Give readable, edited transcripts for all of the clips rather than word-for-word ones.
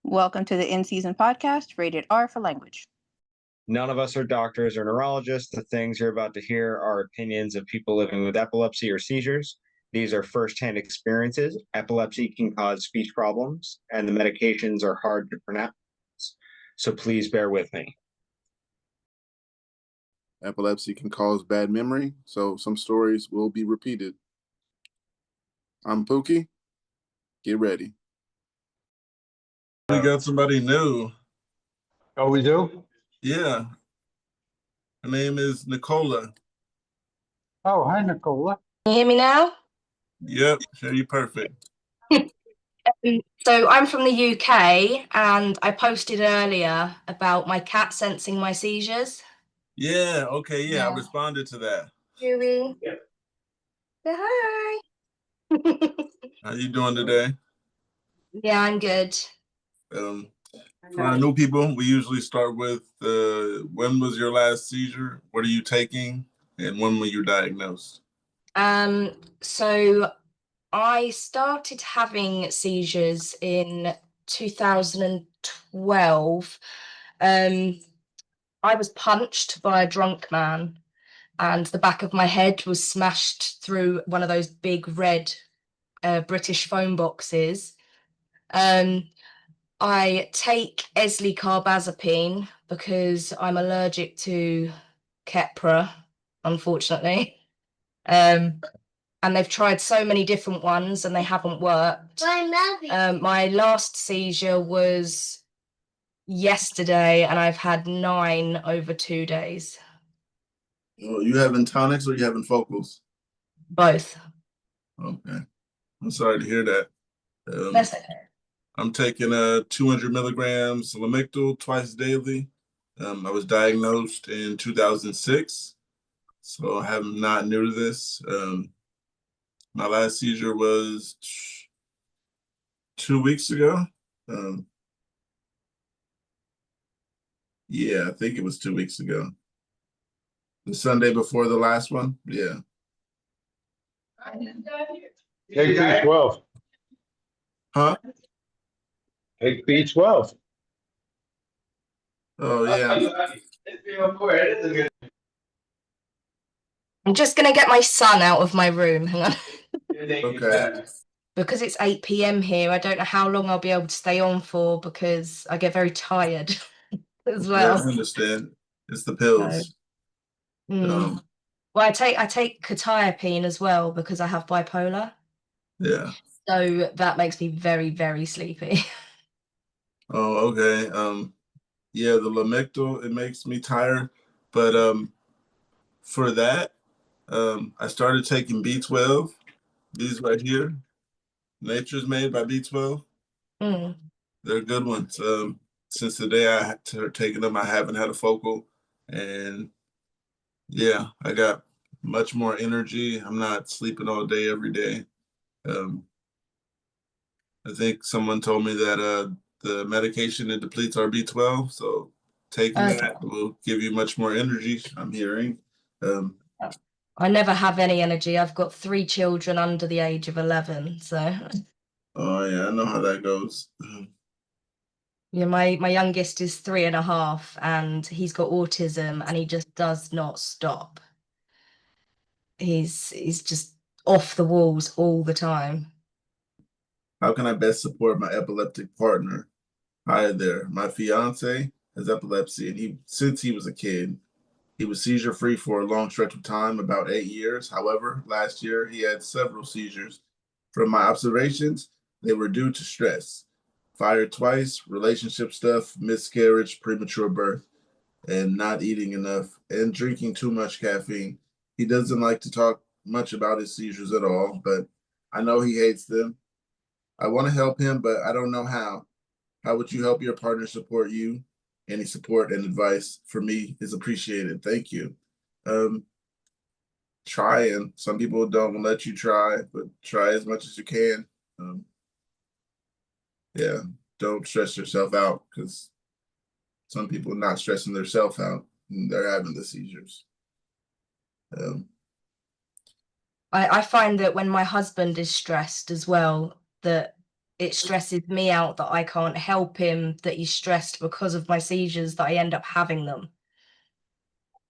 Welcome to the In Season podcast, rated R for language. None of us are doctors or neurologists. The things you're about to hear are opinions of people living with epilepsy or seizures. These are firsthand experiences. Epilepsy can cause speech problems, and the medications are hard to pronounce. So please bear with me. Epilepsy can cause bad memory, so some stories will be repeated. I'm Pookie. Get ready. We got somebody new. Oh, we do? Yeah. Her name is Nicola. Oh, hi, Nicola. Can you hear me now? Yep, hear you perfect. So I'm from the UK and I posted earlier about my cat sensing my seizures. Yeah, okay, yeah. I Yeah. responded to that. Huey. Yeah. Say hi. How you doing today? Yeah, I'm good. For our new people, we usually start with when was your last seizure? What are you taking? And when were you diagnosed? So I started having seizures in 2012. I was punched by a drunk man and the back of my head was smashed through one of those big red British phone boxes. I take eslicarbazepine because I'm allergic to Keppra, unfortunately. And they've tried so many different ones and they haven't worked. My last seizure was yesterday and I've had 9 over 2 days. Oh, you having tonics or you having focals? Both. Okay. I'm sorry to hear that. That's okay. I'm taking 200 milligrams Lamictal twice daily. I was diagnosed in 2006, so I'm not new to this. My last seizure was 2 weeks ago. Yeah, I think it was 2 weeks ago. The Sunday before the last one. Yeah. Take B12. Huh? Take B12. Oh yeah. I'm just going to get my son out of my room. Hang on. Okay. Because it's 8 p.m. here, I don't know how long I'll be able to stay on for because I get very tired as well. Yeah, I understand. It's the pills. Well, I take quetiapine as well because I have bipolar. Yeah. So that makes me very, very sleepy. Oh, okay. Yeah, the Lamictal, it makes me tired. But for that, I started taking B12. These right here. Nature's Made by B12. They're good ones. Since the day I had taken them, I haven't had a focal. And yeah, I got much more energy. I'm not sleeping all day, every day. I think someone told me that the medication, it depletes our B12. So taking that will give you much more energy, I'm hearing. I never have any energy. I've got 3 children under the age of 11. So. Oh yeah, I know how that goes. Yeah, my youngest is 3.5 and he's got autism and he just does not stop. He's just off the walls all the time. How can I best support my epileptic partner? Hi there. My fiance has epilepsy, and since he was a kid, he was seizure free for a long stretch of time, about 8 years. However, last year he had several seizures. From my observations, they were due to stress. Fired twice, relationship stuff, miscarriage, premature birth, and not eating enough and drinking too much caffeine. He doesn't like to talk much about his seizures at all, but I know he hates them. I want to help him, but I don't know how. How would you help your partner support you? Any support and advice for me is appreciated. Thank you. Try, and some people don't let you try, but try as much as you can. Yeah, don't stress yourself out because some people are not stressing themselves out and they're having the seizures. I find that when my husband is stressed as well, that it stresses me out that I can't help him, that he's stressed because of my seizures, that I end up having them.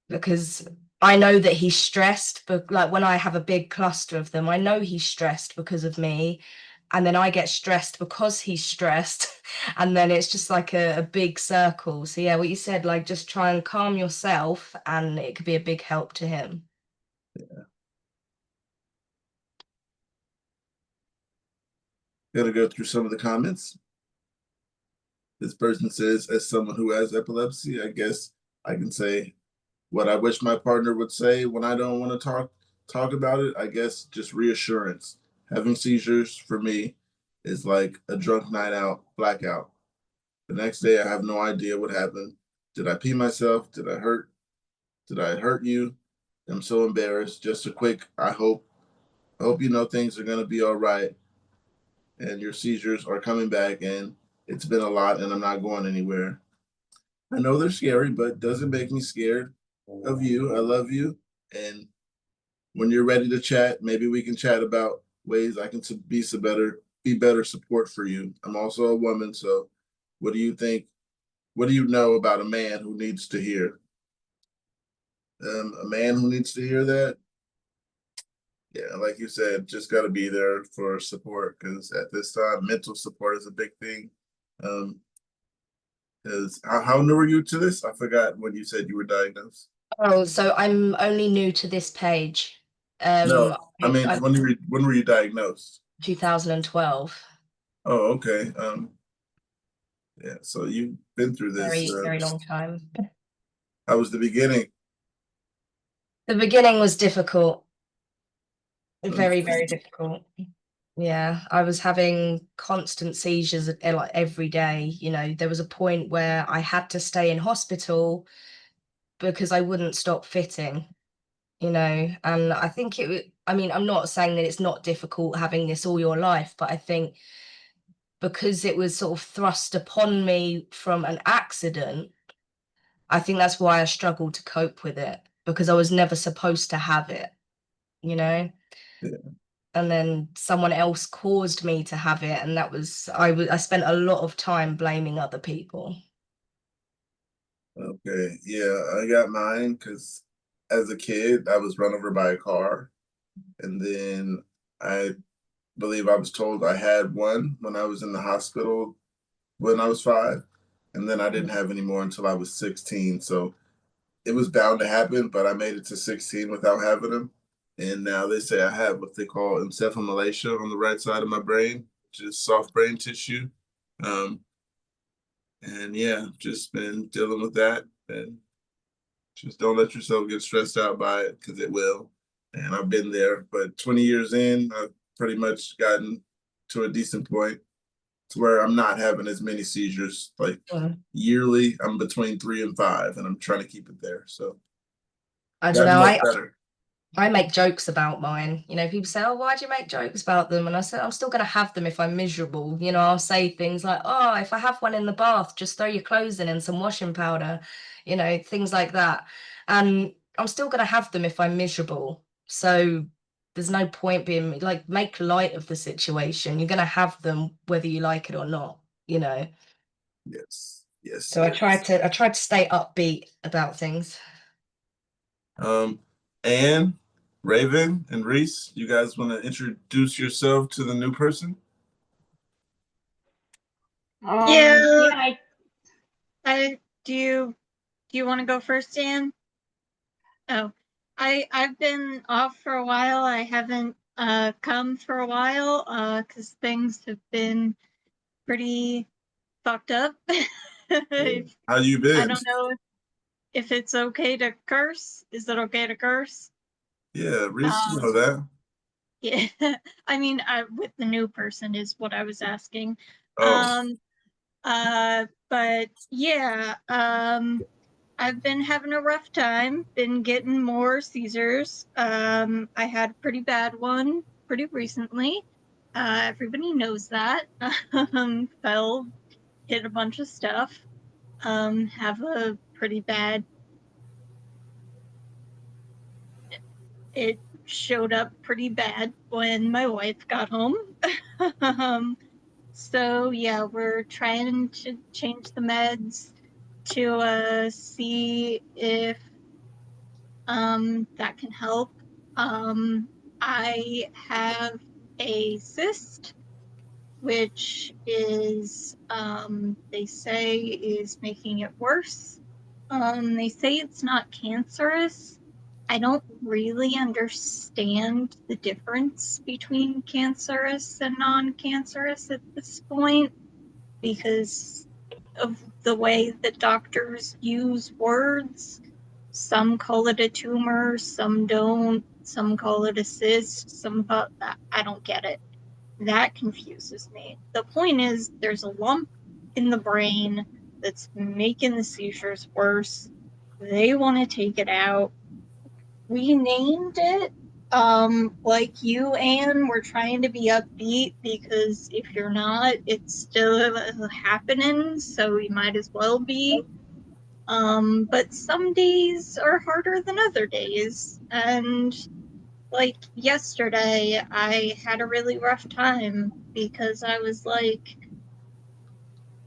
Because I know that he's stressed, but like when I have a big cluster of them, I know he's stressed because of me. And then I get stressed because he's stressed. And then it's just like a big circle. So yeah, what you said, like just try and calm yourself and it could be a big help to him. Gotta go through some of the comments. This person says, as someone who has epilepsy, I guess I can say what I wish my partner would say when I don't want to talk about it. I guess just reassurance. Having seizures for me is like a drunk night out, blackout. The next day I have no idea what happened. Did I pee myself? Did I hurt you? I'm so embarrassed. Just a quick, I hope you know things are gonna be all right and your seizures are coming back and it's been a lot and I'm not going anywhere. I know they're scary, but doesn't make me scared of you. I love you. And when you're ready to chat, maybe we can chat about ways I can be better support for you. I'm also a woman, so what do you think? What do you know about a man who needs to hear? A man who needs to hear that? Yeah, like you said, just got to be there for support because at this time, mental support is a big thing. Because how new are you to this? I forgot when you said you were diagnosed. Oh, so I'm only new to this page. No, I mean, I when were you diagnosed? 2012. Oh, okay. Yeah, so you've been through this. Very long time. How was the beginning? The beginning was difficult. Very, Okay. very difficult. Yeah, I was having constant seizures like every day. You know, there was a point where I had to stay in hospital because I wouldn't stop fitting, you know. And I think I mean, I'm not saying that it's not difficult having this all your life, but I think because it was sort of thrust upon me from an accident, I think that's why I struggled to cope with it because I was never supposed to have it, you know? Yeah. And then someone else caused me to have it, and that was I spent a lot of time blaming other people. Okay. Yeah, I got mine because as a kid, I was run over by a car. And then I believe I was told I had one when I was in the hospital when I was 5. And then I didn't have any more until I was 16. So it was bound to happen, but I made it to 16 without having them. And now they say I have what they call encephalomalacia on the right side of my brain, which is soft brain tissue. Um, and yeah, just been dealing with that. And just don't let yourself get stressed out by it because it will. And I've been there, but 20 years in, I've pretty much gotten to a decent point to where I'm not having as many seizures. Like yearly, I'm between 3 and 5, and I'm trying to keep it there. So I don't gotten know. much better. I make jokes about mine. You know, people say, "Oh, why do you make jokes about them?" And I said, "I'm still going to have them if I'm miserable." You know, I'll say things like, "Oh, if I have one in the bath, just throw your clothes in and some washing powder," you know, things like that. And I'm still going to have them if I'm miserable. So there's no point being like, make light of the situation. You're going to have them whether you like it or not, you know. Yes, yes. So yes. I tried to stay upbeat about things. Anne, Raven, and Reese, you guys want to introduce yourself to the new person? Yeah, do you want to go first, Dan? Oh, I've been off for a while. I haven't come for a while because things have been pretty fucked up. How you been? I don't know if it's okay to curse. Is it okay to curse? Yeah, Reese, you know that. Yeah, I mean, with the new person is what I was asking. Oh. But yeah, I've been having a rough time, been getting more seizures. I had a pretty bad one pretty recently. Everybody knows that. Fell, hit a bunch of stuff. Have a pretty bad. It showed up pretty bad when my wife got home. So yeah, we're trying to change the meds to see if that can help. I have a cyst, which is they say is making it worse. They say it's not cancerous. I don't really understand the difference between cancerous and non-cancerous at this point because of the way that doctors use words. Some call it a tumor, some don't. Some call it a cyst, I don't get it. That confuses me. The point is, there's a lump in the brain that's making the seizures worse. They want to take it out. We named it. Like you, Anne, we're trying to be upbeat because if you're not, it's still happening, so we might as well be. But some days are harder than other days, and like yesterday, I had a really rough time because I was like,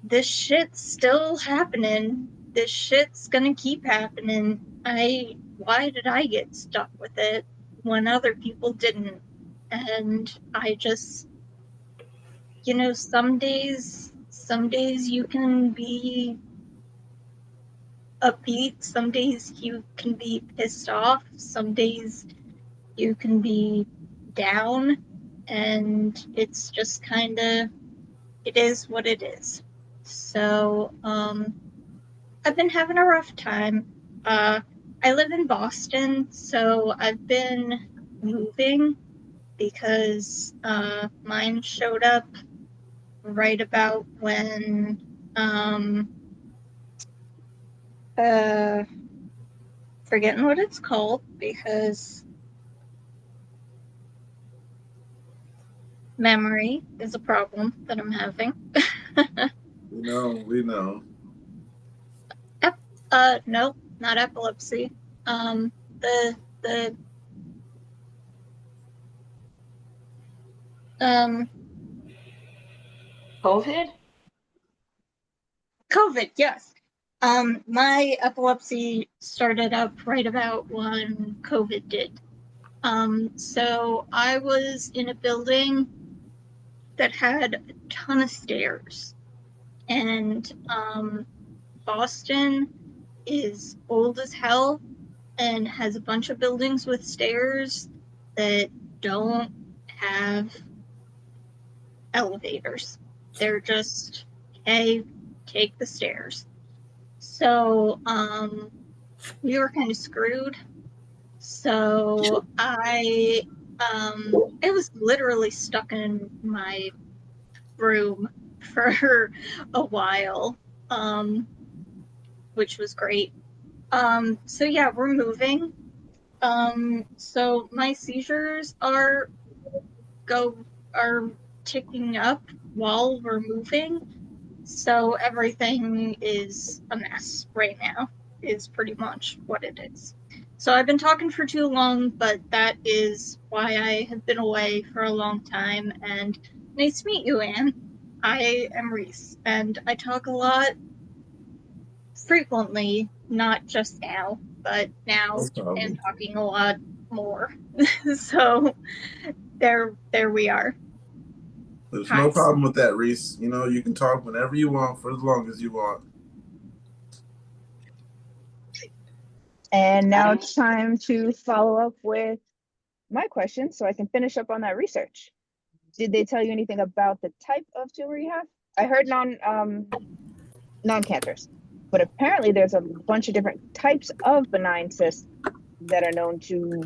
this shit's still happening. This shit's gonna keep happening. Why did I get stuck with it when other people didn't? And I just, some days you can be upbeat, some days you can be pissed off, some days you can be down, and it's just kind of, it is what it is. So, I've been having a rough time. I live in Boston, so I've been moving because mine showed up right about when forgetting what it's called because memory is a problem that I'm having. We know. No, not epilepsy. The COVID? COVID, yes. My epilepsy started up right about when COVID did. So I was in a building that had a ton of stairs, and Boston is old as hell and has a bunch of buildings with stairs that don't have elevators. They're just, hey, take the stairs. So we were kind of screwed. So I was literally stuck in my room for a while, which was great. So yeah, we're moving. So my seizures are ticking up while we're moving. So everything is a mess right now, is pretty much what it is. So I've been talking for too long, but that is why I have been away for a long time. And nice to meet you, Anne. I am Reese, and I talk a lot frequently, not just now, but now and talking a lot more. So there we are. There's no problem with that, Reese. You can talk whenever you want for as long as you want. And now it's time to follow up with my question so I can finish up on that research. Did they tell you anything about the type of tumor you have? I heard non-cancerous, but apparently there's a bunch of different types of benign cysts that are known to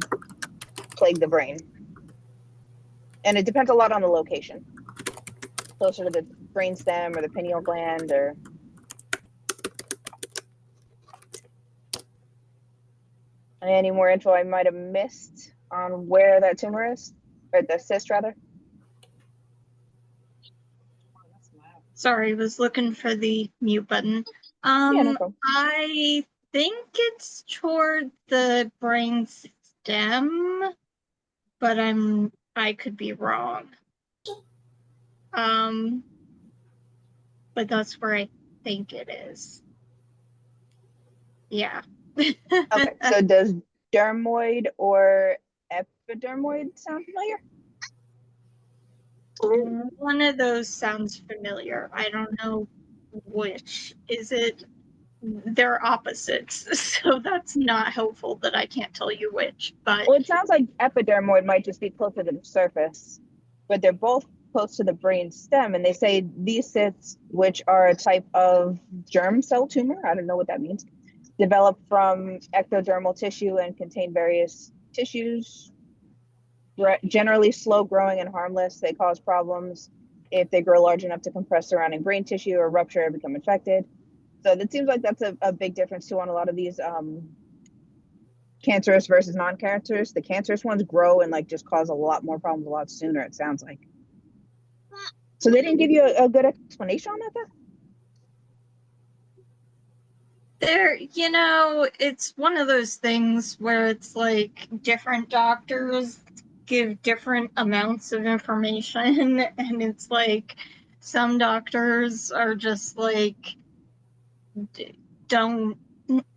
plague the brain. And it depends a lot on the location. Closer to the brainstem or the pineal gland or... Any more info I might have missed on where that tumor is? Or the cyst, rather? Sorry, I was looking for the mute button. Yeah, no problem. I think it's toward the brain stem, but I could be wrong. but that's where I think it is. Yeah. Okay, so does dermoid or epidermoid sound familiar? One of those sounds familiar. I don't know which. Is it? They're opposites, so that's not helpful that I can't tell you which. But Well, it sounds like epidermoid might just be closer to the surface, but they're both close to the brain stem. And they say these cysts, which are a type of germ cell tumor, I don't know what that means, develop from ectodermal tissue and contain various tissues, generally slow growing and harmless. They cause problems if they grow large enough to compress surrounding brain tissue or rupture or become infected. So it seems like that's a big difference too on a lot of these cancerous versus non-cancerous. The cancerous ones grow and like just cause a lot more problems a lot sooner, it sounds like. So they didn't give you a good explanation on that though? there, it's one of those things where it's like different doctors give different amounts of information, and it's like some doctors are just like, don't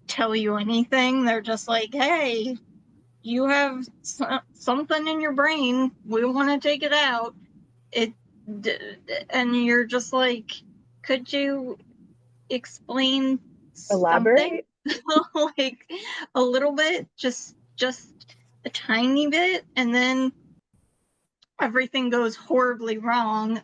tell you anything. They're just like, hey, you have something in your brain. We want to take it out. And you're just like, could you explain something? Elaborate? Like a little bit, just a tiny bit, and then everything goes horribly wrong.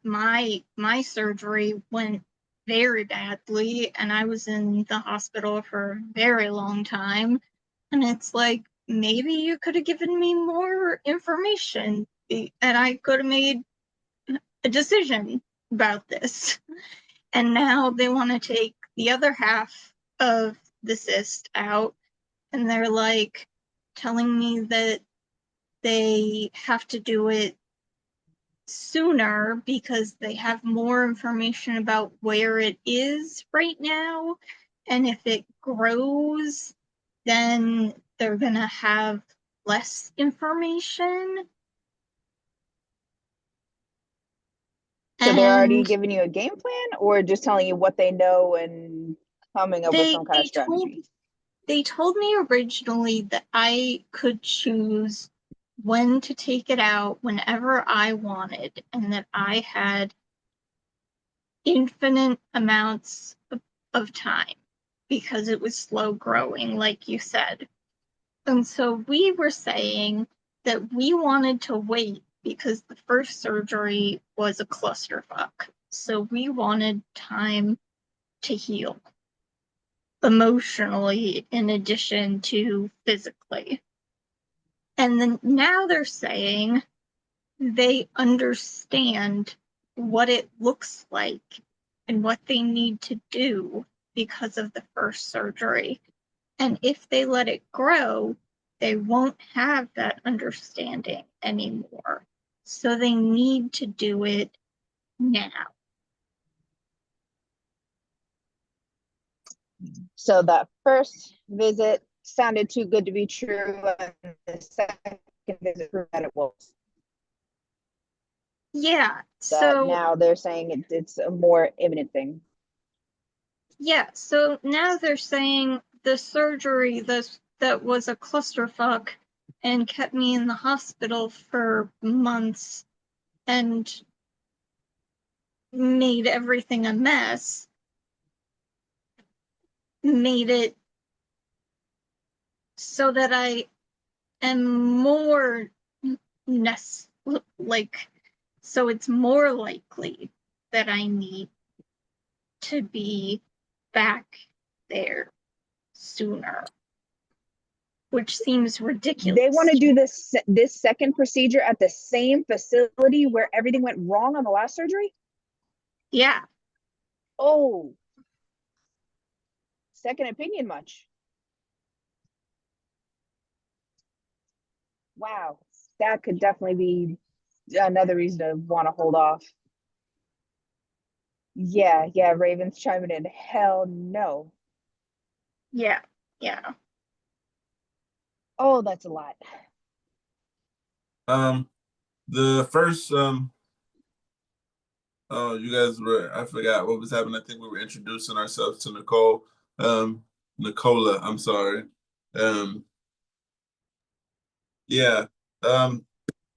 My surgery went very badly, and I was in the hospital for a very long time. And it's like, maybe you could have given me more information, and I could have made a decision about this. And now they want to take the other half of the cyst out, and they're like telling me that they have to do it sooner because they have more information about where it is right now. And if it grows, then they're going to have less information. So they're already And giving you a game plan or just telling you what they know and coming up with some kind of strategy? They told me originally that I could choose when to take it out whenever I wanted, and that I had infinite amounts of time because it was slow growing, like you said. And so we were saying that we wanted to wait because the first surgery was a clusterfuck. So we wanted time to heal emotionally in addition to physically. And then now they're saying they understand what it looks like and what they need to do because of the first surgery. And if they let it grow, they won't have that understanding anymore. So they need to do it now. So that first visit sounded too good to be true, and the second visit proved that it was. Yeah. That So now they're saying it's a more imminent thing. yeah. So now they're saying the surgery that was a clusterfuck and kept me in the hospital for months and made everything a mess, made it so that I am more so it's more likely that I need to be back there sooner, which seems ridiculous. They want to do this second procedure at the same facility where everything went wrong on the last surgery? Yeah. Oh, second opinion much? Wow, that could definitely be another reason to want to hold off. Yeah, Raven's chiming in. Hell no. Yeah. Oh, that's a lot. The first Oh, you guys were, I forgot what was happening. I think we were introducing ourselves to Nicole. Nicola, I'm sorry. Yeah. Um,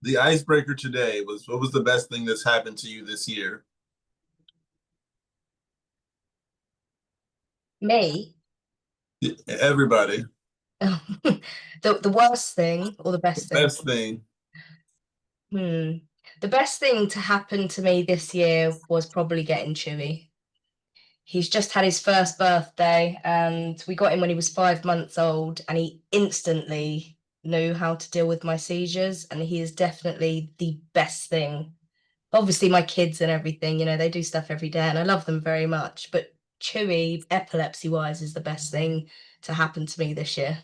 the icebreaker today was, what was the best thing that's happened to you this year? Me? Everybody. The worst thing or the best thing? Best thing. The best thing to happen to me this year was probably getting Chewy. He's just had his first birthday, and we got him when he was 5 months old, and he instantly knew how to deal with my seizures, and he is definitely the best thing. Obviously, my kids and everything, you know, they do stuff every day, and I love them very much, but Chewy, epilepsy-wise, is the best thing to happen to me this year.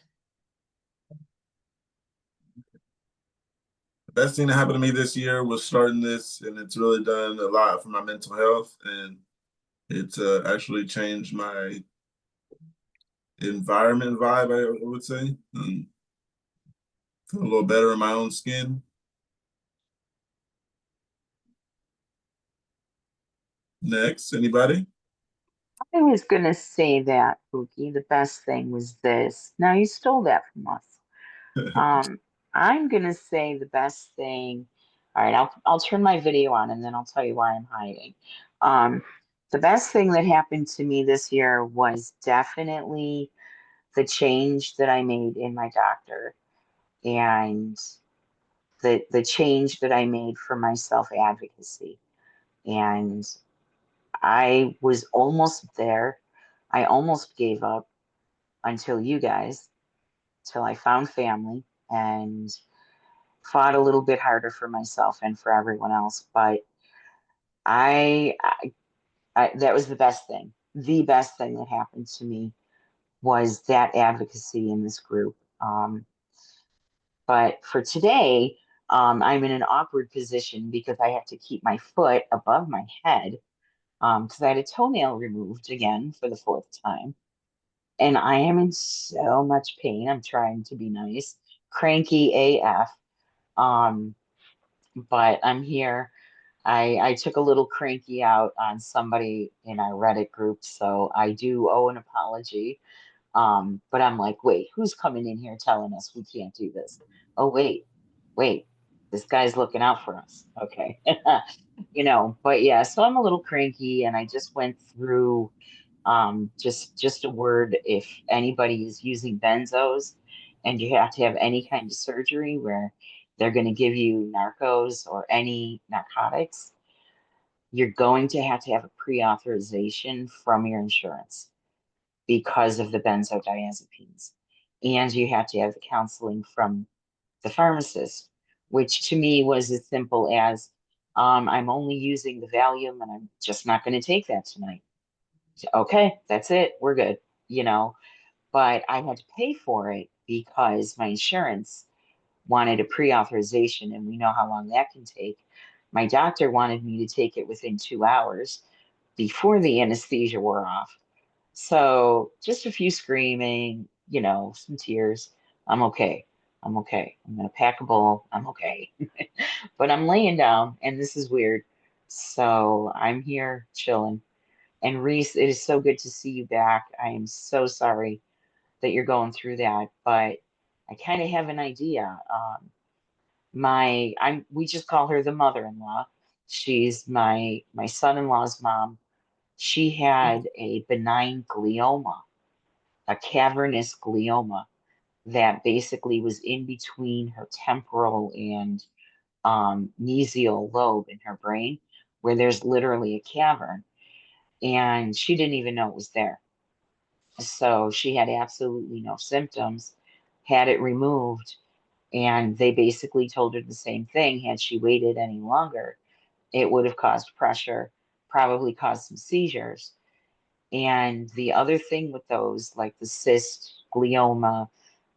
The best thing that happened to me this year was starting this, and it's really done a lot for my mental health, and it's actually changed my environment vibe, I would say. Feel a little better in my own skin. Next, anybody? I was gonna say that, Pookie. The best thing was this. Now you stole that from us. Um, I'm gonna say the best thing. All right, I'll turn my video on and then I'll tell you why I'm hiding. Um, the best thing that happened to me this year was definitely the change that I made in my doctor and the change that I made for my self advocacy. And I was almost there. I almost gave up until you guys, till I found family and fought a little bit harder for myself and for everyone else. But I, I, that was the best thing. The best thing that happened to me was that advocacy in this group. But for today, I'm in an awkward position because I have to keep my foot above my head because I had a toenail removed again for the fourth time. And I am in so much pain. I'm trying to be nice, cranky AF. Um, but I'm here. I took a little cranky out on somebody in our Reddit group, so I do owe an apology. But I'm like, wait, who's coming in here telling us we can't do this? Oh, wait, this guy's looking out for us. Okay. But yeah, so I'm a little cranky and I just went through just a word if anybody is using benzos and you have to have any kind of surgery where they're going to give you narcos or any narcotics, you're going to have a pre-authorization from your insurance because of the benzodiazepines. And you have to have the counseling from the pharmacist, which to me was as simple as I'm only using the Valium and I'm just not going to take that tonight. Okay, that's it. We're good, you know. But I had to pay for it because my insurance wanted a pre-authorization, and we know how long that can take. My doctor wanted me to take it within 2 hours before the anesthesia wore off. So just a few screaming, some tears. I'm okay. I'm okay. I'm gonna pack a bowl. I'm okay. But I'm laying down, and this is weird. So I'm here chilling. And Reese, it is so good to see you back. I am so sorry that you're going through that, but I kind of have an idea. We just call her the mother-in-law. She's my son-in-law's mom. She had a benign glioma, a cavernous glioma that basically was in between her temporal and mesial lobe in her brain, where there's literally a cavern, and she didn't even know it was there. So she had absolutely no symptoms, had it removed, and they basically told her the same thing. Had she waited any longer, it would have caused pressure, probably caused some seizures. And the other thing with those, like the cyst, glioma,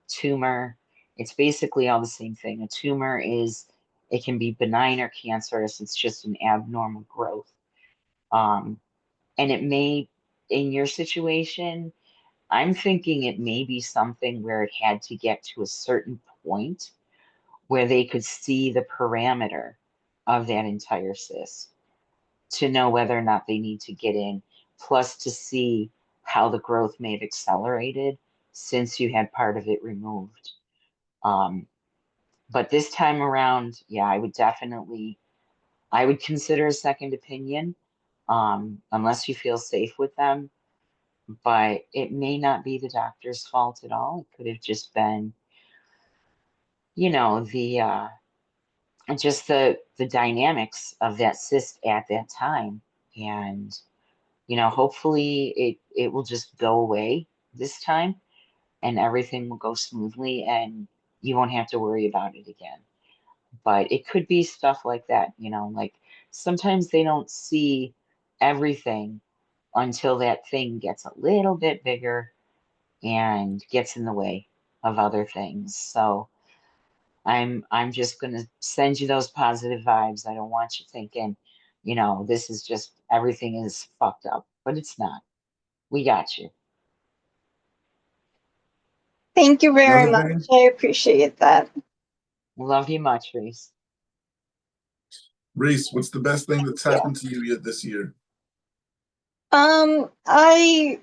tumor, it's basically all the same thing. A tumor it can be benign or cancerous, it's just an abnormal growth. And it may, in your situation, I'm thinking it may be something where it had to get to a certain point where they could see the parameter of that entire cyst. to know whether or not they need to get in, plus to see how the growth may have accelerated since you had part of it removed. But this time around, yeah, I would consider a second opinion, unless you feel safe with them. But it may not be the doctor's fault at all. It could have just been, the just the dynamics of that cyst at that time. And hopefully it will just go away this time and everything will go smoothly and you won't have to worry about it again. But it could be stuff like that, like sometimes they don't see everything until that thing gets a little bit bigger and gets in the way of other things. So I'm just gonna send you those positive vibes. I don't want you thinking, this is just everything is fucked up, but it's not. We got you. Thank you very Another much. thing, I appreciate that. Love you much, Reese. Reese, what's the best thing that's happened to you yet this year? I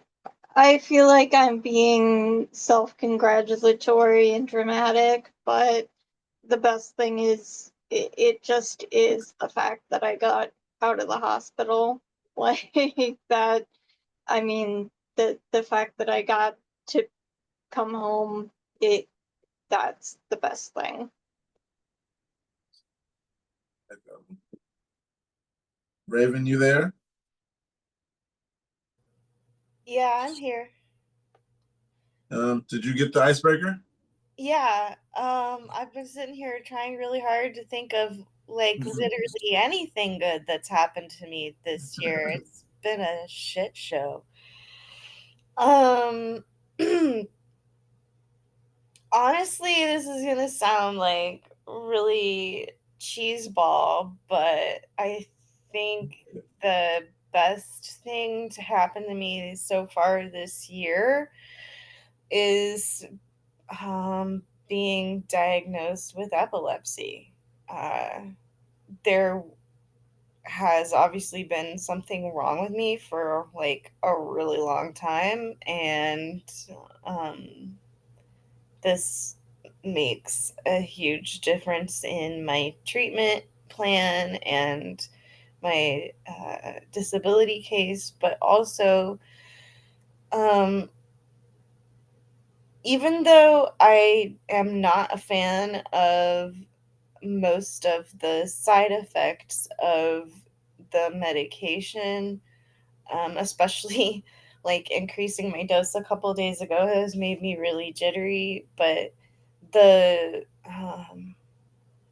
feel like I'm being self-congratulatory and dramatic, but the best thing is it just is the fact that I got out of the hospital. Like that, I mean, the fact that I got to come home, that's the best thing. Raven, you there? Yeah, I'm here. Did you get the icebreaker? Yeah, I've been sitting here trying really hard to think of like literally anything good that's happened to me this year. It's been a shit show. Um, honestly, this is gonna sound like really cheeseball, but I think the best thing to happen to me so far this year is being diagnosed with epilepsy. There has obviously been something wrong with me for like a really long time, and this makes a huge difference in my treatment plan and my disability case, but also um, even though I am not a fan of most of the side effects of the medication, especially like increasing my dose a couple days ago has made me really jittery. But the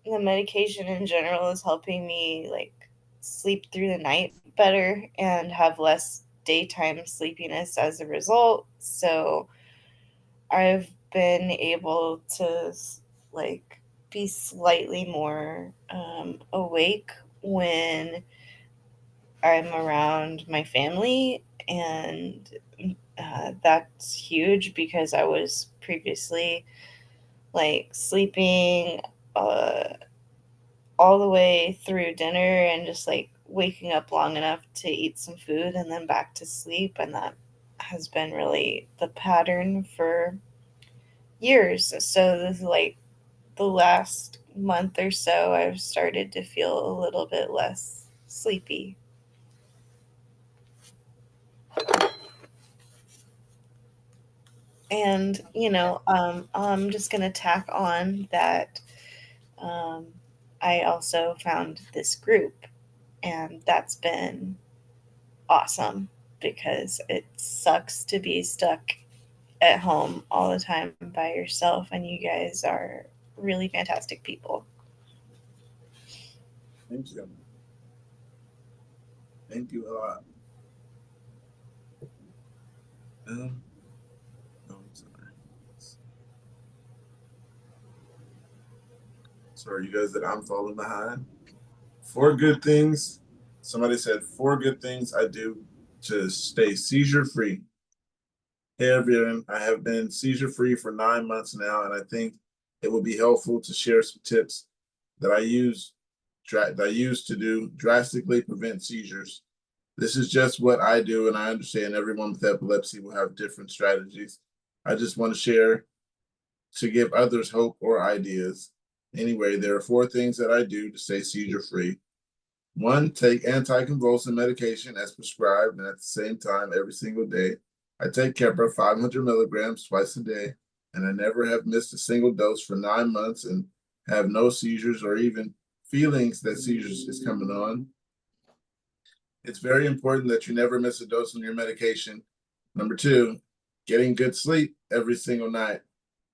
the medication in general is helping me like sleep through the night better and have less daytime sleepiness as a result. So I've been able to like be slightly more awake when I'm around my family, and that's huge because I was previously like sleeping uh, all the way through dinner and just like waking up long enough to eat some food and then back to sleep, and that has been really the pattern for years. So this is like the last month or so, I've started to feel a little bit less sleepy. And, I'm just going to tack on that um, I also found this group, and that's been awesome because it sucks to be stuck at home all the time by yourself, and you guys are really fantastic people. Thank you. Thank you a lot. Oh, sorry. Sorry, you guys, that I'm falling behind. 4 good things. Somebody said 4 good things I do to stay seizure free. Hey, everyone. I have been seizure free for 9 months now, and I think it would be helpful to share some tips that I use that I use to do drastically prevent seizures. This is just what I do, and I understand everyone with epilepsy will have different strategies. I just want to share to give others hope or ideas. Anyway, there are 4 things that I do to stay seizure free. 1, take anticonvulsant medication as prescribed and at the same time every single day. I take Keppra 500 milligrams twice a day, and I never have missed a single dose for 9 months and have no seizures or even feelings that seizures is coming on. It's very important that you never miss a dose on your medication. Number 2, getting good sleep every single night.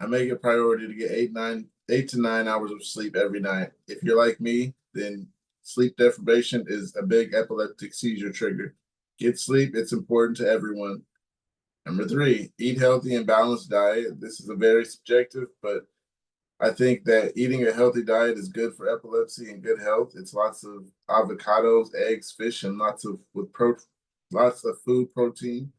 I make it a priority to get 8 to 9 hours of sleep every night. If you're like me, then sleep deprivation is a big epileptic seizure trigger. Get sleep, it's important to everyone. Number 3, eat healthy and balanced diet. This is a very subjective, but I think that eating a healthy diet is good for epilepsy and good health. It's lots of avocados, eggs, fish, and lots of food protein.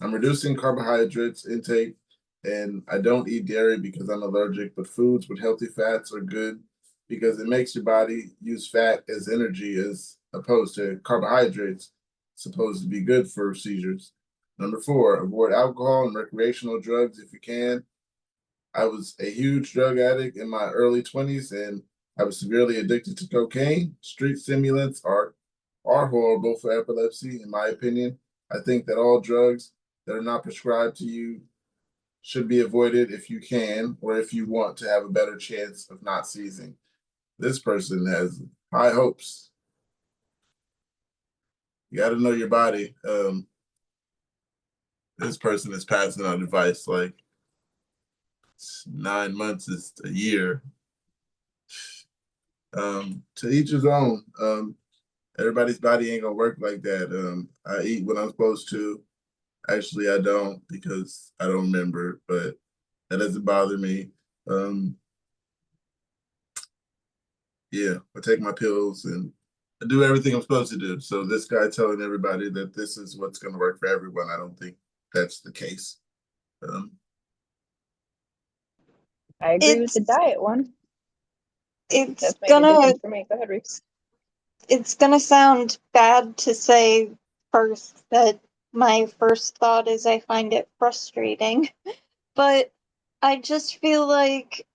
I'm reducing carbohydrates intake, and I don't eat dairy because I'm allergic, but foods with healthy fats are good because it makes your body use fat as energy as opposed to carbohydrates. It's supposed to be good for seizures. Number 4, avoid alcohol and recreational drugs if you can. I was a huge drug addict in my early 20s, and I was severely addicted to cocaine. Street stimulants are horrible for epilepsy, in my opinion. I think that all drugs that are not prescribed to you should be avoided if you can, or if you want to have a better chance of not seizing. This person has high hopes. You got to know your body. This person is passing out advice like 9 months is a year. To each his own. Everybody's body ain't gonna work like that. I eat when I'm supposed to. Actually, I don't because I don't remember, but that doesn't bother me. Yeah, I take my pills and I do everything I'm supposed to do. So this guy telling everybody that this is what's gonna work for everyone, I don't think that's the case. I agree with the diet one. It's That's made a gonna difference for me. Go ahead, Reese. it's gonna sound bad to say first that my first thought is I find it frustrating, but I just feel like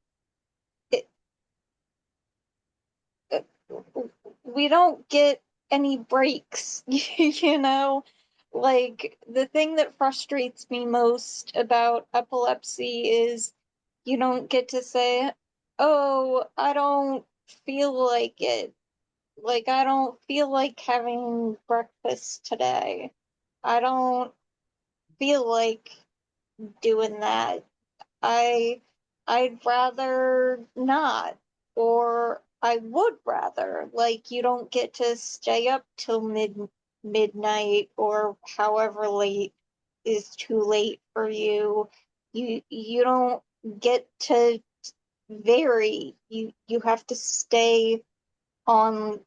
we don't get any breaks, you know? Like, the thing that frustrates me most about epilepsy is you don't get to say, oh, I don't feel like it. Like, I don't feel like having breakfast today. I don't feel like doing that. I'd rather not, or I would rather. Like, you don't get to stay up till midnight or however late is too late for you. You don't get to vary. You have to stay on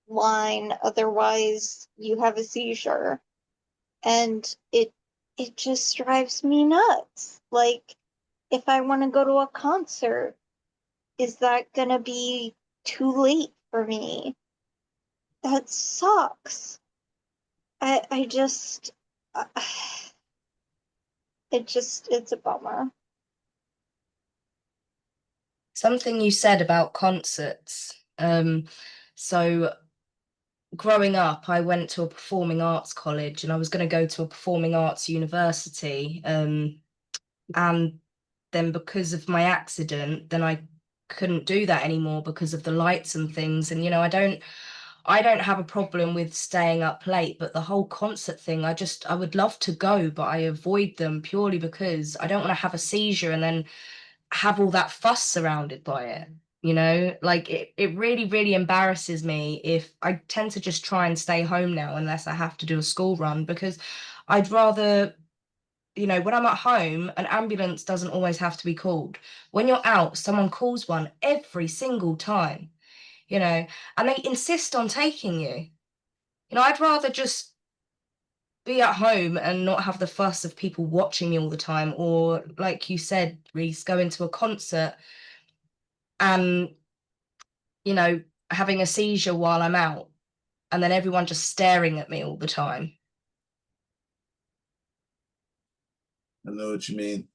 line, otherwise you have a seizure. And it just drives me nuts. Like, if I want to go to a concert, is that gonna be too late for me? That sucks. I just, it's a bummer. Something you said about concerts. So growing up, I went to a performing arts college and I was going to go to a performing arts university. And then because of my accident, then I couldn't do that anymore because of the lights and things. And, you know, I don't have a problem with staying up late, but the whole concert thing, I would love to go, but I avoid them purely because I don't want to have a seizure and then have all that fuss surrounded by it. You know, like it really, really embarrasses me if I tend to just try and stay home now unless I have to do a school run, because I'd rather, you know, when I'm at home, an ambulance doesn't always have to be called. When you're out, someone calls one every single time, you know, and they insist on taking you. You know, I'd rather just be at home and not have the fuss of people watching me all the time, or like you said, Reese, go into a concert and, you know, having a seizure while I'm out, and then everyone just staring at me all the time. I know what you mean.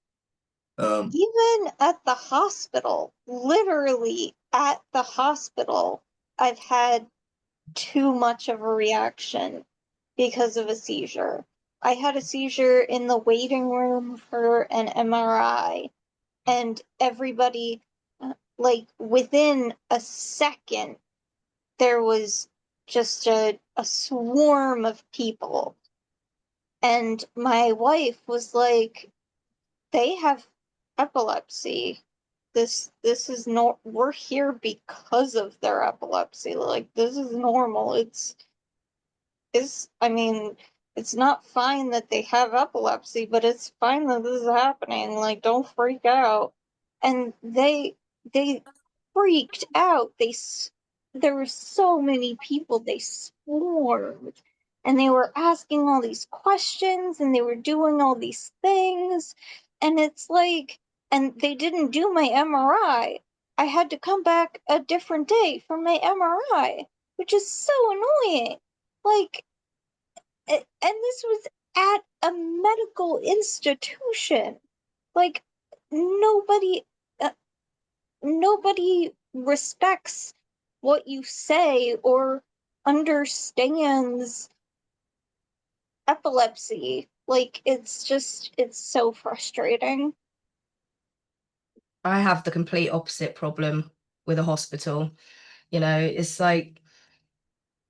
Even at the hospital, literally at the hospital, I've had too much of a reaction because of a seizure. I had a seizure in the waiting room for an MRI, and everybody, like within a second, there was just a swarm of people. And my wife was like, they have epilepsy. This is no, we're here because of their epilepsy. Like, this is normal. I mean, it's not fine that they have epilepsy, but it's fine that this is happening. Like, don't freak out. And they freaked out. There were so many people, they swarmed. And they were asking all these questions and they were doing all these things. And it's like, and they didn't do my MRI. I had to come back a different day for my MRI, which is so annoying. Like, and this was at a medical institution. Like, nobody nobody respects what you say or understands epilepsy. Like, it's so frustrating. I have the complete opposite problem with a hospital. You know, it's like,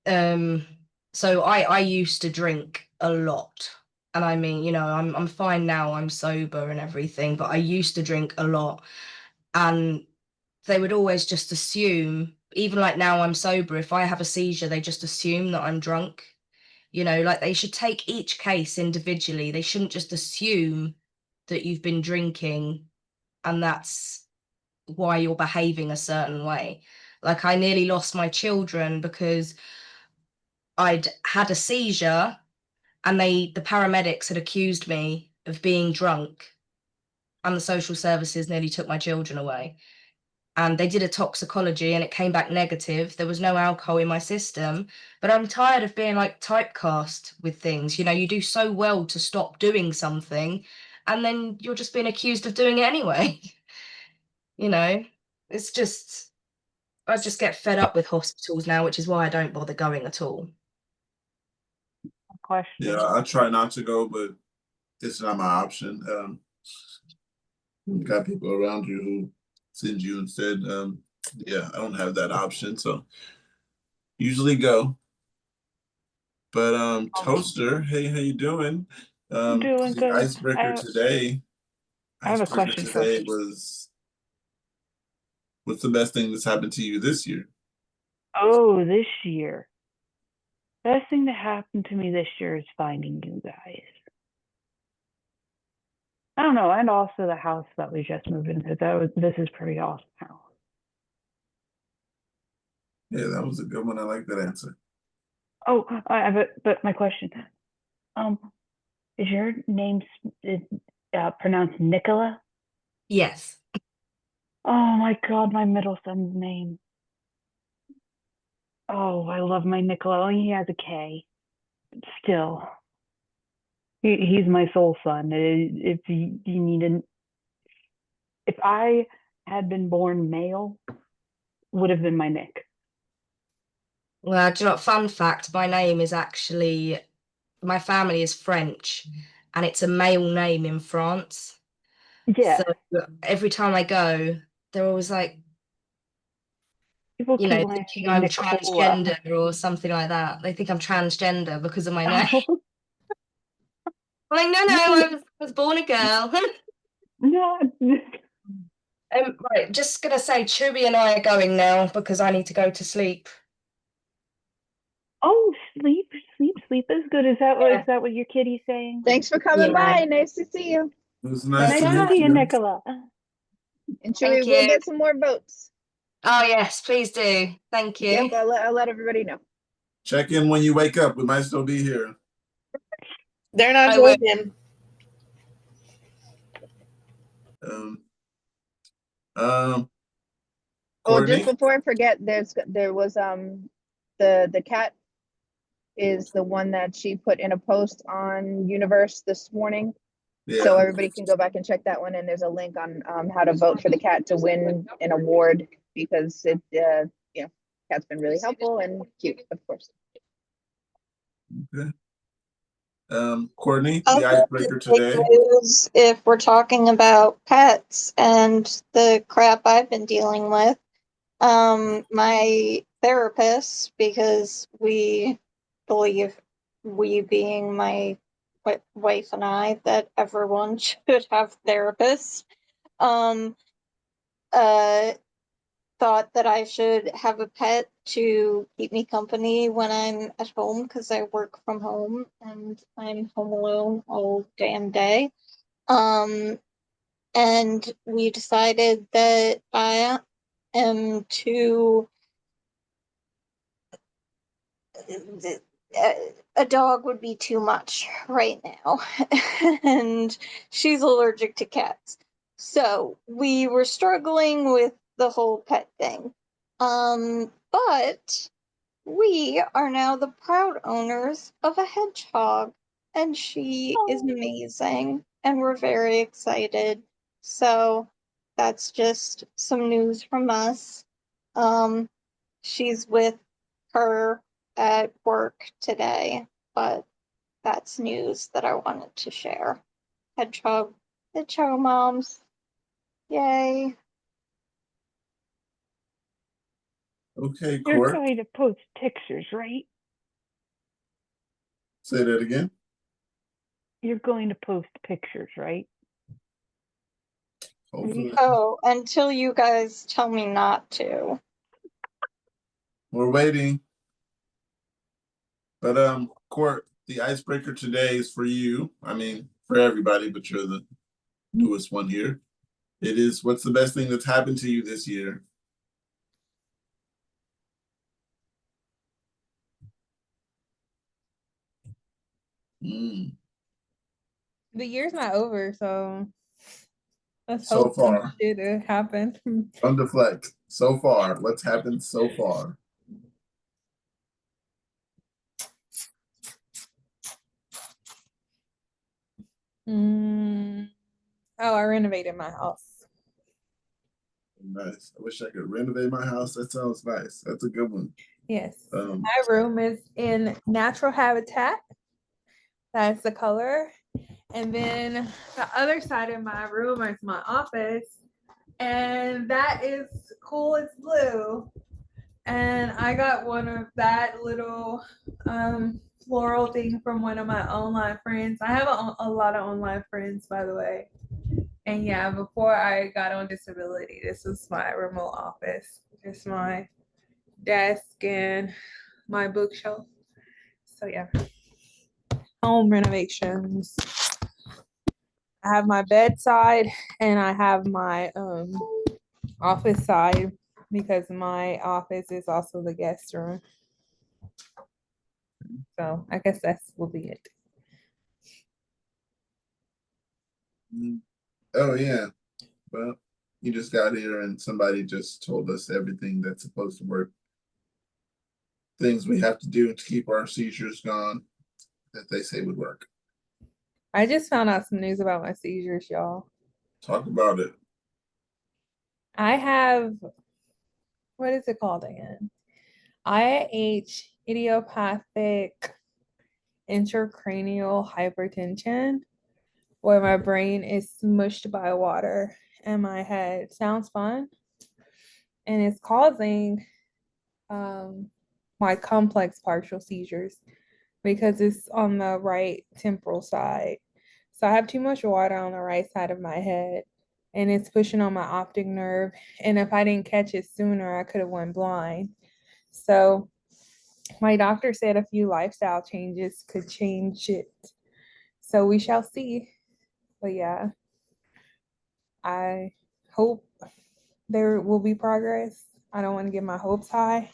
so I used to drink a lot. And I mean, you know, I'm fine now, I'm sober and everything, but I used to drink a lot. And they would always just assume, even like now I'm sober, if I have a seizure, they just assume that I'm drunk. You know, like they should take each case individually. They shouldn't just assume that you've been drinking and that's why you're behaving a certain way. Like I nearly lost my children because I'd had a seizure and the paramedics had accused me of being drunk, and the social services nearly took my children away. And they did a toxicology and it came back negative. There was no alcohol in my system, but I'm tired of being like typecast with things. You know, you do so well to stop doing something and then you're just being accused of doing it anyway. You know, it's just, I just get fed up with hospitals now, which is why I don't bother going at all. Question. Yeah, I try not to go, but it's not my option. You've got people around you who send you instead. Yeah, I don't have that option, so usually go. But Toaster, hey, how you doing? Doing The good. icebreaker today. I have a question today first. was, what's the best thing that's happened to you this year? Oh, this year. Best thing that happened to me this year is finding you guys. I don't know, and also the house that we just moved into. This is pretty awesome house. Yeah, that was a good one. I like that answer. Oh, but my question, is your name pronounced Nicola? Yes. Oh my God, my middle son's name. Oh, I love my Nicola. Only he has a K. Still, he's my soul son. If you need if I had been born male, would have been my Nick. Well, do you know what? Fun fact, my name is actually, my family is French and it's a male name in France. Yeah. So every time I go, they're always like, People you know, keep thinking saying I'm Nicola. transgender or something like that. They think I'm transgender because of my name. I'm like, no, I was born a girl. No. Right, just gonna say, Chewy and I are going now because I need to go to sleep. Oh, sleep is good. Is that what your kitty's saying? Thanks for coming Yeah. by. Nice to see you. It was nice Nice to to meet see you, you. Nicola. And Thank Chewy, we'll you. get some more votes. Oh yes, please do. Thank you. Yep, I'll let everybody know. Check in when you wake up. We might still be here. They're not I will. joking. Oh, just Courtney? before I forget, there was the cat is the one that she put in a post on Universe this morning. Yeah. So everybody can go back and check that one. And there's a link on how to vote for the cat to win an award because it, you know, cat's been really helpful and cute, of course. Okay. Courtney, the Other icebreaker big today. news, if we're talking about pets and the crap I've been dealing with, my therapist, because we believe, we being my wife and I, that everyone should have therapists, thought that I should have a pet to keep me company when I'm at home because I work from home and I'm home alone all damn day. And we decided that I am too. A dog would be too much right now, and she's allergic to cats. So we were struggling with the whole pet thing. But we are now the proud owners of a hedgehog, and she is amazing, and we're very excited. So that's just some news from us. She's with her at work today, but that's news that I wanted to share. Hedgehog moms. Yay. Okay, You're Court. going to post pictures, right? Say that again. You're going to post pictures, right? Hopefully. Oh, until you guys tell me not to. We're waiting. But Court, the icebreaker today is for you. I mean, for everybody, but you're the newest one here. It is, what's the best thing that's happened to you this year? Mm, The year's not over, so let's so hope some far. shit happen. Don't deflect. So far. What's happened so far? Oh, I renovated my house. Nice. I wish I could renovate my house. That sounds nice. That's a good one. Yes. My room is in natural habitat. That's the color. And then the other side of my room is my office. And that is cool. It's blue. And I got one of that little floral thing from one of my online friends. I have a lot of online friends, by the way. And yeah, before I got on disability, this was my remote office. Just my desk and my bookshelf. So yeah, home renovations. I have my bedside and I have my office side because my office is also the guest room. So I guess that's will be it. Oh yeah. Well, you just got here and somebody just told us everything that's supposed to work. Things we have to do to keep our seizures gone that they say would work. I just found out some news about my seizures, y'all. Talk about it. I have, what is it called again? IH, idiopathic intracranial hypertension, where my brain is smushed by water in my head. Sounds fun. And it's causing my complex partial seizures because it's on the right temporal side. So I have too much water on the right side of my head and it's pushing on my optic nerve. And if I didn't catch it sooner, I could have went blind. So my doctor said a few lifestyle changes could change it. So we shall see. But yeah, I hope there will be progress. I don't want to get my hopes high.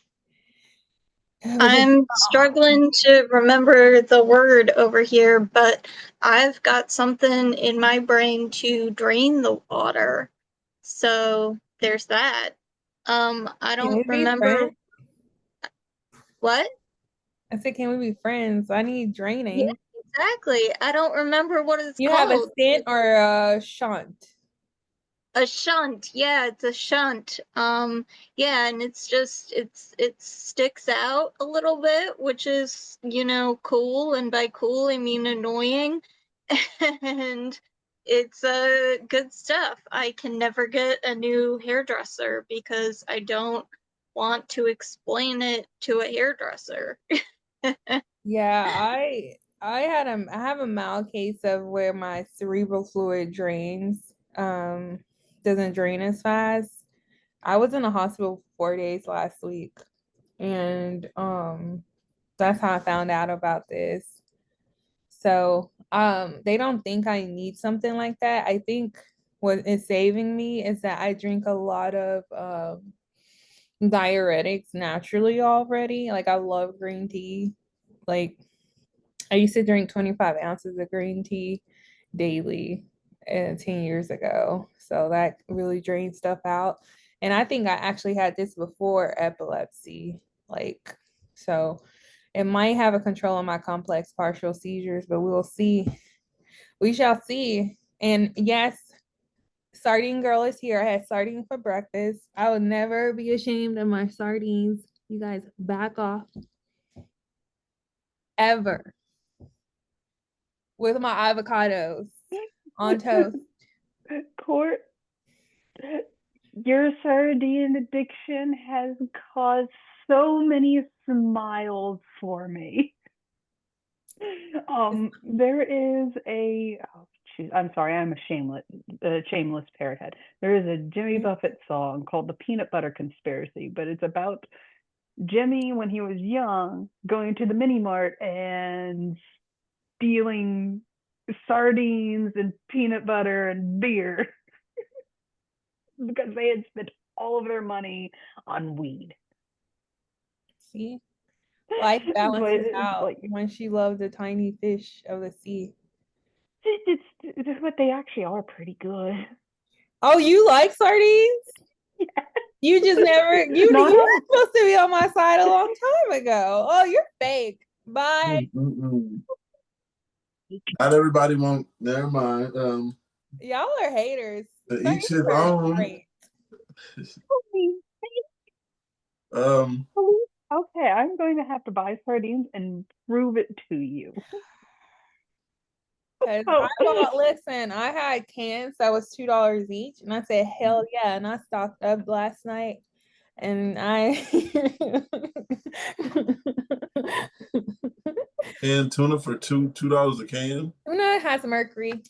I'm struggling to remember the word over here, but I've got something in my brain to drain the water. So there's that. I Can we don't be remember friends? what. I said, can we be friends? I need Yeah, draining. exactly. I don't remember what it's You have a called. stint or a shunt? A shunt. Yeah, it's a shunt. Yeah, and it's just it sticks out a little bit, which is, cool, and by cool I mean annoying. And it's good stuff. I can never get a new hairdresser because I don't want to explain it to a hairdresser. Yeah, I have a mild case of where my cerebral fluid drains, doesn't drain as fast. I was in the hospital for 4 days last week, and that's how I found out about this. So, they don't think I need something like that. I think what is saving me is that I drink a lot of diuretics naturally already. Like I love green tea. Like I used to drink 25 ounces of green tea daily 10 years ago. So that really drains stuff out. And I think I actually had this before epilepsy. Like, so it might have a control on my complex partial seizures, but we'll see. We shall see. And yes, Sardine Girl is here. I had sardine for breakfast. I would never be ashamed of my sardines. You guys back off. Ever. With my avocados on toast. Court, your sardine addiction has caused so many smiles for me. There is I'm sorry, I'm a shameless parrot head. There is a Jimmy Buffett song called The Peanut Butter Conspiracy, but it's about Jimmy when he was young going to the mini mart and stealing sardines and peanut butter and beer because they had spent all of their money on weed. See? Life balances But out like, when she loved the tiny fish of the sea. it's what they actually are pretty good. Oh, you like sardines? Yeah. You just never, you Not were on- supposed to be on my side a long time ago. Oh, you're fake. Bye. Not everybody won't. Never mind. Y'all are haters. Each his Sardines are own. great. Okay, I'm going to have to buy sardines and prove it to you. Because listen, I had cans that was $2 each, and I said, hell yeah. And I stocked up last night, and Canned tuna for $2 a can. Tuna has mercury.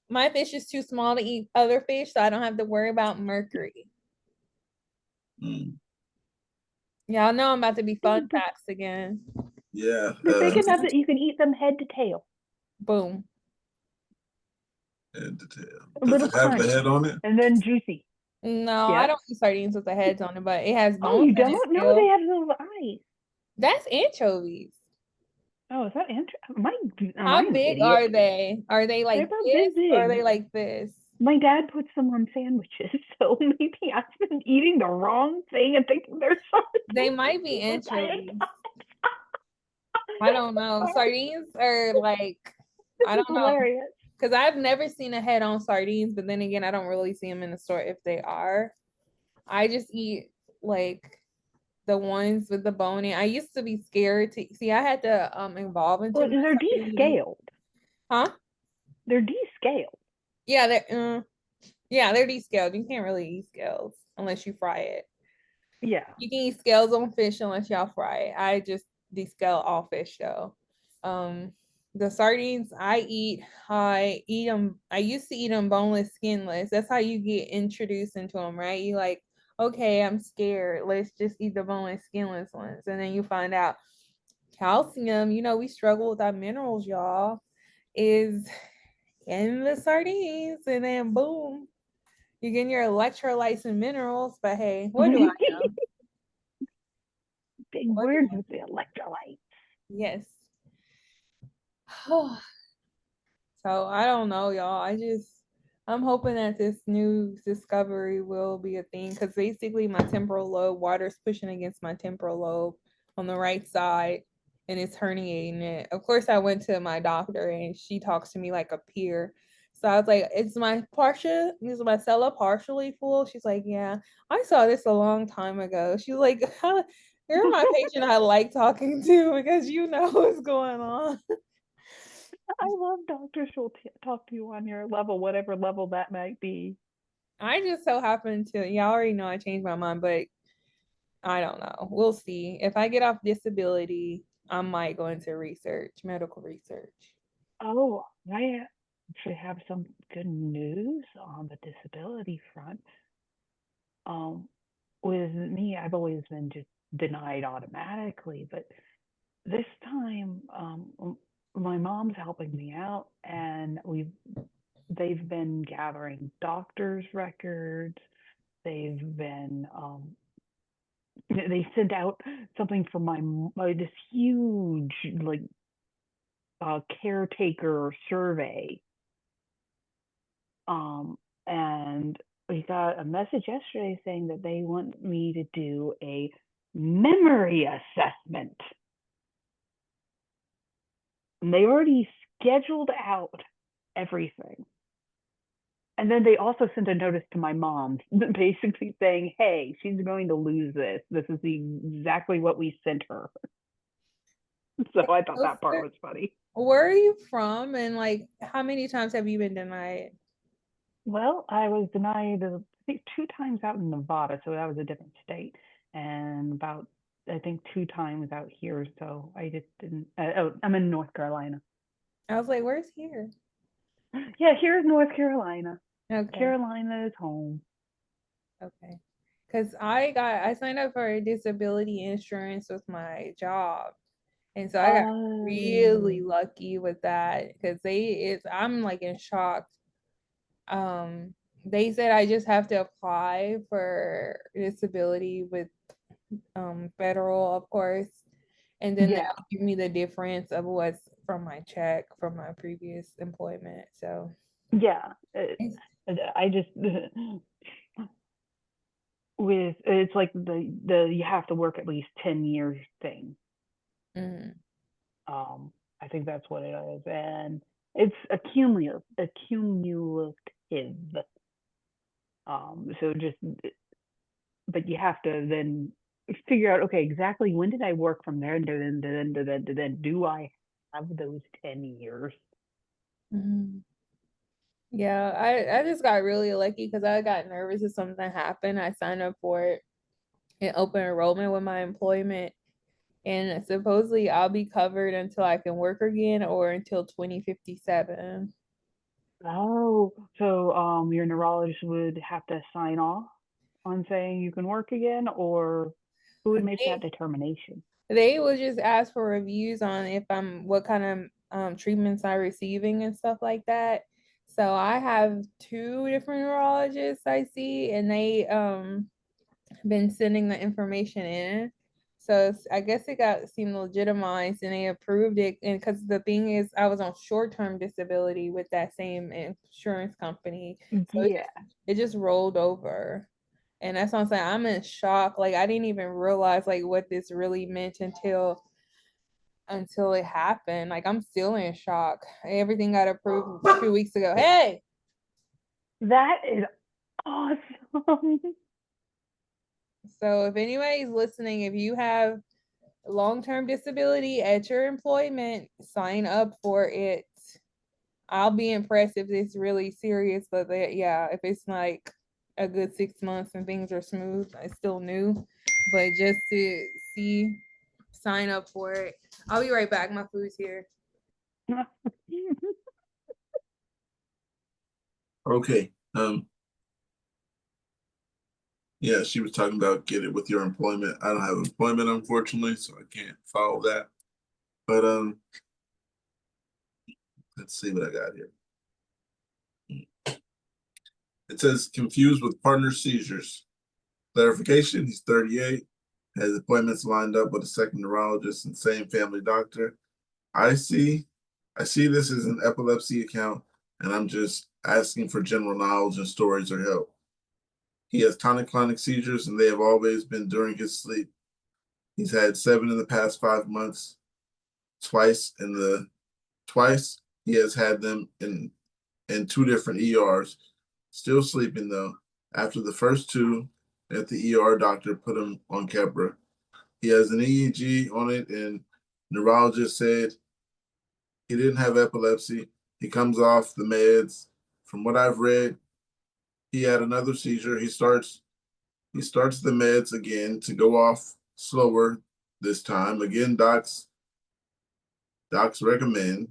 My fish is too small to eat other fish, so I don't have to worry about mercury. Y'all know I'm about to be fun facts again. Yeah. They're big enough that you can eat them head to tail. Boom. Head to tail. A Does little it have crunch, the head on it? and then juicy. No, Yeah. I don't eat sardines with the heads on it, but it has bones. Oh, you in it don't? No, still. they have little eyes. That's anchovies. Oh, is that How big are they? Are they like They're this, or are big. they like this? My dad puts them on sandwiches, so maybe I've been eating the wrong thing and thinking they're sardines. They might be anchovies. I don't know. Sardines are like, I don't know. Hilarious. Because I've never seen a head on sardines, but then again, I don't really see them in the store if they are. I just eat like the ones with the bone in. I used to be scared to see. I had to evolve into. Well, they're descaled. Huh? They're descaled. Yeah, they're descaled. You can't really eat scales unless you fry it. Yeah. You can eat scales on fish unless y'all fry it. I just descale all fish though. The sardines I eat them. I used to eat them boneless, skinless. That's how you get introduced into them, right? You like, okay, I'm scared. Let's just eat the boneless, skinless ones, and then you find out calcium. We struggle with our minerals, y'all. Is in the sardines, and then boom, you're getting your electrolytes and minerals. But hey, what do I know? Big words with the electrolytes. Yes. So I don't know, y'all. I'm hoping that this new discovery will be a thing because basically my temporal lobe, water's pushing against my temporal lobe on the right side and it's herniating it. Of course, I went to my doctor and she talks to me like a peer. So I was like, is my cella partially full? She's like, yeah, I saw this a long time ago. She's like, you're my patient I like talking to because you know what's going on. I love doctors who'll talk to you on your level, whatever level that might be. I just so happen to, y'all already know I changed my mind, but I don't know. We'll see. If I get off disability, I might go into research, medical research. Oh, I actually have some good news on the disability front. With me, I've always been just denied automatically, but this time, my mom's helping me out, and they've been gathering doctors' records. They've been they sent out something from this huge like caretaker survey. And we got a message yesterday saying that they want me to do a memory assessment. And they already scheduled out everything. And then they also sent a notice to my mom, basically saying, hey, she's going to lose this. This is exactly what we sent her. So I thought that part was funny. Where are you from? And like, how many times have you been denied? Well, I was denied, I think, 2 times out in Nevada. So that was a different state. And about, I think, 2 times out here. So I just didn't. I'm in North Carolina. I was like, where's here? Yeah, here's North Carolina. Okay. Carolina is home. Okay. Because I signed up for a disability insurance with my job. And so I got really lucky with that because I'm like in shock. They said I just have to apply for disability with federal, of course, and then they'll give me the difference of what's from my check from my previous employment. So yeah, I just with it's like the you have to work at least 10 years thing. Mm-hmm. I think that's what it is, and it's cumulative. So just, but you have to then figure out, okay, exactly when did I work from there, and then do I have those 10 years? Mm-hmm. Yeah, I just got really lucky because I got nervous if something happened. I signed up for it in open enrollment with my employment. And supposedly I'll be covered until I can work again or until 2057. Oh, so your neurologist would have to sign off on saying you can work again, or who would make that determination? They will just ask for reviews on what kind of treatments I'm receiving and stuff like that. So I have 2 different neurologists I see, and they been sending the information in. So I guess it seemed legitimized and they approved it. And because the thing is, I was on short-term disability with that same insurance company. So it just rolled over. And that's what I'm saying. I'm in shock. Like I didn't even realize like what this really meant until it happened. Like I'm still in shock. Everything got approved 2 weeks ago. Hey, that is awesome. So if anybody's listening, if you have long-term disability at your employment, sign up for it. I'll be impressed if it's really serious, but if it's like a good 6 months and things are smooth, it's still new. But just to see, sign up for it. I'll be right back. My food's here. Okay. Yeah, she was talking about get it with your employment. I don't have employment, unfortunately, so I can't follow that. But let's see what I got here. It says confused with partner seizures. Clarification, he's 38, has appointments lined up with a second neurologist and same family doctor. I see this as an epilepsy account, and I'm just asking for general knowledge and stories or help. He has tonic-clonic seizures, and they have always been during his sleep. He's had 7 in the past 5 months. Twice he has had them in 2 different ERs. Still sleeping though. After the first 2 at the ER, doctor put him on Keppra. He has an EEG on it, and neurologist said he didn't have epilepsy. He comes off the meds. From what I've read, he had another seizure. He starts the meds again to go off slower this time. Again, docs recommend.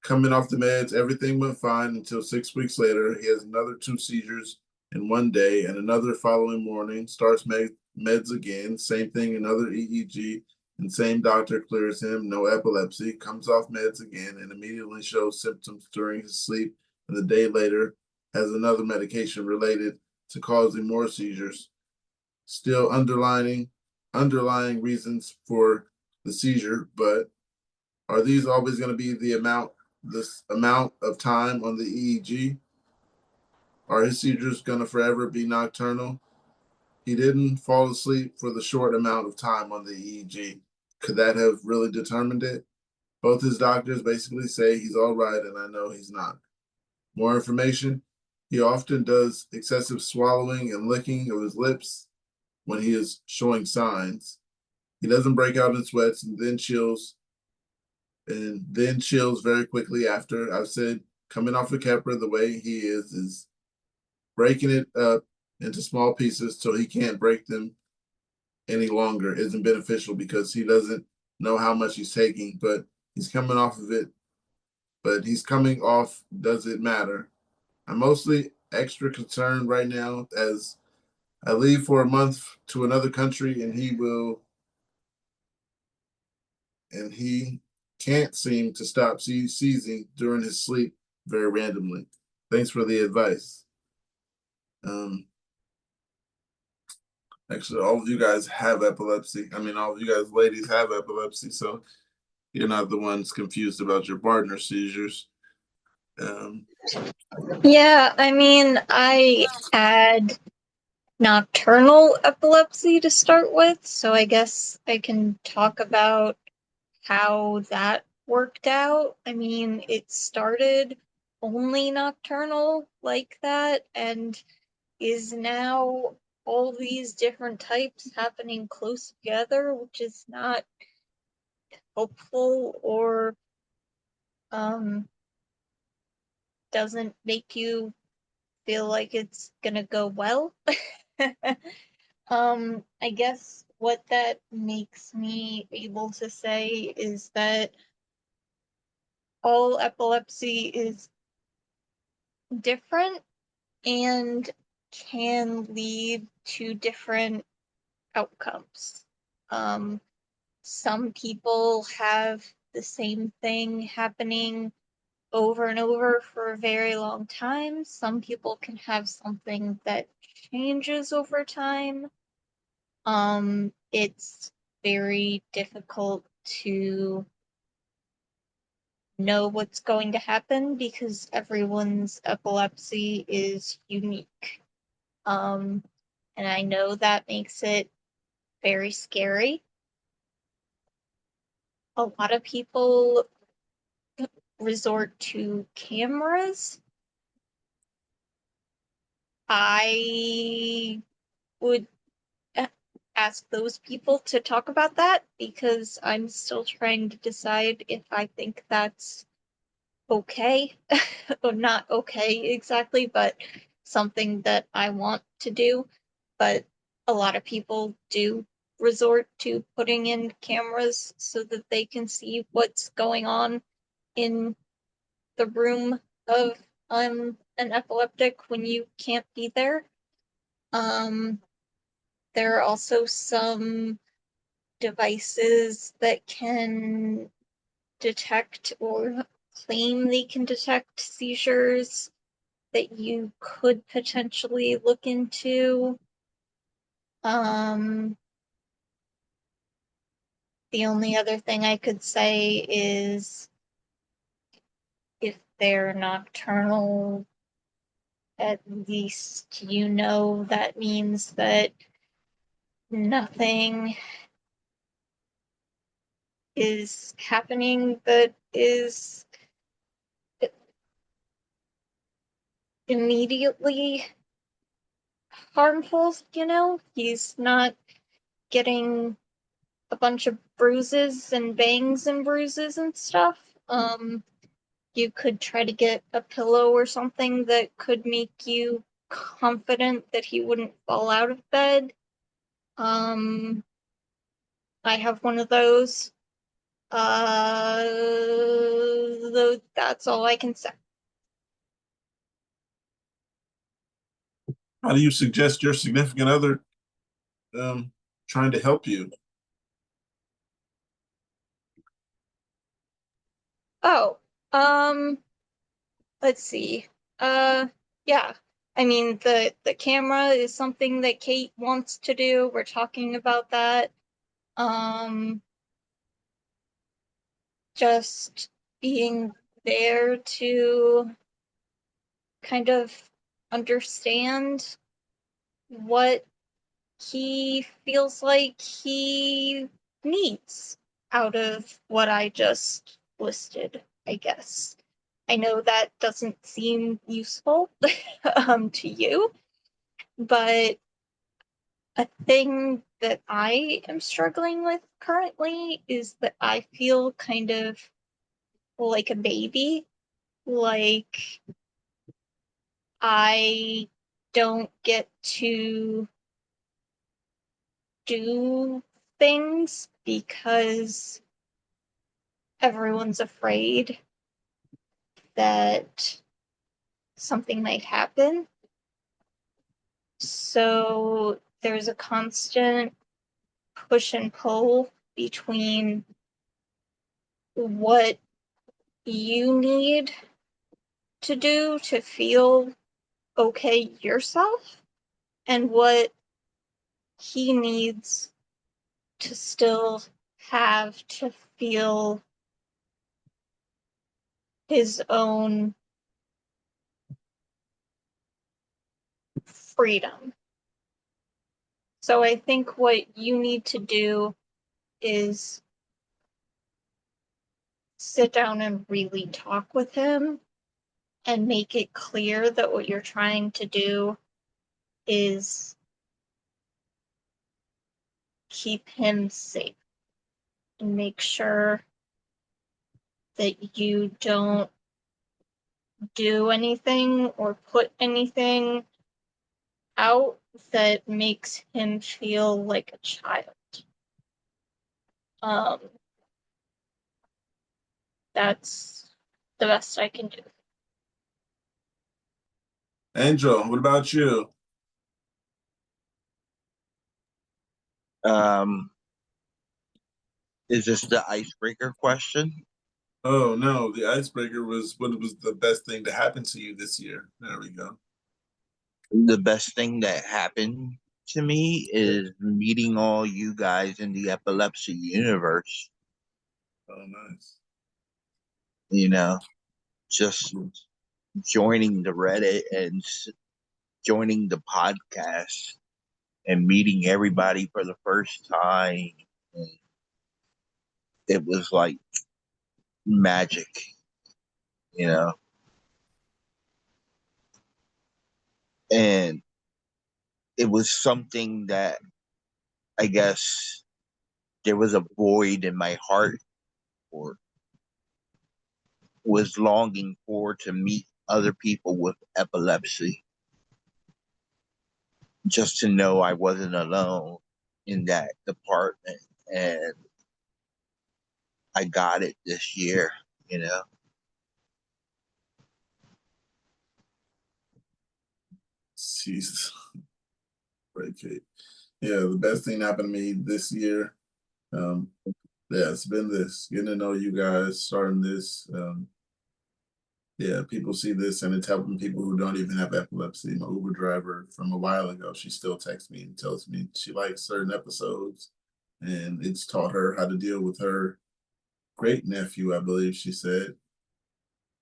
Coming off the meds, everything went fine until 6 weeks later. He has another 2 seizures in one day and another following morning. Starts meds again. Same thing, another EEG, and same doctor clears him. No epilepsy. Comes off meds again and immediately shows symptoms during his sleep. And the day later has another medication related to causing more seizures. Still underlying reasons for the seizure, but are these always going to be this amount of time on the EEG? Are his seizures going to forever be nocturnal? He didn't fall asleep for the short amount of time on the EEG. Could that have really determined it? Both his doctors basically say he's all right, and I know he's not. More information: he often does excessive swallowing and licking of his lips when he is showing signs. He doesn't break out in sweats and then chills very quickly after. I've said coming off of Keppra the way he is breaking it up into small pieces so he can't break them any longer isn't beneficial because he doesn't know how much he's taking, but he's coming off of it. But he's coming off, does it matter? I'm mostly extra concerned right now as I leave for a month to another country and he can't seem to stop seizing during his sleep very randomly. Thanks for the advice. Actually, all of you guys have epilepsy. I mean, all of you guys ladies have epilepsy, so you're not the ones confused about your partner's seizures. Yeah, I mean, I had nocturnal epilepsy to start with, so I guess I can talk about how that worked out. I mean, it started only nocturnal like that and is now all these different types happening close together, which is not helpful or doesn't make you feel like it's gonna go well. I guess what that makes me able to say is that all epilepsy is different and can lead to different outcomes. Some people have the same thing happening over and over for a very long time. Some people can have something that changes over time. It's very difficult to know what's going to happen because everyone's epilepsy is unique. And I know that makes it very scary. A lot of people resort to cameras. I would ask those people to talk about that because I'm still trying to decide if I think that's okay or not okay exactly, but something that I want to do. But a lot of people do resort to putting in cameras so that they can see what's going on in the room of an epileptic when you can't be there. There are also some devices that can detect or claim they can detect seizures that you could potentially look into. The only other thing I could say is if they're nocturnal, at least you know that means that nothing is happening that is immediately harmful, you know? He's not getting a bunch of bruises and bangs and bruises and stuff. You could try to get a pillow or something that could make you confident that he wouldn't fall out of bed. I have one of those. Though that's all I can say. How do you suggest your significant other trying to help you? Oh, let's see. Yeah. I mean, the camera is something that Kate wants to do. We're talking about that. Just being there to kind of understand what he feels like he needs out of what I just listed, I guess. I know that doesn't seem useful to you, but a thing that I am struggling with currently is that I feel kind of like a baby. Like I don't get to do things because everyone's afraid that something might happen. So there's a constant push and pull between what you need to do to feel okay yourself and what he needs to still have to feel his own freedom. So I think what you need to do is sit down and really talk with him and make it clear that what you're trying to do is keep him safe and make sure that you don't do anything or put anything out that makes him feel like a child. That's the best I can do. Angel, what about you? Is this the icebreaker question? Oh no, the icebreaker was what was the best thing to happen to you this year. There we go. The best thing that happened to me is meeting all you guys in the epilepsy universe. Oh, nice. You know, just joining the Reddit and joining the podcast and meeting everybody for the first time. And it was like magic, you know. And it was something that I guess there was a void in my heart or was longing for to meet other people with epilepsy. Just to know I wasn't alone in that department. And I got it this year, you know. Jesus. Great, Kate. Yeah, the best thing that happened to me this year. Yeah, it's been this getting to know you guys, starting this. Yeah, people see this and it's helping people who don't even have epilepsy. My Uber driver from a while ago, she still texts me and tells me she likes certain episodes, and it's taught her how to deal with her great nephew, I believe she said.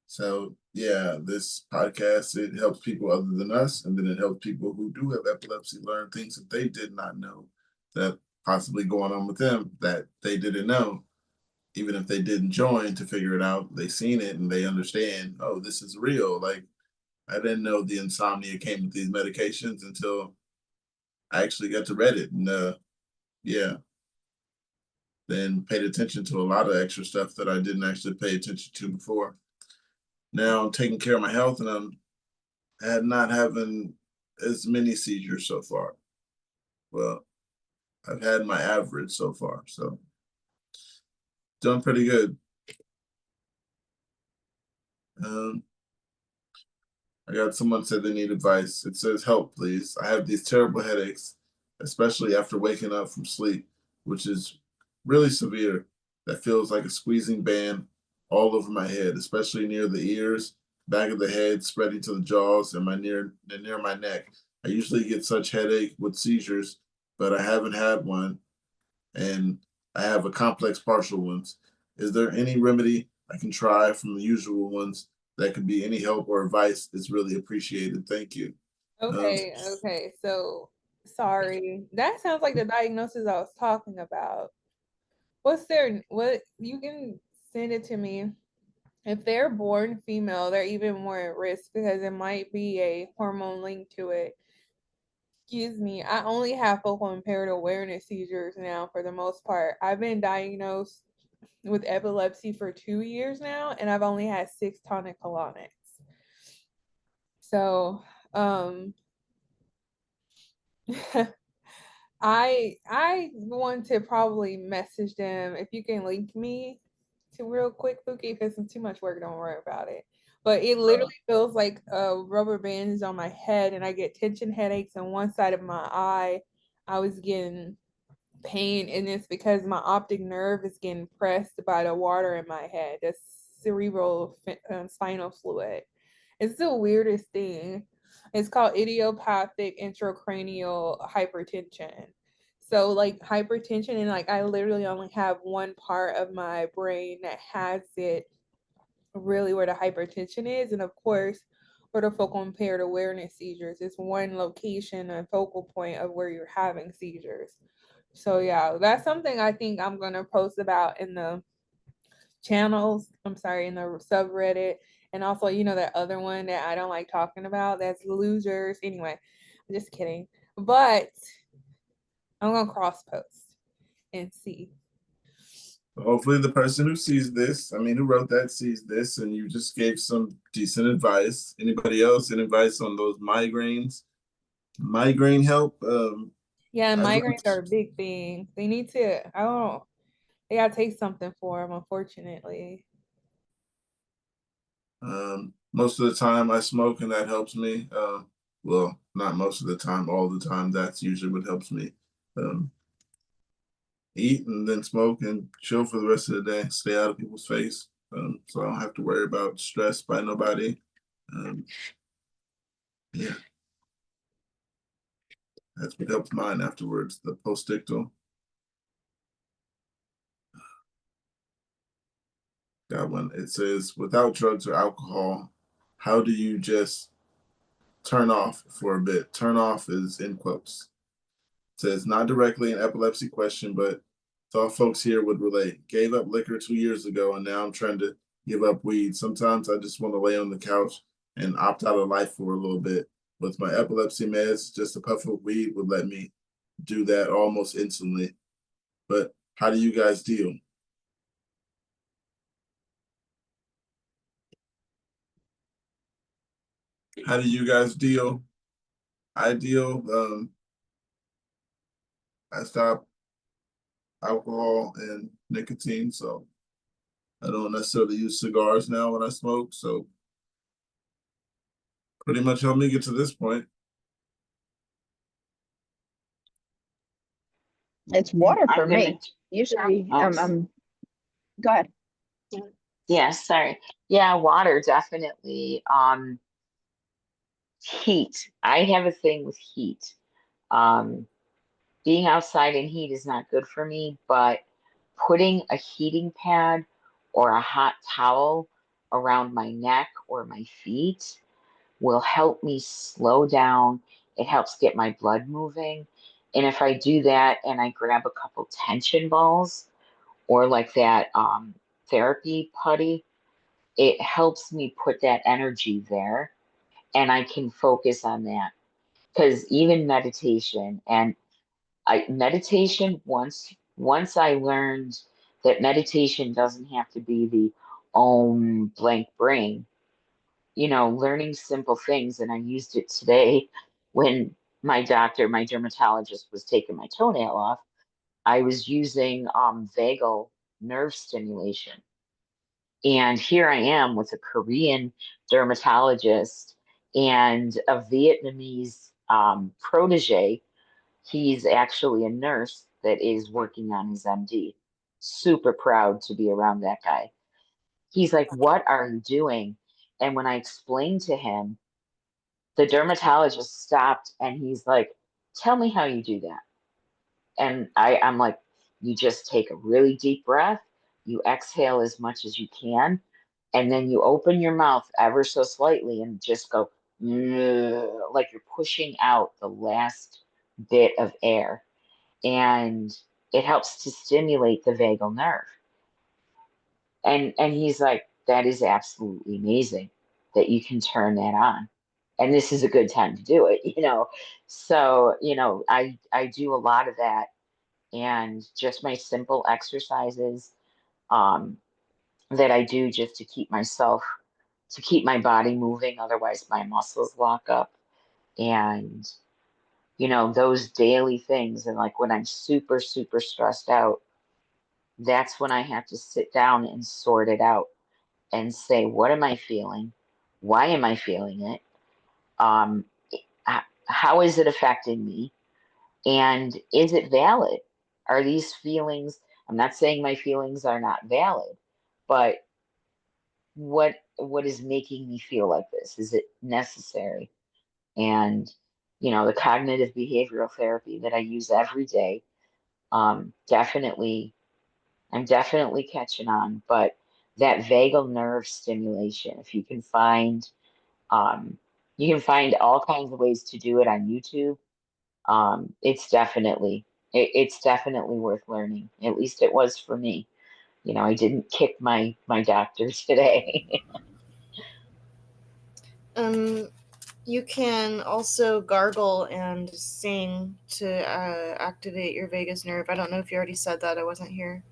So yeah, this podcast, it helps people other than us, and then it helps people who do have epilepsy learn things that they did not know that possibly going on with them that they didn't know. Even if they didn't join to figure it out, they seen it and they understand, oh, this is real. Like I didn't know the insomnia came with these medications until I actually got to read it. And yeah, then paid attention to a lot of extra stuff that I didn't actually pay attention to before. Now I'm taking care of my health and I'm not having as many seizures so far. Well, I've had my average so far, so doing pretty good. Um, I got someone said they need advice. It says, help, please. I have these terrible headaches, especially after waking up from sleep, which is really severe. That feels like a squeezing band all over my head, especially near the ears, back of the head, spreading to the jaws, and near my neck. I usually get such headache with seizures, but I haven't had one, and I have a complex partial ones. Is there any remedy I can try from the usual ones that could be any help or advice? Is really appreciated. Thank you. Okay. So sorry. That sounds like the diagnosis I was talking about. What you can send it to me. If they're born female, they're even more at risk because it might be a hormone link to it. Excuse me. I only have focal impaired awareness seizures now for the most part. I've been diagnosed with epilepsy for 2 years now, and I've only had 6 tonic-clonics. So, I want to probably message them if you can link me to real quick, Pookie. If it's too much work, don't worry about it. But it literally feels like a rubber band is on my head, and I get tension headaches on one side of my eye. I was getting pain, and it's because my optic nerve is getting pressed by the water in my head, the cerebral spinal fluid. It's the weirdest thing. It's called idiopathic intracranial hypertension. So like hypertension, and like I literally only have one part of my brain that has it really where the hypertension is. And of course, for the focal impaired awareness seizures, it's one location, a focal point of where you're having seizures. So yeah, that's something I think I'm gonna post about in the channels. I'm sorry, in the subreddit. And also, that other one that I don't like talking about, that's losers. Anyway, I'm just kidding. But I'm gonna cross post and see. Hopefully the person who sees this, who wrote that sees this, and you just gave some decent advice. Anybody else, any advice on those migraines? Migraine help? Yeah, migraines are a big thing. They need to, they gotta take something for them, unfortunately. Most of the time I smoke and that helps me. Well, not most of the time, all the time. That's usually what helps me. Eat and then smoke and chill for the rest of the day. Stay out of people's face, so I don't have to worry about stress by nobody. Yeah, that's what helps mine afterwards. The postictal. Got one. It says, without drugs or alcohol, how do you just turn off for a bit? Turn off is in quotes. It says, not directly an epilepsy question, but thought folks here would relate. Gave up liquor 2 years ago, and now I'm trying to give up weed. Sometimes I just want to lay on the couch and opt out of life for a little bit. With my epilepsy meds, just a puff of weed would let me do that almost instantly. But how do you guys deal? How do you guys deal? I deal, I stopped alcohol and nicotine, so I don't necessarily use cigars now when I smoke. So pretty much helped me get to this point. It's water for I'm gonna. me. Usually, go ahead. Yeah, sorry. Yeah, water definitely. Heat. I have a thing with heat. Um, Being outside in heat is not good for me, but putting a heating pad or a hot towel around my neck or my feet will help me slow down. It helps get my blood moving. And if I do that and I grab a couple tension balls or like that therapy putty, it helps me put that energy there and I can focus on that. Because even meditation and meditation once I learned that meditation doesn't have to be the om blank brain, learning simple things. And I used it today when my dermatologist was taking my toenail off. I was using vagal nerve stimulation. And here I am with a Korean dermatologist and a Vietnamese protege. He's actually a nurse that is working on his MD. Super proud to be around that guy. He's like, "What are you doing?" And when I explained to him, the dermatologist stopped and he's like, "Tell me how you do that." And I'm like, "You just take a really deep breath, you exhale as much as you can, and then you open your mouth ever so slightly and just go, like you're pushing out the last bit of air." And it helps to stimulate the vagal nerve. And he's like, "That is absolutely amazing that you can turn that on. And this is a good time to do it." So, I do a lot of that and just my simple exercises um, that I do just to keep my body moving. Otherwise, my muscles lock up. And, those daily things. And like when I'm super, super stressed out, that's when I have to sit down and sort it out and say, what am I feeling? Why am I feeling it? Um, how is it affecting me? And is it valid? Are these feelings, I'm not saying my feelings are not valid, but what is making me feel like this? Is it necessary? And, the cognitive behavioral therapy that I use every day, definitely I'm definitely catching on, but that vagal nerve stimulation, if um, you can find all kinds of ways to do it on YouTube. It's definitely worth learning. At least it was for me. I didn't kick my doctor today. You can also gargle and sing to activate your vagus nerve. I don't know if you already said that. I wasn't here.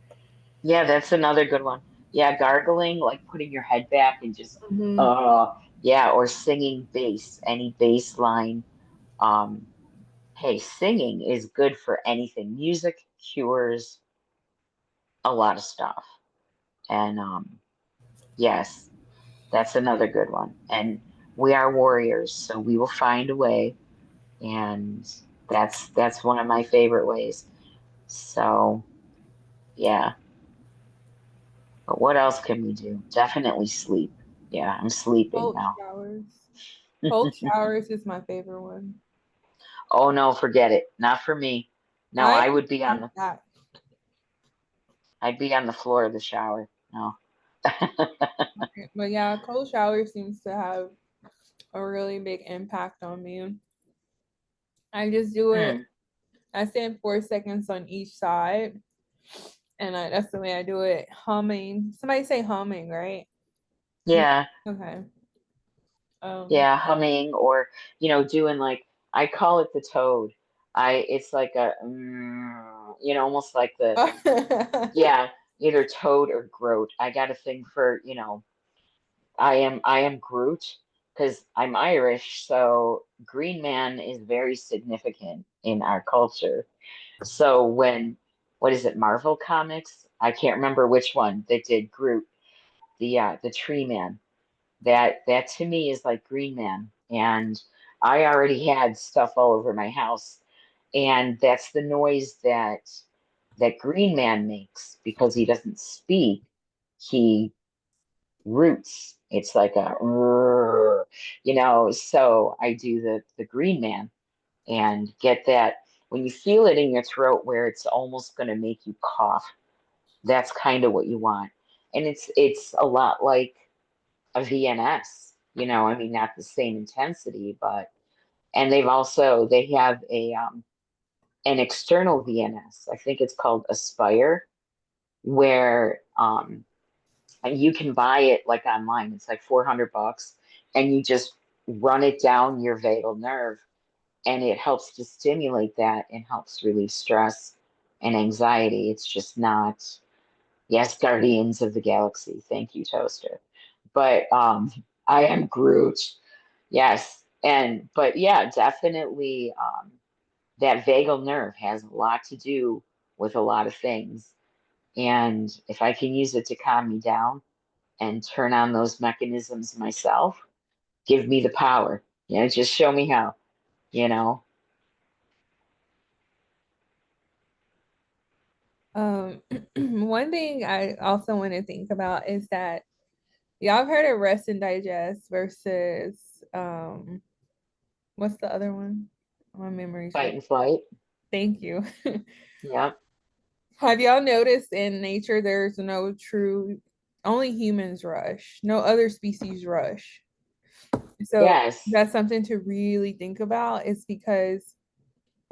Yeah, that's another good one. Yeah, gargling, like putting your head back and just Mhm. yeah, or singing bass, any bass line. Um, hey, singing is good for anything. Music cures a lot of stuff. And yes, that's another good one. And we are warriors, so we will find a way. And that's one of my favorite ways. So yeah. But what else can we do? Definitely sleep. Yeah, I'm sleeping Cold now. showers. Cold showers is my favorite one. Oh no, forget it. Not for me. No, I I would be on like that. I'd be on the floor of the shower. No. But yeah, cold shower seems to have a really big impact on me. I just do it. Hmm. I stand 4 seconds on each side, and that's the way I do it. Humming. Somebody say humming, right? Yeah. Okay. Yeah, humming or doing like I call it the toad. It's like almost like the yeah, either toad or groat. I got a thing for, I am Groot because I'm Irish, so Green Man is very significant in our culture. So when what is it, Marvel Comics? I can't remember which one that did Groot, the Tree Man. That to me is like Green Man. And I already had stuff all over my house. And that's the noise that Green Man makes because he doesn't speak. He roots. It's like a "Rrrr," so I do the Green Man and get that when you feel it in your throat where it's almost going to make you cough. That's kind of what you want. And it's a lot like a VNS. You know, I mean, not the same intensity, but and they have a an external VNS. I think it's called Aspire, where and you can buy it like online. It's like $400, and you just run it down your vagal nerve, and it helps to stimulate that and helps release stress and anxiety. It's just not, yes, Guardians of the Galaxy. Thank you, Toaster. But I am Groot. Yes. And but yeah, definitely that vagal nerve has a lot to do with a lot of things. And if I can use it to calm me down and turn on those mechanisms myself, give me the power. You know, just show me how, you know. One thing I also want to think about is that y'all have heard of rest and digest versus what's the other one? My memory's Fight and flight. Thank you. Yeah. Have y'all noticed in nature there's no true, only humans rush, no other species rush. So Yes. that's something to really think about. It's because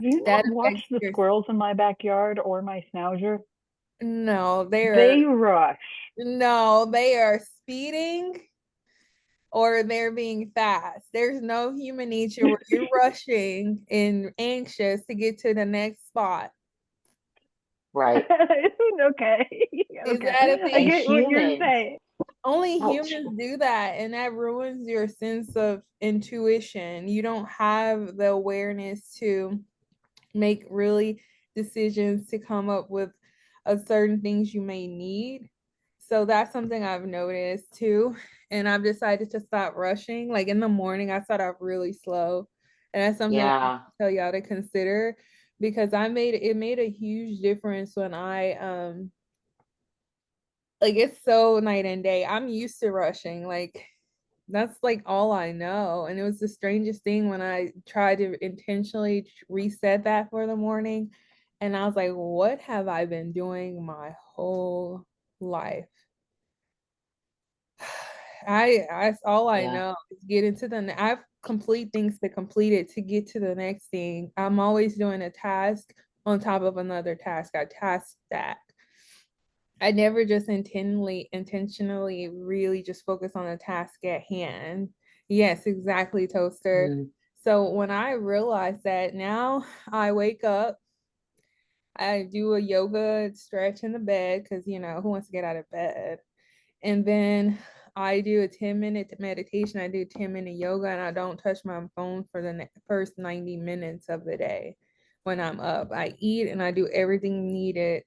Have you that not watched affects the your, squirrels in my backyard or my schnauzer? no, They they're rush. no, they are speeding or they're being fast. There's no human nature where you're rushing and anxious to get to the next spot. Right. Okay. Is Okay. that a I thing? get what you're Humans. saying. Only Oh, humans do that, and that ruins your sense of intuition. You don't have the awareness to make really decisions to come up with a certain things you may need. So that's something I've noticed too. And I've decided to stop rushing. Like in the morning, I start off really slow. And that's something I yeah. tell y'all to consider because it made a huge difference when I like it's so night and day. I'm used to rushing. Like that's like all I know. And it was the strangest thing when I tried to intentionally reset that for the morning. And I was like, what have I been doing my whole life? I all I Yeah. know is get into I have complete things to complete it to get to the next thing. I'm always doing a task on top of another task. I task stack. I never just intentionally really just focus on the task at hand. Yes, exactly, Toaster. Mm. So when I realized that now I wake up, I do a yoga stretch in the bed because who wants to get out of bed? And then I do a 10-minute meditation. I do 10-minute yoga and I don't touch my phone for the first 90 minutes of the day when I'm up. I eat and I do everything needed.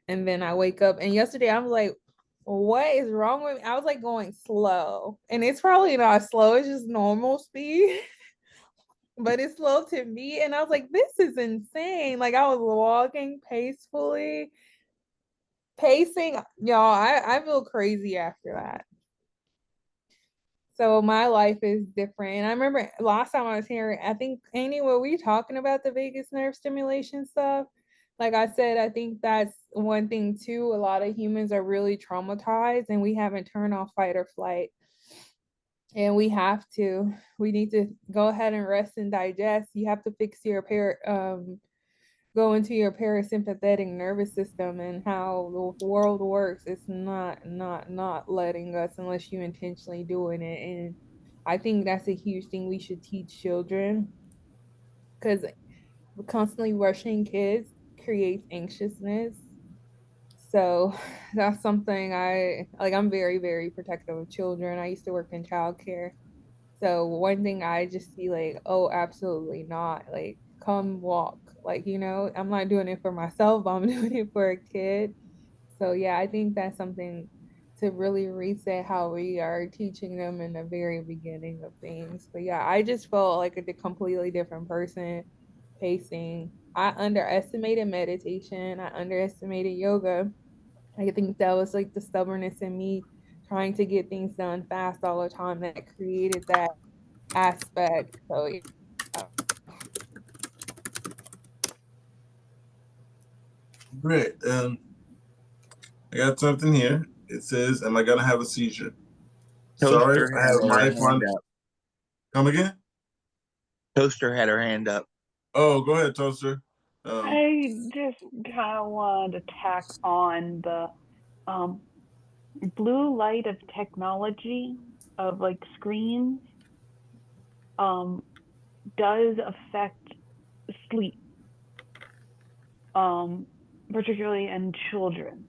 And then I wake up. And yesterday I was like, what is wrong with me? I was like going slow. And it's probably not slow, it's just normal speed. But it's slow to me. And I was like, this is insane. Like I was walking pacing, y'all. I feel crazy after that. So my life is different. And I remember last time I was here, I think, Annie, were we talking about the vagus nerve stimulation stuff? Like I said, I think that's one thing too. A lot of humans are really traumatized and we haven't turned off fight or flight. And we need to go ahead and rest and digest. You have to fix your go into your parasympathetic nervous system and how the world works. It's not letting us unless you intentionally doing it. And I think that's a huge thing we should teach children because constantly rushing kids creates anxiousness. So that's something I'm very, very protective of children. I used to work in childcare. So one thing I just be like, oh, absolutely not. Like, come walk. Like, I'm not doing it for myself, I'm doing it for a kid. So yeah, I think that's something to really reset how we are teaching them in the very beginning of things. But yeah, I just felt like a completely different person pacing. I underestimated meditation. I underestimated yoga. I think that was like the stubbornness in me trying to get things done fast all the time that created that aspect. So yeah. Great. I got something here. It says, "Am I gonna have a seizure?" Sorry, Toaster I had have her my hand chronic. up. Come again? Toaster had her hand up. Oh, go ahead, Toaster. I just kind of wanted to tack on the um, blue light of technology, of like screens, um, does affect sleep, um, particularly in children.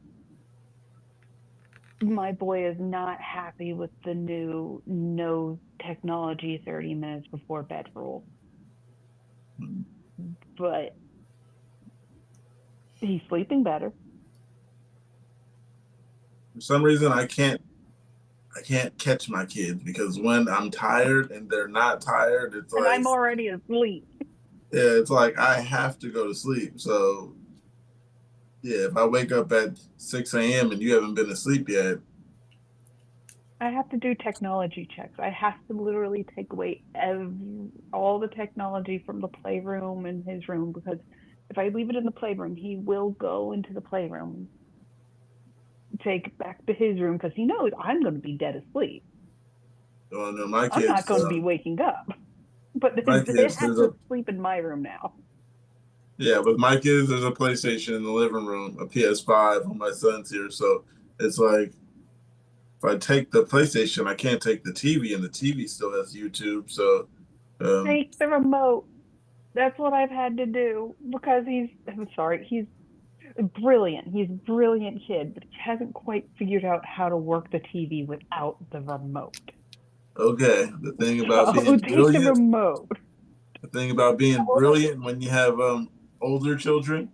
My boy is not happy with the new no technology 30 minutes before bed rule, but he's sleeping better. For some reason, I can't catch my kids because when I'm tired and they're not tired, it's And like, I'm already asleep. yeah, it's like I have to go to sleep. So yeah, if I wake up at 6 a.m. and you haven't been asleep yet, I have to do technology checks. I have to literally take away all the technology from the playroom and his room, because if I leave it in the playroom, he will go into the playroom, take it back to his room, because he knows I'm going to be dead asleep. well, no, my I'm not kids, going to be waking up. But my it kids, has to sleep in my room now. yeah, with my kids, there's a PlayStation in the living room, a PS5 when my son's here. So it's like if I take the PlayStation, I can't take the TV, and the TV still has YouTube. So Take the remote. That's what I've had to do, because I'm sorry, he's brilliant. He's a brilliant kid, but he hasn't quite figured out how to work the TV without the remote. okay, the thing about So being take the brilliant, remote. the thing about being brilliant when you have older children,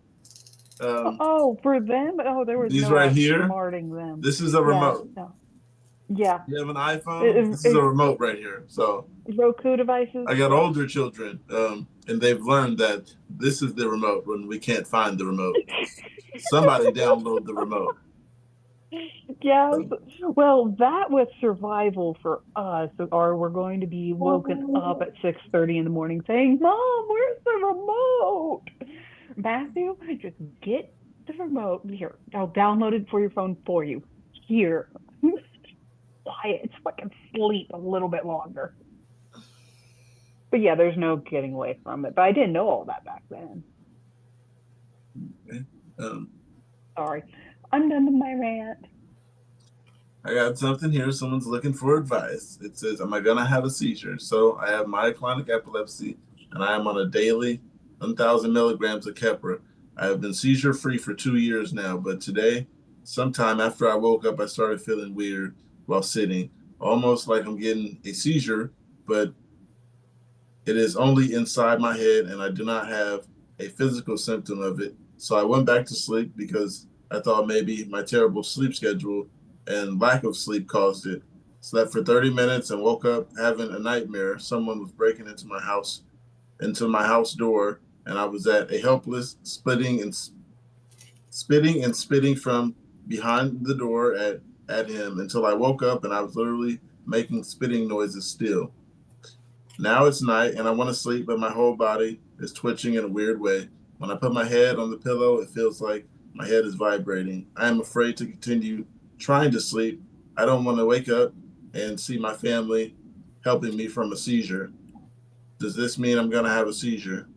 um, Oh, for them? Oh, there was these no right here, outsmarting them. this is a Yeah, remote. no. Yeah. You have an iPhone, this is a remote right here. So Roku devices? I got Yeah. older children, and they've learned that this is the remote when we can't find the remote. Somebody download the remote. Yes. Well, that was survival for us, or we're going to be woken up at 6:30 in the morning saying, "Mom, where's the remote?" Matthew, just get the remote. Here, I'll download it for your phone for you. Here. Quiet so I can sleep a little bit longer. But yeah, there's no getting away from it. But I didn't know all that back then. Okay. Sorry. I'm done with my rant. I got something here. Someone's looking for advice. It says, am I going to have a seizure? So I have myoclonic epilepsy, and I am on a daily 1,000 milligrams of Keppra. I have been seizure free for 2 years now, but today, sometime after I woke up, I started feeling weird while sitting, almost like I'm getting a seizure, but it is only inside my head, and I do not have a physical symptom of it. So I went back to sleep because I thought maybe my terrible sleep schedule and lack of sleep caused it. Slept for 30 minutes and woke up having a nightmare. Someone was breaking into my house door, and I was at a helpless spitting from behind the door at him until I woke up, and I was literally making spitting noises still. Now it's night and I want to sleep, but my whole body is twitching in a weird way. When I put my head on the pillow, it feels like my head is vibrating. I am afraid to continue trying to sleep. I don't want to wake up and see my family helping me from a seizure. Does this mean I'm going to have a seizure?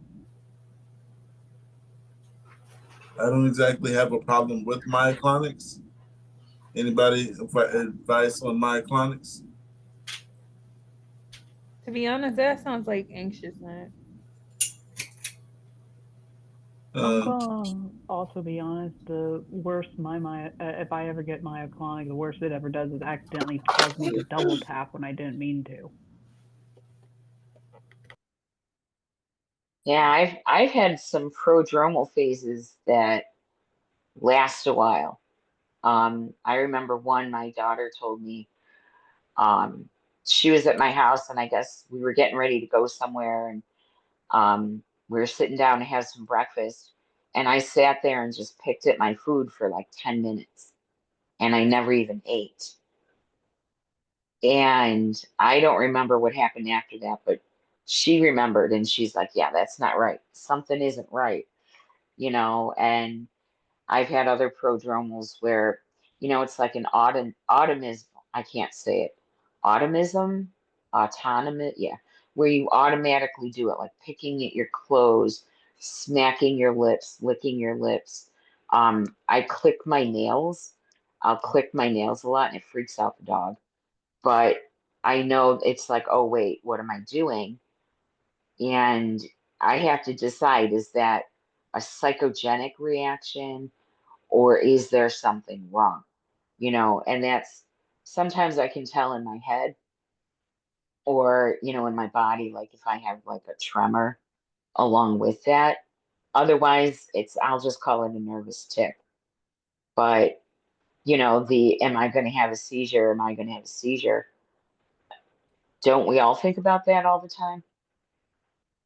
I don't exactly have a problem with myoclonics. Anybody advice on myoclonics? To be honest, that sounds like anxiousness. I'm gonna also be honest. The worst if I ever get myoclonic, the worst it ever does is accidentally cause me to double tap when I didn't mean to. Yeah, I've had some prodromal phases that last a while. I remember one my daughter told me. Um, she was at my house, and I guess we were getting ready to go somewhere, and we were sitting down to have some breakfast, and I sat there and just picked at my food for like 10 minutes, and I never even ate. And I don't remember what happened after that, but she remembered, and she's like, "Yeah, that's not right. Something isn't right, you know." And I've had other prodromals where, it's like an automism. I can't say it. autonomous, yeah, where you automatically do it, like picking at your clothes, smacking your lips, licking your lips. I click my nails. I'll click my nails a lot and it freaks out the dog. But I know it's like, oh, wait, what am I doing? And I have to decide, is that a psychogenic reaction or is there something wrong? And that's sometimes I can tell in my head or, in my body, like if I have like a tremor along with that. Otherwise, I'll just call it a nervous tick. But, am I going to have a seizure? Am I going to have a seizure? Don't we all think about that all the time?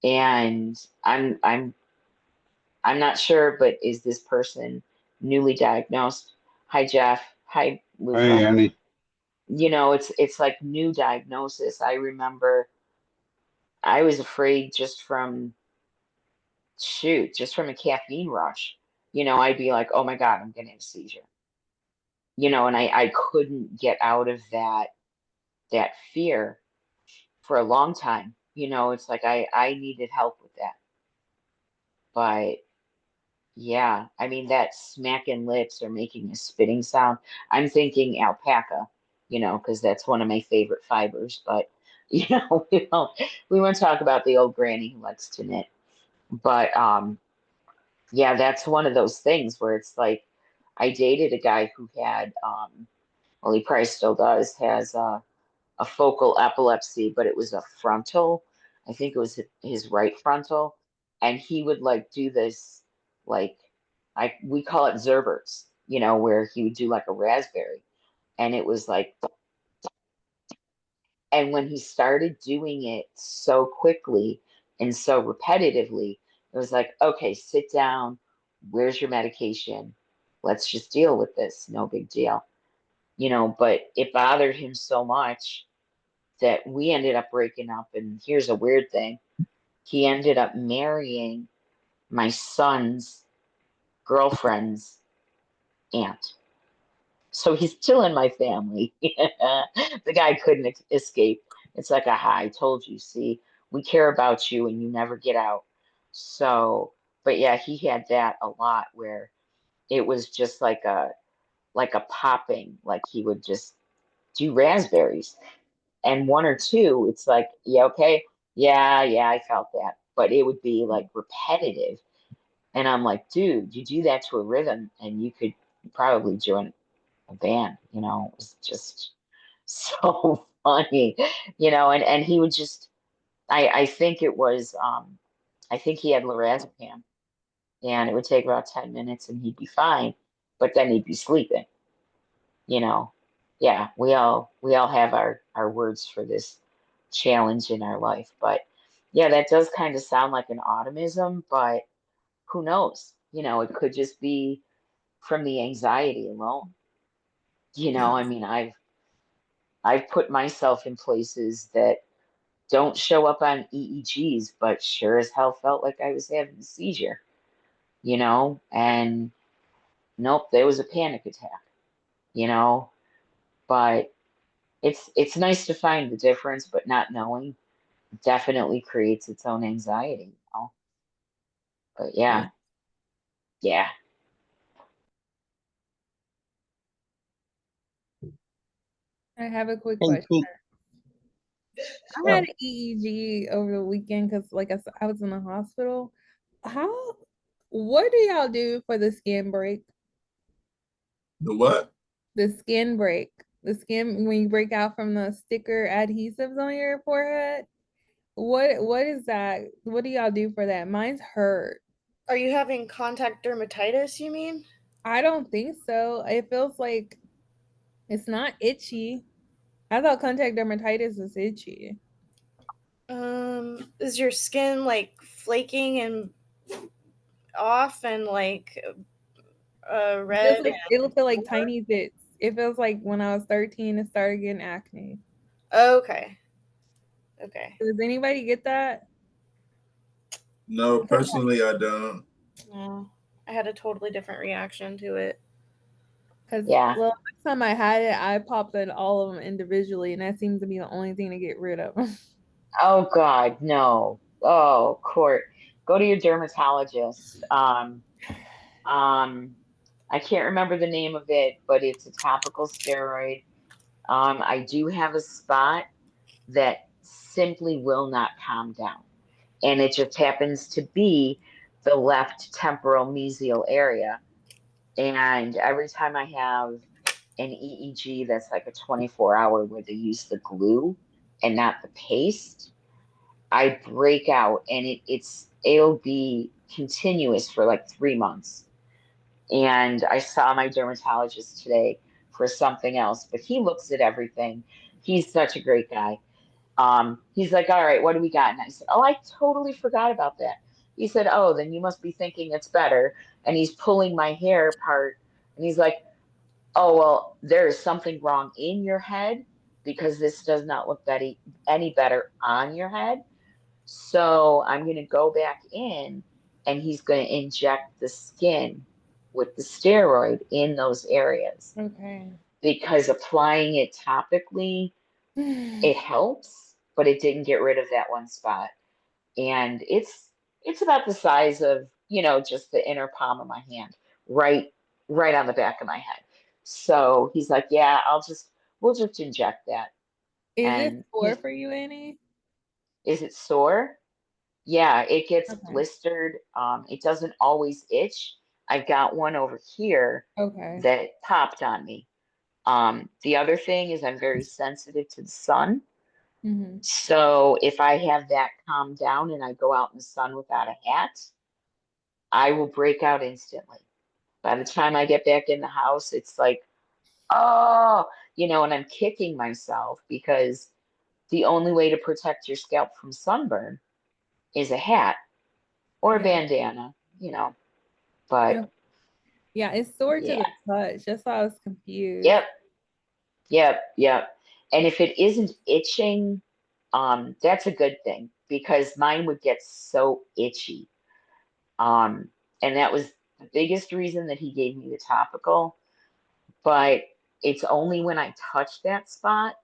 And I'm not sure, but is this person newly diagnosed? Hi, Jeff. Hi, Luca. Hey, Annie. It's like new diagnosis. I remember I was afraid just from a caffeine rush. I'd be like, oh my God, I'm gonna have a seizure. And I couldn't get out of that fear for a long time. It's like I needed help with that. But yeah, I mean that smacking lips or making a spitting sound, I'm thinking alpaca, because that's one of my favorite fibers. But we won't talk about the old granny who likes to knit. But yeah, that's one of those things where it's like I dated a guy who had well, he probably still does, has a focal epilepsy, but it was a frontal. I think it was his right frontal, and he would like do this, like we call it Zerberts, where he would do like a raspberry, and it was like, and when he started doing it so quickly and so repetitively, it was like, okay, sit down. Where's your medication? Let's just deal with this. No big deal. But it bothered him so much that we ended up breaking up. And here's a weird thing. He ended up marrying my son's girlfriend's aunt. So he's still in my family. The guy couldn't escape. It's like, aha, I told you, see, we care about you and you never get out. So, but yeah, he had that a lot where it was just like a popping, like he would just do raspberries. And one or two, it's like, yeah, okay, yeah, I felt that. But it would be like repetitive. And I'm like, dude, you do that to a rhythm and you could probably join a band, it was just so funny, and he would just, I think it was, I think he had lorazepam and it would take about 10 minutes and he'd be fine, but then he'd be sleeping, you know. Yeah, we all have our words for this challenge in our life, but yeah, that does kind of sound like an autism, but who knows? It could just be from the anxiety alone. I mean, I've put myself in places that don't show up on EEGs, but sure as hell felt like I was having a seizure, and nope, there was a panic attack, you know, but it's nice to find the difference, but not knowing definitely creates its own anxiety. But yeah, yeah. I have a quick Hey, question. Pete. I had an EEG over the weekend because, like I said, I was in the hospital. What do y'all do for the skin break? The what? The skin break. The skin when you break out from the sticker adhesives on your forehead. What is that? What do y'all do for that? Mine's hurt. Are you having contact dermatitis, you mean? I don't think so. It feels like it's not itchy. I thought contact dermatitis is itchy. Is your skin like flaking and off and like red? It'll feel like tiny bits. It feels like when I was 13 it started getting acne. Okay. Does anybody get that? No, personally, I don't. No, I had a totally different reaction to it. Because Yeah. well, last time I had it, I popped in all of them individually, and that seems to be the only thing to get rid of. Oh God, no. Oh, Court, go to your dermatologist. Um, I can't remember the name of it, but it's a topical steroid. I do have a spot that simply will not calm down. And it just happens to be the left temporal mesial area. And every time I have an EEG that's like a 24-hour where they use the glue and not the paste, I break out and it'll be continuous for like 3 months. And I saw my dermatologist today for something else, but he looks at everything. He's such a great guy. He's like, all right, what do we got? And I said, oh, I totally forgot about that. He said, oh, then you must be thinking it's better. And he's pulling my hair apart and he's like, oh, well, there is something wrong in your head because this does not look any better on your head. So I'm going to go back in and he's going to inject the skin with the steroid in those areas Okay. because applying it topically, it helps, but it didn't get rid of that one spot. And it's about the size of, just the inner palm of my hand, right on the back of my head. So he's like, yeah, we'll just inject that. Is it And sore for you, Annie? is it sore? Yeah, it gets Okay. blistered. It doesn't always itch. I've got one over here Okay. that popped on me. The other thing is I'm very sensitive to the sun. Mm-hmm. So if I have that calmed down and I go out in the sun without a hat, I will break out instantly. By the time I get back in the house, it's like, oh, and I'm kicking myself because the only way to protect your scalp from sunburn is a hat or a Yeah. bandana. But Yeah, it's sore to yeah, the touch. That's why I was confused. yep, yep. And if it isn't itching, that's a good thing because mine would get so itchy. Um, and that was the biggest reason that he gave me the topical. But it's only when I touch that spot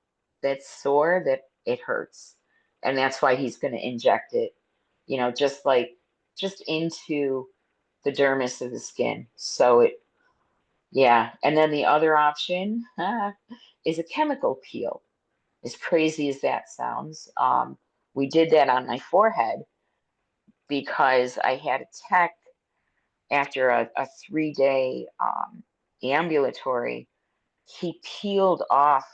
that's sore that it hurts. And that's why he's going to inject it, just into the dermis of the skin. So yeah. And then the other option is a chemical peel. As crazy as that sounds, we did that on my forehead because I had a tech after a 3-day ambulatory. He peeled off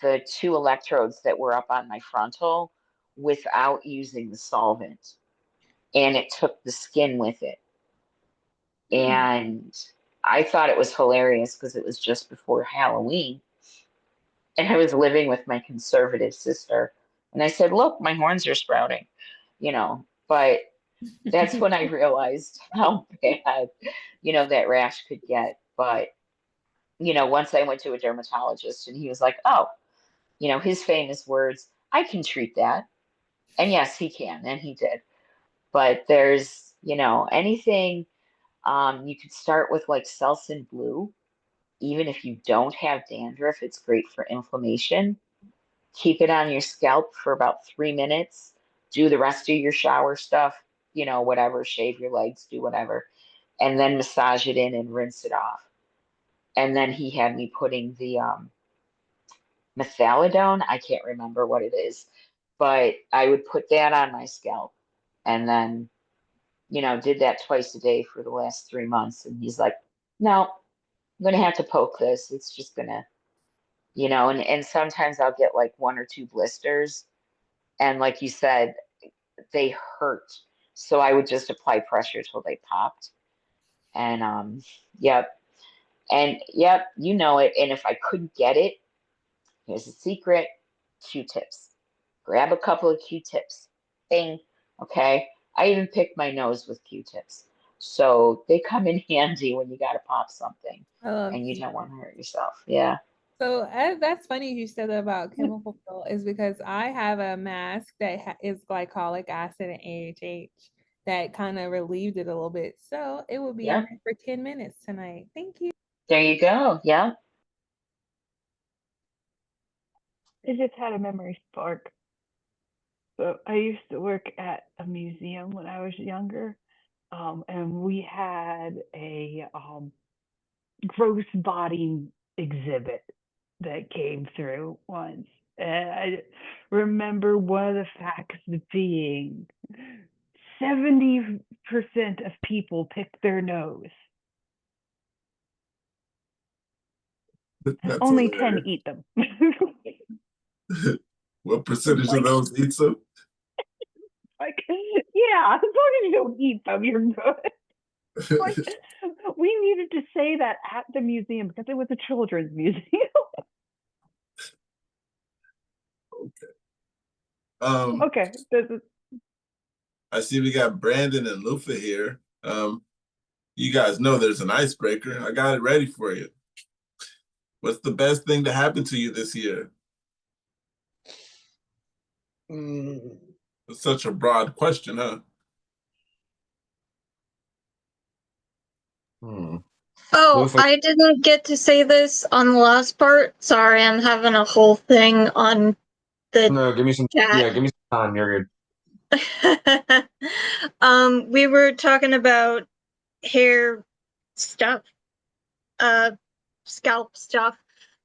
the 2 electrodes that were up on my frontal without using the solvent, and it took the skin with it. And I thought it was hilarious because it was just before Halloween. And I was living with my conservative sister. And I said, look, my horns are sprouting, but that's when I realized how bad, that rash could get. But, once I went to a dermatologist and he was like, oh, his famous words, I can treat that. And yes, he can. And he did. But there's, anything, you could start with like Selsun Blue. Even if you don't have dandruff, it's great for inflammation. Keep it on your scalp for about 3 minutes. Do the rest of your shower stuff, whatever, shave your legs, do whatever, and then massage it in and rinse it off. And then he had me putting the methalidone. I can't remember what it is, but I would put that on my scalp and then, did that twice a day for the last 3 months. And he's like, no, I'm going to have to poke this. It's just going to, and sometimes I'll get like 1 or 2 blisters. And like you said, they hurt. So I would just apply pressure till they popped. And yep. And yep, you know it. And if I couldn't get it, here's a secret: Q-tips. Grab a couple of Q-tips. Bing. Okay. I even pick my nose with Q-tips. So they come in handy when you got to pop something I love and you Q. don't want to hurt yourself. Yeah. So that's funny you said that about chemical peel is because I have a mask that is glycolic acid and AHH that kind of relieved it a little bit. So it will be in Yep. there for 10 minutes tonight. Thank you. There you go. Yeah. I just had a memory spark. So I used to work at a museum when I was younger, and we had a gross body exhibit that came through once. And I remember one of the facts being 70% of people pick their nose. That's Only 10 hilarious. eat them. What percentage Like, of those eat some? like, yeah, as long as you don't eat them, you're good. Like, we needed to say that at the museum because it was a children's museum. Okay, this is I see we got Brandon and Lufa here. You guys know there's an icebreaker. I got it ready for you. What's the best thing to happen to you this year? It's such a broad question, huh? Oh, Lufa, I didn't get to say this on the last part. Sorry, I'm having a whole thing on the no, give me some. chat. Yeah, give me some time. You're good. We were talking about hair stuff, scalp stuff.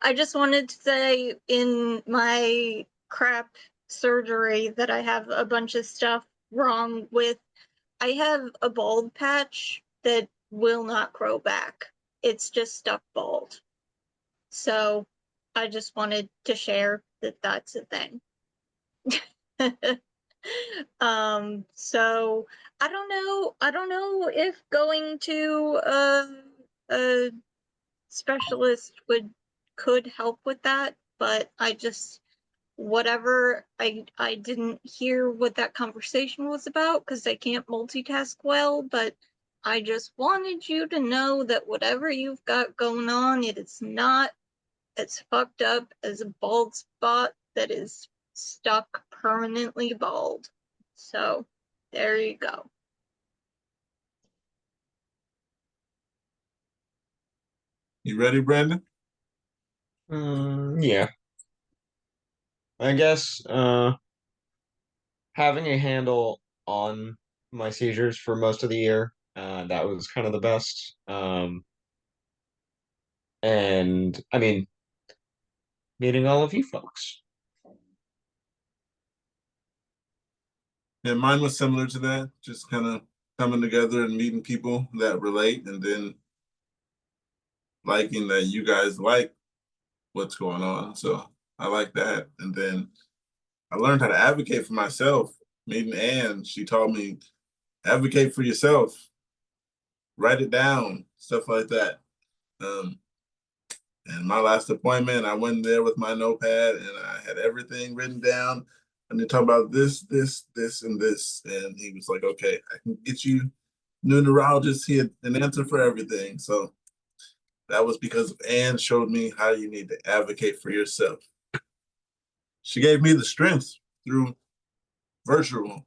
I just wanted to say in my crap surgery that I have a bunch of stuff wrong with. I have a bald patch that will not grow back. It's just stuck bald. So I just wanted to share that that's a thing. So I don't know if going to a specialist could help with that, but I just whatever I didn't hear what that conversation was about because I can't multitask well, but I just wanted you to know that whatever you've got going on, it is not as fucked up as a bald spot that is stuck permanently bald. So there you go. You ready, Brandon? Yeah. I guess having a handle on my seizures for most of the year, that was kind of the best. And I mean, meeting all of you folks. Yeah, mine was similar to that. Just kind of coming together and meeting people that relate, and then liking that you guys like what's going on. So I like that. And then I learned how to advocate for myself. Meeting Ann, she taught me advocate for yourself, write it down, stuff like that. And my last appointment, I went there with my notepad and I had everything written down. And they talk about this, and this. And he was like, okay, I can get you new neurologist. He had an answer for everything. So that was because Anne showed me how you need to advocate for yourself. She gave me the strength through virtual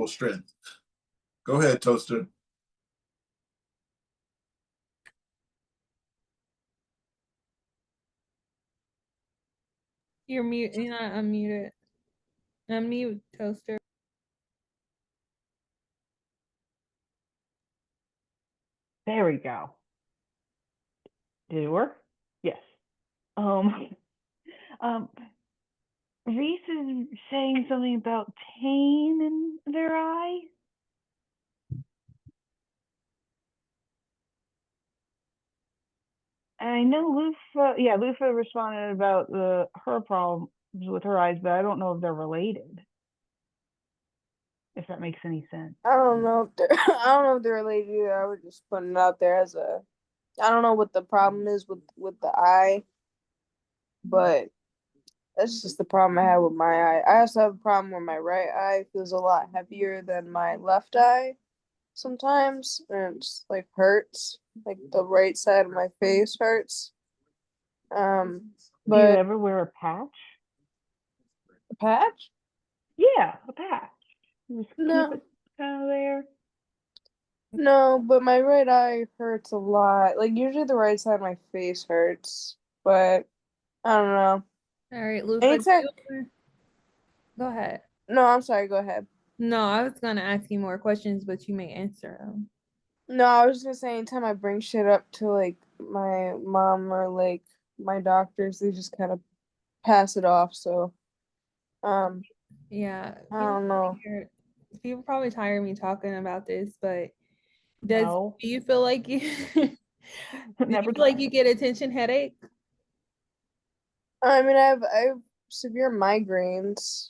strength. Go ahead, Toaster. You're mute. You're not unmuted. Unmute, Toaster. there we go. Did it work? Yes. Um, um, Reese is saying something about pain in their eye. And I know Lufa responded about her problems with her eyes, but I don't know if they're related. If that makes any sense. I don't know if they're I don't know if they're related either. I was just putting it out there as a I don't know what the problem is with the eye, but that's just the problem I have with my eye. I also have a problem where my right eye feels a lot heavier than my left eye sometimes, and it's like hurts. Like the right side of my face hurts. Do you But ever wear a patch? a patch? Yeah, a patch. You just No. keep it kind of there. No, but my right eye hurts a lot. Like usually the right side of my face hurts, but I don't know. All right, Luca. Anytime. Go ahead. No, I'm sorry. Go ahead. No, I was gonna ask you more questions, but you may answer them. No, I was just gonna say anytime I bring shit up to like my mom or like my doctors, they just kind of pass it off. So, Yeah, I don't know. People probably tire of me talking about this, but No. do you feel like you do you Never feel like you get attention headache? I mean, I have severe migraines.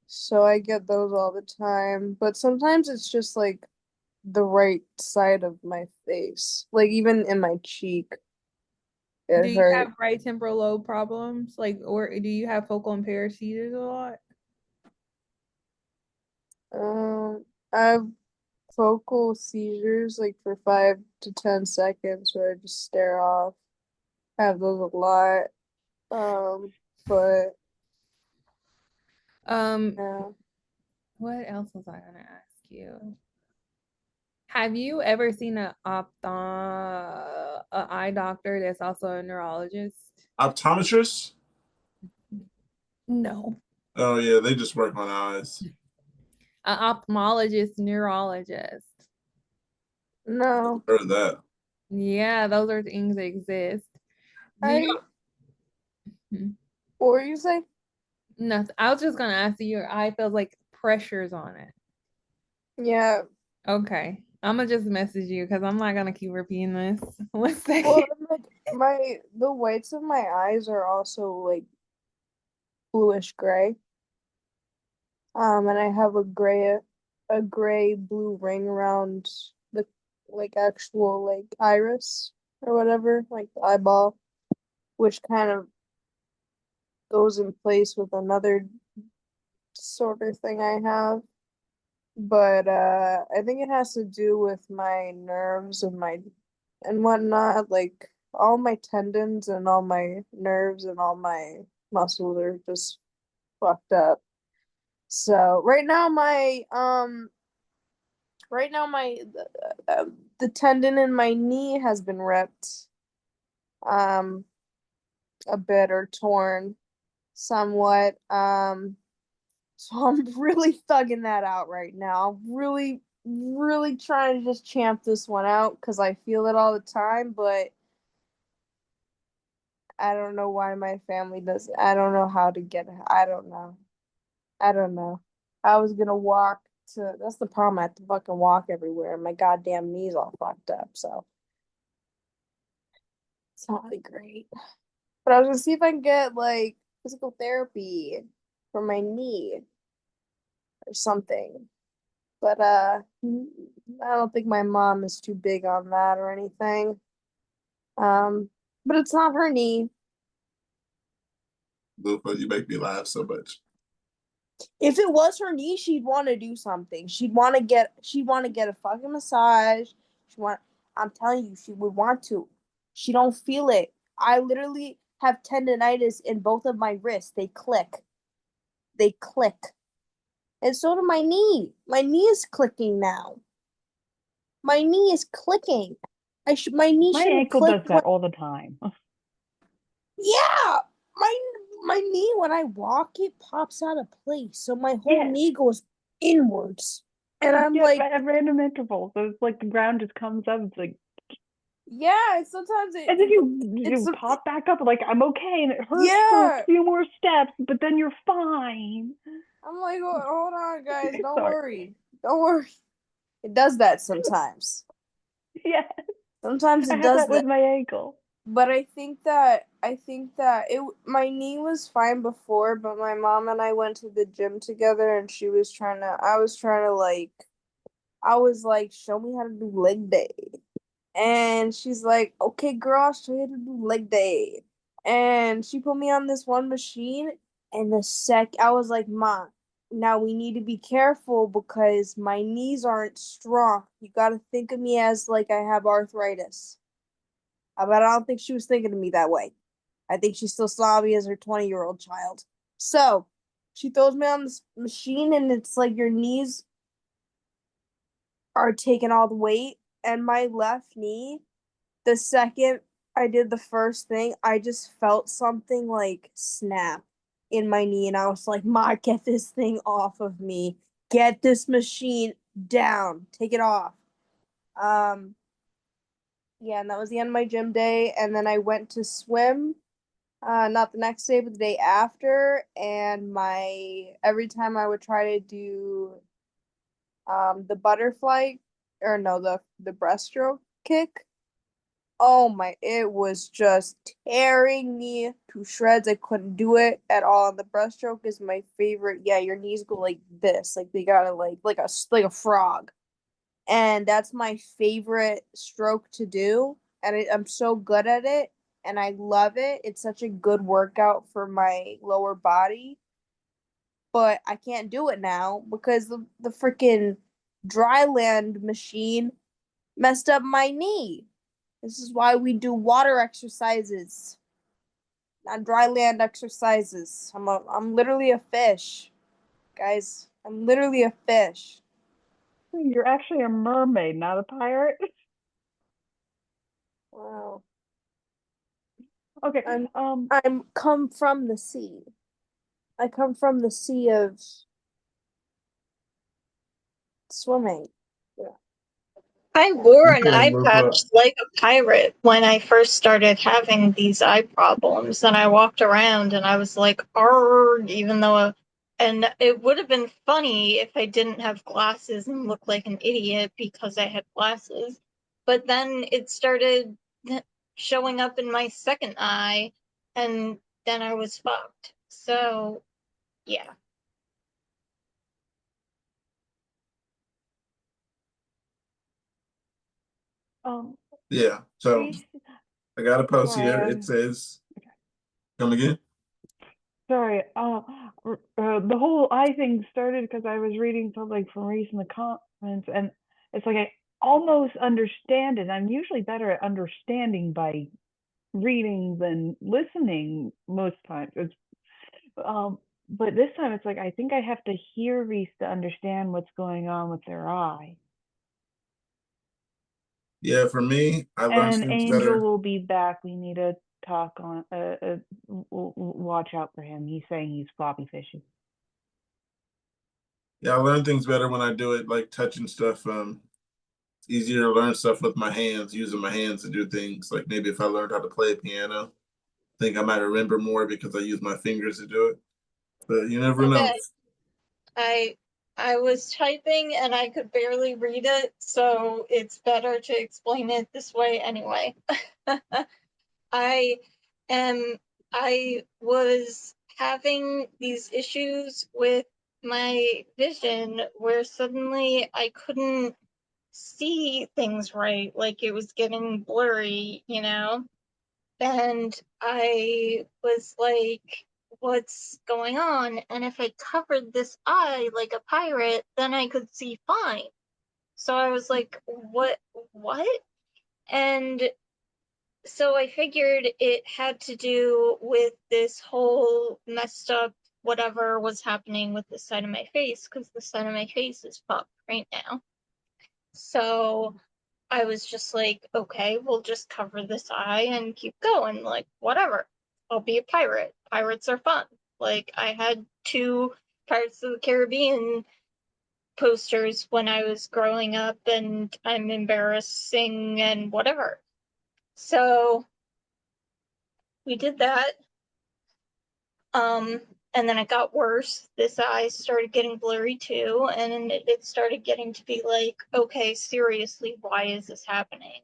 So I get those all the time, but sometimes it's just like the right side of my face, like even in my cheek, Do it you hurt. have right temporal lobe problems? Like, or do you have focal impaired seizures a lot? I have focal seizures like for 5 to 10 seconds where I just stare off. I have those a lot. But yeah. What else was I gonna ask you? Have you ever seen a eye doctor that's also a neurologist? Optometrist? No. Oh yeah, they just work on eyes. An ophthalmologist, neurologist. No. Heard of that. Yeah, those are things that exist. What were you saying? Nothing. I was just gonna ask you, your eye feels like pressures on it. Yeah. Okay. I'm gonna just message you because I'm not gonna keep repeating this. 1 second. Well, like the whites of my eyes are also like bluish gray. And I have a gray blue ring around the like actual like iris or whatever, like the eyeball, which kind of goes in place with another sort of thing I have. But I think it has to do with my nerves and whatnot. Like all my tendons and all my nerves and all my muscles are just fucked up. So right now my the tendon in my knee has been ripped um a bit or torn somewhat. So I'm really thugging that out right now. Really trying to just champ this one out because I feel it all the time, but I don't know why my family does. I don't know how to get. I don't know. I don't know. I was gonna walk to. That's the problem. I have to fucking walk everywhere, and my goddamn knees all fucked up. So it's not really great. But I was gonna see if I can get like physical therapy for my knee or something. But I don't think my mom is too big on that or anything. But it's not her knee. Lupa, you make me laugh so much. If it was her knee, she'd want to do something. She'd want to get a fucking massage. She want I'm telling you, she would want to. She don't feel it. I literally have tendonitis in both of my wrists. They click. They click. And so do my knee. My knee is clicking now. My knee is clicking. My knee My should have ankle does clicked that all the time. Yeah, my knee when I walk it pops out of place, so my whole Yeah. knee goes inwards, and I'm Yeah, like, at random intervals. So it's like the ground just comes up. It's like, yeah. Sometimes and then you pop back up like I'm okay, and it hurts for a Yeah. few more steps, but then you're fine. I'm like, hold on, guys, don't Sorry. worry, don't worry. It does that sometimes. Yeah. Sometimes I it have does that with my ankle. But I think that my knee was fine before, but my mom and I went to the gym together, and I was like, show me how to do leg day. And she's like, okay, girl, I'll show you how to do leg day. And she put me on this one machine, and I was like, Ma, now we need to be careful because my knees aren't strong. You got to think of me as like I have arthritis. But I don't think she was thinking of me that way. I think she still saw me as her 20-year-old child. So she throws me on this machine, and it's like your knees are taking all the weight, and my left knee, the second I did the first thing, I just felt something like snap in my knee, and I was like, "Ma, get this thing off of me. Get this machine down. Take it off." Yeah, and that was the end of my gym day, and then I went to swim. Not the next day, but the day after, and my every time I would try to do the butterfly, or no, the breaststroke kick. Oh my, it was just tearing me to shreds. I couldn't do it at all. And the breaststroke is my favorite. Yeah, your knees go like this, like they gotta like a frog. And that's my favorite stroke to do. And I'm so good at it, and I love it. It's such a good workout for my lower body. But I can't do it now because the freaking dry land machine messed up my knee. This is why we do water exercises, not dry land exercises. I'm literally a fish, guys. I'm literally a fish. You're actually a mermaid, not a pirate. Wow. Okay. I'm come from the sea. I come from the sea of swimming. Yeah. I wore I'm an gonna eye look up. patch like a pirate when I first started having these eye problems, and I walked around and I was like, "Arg!" Even though, and it would have been funny if I didn't have glasses and looked like an idiot because I had glasses. But then it started showing up in my second eye, and then I was fucked. So, yeah. Yeah. So I got a post here. It says, "Come again." Sorry. The whole eye thing started because I was reading something from Reese in the comments, and it's like I almost understand it. I'm usually better at understanding by reading than listening most times. But this time it's like I think I have to hear Reese to understand what's going on with their eye. Yeah, for me, I learned And things Angel better. will be back. We need to talk on. Watch out for him. He's saying he's floppy fishy. Yeah, I learn things better when I do it, like touching stuff. It's easier to learn stuff with my hands, using my hands to do things. Like maybe if I learned how to play a piano, I think I might remember more because I use my fingers to do it. But you never know. Okay. I was typing and I could barely read it, so it's better to explain it this way anyway. I I was having these issues with my vision where suddenly I couldn't see things right, like it was getting blurry, you know? And I was like, what's going on? And if I covered this eye like a pirate, then I could see fine. So I was like, what? And so I figured it had to do with this whole messed up whatever was happening with the side of my face, because the side of my face is fucked right now. So I was just like, okay, we'll just cover this eye and keep going. Like, whatever. I'll be a pirate. Pirates are fun. Like, I had 2 Pirates of the Caribbean posters when I was growing up, and I'm embarrassing and whatever. So we did that. And then it got worse. This eye started getting blurry too, and it started getting to be like, okay, seriously, why is this happening?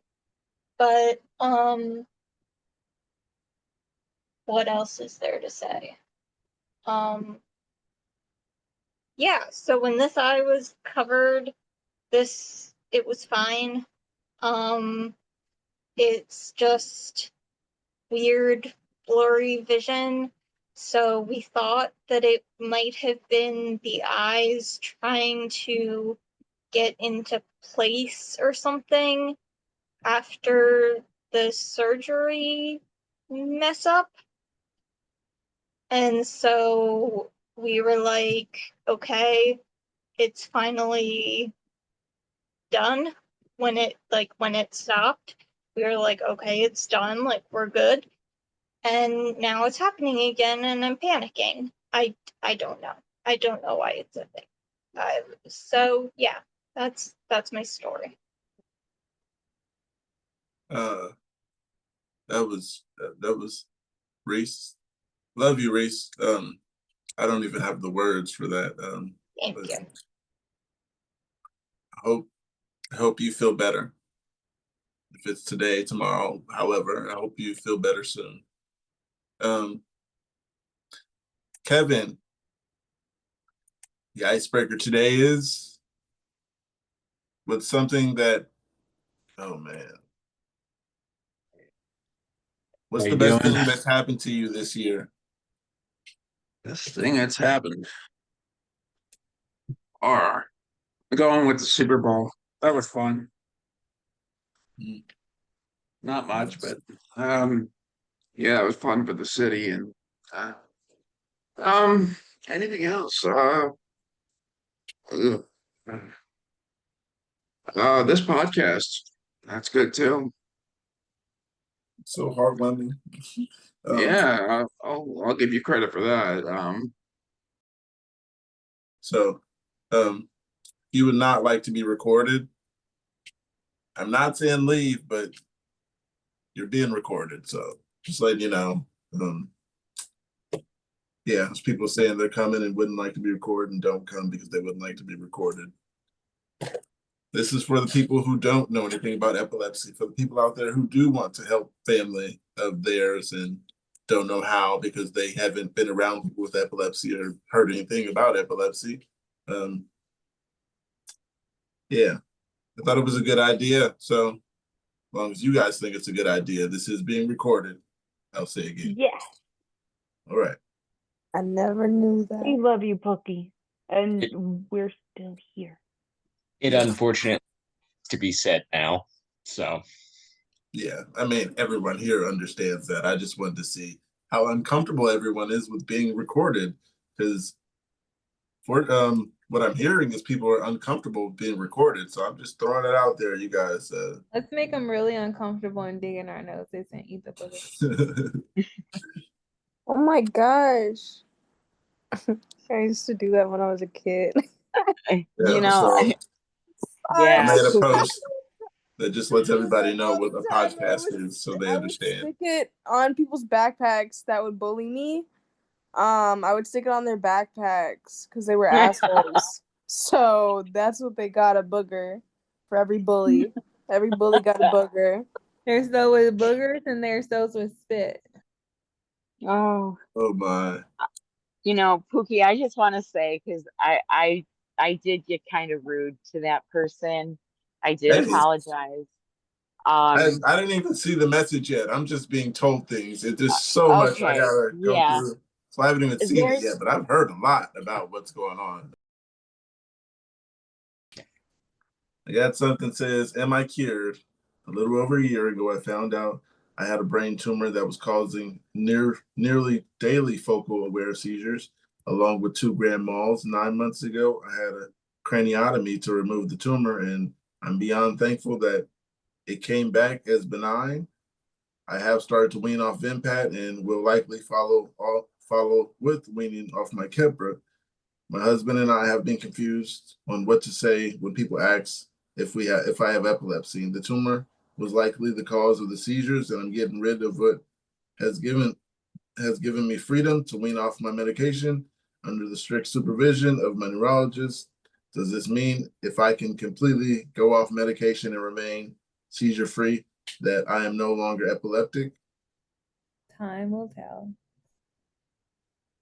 But what else is there to say? Yeah, so when this eye was covered, it was fine. It's just weird, blurry vision. So we thought that it might have been the eyes trying to get into place or something after the surgery mess up. And so we were like, okay, it's finally done when it stopped. We were like, okay, it's done, like we're good. And now it's happening again and I'm panicking. I don't know. I don't know why it's a thing. So yeah, that's my story. That was Reese. Love you, Reese. I don't even have the words for that. Thank you. I hope you feel better. If it's today, tomorrow, however, I hope you feel better soon. Kevin, the icebreaker today is with something that, oh man. What's How the you best doing? thing that's happened to you this year? Best thing that's happened. I'm going with the Super Bowl. That was fun. Mm. Not much, but yeah, it was fun for the city and anything else? Ugh. This podcast. That's good too. So heartwarming. Yeah, I'll give you credit for that. So, you would not like to be recorded. I'm not saying leave, but you're being recorded. So just letting you know. Yeah, there's people saying they're coming and wouldn't like to be recorded and don't come because they wouldn't like to be recorded. This is for the people who don't know anything about epilepsy, for the people out there who do want to help family of theirs and don't know how because they haven't been around people with epilepsy or heard anything about epilepsy. Yeah, I thought it was a good idea. So as long as you guys think it's a good idea, this is being recorded. I'll say again. Yes. All right. I never knew that. We love you, Pookie. And we're still here. It unfortunately to be said now. So yeah, I mean, everyone here understands that. I just wanted to see how uncomfortable everyone is with being recorded, because for what I'm hearing is people are uncomfortable with being recorded. So I'm just throwing it out there, you guys. Let's make them really uncomfortable and dig in our noses and eat the booger. Oh my gosh. I used to do that when I was a kid. You know, so yeah. I made a post that just lets everybody know what a podcast is so they understand. Stick it on people's backpacks that would bully me. I would stick it on their backpacks because they were assholes. So that's what they got, a booger for every bully. Every bully got a booger. There's those with boogers and there's those with spit. Oh my. You know, Pookie, I just want to say, because I did get kind of rude to that person. I did apologize. I didn't even see the message yet. I'm just being told things. There's so much I gotta go through. So I haven't even seen it yet, but I've heard a lot about what's going on. I got something that says, am I cured? A little over a year ago, I found out I had a brain tumor that was causing nearly daily focal aware seizures, along with 2 grand malls. 9 months ago, I had a craniotomy to remove the tumor, and I'm beyond thankful that it came back as benign. I have started to wean off Vimpat and will likely follow with weaning off my Keppra. My husband and I have been confused on what to say when people ask if I have epilepsy. The tumor was likely the cause of the seizures, and I'm getting rid of what has given me freedom to wean off my medication under the strict supervision of my neurologist. Does this mean if I can completely go off medication and remain seizure free, that I am no longer epileptic? Time will tell.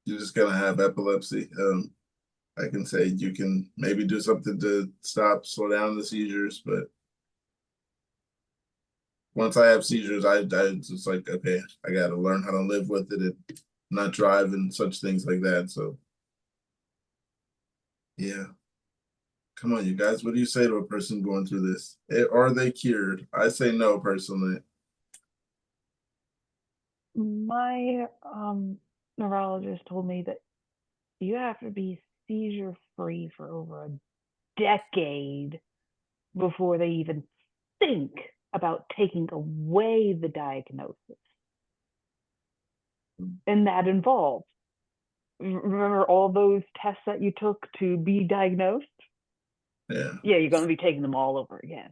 You're just gonna have epilepsy. I can say you can maybe do something to slow down the seizures, but once I have seizures, I just like, okay, I got to learn how to live with it and not drive and such things like that. So, yeah. Come on, you guys. What do you say to a person going through this? Are they cured? I say no, personally. My neurologist told me that you have to be seizure free for over a decade before they even think about taking away the diagnosis. And that involves, remember all those tests that you took to be diagnosed? Yeah. Yeah, you're going to be taking them all over again.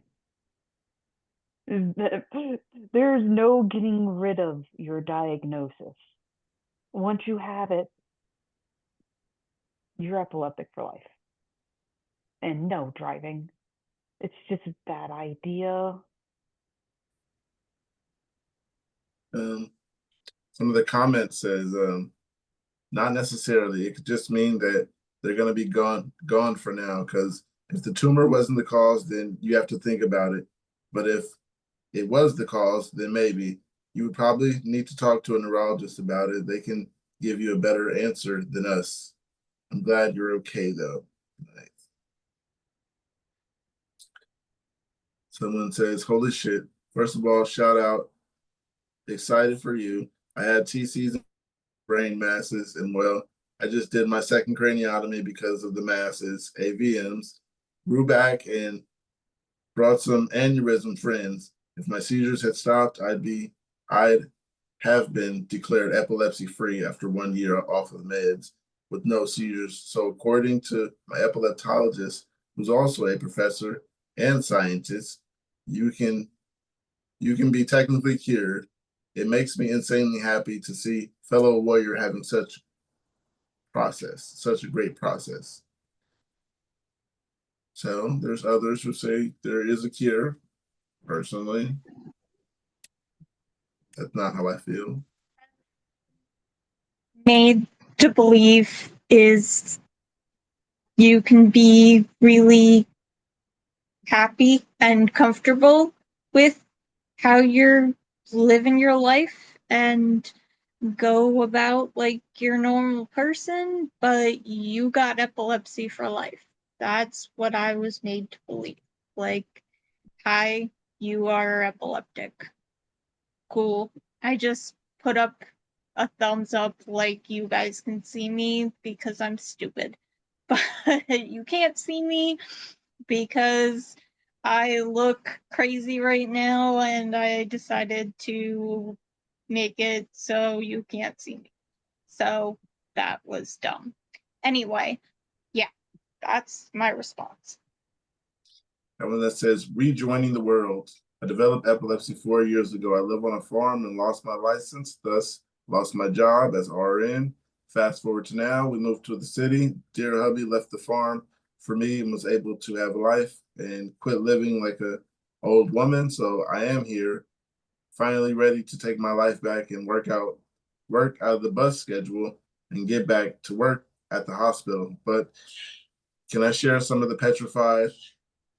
There's no getting rid of your diagnosis. Once you have it, you're epileptic for life. And no driving. It's just a bad idea. Some of the comments says, not necessarily. It could just mean that they're going to be gone for now. Because if the tumor wasn't the cause, then you have to think about it. But if it was the cause, then maybe you would probably need to talk to a neurologist about it. They can give you a better answer than us. I'm glad you're okay though. Nice. Someone says, holy shit. First of all, shout out. Excited for you. I had TC's brain masses, and well, I just did my second craniotomy because of the masses, AVMs, grew back and brought some aneurysm friends. If my seizures had stopped, I'd have been declared epilepsy free after 1 year off of meds with no seizures. So according to my epileptologist, who's also a professor and scientist, you can be technically cured. It makes me insanely happy to see fellow warrior having such a great process. So there's others who say there is a cure. Personally, that's not how I feel. Made to believe is you can be really happy and comfortable with how you're living your life and go about like your normal person, but you got epilepsy for life. That's what I was made to believe. Like, hi, you are epileptic. Cool. I just put up a thumbs up like you guys can see me because I'm stupid. But you can't see me because I look crazy right now and I decided to make it so you can't see me. So that was dumb. Anyway, yeah, that's my response. And one that says rejoining the world. I developed epilepsy 4 years ago. I live on a farm and lost my license, thus lost my job as RN. Fast forward to now, we moved to the city. Dear hubby left the farm for me and was able to have a life and quit living like a old woman. So I am here, finally ready to take my life back and work out of the bus schedule and get back to work at the hospital. But can I share some of the petrified?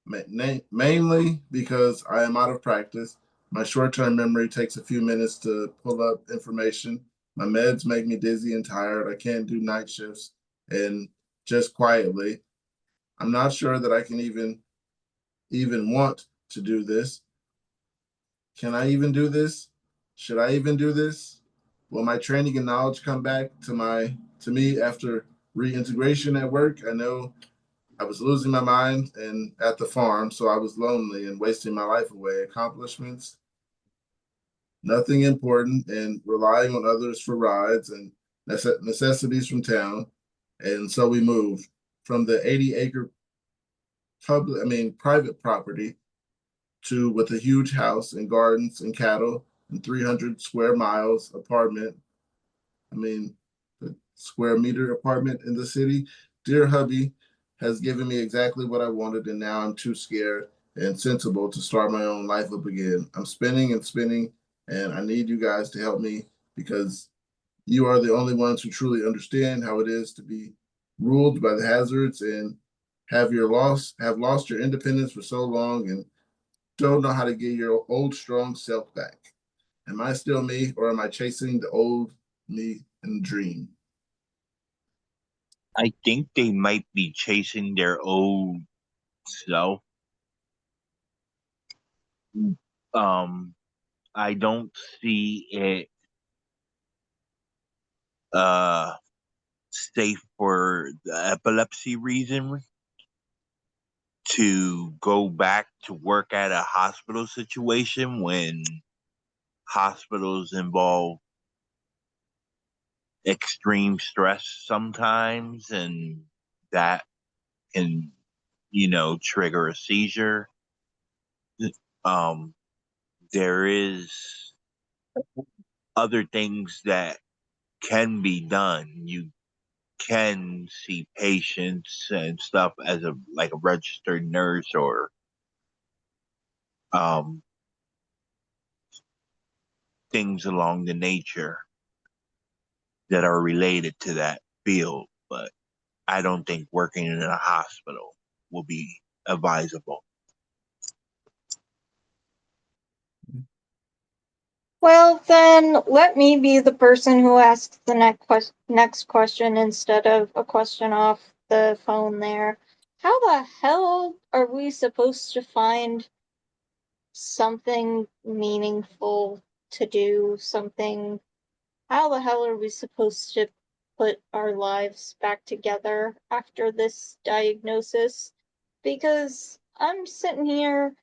Mainly because I am out of practice. My short-term memory takes a few minutes to pull up information. My meds make me dizzy and tired. I can't do night shifts. And just quietly, I'm not sure that I can even want to do this. Can I even do this? Should I even do this? Will my training and knowledge come back to me after reintegration at work? I know I was losing my mind and at the farm, so I was lonely and wasting my life away. Accomplishments, nothing important, and relying on others for rides and necessities from town. And so we moved from the 80-acre private property to with a huge house and gardens and cattle and 300 square miles apartment. The square meter apartment in the city. Dear hubby has given me exactly what I wanted, and now I'm too scared and sensible to start my own life up again. I'm spinning and spinning, and I need you guys to help me because you are the only ones who truly understand how it is to be ruled by the hazards and have lost your independence for so long and don't know how to get your old strong self back. Am I still me, or am I chasing the old me in the dream? I think they might be chasing their old self. I don't see it safe for the epilepsy reason. to go back to work at a hospital situation when hospitals involve extreme stress sometimes, and that can, trigger a seizure. Um, there is other things that can be done. You can see patients and stuff as a registered nurse or um, things along the nature that are related to that field, but I don't think working in a hospital will be advisable. Well, then let me be the person who asks the next question instead of a question off the phone there. How the hell are we supposed to find something meaningful to do? How the hell are we supposed to put our lives back together after this diagnosis? Because I'm sitting here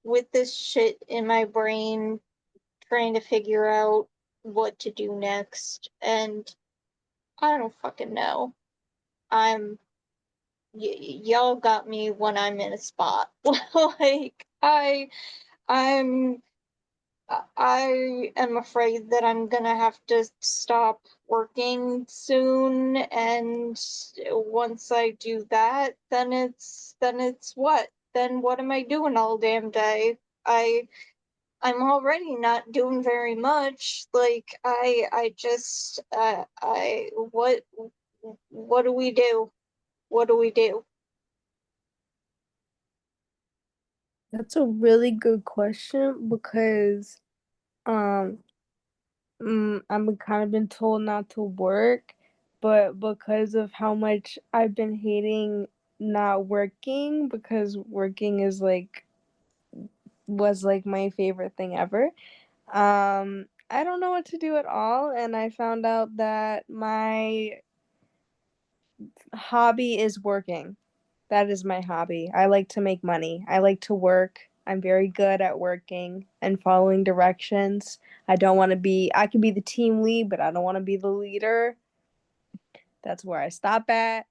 with this shit in my brain trying to figure out what to do next, and I don't fucking know. Y'all got me when I'm in a spot. Like I'm I am afraid that I'm gonna have to stop working soon, and once I do that, then it's what? Then what am I doing all damn day? I'm already not doing very much. Like I just I what do we do? What do we do? That's a really good question because um I'm kind of been told not to work, but because of how much I've been hating not working, because working was like my favorite thing ever. I don't know what to do at all, and I found out that my hobby is working. That is my hobby. I like to make money. I like to work. I'm very good at working and following directions. I can be the team lead, but I don't want to be the leader. That's where I stop at.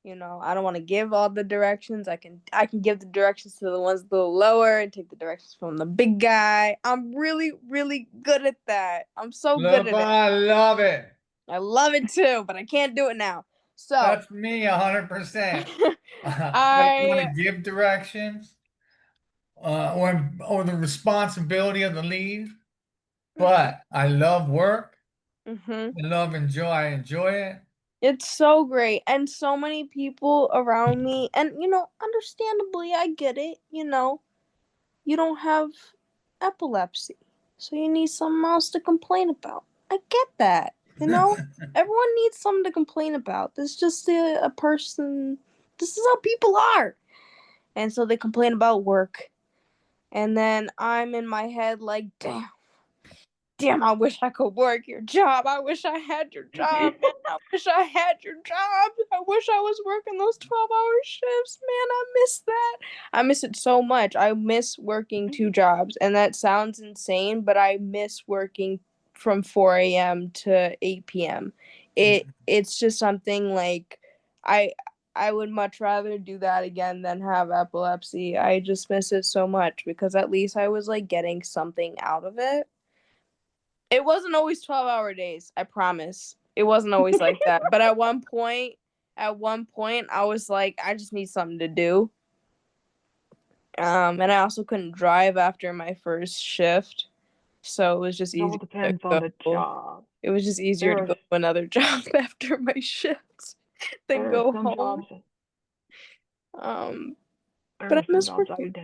I don't want to give all the directions. I can give the directions to the ones a little lower and take the directions from the big guy. I'm really, really good at that. I'm so good at it. I love it. I love it too, but I can't do it now. So That's me 100%. I don't want I to give directions or the responsibility of the lead, but I love work. mhm. I enjoy it. It's so great. And so many people around me, and understandably, I get it. You don't have epilepsy, so you need something else to complain about. I get that. Everyone needs something to complain about. This is just a person, this is how people are. And so they complain about work. And then I'm in my head like, damn, I wish I could work your job. I wish I had your job, man. I wish I had your job. I wish I was working those 12-hour shifts, man. I miss that. I miss it so much. I miss working 2 jobs, and that sounds insane, but I miss working from 4 a.m. to 8 p.m. It's just something like I would much rather do that again than have epilepsy. I just miss it so much because at least I was like getting something out of it. It wasn't always 12-hour days, I promise. It wasn't always like that. But at one point, I was like, I just need something to do. And I also couldn't drive after my first shift. So it was just It all easier to depends on the go. job. It was just easier to There are go to another job after my shifts than there are go some home. jobs But there I are some miss jobs working.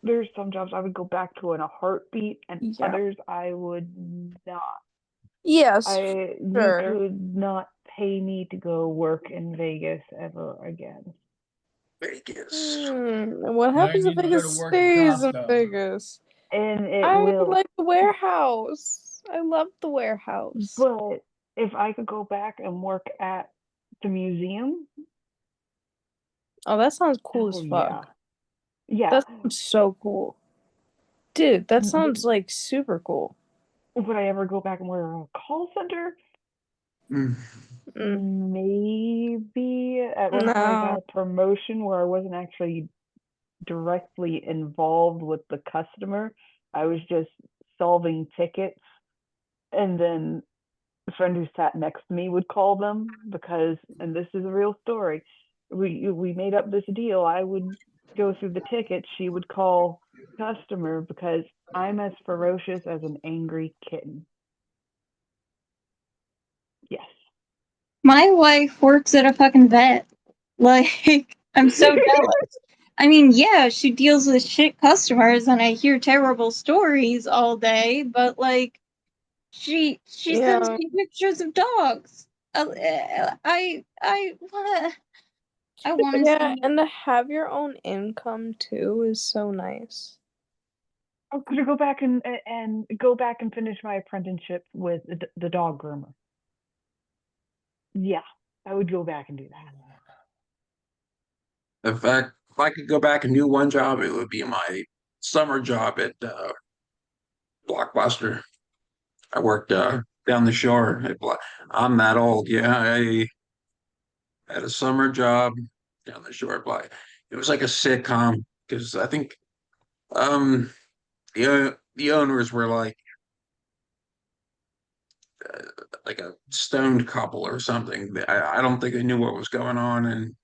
there's some jobs I would go back to in a heartbeat, and Yeah. others I would not. Yes, You sure. could not pay me to go work in Vegas ever again. Vegas. What Now you happens if need to I go get to work at stays in Costco. Vegas? And it I will. like the warehouse. I love the warehouse. But if I could go back and work at the museum, Oh, that sounds cool as Oh fuck. yeah. That sounds so cool. Dude, that Would, sounds like super cool. would I ever go back and work in a call center? Mm. Maybe at one point I got No. a promotion where I wasn't actually directly involved with the customer. I was just solving tickets, and then the friend who sat next to me would call them because, and this is a real story, we made up this deal. I would go through the tickets, she would call customer because I'm as ferocious as an angry kitten. Yes. My wife works at a fucking vet. Like, I'm so jealous. I mean, yeah, she deals with shit customers and I hear terrible stories all day, but like she sends Yeah. me pictures of dogs. I want to Yeah, see. and to have your own income too is so nice. I'm gonna go back and go back and finish my apprenticeship with the dog groomer. Yeah, I would go back and do that. If I could go back and do one job, it would be my summer job at Blockbuster. I worked down the shore. I'm that old. Yeah, I had a summer job down the shore. It was like a sitcom because I think the owners were like a stoned couple or something. I don't think they knew what was going on, and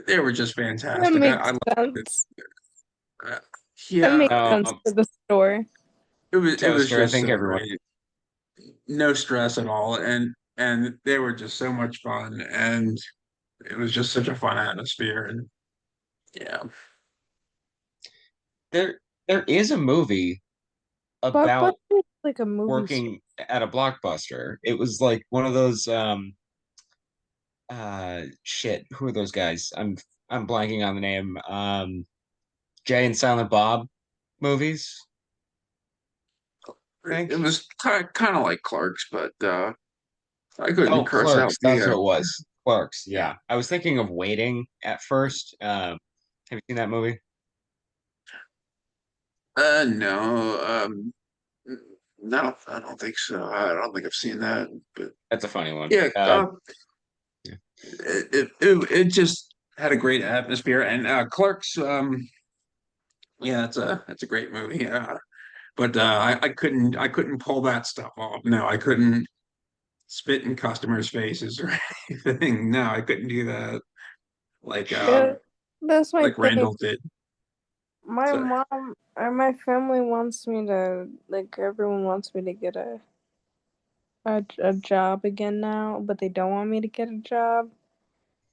they were just That fantastic. I makes loved it. sense. Uh, That yeah, makes sense for the store. it was Toaster, I just think so everyone. great. No stress at all, and they were just so much fun, and it was just such a fun atmosphere, and yeah. There is a movie Blockbuster about is like a movie store. working at a Blockbuster. It was like one of those shit, who are those guys? I'm blanking on the name. Jay and Silent Bob movies, I think. It was kind of like Clark's, but I couldn't Oh, curse out Clerks, that's what the it was. Clerks, yeah. yeah. I was thinking of Waiting at first. Have you seen that movie? No, no, I don't think so. I don't think I've seen that, but That's a funny one. yeah, Yeah. it just had a great atmosphere, and Clerks, yeah, it's a great movie. But I couldn't pull that stuff off. No, I couldn't spit in customers' faces or anything. No, I couldn't do that like Yeah, that's my thing. Randall did. My So mom or my family wants me to, like, everyone wants me to get a job again now, but they don't want me to get a job.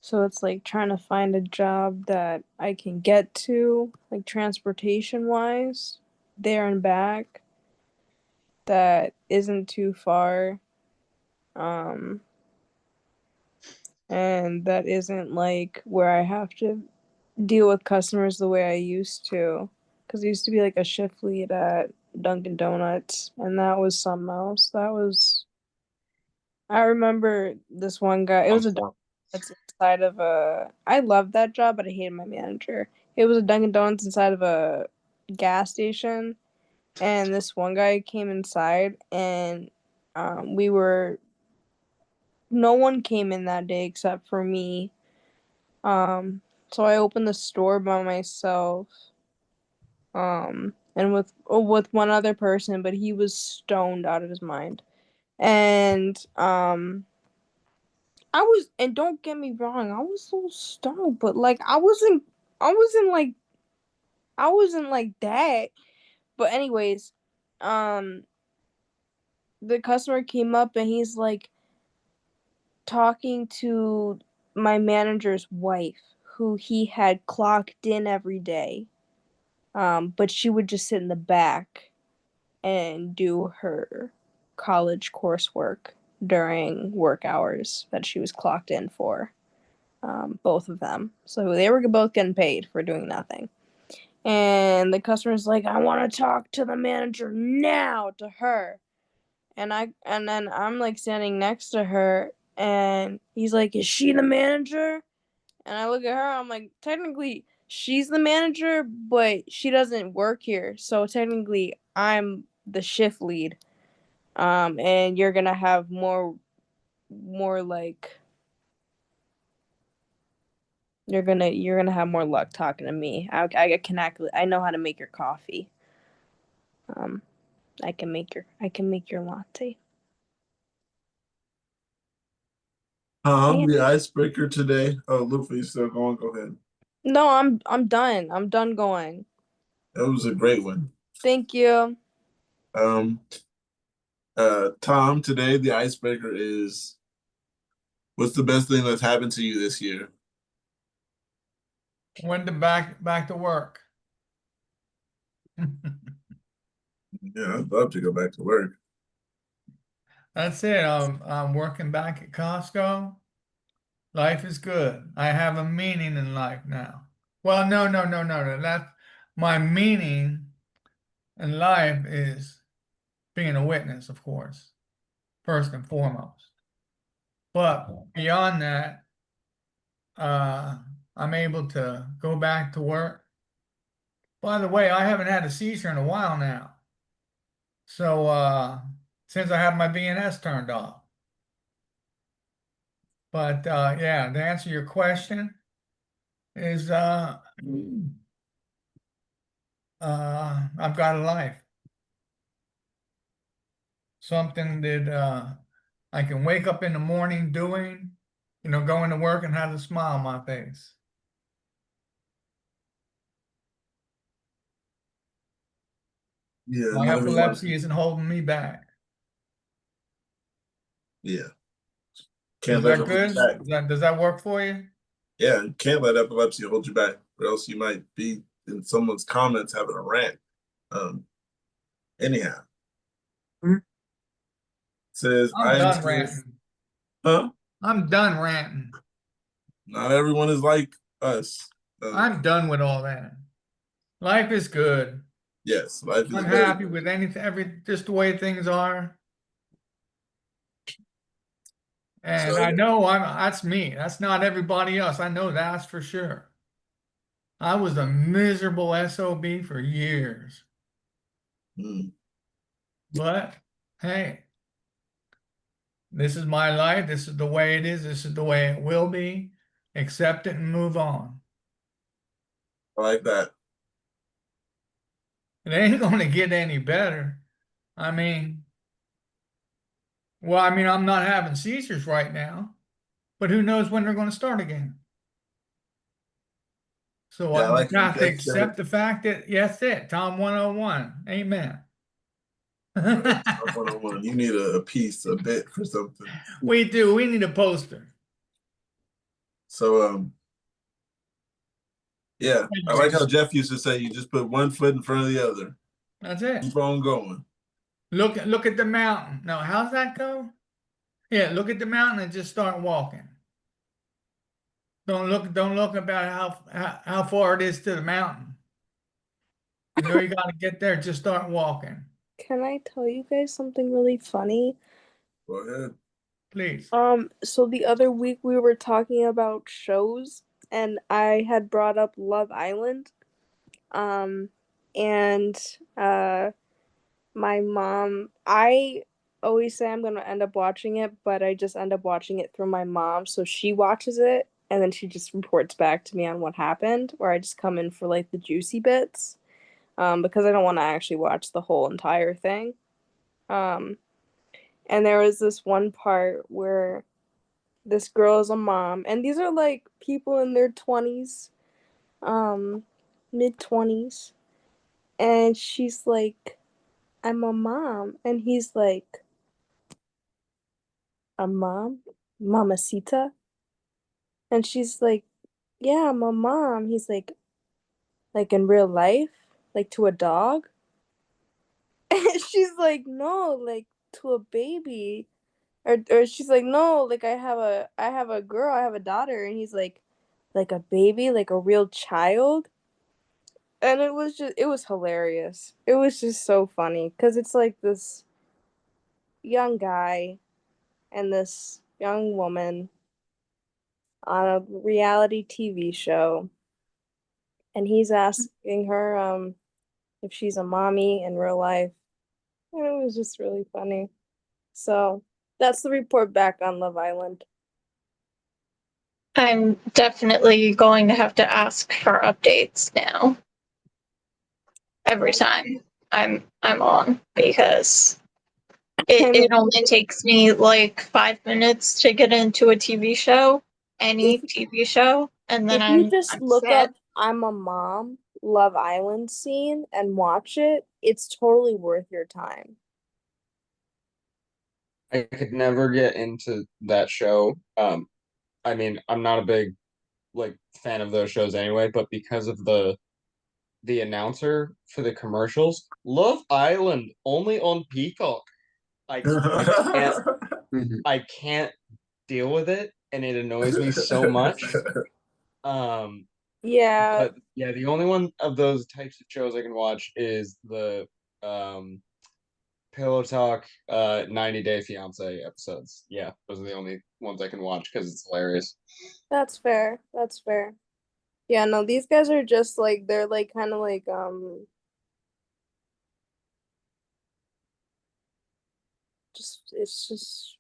So it's like trying to find a job that I can get to, like transportation wise, there and back, that isn't too far. Um, and that isn't like where I have to deal with customers the way I used to. Because I used to be like a shift lead at Dunkin' Donuts, and that was something else. I remember this one guy, it was a Dunkin' Donuts inside of a, I loved that job, but I hated my manager. It was a Dunkin' Donuts inside of a gas station, and this one guy came inside, and we were, no one came in that day except for me. So I opened the store by myself, and with one other person, but he was stoned out of his mind. And and don't get me wrong, I was so stoned, but like I wasn't like I wasn't like that. But anyways, um the customer came up and he's like talking to my manager's wife, who he had clocked in every day. But she would just sit in the back and do her college coursework during work hours that she was clocked in for. Both of them. So they were both getting paid for doing nothing. And the customer's like, I want to talk to the manager now, to her. And then I'm like standing next to her, and he's like, is she the manager? And I look at her, I'm like, technically, she's the manager, but she doesn't work here. So technically, I'm the shift lead. And you're gonna have more like you're gonna have more luck talking to me. I know how to make your coffee. Um, I can make your latte. Yeah. The icebreaker today. Oh, Luffy, still going? Go ahead. No, I'm done. I'm done going. That was a great one. Thank you. Um, Tom, today the icebreaker is, what's the best thing that's happened to you this year? When to back to work. Yeah, I'd love to go back to work. That's it. I'm working back at Costco. Life is good. I have a meaning in life now. Well, no. That's my meaning in life is being a witness, of course, first and foremost. But beyond that, uh, I'm able to go back to work. By the way, I haven't had a seizure in a while now. So since I have my VNS turned off. But yeah, to answer your question is I've got a life. Something that I can wake up in the morning doing, going to work and have a smile on my face. Yeah, My not everyone. epilepsy isn't holding me back. Yeah. Is Can't let that it hold you good? back. Does that work for you? Yeah, can't let epilepsy hold you back, or else you might be in someone's comments having a rant. Anyhow, says I'm I am done still, ranting. huh? I'm done ranting. Not everyone is like us. I'm done with all that. Life is good. Yes, life is I'm very happy good. with just the way things are. And I So, know that's me. That's not everybody else. I know that's for sure. I was a miserable SOB for years. But hey, this is my life. This is the way it is. This is the way it will be. Accept it and move on. I like that. It ain't going to get any better. I mean, I'm not having seizures right now, but who knows when they're going to start again. So Yeah, I I like just how have to Jeff said, accept the fact that, yes, it, Tom 101. Amen. one-on-one. You need a piece, a bit for something. We do. We need a poster. So, yeah, I like how Jeff used to say, you just put one foot in front of the other. That's it. Keep on going. Look at the mountain. Now, how's that go? Yeah, look at the mountain and just start walking. Don't look about how far it is to the mountain. You know you got to get there. Just start walking. Can I tell you guys something really funny? Go ahead. Please. So the other week we were talking about shows and I had brought up Love Island. And my mom, I always say I'm gonna end up watching it, but I just end up watching it through my mom. So she watches it and then she just reports back to me on what happened, where I just come in for like the juicy bits. Because I don't want to actually watch the whole entire thing. Um, and there was this one part where this girl is a mom, and these are like people in their 20s, mid 20s, and she's like, I'm a mom. And he's like, a mom? Mamacita? And she's like, yeah, I'm a mom. He's like in real life? Like to a dog? And she's like, no, like to a baby. Or she's like, no, like I have a girl, I have a daughter. And he's like a baby, like a real child. And it was hilarious. It was just so funny because it's like this young guy and this young woman. on a reality TV show, and he's asking her if she's a mommy in real life. And it was just really funny. So that's the report back on Love Island. I'm definitely going to have to ask for updates now every time I'm on, because it only takes me like 5 minutes to get into a TV show, any TV show, and then If you I'm just look sad. up "I'm a Mom" Love Island scene and watch it, it's totally worth your time. I could never get into that show. I mean, I'm not a big like fan of those shows anyway, but because of the announcer for the commercials, Love Island only on Peacock. I can't deal with it, and it annoys me so much. Yeah. But yeah, the only one of those types of shows I can watch is the Pillow Talk 90 Day Fiance episodes. Yeah, those are the only ones I can watch because it's hilarious. That's fair. That's fair. Yeah, no, these guys are just like, they're like kind of like it's just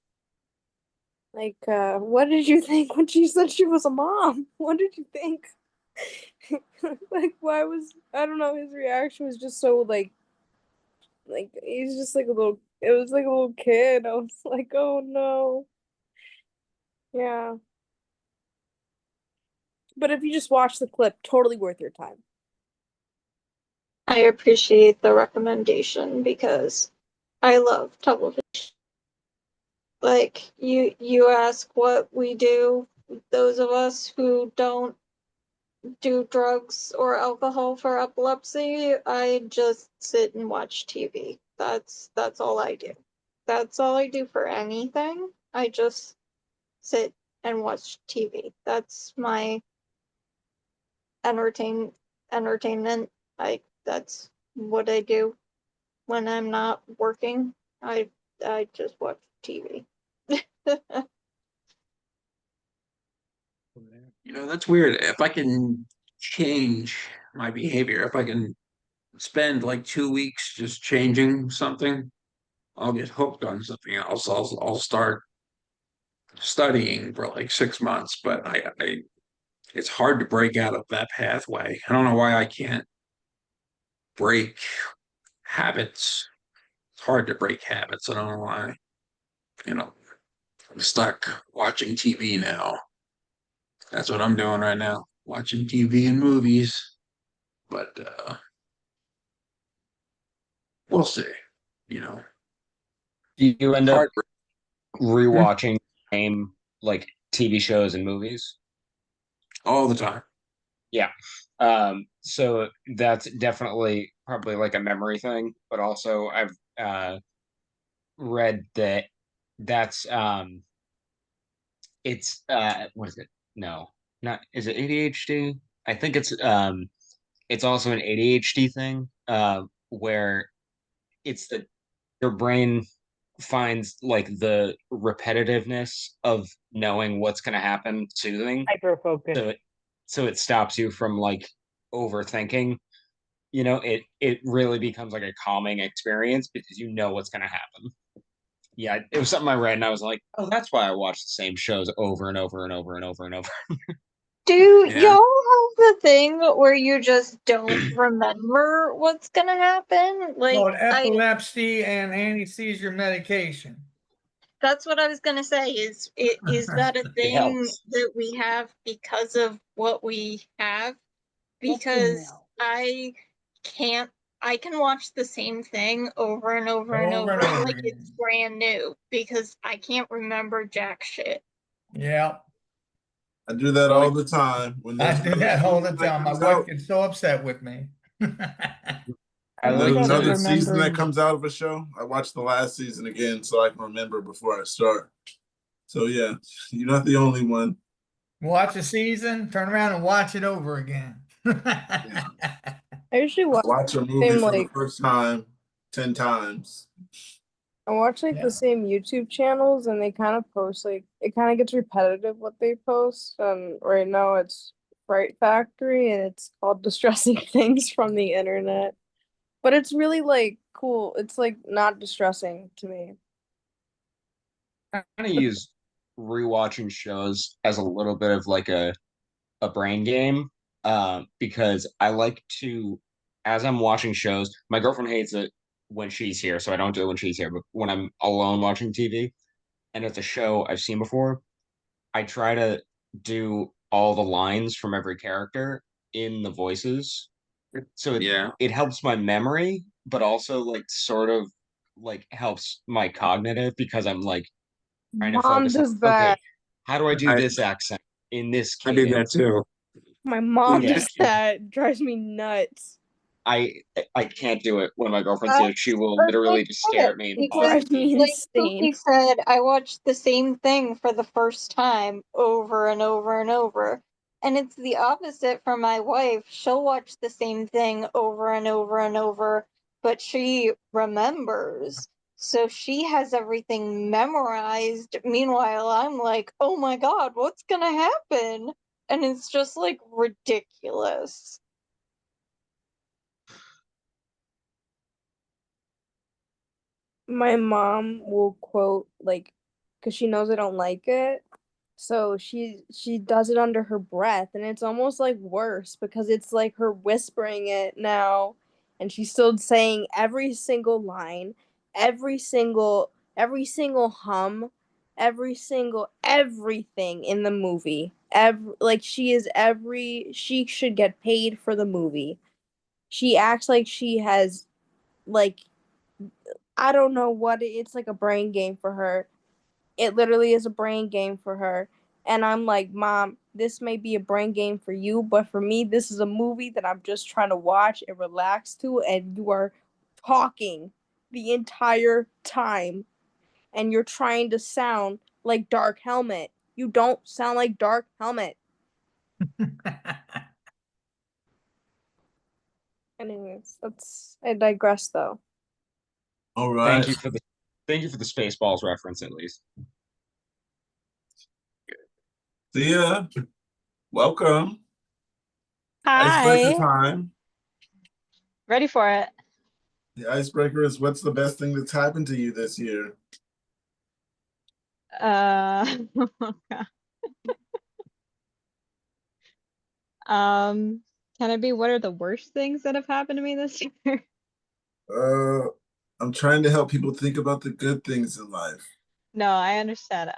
like what did you think when she said she was a mom? What did you think? Like, why was, I don't know, his reaction was just so like he's just like a little, it was like a little kid. I was like, oh no. Yeah. But if you just watch the clip, totally worth your time. I appreciate the recommendation because I love television. Like, you ask what we do, those of us who don't do drugs or alcohol for epilepsy, I just sit and watch TV. That's all I do. That's all I do for anything. I just sit and watch TV. That's my entertainment. That's what I do when I'm not working. I just watch TV. You know, that's weird. If I can change my behavior, if I can spend like 2 weeks just changing something, I'll get hooked on something else. I'll start studying for like 6 months, but I it's hard to break out of that pathway. I don't know why I can't break habits. It's hard to break habits. I don't know why. You know, I'm stuck watching TV now. That's what I'm doing right now, watching TV and movies. But we'll see. You know, Do you end up hard. rewatching same like TV shows and movies? All the time. Yeah. So that's definitely probably like a memory thing, but also I've read that that's it's what is it? No, not is it ADHD? I think it's also an ADHD thing, where it's the your brain finds like the repetitiveness of knowing what's going to happen soothing. Hyper focus. So it stops you from like overthinking. You know, it really becomes like a calming experience because you know what's going to happen. Yeah, it was something I read and I was like, oh, that's why I watch the same shows over and over and over and over and over. Do Yeah. y'all have the thing where you just don't remember what's gonna happen? Like, Called epilepsy and anti-seizure medication. that's what I was gonna say. Is that a thing helps. that we have because of what we have? Because I can watch the same thing over and over and Over over, and over like again. it's brand new, because I can't remember jack shit. Yeah. I do that all the time. When I there's do another that all the season that time. My comes wife out, gets so upset with me. I when there's like another to season that remembering. comes out of a show, I watch the last season again so I can remember before I start. So yeah, you're not the only one. Watch a season, turn around and watch it over again. I usually I watch watch a the movie same for the like first time 10 times. I watch like Yeah. the same YouTube channels and they kind of post like it kind of gets repetitive what they post. Right now it's Fright Factory and it's called Distressing Things from the Internet. But it's really like cool. It's like not distressing to me. I kind of use rewatching shows as a little bit of like a brain game, because I like to, as I'm watching shows, my girlfriend hates it when she's here, so I don't do it when she's here. But when I'm alone watching TV and it's a show I've seen before, I try to do all the lines from every character in the voices. So Yeah. it helps my memory, but also like sort of like helps my cognitive because I'm like trying to Mom focus on, does okay, that. how do I do I this accent in this I did cadence? that too. My mom Yeah. does that. It drives me nuts. I I can't do it when my girlfriend's here. She will That's literally like just stare at me and It pause. because, drives me like insane. Pookie said, I watched the same thing for the first time over and over and over. And it's the opposite from my wife. She'll watch the same thing over and over and over, but she remembers. So she has everything memorized. Meanwhile, I'm like, oh my god, what's gonna happen? And it's just like ridiculous. My mom will quote like because she knows I don't like it. So she does it under her breath and it's almost like worse because it's like her whispering it now and she's still saying every single line, every single hum, every single everything in the movie. Like she should get paid for the movie. She acts like she has like I don't know what it's like a brain game for her. It literally is a brain game for her. And I'm like, Mom, this may be a brain game for you, but for me, this is a movie that I'm just trying to watch and relax to, and you are talking the entire time, and you're trying to sound like Dark Helmet. You don't sound like Dark Helmet. Anyways, I digress though. All Thank right. you for the Spaceballs reference at least. Thea, welcome. Icebreaker Hi, time. ready for it. The icebreaker is what's the best thing that's happened to you this year? Oh God. Um, can it be what are the worst things that have happened to me this year? I'm trying to help people think about the good things in life. No, I understand.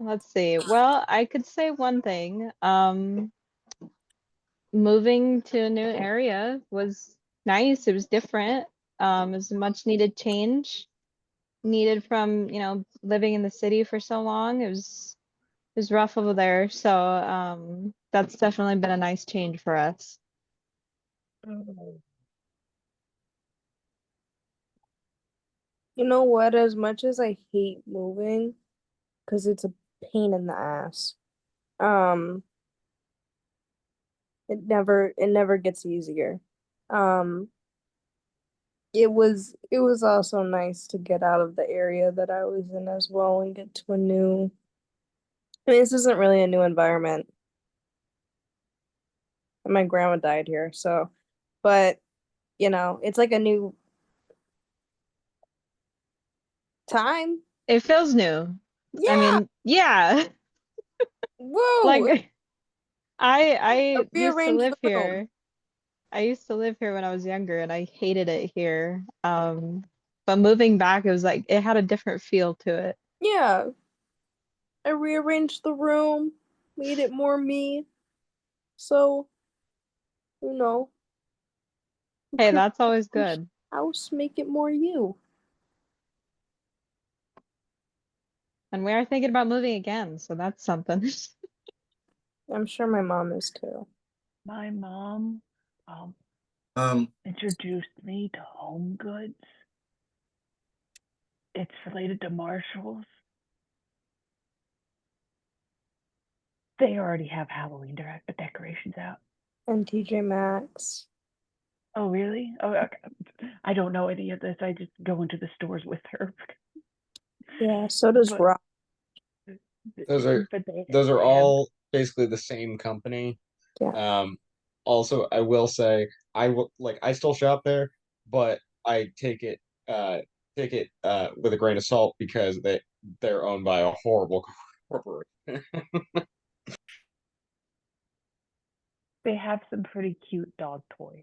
Let's see. Well, I could say one thing. Moving to a new area was nice. It was different. It was a much needed change, needed from, living in the city for so long. It was rough over there. So, that's definitely been a nice change for us. You know what? As much as I hate moving, because it's a pain in the ass. Um, it never gets easier. Um, it was also nice to get out of the area that I was in as well and get to a new. I mean, this isn't really a new environment. And my grandma died here, so, but it's like a new time. It feels new. I Yeah. mean, yeah. Whoa. Like I used to Rearrange live the room. here. I used to live here when I was younger and I hated it here. But moving back, it was like it had a different feel to it. Yeah. I rearranged the room, made it more me. So, you know, Hey, could that's always good. house make it more you. And we are thinking about moving again, so that's something. I'm sure my mom is too. My mom introduced me to Home Goods. It's related to Marshalls. They already have Halloween decorations out. And TJ Maxx. Oh, really? Oh, okay. I don't know any of this. I just go into the stores with her. Yeah, so does But Rob. Those are but they have. all basically the same company. Yeah. Also, I will say I still shop there, but I take it with a grain of salt because they're owned by a horrible corporation. They have some pretty cute dog toys.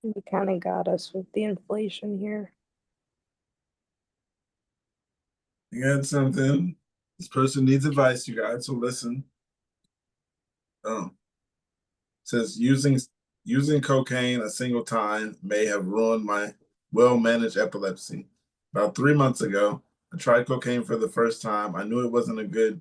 You kind of got us with the inflation here. You got something. This person needs advice, you guys, so listen. Oh. Says using cocaine a single time may have ruined my well-managed epilepsy. About 3 months ago, I tried cocaine for the first time. I knew it wasn't good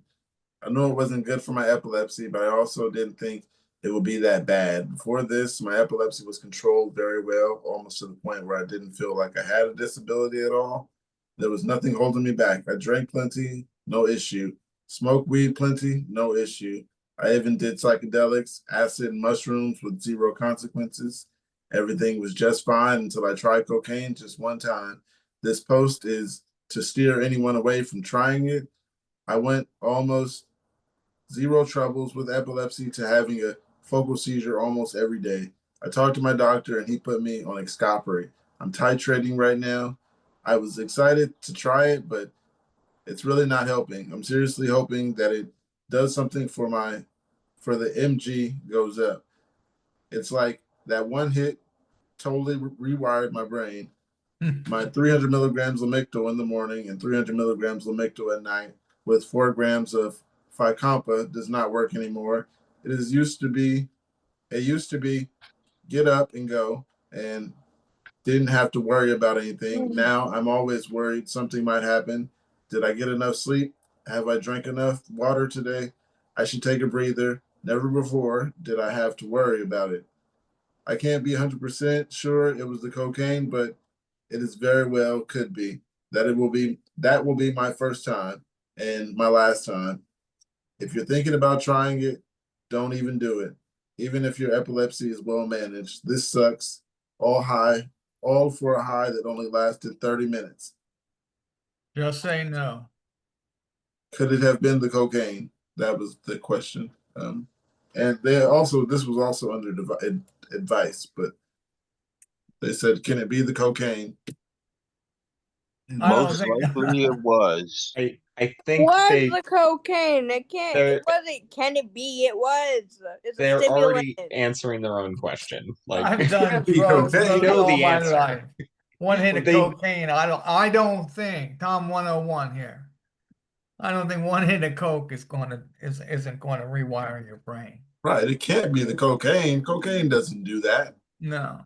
for my epilepsy, but I also didn't think it would be that bad. Before this, my epilepsy was controlled very well, almost to the point where I didn't feel like I had a disability at all. There was nothing holding me back. I drank plenty, no issue. Smoked weed plenty, no issue. I even did psychedelics, acid, and mushrooms with zero consequences. Everything was just fine until I tried cocaine just one time. This post is to steer anyone away from trying it. I went almost zero troubles with epilepsy to having a focal seizure almost every day. I talked to my doctor and he put me on Xcopri. I'm titrating right now. I was excited to try it, but it's really not helping. I'm seriously hoping that it does something for the MG goes up. It's like that one hit totally rewired my brain. My 300 milligrams Lamictal in the morning and 300 milligrams Lamictal at night with 4 grams of Ficampa does not work anymore. It used to be get up and go and didn't have to worry about anything. Now I'm always worried something might happen. Did I get enough sleep? Have I drank enough water today? I should take a breather. Never before did I have to worry about it. I can't be 100% sure it was the cocaine, but it is very well could be. That will be my first time and my last time. If you're thinking about trying it, don't even do it. Even if your epilepsy is well managed, this sucks. All for a high that only lasted 30 minutes. Just say no. Could it have been the cocaine? That was the question. And this was also under advice, but they said, can it be the cocaine? Most likely it was. I think Was the cocaine? It can't. they're It wasn't. Can it be? It was. It's a they're stimulant. already answering their own question. Like I've done be drugs cocaine. know all the my answer. life. One hit of They- cocaine. I don't think Tom 101 here. I don't think one hit of coke isn't going to rewire your brain. Right. It can't be the cocaine. Cocaine doesn't do that. No.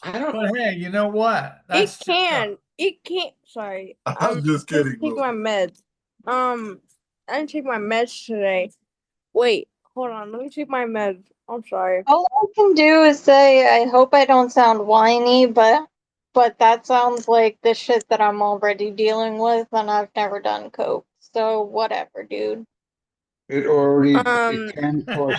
I don't. But hey, you know what? It can. It can't. Sorry. I'm just kidding. Take my meds. I didn't take my meds today. Wait. Hold on. Let me take my meds. I'm sorry. All I can do is say I hope I don't sound whiny, but that sounds like the shit that I'm already dealing with, and I've never done coke. So whatever, dude. It already it can cause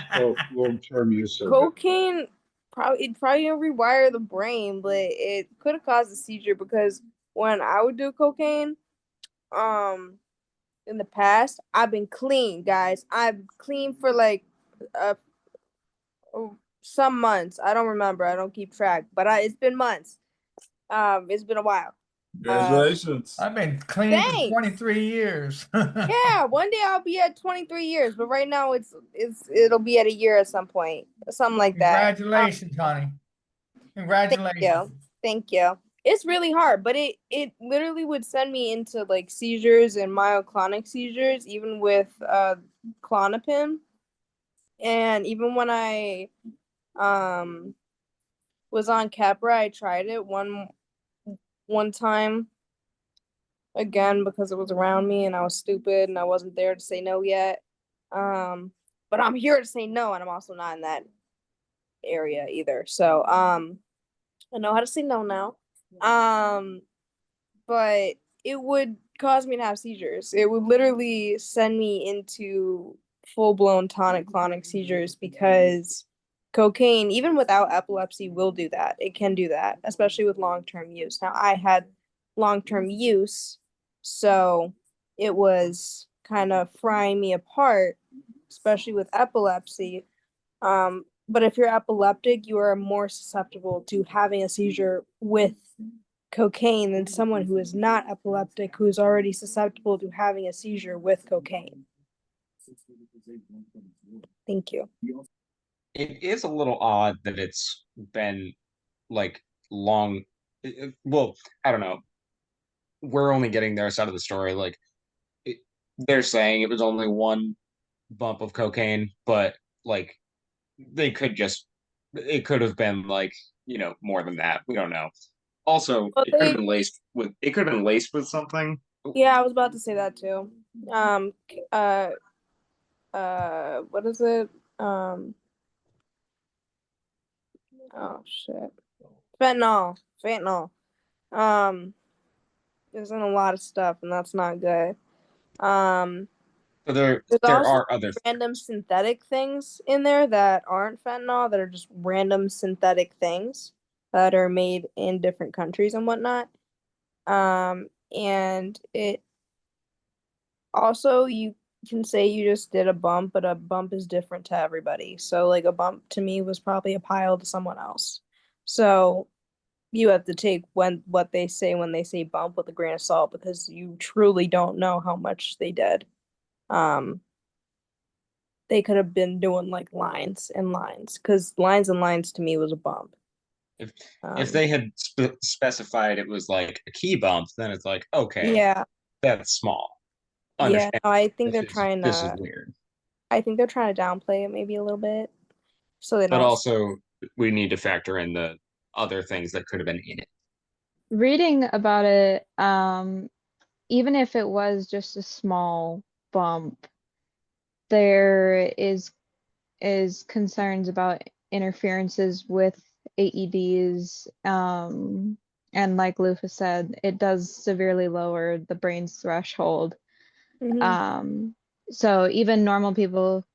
long-term use of it. Cocaine probably gonna rewire the brain, but it could have caused a seizure because when I would do cocaine, in the past, I've been clean, guys. I've clean for like some months. I don't remember. I don't keep track, but it's been months. It's been a while. Congratulations. I've been clean for Thanks. 23 years. Yeah, one day I'll be at 23 years, but right now it'll be at a year at some point, something like that. Congratulations, honey. Congratulations. Thank you. It's really hard, but it literally would send me into like seizures and myoclonic seizures, even with Klonopin. And even when I was on Capra, I tried it one time again because it was around me and I was stupid and I wasn't there to say no yet. But I'm here to say no, and I'm also not in that area either. So I know how to say no now. But it would cause me to have seizures. It would literally send me into full-blown tonic-clonic seizures because cocaine, even without epilepsy, will do that. It can do that, especially with long-term use. Now, I had long-term use, so it was kind of frying me apart, especially with epilepsy. But if you're epileptic, you are more susceptible to having a seizure with cocaine than someone who is not epileptic, who is already susceptible to having a seizure with cocaine. Thank you. It is a little odd that it's been like long. Well, I don't know. We're only getting their side of the story. Like they're saying it was only one bump of cocaine, but like they could just it could have been like, more than that. We don't know. Also, Well, it could have been laced with something. Yeah, I was about to say that too. What is it? Oh shit. Fentanyl. There's in a lot of stuff, and that's not good. So there There's also are other random synthetic things in there that aren't fentanyl, that are just random synthetic things that are made in different countries and whatnot. And it also, you can say you just did a bump, but a bump is different to everybody. So like a bump to me was probably a pile to someone else. So you have to take what they say when they say bump with a grain of salt, because you truly don't know how much they did. They could have been doing like lines and lines, because lines and lines to me was a bump. If they had specified it was like a key bump, then it's like, okay, Yeah. that's small. Yeah, Understand. no, I think they're This trying is to weird. I think they're trying to downplay it maybe a little bit. So they But don't. also, we need to factor in the other things that could have been in it. Reading about it, even if it was just a small bump, there is concerns about interferences with AEDs, and like Lufa said, it does severely lower the brain's threshold. So even normal people,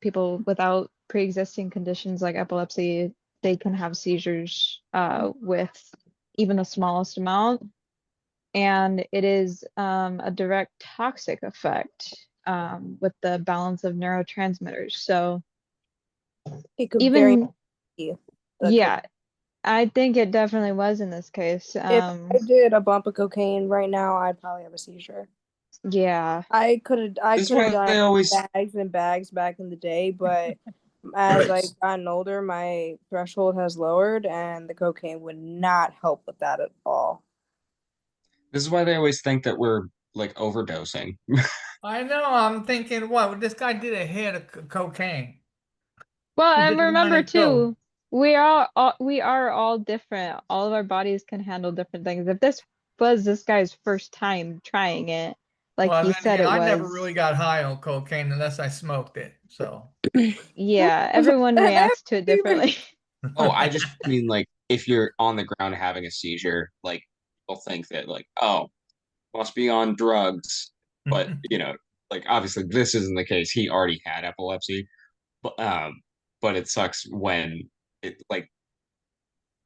people without pre-existing conditions like epilepsy, they can have seizures with even the smallest amount. And it is a direct toxic effect with the balance of neurotransmitters. So it could even, be yeah, I think it definitely was in this case. If I did a bump of cocaine right now, I'd probably have a seizure. Yeah. I could have This is why done I always- bags and bags back in the day, but as I've gotten older, my threshold has lowered, and the cocaine would not help with that at all. This is why they always think that we're like overdosing. I know. I'm thinking, what? This guy did a hit of cocaine. Well, He and did one remember and go. too, we are all different. All of our bodies can handle different things. If this was this guy's first time trying it, like Well, he then said again, it I never was, really got high on cocaine unless I smoked it. So yeah, everyone reacts to it differently. Oh, I just mean like if you're on the ground having a seizure, like people think that like, oh, must be on drugs. But like obviously this isn't the case. He already had epilepsy. But it sucks when it like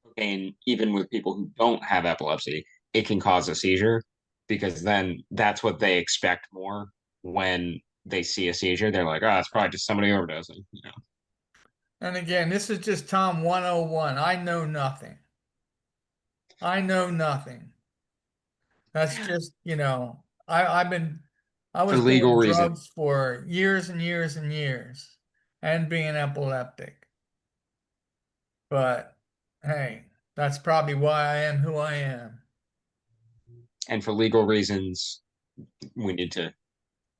cocaine, even with people who don't have epilepsy, it can cause a seizure because then that's what they expect more when they see a seizure. They're like, oh, it's probably just somebody overdosing. And again, this is just Tom 101. I know nothing. I know nothing. That's just, I For was legal doing reasons. drugs for years and years and years and being epileptic. But hey, that's probably why I am who I am. And for legal reasons, we need to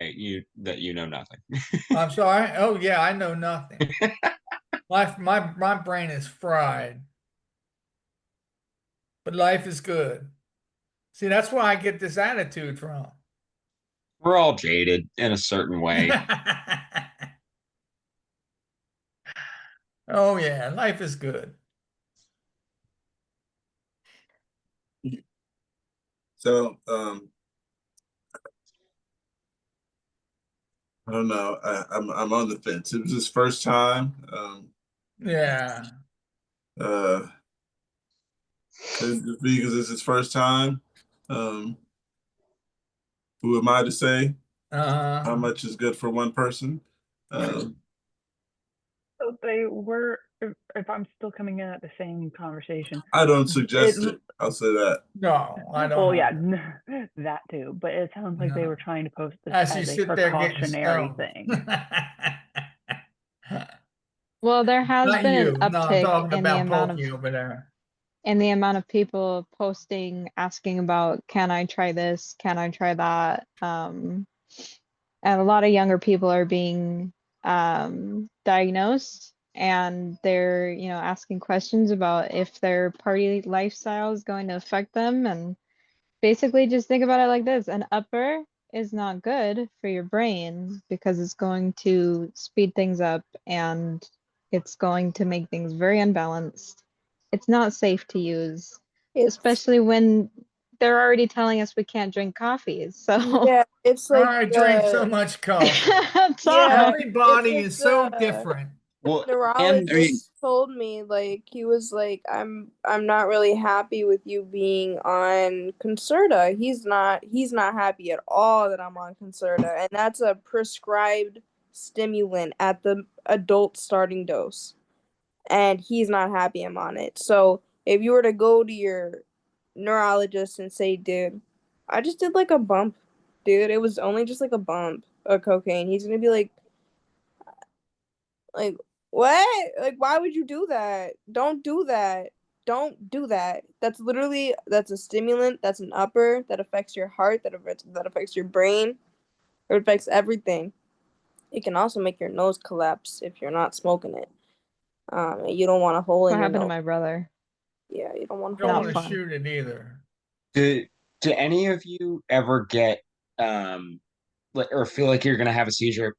that you know nothing. I'm sorry. Oh yeah, I know nothing. My brain is fried. But life is good. See, that's where I get this attitude from. We're all jaded in a certain way. Oh yeah, life is good. So I don't know. I'm on the fence. It was his first time. Yeah. Because it's his first time. Who am I to say how much is good for one person? So they were, if I'm still coming in at the same conversation, I don't suggest it. I'll say that. No, I don't. well, yeah, that too. But it sounds like they No. were trying to post this As you as a sit there getting precautionary stoned. thing. Well, there has Not been an you. No, I'm uptick talking in the about amount of Pokey over there. people posting, asking about, can I try this? Can I try that? And a lot of younger people are being diagnosed, and they're, asking questions about if their party lifestyle is going to affect them. And basically just think about it like this: an upper is not good for your brain because it's going to speed things up and it's going to make things very unbalanced. It's not safe to use, especially when they're already telling us we can't drink coffee. So Yeah, it's like I drink so much coffee. yeah, Everybody it's is so different. Well, and neurologist told me, like, he was like, I'm not really happy with you being on Concerta. He's not happy at all that I'm on Concerta, and that's a prescribed stimulant at the adult starting dose, and he's not happy I'm on it. So if you were to go to your neurologist and say, dude, I just did like a bump, dude, it was only just like a bump of cocaine, he's gonna be like, what? Like, why would you do that? Don't do that. Don't do that. That's a stimulant. That's an upper that affects your heart. That affects your brain. It affects everything. It can also make your nose collapse if you're not smoking it. You don't want a hole in what your happened to nose. my brother? Yeah, you don't want a Don't hole. want to shoot it either. do any of you ever get or feel like you're gonna have a seizure?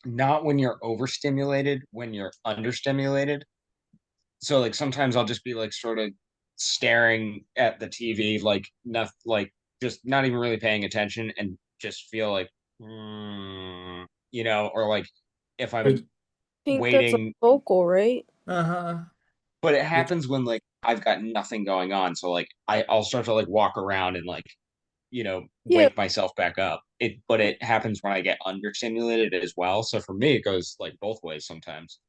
Not when you're overstimulated, when you're understimulated. So like sometimes I'll just be like sort of staring at the TV, like not like just not even really paying attention, and just feel like or like if I I'm think that's a waiting. focal, right? But it happens when like I've got nothing going on. So like I'll start to like walk around and like, Yeah, wake myself back up. But it happens when I get understimulated as well. So for me, it goes like both ways sometimes.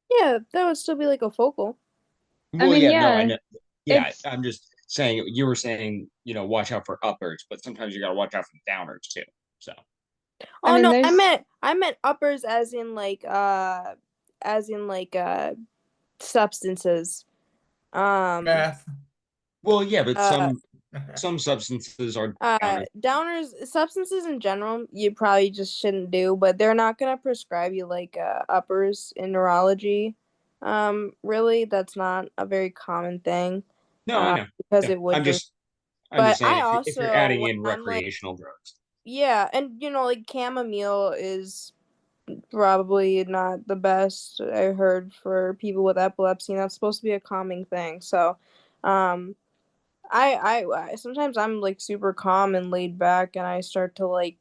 yeah, that would still be like a focal. I Well, mean, yeah, no, I yeah, know. Yeah, it's I'm just saying you were saying, watch out for uppers, but sometimes you gotta watch out for downers too. So Oh no, I there's meant uppers as in like substances. Meth. well, yeah, but Uh some substances are downers. downers, substances in general you probably just shouldn't do, but they're not gonna prescribe you like uppers in neurology. Really, that's not a very common thing. No, I know. Because Yeah, it would just I'm just but saying I if you're also, adding when in I'm like, recreational drugs. yeah, and like chamomile is probably not the best, I heard, for people with epilepsy, and that's supposed to be a calming thing. So, um, I sometimes I'm like super calm and laid back, and I start to like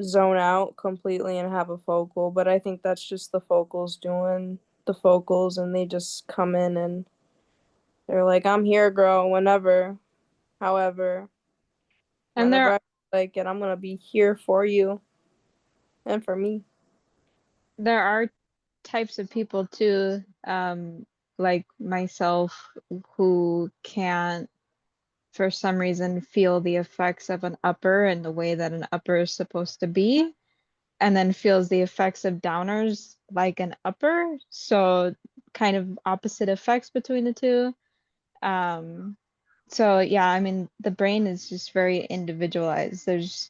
zone out completely and have a focal. But I think that's just the focals doing the focals, and they just come in and they're like, "I'm here, girl, whenever, however, and whenever there I like it, I'm gonna be here for you and for me." there are types of people too, like myself, who can't for some reason feel the effects of an upper and the way that an upper is supposed to be, and then feels the effects of downers like an upper. So kind of opposite effects between the two. So yeah, I mean, the brain is just very individualized. There's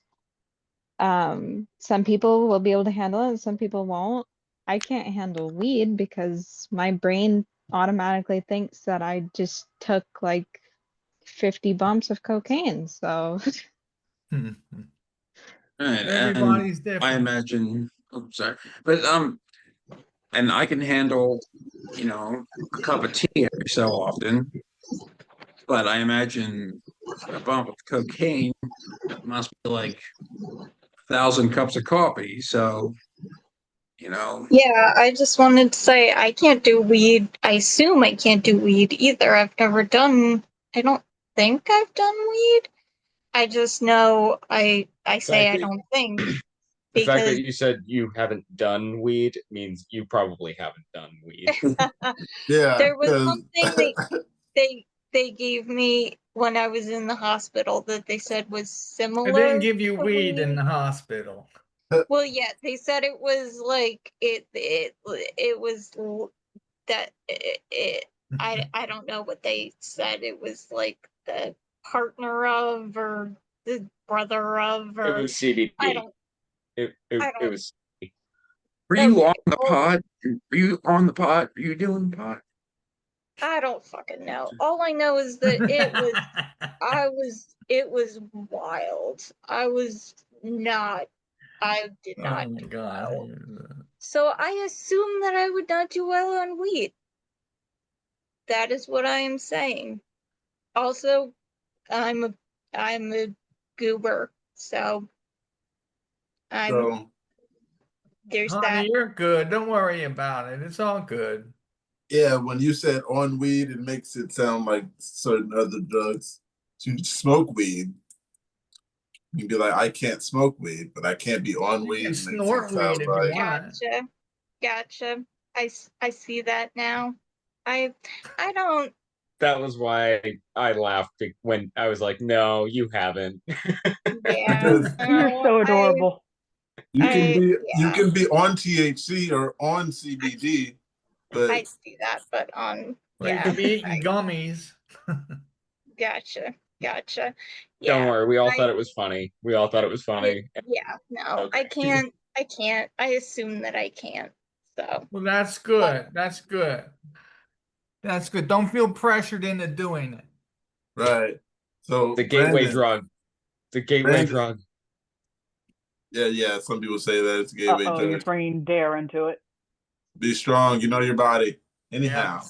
some people will be able to handle it and some people won't. I can't handle weed because my brain automatically thinks that I just took like 50 bumps of cocaine. So Right, Everybody's and I different. imagine, oh, sorry, but and I can handle, a cup of tea every so often, but I imagine a bump of cocaine must be like 1,000 cups of coffee. So, you know, Yeah, I just wanted to say I can't do weed. I assume I can't do weed either. I don't think I've done weed. I just know I say I Fact that don't think the fact that because you said you haven't done weed means you probably haven't done weed. Yeah, there was because something they gave me when I was in the hospital that they said was They didn't similar give you to weed in weed. the hospital. Well, yeah, they said it was like it was that I don't know what they said. It was like the partner of or the brother of It or was CBD. I don't I It don't was. were you on okay. the Well, pod? Were you on the pod? Were you doing the pod? I don't fucking know. All I know is that it was wild. I did Oh not my do God. well. So I assume that I would not do well on weed. That is what I am saying. Also, I'm a goober, so so there's Honey, that. you're good. Don't worry about it. It's all good. yeah, when you said on weed, it makes it sound like certain other drugs. So you smoke weed, you'd be like, I can't smoke weed, but I can't be on You weed. can It makes it snort weed sound if you like want. Gotcha. I see that now. I don't. That was why I laughed when I was like, "No, you haven't." Yeah. You're No. so adorable. you Yeah. can be on THC or on CBD, but I see that, but Or you yeah. could be eating gummies. Gotcha. Don't Yeah. worry, we all thought I it was funny. We all thought it was funny. yeah. No, I Okay. can't. I assume that I can't. So. Well, that's good. That's good. That's good. Don't feel pressured into doing it. right. So The gateway Brandon, drug. The gateway Brandon, drug. yeah. Some people say that it's a Uh gateway oh, you're drug. bringing Dare into it. Be strong. You know your body. Yeah. Anyhow,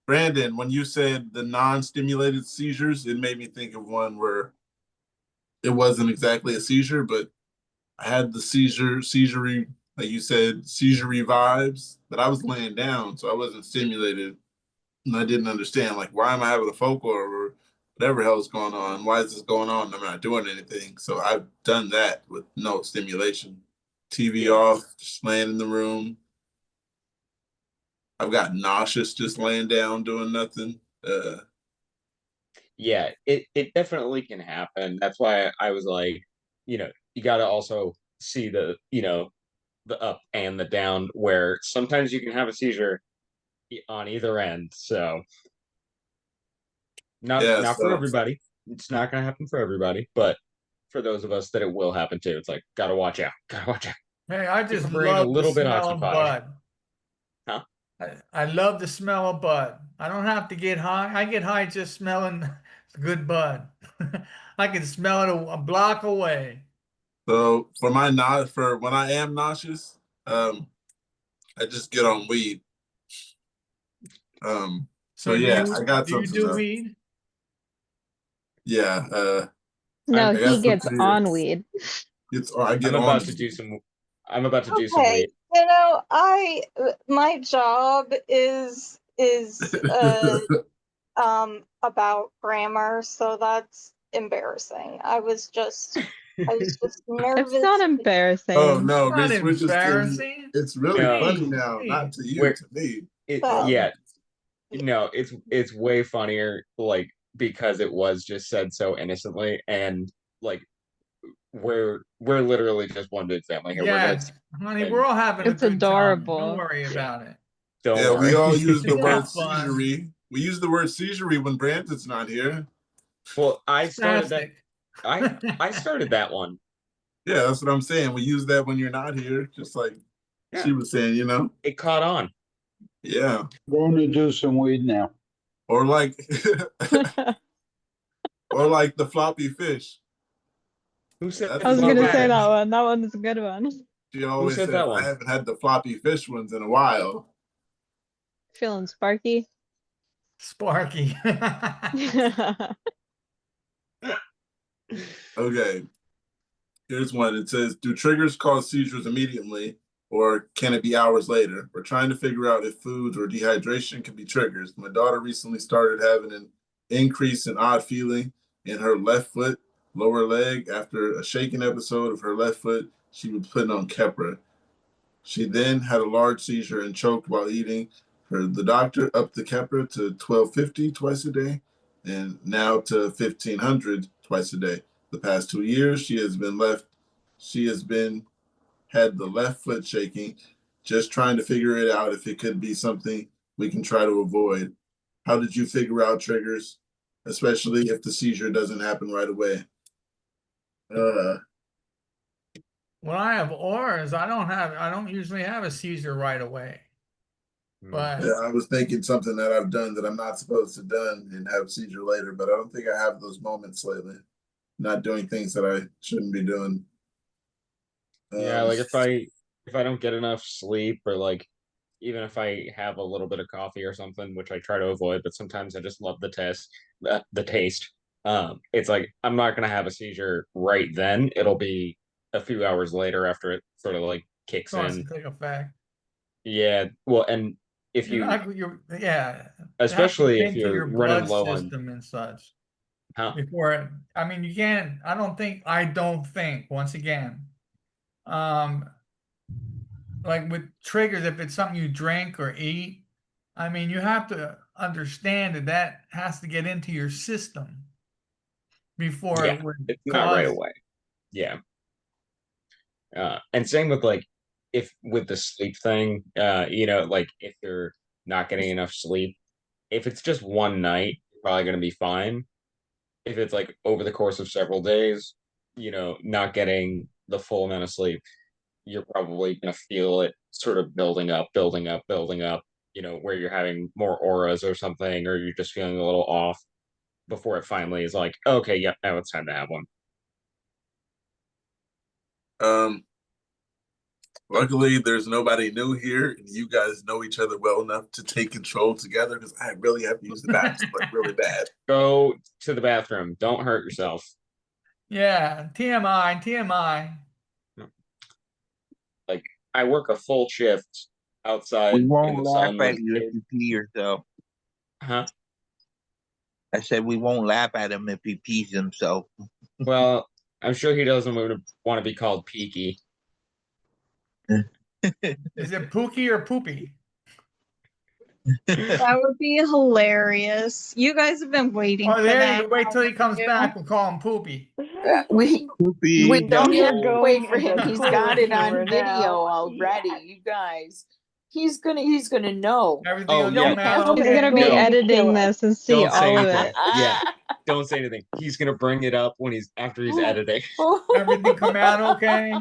Brandon, when you said the non-stimulated seizures, it made me think of one where it wasn't exactly a seizure, but I had the seizure, like you said, seizure vibes, but I was laying down, so I wasn't stimulated, and I didn't understand, like, why am I having a focal or whatever hell is going on? Why is this going on? I'm not doing anything. So I've done that with no stimulation. TV off, just laying in the room. I've got nauseous just laying down doing nothing. Yeah, it definitely can happen. That's why I was like, you got to also see the up and the down, where sometimes you can have a seizure on either end. So Yeah, not for so everybody. It's not going to happen for everybody, but for those of us that it will happen to, it's like gotta watch out. Gotta watch out. Hey, I Keep just the brain a love the little bit smell of occupied. bud. Huh? I love the smell of bud. I don't have to get high. I get high just smelling good bud. I can smell it a block away. so for when I am nauseous, I just get on weed. So So yeah, I got do you something do to weed? yeah, No, I got he gets something here. on weed. I get I'm on about to do some. I'm about to do some Okay, weed. you know, my job is about grammar, so that's embarrassing. I was just It's not nervous. Oh embarrassing. no, Not Reese Richards to embarrassing. it's really No, funny Hey, now, not hey. to you, where to me. it Well, yeah, no, it's way funnier, like, because it was just said so innocently, and like we're literally just one big family here. We're gonna Yes, honey, we're and all having a It's good time. Don't adorable. worry about it. don't Yeah, we worry. all use the It's all word fun. seizury. We use the word seizury when Brandon's not here. Well, I started that. Spastic. I started that one. Yeah, that's what I'm saying. We use that when you're not here, just like Yeah, she was saying, you know? it caught on. Yeah. Going to do some weed now. Or like or like the floppy fish. Who said That's I was another gonna Yeah. say thing. that one. That one is a good one. She who always said says, that I one? haven't had the floppy fish ones in a while. Feeling sparky. Sparky. Okay. Here's one. It says, do triggers cause seizures immediately or can it be hours later? We're trying to figure out if foods or dehydration can be triggers. My daughter recently started having an increase in odd feeling in her left foot, lower leg. After a shaking episode of her left foot, she was putting on Keppra. She then had a large seizure and choked while eating. The doctor upped the Keppra to 1250 twice a day and now to 1500 twice a day. The past 2 years, she has had the left foot shaking, just trying to figure it out if it could be something we can try to avoid. How did you figure out triggers, especially if the seizure doesn't happen right away? When I have auras, I don't usually have a seizure right away. But Yeah, I was thinking something that I've done that I'm not supposed to done and have seizure later, but I don't think I have those moments lately. Not doing things that I shouldn't be doing. Yeah, like if I don't get enough sleep, or like even if I have a little bit of coffee or something, which I try to avoid, but sometimes I just love the taste. It's like I'm not gonna have a seizure right then. It'll be a few hours later after it sort of like kicks starts in. to take effect. Yeah, well, and if you, Yeah, it has to especially get if into you're your running blood low on, system and such huh? before. I mean, you can't. I don't think. Once again, um, like with triggers, if it's something you drink or eat, I mean, you have to understand that has to get into your system before Yeah, it would it's not right cause. away. Yeah. And same with like if with the sleep thing, like if you're not getting enough sleep, if it's just one night, you're probably gonna be fine. If it's like over the course of several days, not getting the full amount of sleep, you're probably gonna feel it sort of building up, building up, building up, where you're having more auras or something, or you're just feeling a little off before it finally is like, okay, yep, now it's time to have one. Luckily, there's nobody new here, and you guys know each other well enough to take control together because I really have to use the bathroom like really bad. Go to the bathroom. Don't hurt yourself. Yeah, TMI. Like I work a full shift outside We in won't the laugh sun at with you if kids. you pee yourself. Huh? I said we won't laugh at him if he pees himself. Well, I'm sure he doesn't want to be called Peaky. Is it Pookie or Poopy? That would be hilarious. You guys have been waiting Oh, for there that. you go. Wait till he comes haven't you? back. We'll call him Poopy. We Poopy. don't You're have to wait going for him. into He's got it clear on video now. already, Yeah. you guys. He's gonna know. Everything Oh will yeah, come out don't He's okay. gonna be no, editing this and see don't say all of anything. it. Yeah, don't say anything. He's gonna bring it up when after he's editing. Everything come out okay.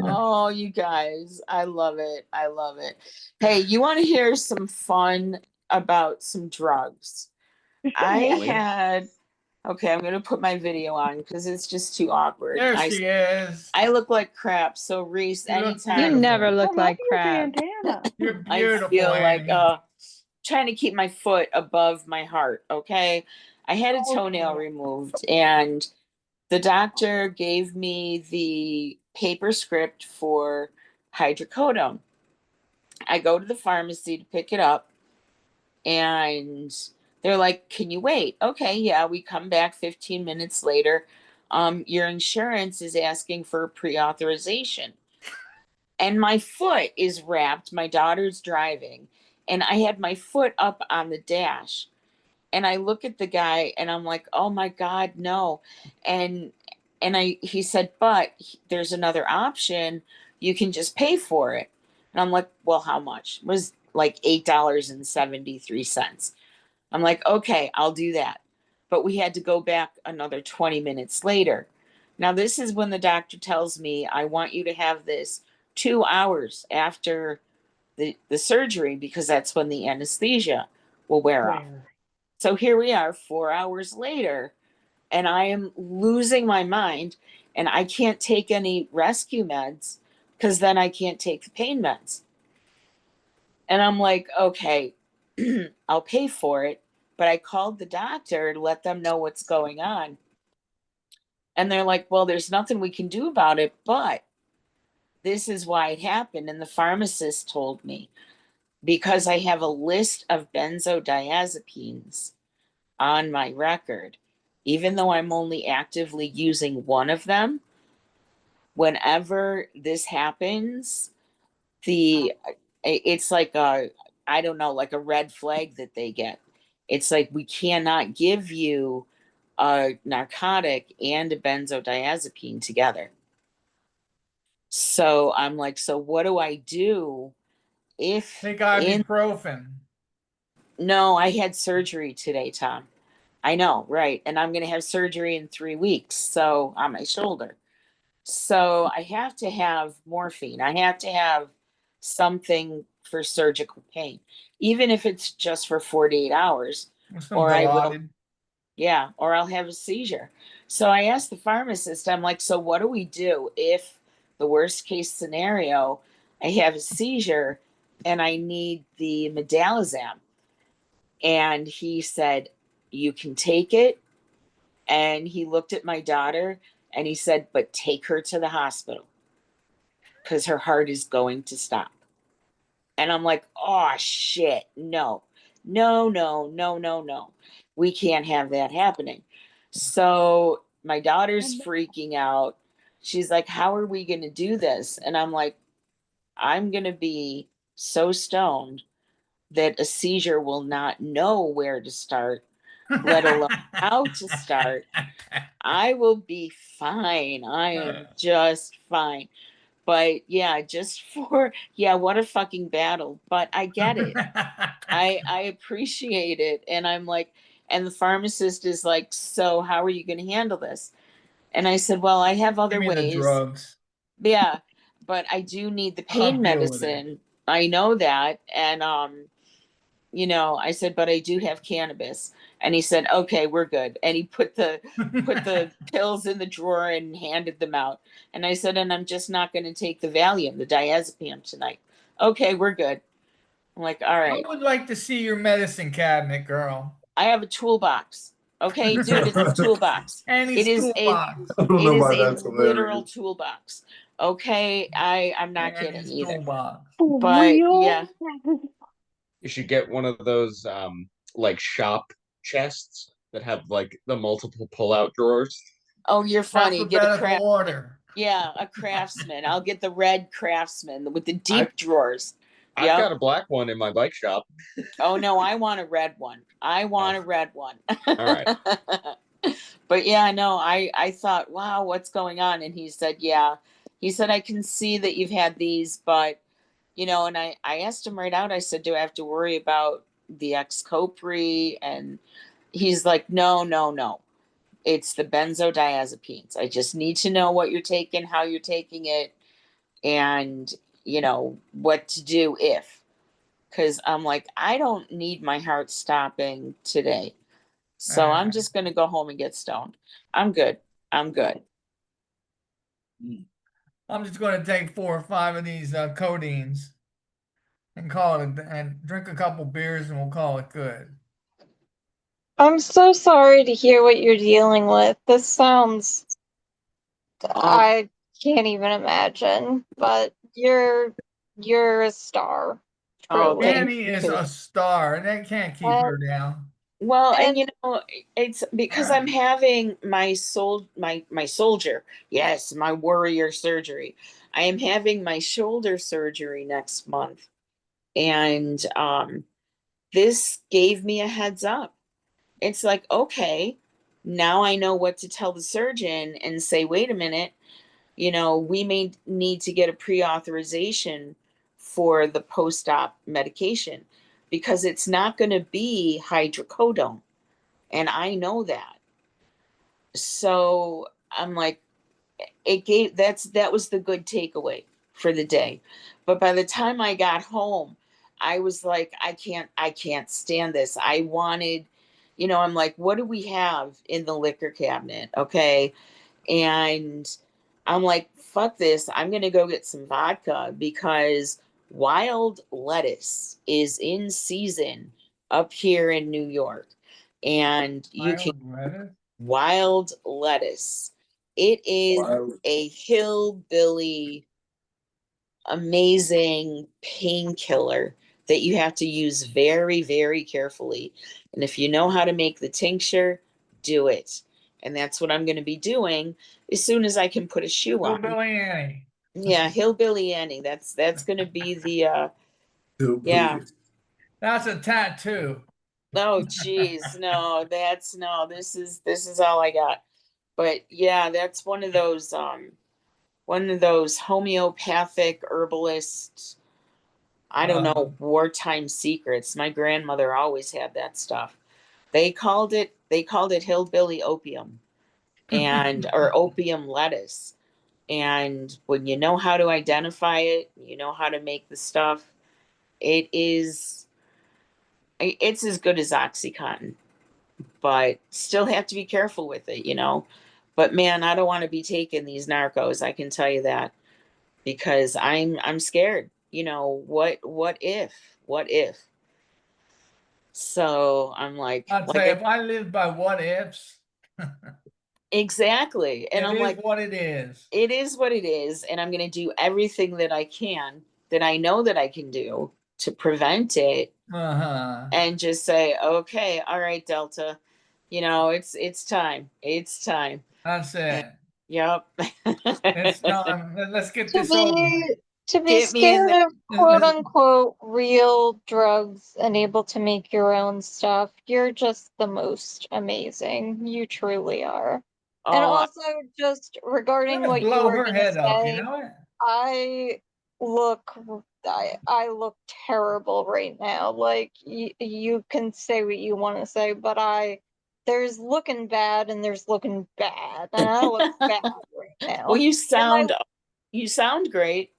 Oh, you guys, I love it. I love it. Hey, you want to hear some fun about some drugs? I had, okay, I'm gonna put my video on because it's just too awkward. There she is. I look like crap. So Reese, You look anytime You never look I love like your crap. bandana. You're I beautiful, feel like Annie. trying to keep my foot above my heart, okay? I had a toenail removed and the doctor gave me the paper script for hydrocodone. I go to the pharmacy to pick it up and they're like, "Can you wait?" Okay, yeah, we come back 15 minutes later. Your insurance is asking for pre-authorization. And my foot is wrapped. My daughter's driving, and I had my foot up on the dash. And I look at the guy and I'm like, "Oh my God, no." And he said, "But there's another option. You can just pay for it." And I'm like, "Well, how much?" It was like $8.73. I'm like, "Okay, I'll do that." But we had to go back another 20 minutes later. Now, this is when the doctor tells me, "I want you to have this 2 hours after the surgery because that's when the anesthesia will wear off." So here we are 4 hours later, and I am losing my mind, and I can't take any rescue meds because then I can't take the pain meds. And I'm like, okay, I'll pay for it. But I called the doctor to let them know what's going on. And they're like, well, there's nothing we can do about it, but this is why it happened. And the pharmacist told me, because I have a list of benzodiazepines on my record, even though I'm only actively using one of them, whenever this happens, it's like a, I don't know, like a red flag that they get. It's like, we cannot give you a narcotic and a benzodiazepine together. So I'm like, so what do I do if Take in ibuprofen. no, I had surgery today, Tom. I know, right? And I'm going to have surgery in 3 weeks, so on my shoulder. So I have to have morphine. I have to have something for surgical pain, even if it's just for 48 hours, Some or I will, Dilaudid. yeah, or I'll have a seizure. So I asked the pharmacist, I'm like, so what do we do if the worst case scenario, I have a seizure and I need the medalazam? And he said, you can take it. And he looked at my daughter and he said, but take her to the hospital because her heart is going to stop. And I'm like, oh shit, no, no, no, no, no, no. We can't have that happening. So my daughter's freaking out. She's like, how are we going to do this? And I'm like, I'm going to be so stoned that a seizure will not know where to start, let alone how to start. I will be fine. I am just fine. But yeah, just for, yeah, what a fucking battle. But I get it. I appreciate it. And I'm like, and the pharmacist is like, so how are you going to handle this? And I said, well, I have Give other me the ways. drugs. Yeah, but I do need the I'll pain deal with it. medicine. I know that. And you know, I said, but I do have cannabis. And he said, okay, we're good. And he put the pills in the drawer and handed them out. And I said, and I'm just not going to take the Valium, the diazepam tonight. Okay, we're good. I'm like, all I right. would like to see your medicine cabinet, girl. I have a toolbox. Okay, dude, it's a toolbox. Annie's It is a toolbox. I don't it know is why a that's literal hilarious. toolbox. Okay, I'm not kidding Annie's either. toolbox. But yeah, You should get one of those like shop chests that have like the multiple pull-out drawers. oh, you're funny. Get a Alphabetical craft. order. Yeah, a craftsman. I'll get the red craftsman with the deep I've drawers. I've got Yep. a black one in my bike shop. Oh no, I want a red one. I want a red one. All right. But yeah, no, I thought, wow, what's going on? And he said, yeah. He said, I can see that you've had these, but you know, and I asked him right out, I said, do I have to worry about the Xcopri? And he's like, no, no, no. It's the benzodiazepines. I just need to know what you're taking, how you're taking it, and you know what to do if. Because I'm like, I don't need my heart stopping today. So I'm just going to go home and get stoned. I'm good. I'm good. I'm just going to take 4 or 5 of these codeines and call it and drink a couple beers and we'll call it good. I'm so sorry to hear what you're dealing with. This sounds, I can't even imagine, but you're a star. Oh, Truly. thank Annie you. is a star and that can't keep her down. Well, and And you know, it's because I'm having my soldier, yes, my warrior surgery. I am having my shoulder surgery next month. And this gave me a heads up. It's like, okay, now I know what to tell the surgeon and say, wait a minute, you know, we may need to get a pre-authorization for the post-op medication because it's not going to be hydrocodone. And I know that. So I'm like, that was the good takeaway for the day. But by the time I got home, I was like, I can't stand this. I wanted, you know, I'm like, what do we have in the liquor cabinet? Okay. And I'm like, fuck this. I'm gonna go get some vodka because wild lettuce is in season up here in New York. And you can Wild lettuce? wild lettuce It is Wow. a hillbilly amazing painkiller that you have to use very, very carefully. And if you know how to make the tincture, do it. And that's what I'm going to be doing as soon as I can put a shoe on. Hillbilly Annie. Yeah, Hillbilly Annie. That's going to be the Hillbilly. yeah. That's a tattoo. Oh geez, no, that's no, this is all I got. But yeah, that's one of those homeopathic herbalists, I don't know, wartime secrets. My grandmother always had that stuff. They called it hillbilly opium and or opium lettuce. And when you know how to identify it, you know how to make the stuff, it's as good as OxyContin, but still have to be careful with it, you know. But man, I don't want to be taking these narcos, I can tell you that, because I'm scared. You know, what if? What if? So I'm like I'd say if I lived by what ifs, exactly. And it I'm is like, what it is. it is what it is, and I'm going to do everything that I can, that I know that I can do to prevent it, and just say, okay, all right, Delta, you know, it's time. It's time. That's it. Yep. It's time. Let's get To this over with. be Get me in scared there. of quote unquote real drugs and able to make your own stuff, you're just the most amazing. You truly are. And Oh, also, just regarding Let's what you blow were her gonna head up, you say, know it? I look I look terrible right now. Like you can say what you want to say, but there's looking bad and there's looking bad, and I look bad right now. well, you And sound great.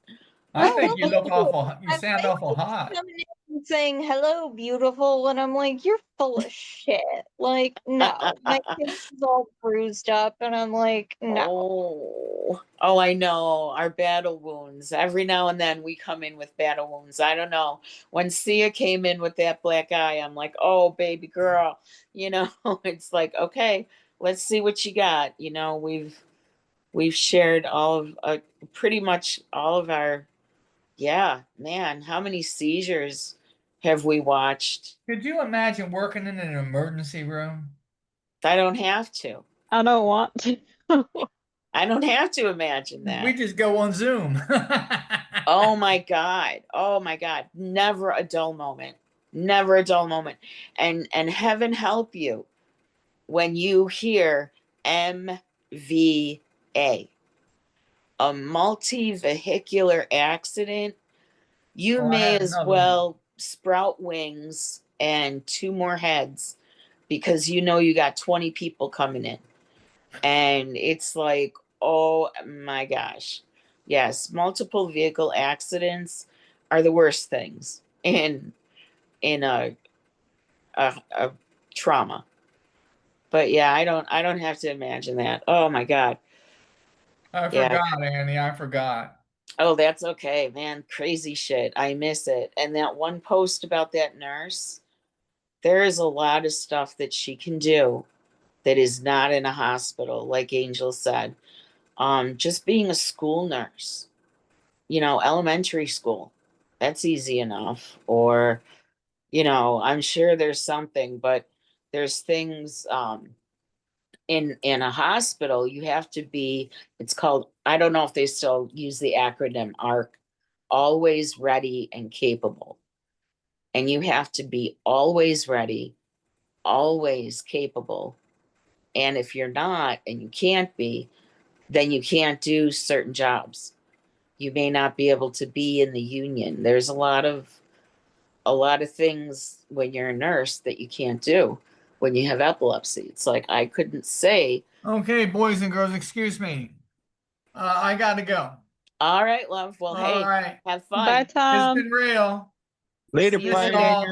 I oh, think you well, look thank you. awful. You sound awful hot. Coming in and saying hello, beautiful, and I'm like, you're full of shit. Like, no, my face is all bruised up, and I'm like, no. Oh, I know. Our battle wounds. Every now and then we come in with battle wounds. I don't know. When Sia came in with that black eye, I'm like, oh, baby girl. You know, it's like, okay, let's see what you got. You know, we've shared all of pretty much all of our, yeah, man, how many seizures have we watched? Could you imagine working in an emergency room? I don't have to. I don't want to. I don't have to imagine We that. just go on Zoom. Oh my God. Oh my God. Never a dull moment. Never a dull moment. And heaven help you when you hear MVA, a multi-vehicular accident. You Oh, I may had as another one. well sprout wings and two more heads, because you know you got 20 people coming in. And it's like, oh my gosh. Yes, multiple vehicle accidents are the worst things in a trauma. But yeah, I don't have to imagine that. Oh my God. I Yeah. forgot, Annie. I forgot. Oh, that's okay, man. Crazy shit. I miss it. And that one post about that nurse, there is a lot of stuff that she can do that is not in a hospital, like Angel said. Just being a school nurse, you know, elementary school, that's easy enough. Or, you know, I'm sure there's something, but there's things in a hospital. You have to be, it's called, I don't know if they still use the acronym ARC, always ready and capable. And you have to be always ready, always capable. And if you're not and you can't be, then you can't do certain jobs. You may not be able to be in the union. There's a lot of things when you're a nurse that you can't do when you have epilepsy. It's like I couldn't say, Okay, boys and girls, excuse me. I gotta go. all right, love. Well, All hey, right. have fun. Bye, It's Tom. been real. Later, See you This is soon. all.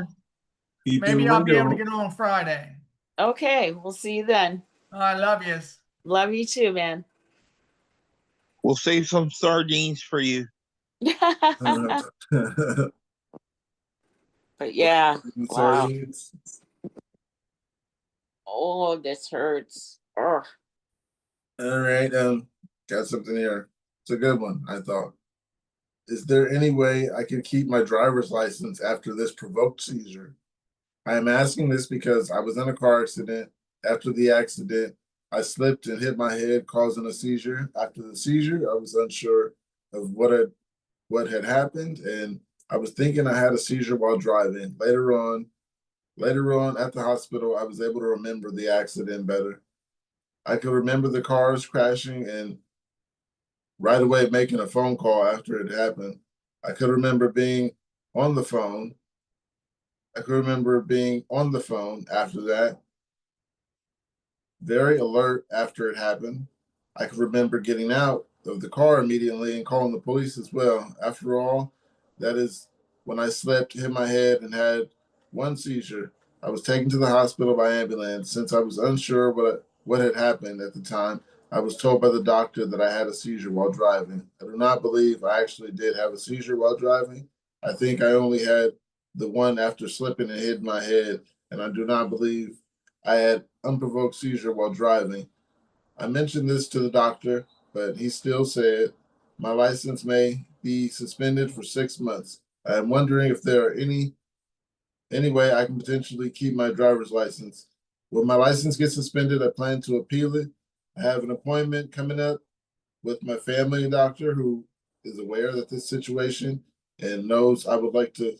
Keep it Maybe I'll be able to real. get on Friday. Okay, we'll see you then. I love yous. Love you too, man. We'll save some sardines for you. But yeah, wow. Sardines. Oh, this hurts. Ugh. All right, got something here. It's a good one, I thought. Is there any way I can keep my driver's license after this provoked seizure? I am asking this because I was in a car accident. After the accident, I slipped and hit my head, causing a seizure. After the seizure, I was unsure of what had happened, and I was thinking I had a seizure while driving. Later on at the hospital, I was able to remember the accident better. I could remember the cars crashing and right away making a phone call after it happened. I could remember being on the phone. I could remember being on the phone after that, very alert after it happened. I could remember getting out of the car immediately and calling the police as well. After all, that is when I slept, hit my head, and had one seizure. I was taken to the hospital by ambulance. Since I was unsure what had happened at the time, I was told by the doctor that I had a seizure while driving. I do not believe I actually did have a seizure while driving. I think I only had the one after slipping and hitting my head, and I do not believe I had unprovoked seizure while driving. I mentioned this to the doctor, but he still said my license may be suspended for 6 months. I am wondering if there are any way I can potentially keep my driver's license. When my license gets suspended, I plan to appeal it. I have an appointment coming up with my family doctor who is aware that this situation and knows I would like to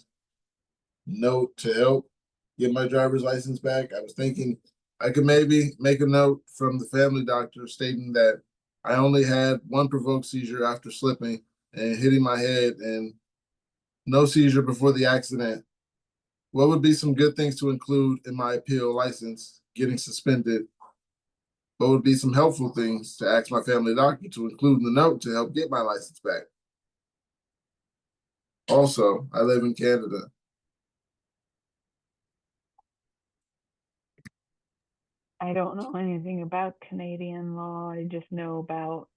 note to help get my driver's license back. I was thinking I could maybe make a note from the family doctor stating that I only had one provoked seizure after slipping and hitting my head and no seizure before the accident. What would be some good things to include in my appeal license getting suspended? What would be some helpful things to ask my family doctor to include in the note to help get my license back? Also, I live in Canada. I don't know anything about Canadian law. I just know about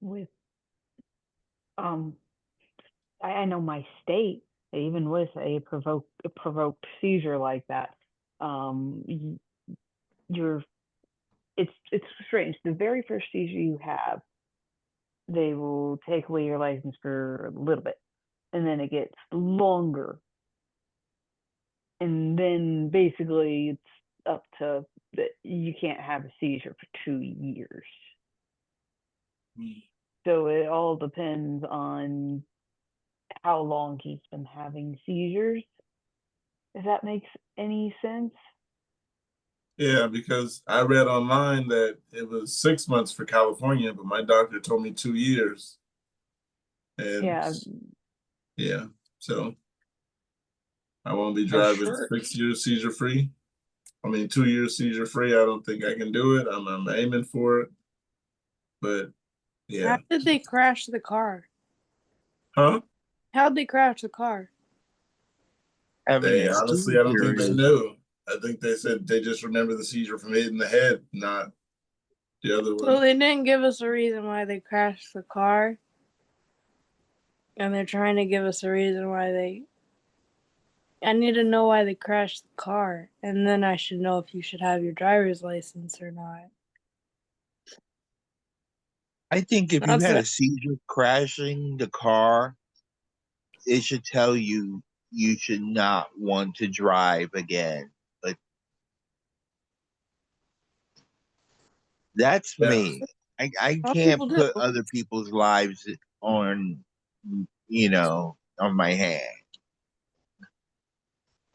with I know my state, even with a provoked seizure like that, you're it's strange. The very first seizure you have, they will take away your license for a little bit, and then it gets longer, and then basically it's up to that you can't have a seizure for 2 years. So it all depends on how long he's been having seizures. If that makes any sense. Yeah, because I read online that it was 6 months for California, but my doctor told me 2 years. And Yeah, yeah, so I won't be I'm driving sure 6 years seizure free. I mean, 2 years seizure free. I don't think I can do it. I'm aiming for it, but yeah. How did they crash the car? Huh? How'd they crash the car? Having They a honestly, I don't seizure think they is knew. I think they said they just remember the seizure from hitting the head, not the other So one. they didn't give us a reason why they crashed the car, and they're trying to give us a reason why they. I need to know why they crashed the car, and then I should know if you should have your driver's license or not. I think if you That's had what. a seizure crashing the car, it should tell you you should not want to drive again. But that's Yeah. me. I Some can't people do. put other people's lives on, on my hand.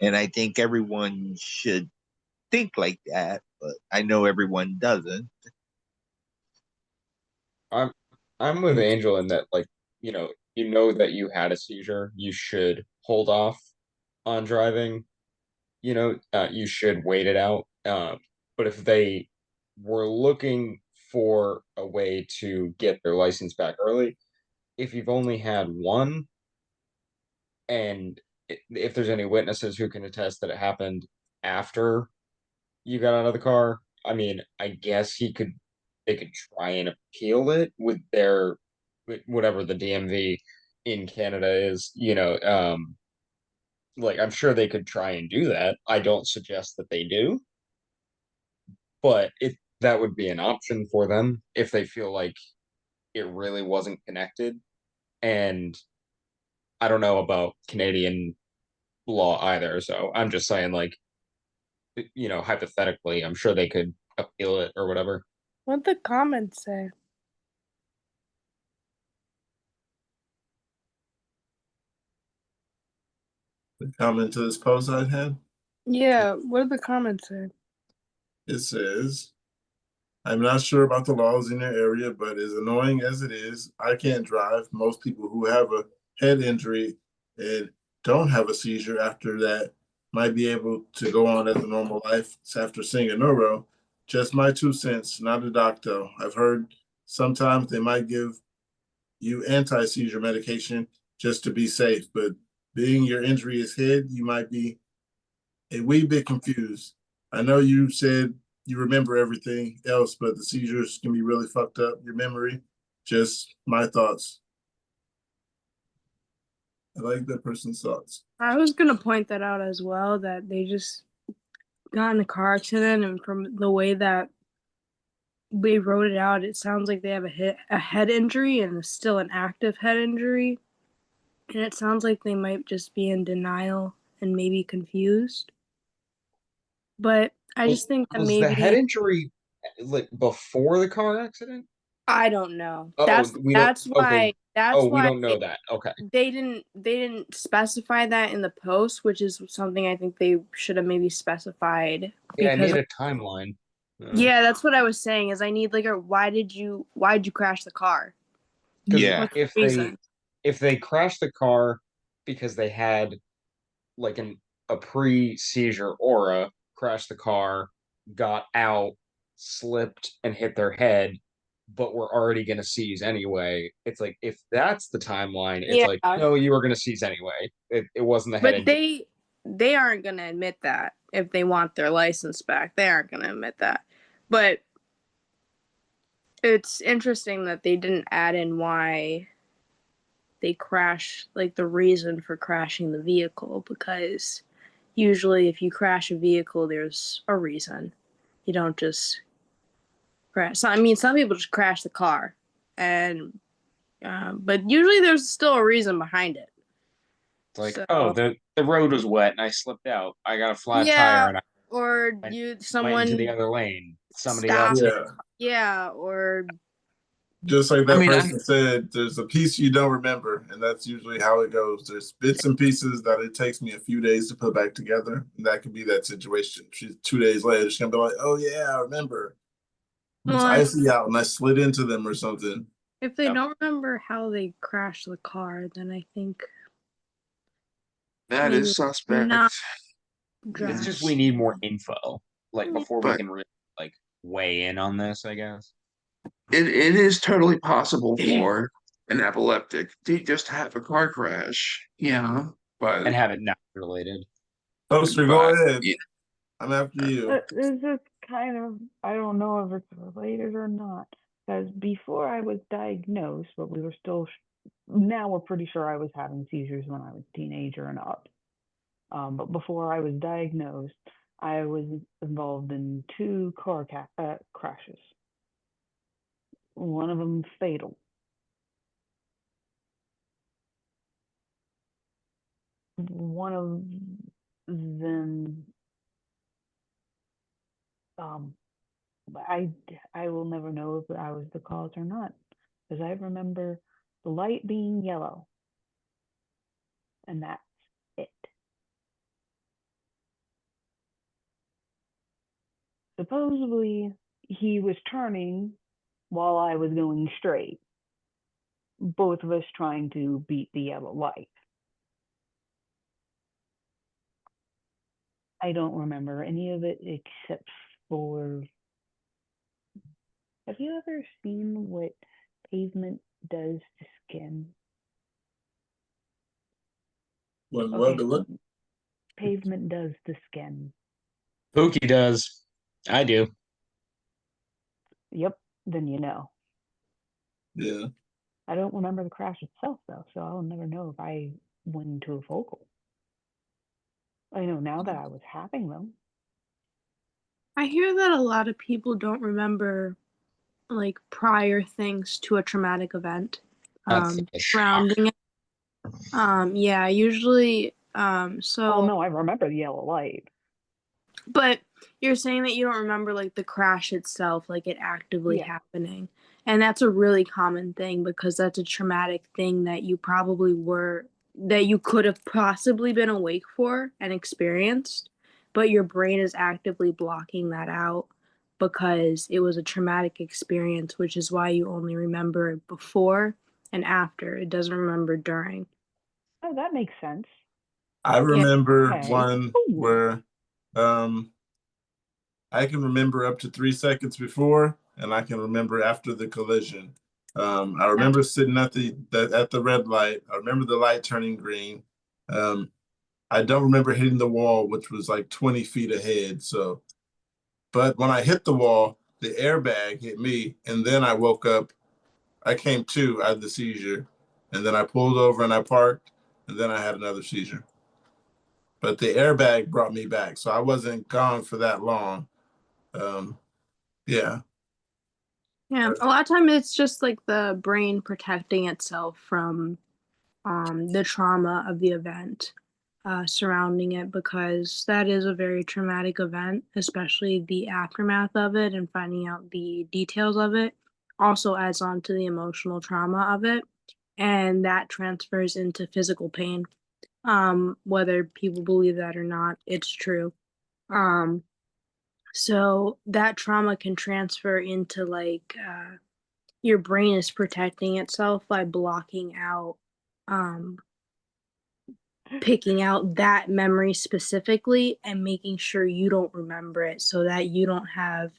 And I think everyone should think like that, but I know everyone doesn't. I'm I'm with Angel in that, like, you know that you had a seizure, you should hold off on driving. You should wait it out. But if they were looking for a way to get their license back early, if you've only had one, and if there's any witnesses who can attest that it happened after you got out of the car, I mean, I guess they could try and appeal it with their whatever the DMV in Canada is, like I'm sure they could try and do that. I don't suggest that they do, but that would be an option for them if they feel like it really wasn't connected. And I don't know about Canadian law either, so I'm just saying, like, hypothetically, I'm sure they could appeal it or whatever. What the comments say? The comment to this post I had, Yeah, what did the comments say? it says, I'm not sure about the laws in your area, but as annoying as it is, I can't drive. Most people who have a head injury and don't have a seizure after that might be able to go on as a normal life after seeing a neuro. Just my 2 cents, not a doctor. I've heard sometimes they might give you anti-seizure medication just to be safe, but being your injury is head, you might be a wee bit confused. I know you said you remember everything else, but the seizures can be really fucked up your memory. Just my thoughts. I like that person's thoughts. I was gonna point that out as well, that they just got in a car accident, and from the way that we wrote it out, it sounds like they have a head injury and it's still an active head injury. And it sounds like they might just be in denial and maybe confused. But I just think that Was the head maybe injury like before the car accident? I don't know. Oh, we don't. That's Okay. why that's Oh, we why don't know that. Okay. they didn't specify that in the post, which is something I think they should have maybe specified, Yeah, I because need a timeline. yeah, that's what I was saying, is I need like a why'd you crash the car? Because Yeah. What's the reason? if they crashed the car because they had like a pre-seizure aura, crashed the car, got out, slipped and hit their head, but we're already gonna seize anyway. It's like if that's the timeline, it's Yeah. like no, you were gonna seize anyway. It wasn't the head But injury. they aren't gonna admit that if they want their license back. They aren't gonna admit that. But it's interesting that they didn't add in why they crash, like the reason for crashing the vehicle, because usually if you crash a vehicle, there's a reason. You don't just crash. So, I mean, some people just crash the car, and but usually there's still a reason behind it. It's like, So oh, the road was wet and I slipped out. I got a flat tire yeah, and I or went, you went into someone the other lane. Somebody stopped. else. Yeah. Yeah, or Just like I that mean, person said, there's a piece you don't remember, and that's usually how it goes. There's bits and pieces that it takes me a few days to put back together, and that could be that situation. She's 2 days later, she's gonna be like, "Oh yeah, I remember. It was well, icy out, and I slid into them or something." if they don't remember how they crashed the car, then I think That maybe is suspect. not It's drive. just we need more info, like before we But can really like weigh in on this, I guess. it is totally possible for an epileptic to just have a car crash. Yeah, but And have it not related. Toaster, go ahead. yeah, I'm after you. This is kind of, I don't know if it's related or not. Because before I was diagnosed, but we were still, now we're pretty sure I was having seizures when I was a teenager and up. But before I was diagnosed, I was involved in 2 car crashes. One of them fatal. One of them, um, I will never know if I was the cause or not, because I remember the light being yellow, and that's it. Supposedly, he was turning while I was going straight. Both of us trying to beat the yellow light. I don't remember any of it except for. Have you ever seen what pavement does to skin? What? Pavement does to skin. Pookie does. I do. Yep, then you know. Yeah. I don't remember the crash itself, though, so I'll never know if I went into a focal. I know now that I was having them. I hear that a lot of people don't remember like prior things to a traumatic event That's a shock. surrounding it. Yeah, usually Oh so no, I remember the yellow light. but you're saying that you don't remember like the crash itself, like it actively Yeah. happening. And that's a really common thing because that's a traumatic thing that you could have possibly been awake for and experienced, but your brain is actively blocking that out because it was a traumatic experience, which is why you only remember it before and after. It doesn't remember during. Oh, that makes sense. I remember Okay. one where I can remember up to 3 seconds before, and I can remember after the collision. I remember sitting at the red light. I remember the light turning green. I don't remember hitting the wall, which was like 20 feet ahead. So, but when I hit the wall, the airbag hit me, and then I woke up. I came to, I had the seizure, and then I pulled over and I parked, and then I had another seizure. But the airbag brought me back, so I wasn't gone for that long. Yeah. Yeah, a lot of time it's just like the brain protecting itself from the trauma of the event surrounding it because that is a very traumatic event, especially the aftermath of it and finding out the details of it also adds on to the emotional trauma of it, and that transfers into physical pain. Whether people believe that or not, it's true. So that trauma can transfer into like your brain is protecting itself by blocking out um picking out that memory specifically and making sure you don't remember it so that you don't have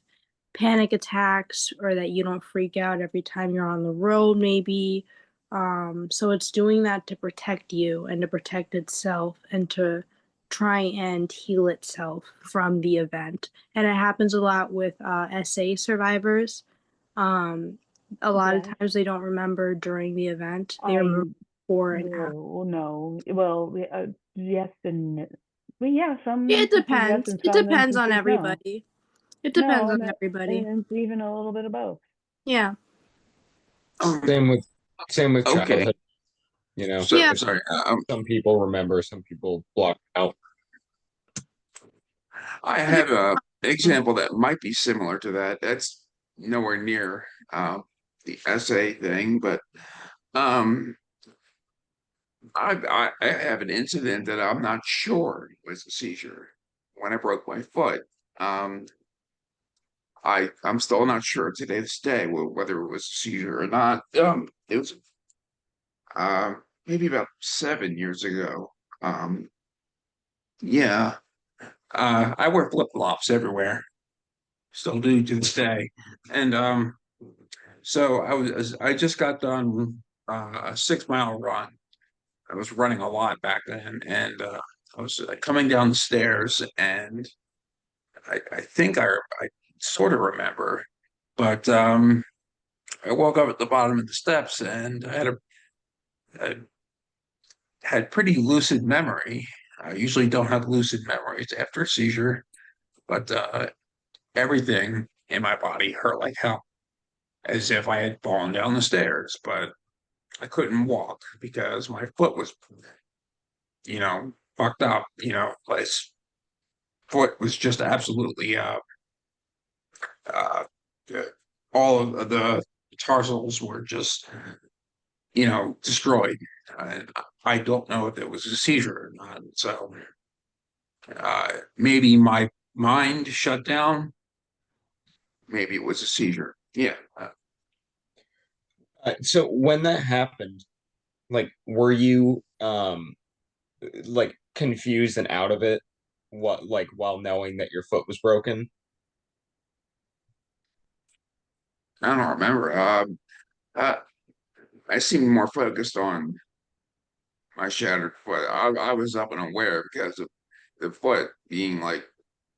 panic attacks or that you don't freak out every time you're on the road maybe. So it's doing that to protect you and to protect itself and to try and heal itself from the event. And it happens a lot with SA survivors. um a lot of Yes. times they don't remember during the event, they remember before and after. No. Well, yes and well, yeah. Some It instances yes, depends. and It some depends on instances no. everybody. It No, depends on and everybody. it's even a little bit of both. Yeah. Same with Okay. childhood. You know, So Yeah. sorry. some people remember, some people block out. I have a example that might be similar to that. That's nowhere near the essay thing, but um, I have an incident that I'm not sure was a seizure when I broke my foot. Um, I'm still not sure to this day whether it was a seizure or not. It was maybe about 7 years ago. Um, yeah, I wear flip-flops everywhere, still do to this day, and so I just got done a 6 mile run. I was running a lot back then, and I was coming down the stairs, and I think I sort of remember, but I woke up at the bottom of the steps, and I had pretty lucid memory. I usually don't have lucid memories after a seizure, but everything in my body hurt like hell, as if I had fallen down the stairs, but I couldn't walk because my foot was, fucked up. His foot was just absolutely uh, uh, all of the tarsals were just, destroyed. And I don't know if it was a seizure or not. So maybe my mind shut down. Maybe it was a seizure. Yeah. So when that happened, like, were you like confused and out of it? What, like, while knowing that your foot was broken? I don't remember. Uh, I seemed more focused on my shattered foot. I was up and aware because of the foot being like,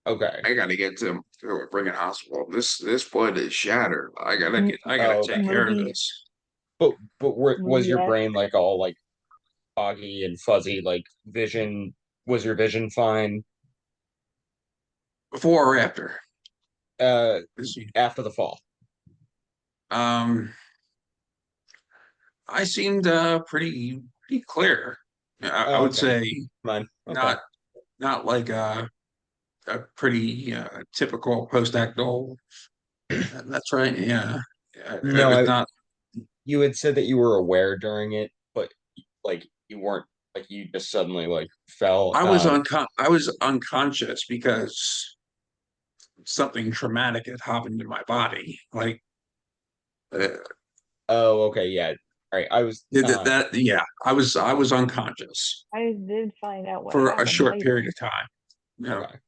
Okay. I gotta get to a friggin' hospital. This foot is shattered. I gotta Oh, take care of Movie, this. but was your yes. brain like all like foggy and fuzzy, like vision? Was your vision fine? Before or after? After the fall. I seemed pretty clear. I would Okay. say Mine. Okay. not like a pretty typical post-actal. That's right. Yeah. It No, was not. you had said that you were aware during it, but like you weren't, like you just suddenly like fell. I was unconscious because something traumatic had happened to my body. Like, Oh, okay, yeah. All right. I was yeah, I was unconscious I did find out what for a happened short later. period of time. Yeah. Okay.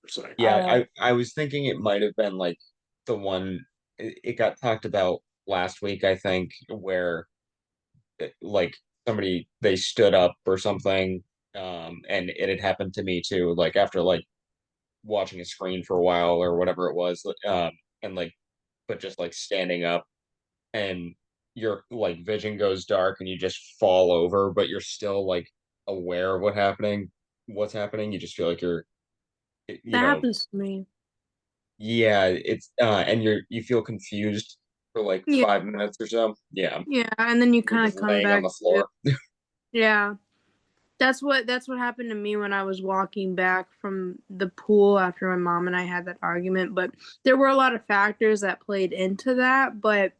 So, Yeah, I was thinking it might have been like the one it got talked about last week, I think, where like somebody they stood up or something, and it had happened to me too, like after like watching a screen for a while or whatever it was, and like but just like standing up and your like vision goes dark and you just fall over, but you're still like aware of what's happening. You just feel like you're, you That know, happens to me. yeah, it's and you feel confused for like Yeah, 5 minutes or so. Yeah, yeah, and then you you're kind of just come laying on back the to. floor. Yeah, that's what happened to me when I was walking back from the pool after my mom and I had that argument. But there were a lot of factors that played into that. But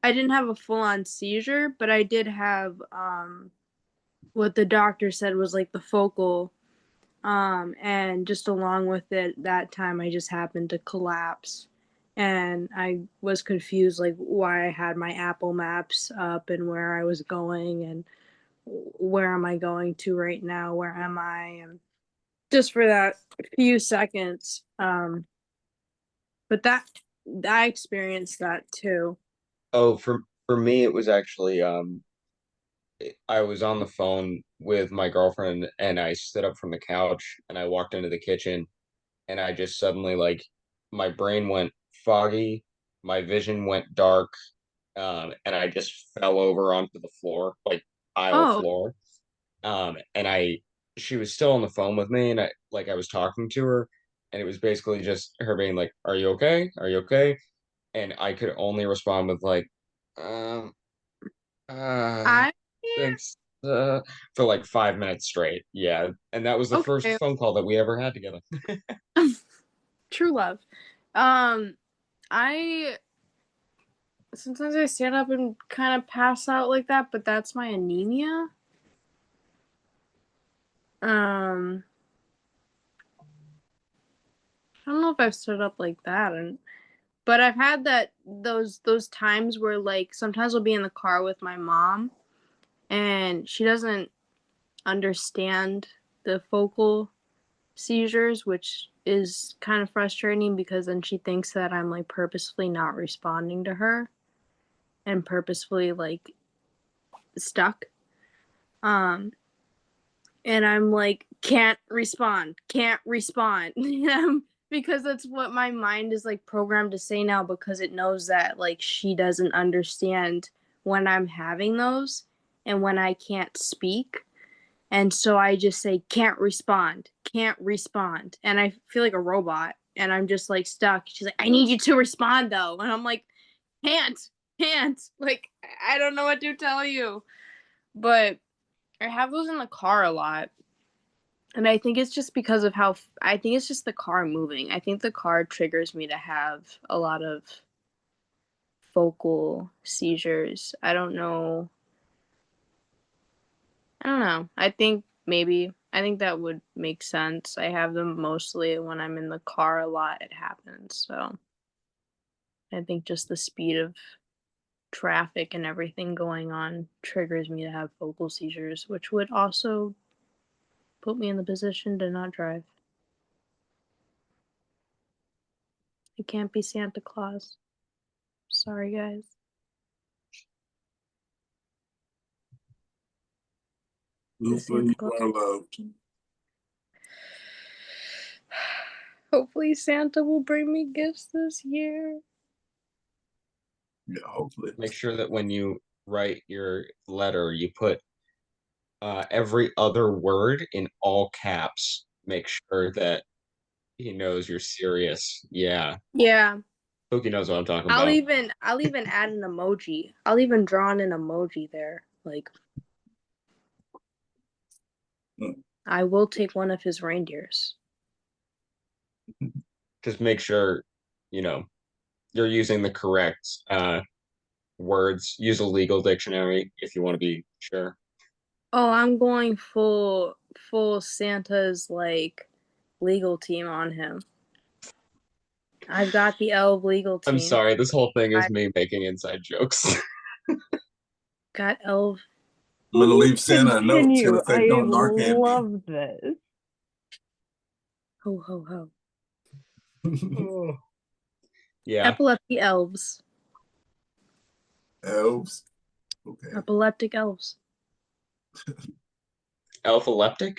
I didn't have a full-on seizure, but I did have what the doctor said was like the focal. And just along with it, that time I just happened to collapse. And I was confused, like why I had my Apple Maps up and where I was going and where am I going to right now? Where am I? And just for that few seconds. But that I experienced that too. Oh, for me, it was actually I was on the phone with my girlfriend and I stood up from the couch and I walked into the kitchen and I just suddenly like my brain went foggy, my vision went dark, and I just fell over onto the floor, like tile Oh, floor. And she was still on the phone with me, and I was talking to her, and it was basically just her being like, "Are you okay? Are you okay?" And I could only respond with like, um, I thanks, for like 5 minutes straight. Yeah, and that was the first okay. phone call that we ever had together. True love. I sometimes I stand up and kind of pass out like that, but that's my anemia. Um, I don't know if I've stood up like that, but I've had those times where like sometimes I'll be in the car with my mom, and she doesn't understand the focal seizures, which is kind of frustrating because then she thinks that I'm like purposefully not responding to her and purposefully like stuck. Um, and I'm like, can't respond, because that's what my mind is like programmed to say now because it knows that like she doesn't understand when I'm having those and when I can't speak. And so I just say, can't respond. And I feel like a robot and I'm just like stuck. She's like, I need you to respond though. And I'm like, can't. Like, I don't know what to tell you. But I have those in the car a lot. And I think it's just because of I think it's just the car moving. I think the car triggers me to have a lot of focal seizures. I don't know. I think maybe. I think that would make sense. I have them mostly when I'm in the car a lot, it happens. So I think just the speed of traffic and everything going on triggers me to have focal seizures, which would also put me in the position to not drive. I can't be Santa Claus. Sorry, guys. Lufa, you are loved. Hopefully Santa will bring me gifts this year. Yeah, hopefully. Make sure that when you write your letter, you put every other word in all caps. Make sure that He knows you're serious. Yeah. Yeah. Pookie knows what I'm talking I'll about. even add an emoji. I'll even draw in an emoji there. Like I will take one of his reindeers. Just make sure, you know, you're using the correct words. Use a legal dictionary if you want to be sure. Oh, I'm going full Santa's like legal team on him. I've got the elf legal team. I'm sorry, this whole thing is me making inside jokes. Got elf. I'm gonna leave Santa a note. It's Continue. gonna say, I "Don't Narcan me." love this. Ho ho ho. Oh. Yeah. Epilepsy elves. Elves. Okay. Epileptic elves. Alphaleptic?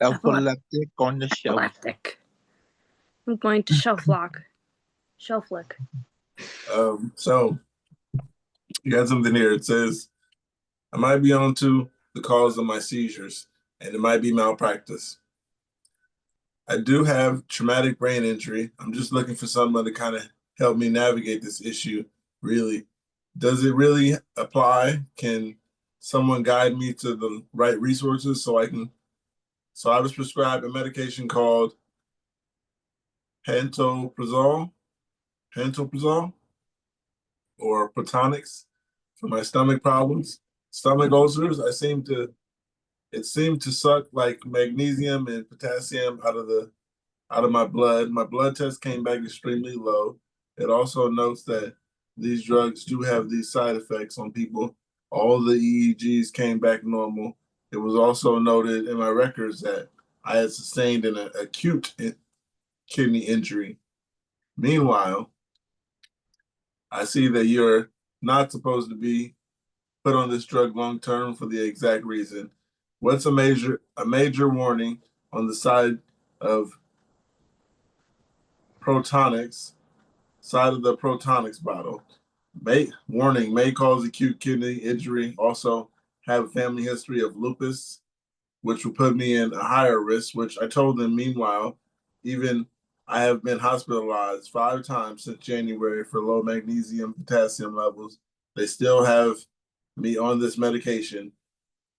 Epileptic on the shelf. Epileptic. I'm going to shelf lock. Shelf lick. So you got something here. It says, I might be onto the cause of my seizures, and it might be malpractice. I do have traumatic brain injury. I'm just looking for someone to kind of help me navigate this issue. Really, does it really apply? Can someone guide me to the right resources so I can? So I was prescribed a medication called pantoprazole, or Protonix for my stomach problems, stomach ulcers. It seemed to suck like magnesium and potassium out of my blood. My blood test came back extremely low. It also notes that these drugs do have these side effects on people. All the EEGs came back normal. It was also noted in my records that I had sustained an acute kidney injury. Meanwhile, I see that you're not supposed to be put on this drug long term for the exact reason. What's a major warning on the side of Protonix, bottle? Warning, may cause acute kidney injury. Also have a family history of lupus, which will put me in a higher risk, which I told them. Meanwhile, even I have been hospitalized 5 times since January for low magnesium, potassium levels. They still have me on this medication.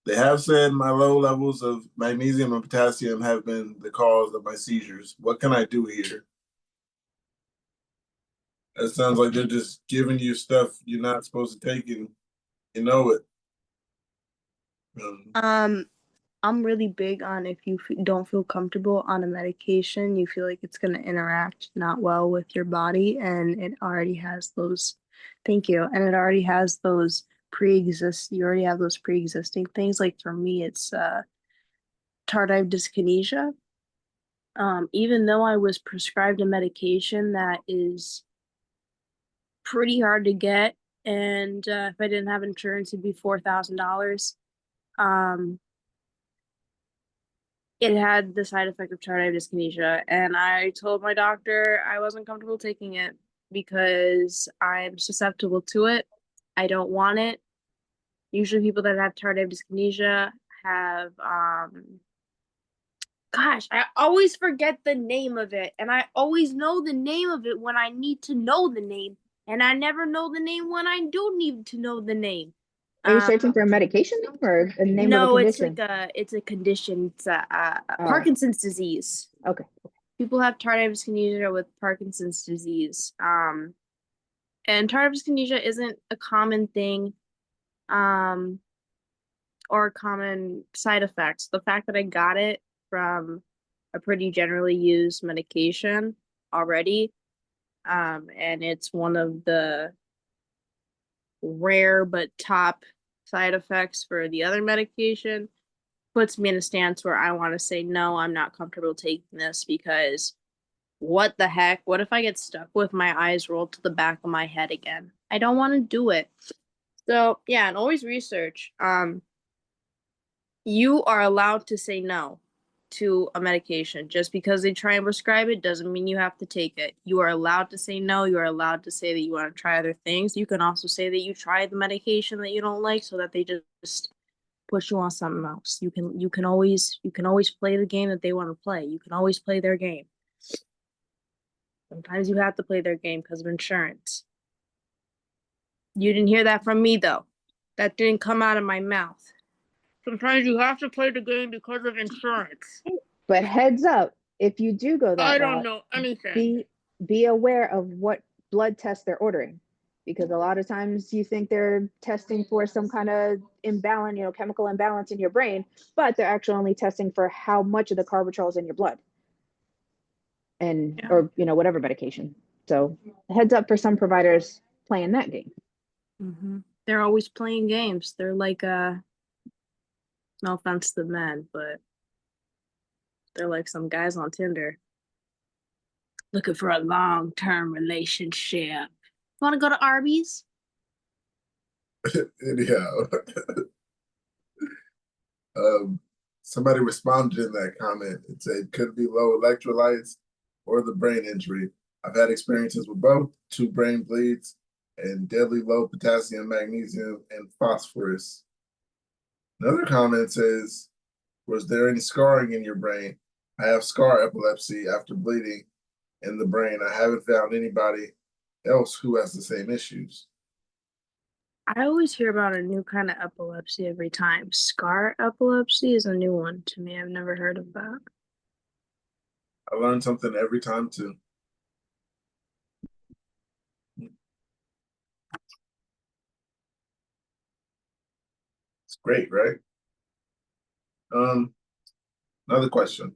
They have said my low levels of magnesium and potassium have been the cause of my seizures. What can I do here? It sounds like they're just giving you stuff you're not supposed to take, and you know it. I'm really big on if you don't feel comfortable on a medication, you feel like it's going to interact not well with your body, and it already has those. Thank you. And it already has those you already have those pre-existing things. Like for me, it's tardive dyskinesia. Even though I was prescribed a medication that is pretty hard to get, and if I didn't have insurance, it'd be $4,000. It had the side effect of tardive dyskinesia, and I told my doctor I wasn't comfortable taking it because I'm susceptible to it. I don't want it. Usually people that have tardive dyskinesia have gosh, I always forget the name of it, and I always know the name of it when I need to know the name, and I never know the name when I do need to know the name. Are you searching for a medication or a name of a No, it's condition? like it's a condition. It's a Oh. Parkinson's disease. Okay. People have tardive dyskinesia with Parkinson's disease. And tardive dyskinesia isn't a common thing, or a common side effects. The fact that I got it from a pretty generally used medication already, and it's one of the rare but top side effects for the other medication, puts me in a stance where I want to say, no, I'm not comfortable taking this, because what the heck? What if I get stuck with my eyes rolled to the back of my head again? I don't want to do it. So yeah, and always research. You are allowed to say no to a medication. Just because they try and prescribe it doesn't mean you have to take it. You are allowed to say no. You are allowed to say that you want to try other things. You can also say that you tried the medication that you don't like, so that they just put you on something else. You can always play the game that they want to play. You can always play their game. Sometimes you have to play their game because of insurance. You didn't hear that from me though. That didn't come out of my mouth. Sometimes you have to play the game because of insurance. But heads up, if you do go that I don't route, know anything. be aware of what blood test they're ordering, because a lot of times you think they're testing for some kind of imbalance, chemical imbalance in your brain, but they're actually only testing for how much of the carbatrol is in your blood, and or whatever medication. So heads up for some providers playing that game. Mm-hmm. They're always playing games. They're like no offense to men, but they're like some guys on Tinder looking for a long-term relationship. Want to go to Arby's? Anyhow, somebody responded in that comment. It said, could it be low electrolytes or the brain injury? I've had experiences with both, 2 brain bleeds and deadly low potassium, magnesium, and phosphorus. Another comment says, was there any scarring in your brain? I have scar epilepsy after bleeding in the brain. I haven't found anybody else who has the same issues. I always hear about a new kind of epilepsy every time. Scar epilepsy is a new one to me. I've never heard of that. I learn something every time too. It's great, right? Another question.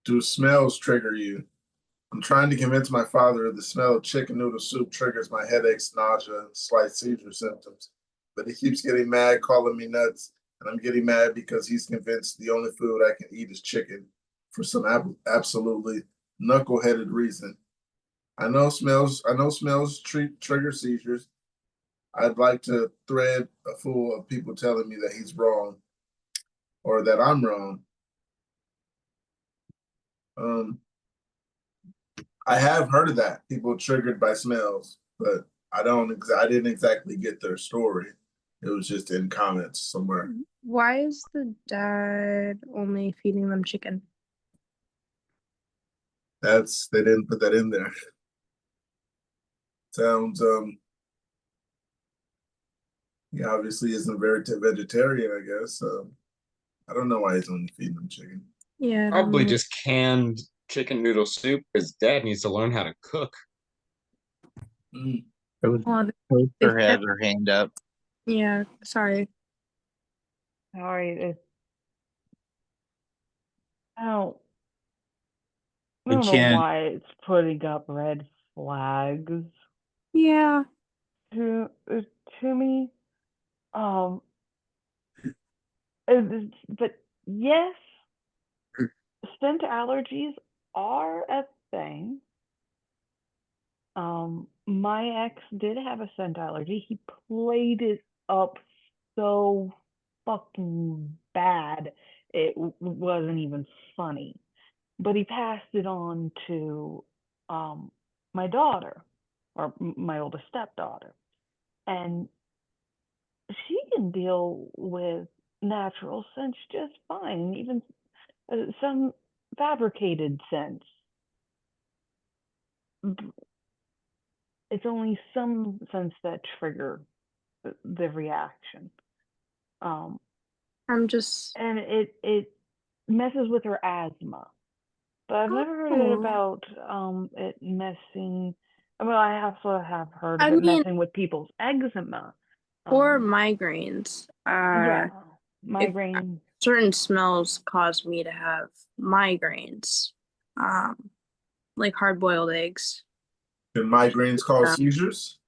Do smells trigger you? I'm trying to convince my father the smell of chicken noodle soup triggers my headaches, nausea, and slight seizure symptoms. But he keeps getting mad, calling me nuts, and I'm getting mad because he's convinced the only food I can eat is chicken for some absolutely knuckleheaded reason. I know smells trigger seizures. I'd like to thread a fool of people telling me that he's wrong or that I'm wrong. I have heard of that, people triggered by smells, but I didn't exactly get their story. It was just in comments somewhere. Why is the dad only feeding them chicken? They didn't put that in there. Sounds he obviously isn't very vegetarian, I guess. I don't know why he's only feeding them chicken. Yeah. Probably just canned chicken noodle soup, because dad needs to learn how to cook. Toaster has her hand up. Yeah, sorry. Sorry. I don't We know can't. why it's putting up red flags Yeah. to me. But yes, scent allergies are a thing. My ex did have a scent allergy. He played it up so fucking bad, it wasn't even funny. But he passed it on to my daughter, or my oldest stepdaughter, and she can deal with natural scents just fine, even some fabricated scents. It's only some scents that trigger the reaction. I'm just, and it messes with her asthma. But I've never heard it about it messing. Well, I also have heard of it messing with people's eczema. or migraines. Yeah, migraine. Certain smells cause me to have migraines. Like hard-boiled eggs. Can migraines cause seizures?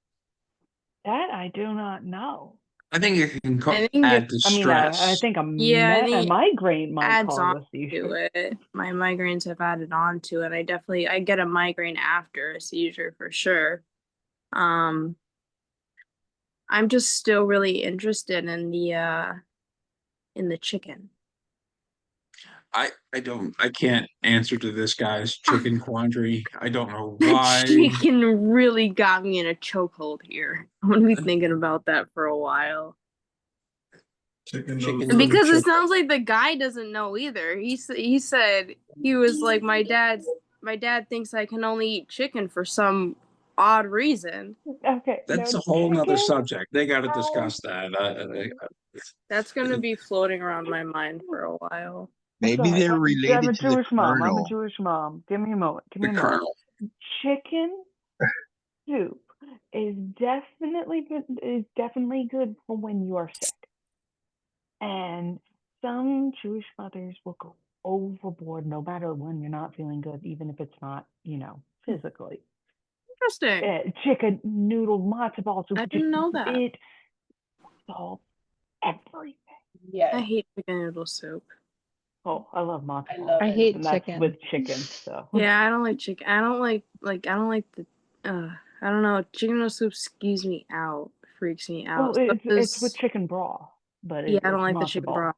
That I do not know. I think it can add to stress. I think a think migraine might adds cause on a seizure. to it. My migraines have added on to it. I get a migraine after a seizure for sure. I'm just still really interested in the chicken. I can't answer to this guy's chicken quandary. I don't know why. Chicken really got me in a chokehold here. I'm gonna be thinking about that for a while. Chicken Chicken noodle soup. noodle Because it chicken. sounds like the guy doesn't know either. He said he was like, my dad thinks I can only eat chicken for some odd reason. Okay, That's no a whole nother chicken. subject. They got to No. discuss that. That's gonna be floating around my mind for a while. Maybe Sorry, they're I'm related a to the Jewish mom. I'm a Colonel. Jewish mom. Give me a moment. Give The me a moment. Colonel. Chicken soup is definitely good for when you are sick. And some Jewish mothers will go overboard no matter when you're not feeling good, even if it's not, physically. Interesting. Chicken noodle matzo ball soup. I didn't know that. It solves everything. I hate chicken noodle soup. Oh, I love matzo ball I soup, hate and that's chicken. with chicken. So Yeah, I don't like chicken. I don't like the. I don't know. Chicken noodle soup skews me out. Freaks me out. well, it's with Those- chicken broth, but yeah, I don't it's like the matzo chicken ball. broth.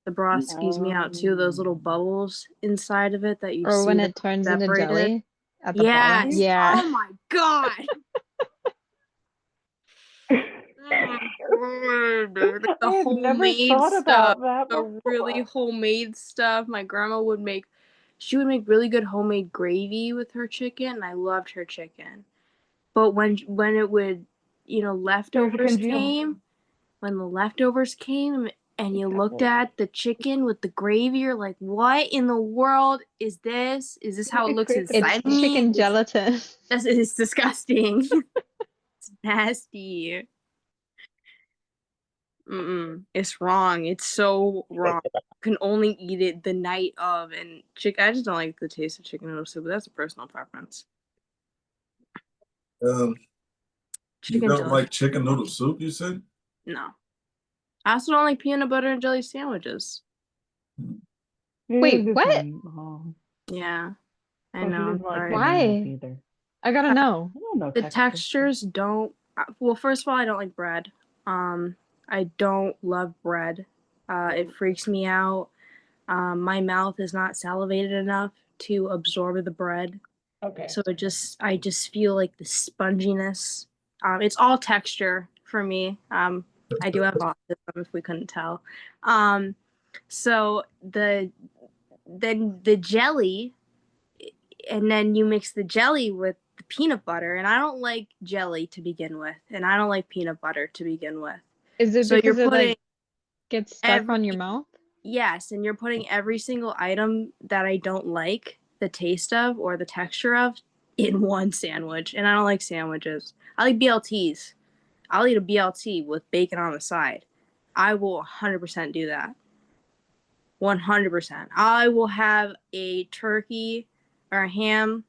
The broth skews me out too. Those little bubbles inside of it that you Or see when that it turns into separated. jelly at the Yes. bottom. Yeah. Oh my god. Like the I have never homemade thought stuff, about that the before. really homemade stuff. My grandma would make. She would make really good homemade gravy with her chicken, and I loved her chicken. But when it would, leftovers congeal. came, when the leftovers came and you looked at the chicken with the gravy, you're like, what in the world is this? Is this how it looks inside It's me? chicken gelatin. It's disgusting. It's nasty. It's wrong. It's so wrong. You can only eat it the night of, and I just don't like the taste of chicken noodle soup, but that's a personal preference. You Chicken don't jelly. like chicken noodle soup, you said? No. I also don't like peanut butter and jelly sandwiches. Wait, what? Yeah, I Well, she know. doesn't like Sorry. bananas Why? either. I gotta know. I don't know The texture. textures don't. Well, first of all, I don't like bread. I don't love bread. It freaks me out. My mouth is not salivated enough to absorb the bread. Okay. So I just feel like the sponginess. It's all texture for me. I do have autism, if we couldn't tell. So then the jelly, and then you mix the jelly with the peanut butter, and I don't like jelly to begin with, and I don't like peanut butter to begin with. Is it So because you're it putting like gets stuck on your mouth? Yes, and you're putting every single item that I don't like the taste of or the texture of in one sandwich, and I don't like sandwiches. I like BLTs. I'll eat a BLT with bacon on the side. I will 100% do that. 100%. I will have a turkey or a ham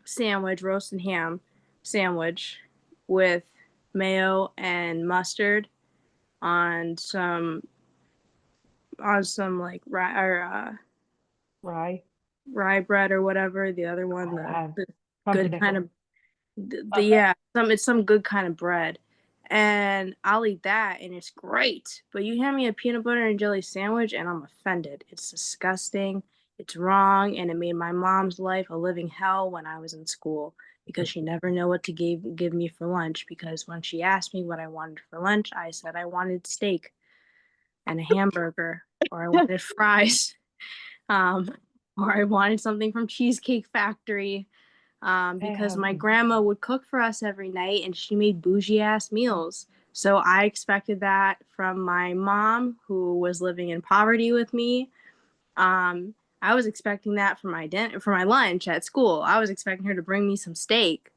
sandwich, roasted ham sandwich with mayo and mustard on some like Rye. rye bread or whatever. The other one, the good kind of it's some good kind of bread, and I'll eat that, and it's great. But you hand me a peanut butter and jelly sandwich, and I'm offended. It's disgusting. It's wrong, and it made my mom's life a living hell when I was in school because she never knew what to give me for lunch. Because when she asked me what I wanted for lunch, I said I wanted steak and a hamburger, or I wanted fries, or I wanted something from Cheesecake Factory. Because my grandma would cook for us every night and she made bougie ass meals. So I expected that from my mom, who was living in poverty with me. I was expecting that for my lunch at school. I was expecting her to bring me some steak.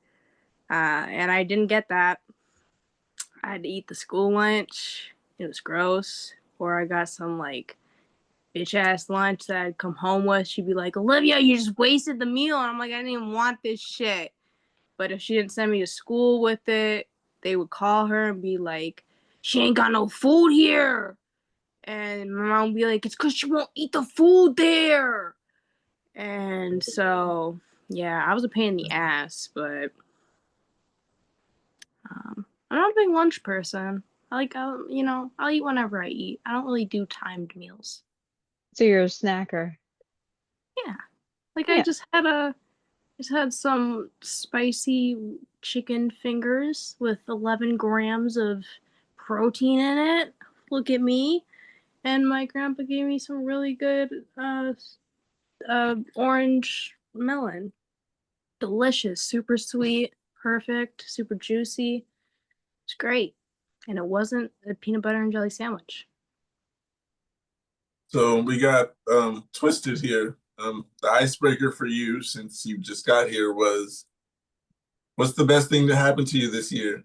And I didn't get that. I had to eat the school lunch. It was gross. Or I got some like bitch ass lunch that I'd come home with. She'd be like, Olivia, you just wasted the meal. And I'm like, I didn't even want this shit. But if she didn't send me to school with it, they would call her and be like, she ain't got no food here. And my mom would be like, it's because she won't eat the food there. And so, yeah, I was a pain in the ass, but I'm not a big lunch person. I'll eat whenever I eat. I don't really do timed meals. So you're a snacker. Yeah. I just had some spicy chicken fingers with 11 grams of protein in it. look at me. And my grandpa gave me some really good orange melon. Delicious, super sweet, perfect, super juicy. It's great. And it wasn't a peanut butter and jelly sandwich. So we got Twisted here. The icebreaker for you, since you just got here, was what's the best thing to happen to you this year?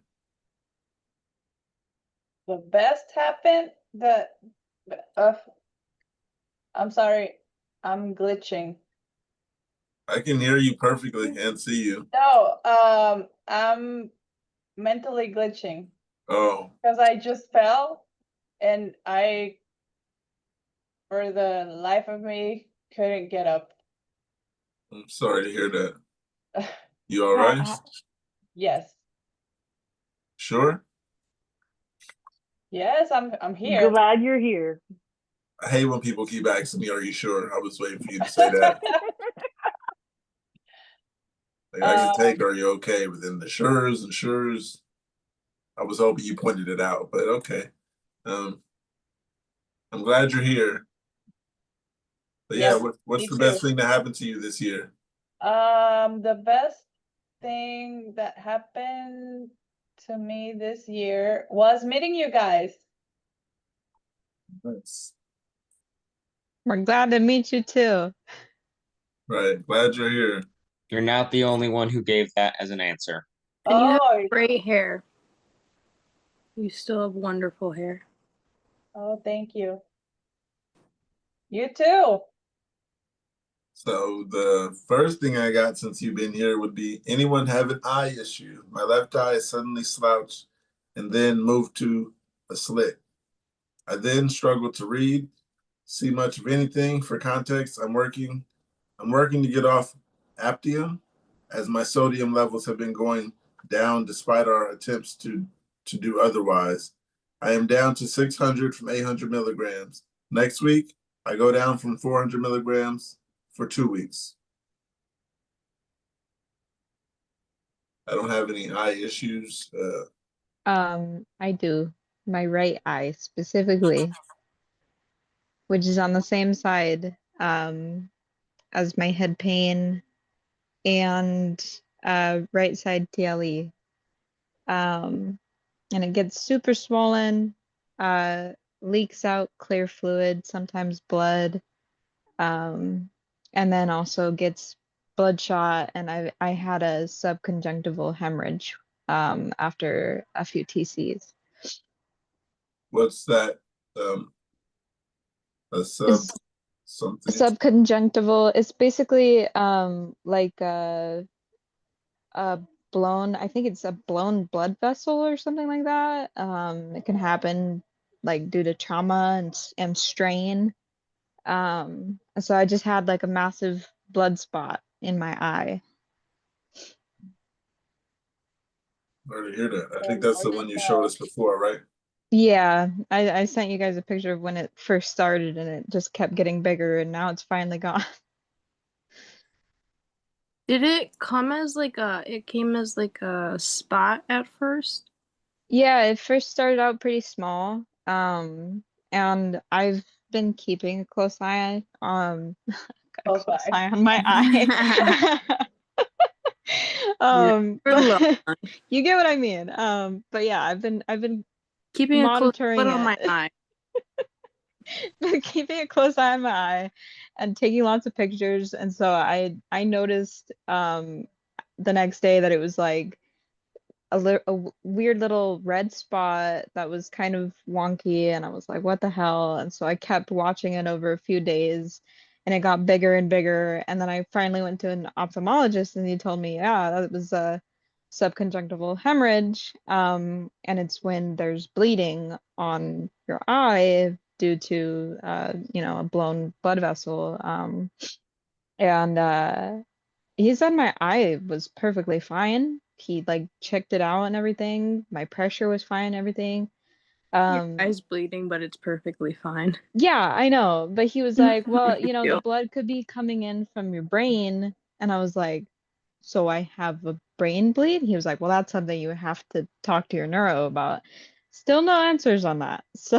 The best happened I'm sorry, I'm glitching. I can hear you perfectly and see you. No, I'm mentally glitching Oh, because I just fell and I, for the life of me, couldn't get up. I'm sorry to hear that. You all right? Yes. Sure? Yes, I'm here. Glad you're here. I hate when people keep asking me, are you sure? I was waiting for you to say that. Like, I can take, are you okay? But then the sures and sures, I was hoping you pointed it out, but okay. I'm glad you're here. But yeah, Yes, what's me the best too. thing that happened to you this year? The best thing that happened to me this year was meeting you guys. Nice. We're glad to meet you too. Right, glad you're here. You're not the only one who gave that as an answer. And you have Oh, great hair. You still have wonderful hair. oh, thank you. You too. So the first thing I got since you've been here would be anyone have an eye issue? My left eye suddenly slouched and then moved to a slit. I then struggled to read, see much of anything. For context, I'm working to get off Aptium as my sodium levels have been going down despite our attempts to do otherwise. I am down to 600 from 800 milligrams. Next week, I go down from 400 milligrams for 2 weeks. I don't have any eye issues. I do. My right eye specifically, which is on the same side as my head pain and right side TLE. And it gets super swollen, leaks out clear fluid, sometimes blood, and then also gets bloodshot. And I had a subconjunctival hemorrhage after a few TCs. What's that? A sub something. Subconjunctival, it's basically like a blown, I think it's a blown blood vessel or something like that. It can happen like due to trauma and strain. So I just had like a massive blood spot in my eye. Sorry to hear that. I think that's the one you showed us before, right? Yeah, I sent you guys a picture of when it first started and it just kept getting bigger and now it's finally gone. Did it come as it came as like a spot at first? Yeah, it first started out pretty small. And I've been keeping a close eye got a close eye on my eye. But you get what I mean. But yeah, I've been keeping monitoring a close on my eye. Keeping a close eye on my eye and taking lots of pictures. And so I noticed the next day that it was like a weird little red spot that was kind of wonky, and I was like, what the hell? And so I kept watching it over a few days and it got bigger and bigger, and then I finally went to an ophthalmologist and he told me, yeah, that was a subconjunctival hemorrhage, and it's when there's bleeding on your eye due to a blown blood vessel, and he said my eye was perfectly fine. He like checked it out and everything. My pressure was fine, everything. Your eye's bleeding, but it's perfectly fine. Yeah, I know. But he was like, well, the Yeah. blood could be coming in from your brain. And I was like, so I have a brain bleed? He was like, well, that's something you have to talk to your neuro about. Still no answers on that. So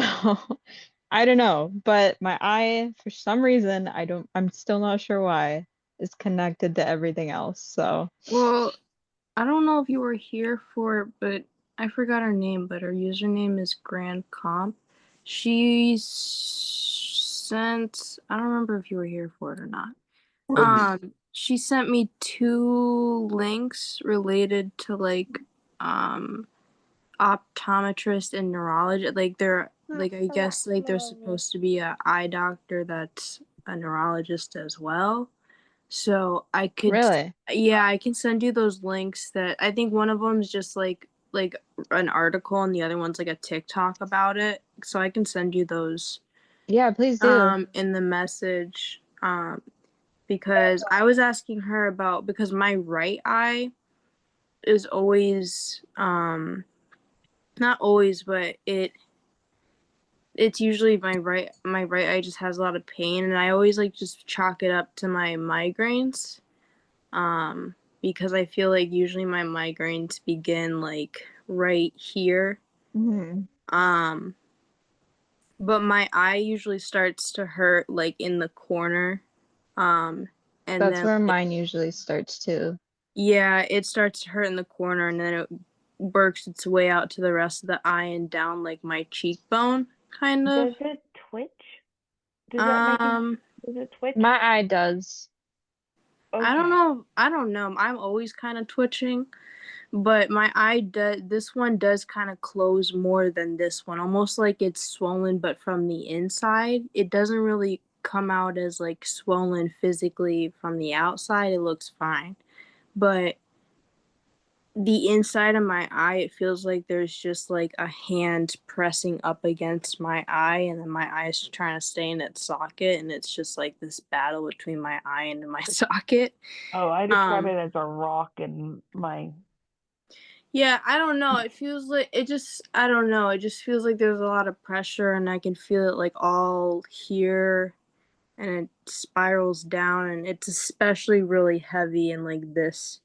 I don't know, but my eye, for some reason, I'm still not sure why, is connected to everything else. So Well, I don't know if you were here for it, but I forgot her name, but her username is Grand Comp. She sent, I don't remember if you were here for it or not. She sent me 2 links related to like optometrist and neurologist. Like they're like, I guess like there's supposed to be a eye doctor that's a neurologist as well. So I could, really, yeah, I can send you those links. That I think one of them is just like an article, and the other one's like a TikTok about it. So I can send you those yeah, please do. in the message, because I was asking her about, because my right eye is always not always, but it's usually my right eye just has a lot of pain, and I always like just chalk it up to my migraines. Because I feel like usually my migraines begin like right here. But my eye usually starts to hurt like in the corner. And That's then where mine usually starts too. yeah, it starts to hurt in the corner, and then it works its way out to the rest of the eye and down like my cheekbone, kind of. Does it twitch? Does that make it? Does it twitch? My eye does. I don't know. I'm always kind of twitching, but my eye does. This one does kind of close more than this one, almost like it's swollen, but from the inside. It doesn't really come out as like swollen physically from the outside. It looks fine, but the inside of my eye, it feels like there's just like a hand pressing up against my eye, and then my eye is trying to stay in its socket, and it's just like this battle between my eye and my socket. Oh, I describe it as a rock in my. Yeah, I don't know. It feels like I don't know. It just feels like there's a lot of pressure, and I can feel it like all here, and it spirals down, and it's especially really heavy in like this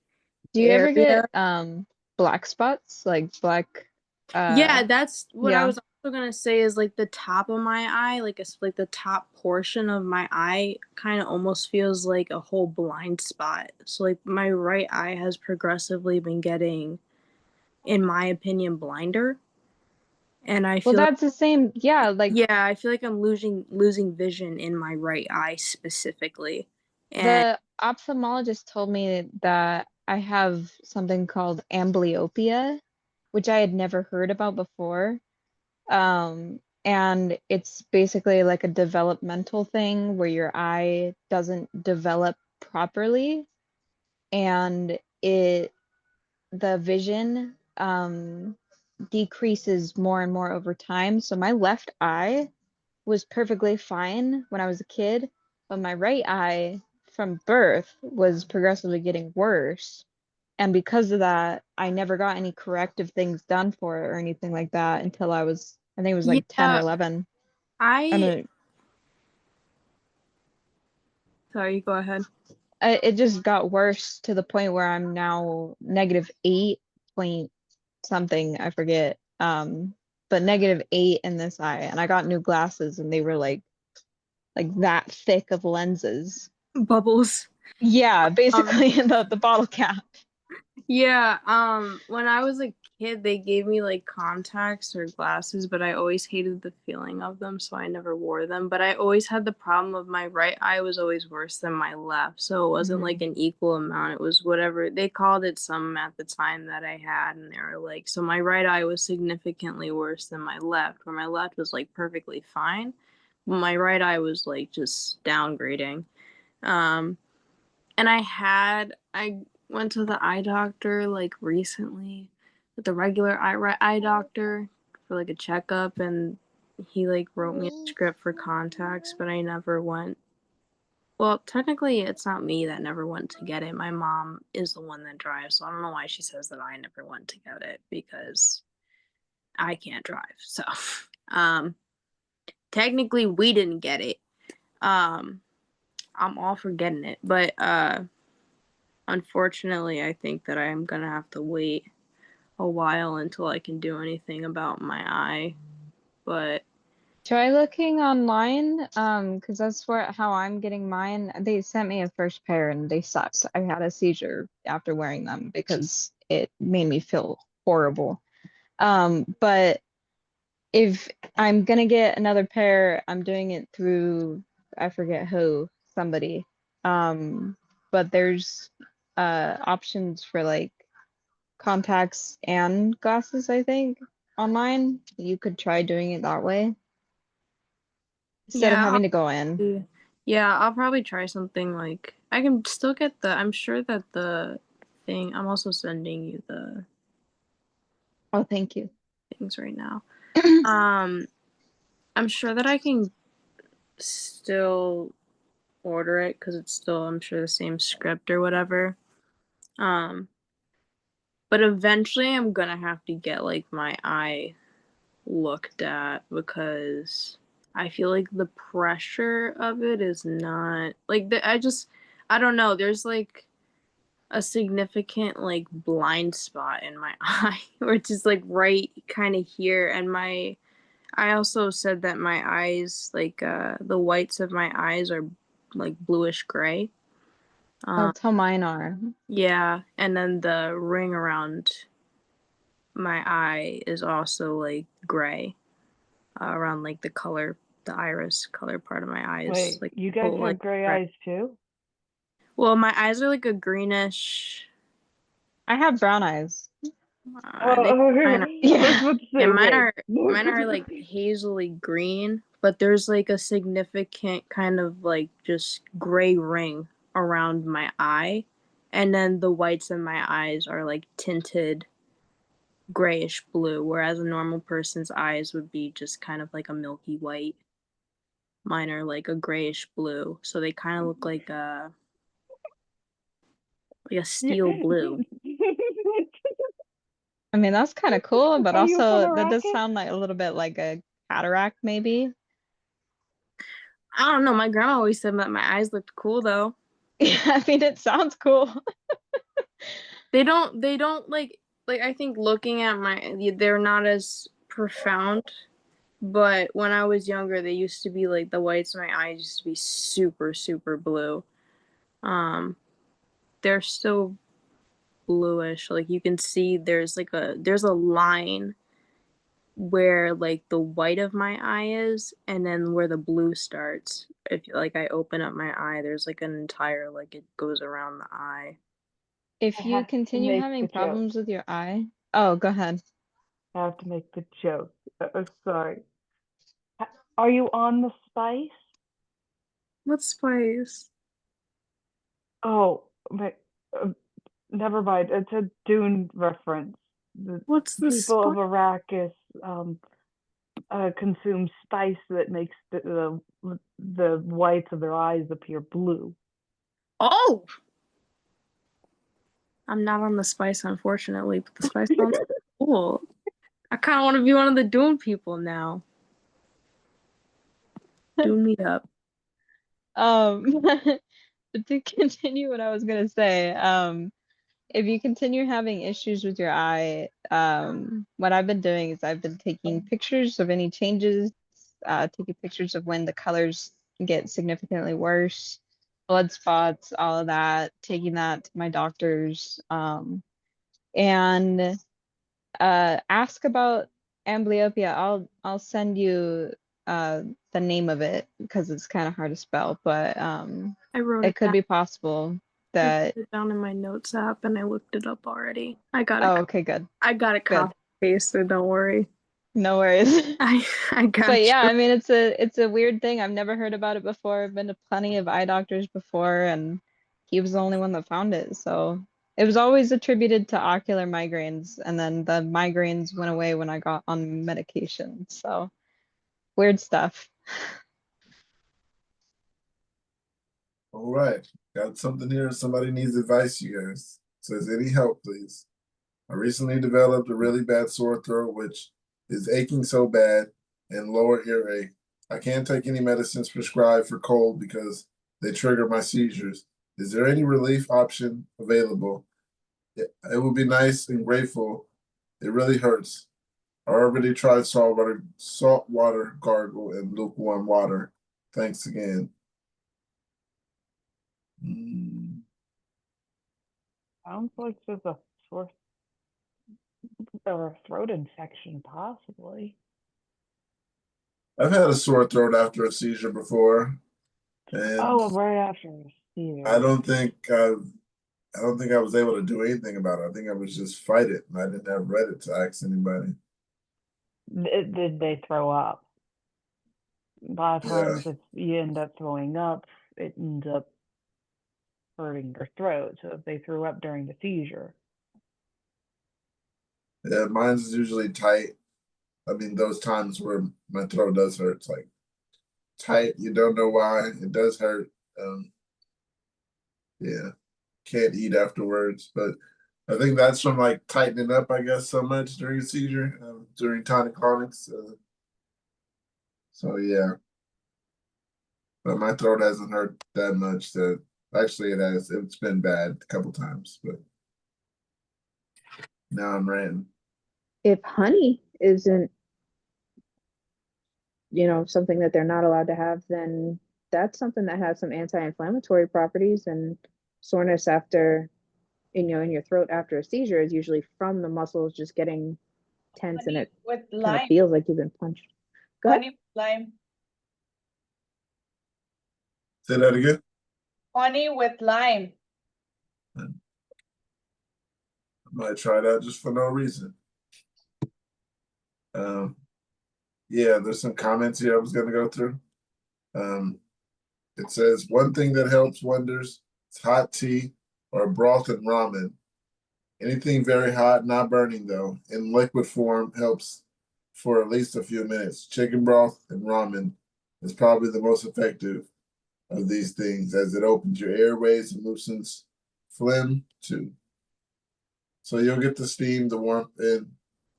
Do you ever area. get black spots, like black Yeah, that's what I yeah. was also gonna say, is like the top of my eye, like the top portion of my eye kind of almost feels like a whole blind spot. So like my right eye has progressively been getting, in my opinion, blinder. And I Well, feel that's the same. Yeah, like yeah, I feel like I'm losing vision in my right eye specifically. And the ophthalmologist told me that I have something called amblyopia, which I had never heard about before. And it's basically like a developmental thing where your eye doesn't develop properly, and the vision decreases more and more over time. So my left eye was perfectly fine when I was a kid, but my right eye from birth was progressively getting worse. And because of that, I never got any corrective things done for it or anything like that until I think it was like 10 or yeah, 11. I sorry, go ahead. It just got worse to the point where I'm now -8 point something, I forget. But -8 in this eye, and I got new glasses, and they were like that thick of lenses. Bubbles. Yeah, basically the bottle cap. Yeah, when I was a kid, they gave me like contacts or glasses, but I always hated the feeling of them, so I never wore them. But I always had the problem of my right eye was always worse than my left, so it wasn't like an equal amount. It was whatever they called it some at the time that I had, and they were like, so my right eye was significantly worse than my left, where my left was like perfectly fine. My right eye was like just downgrading. And I went to the eye doctor like recently, with the regular eye doctor for like a checkup, and he like wrote me a script for contacts, but I never went. Well, technically, it's not me that never went to get it. My mom is the one that drives, so I don't know why she says that I never went to get it, because I can't drive. So, technically, we didn't get it. I'm all for getting it, but unfortunately, I think that I am gonna have to wait a while until I can do anything about my eye. But Try looking online, because that's how I'm getting mine. They sent me a first pair and they sucked. I had a seizure after wearing them because it made me feel horrible. But if I'm gonna get another pair, I'm doing it through I forget who, somebody. But there's options for like contacts and glasses, I think, online. You could try doing it that way instead of yeah, having to go in. yeah, I'll probably try something like I can still get I'm sure that the thing, I'm also sending you the Oh, thank you. things right now. I'm sure that I can still order it because it's still, I'm sure, the same script or whatever. But eventually I'm gonna have to get like my eye looked at because I feel like the pressure of it is not like I don't know, there's like a significant like blind spot in my eye where it's just like right kind of here, and I also said that my eyes, like the whites of my eyes are like bluish gray. That's how mine are. Yeah, and then the ring around my eye is also like gray, around like the iris color part of my eyes. Wait, Like you guys full, have like gray red. eyes too? Well, my eyes are like a greenish. I have brown eyes. Mine are, Yeah. yeah, mine are like hazily green, but there's like a significant kind of like just gray ring around my eye, and then the whites in my eyes are like tinted grayish blue, whereas a normal person's eyes would be just kind of like a milky white. Mine are like a grayish blue, so they kind of look like a steel blue. I mean, that's kind of cool, but Are you from also that does Iraq? sound like a little bit like a cataract, maybe. I don't know. My grandma always said that my eyes looked cool though. Yeah, I mean, it sounds cool. They don't like I think looking at they're not as profound, but when I was younger, they used to be like the whites of my eyes used to be super, super blue. They're still bluish. Like you can see there's a line where like the white of my eye is, and then where the blue starts. If like I open up my eye, there's like an entire like it goes around the eye. If I you have to continue make having the joke. problems with your eye, oh, go ahead. I have to make the joke. Sorry. Are you on the spice? What spice? Oh, but never mind. It's a Dune reference. The What's the people of spice? Arrakis consume spice that makes the whites of their eyes appear blue. Oh, I'm not on the spice, unfortunately, but the spice sounds cool. I kind of want to be one of the Dune people now. Dune me up. But to continue what I was gonna say, if you continue having issues with your eye, what I've been doing is I've been taking pictures of any changes, taking pictures of when the colors get significantly worse, blood spots, all of that, taking that to my doctors, and ask about amblyopia. I'll send you the name of it because it's kind of hard to spell, but I wrote it it could down. be possible I that. put it down in my notes app and I looked it up already. I got Oh, it. okay, good. I got it Good. copy pasted. Don't worry. No worries. I got But yeah, you. I mean it's a weird thing. I've never heard about it before. I've been to plenty of eye doctors before, and he was the only one that found it. So it was always attributed to ocular migraines, and then the migraines went away when I got on medication. So weird stuff. All right, got something here. Somebody needs advice, you guys. Says any help, please. I recently developed a really bad sore throat, which is aching so bad, and lower earache. I can't take any medicines prescribed for cold because they trigger my seizures. Is there any relief option available? It would be nice and grateful It really hurts. I already tried saltwater gargle and lukewarm water. Thanks again. Sounds like there's a sore or a throat infection, possibly. I've had a sore throat after a seizure before, and Oh, right after a seizure. I don't think I was able to do anything about it. I think I was just fight it, and I didn't have Reddit to ask anybody. Did they throw up? A lot of times, if you end up throwing up, it ends up hurting your throat. So if they threw up during the seizure. Yeah, mine's usually tight. I mean, those times where my throat does hurt, it's like tight. You don't know why. It does hurt. Yeah, can't eat afterwards. But I think that's from like tightening up, I guess, so much during a seizure, during tonic-clonics. So yeah, but my throat hasn't hurt that much. That actually it has. It's been bad a couple times, but now I'm ranting. If honey isn't, something that they're not allowed to have, then that's something that has some anti-inflammatory properties, and soreness after, in your throat after a seizure is usually from the muscles just getting tense, and Honey it with kind of lime. feels like you've been punched. Go ahead. Honey with lime. Say that again. Honey with lime. I might try that just for no reason. Yeah, there's some comments here I was gonna go through. It says one thing that helps wonders is hot tea or broth and ramen. Anything very hot, not burning though, in liquid form helps for at least a few minutes. Chicken broth and ramen is probably the most effective of these things as it opens your airways and loosens phlegm too. So you'll get the steam, the warmth, and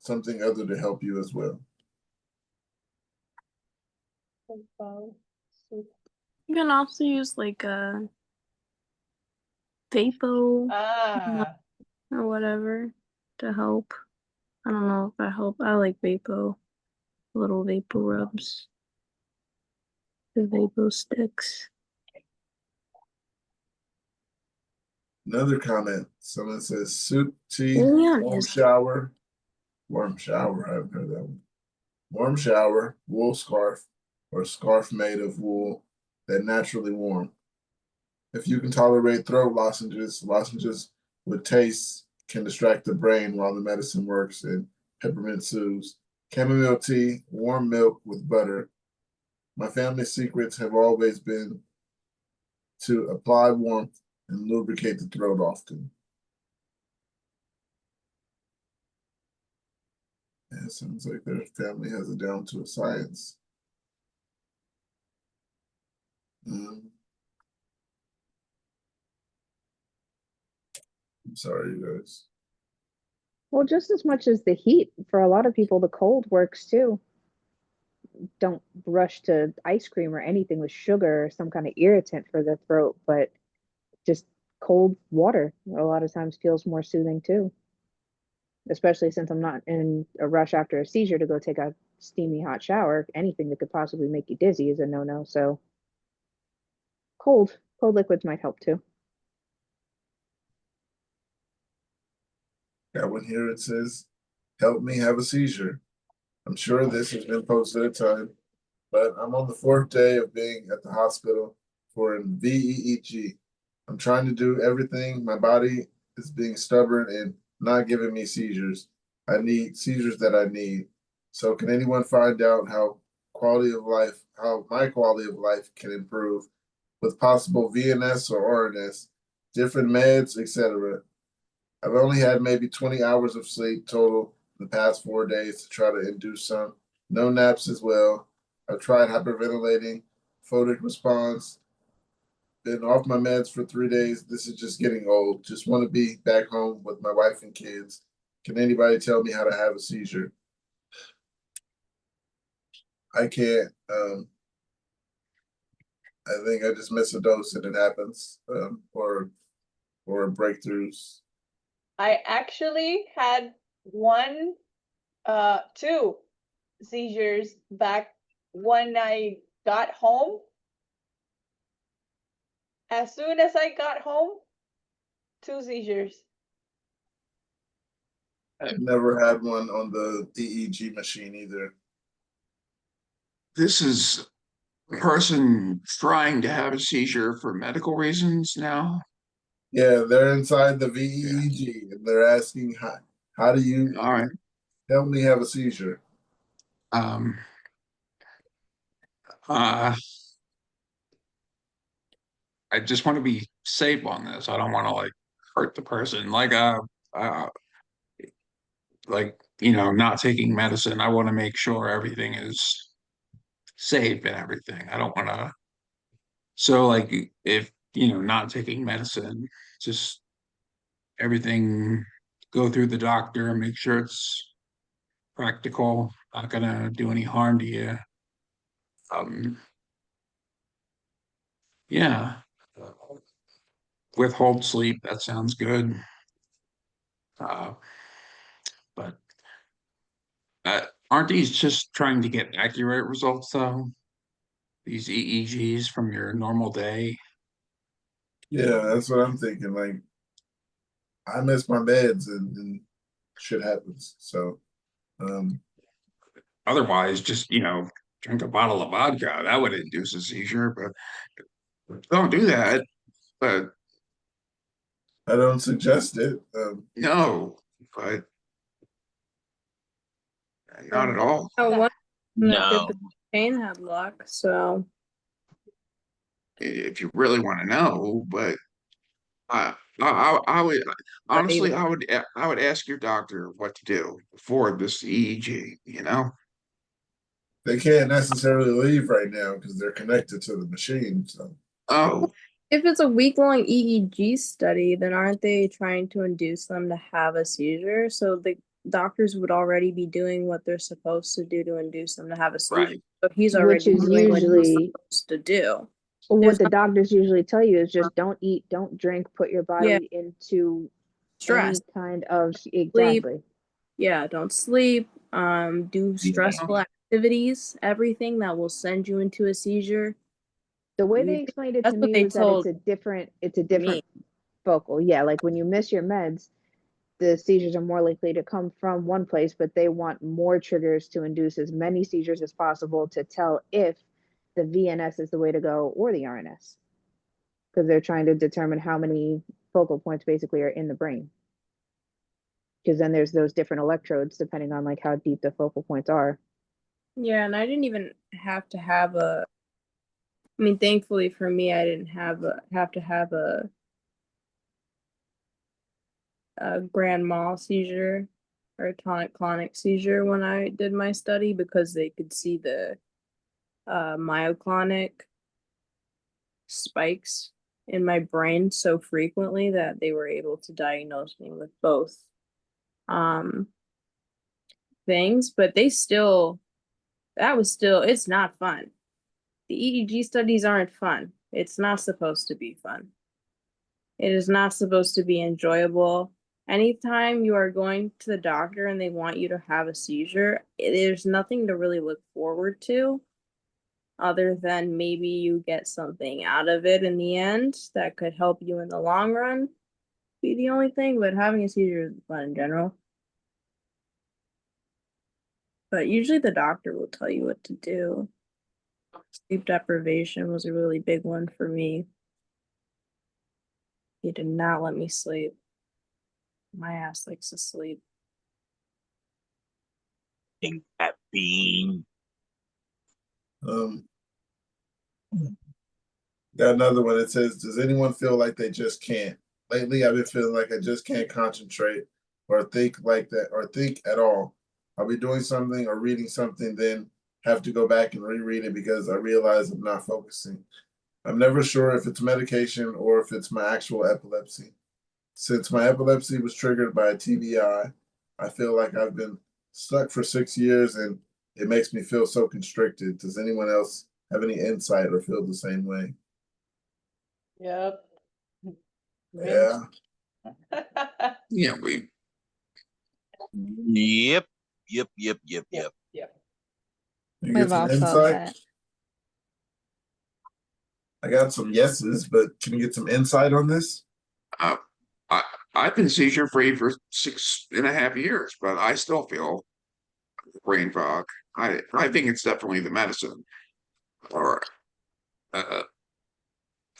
something other to help you as well. You can also use like a Vapo or whatever to help. I don't know if that help. I like Vapo, little Vapo rubs, the Vapo sticks. Another comment. Someone says soup, tea, Yeah, warm shower. Warm shower. I haven't heard that one. Warm shower, wool scarf, or scarf made of wool that naturally warm. If you can tolerate throat lozenges with taste can distract the brain while the medicine works, and peppermint soothes. Chamomile tea, warm milk with butter. My family secrets have always been to apply warmth and lubricate the throat often. Yeah, it sounds like their family has it down to a science. I'm sorry, you guys. Well, just as much as the heat, for a lot of people, the cold works too. Don't rush to ice cream or anything with sugar or some kind of irritant for the throat, but just cold water a lot of times feels more soothing too. Especially since I'm not in a rush after a seizure to go take a steamy hot shower. Anything that could possibly make you dizzy is a no-no. So cold liquids might help too. Got one here. It says, help me have a seizure. I'm sure this has been posted a ton, but I'm on the 4th day of being at the hospital for an VEEG. I'm trying to do everything. My body is being stubborn and not giving me seizures. I need seizures that I need. So can anyone find out how my quality of life can improve with possible VNS or RNS, different meds, etc. I've only had maybe 20 hours of sleep total in the past 4 days to try to induce some. No naps as well. I've tried hyperventilating, photic response, been off my meds for 3 days. This is just getting old. Just want to be back home with my wife and kids. Can anybody tell me how to have a seizure? I can't. I think I just miss a dose and it happens, or breakthroughs. I actually had two seizures back when I got home. As soon as I got home, 2 seizures. I've never had one on the EEG machine either. This is a person trying to have a seizure for medical reasons now. Yeah, they're inside the VEEG and they're asking how do you All right. help me have a seizure? Um, I just want to be safe on this. I don't want to like hurt the person. Like, you know, not taking medicine. I want to make sure everything is safe and everything. I don't want to. So, like, if, you know, not taking medicine, just everything go through the doctor and make sure it's practical, not gonna do any harm to you. Yeah. Withhold sleep, that sounds good. But aren't these just trying to get accurate results though? These EEGs from your normal day? Yeah, that's what I'm thinking. Like, I miss my meds and shit happens. So, Otherwise, just, you know, drink a bottle of vodka. That would induce a seizure, but don't do that. But I don't suggest it. no, but not at all. Oh, one that did No. the pain had luck, so If you really want to know, but I would honestly, I would ask your doctor what to do before this EEG, you know? They can't necessarily leave right now because they're connected to the machine. So, Oh, if it's a week-long EEG study, then aren't they trying to induce them to have a seizure? So the doctors would already be doing what they're supposed to do to induce them to have a seizure. right. So he's Which already is doing what he's usually supposed to do. what There's the not, doctors usually tell you is just don't eat, don't drink, put your yeah, body into stress, any kind of sleep. exactly. Yeah, don't sleep. Do Yeah. stressful activities, everything that will send you into a seizure. The way they explained it That's to what me they was that told it's a me. different focal. Yeah, like when you miss your meds, the seizures are more likely to come from one place, but they want more triggers to induce as many seizures as possible to tell if the VNS is the way to go or the RNS, because they're trying to determine how many focal points basically are in the brain. Because then there's those different electrodes depending on like how deep the focal points are. Yeah, and I didn't even have to have a. I mean, thankfully for me, I didn't have to have a grand mal seizure or a tonic-clonic seizure when I did my study because they could see the myoclonic spikes in my brain so frequently that they were able to diagnose me with both things, but it's not fun. The EEG studies aren't fun. It's not supposed to be fun. It is not supposed to be enjoyable. Anytime you are going to the doctor and they want you to have a seizure, there's nothing to really look forward to other than maybe you get something out of it in the end that could help you in the long run. Be the only thing, but having a seizure is fun in general. But usually the doctor will tell you what to do. Sleep deprivation was a really big one for me. He did not let me sleep. My ass likes to sleep. Think that being. Got another one that says, does anyone feel like they just can't? Lately, I've been feeling like I just can't concentrate or think like that or think at all. I'll be doing something or reading something, then have to go back and reread it because I realize I'm not focusing. I'm never sure if it's medication or if it's my actual epilepsy. Since my epilepsy was triggered by a TBI, I feel like I've been stuck for 6 years and it makes me feel so constricted. Does anyone else have any insight or feel the same way? Yep. Yeah. Yeah, Yep. Yep. Yep. Yep. Yep. Yep. You We've get some all felt insight? that. I got some yeses, but can you get some insight on this? Uh, I I've been seizure free for 6.5 years, but I still feel brain fog. I think it's definitely the medicine, or uh,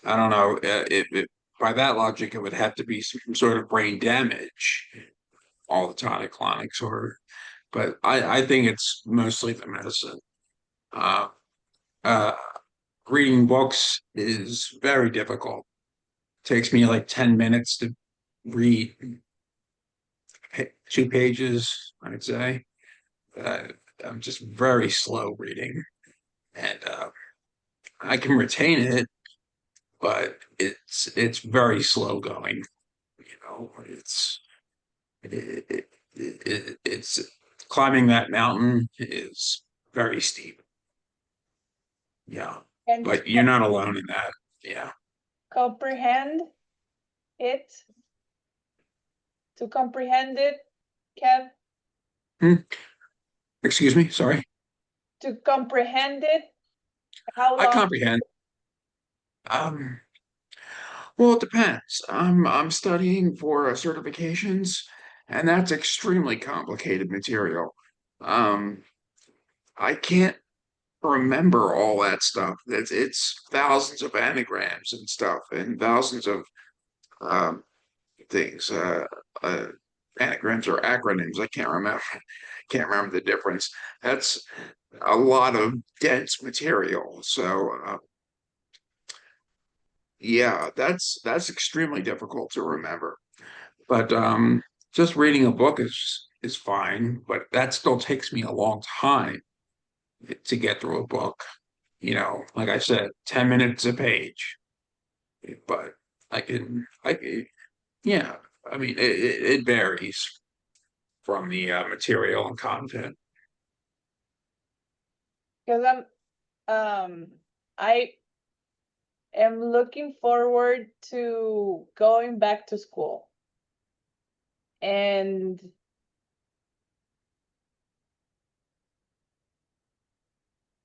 I don't know. It by that logic, it would have to be some sort of brain damage all the time, chronic sort of. But I think it's mostly the medicine. Uh, uh, Reading books is very difficult. Takes me like 10 minutes to read 2 pages, I'd say. Uh, I'm just very slow reading, and I can retain it, but it's very slow going. You know, it's climbing that mountain is very steep. Yeah, And but you're not alone in that. Yeah. comprehend it. To comprehend it, Kev. Excuse me. Sorry. To comprehend it, how I long? comprehend. Um, well, it depends. I'm studying for certifications, and that's extremely complicated material. Um, I can't remember all that stuff. It's thousands of anagrams and stuff, and thousands of um things. Anagrams or acronyms. I can't remember. Can't remember the difference. That's a lot of dense material. So yeah, that's extremely difficult to remember. But just reading a book is fine, but that still takes me a long time to get through a book. You know, like I said, 10 minutes a page. But yeah, I mean, it varies from the material and content. Because I am looking forward to going back to school. And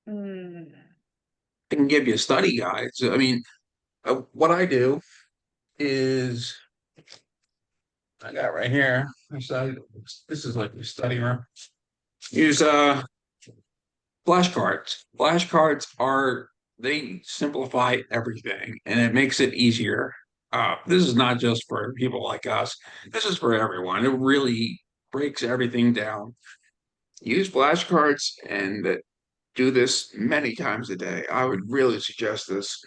I can give you study guides. I mean, what I do is I got right here. This is like your study room. Use flashcards. Flashcards are they simplify everything and it makes it easier. This is not just for people like us. This is for everyone. It really breaks everything down. Use flashcards and do this many times a day. I would really suggest this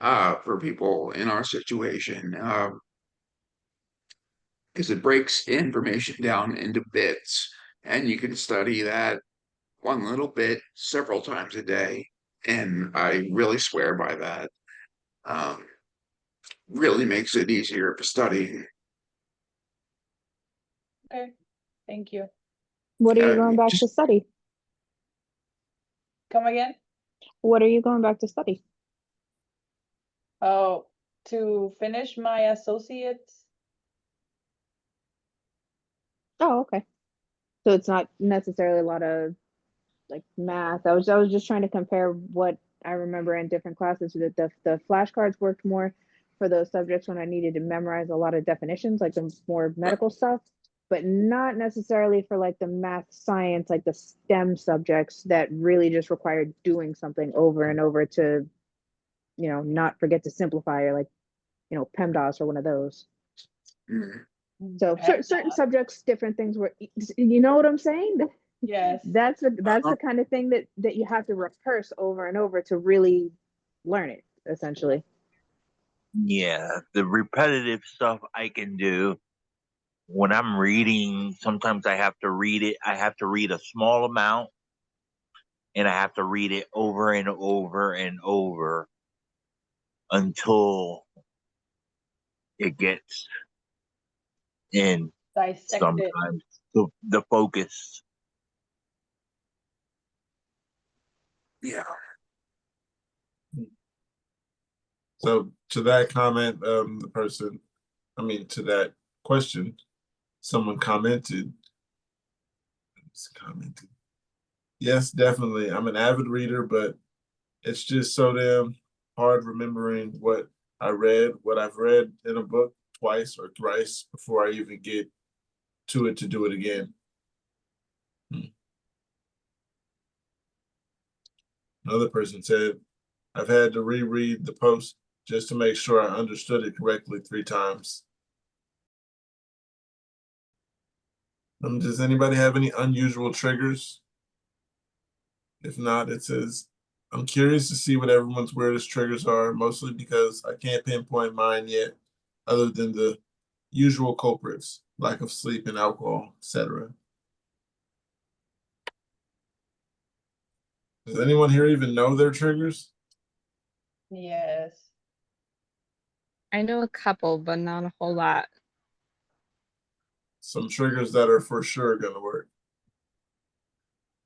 for people in our situation because it breaks information down into bits, and you can study that one little bit several times a day. And I really swear by that. Um, Really makes it easier for studying. okay, thank you. What are you going back to study? Come again? What are you going back to study? Oh, to finish my associates. Oh, okay. So it's not necessarily a lot of like math. I was just trying to compare what I remember in different classes. That the flashcards worked more for those subjects when I needed to memorize a lot of definitions, like the more medical stuff, but not necessarily for like the math, science, like the STEM subjects that really just required doing something over and over to, you know, not forget to simplify, or like, you know, PEMDAS or one of those. So certain subjects, different things were, you know what I'm saying? Yes. That's the kind of thing that you have to rehearse over and over to really learn it, essentially. Yeah, the repetitive stuff I can do. When I'm reading, sometimes I have to read it. I have to read a small amount and I have to read it over and over and over until it gets in. Dissect it. Sometimes the focus. Yeah. So to that comment, to that question, someone commented, He's commenting. Yes, definitely. I'm an avid reader, but it's just so damn hard remembering what I've read in a book twice or thrice before I even get to it to do it again. Another person said, I've had to reread the post just to make sure I understood it correctly 3 times. Does anybody have any unusual triggers? If not, it says, I'm curious to see what everyone's weirdest triggers are, mostly because I can't pinpoint mine yet, other than the usual culprits, lack of sleep and alcohol, etc. Does anyone here even know their triggers? Yes. I know a couple, but not a whole lot. Some triggers that are for sure gonna work.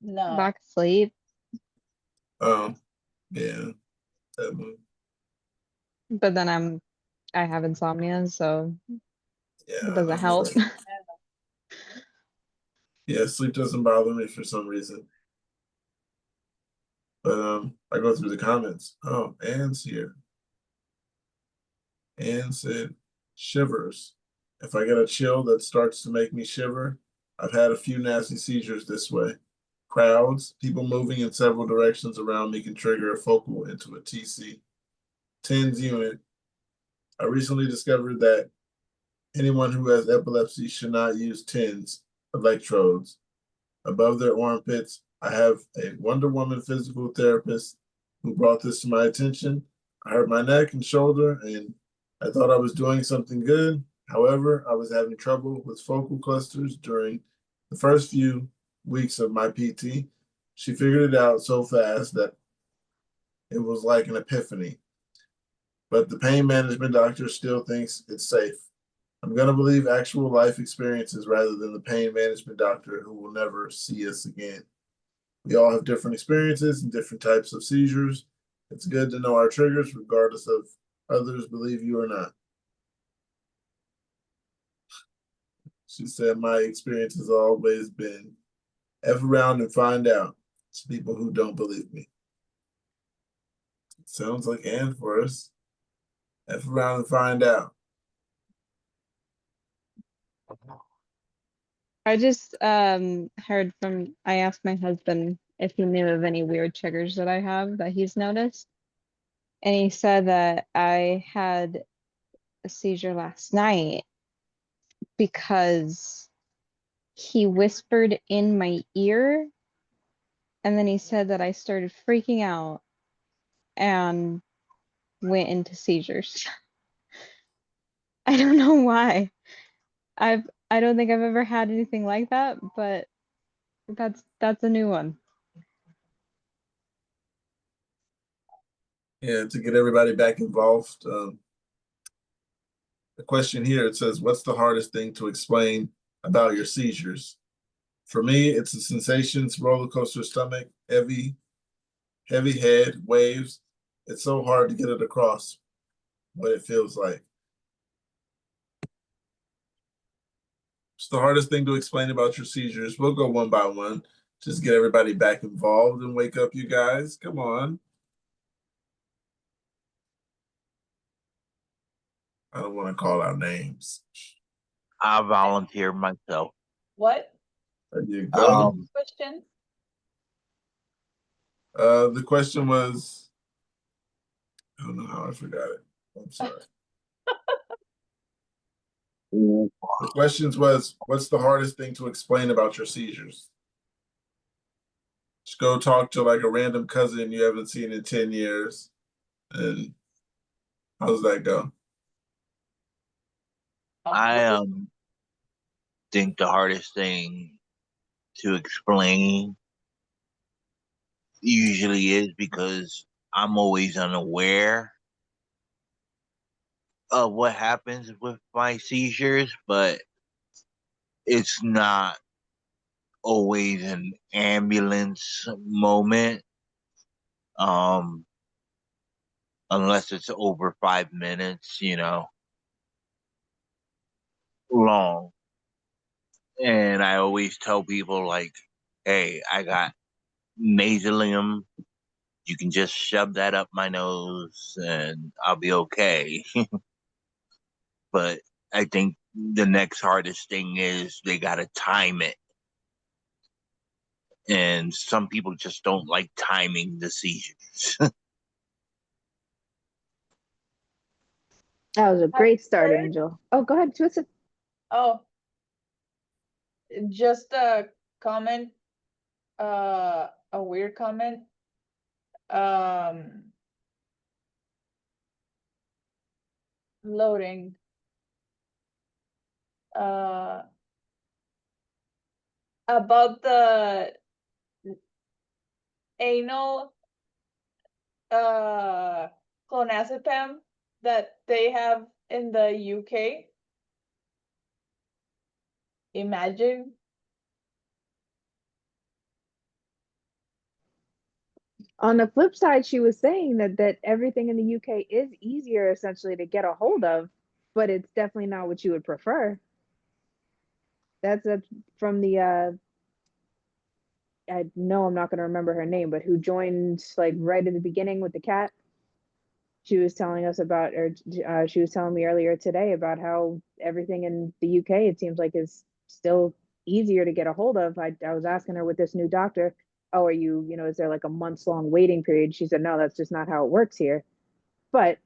No. Lack of sleep. Yeah. But then I have insomnia, so Yeah, it doesn't help. Yeah, sleep doesn't bother me for some reason. But I go through the comments. Oh, Anne's here. Anne said, shivers. If I get a chill that starts to make me shiver, I've had a few nasty seizures this way. Crowds, people moving in several directions around me can trigger a focal into a TC. TENS unit. I recently discovered that anyone who has epilepsy should not use TENS electrodes above their armpits. I have a Wonder Woman physical therapist who brought this to my attention. I hurt my neck and shoulder, and I thought I was doing something good. However, I was having trouble with focal clusters during the first few weeks of my PT. She figured it out so fast that it was like an epiphany. But the pain management doctor still thinks it's safe. I'm going to believe actual life experiences rather than the pain management doctor who will never see us again. We all have different experiences and different types of seizures. It's good to know our triggers, regardless of others believe you or not. She said, my experience has always been F around and find out. It's people who don't believe me. Sounds like Ann for us. F around and find out. I just heard from I asked my husband if he knew of any weird triggers that I have that he's noticed. And he said that I had a seizure last night because he whispered in my ear, and then he said that I started freaking out and went into seizures. I don't know why. I don't think I've ever had anything like that, but that's a new one. Yeah, to get everybody back involved. The question here, it says, what's the hardest thing to explain about your seizures? For me, it's the sensations, roller coaster stomach, heavy head, waves. It's so hard to get it across what it feels like. It's the hardest thing to explain about your seizures. We'll go one by one. Just get everybody back involved and wake up you guys. Come on. I don't want to call out names. I volunteer myself. What? There you What go. was the question? The question was, I don't know how I forgot it. I'm sorry. The questions was, what's the hardest thing to explain about your seizures? Just go talk to like a random cousin you haven't seen in 10 years. And how does that go? I think the hardest thing to explain usually is because I'm always unaware of what happens with my seizures, but it's not always an ambulance moment. Unless it's over 5 minutes, long. And I always tell people, like, hey, I got nasalium. You can just shove that up my nose and I'll be okay. But I think the next hardest thing is they got to time it. And some people just don't like timing the seizures. That was a great start, heard- Angel. Oh, go ahead, Twisted. Oh, just a comment, a weird comment. Loading. About the anal clonazepam that they have in the UK. Imagine. On the flip side, she was saying that everything in the UK is easier essentially to get a hold of, but it's definitely not what you would prefer. That's from the I know I'm not going to remember her name, but who joined like right at the beginning with the cat. She was telling us about, or she was telling me earlier today about how everything in the UK, it seems like, is still easier to get a hold of. I was asking her with this new doctor, oh, are you, is there like a months long waiting period? She said, no, that's just not how it works here. But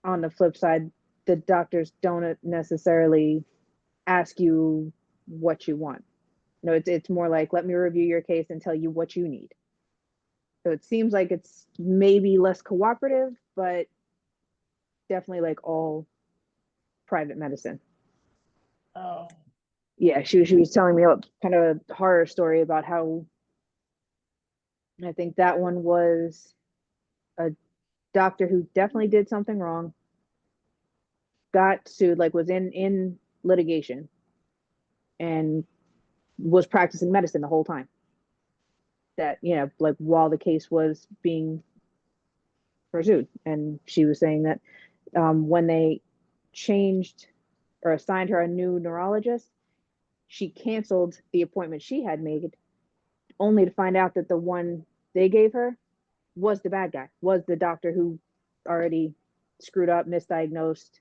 on the flip side, the doctors don't necessarily ask you what you want. No, it's more like, let me review your case and tell you what you need. So it seems like it's maybe less cooperative, but definitely like all private medicine. Oh. Yeah, she was telling me a kind of a horror story about how I think that one was a doctor who definitely did something wrong, got sued, like was in litigation, and was practicing medicine the whole time. That, like while the case was being pursued. And she was saying that when they changed or assigned her a new neurologist, she canceled the appointment she had made, only to find out that the one they gave her was the bad guy, was the doctor who already screwed up, misdiagnosed,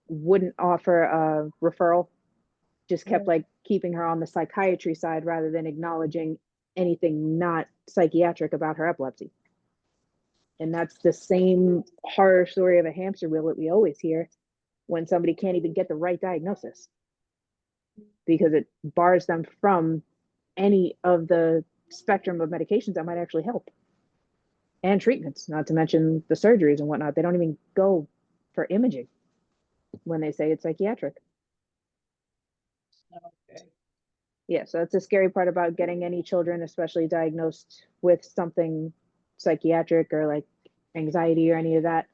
wouldn't offer a referral, just kept like keeping her on the psychiatry side rather than acknowledging anything not psychiatric about her epilepsy. And that's the same horror story of a hamster wheel that we always hear when somebody can't even get the right diagnosis, because it bars them from any of the spectrum of medications that might actually help, and treatments, not to mention the surgeries and whatnot. They don't even go for imaging when they say it's psychiatric. Okay. Yeah, so that's the scary part about getting any children, especially diagnosed with something psychiatric or like anxiety or any of that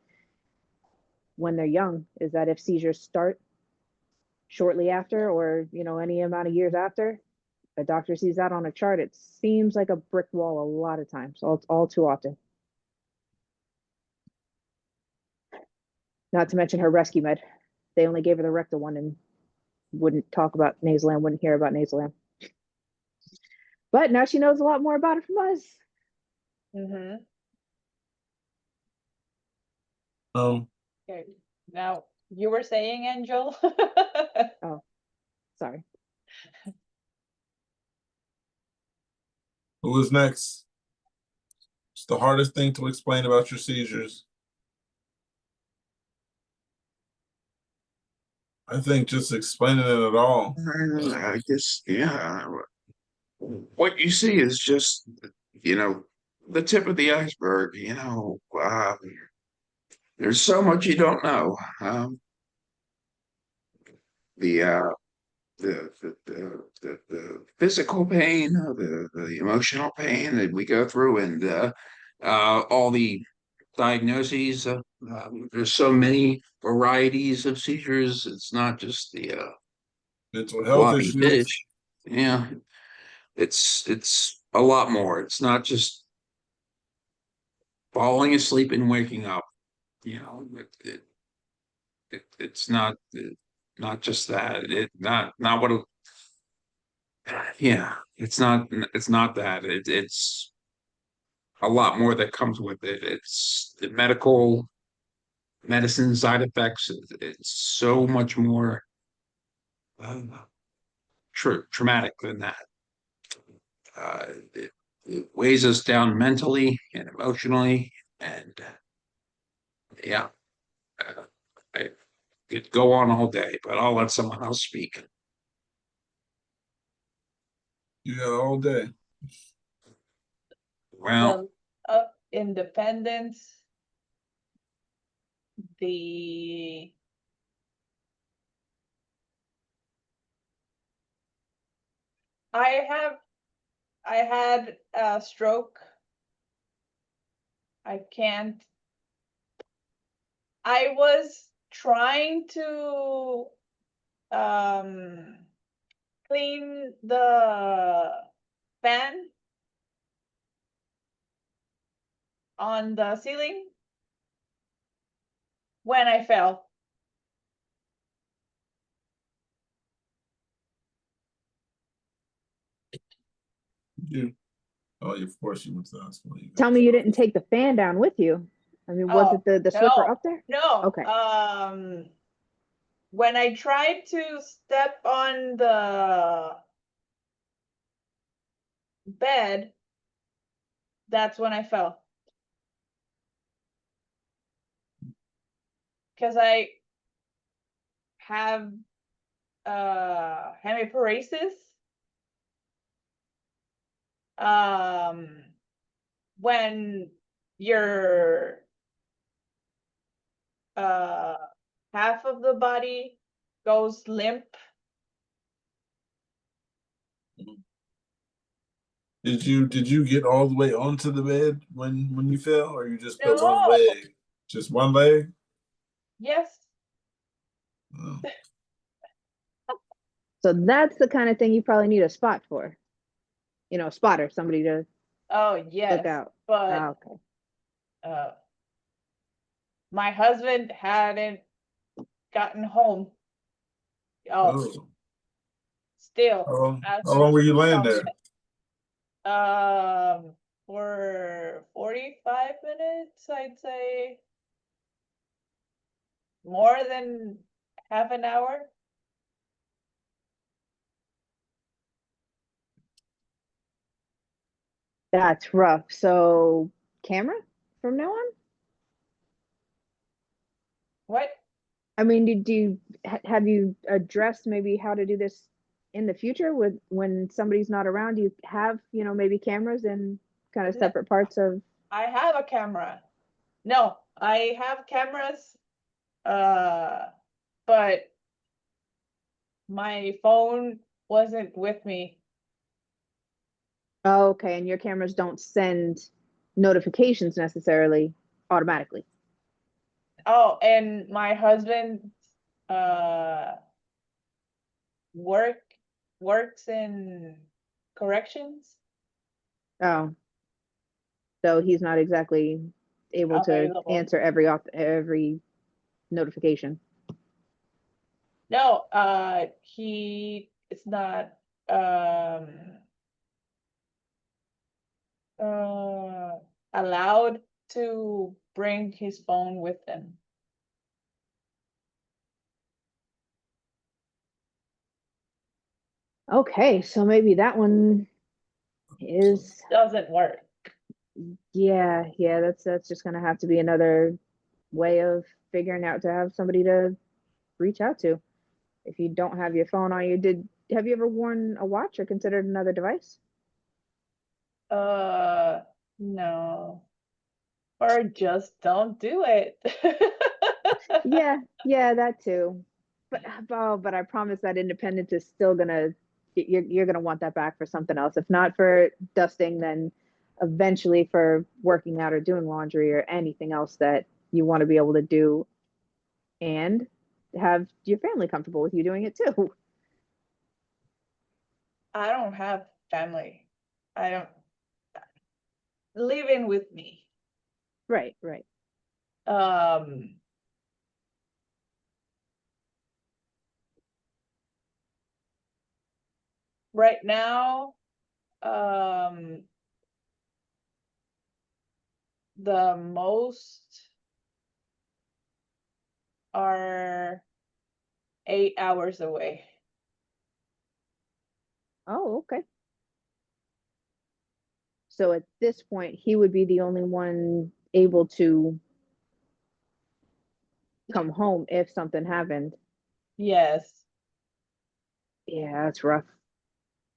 when they're young, is that if seizures start shortly after, or any amount of years after, a doctor sees that on a chart, it seems like a brick wall a lot of times, all too often. Not to mention her rescue med. They only gave her the rectal one and wouldn't talk about Nasalam, wouldn't hear about Nasalam. But now she knows a lot more about it from us. Mm-hmm. Okay. Now you were saying, Angel. Oh, sorry. Who is next? It's the hardest thing to explain about your seizures. I think just explaining it at all. I guess, yeah. What you see is just, the tip of the iceberg. There's so much you don't know. The the physical pain, the emotional pain that we go through, and all the diagnoses. There's so many varieties of seizures. It's not just the mental health floppy issues. fish. Yeah, it's a lot more. It's not just falling asleep and waking up. It's not just that. Not what. Yeah, It's not that. It's a lot more that comes with it. It's the medicine side effects. It's so much more uh, traumatic than that. It weighs us down mentally and emotionally, and yeah, I could go on all day, but I'll let someone else speak. You got all day. Well, Of Independence, the I had a stroke. I can't. I was trying to clean the fan on the ceiling when I fell. You. Oh, of course you went to the hospital. Tell me you didn't take the fan down with you. I mean, was it the slipper up there? No. Okay. When I tried to step on the bed, that's when I fell. Because I have hemiparesis. When your half of the body goes limp. Did you get all the way onto the bed when you fell, or you just put one No. leg? Just one leg? Yes. Oh. So that's the kind of thing you probably need a spot for. You know, a spotter, somebody to Oh yes. look out. But okay. My husband hadn't gotten home. Oh. Still. How long were you laying there? For 45 minutes, I'd say. More than half an hour. That's rough. So, camera from now on? What? I mean, do you have you addressed maybe how to do this in the future with when somebody's not around? Do you have, you know, maybe cameras in kind of separate parts of? I have a camera. No, I have cameras, but my phone wasn't with me. Oh, okay, and your cameras don't send notifications necessarily automatically. Oh, and my husband uh works in corrections. Oh, so he's not exactly able to Available. answer every notification. No, he is not allowed to bring his phone with him. Okay, so maybe that one is Doesn't work. yeah, that's just gonna have to be another way of figuring out to have somebody to reach out to. If you don't have your phone on you, have you ever worn a watch or considered another device? No. Or just don't do it. Yeah, that too. But I promise that independence is still gonna you're gonna want that back for something else. If not for dusting, then eventually for working out or doing laundry or anything else that you want to be able to do and have your family comfortable with you doing it too. I don't have family. I don't live in with me. Right. Right now, The most are 8 hours away. Oh, okay. So at this point, he would be the only one able to come home if something happened. Yes. Yeah, that's rough.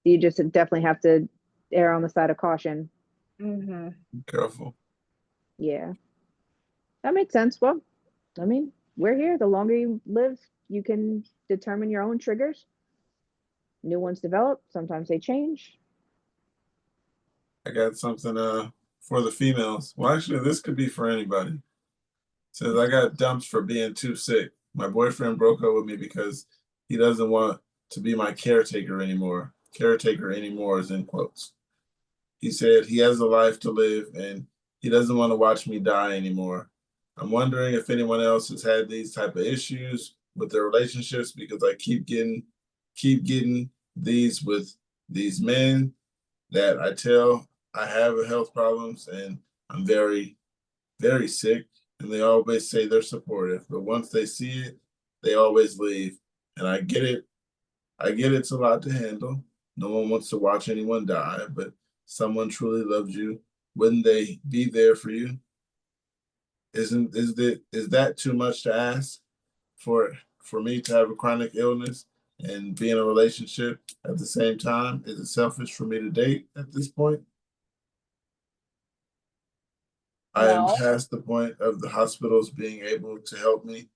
You just definitely have to err on the side of caution. Mm-hmm. Be careful. Yeah. That makes sense. Well, I mean, we're here. The longer you live, you can determine your own triggers. New ones develop. Sometimes they change. I got something for the females. Well, actually, this could be for anybody. Says I got dumped for being too sick. My boyfriend broke up with me because he doesn't want to be my caretaker anymore. Caretaker anymore is in quotes. He said he has a life to live and he doesn't want to watch me die anymore. I'm wondering if anyone else has had these type of issues with their relationships because I keep getting these with these men that I tell I have health problems and I'm very, very sick. And they always say they're supportive, but once they see it, they always leave. And I get it. I get it's a lot to handle. No one wants to watch anyone die, but someone truly loves you. Wouldn't they be there for you? Is that too much to ask for me to have a chronic illness and be in a relationship at the same time? Is it selfish for me to date at this point? I am No. past the point of the hospitals being able to help me.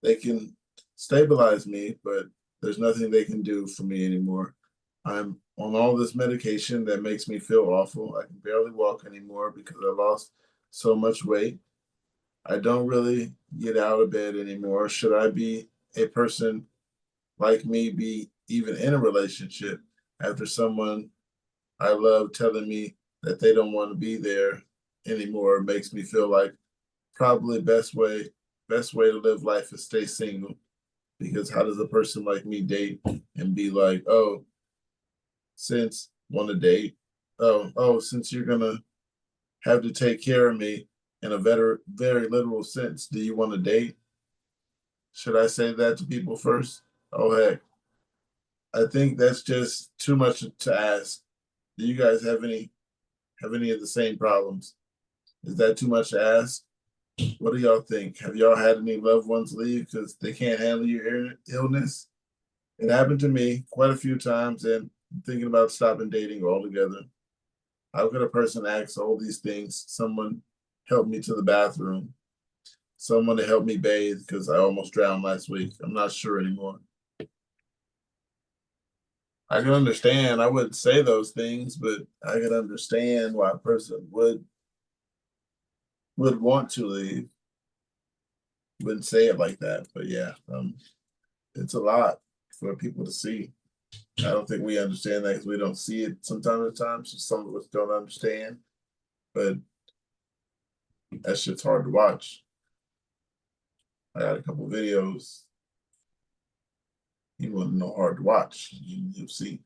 They can stabilize me, but there's nothing they can do for me anymore. I'm on all this medication that makes me feel awful. I can barely walk anymore because I lost so much weight. I don't really get out of bed anymore. Should I be a person like me be even in a relationship after someone I love telling me that they don't want to be there anymore? It makes me feel like probably best way to live life is stay single. Because how does a person like me date and be like, oh, since want to date, since you're gonna have to take care of me in a very literal sense, do you want to date? Should I say that to people first? Oh heck, I think that's just too much to ask. Do you guys have any of the same problems? Is that too much to ask? What do y'all think? Have y'all had any loved ones leave because they can't handle your illness? It happened to me quite a few times, and I'm thinking about stopping dating altogether. How could a person ask all these things? Someone help me to the bathroom. Someone to help me bathe because I almost drowned last week. I'm not sure anymore. I can understand. I wouldn't say those things, but I can understand why a person would want to leave. Wouldn't say it like that, but yeah, it's a lot for people to see. I don't think we understand that because we don't see it sometimes at times. So some of us don't understand, but that shit's hard to watch. I got a couple videos. You want to know hard to watch. You'll see.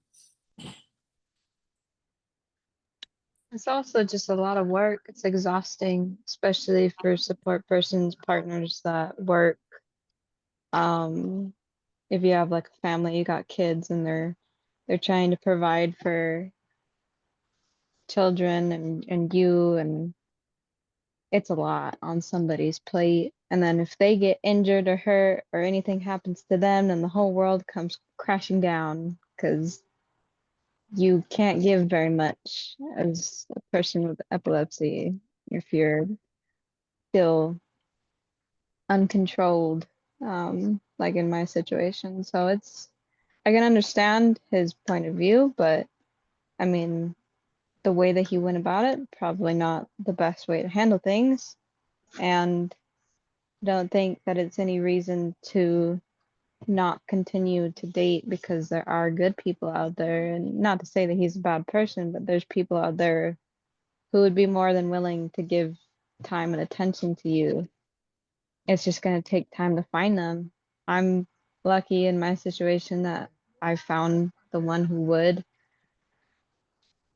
It's also just a lot of work. It's exhausting, especially for support persons, partners that work. Um, if you have like a family, you got kids and they're trying to provide for children and you, and it's a lot on somebody's plate. And then if they get injured or hurt or anything happens to them, then the whole world comes crashing down because you can't give very much as a person with epilepsy if you're still uncontrolled, like in my situation. So I can understand his point of view, but I mean, the way that he went about it, probably not the best way to handle things. And don't think that it's any reason to not continue to date because there are good people out there. And not to say that he's a bad person, but there's people out there who would be more than willing to give time and attention to you. It's just going to take time to find them. I'm lucky in my situation that I found the one who would.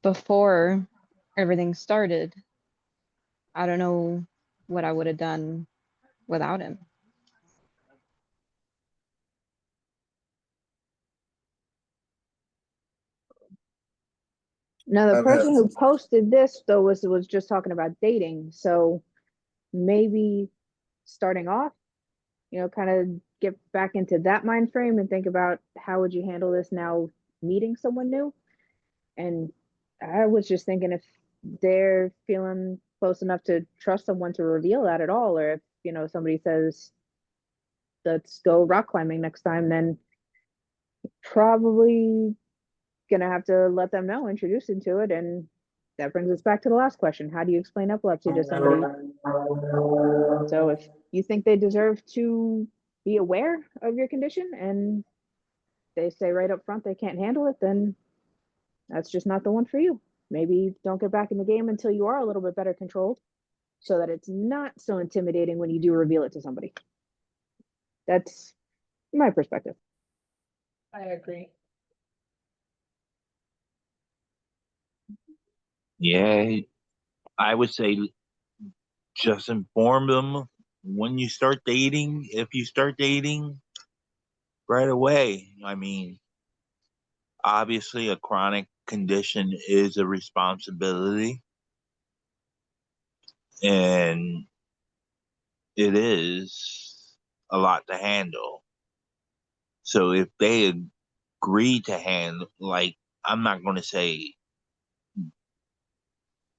before everything started, I don't know what I would have done without him. Now, the I've had person who posted this though was just talking about dating. So maybe starting off, kind of get back into that mind frame and think about how would you handle this now meeting someone new. And I was just thinking if they're feeling close enough to trust someone to reveal that at all, or if, somebody says, let's go rock climbing next time, then probably gonna have to let them know, introduce them to it. And that brings us back to the last question. How do you explain epilepsy to somebody? So if you think they deserve to be aware of your condition and they say right up front they can't handle it, then that's just not the one for you. Maybe don't get back in the game until you are a little bit better controlled so that it's not so intimidating when you do reveal it to somebody. That's my perspective. I agree. Yeah, I would say just inform them when you start dating. If you start dating right away, I mean, obviously a chronic condition is a responsibility, and it is a lot to handle. So if they agree to handle, like, I'm not going to say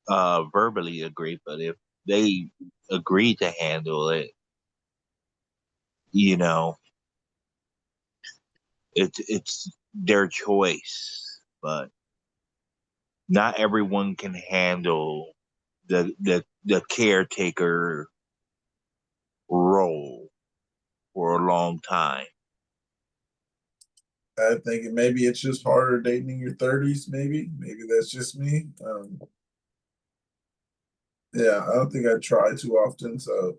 verbally agree, but if they agree to handle it, you know, it's their choice. But not everyone can handle the caretaker role for a long time. I think maybe it's just harder dating in your 30s. Maybe that's just me. Yeah, I don't think I try too often, so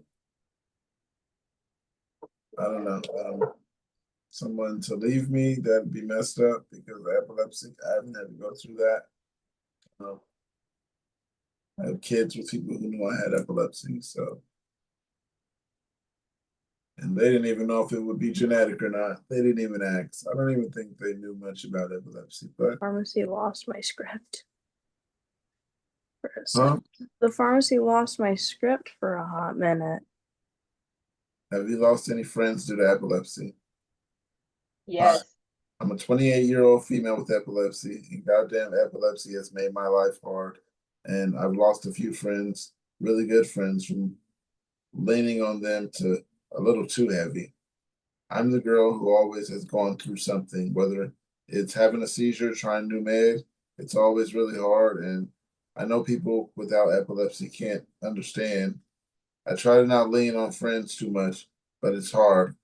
I don't know. Someone to leave me, that'd be messed up because of epilepsy. I haven't had to go through that. I have kids with people who knew I had epilepsy, so and they didn't even know if it would be genetic or not. They didn't even ask. I don't even think they knew much about epilepsy. But Pharmacy lost my script. huh? The pharmacy lost my script for a hot minute. Have you lost any friends due to epilepsy? Yes. I'm a 28-year-old female with epilepsy, and goddamn epilepsy has made my life hard. And I've lost a few friends, really good friends, from leaning on them to a little too heavy. I'm the girl who always has gone through something, whether it's having a seizure, trying new med, it's always really hard. And I know people without epilepsy can't understand. I try to not lean on friends too much, but it's hard.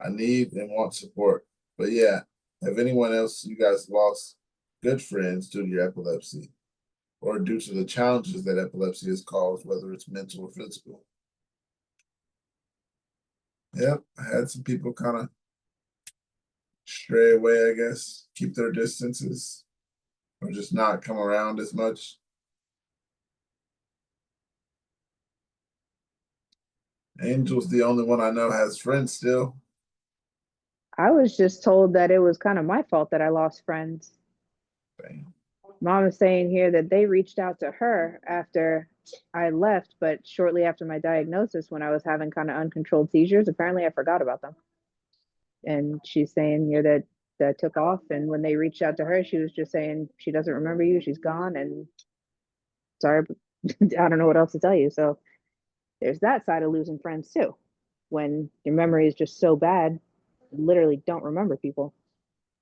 I need and want support. But yeah, have anyone else you guys lost good friends due to your epilepsy or due to the challenges that epilepsy has caused, whether it's mental or physical? Yep, I had some people kind of stray away, I guess, keep their distances, or just not come around as much. Angel's the only one I know has friends still. I was just told that it was kind of my fault that I lost friends. Mom is saying here that they reached out to her after I left, but shortly after my diagnosis, when I was having kind of uncontrolled seizures, apparently I forgot about them. And she's saying here that that took off. And when they reached out to her, she was just saying she doesn't remember you. She's gone. And sorry, but I don't know what else to tell you. So there's that side of losing friends too. When your memory is just so bad, you literally don't remember people.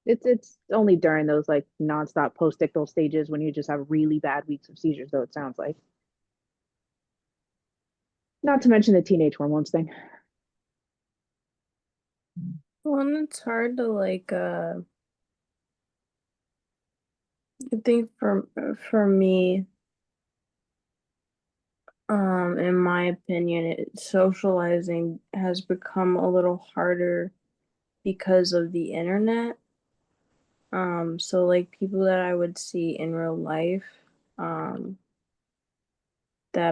It's only during those like nonstop post-ictal stages when you just have really bad weeks of seizures, though it sounds like. Not to mention the teenage hormones thing. Well, and it's hard to like I think for me, in my opinion, socializing has become a little harder because of the internet. So like people that I would see in real life, that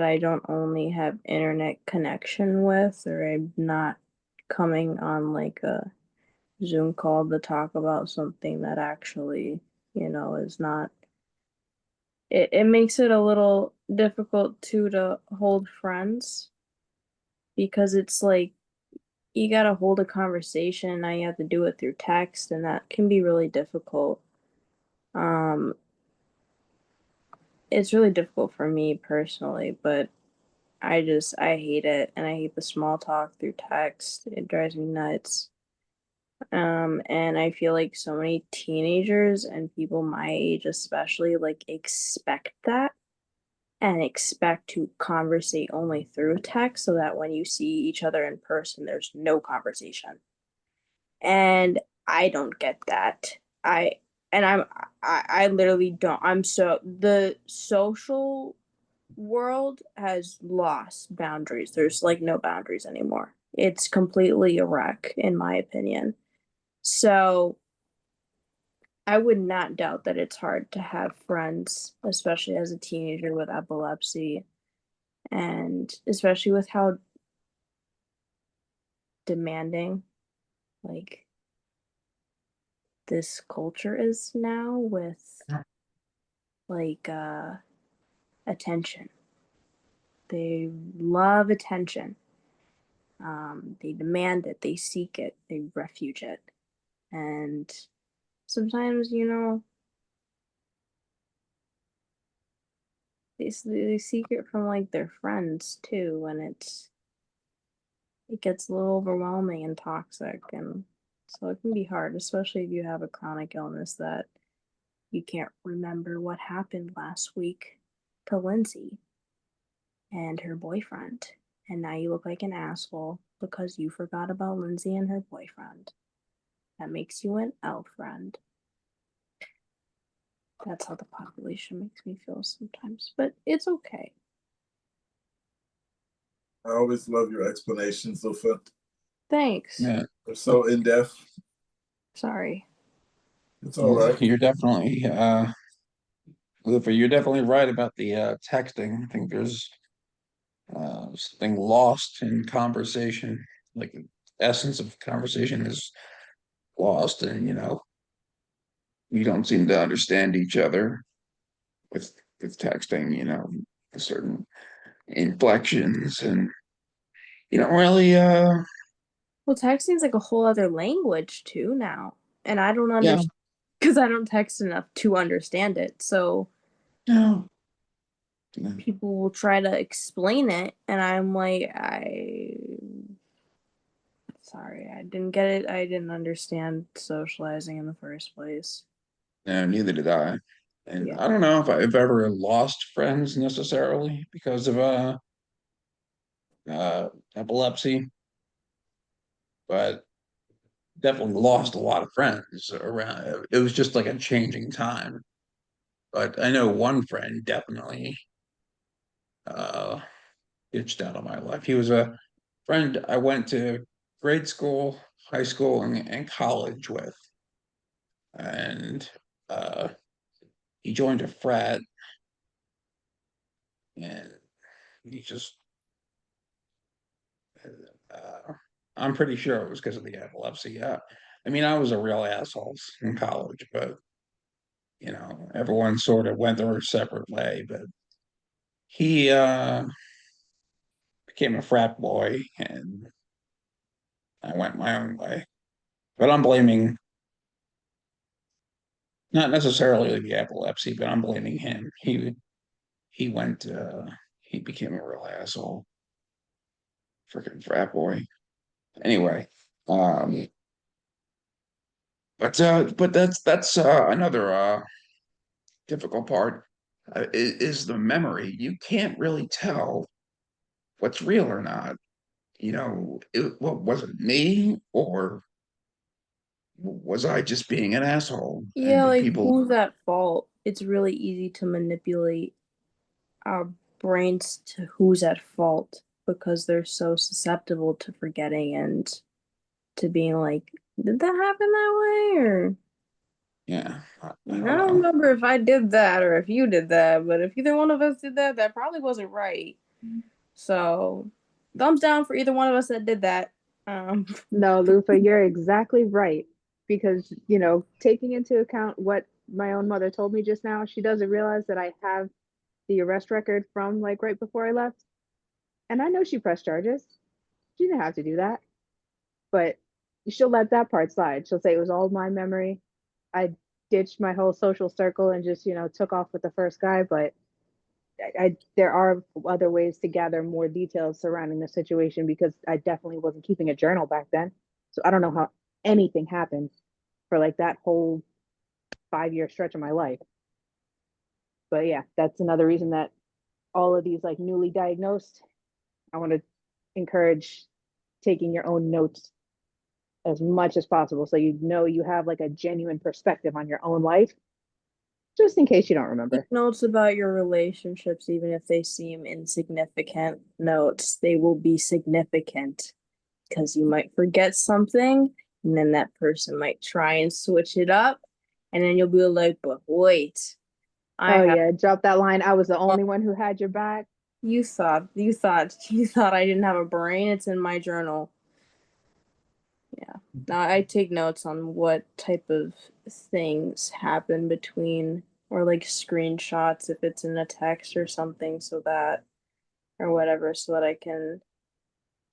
I don't only have internet connection with, or I'm not coming on like a Zoom call to talk about something that actually, is not. It makes it a little difficult too to hold friends because it's like you gotta hold a conversation. Now you have to do it through text, and that can be really difficult. Um, it's really difficult for me personally, but I hate it, and I hate the small talk through text. It drives me nuts. And I feel like so many teenagers and people my age especially like expect that and expect to conversate only through text so that when you see each other in person, there's no conversation. And I don't get that. I and I literally don't. The social world has lost boundaries. There's like no boundaries anymore. It's completely a wreck, in my opinion. So I would not doubt that it's hard to have friends, especially as a teenager with epilepsy, and especially with how demanding like this culture is now with like attention. They love attention. They demand it, they seek it, they refuge it. And sometimes, they seek it from like their friends too, and it gets a little overwhelming and toxic, and so it can be hard, especially if you have a chronic illness that you can't remember what happened last week to Lindsay and her boyfriend. And now you look like an asshole because you forgot about Lindsay and her boyfriend. That makes you an L friend. That's how the population makes me feel sometimes, but it's okay. I always love your explanations, Lufa. Thanks. Yeah. They're so in depth. Sorry. It's all right. You're definitely Lufa, you're definitely right about the texting. I think there's something lost in conversation. Like the essence of conversation is lost, and you don't seem to understand each other with texting, certain inflections, and you don't really Well, texting's like a whole other language too now, and I don't yeah. understand because I don't text enough to understand it. So No. people will try to explain it, and I'm like, sorry, I didn't get it. I didn't understand socializing in the first place. No, neither did I. And Yeah. I don't know if I've ever lost friends necessarily because of epilepsy, but definitely lost a lot of friends around. It was just like a changing time. But I know one friend definitely uh ditched out of my life. He was a friend I went to grade school, high school, and college with. And uh he joined a frat, and he just uh I'm pretty sure it was because of the epilepsy. Yeah. I mean, I was a real asshole in college, but everyone sort of went their separate way. But he became a frat boy, and I went my own way. But I'm blaming not necessarily the epilepsy, but I'm blaming him. He went he became a real asshole. Freaking frat boy. Anyway, but that's another difficult part is the memory. You can't really tell what's real or not. What was it, me, or was I just being an asshole? And Yeah, the like people, who's at fault? It's really easy to manipulate our brains to who's at fault because they're so susceptible to forgetting and to being like, did that happen that way? Or Yeah, I I don't don't know. remember if I did that or if you did that, but if either one of us did that, that probably wasn't right. So, thumbs down for either one of us that did that. No, Lufa, you're exactly right. Because, taking into account what my own mother told me just now, she doesn't realize that I have the arrest record from like right before I left. And I know she pressed charges. She didn't have to do that. But she'll let that part slide. She'll say it was all my memory. I ditched my whole social circle and just, took off with the first guy. But there are other ways to gather more details surrounding the situation because I definitely wasn't keeping a journal back then. So I don't know how anything happened for like that whole 5-year stretch of my life. But yeah, that's another reason that all of these like newly diagnosed, I want to encourage taking your own notes as much as possible so you have like a genuine perspective on your own life just in case you don't remember. Keep notes about your relationships, even if they seem insignificant notes, they will be significant because you might forget something and then that person might try and switch it up and then you'll be like, but wait, Yeah, drop that line. I was the only one who had your back. You thought I didn't have a brain. It's in my journal. Yeah. Now I take notes on what type of things happen between or like screenshots if it's in a text or something so that or whatever so that I can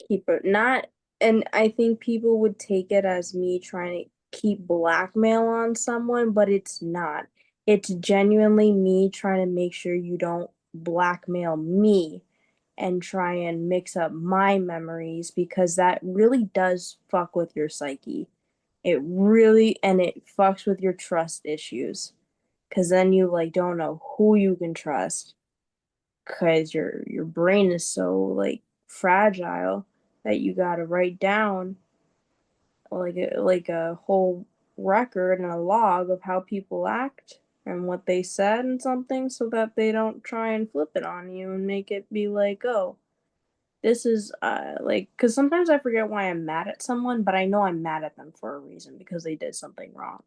keep it not and I think people would take it as me trying to keep blackmail on someone, but it's not. It's genuinely me trying to make sure you don't blackmail me and try and mix up my memories because that really does fuck with your psyche. It really and it fucks with your trust issues. Cause then you like don't know who you can trust. Cause your brain is so like fragile that you gotta write down like a whole record and a log of how people act and what they said and something so that they don't try and flip it on you and make it be like, oh, this is like because sometimes I forget why I'm mad at someone, but I know I'm mad at them for a reason because they did something wrong.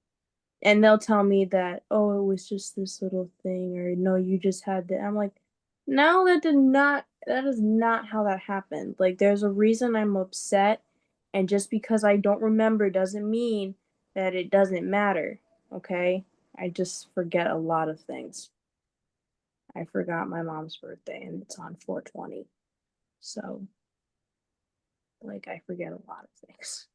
And they'll tell me that, oh, it was just this little thing, or no, you just had that. I'm like, no, that is not how that happened. Like, there's a reason I'm upset, and just because I don't remember doesn't mean that it doesn't matter, okay? I just forget a lot of things. I forgot my mom's birthday, and it's on 4/20. So, like, I forget a lot of things.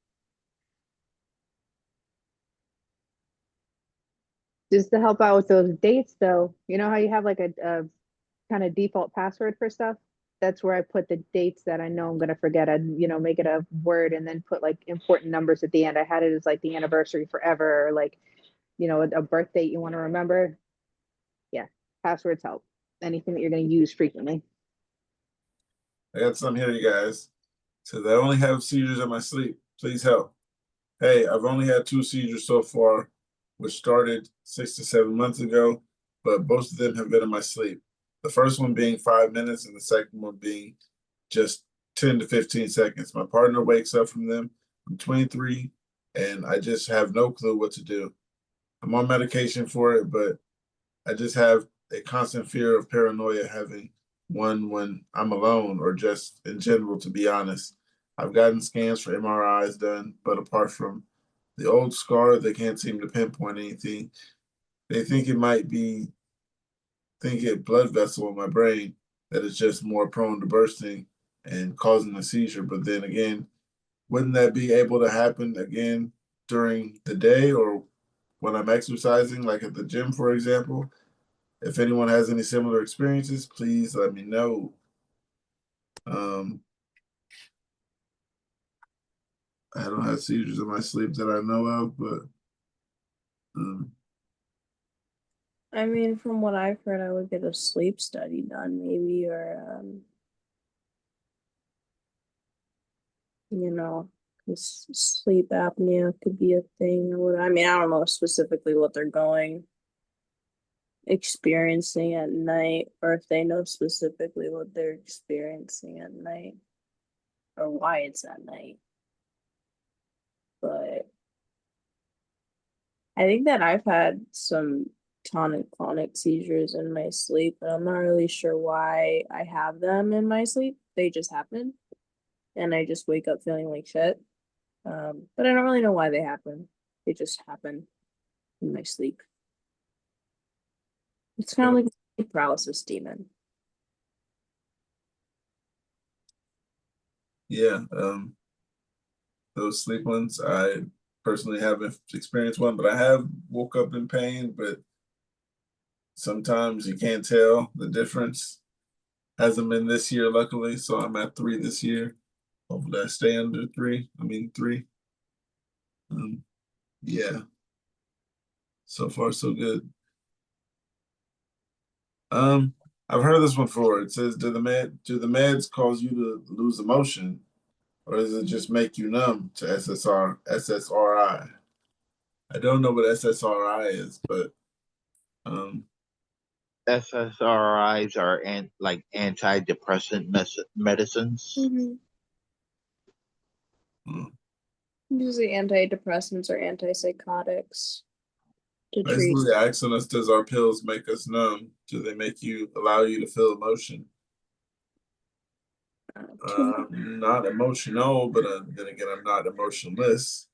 Just to help out with those dates though, you know how you have like a kind of default password for stuff? That's where I put the dates that I know I'm gonna forget. I'd, make it a word and then put like important numbers at the end. I had it as like the anniversary forever or like, a birth date you want to remember. Yeah, passwords help. Anything that you're gonna use frequently. I got some here, you guys. Says I only have seizures in my sleep. Please help. Hey, I've only had 2 seizures so far, which started 6 to 7 months ago, but most of them have been in my sleep. The first one being 5 minutes and the second one being just 10 to 15 seconds. My partner wakes up from them. I'm 23 and I just have no clue what to do. I'm on medication for it, but I just have a constant fear of paranoia having one when I'm alone or just in general, to be honest. I've gotten scans for MRIs done, but apart from the old scar, they can't seem to pinpoint anything. They think it might be blood vessel in my brain that is just more prone to bursting and causing a seizure. But then again, wouldn't that be able to happen again during the day or when I'm exercising, like at the gym, for example? If anyone has any similar experiences, please let me know. I don't have seizures in my sleep that I know of, but I mean, from what I've heard, I would get a sleep study done, maybe, or sleep apnea could be a thing or what. I mean, I don't know specifically what they're experiencing at night, or if they know specifically what they're experiencing at night, or why it's at night. But I think that I've had some tonic-clonic seizures in my sleep, and I'm not really sure why I have them in my sleep. They just happen, and I just wake up feeling like shit. But I don't really know why they happen. They just happen in my sleep. It's kind of like a sleep paralysis demon. Yeah, those sleep ones, I personally haven't experienced one, but I have woke up in pain, but sometimes you can't tell the difference. Hasn't been this year, luckily, so I'm at 3 this year. Hopefully I stay under 3. I mean 3. Yeah. So far so good. I've heard this one before. It says, do the meds cause you to lose emotion, or does it just make you numb to SSRI? I don't know what SSRI is, but SSRIs are like antidepressant medicines. Usually antidepressants or antipsychotics to treat. basically asking us, does our pills make us numb? Do they allow you to feel emotion? Not emotional, but then again, I'm not emotionless.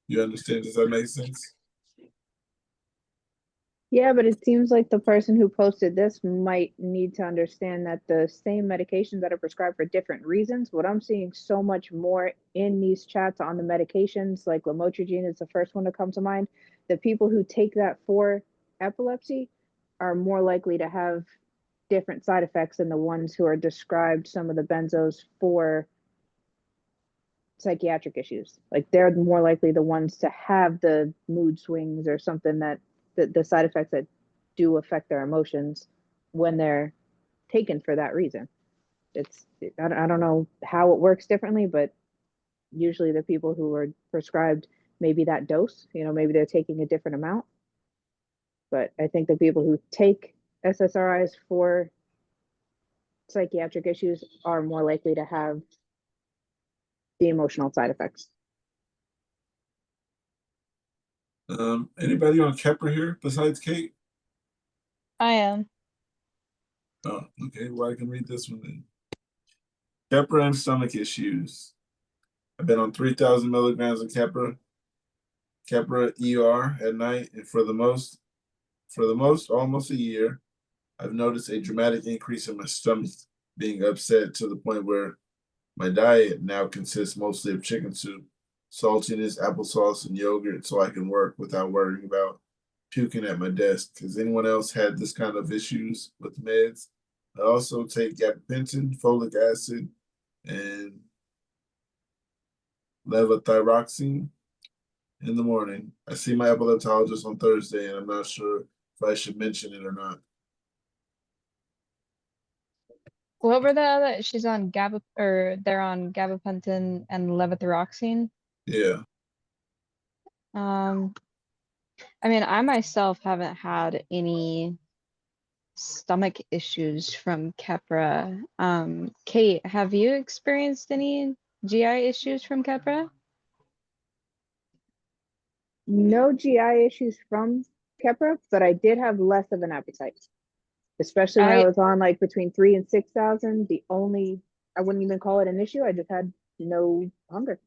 You understand? Does that make sense? Yeah, but it seems like the person who posted this might need to understand that the same medications that are prescribed for different reasons. What I'm seeing so much more in these chats on the medications, like lamotrigine is the first one to come to mind. The people who take that for epilepsy are more likely to have different side effects than the ones who are described some of the benzos for psychiatric issues. Like they're more likely the ones to have the mood swings or something that the side effects that do affect their emotions when they're taken for that reason. I don't know how it works differently, but usually the people who are prescribed maybe that dose, maybe they're taking a different amount. But I think the people who take SSRIs for psychiatric issues are more likely to have the emotional side effects. Anybody on Kepler here besides Kate? I am. Oh, okay. Well, I can read this one then. Kepler and stomach issues. I've been on 3,000 milligrams of Kepler ER at night, and for the most, almost a year, I've noticed a dramatic increase in my stomach being upset to the point where my diet now consists mostly of chicken soup, saltiness, applesauce, and yogurt so I can work without worrying about puking at my desk. Has anyone else had this kind of issues with meds? I also take gabapentin, folic acid, and levothyroxine in the morning. I see my epileptologist on Thursday, and I'm not sure if I should mention it or not. What were the other? She's on they're on gabapentin and levothyroxine. Yeah. I mean, I myself haven't had any stomach issues from Keppra. Kate, have you experienced any GI issues from Keppra? No GI issues from Keppra, but I did have less of an appetite, especially when I was on like between 3,000 and 6,000. I wouldn't even call it an issue. I just had no hunger.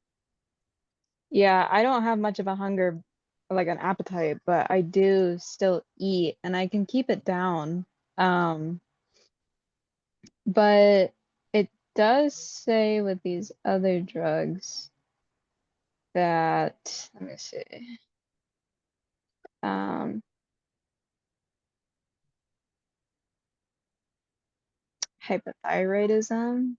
Yeah, I don't have much of a hunger, like an appetite, but I do still eat and I can keep it down. But it does say with these other drugs that, let me see. Hypothyroidism.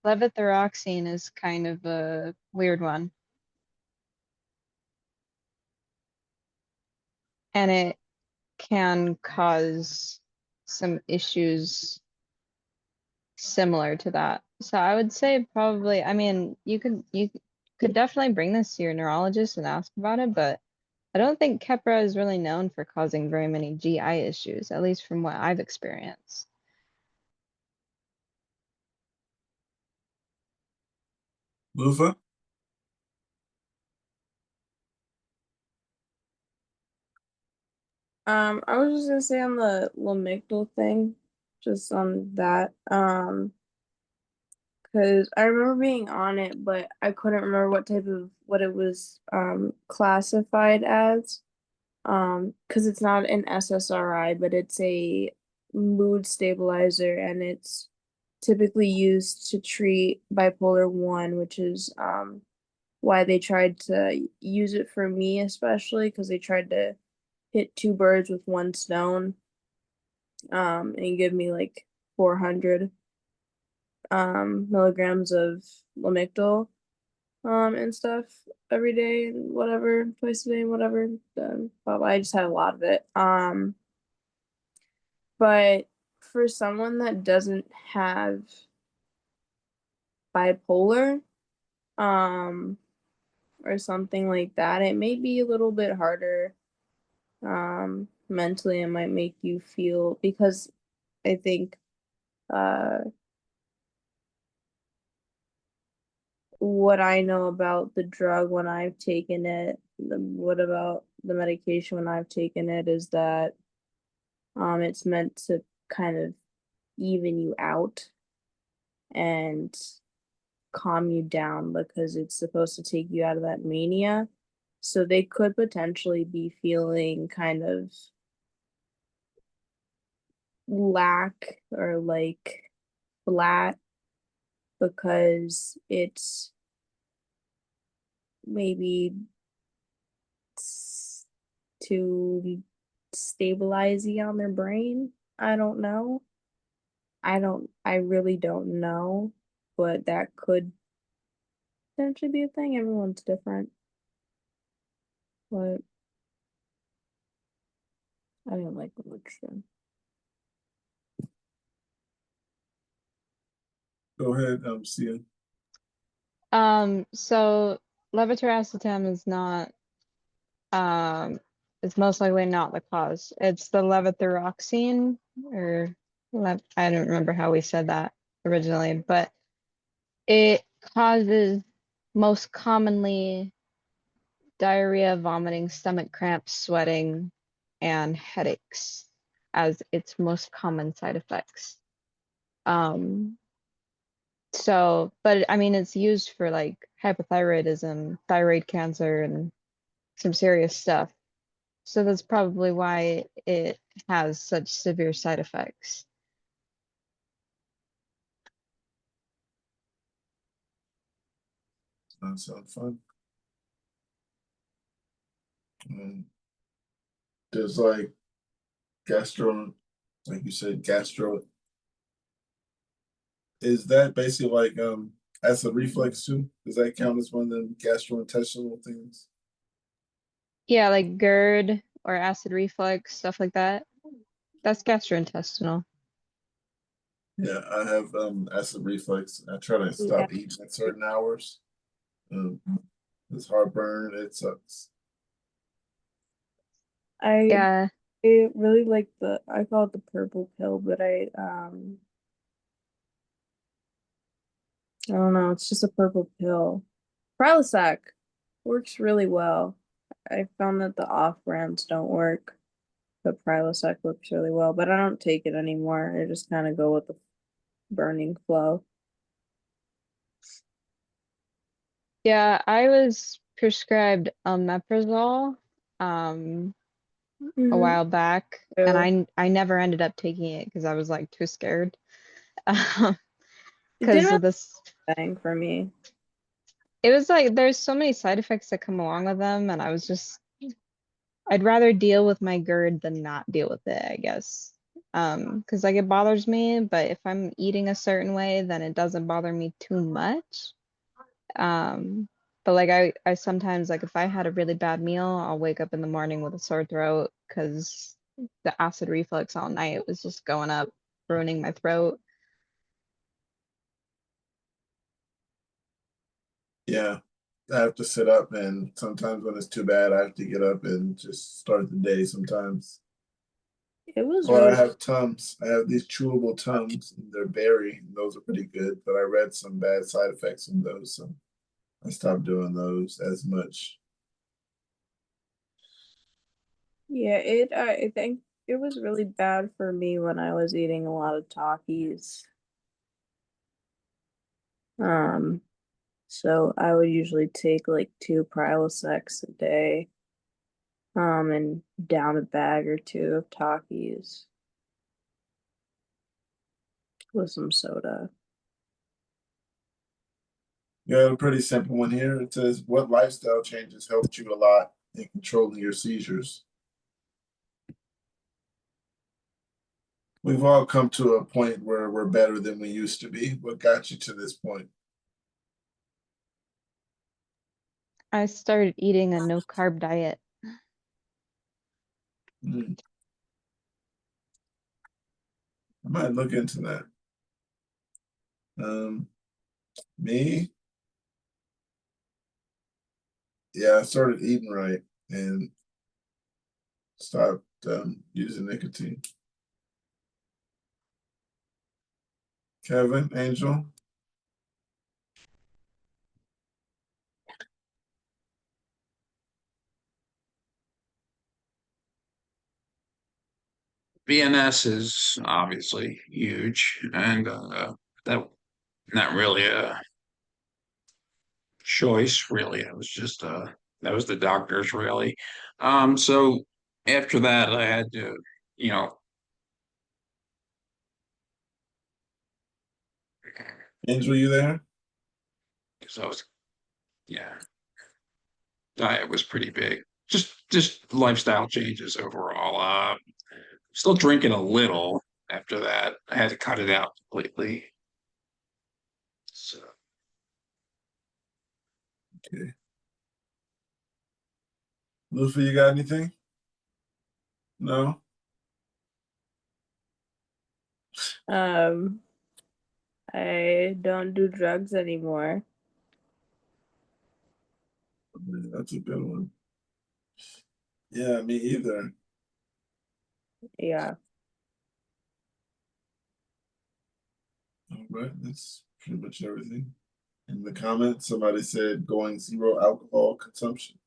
Levothyroxine is kind of a weird one. And it can cause some issues similar to that. So I would say probably, I mean, you could definitely bring this to your neurologist and ask about it, but I don't think Keppra is really known for causing very many GI issues, at least from what I've experienced. Lufa? I was just gonna say on the Lamictal thing, just on that. Because I remember being on it, but I couldn't remember what it was classified as. Because it's not an SSRI, but it's a mood stabilizer, and it's typically used to treat bipolar 1, which is why they tried to use it for me, especially because they tried to hit two birds with one stone, and give me like 400 milligrams of Lamictal and stuff every day and whatever, twice a day and whatever. But I just had a lot of it. But for someone that doesn't have bipolar, um, or something like that, it may be a little bit harder. Mentally, it might make you feel, because I think what I know about the drug when I've taken it, what about the medication when I've taken it, is that it's meant to kind of even you out and calm you down because it's supposed to take you out of that mania. So they could potentially be feeling kind of lack or like flat because it's maybe to stabilize you on their brain. I don't know. I really don't know, but that could potentially be a thing. Everyone's different. But I didn't like the literature. Go ahead, Sia. So levetiracetam is not, it's most likely not the cause. It's the levothyroxine, or I don't remember how we said that originally, but it causes most commonly diarrhea, vomiting, stomach cramps, sweating, and headaches as its most common side effects. So, but I mean, it's used for like hypothyroidism, thyroid cancer, and some serious stuff. So that's probably why it has such severe side effects. That sounds fun. There's like gastro, like you said, gastro. Is that basically like acid reflux too? Does that count as one of the gastrointestinal things? Yeah, like GERD or acid reflux, stuff like that. That's gastrointestinal. Yeah, I have acid reflux. I try to stop eating at certain hours. It's heartburn. It sucks. Yeah. I really like I call it the purple pill, but I don't know, it's just a purple pill. Prilosec works really well. I found that the off brands don't work, but Prilosec works really well. But I don't take it anymore. I just kind of go with the burning flow. Yeah, I was prescribed omeprazole a while back, and I never ended up taking it because I was like too scared. It Because didn't of this thing for me. It was like there's so many side effects that come along with them, and I was just I'd rather deal with my GERD than not deal with it, I guess. Because like it bothers me, but if I'm eating a certain way, then it doesn't bother me too much. But like I sometimes, like if I had a really bad meal, I'll wake up in the morning with a sore throat because the acid reflux all night was just going up, ruining my throat. Yeah, I have to sit up, and sometimes when it's too bad, I have to get up and just start the day sometimes. It was Or I really have Tums. I have these chewable Tums. They're berry. And those are pretty good, but I read some bad side effects from those. So I stopped doing those as much. Yeah, I think it was really bad for me when I was eating a lot of Takis. So I would usually take like 2 Prilosec a day, and down a bag or 2 of Takis with some soda. Yeah, a pretty simple one here. It says, what lifestyle changes helped you a lot in controlling your seizures? We've all come to a point where we're better than we used to be. What got you to this point? I started eating a no carb diet. I might look into that. Me, yeah, I started eating right and stopped using nicotine. Kevin, Angel. VNS is obviously huge, and that not really a choice, really. It was just that was the doctor's really. So after that, I had to, you know, Angel, you there? because I was, yeah, diet was pretty big. Just lifestyle changes overall. Still drinking a little after that. I had to cut it out completely. So Okay. Luffy, you got anything? No? I don't do drugs anymore. That's a good one. Yeah, me either. Yeah. All right, that's pretty much everything. In the comments, somebody said going 0 alcohol consumption.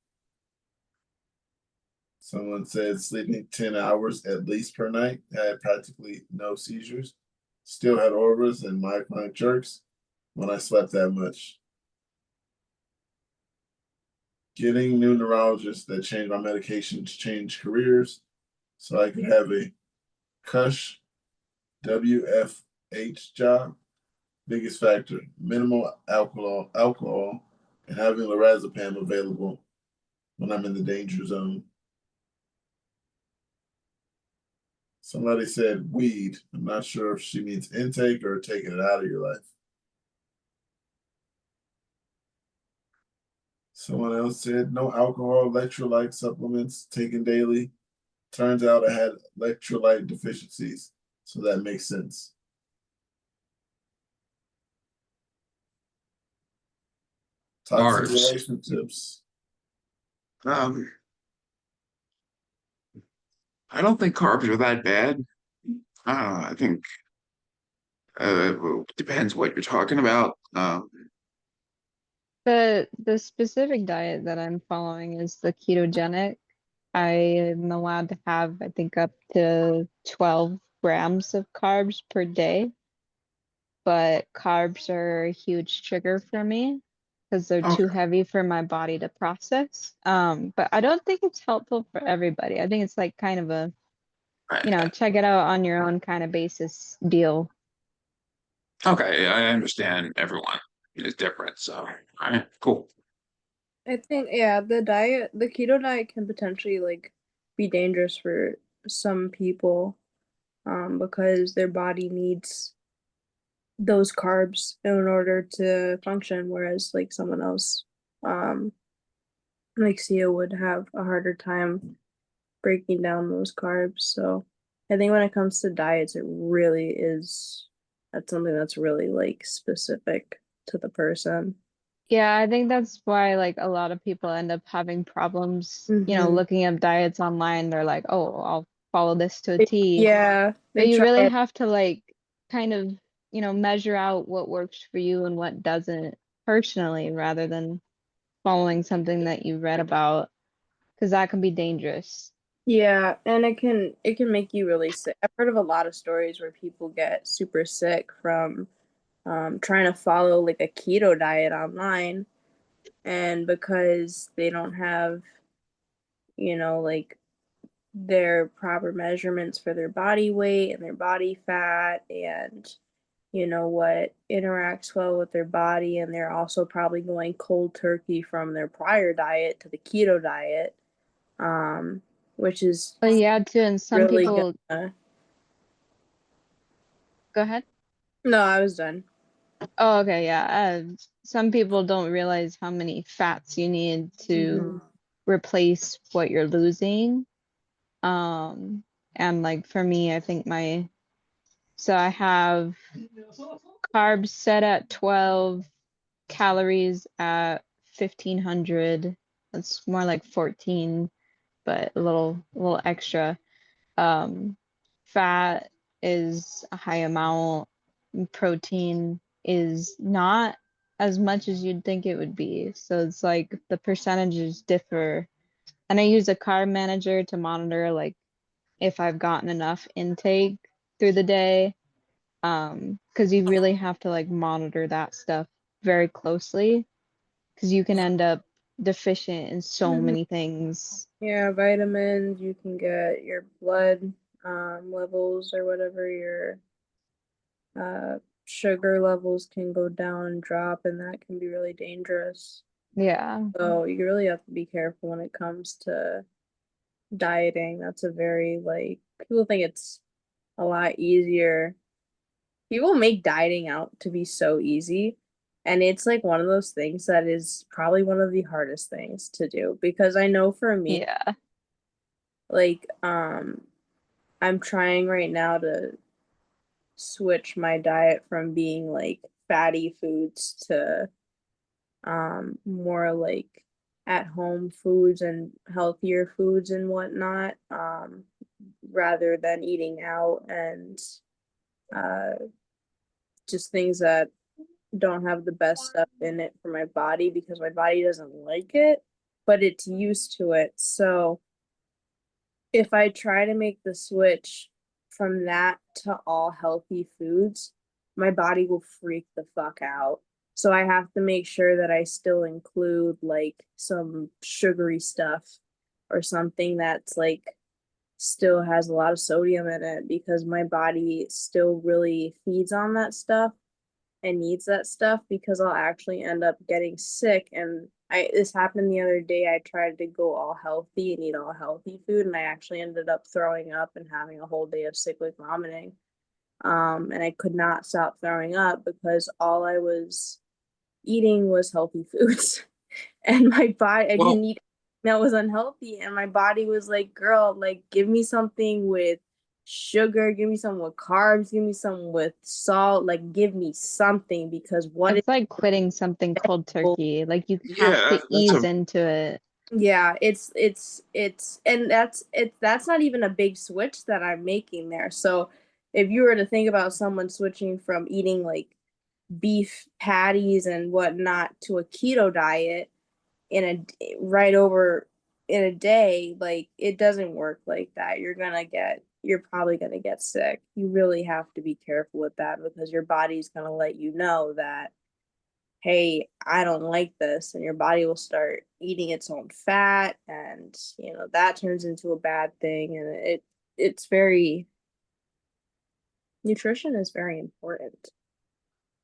Someone said sleeping 10 hours at least per night, had practically no seizures, still had auras and myoclonic jerks when I slept that much. Getting new neurologists that changed my medication to change careers so I could have a cush WFH job. Biggest factor, minimal alcohol, and having lorazepam available when I'm in the danger zone. Somebody said weed. I'm not sure if she means intake or taking it out of your life. Someone else said no alcohol, electrolyte supplements taken daily. Turns out I had electrolyte deficiencies, so that makes sense. Toxic carbs. relationships. I don't think carbs are that bad. I think depends what you're talking about. The specific diet that I'm following is the ketogenic. I am allowed to have, I think, up to 12 grams of carbs per day. But carbs are a huge trigger for me because they're too heavy for my body to process. But I don't think it's helpful for everybody. I think it's like kind of a, check it out on your own kind of basis deal. Okay, I understand everyone is different, so all right, cool. I think the keto diet can potentially like be dangerous for some people, because their body needs those carbs in order to function, whereas like someone else, like Sia would have a harder time breaking down those carbs. So I think when it comes to diets, that's something that's really like specific to the person. Yeah, I think that's why like a lot of people end up having problems, Mhm. looking up diets online. They're like, oh, I'll follow this to a T. Yeah, But they you try really it. have to like kind of, measure out what works for you and what doesn't personally rather than following something that you read about, because that can be dangerous. Yeah, and it can make you really sick. I've heard of a lot of stories where people get super sick from trying to follow like a keto diet online, and because they don't have, like their proper measurements for their body weight and their body fat and what interacts well with their body, and they're also probably going cold turkey from their prior diet to the keto diet, which is But yeah, too, and some really people gonna. go ahead. No, I was done. Oh, okay, yeah. Some people don't realize how many fats you need to replace what you're losing. And like for me, I think so I have carbs set at 12, calories at 1500. That's more like 14, but a little extra. Fat is a high amount. Protein is not as much as you'd think it would be. So it's like the percentages differ. And I use a carb manager to monitor like if I've gotten enough intake through the day. Because you really have to like monitor that stuff very closely because you can end up deficient in so many things. Yeah, vitamins. You can get your blood levels or whatever, your sugar levels can go down and drop, and that can be really dangerous. Yeah. So you really have to be careful when it comes to dieting. That's a very like people think it's a lot easier. People make dieting out to be so easy, and it's like one of those things that is probably one of the hardest things to do, because I know for me, Yeah. like I'm trying right now to switch my diet from being like fatty foods to more like at home foods and healthier foods and whatnot, rather than eating out and uh just things that don't have the best stuff in it for my body, because my body doesn't like it, but it's used to it. So if I try to make the switch from that to all healthy foods, my body will freak the fuck out. So I have to make sure that I still include like some sugary stuff or something that's like still has a lot of sodium in it, because my body still really feeds on that stuff and needs that stuff, because I'll actually end up getting sick. And this happened the other day. I tried to go all healthy and eat all healthy food, and I actually ended up throwing up and having a whole day of cyclic vomiting. And I could not stop throwing up because all I was eating was healthy foods. And my body, I didn't eat that was unhealthy, and my body was like, girl, like give me something with sugar, give me some with carbs, give me some with salt, like give me something, because what It's like quitting something cold turkey. Like you have Yeah, to that's ease into it. yeah, it's and that's not even a big switch that I'm making there. So if you were to think about someone switching from eating like beef patties and whatnot to a keto diet right over in a day, like it doesn't work like that. You're probably gonna get sick. You really have to be careful with that, because your body's gonna let you know that, hey, I don't like this, and your body will start eating its own fat, and that turns into a bad thing. And it's very nutrition is very important.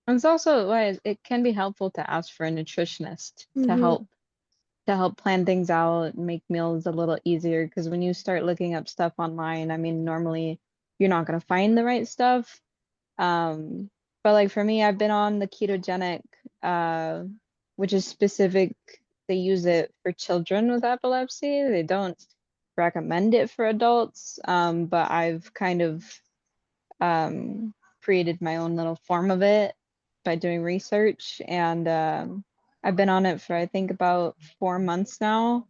And it's also why it can be helpful to ask for a nutritionist to help plan things out, make meals a little easier. Because when you start looking up stuff online, I mean, normally you're not going to find the right stuff. But like for me, I've been on the ketogenic, uh, which is specific. They use it for children with epilepsy. They don't recommend it for adults. But I've kind of created my own little form of it by doing research, and I've been on it for I think about 4 months now.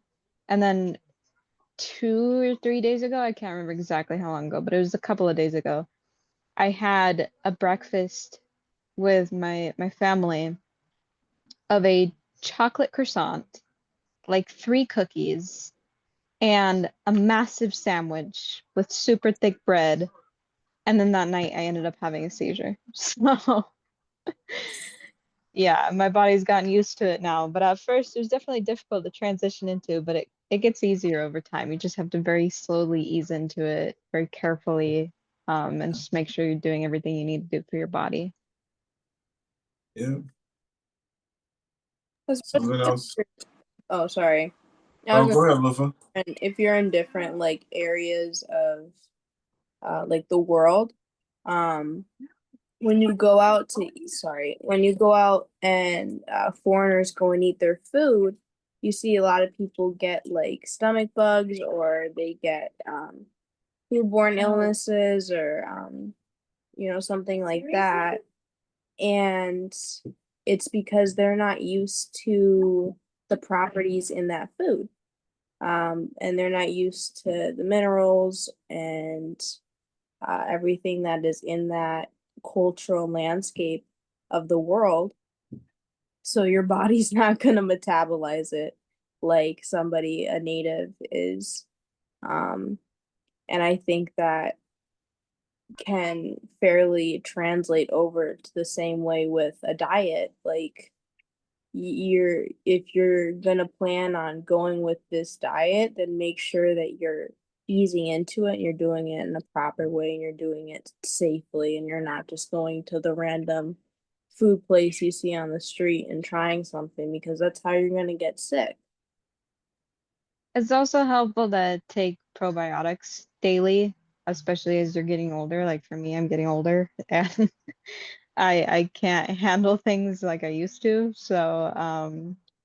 And then 2 or 3 days ago, I can't remember exactly how long ago, but it was a couple of days ago, I had a breakfast with my family of a chocolate croissant, like 3 cookies, and a massive sandwich with super thick bread. And then that night I ended up having a seizure. So yeah, my body's gotten used to it now. But at first it was definitely difficult to transition into, but it gets easier over time. You just have to very slowly ease into it, very carefully, and just make sure you're doing everything you need to do for your body. Yeah. 'Cause Something else. Oh, sorry. I Oh, was go gonna ahead, Lufa. and if you're in different like areas of like the world, um when you go out to when you go out and foreigners go and eat their food, you see a lot of people get like stomach bugs or they get newborn illnesses or something like that. And it's because they're not used to the properties in that food. And they're not used to the minerals and everything that is in that cultural landscape of the world. So your body's not going to metabolize it like somebody, a native, is. And I think that can fairly translate over to the same way with a diet. Like, if you're gonna plan on going with this diet, then make sure that you're easing into it and you're doing it in the proper way and you're doing it safely and you're not just going to the random food place you see on the street and trying something, because that's how you're gonna get sick. It's also helpful to take probiotics daily, especially as you're getting older. Like for me, I'm getting older and I can't handle things like I used to. So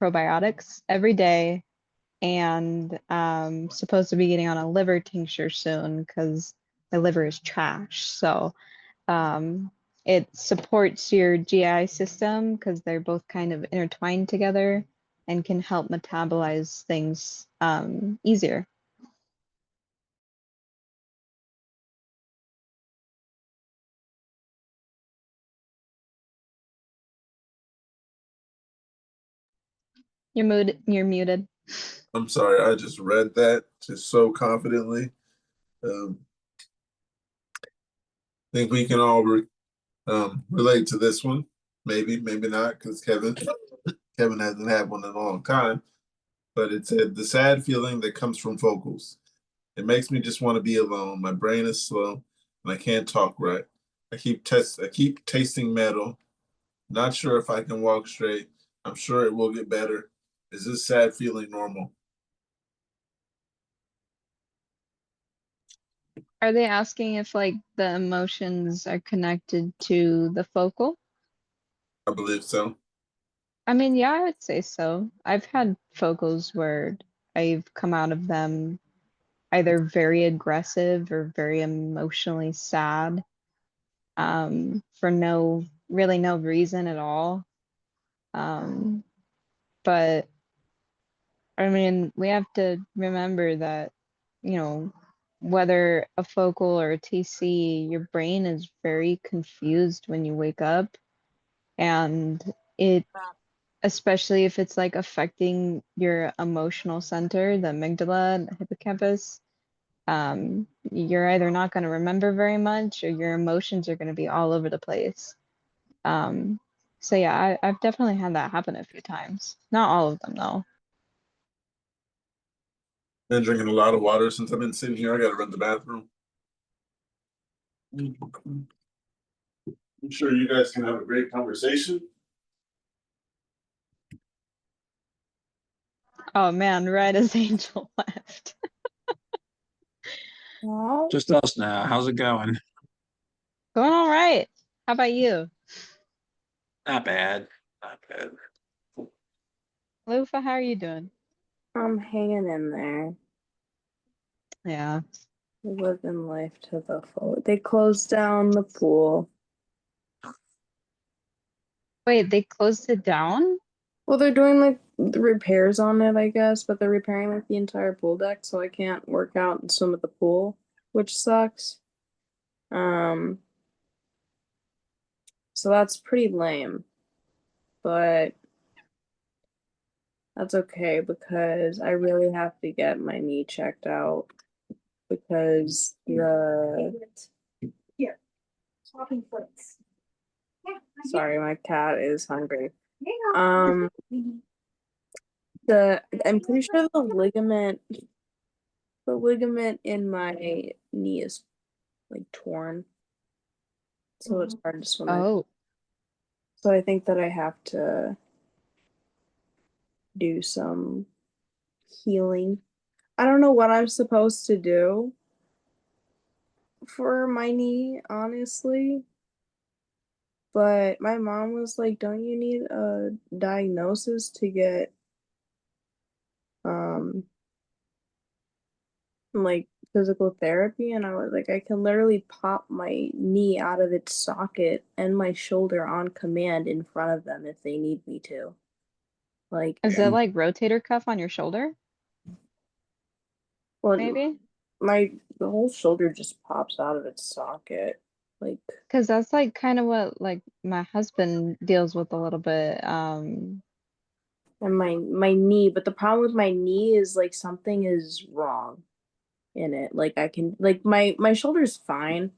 probiotics every day, and supposed to be getting on a liver tincture soon because my liver is trash. So um, it supports your GI system because they're both kind of intertwined together and can help metabolize things easier. You're muted. I'm sorry, I just read that just so confidently. Think we can all relate to this one. Maybe, maybe not, because Kevin hasn't had one in a long time. But it said the sad feeling that comes from focals. It makes me just want to be alone. My brain is slow and I can't talk right. I keep tasting metal. Not sure if I can walk straight. I'm sure it will get better. Is this sad feeling normal? Are they asking if like the emotions are connected to the focal? I believe so. I mean, yeah, I would say so. I've had focals where I've come out of them either very aggressive or very emotionally sad, for really no reason at all. But I mean, we have to remember that, whether a focal or a TC, your brain is very confused when you wake up. And it, especially if it's like affecting your emotional center, the amygdala and the hippocampus, you're either not going to remember very much or your emotions are going to be all over the place. So yeah, I've definitely had that happen a few times. Not all of them though. Been drinking a lot of water since I've been sitting here. I gotta run to the bathroom. I'm sure you guys can have a great conversation. Oh man, right as Angel left. Just us now. How's it going? Going all right. How about you? Not bad. Not bad. Lufa, how are you doing? I'm hanging in there. Yeah. Living life to the full. They closed down the pool. Wait, they closed it down? Well, they're doing like the repairs on it, I guess, but they're repairing like the entire pool deck, so I can't work out and swim at the pool, which sucks. So that's pretty lame. But That's okay because I really have to get my knee checked out because Here. Swapping foots. sorry, my cat is hungry. I'm pretty sure the ligament in my knee is like torn, so it's hard to swim. Oh, So I think that I have to do some healing. I don't know what I'm supposed to do for my knee, honestly. But my mom was like, "Don't you need a diagnosis to get like physical therapy?" And I was like, "I can literally pop my knee out of its socket and my shoulder on command in front of them if they need me to." Like, is it like rotator cuff on your shoulder? well, Maybe? the whole shoulder just pops out of its socket. Like, Because that's like kind of what like my husband deals with a little bit. and my knee, but the problem with my knee is like something is wrong in it. Like I can like my shoulder's fine.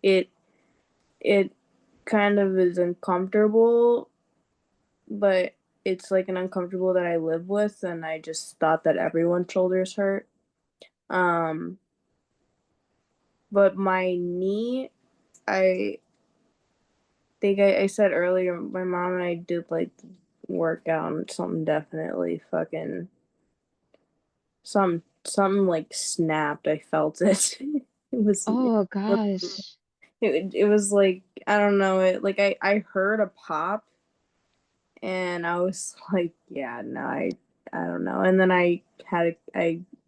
It it kind of is uncomfortable, but it's like an uncomfortable that I live with, and I just thought that everyone's shoulders hurt. But my knee, I think I said earlier, my mom and I did like work out and something definitely fucking something like snapped. I felt it. It was Oh gosh. it was like I don't know, it like I heard a pop and I was like, yeah, no, I don't know. And then I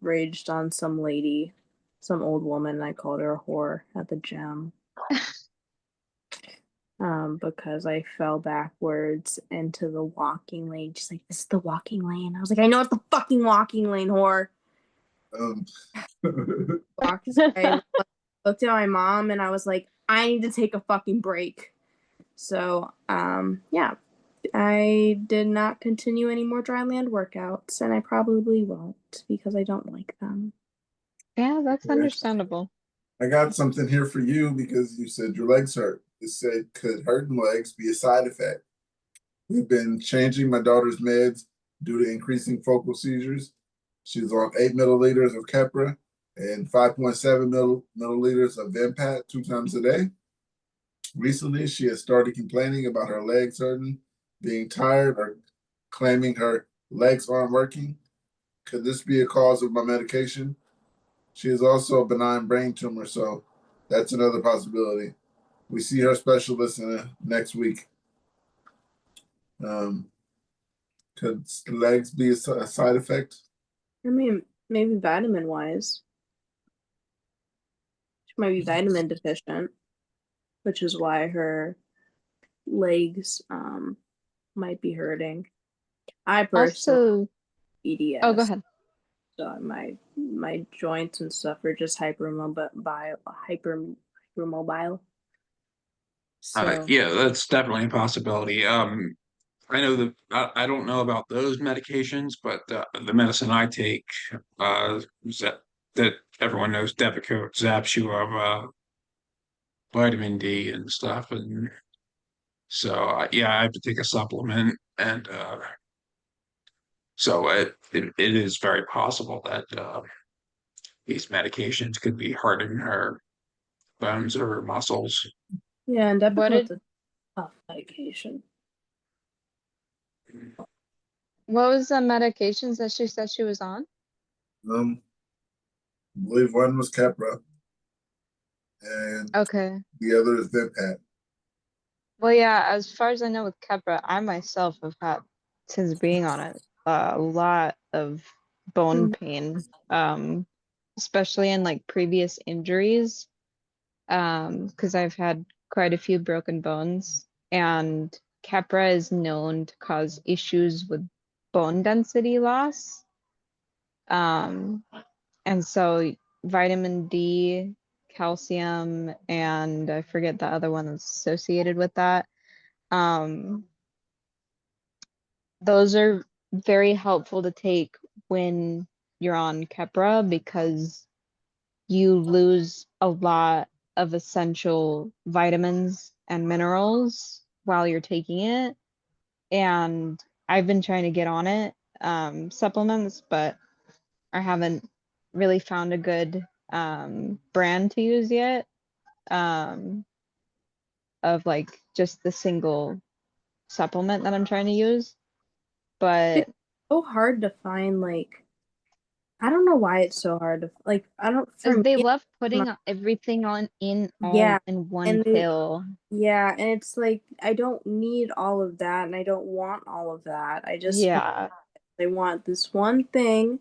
raged on some lady, some old woman, and I called her a whore at the gym. Because I fell backwards into the walking lane. She's like, "This is the walking lane." I was like, "I know it's the fucking walking lane, whore." I looked at my mom and I was like, "I need to take a fucking break." So, yeah, I did not continue any more dry land workouts, and I probably won't because I don't like them. Yeah, that's understandable. I got something here for you because you said your legs hurt. It said, could hurting legs be a side effect? We've been changing my daughter's meds due to increasing focal seizures. She's on 8 milliliters of Keppra and 5.7 milliliters of Vimpat 2 times a day. Recently, she has started complaining about her legs hurting, being tired, or claiming her legs aren't working. Could this be a cause of my medication? She is also a benign brain tumor, so that's another possibility. We see her specialist next week. Could legs be a side effect? I mean, maybe vitamin wise. She might be vitamin deficient, which is why her legs might be hurting. I personally Also, EDS. oh, go ahead. So my joints and stuff are just hypermobile. So Yeah, that's definitely a possibility. I know that I don't know about those medications, but the medicine I take, that everyone knows, Depakote, zaps you of vitamin D and stuff, and so yeah, I have to take a supplement, and so it is very possible that these medications could be hurting her bones or muscles. yeah, and What Depakote's did a tough medication. what was the medications that she said she was on? I believe one was Keppra and Okay. the other is Vimpat. Well, yeah, as far as I know with Keppra, I myself have had, since being on it, a lot of bone pain, especially in like previous injuries, because I've had quite a few broken bones, and Keppra is known to cause issues with bone density loss. Um, and so vitamin D, calcium, and I forget the other one that's associated with that. Um, those are very helpful to take when you're on Keppra because you lose a lot of essential vitamins and minerals while you're taking it. And I've been trying to get on it, supplements, but I haven't really found a good brand to use yet, of like just the single supplement that I'm trying to use. But It's so hard to find, like, I don't know why it's so hard to like. I don't for because they me. love It's putting not- everything on in all Yeah, in one and they, pill. yeah, and it's like I don't need all of that, and I don't want all of that. Yeah. I want this one thing,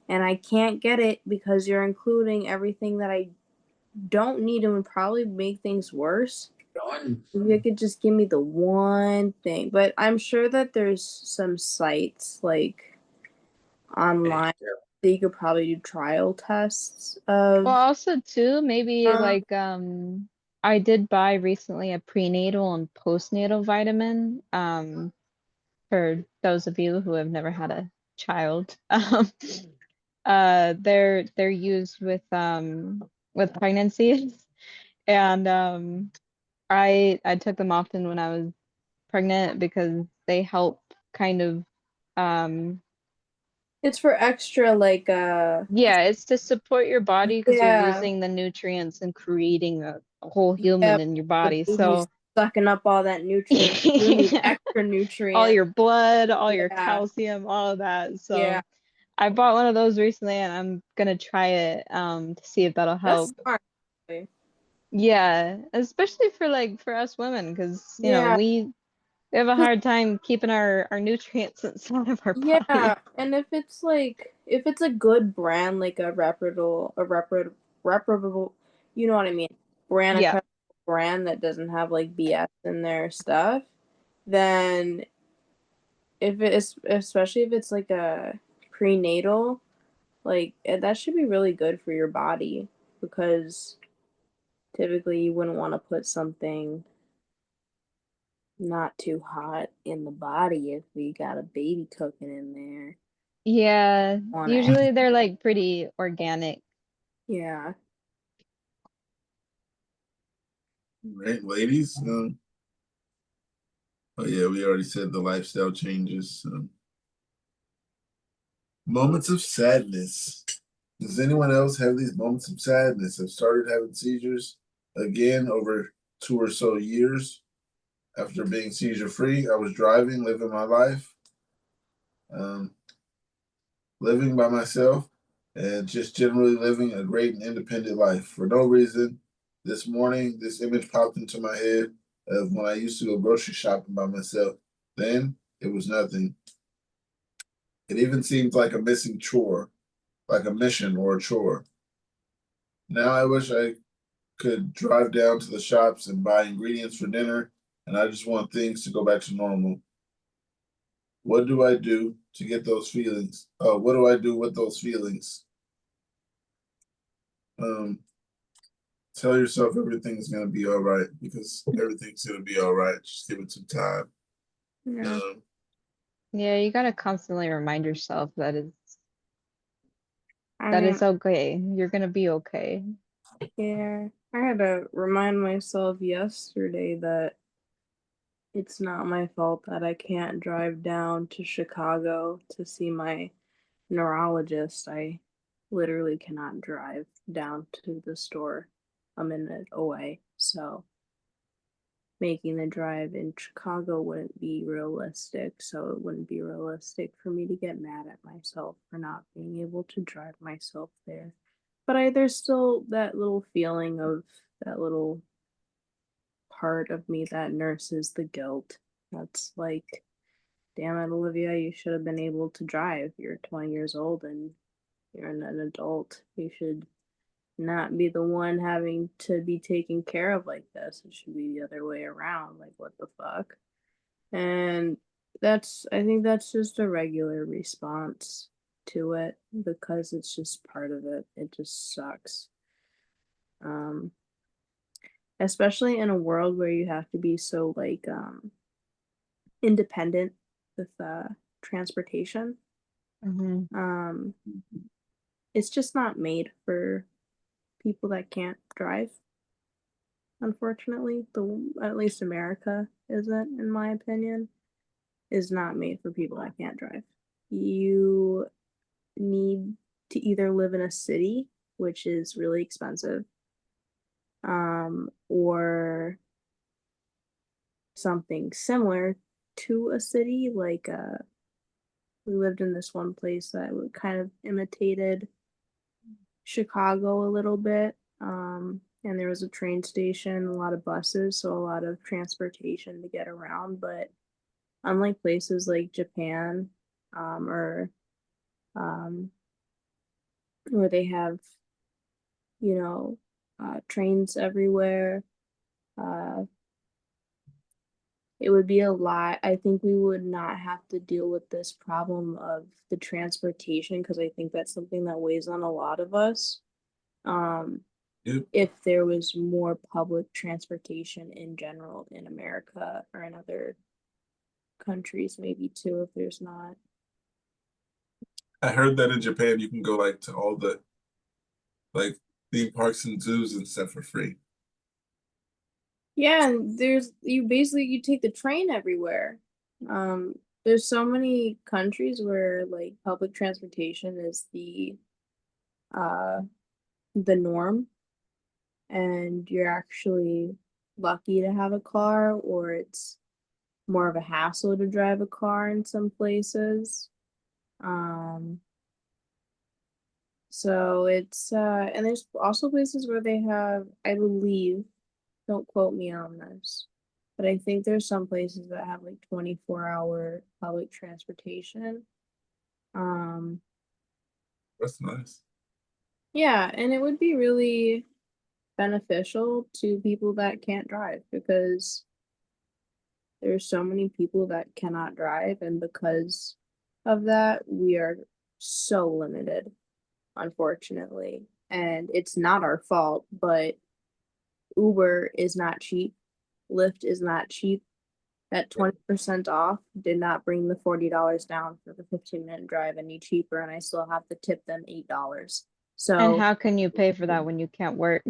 and I can't get it because you're including everything that I don't need and would probably make things worse. If you could just give me the one thing. But I'm sure that there's some sites like online that you could probably do trial tests Well, of. also too, maybe Um, like I did buy recently a prenatal and postnatal vitamin. For those of you who have never had a child. They're used with pregnancies. And I took them often when I was pregnant because they help kind of um it's for extra like yeah, it's to support your body because you're yeah, losing the nutrients and creating a whole yeah, human in your the body. baby's So sucking up all that nutrient. You need extra all nutrient. your blood, all your Yeah, calcium, all of that. yeah. So I bought one of those recently and I'm gonna try it to see if that'll That's help. smart. Yeah, especially for like for us women because you know Yeah. we have a hard time keeping our nutrients inside of our body. Yeah, and if it's a good brand, like reputable, you know what I mean, brand, a Yeah. credible brand that doesn't have like BS in their stuff, then if it is, especially if it's like a prenatal, like that should be really good for your body because typically you wouldn't want to put something not too hot in the body if we got a baby cooking in there. Yeah, Want usually they're like pretty organic. Yeah. Right, ladies. Oh yeah, we already said the lifestyle changes. Moments of sadness. Does anyone else have these moments of sadness? I've started having seizures again over 2 or so years. After being seizure free, I was driving, living my life, um, living by myself, and just generally living a great and independent life. For no reason, this morning, this image popped into my head of when I used to go grocery shopping by myself. Then it was nothing. It even seems like a missing chore, like a mission or a chore. Now I wish I could drive down to the shops and buy ingredients for dinner, and I just want things to go back to normal. What do I do to get those feelings? What do I do with those feelings? Um, tell yourself everything's gonna be all right because everything's gonna be all right. Just give it some time. Yeah. Um, Yeah, you gotta constantly remind yourself that I it's okay. You're gonna be okay. Yeah, I had to remind myself yesterday that it's not my fault that I can't drive down to Chicago to see my neurologist. I literally cannot drive down to the store a minute away. So making the drive in Chicago wouldn't be realistic. So it wouldn't be realistic for me to get mad at myself for not being able to drive myself there. But there's still that little feeling of that little part of me that nurses the guilt. That's like, damn it, Olivia, you should have been able to drive. You're 20 years old and you're an adult. You should not be the one having to be taken care of like this. It should be the other way around. Like, what the fuck? And I think that's just a regular response to it because it's just part of it. It just sucks. Um, Especially in a world where you have to be so like independent with transportation. Mm-hmm. It's just not made for people that can't drive. Unfortunately, at least America isn't, in my opinion, is not made for people that can't drive. You need to either live in a city, which is really expensive, or something similar to a city. Like we lived in this one place that would kind of imitated Chicago a little bit. And there was a train station, a lot of buses, so a lot of transportation to get around. But unlike places like Japan, or where they have, trains everywhere, it would be a lot. I think we would not have to deal with this problem of the transportation, because I think that's something that weighs on a lot of us. If there was more public transportation in general in America or in other countries, maybe too, if there's not. I heard that in Japan you can go like to all the like theme parks and zoos and stuff for free. Yeah, and you take the train everywhere. There's so many countries where like public transportation is the norm, and you're actually lucky to have a car, or it's more of a hassle to drive a car in some places. So it's and there's also places where they have, I believe, don't quote me on this, but I think there's some places that have like 24-hour public transportation. That's nice. Yeah, and it would be really beneficial to people that can't drive, because there's so many people that cannot drive, and because of that, we are so limited, unfortunately. And it's not our fault, but Uber is not cheap. Lyft is not cheap. That 20% off did not bring the $40 down for the 15-minute drive any cheaper, and I still have to tip them $8. So, And how can you pay for that when you can't work?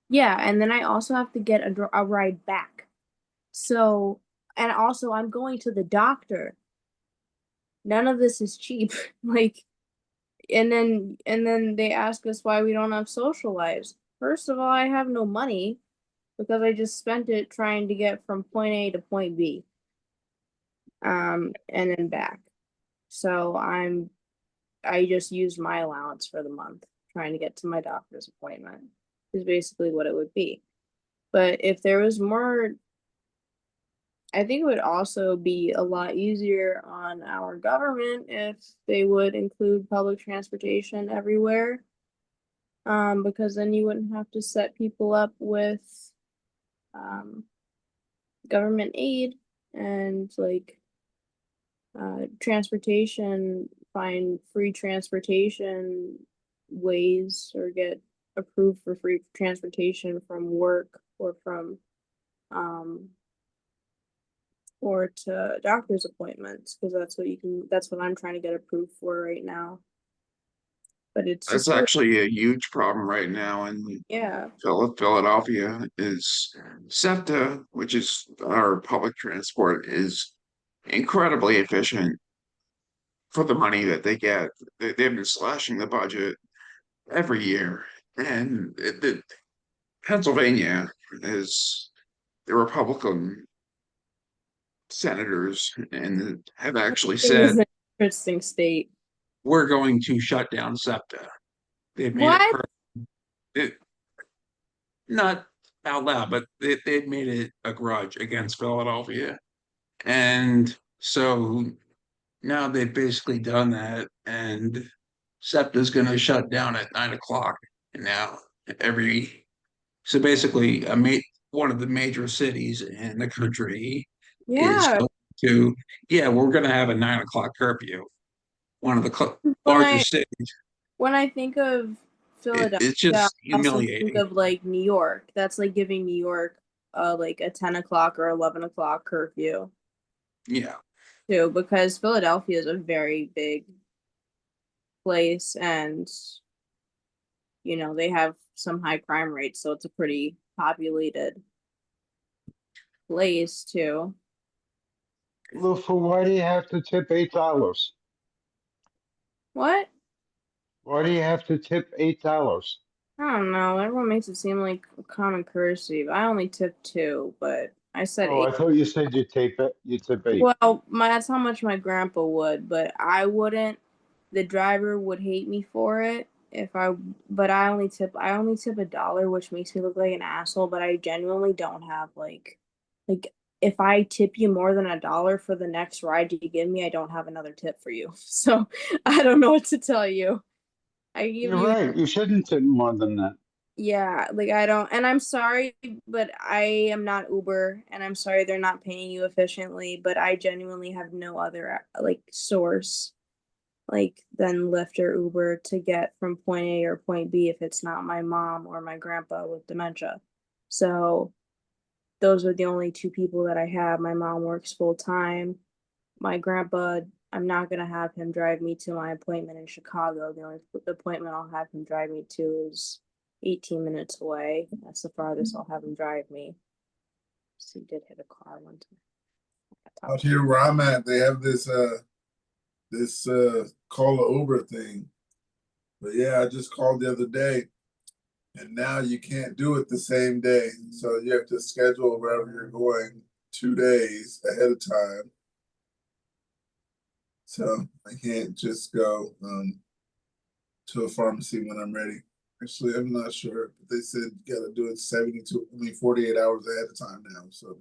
yeah, and then I also have to get a ride back. So, and also I'm going to the doctor. None of this is cheap. Like, and then they ask us why we don't have social lives. First of all, I have no money because I just spent it trying to get from point A to point B. And then back. So I just used my allowance for the month trying to get to my doctor's appointment, is basically what it would be. But if there was more, I think it would also be a lot easier on our government if they would include public transportation everywhere. Because then you wouldn't have to set people up with government aid and like transportation, find free transportation ways, or get approved for free transportation from work, or from or to doctor's appointments, because that's what I'm trying to get approved for right now. But it's That's just actually a huge problem right now in yeah. Philadelphia is SEPTA, which is our public transport, is incredibly efficient for the money that they get. They've been slashing the budget every year. And Pennsylvania is the Republican senators and have actually It is said, an interesting state. we're going to shut down SEPTA. They've made What? it not out loud, but they've made it a grudge against Philadelphia. And so now they've basically done that, and SEPTA's going to shut down at 9 o'clock now. So basically, one of the major cities in the country is Yeah. going to, yeah, we're going to have a 9 o'clock curfew. One of the When largest cities. When I think of Philadelphia, It's just I also think humiliating. of like New York. That's like giving New York like a 10 o'clock or 11 o'clock curfew. Yeah. too, because Philadelphia is a very big place, and you know they have some high crime rates, so it's a pretty populated place too. Lufa, why do you have to tip $8? What? Why do you have to tip $8? I don't know. Everyone makes it seem like a common courtesy. I only tip 2, but I said Oh, 8. I thought you said you tip it. You tip 8. Well, that's how much my grandpa would, but I wouldn't. The driver would hate me for it if I. But I only tip $1, which makes me look like an asshole. But I genuinely don't have like if I tip you more than $1 for the next ride you give me, I don't have another tip for you. So I don't know what to tell you. I give You're you. right. You shouldn't tip more than that. Yeah, like I don't, and I'm sorry, but I am not Uber, and I'm sorry they're not paying you efficiently, but I genuinely have no other like source like than Lyft or Uber to get from point A or point B if it's not my mom or my grandpa with dementia. So those are the only 2 people that I have. My mom works full time. My grandpa, I'm not gonna have him drive me to my appointment in Chicago. The only appointment I'll have him drive me to is 18 minutes away. That's the farthest I'll have him drive me. So he did hit a car one time. Out here where I'm at, they have this call a Uber thing. But yeah, I just called the other day, and now you can't do it the same day. So you have to schedule wherever you're going 2 days ahead of time. So I can't just go to a pharmacy when I'm ready. Actually, I'm not sure, but they said you got to do it 48 hours ahead of time now. So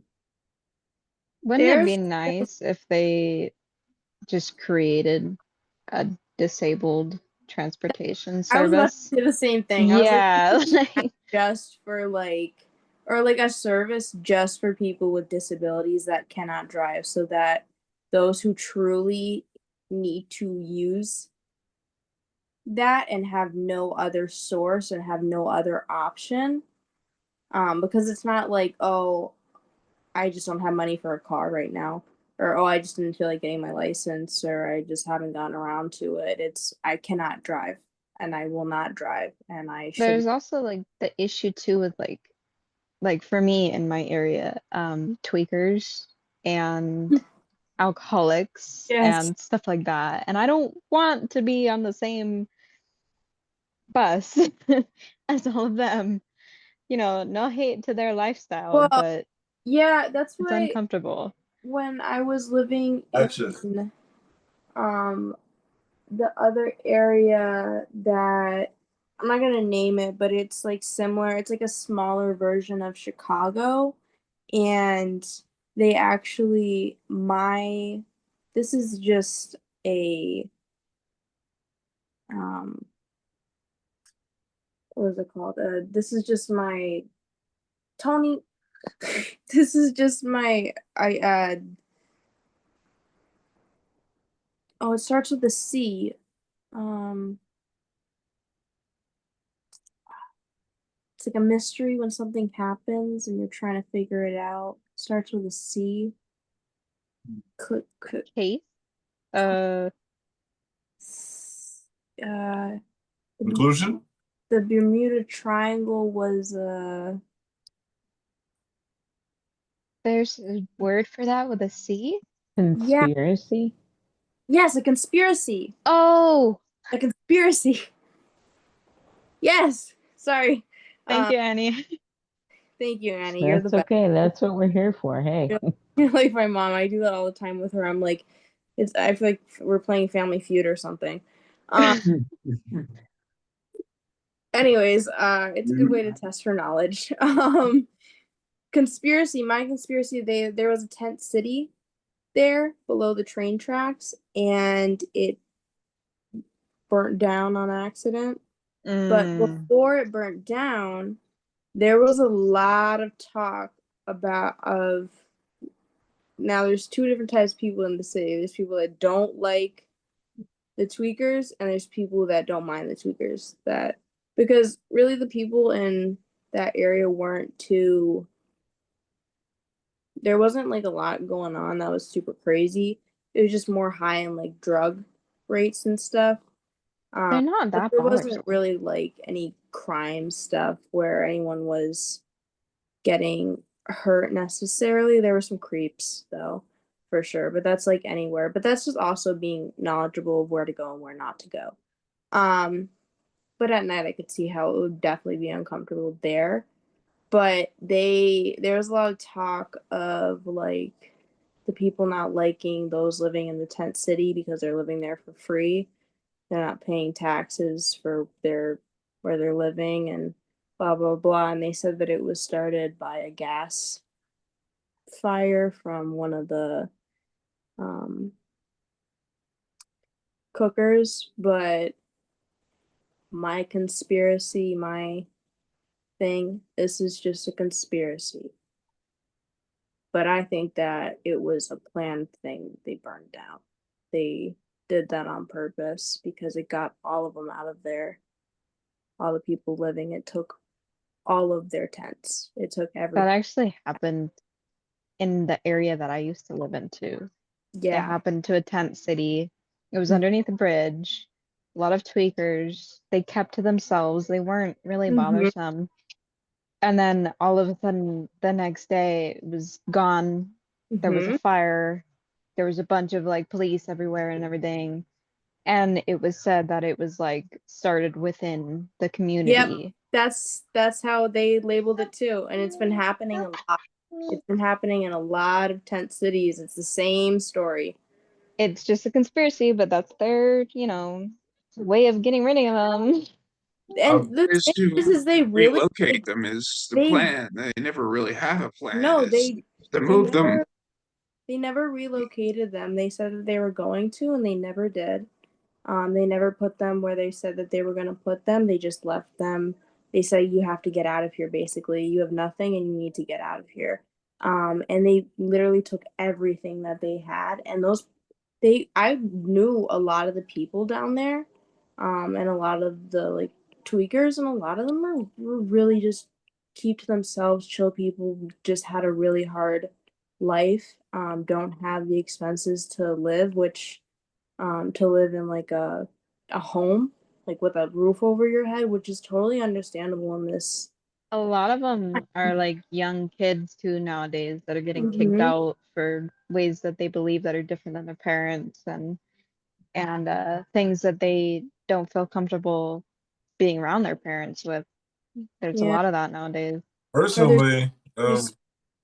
Wouldn't it be There's nice if they just created a disabled transportation I was about to service? say the same thing. I was like, Yeah, like, just for or like a service just for people with disabilities that cannot drive, so that those who truly need to use that and have no other source and have no other option. Because it's not like, oh, I just don't have money for a car right now, or oh, I just didn't feel like getting my license, or I just haven't gotten around to it. It's I cannot drive, and I will not drive, and I there's shouldn't. also like the issue too with like for me in my area, tweakers and alcoholics Yes. and stuff like that. And I don't want to be on the same bus as all of them. You know, no hate to their lifestyle, Well, but yeah, that's it's why uncomfortable. when I was living gotcha. in um the other area that I'm not gonna name it, but it's like similar. It's like a smaller version of Chicago, and they actually this is just a um what is it called? This is just my Tony. This is just my oh, it starts with a C. Um, it's like a mystery when something happens and you're trying to figure it out. Starts with a C. Case? Uh, Uh, Conclusion? the Bermuda Triangle was there's a word for that with a C? yeah, Conspiracy? yes, a conspiracy. Oh, A conspiracy. Yes. Sorry. thank you, Annie. Thank you, Annie. You're the That's best. okay. That's what we're here for. Hey. You're like my mom. I do that all the time with her. I'm like, I feel like we're playing Family Feud or something. Anyways, it's a good way to test her knowledge. Conspiracy, my conspiracy, there was a tent city there below the train tracks, and it burnt down on accident. But before it burnt down, there was a lot of talk of now there's 2 different types of people in the city. There's people that don't like the tweakers, and there's people that don't mind the tweakers. That because really the people in that area weren't too. There wasn't like a lot going on that was super crazy. it was just more high in like drug rates and stuff. They're not But that there bothersome. wasn't really like any crime stuff where anyone was getting hurt necessarily. There were some creeps though, for sure. But that's like anywhere. But that's just also being knowledgeable of where to go and where not to go. But at night I could see how it would definitely be uncomfortable there. But there was a lot of talk of like the people not liking those living in the tent city because they're living there for free. They're not paying taxes for where they're living and blah blah blah. And they said that it was started by a gas fire from one of the um, cookers. But my conspiracy, my thing, this is just a conspiracy. But I think that it was a planned thing they burned down. They did that on purpose because it got all of them out of there. All the people living, it took all of their tents. It took That everything. actually happened in the area that I used to live in too. It Yeah. happened to a tent city. It was Mhm. underneath a bridge. A lot of tweakers. They kept to themselves. They weren't really Mhm. bothersome. And then all of a sudden, the next day, it was gone. There was a Mhm. fire. There was a bunch of like police everywhere and everything. And it was said that it was like started within the Yep. community. That's how they labeled it too. And it's been happening a lot. It's been happening in a lot of tent cities. It's the same story. It's just a conspiracy, but that's their, way of getting rid of them. And the Is thing to is they really relocate them is the they plan. They never really have a plan. no, It's they to they move them. never relocated them. They said that they were going to, and they never did. They never put them where they said that they were going to put them. They just left them. They said, you have to get out of here, basically. You have nothing and you need to get out of here. And they literally took everything that they had. And I knew a lot of the people down there, and a lot of the like tweakers, and a lot of them were really just keep to themselves, chill people, just had a really hard life, don't have the expenses to live, to live in like a home, like with a roof over your head, which is totally understandable in this. A lot of them are like young kids too nowadays that are getting kicked Mhm. out for ways that they believe that are different than their parents and things that they don't feel comfortable being around their parents with. There's a Yeah. lot of that nowadays. Personally,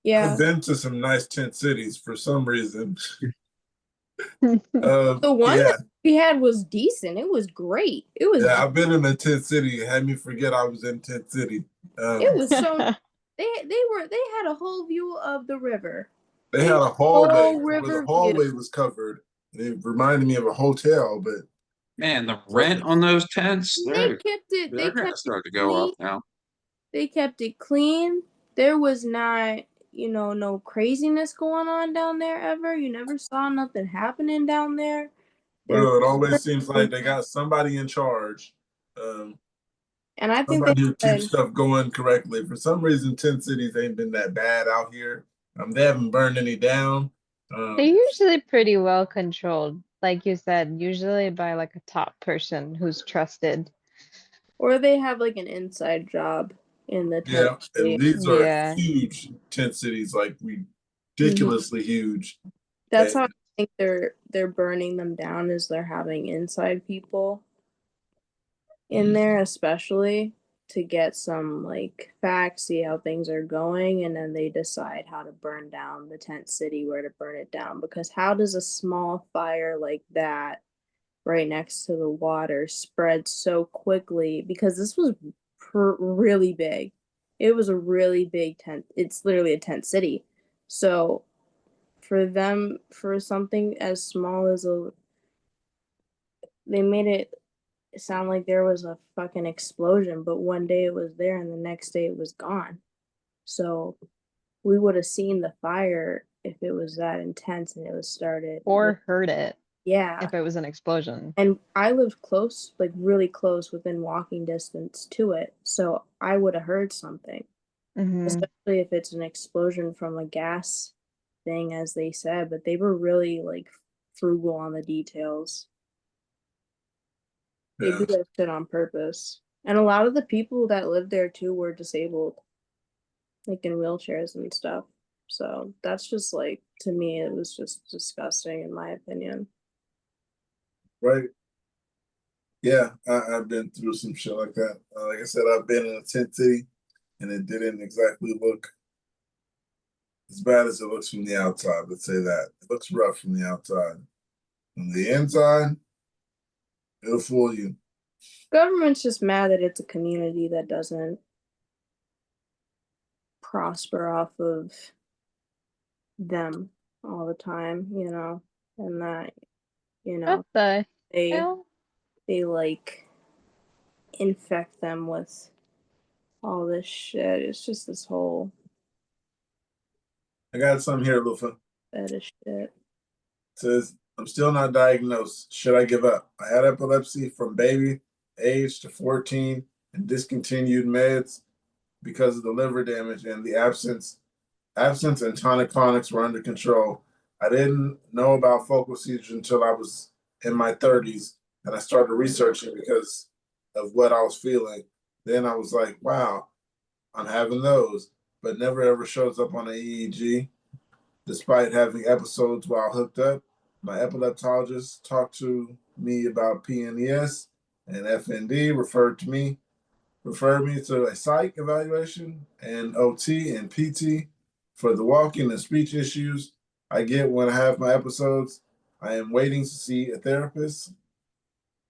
Yeah. I've been to some nice tent cities for some reason. The one Yeah, that we had was decent. It was great. It was yeah, I've been in a tent city. It had me forget I was in tent city. it was so they had a whole view of the river. They They had had a hallway whole where the river view. hallway was covered. It reminded me of a hotel, but Man, the rent on those tents, They kept it they're gonna kept it start to go clean. up now. They kept it clean. There was not, no craziness going on down there ever. You never saw nothing happening down there. well, it always seems like they got somebody in charge. Um, And I think Somebody who keeps said, stuff going correctly. For some reason, tent cities ain't been that bad out here. They haven't burned any down. They're usually pretty well controlled, like you said, usually by like a top person who's trusted. or they have like an inside job in the tent Yeah, city. and these are Yeah. huge tent cities, like Mm-hmm. ridiculously huge. That's how I And think they're burning them down, is they're having inside people in there, especially to get some like facts, see how things are going, and then they decide how to burn down the tent city, where to burn it down. Because how does a small fire like that right next to the water spread so quickly? Because this was really big. It was a really big tent. It's literally a tent city. So for something as small as they made it sound like there was a fucking explosion, but one day it was there and the next day it was gone. So we would have seen the fire if it was that intense and it was started. Or heard it Yeah. if it was an explosion. And I lived close, like really close within walking distance to it. So I would have heard something, especially if it's an explosion from a gas thing, as they said. But they were really like frugal on the details. They do that shit on purpose. And a lot of the people that lived there too were disabled, like in wheelchairs and stuff. So that's just like, to me, it was just disgusting in my opinion. Right. Yeah, I've been through some shit like that. Like I said, I've been in a tent city, and it didn't exactly look as bad as it looks from the outside. Let's say that. It looks rough from the outside. From the inside, it'll fool you. Government's just mad that it's a community that doesn't prosper off of them all the time, you know, and that, you know, What the they hell? they like infect them with all this shit. It's just this whole I got some here, Lufa. fetish shit. Says, I'm still not diagnosed. Should I give up? I had epilepsy from baby age to 14 and discontinued meds because of the liver damage and the absence and tonic-clonics were under control. I didn't know about focal seizures until I was in my 30s, and I started researching because of what I was feeling. Then I was like, wow, I'm having those, but never ever shows up on an EEG. Despite having episodes while hooked up, my epileptologist talked to me about PNES and FND, referred me to a psych evaluation and OT and PT for the walking and speech issues I get when I have my episodes. I am waiting to see a therapist.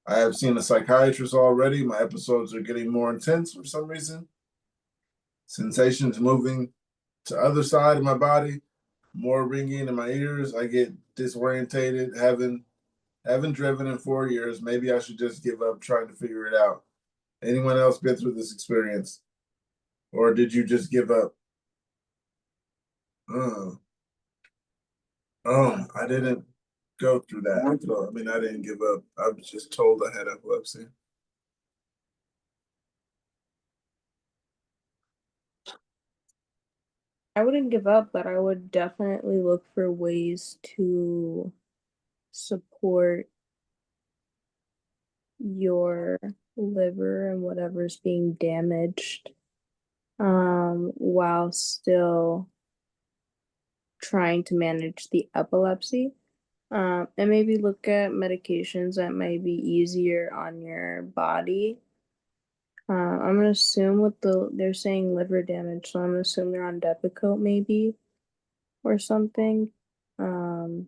I have seen a psychiatrist already. My episodes are getting more intense for some reason. Sensations moving to other side of my body, more ringing in my ears. I get disorientated. Haven't driven in 4 years. Maybe I should just give up trying to figure it out. Anyone else been through this experience? Or did you just give up? I didn't go through that. So, I mean, I didn't give up. I was just told I had epilepsy. I wouldn't give up, but I would definitely look for ways to support your liver and whatever's being damaged, while still trying to manage the epilepsy. And maybe look at medications that might be easier on your body. I'm gonna assume they're saying liver damage, so I'm gonna assume they're on Depakote maybe or something. If I'm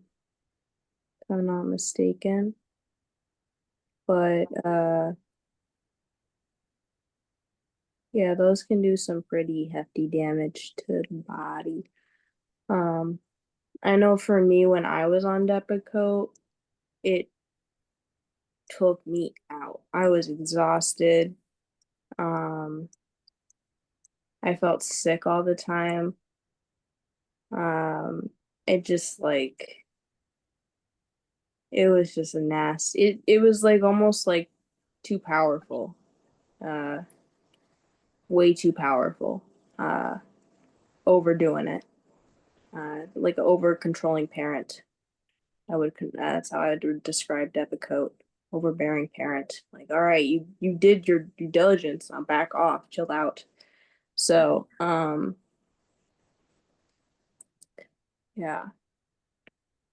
not mistaken. But yeah, those can do some pretty hefty damage to the body. I know for me when I was on Depakote, it took me out. I was exhausted. I felt sick all the time. It just like it was just a nasty. It was like almost like too powerful. Way too powerful. Overdoing it. Like an over controlling parent. That's how I would describe Depakote. Overbearing parent. Like, all right, you did your due diligence. Now back off, chill out. So, yeah.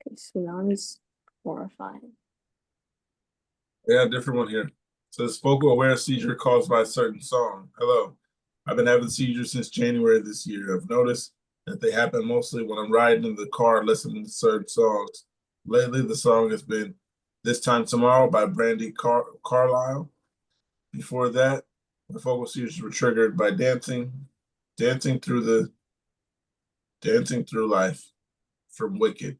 Okay, tsunami's horrifying. Yeah, different one here. So says focal aware seizure caused by a certain song. Hello. I've been having seizures since January this year. I've noticed that they happen mostly when I'm riding in the car listening to certain songs. Lately, the song has been This Time Tomorrow by Brandy Carlisle. Before that, the focal seizures were triggered by dancing through life from Wicked.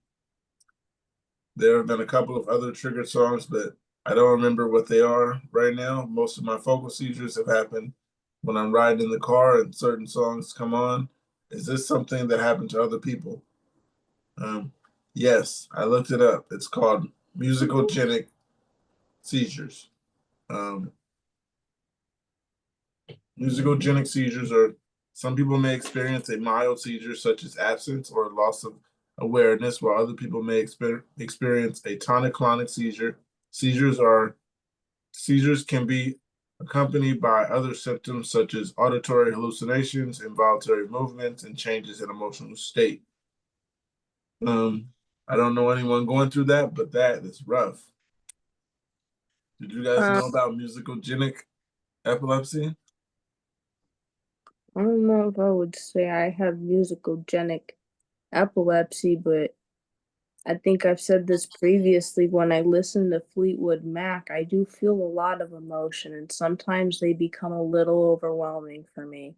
There have been a couple of other triggered songs, but I don't remember what they are right now. Most of my focal seizures have happened when I'm riding in the car and certain songs come on. Is this something that happened to other people? Yes, I looked it up. It's called musicogenic seizures. Musicogenic seizures are some people may experience a mild seizure such as absence or loss of awareness, while other people may experience a tonic-clonic seizure. Seizures can be accompanied by other symptoms such as auditory hallucinations, involuntary movements, and changes in emotional state. I don't know anyone going through that, but that is rough. Did you guys know about musicogenic epilepsy? I don't know if I would say I have musicogenic epilepsy, but I think I've said this previously. When I listen to Fleetwood Mac, I do feel a lot of emotion, and sometimes they become a little overwhelming for me.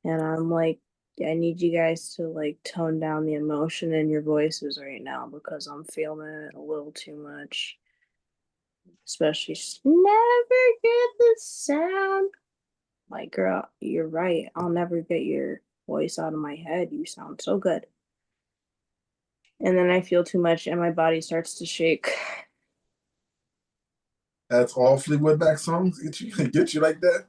And I'm like, I need you guys to like tone down the emotion in your voices right now because I'm feeling it a little too much. Especially never get the sound. Like, girl, you're right. I'll never get your voice out of my head. You sound so good. And then I feel too much and my body starts to shake. That's all Fleetwood Mac songs get you like that?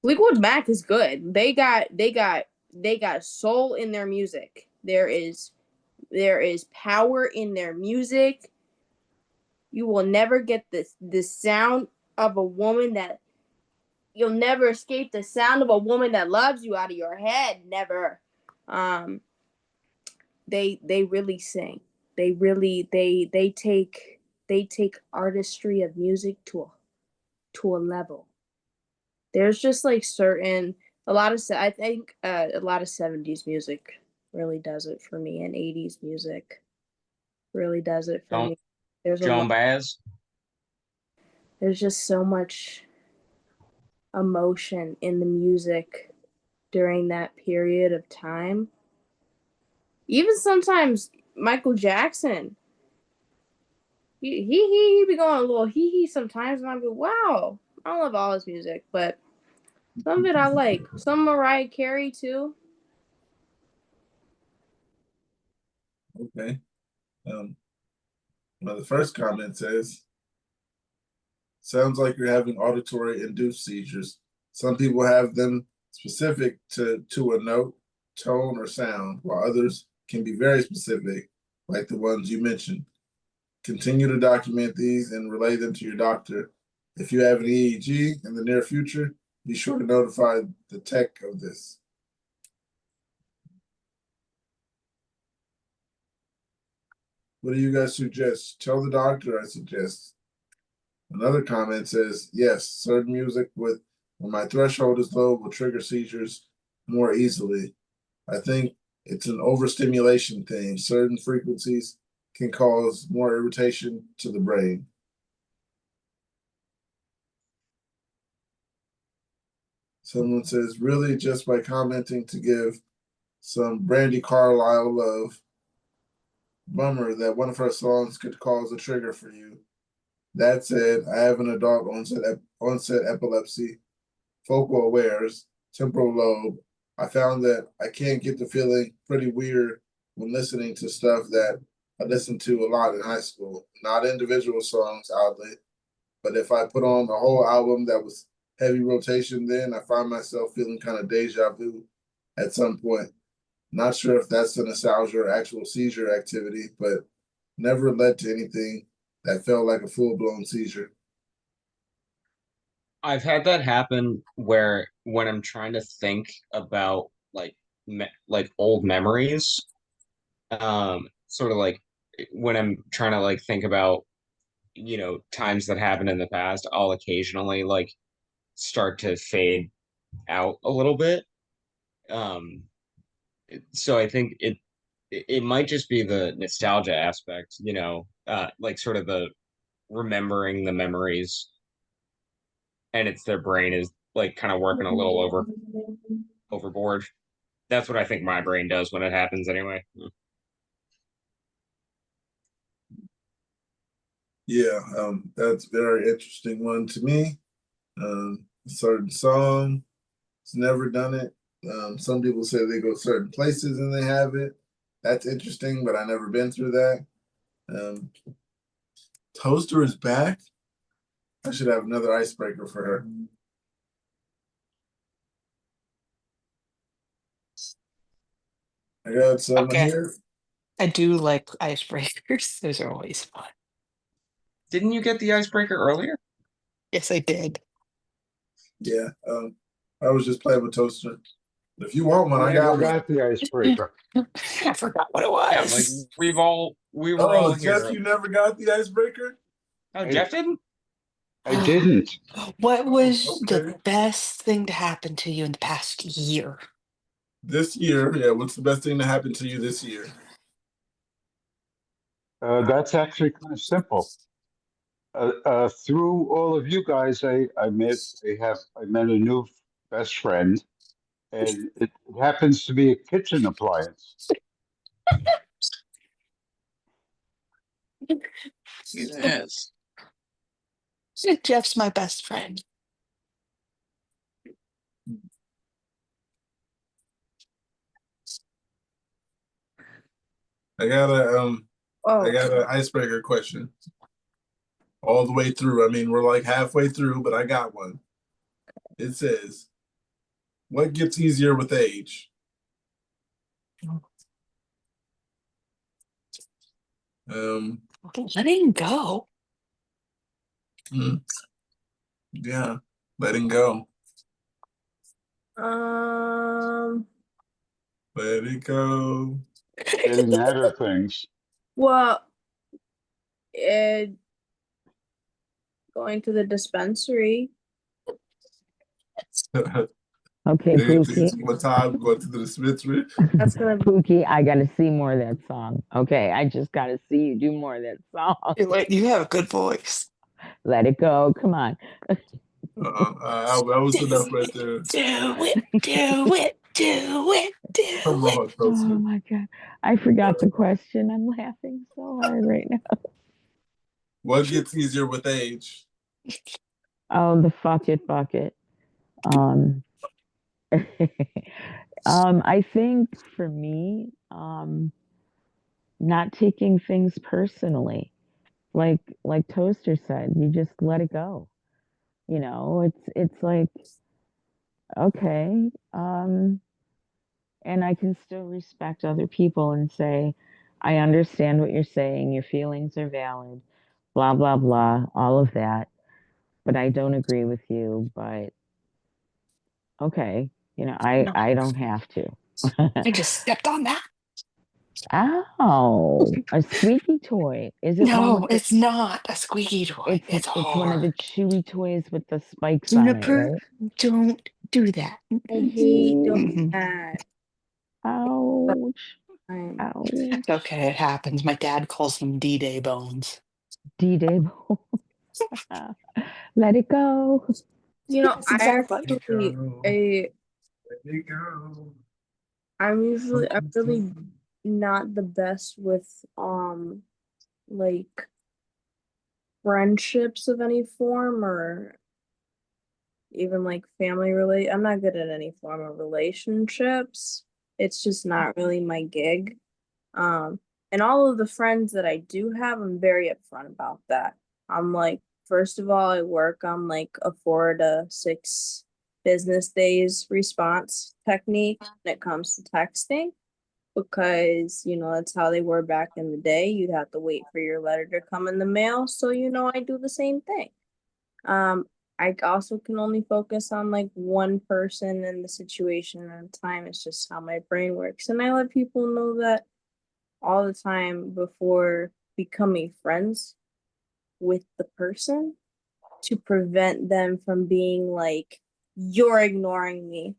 Fleetwood Mac is good. They got soul in their music. There is power in their music. You will never get the sound of a woman that you'll never escape the sound of a woman that loves you out of your head. Never. They really sing. They really they take artistry of music to a level. There's just like I think a lot of 70s music really does it for me, and 80s music really does it for me. There's Joan Baez. There's just so much emotion in the music during that period of time. Even sometimes Michael Jackson, he be going a little hee sometimes, and I go, wow, I don't love all his music, but some of it I like. Some Mariah Carey too. Okay. Well, the first comment says, sounds like you're having auditory induced seizures. Some people have them specific to a note, tone, or sound, while others can be very specific, like the ones you mentioned. Continue to document these and relay them to your doctor. If you have an EEG in the near future, be sure to notify the tech of this. What do you guys suggest? Tell the doctor, I suggest. Another comment says, yes, certain music when my threshold is low will trigger seizures more easily. I think it's an overstimulation thing. Certain frequencies can cause more irritation to the brain. Someone says, really just by commenting to give some Brandy Carlisle love. Bummer that one of her songs could cause a trigger for you. That said, I have an adult onset epilepsy, focal awares, temporal lobe. I found that I can't get the feeling pretty weird when listening to stuff that I listened to a lot in high school. Not individual songs, oddly, but if I put on a whole album that was heavy rotation, then I find myself feeling kind of deja vu at some point. Not sure if that's the nostalgia or actual seizure activity, but never led to anything that felt like a full-blown seizure. I've had that happen where when I'm trying to think about like old memories, sort of like when I'm trying to like think about times that happened in the past, I'll occasionally like start to fade out a little bit. Um, so I think it might just be the nostalgia aspect, like sort of the remembering the memories, and it's their brain is like kind of working a little overboard. That's what I think my brain does when it happens anyway. Yeah, that's a very interesting one to me. A certain song, it's never done it. Some people say they go certain places and they have it. That's interesting, but I never been through that. Toaster is back. I should have another icebreaker for her. I got someone here. I do like icebreakers. Those are always fun. Didn't you get the icebreaker earlier? Yes, I did. Yeah. I was just playing with Toaster. If you want one, I Never got one. got the icebreaker. I forgot what it Yeah, like was. we were all Oh, Jeff, here. you never got the icebreaker? Oh, Jeff didn't? I didn't. What was Okay. the best thing to happen to you in the past year? This year, yeah. What's the best thing to happen to you this year? That's actually kind of simple. Through all of you guys, I met a new best friend, and it happens to be a kitchen appliance. Yes. Jeff's my best friend. I got a Oh, I got an icebreaker question. All the way through. I mean, we're like halfway through, but I got one. It says, "What gets easier with age?" Letting go. Yeah, letting go. Let it go. Getting out of things. well, it going to the dispensary. Okay, Pookie. What time going to the dispensary? That's gonna be Pookie, I gotta see more of that song. Okay, I just gotta see you do more of that song. You have a good voice. Let it go. Come on. That was enough right there. Do it, do it, do it, do Come on, Oh Toaster. my God. I forgot the question. I'm laughing so hard right now. What gets easier with age? Oh, the fuck it bucket. Um, I think for me, not taking things personally. Like Toaster said, you just let it go. It's like, okay, and I can still respect other people and say, I understand what you're saying, your feelings are valid, blah, blah, blah, all of that. But I don't agree with you, but okay, No, I don't have to. I just stepped on that. Ow, a squeaky toy. Is it one No, with the it's not a squeaky toy. It's it's one of the hard. chewy toys with the spikes on it, Juniper, right? don't do that. I hate doing Ooh, that. ouch. I'm Ouch. It's okay, it happens. My dad calls them D-Day bones. D-Day. Let it go. Yes, exactly. Let it go. I'm really not the best with like friendships of any form or even like I'm not good at any form of relationships. It's just not really my gig. And all of the friends that I do have, I'm very upfront about that. I'm like, first of all, I work on like a 4 to 6 business days response technique when it comes to texting because that's how they were back in the day. You'd have to wait for your letter to come in the mail. So I do the same thing. Um, I also can only focus on like one person in the situation at a time. It's just how my brain works. And I let people know that all the time before becoming friends with the person to prevent them from being like, you're ignoring me.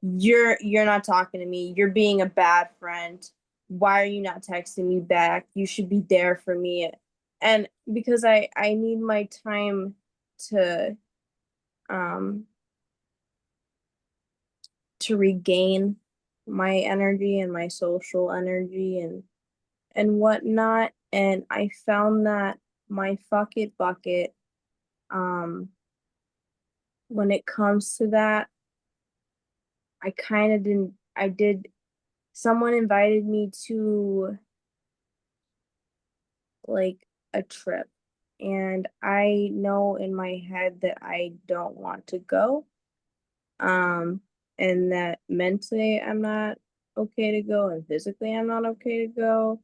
You're not talking to me. You're being a bad friend. Why are you not texting me back? You should be there for me. And because I need my time to um to regain my energy and my social energy and whatnot. And I found that my fuck it bucket, when it comes to that, I kind of didn't, I did, someone invited me to like a trip. And I know in my head that I don't want to go. And that mentally I'm not okay to go and physically I'm not okay to go.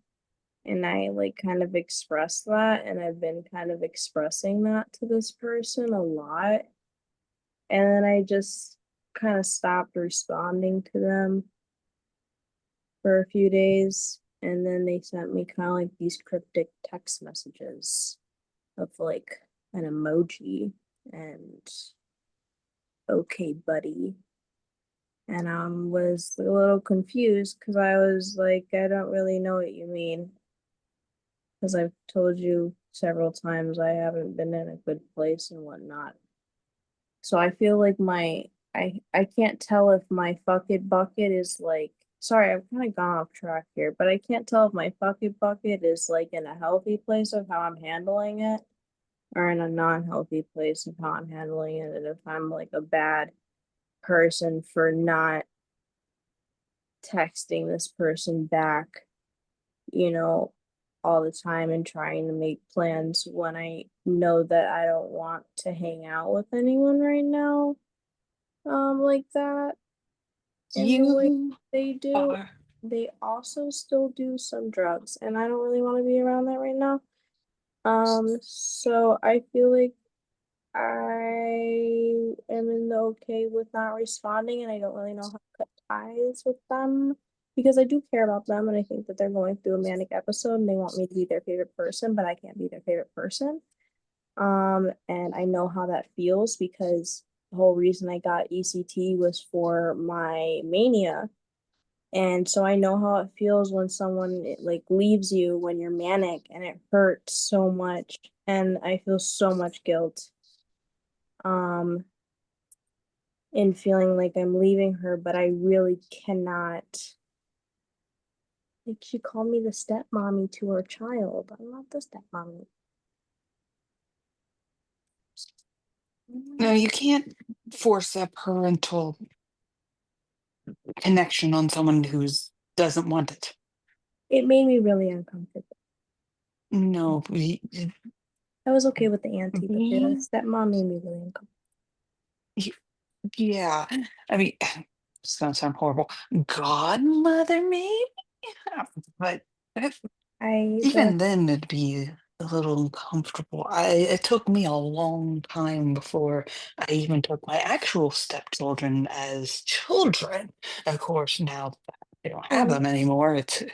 And I like kind of expressed that, and I've been kind of expressing that to this person a lot. And then I just kind of stopped responding to them for a few days. And then they sent me kind of like these cryptic text messages of like an emoji and okay, buddy. And I was a little confused because I was like, I don't really know what you mean. Because I've told you several times I haven't been in a good place and whatnot. So I feel like I can't tell if my fuck it bucket is like, sorry, I've kind of gone off track here, but I can't tell if my fuck it bucket is like in a healthy place of how I'm handling it or in a non-healthy place of how I'm handling it, and if I'm like a bad person for not texting this person back, you know, all the time and trying to make plans when I know that I don't want to hang out with anyone right now, like that in the way You they do. are. They also still do some drugs, and I don't really want to be around that right now. So I feel like I am in the okay with not responding, and I don't really know how to cut ties with them because I do care about them, and I think that they're going through a manic episode and they want me to be their favorite person, but I can't be their favorite person. And I know how that feels because the whole reason I got ECT was for my mania. And so I know how it feels when someone like leaves you when you're manic, and it hurts so much, and I feel so much guilt in feeling like I'm leaving her, but I really cannot. Like, she called me the stepmommy to her child. I'm not the stepmommy. No, you can't force a parental connection on someone who doesn't want it. It made me really uncomfortable. No, I was okay with the auntie, but the stepmom made me really uncomfortable. yeah. I mean, it's gonna sound horrible. Godmother, maybe, but even then, it'd be a little uncomfortable. It took me a long time before I even took my actual stepchildren as children. Of course, now that I don't have them anymore, it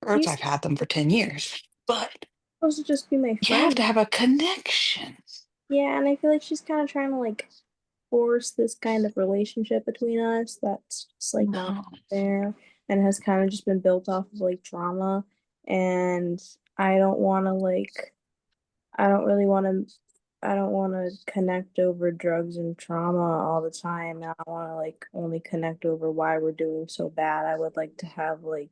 hurts. I've had them for 10 years, but supposed to just be my friend. you have to have a connection. Yeah, and I feel like she's kind of trying to like force this kind of relationship between us that's just like not there and has kind of just been built off of like drama. And I don't want to like, I don't really want to, I don't want to connect over drugs and trauma all the time. I want to like only connect over why we're doing so bad. I would like to have like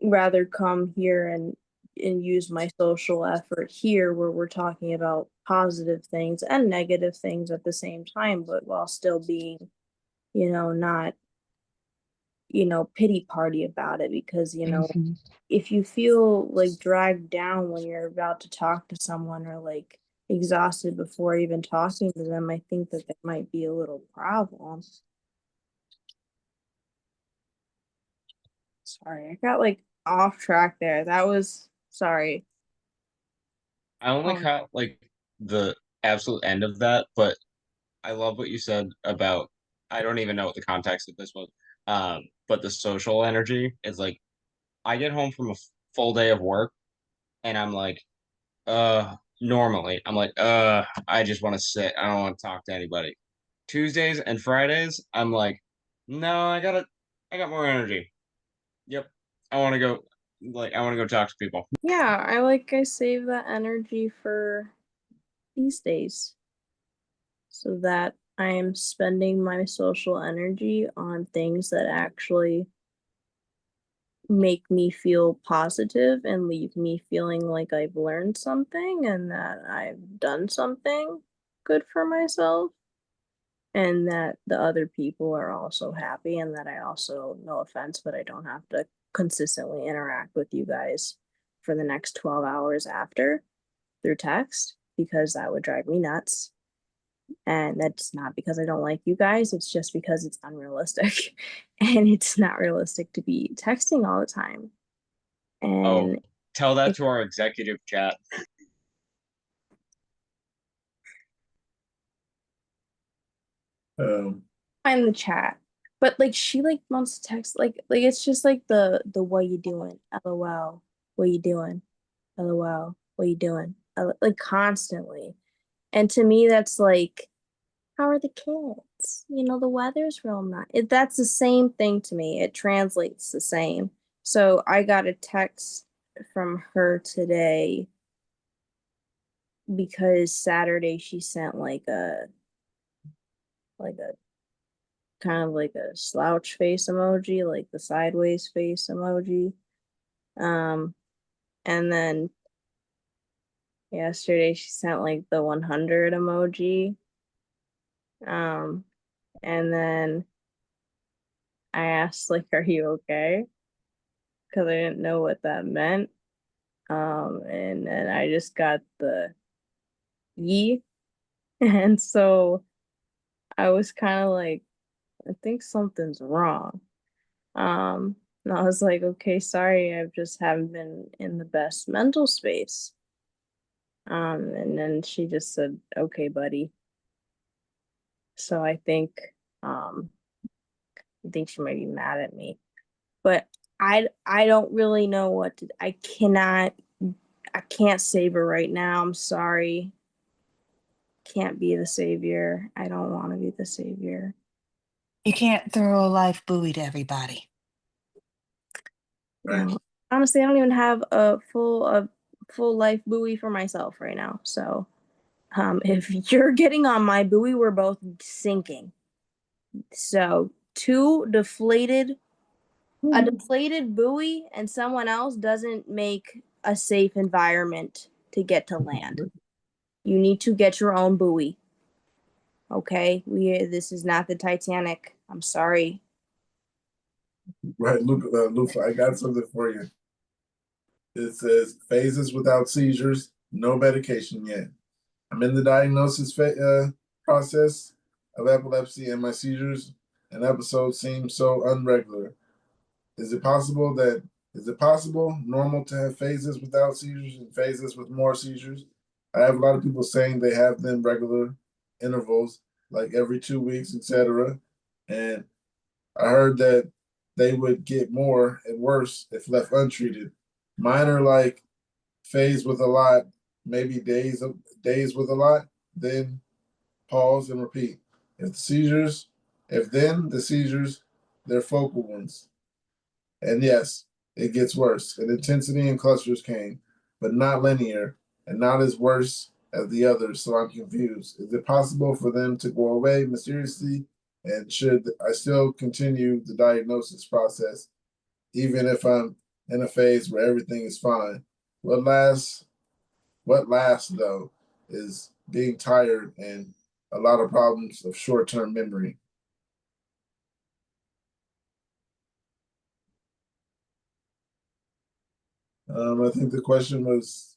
rather come here and use my social effort here where we're talking about positive things and negative things at the same time, but while still being, not, pity party about it because, if you feel like dragged down when you're about to talk to someone or like exhausted before even talking to them, I think that there might be a little problem. Sorry, I got like off track there. That was sorry. I only caught like the absolute end of that, but I love what you said about I don't even know what the context of this was. But the social energy is like I get home from a full day of work and I'm like, normally I'm like, I just want to sit. I don't want to talk to anybody. Tuesdays and Fridays, I'm like, no, I got more energy. Yep. I want to go talk to people. Yeah, I save that energy for these days so that I am spending my social energy on things that actually make me feel positive and leave me feeling like I've learned something and that I've done something good for myself and that the other people are also happy and that I also, no offense, but I don't have to consistently interact with you guys for the next 12 hours after through text because that would drive me nuts. And that's not because I don't like you guys, it's just because it's unrealistic and it's not realistic to be texting all the time. Oh, And Tell that to our executive chat. In the chat. But like she like wants to text like it's just like the what you doing? LOL. What you doing? LOL. What you doing? Like constantly. And to me that's like, how are the kids? You know, the weather's real nice. That's the same thing to me. It translates the same. So I got a text from her today because Saturday she sent like a kind of like a slouch face emoji, like the sideways face emoji. And then yesterday she sent like the 100 emoji. And then I asked like, "Are you okay?" Because I didn't know what that meant. And then I just got the ye, and so I was kind of like, I think something's wrong. And I was like, okay, sorry, I just haven't been in the best mental space. And then she just said, okay, buddy. So I think she might be mad at me. But I don't really know what to, I can't save her right now. I'm sorry. Can't be the savior. I don't want to be the savior. You can't throw a life buoy to everybody. Right. Honestly, I don't even have a full life buoy for myself right now. So if you're getting on my buoy, we're both sinking. So a deflated buoy and someone else doesn't make a safe environment to get to land. You need to get your own buoy. Okay? This is not the Titanic. I'm sorry. Right, Lufa, I got something for you. It says phases without seizures, no medication yet. I'm in the diagnosis process of epilepsy, and my seizures and episodes seem so unregular. Is it possible normal to have phases without seizures and phases with more seizures? I have a lot of people saying they have them regular intervals, like every 2 weeks, etc. And I heard that they would get more and worse if left untreated. Mine are like phase with a lot, maybe days with a lot, then pause and repeat. If then the seizures, they're focal ones. And yes, it gets worse. And intensity and clusters came, but not linear and not as worse as the others. So I'm confused. Is it possible for them to go away mysteriously? And should I still continue the diagnosis process, even if I'm in a phase where everything is fine? What lasts though is being tired and a lot of problems of short-term memory. I think the question was,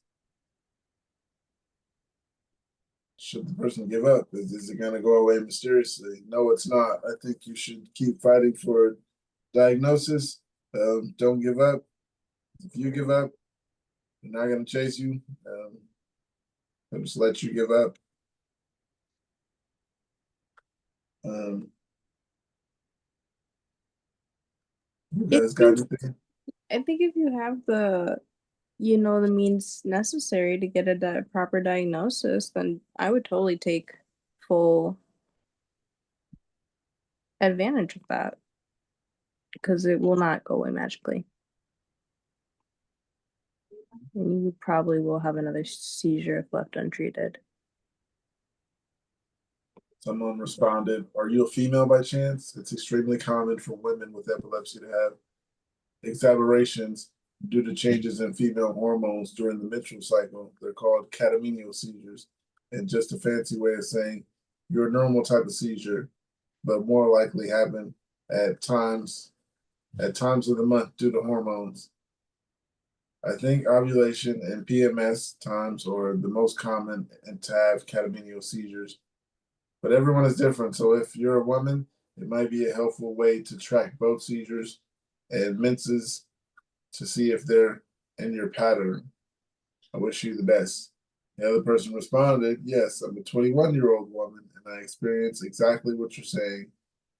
should the person give up? Is it going to go away mysteriously? No, it's not. I think you should keep fighting for diagnosis. Don't give up. If you give up, they're not going to chase you. They'll just let you give up. You guys got anything? I think if you have the means necessary to get a proper diagnosis, then I would totally take full advantage of that because it will not go away magically. And you probably will have another seizure if left untreated. Someone responded, "Are you a female by chance? It's extremely common for women with epilepsy to have exacerbations due to changes in female hormones during the menstrual cycle. They're called catamenial seizures, and just a fancy way of saying you're a normal type of seizure, but more likely happen at times of the month due to hormones. I think ovulation and PMS times are the most common and to have catamenial seizures. But everyone is different. So if you're a woman, it might be a helpful way to track both seizures and menses to see if they're and your pattern. I wish you the best. The other person responded, yes, I'm a 21-year-old woman and I experience exactly what you're saying.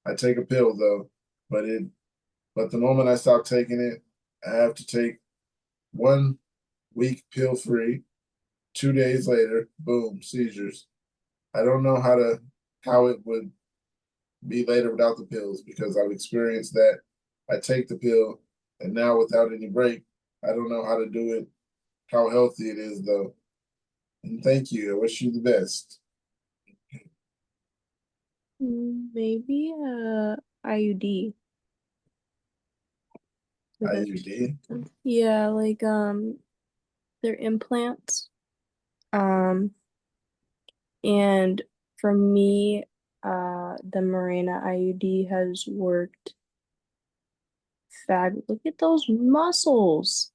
I take a pill though, but the moment I stop taking it, I have to take 1 week pill free. 2 days later, boom, seizures. I don't know how it would be later without the pills because I've experienced that. I take the pill and now without any break, I don't know how to do it, how healthy it is though. And thank you. I wish you the best. Maybe IUD. IUD? Yeah, like they're implants. And for me, the Mirena IUD has worked Look at those muscles.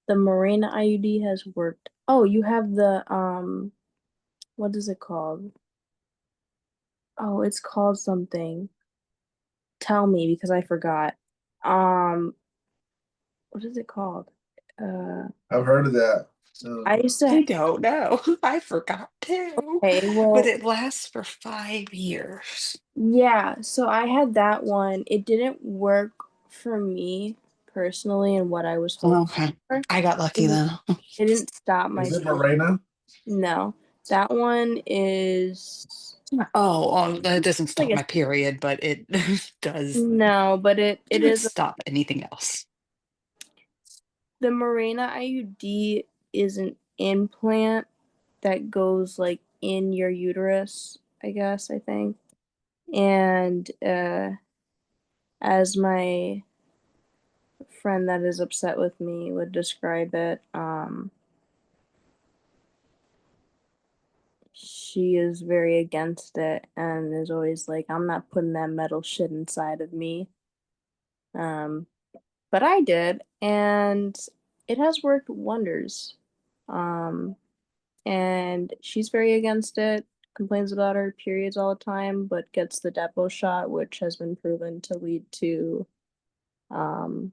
The Mirena IUD has worked. Oh, you have the what is it called? Oh, it's called something. Tell me because I forgot. Um, what is it called? I've heard of that. I used to. I don't know. I forgot too. Okay, But well, it lasts for 5 years. yeah, so I had that one. It didn't work for me personally and what I was hoping Okay. for. I got lucky then. It didn't stop my Is it seizure. Mirena? No, that one is That doesn't it's like stop a my period, but it does no, but it doesn't is stop anything else. the Mirena IUD is an implant that goes like in your uterus, I guess, I think. And as my friend that is upset with me would describe it, she is very against it and is always like, I'm not putting that metal shit inside of me. But I did, and it has worked wonders. Um, and she's very against it, complains about her periods all the time, but gets the depot shot, which has been proven to lead to um,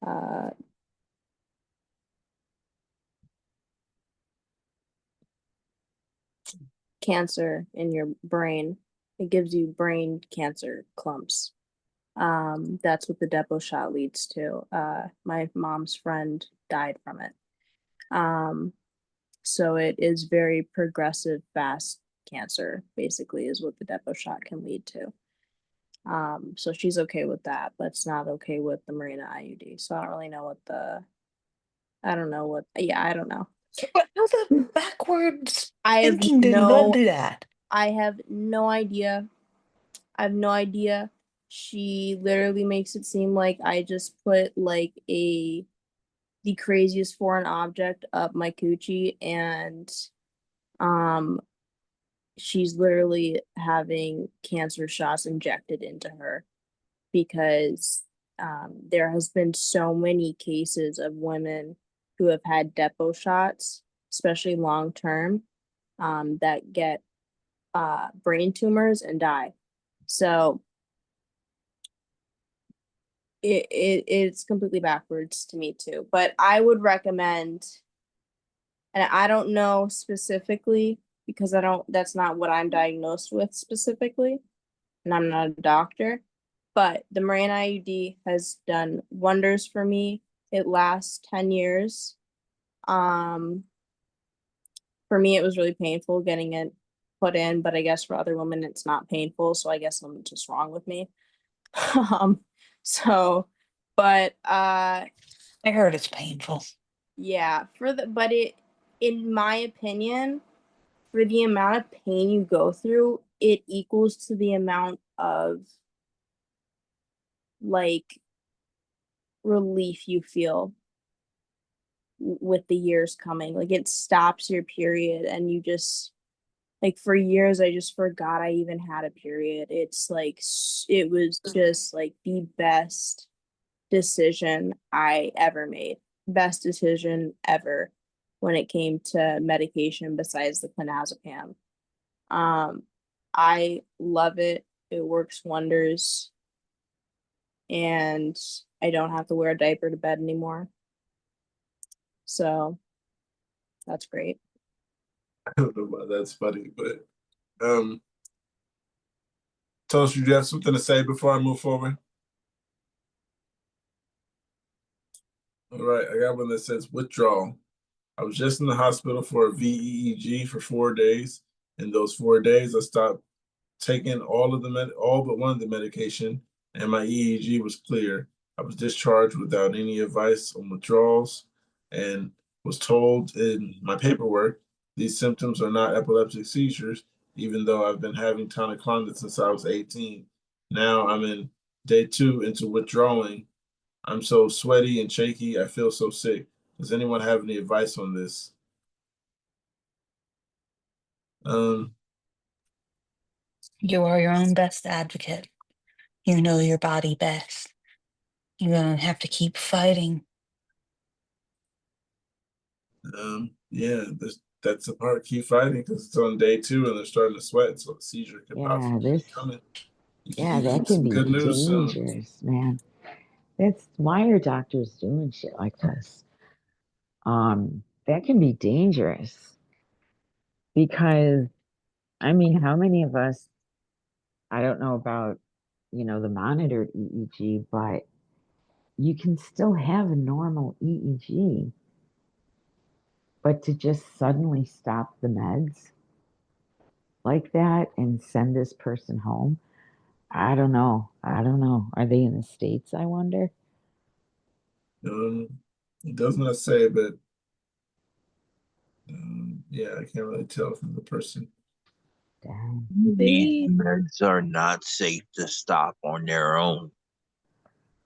uh, cancer in your brain. It gives you brain cancer clumps. That's what the depot shot leads to. My mom's friend died from it. So it is very progressive, fast cancer, basically, is what the depot shot can lead to. So she's okay with that, but it's not okay with the Mirena IUD. So I don't really know I don't know I don't know. But how the backwards I have thinking did not do that? I have no idea. I have no idea. She literally makes it seem like I just put like the craziest foreign object up my coochie and um she's literally having cancer shots injected into her because there has been so many cases of women who have had depot shots, especially long term, that get brain tumors and die. So it's completely backwards to me too. But I would recommend, and I don't know specifically because that's not what I'm diagnosed with specifically, and I'm not a doctor, but the Mirena IUD has done wonders for me. It lasts 10 years. For me, it was really painful getting it put in, but I guess for other women, it's not painful. So I guess something's just wrong with me. um, so, but I heard it's painful. yeah, but in my opinion, for the amount of pain you go through, it equals to the amount of like relief you feel with the years coming. Like it stops your period and you just like for years I just forgot I even had a period. It's like it was just like the best decision I ever made. Best decision ever when it came to medication besides the clonazepam. I love it. It works wonders. and I don't have to wear a diaper to bed anymore. So that's great. I don't know why that's funny, but Toast, you have something to say before I move forward? All right, I got one that says withdrawal. I was just in the hospital for a VEEG for 4 days. In those 4 days, I stopped taking all but one of the medication, and my EEG was clear. I was discharged without any advice on withdrawals, and was told in my paperwork these symptoms are not epileptic seizures, even though I've been having tonic-clonic since I was 18. Now I'm in day 2 into withdrawing. I'm so sweaty and shaky. I feel so sick. Does anyone have any advice on this? Um, You are your own best advocate. You know your body best. You're gonna have to keep fighting. yeah, that's the part. Keep fighting because it's on day 2 and they're starting to sweat, so a seizure could Yeah, possibly be coming. You could yeah, be that getting can some be good news soon. dangerous, man. That's why are doctors doing shit like this? That can be dangerous because I mean, how many of us, I don't know about, the monitored EEG, but you can still have a normal EEG, but to just suddenly stop the meds like that and send this person home, I don't know. I don't know. Are they in the States, I wonder? It does not say, but yeah, I can't really tell from the person. These meds are not safe to stop on their own.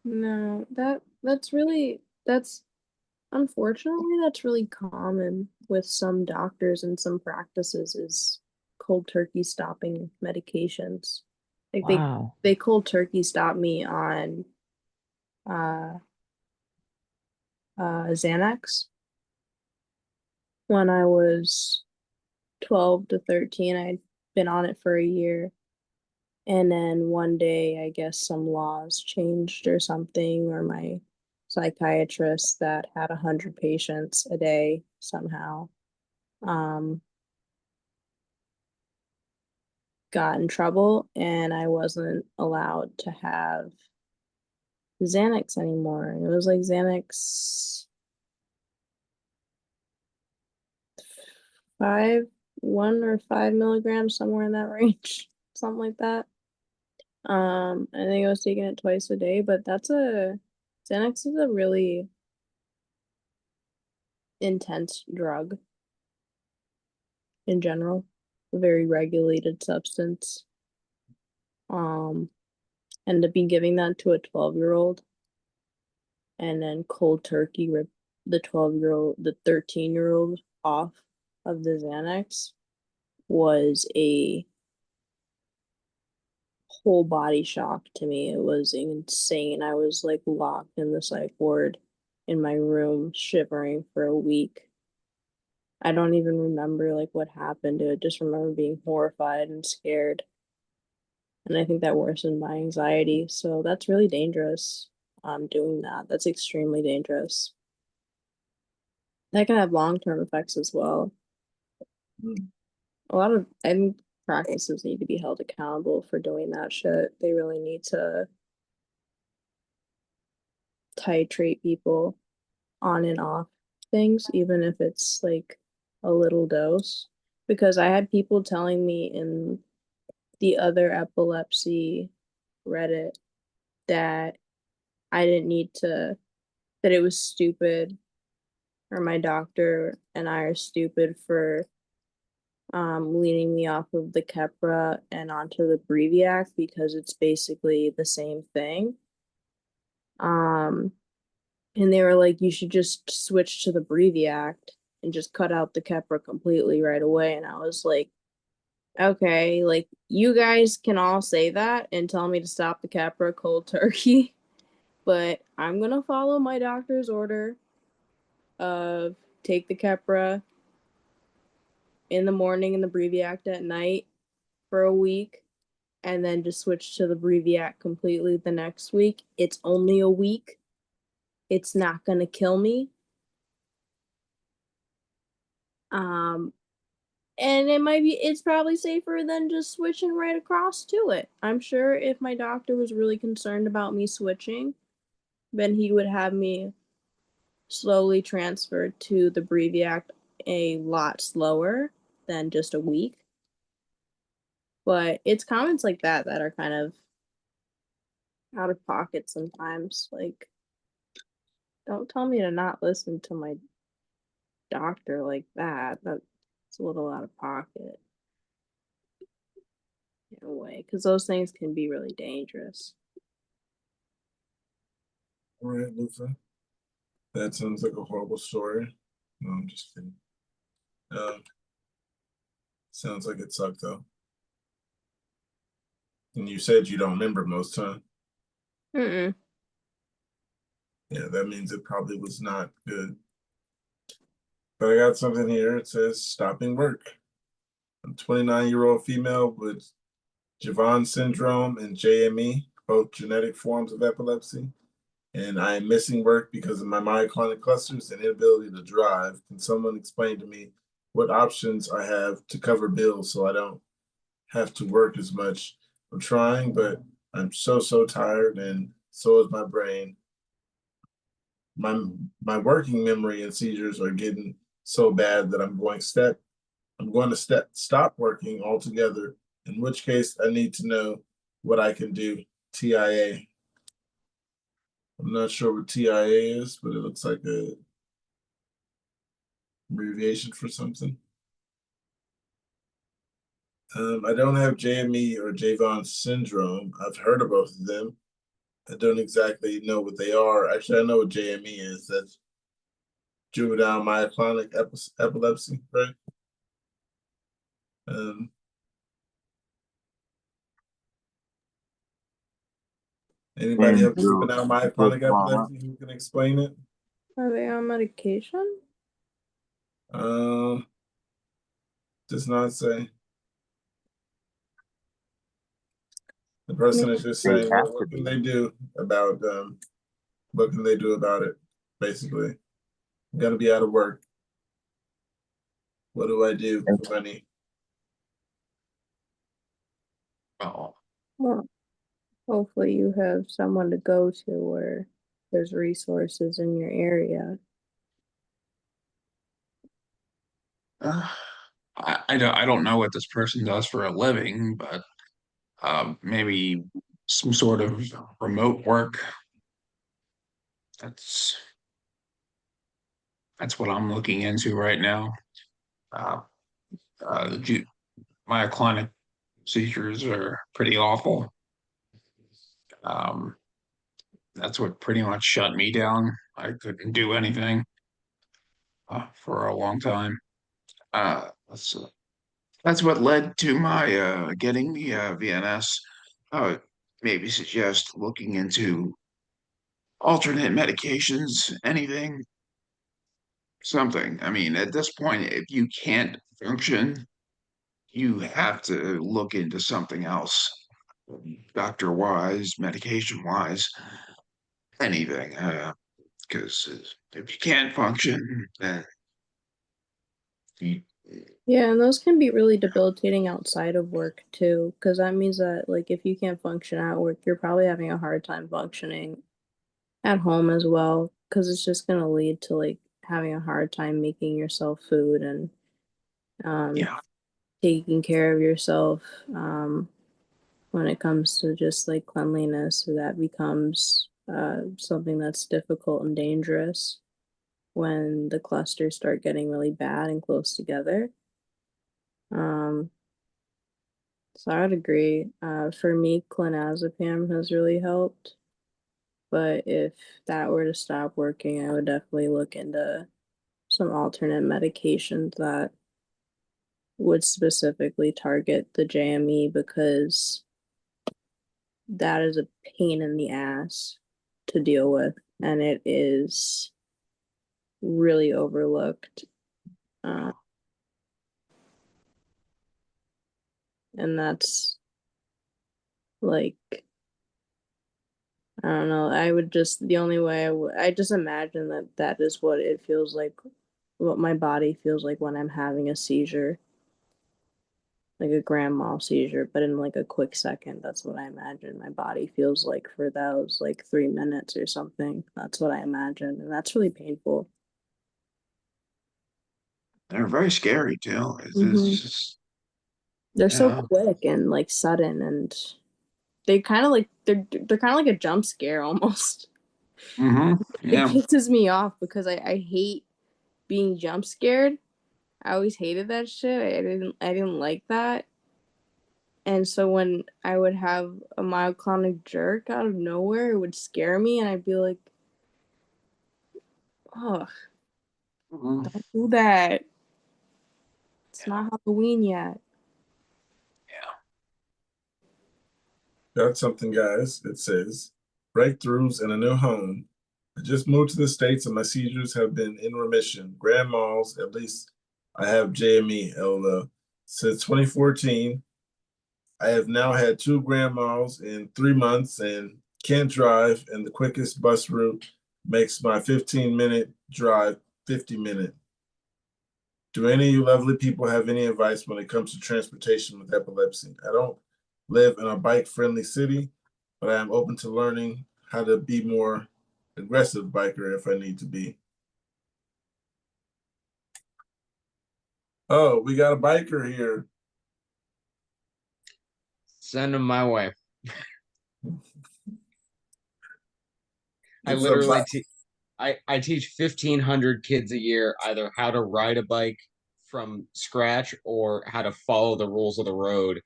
No, that's unfortunately that's really common with some doctors and some practices is cold turkey stopping medications. Like Wow. they cold turkey stopped me on uh Xanax when I was 12 to 13. I'd been on it for a year. And then one day, I guess some laws changed or something, or my psychiatrist that had 100 patients a day somehow got in trouble, and I wasn't allowed to have Xanax anymore. And it was like Xanax 1 or 5 milligrams, somewhere in that range, something like that. I think I was taking it twice a day, but Xanax is a really intense drug in general, a very regulated substance. And to be giving that to a 12-year-old and then cold turkey rip the 13-year-old off of the Xanax was a whole body shock to me. It was insane. I was like locked in the psych ward in my room, shivering for a week. I don't even remember like what happened. I just remember being horrified and scared. And I think that worsened my anxiety. So that's really dangerous. Doing that. That's extremely dangerous. That can have long-term effects as well. I think practices need to be held accountable for doing that shit. They really need to titrate people on and off things, even if it's like a little dose. Because I had people telling me in the other epilepsy Reddit that I didn't need to, that it was stupid, or my doctor and I are stupid for leaning me off of the Keppra and onto the Breviac because it's basically the same thing. And they were like, you should just switch to the Breviac and just cut out the Keppra completely right away. And I was like, okay, like you guys can all say that and tell me to stop the Keppra cold turkey, but I'm gonna follow my doctor's order of take the Keppra in the morning and the Breviact at night for a week, and then just switch to the Breviac completely the next week. It's only a week. It's not gonna kill me. And it's probably safer than just switching right across to it. I'm sure if my doctor was really concerned about me switching, then he would have me slowly transferred to the Breviac a lot slower than just a week. But it's comments like that that are kind of out of pocket sometimes. Like, don't tell me to not listen to my doctor like that. That's a little out of pocket in a way, because those things can be really dangerous. All right, Luther. That sounds like a horrible story. No, I'm just kidding. Sounds like it sucked though. And you said you don't remember most, huh? Mm-mm. Yeah, that means it probably was not good. But I got something here. It says stopping work. A 29-year-old female with Javon syndrome and JME, both genetic forms of epilepsy. And I am missing work because of my myoclonic clusters and inability to drive. Can someone explain to me what options I have to cover bills so I don't have to work as much? I'm trying, but I'm so tired, and so is my brain. My working memory and seizures are getting so bad that I'm going to stop working altogether, in which case I need to know what I can do. TIA. I'm not sure what TIA is, but it looks like a abbreviation for something. I don't have JME or Javon syndrome. I've heard of both of them. I don't exactly know what they are. Actually, I know what JME is. That's juvenile myoclonic epilepsy, right? Anybody have juvenile myoclonic epilepsy who can explain it? Are they on medication? Does not say. The person is just saying, what can they do about what can they do about it? Basically, I'm gonna be out of work. What do I do for money? Oh, Well, hopefully you have someone to go to where there's resources in your area. I don't know what this person does for a living, but maybe some sort of remote work. That's what I'm looking into right now. Uh, myoclonic seizures are pretty awful. That's what pretty much shut me down. I couldn't do anything for a long time. Uh, that's that's what led to my getting the VNS. I would maybe suggest looking into alternate medications, anything, something. I mean, at this point, if you can't function, you have to look into something else, doctor wise, medication wise, anything. Because if you can't function, then you, Yeah, and those can be really debilitating outside of work too, because that means that like if you can't function at work, you're probably having a hard time functioning at home as well, because it's just gonna lead to like having a hard time making yourself food and yeah, taking care of yourself when it comes to just like cleanliness. So that becomes something that's difficult and dangerous when the clusters start getting really bad and close together. So I would agree. For me, clonazepam has really helped. But if that were to stop working, I would definitely look into some alternate medications that would specifically target the JME, because that is a pain in the ass to deal with, and it is really overlooked. And that's Like, I don't know. I would just, the only way I just imagine that that is what it feels like, what my body feels like when I'm having a seizure, like a grand mal seizure, but in like a quick second. That's what I imagine my body feels like for those like 3 minutes or something. That's what I imagine. And that's really painful. They're very scary too. It's Hmm. just, They're so yeah. quick and like sudden, and they kind of like they're kind of like a jump scare almost. It Yeah. pisses me off because I hate being jump scared. I always hated that shit. I didn't like that. And so when I would have a myoclonic jerk out of nowhere, it would scare me, and I'd be like, "Oh, don't do that. It's not Halloween yet." Got something, guys. It says breakthroughs in a new home. I just moved to the States and my seizures have been in remission. Grand malls, at least I have JME, LL. Since 2014, I have now had 2 grand malls in 3 months and can't drive, and the quickest bus route makes my 15-minute drive 50-minute. Do any of you lovely people have any advice when it comes to transportation with epilepsy? I don't live in a bike-friendly city, but I am open to learning how to be more aggressive biker if I need to be. Oh, we got a biker here. Send them my way. I It's a literally bike. I teach 1,500 kids a year either how to ride a bike from scratch or how to follow the rules of the road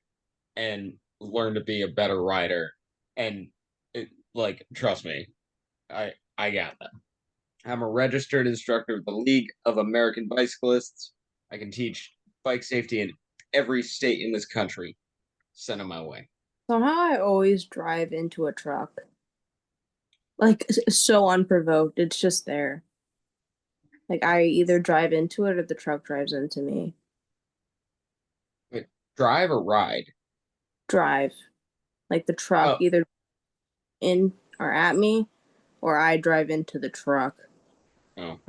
and learn to be a better rider. And like, trust me, I got that. I'm a registered instructor of the League of American Bicyclists. I can teach bike safety in every state in this country. Send them my way. Somehow I always drive into a truck. Like, so unprovoked. It's just there. Like, I either drive into it or the truck drives into me. Wait, drive or ride? Drive. Like, the truck Oh, either in or at me, or I drive into the truck. oh.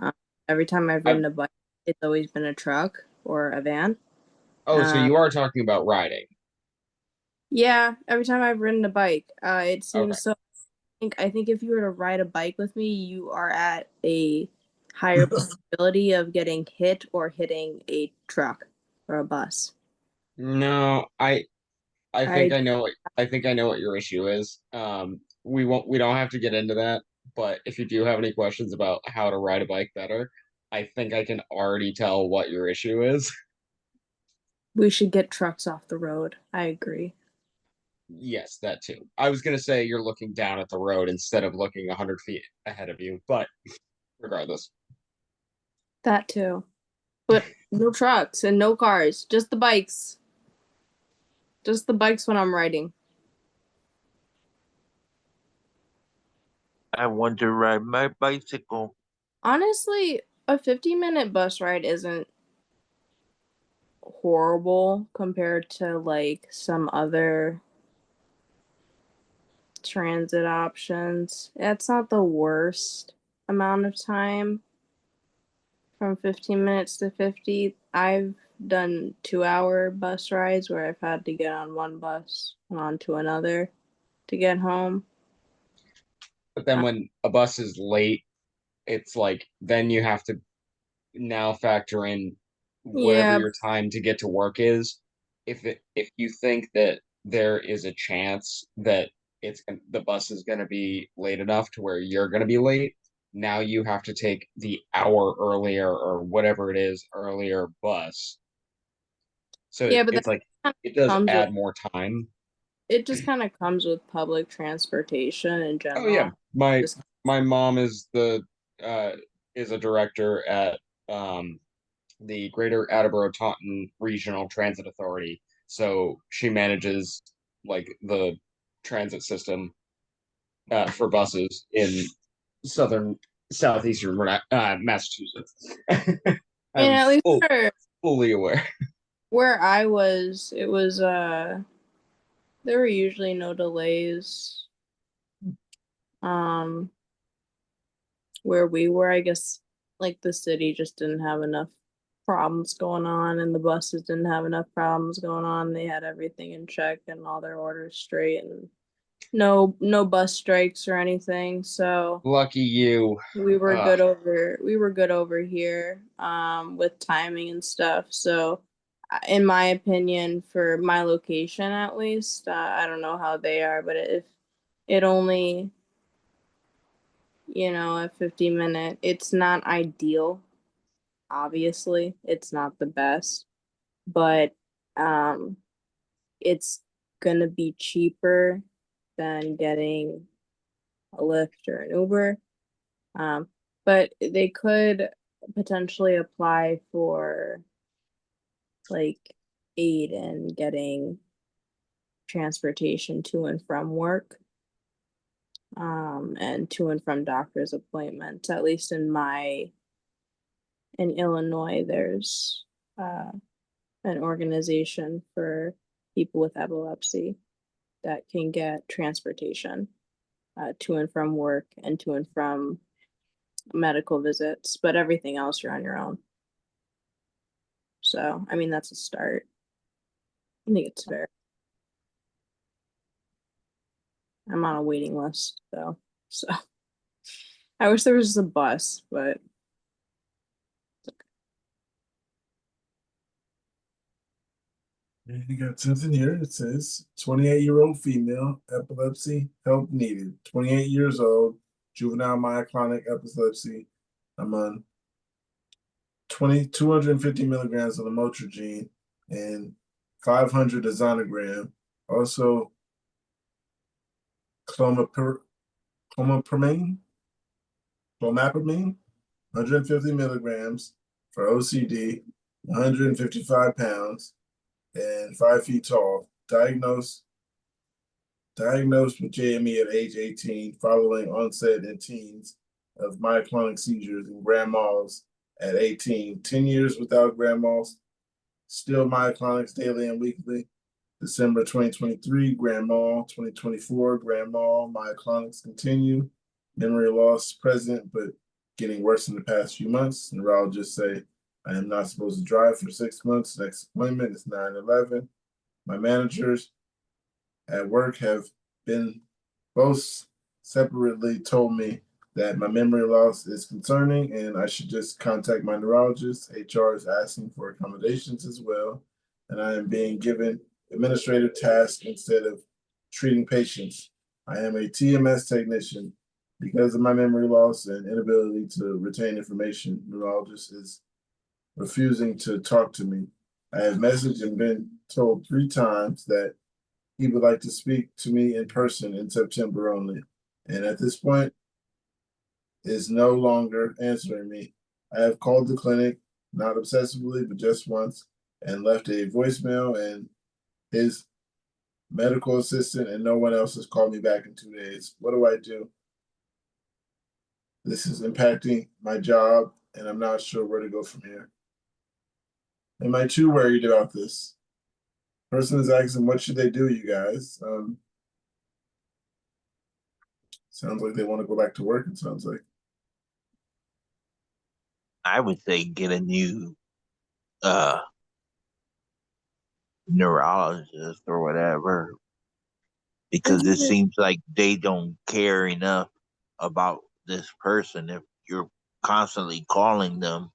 Every time I've I, ridden a bike, it's always been a truck or a van. oh, so you are talking about riding. Yeah, every time I've ridden a bike, it Okay. seems so. I think if you were to ride a bike with me, you are at a higher possibility of getting hit or hitting a truck or a bus. No, I think I I know what your issue is. We don't have to get into that, but if you do have any questions about how to ride a bike better, I think I can already tell what your issue is. We should get trucks off the road. I agree. Yes, that too. I was gonna say you're looking down at the road instead of looking 100 feet ahead of you, but regardless. That too. But no trucks and no cars, just the bikes. Just the bikes when I'm riding. I want to ride my bicycle. Honestly, a 50-minute bus ride isn't horrible compared to like some other transit options. It's not the worst amount of time from 15 minutes to 50. I've done 2-hour bus rides where I've had to get on one bus and onto another to get home. But then when a bus is late, it's like then you have to now factor in whatever Yeah, your time to get to work is. If you think that there is a chance that the bus is going to be late enough to where you're going to be late, now you have to take the hour earlier or whatever it is earlier bus. So yeah, but that it's like kind it of does comes with add more time. it just kind of comes with public transportation in Oh yeah, general. my Just my mom uh is a director at the Greater Attleboro Taunton Regional Transit Authority. So she manages like the transit system for buses in southeastern Massachusetts. and I'm at least fully aware. where I was, it was There were usually no delays. Where we were, I guess, like the city just didn't have enough problems going on, and the buses didn't have enough problems going on. They had everything in check and all their orders straight, and no bus strikes or anything. So Lucky you. we were Ugh. good over here with timing and stuff. So in my opinion, for my location at least, I don't know how they are, but if it only, a 50-minute, it's not ideal. Obviously, it's not the best, but um it's gonna be cheaper than getting a Lyft or an Uber. But they could potentially apply for like aid in getting transportation to and from work, and to and from doctor's appointments. At least in Illinois, there's an organization for people with epilepsy that can get transportation to and from work and to and from medical visits, but everything else you're on your own. So, I mean, that's a start. I think it's fair. I'm on a waiting list, though. So, I wish there was a bus, but You got something here. It says 28-year-old female, epilepsy, help needed. 28 years old, juvenile myoclonic epilepsy. I'm on 250 milligrams of lamotrigine and 500 azonogram. Also, clomipramine, 150 milligrams for OCD, 155 pounds, and 5 feet tall. Diagnosed with JME at age 18, following onset in teens of myoclonic seizures and grand mals at 18. 10 years without grand mals, still myoclonics daily and weekly. December 2023, grand mal. 2024, grand mal. Myoclonics continue. Memory loss present, but getting worse in the past few months. Neurologists say I am not supposed to drive for 6 months. Next appointment is 9/11. My managers at work have been both separately told me that my memory loss is concerning and I should just contact my neurologist. HR is asking for accommodations as well, and I am being given administrative tasks instead of treating patients. I am a TMS technician. Because of my memory loss and inability to retain information, neurologist is refusing to talk to me. I have messaged and been told 3 times that he would like to speak to me in person in September only. And at this point, is no longer answering me. I have called the clinic, not obsessively, but just once, and left a voicemail and his medical assistant, and no one else has called me back in 2 days. What do I do? This is impacting my job, and I'm not sure where to go from here. Am I too worried about this? Person is asking, what should they do, you guys? Sounds like they want to go back to work, it sounds like. I would say get a new uh neurologist or whatever, because it seems like they don't care enough about this person if you're constantly calling them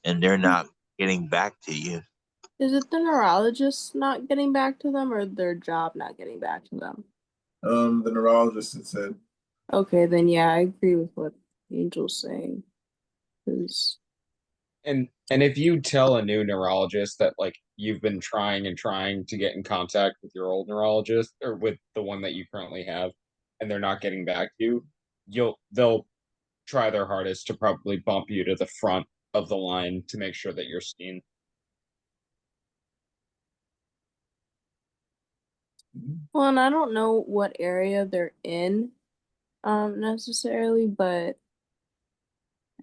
and they're not getting back to you. is it the neurologist not getting back to them or their job not getting back to them? The neurologist had said. Okay, then yeah, I agree with what Angel's saying. And if you tell a new neurologist that like you've been trying and trying to get in contact with your old neurologist or with the one that you currently have, and they're not getting back to you, they'll try their hardest to probably bump you to the front of the line to make sure that you're seen. Well, and I don't know what area they're in, necessarily, but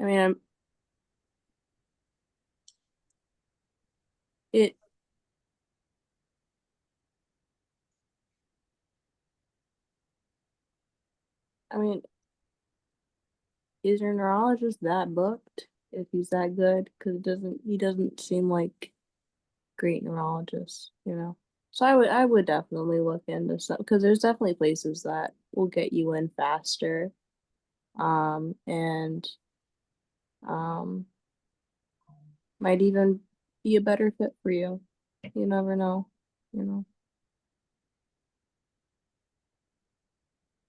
I mean, it I mean, is your neurologist that booked if he's that good? Because he doesn't seem like great neurologist, you know. So I would definitely look into stuff because there's definitely places that will get you in faster, and um might even be a better fit for you. You never know, you know.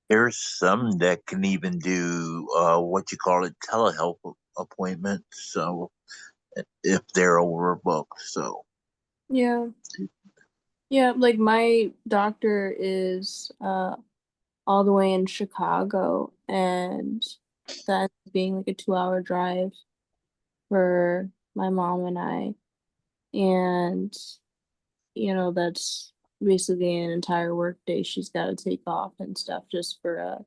There's some that can even do what you call it telehealth appointments. So if they're overbooked, so Yeah. Yeah, like my doctor is all the way in Chicago, and that being like a 2-hour drive for my mom and I. And, you know, that's basically an entire work day she's got to take off and stuff just for a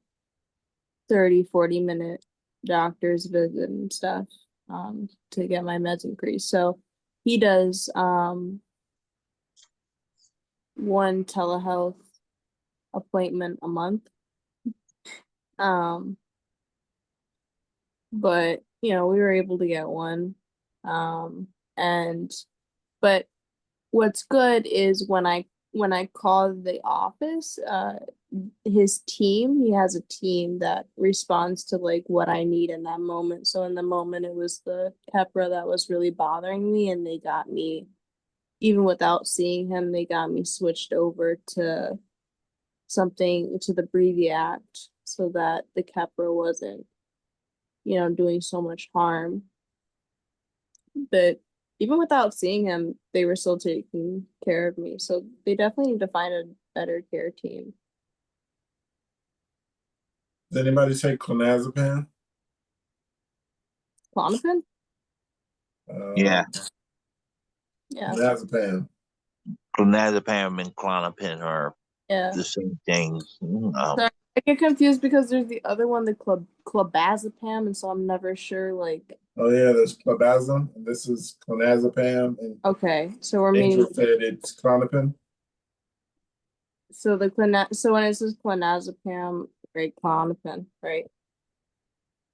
30-40 minute doctor's visit and stuff, to get my meds increased. So he does one telehealth appointment a month. Um, but you know, we were able to get one. And but what's good is when I call the office, his team, he has a team that responds to like what I need in that moment. So in the moment it was the Keppra that was really bothering me, and they got me, even without seeing him, they got me switched over to something, to the Breviact, so that the Keppra wasn't, you know, doing so much harm. But even without seeing him, they were still taking care of me. So they definitely need to find a better care team. Does anybody take clonazepam? Clonopin? yeah, Yeah. Clonazepam. clonazepam and Klonopin are Yeah. the same things. Sorry, I get confused because there's the other one, the clobazepam, and so I'm never sure, like. Oh yeah, there's clobazam, and this is clonazepam, and Okay, so we're Angel meaning. said it's Klonopin. So so when it says clonazepam, right, Klonopin, right?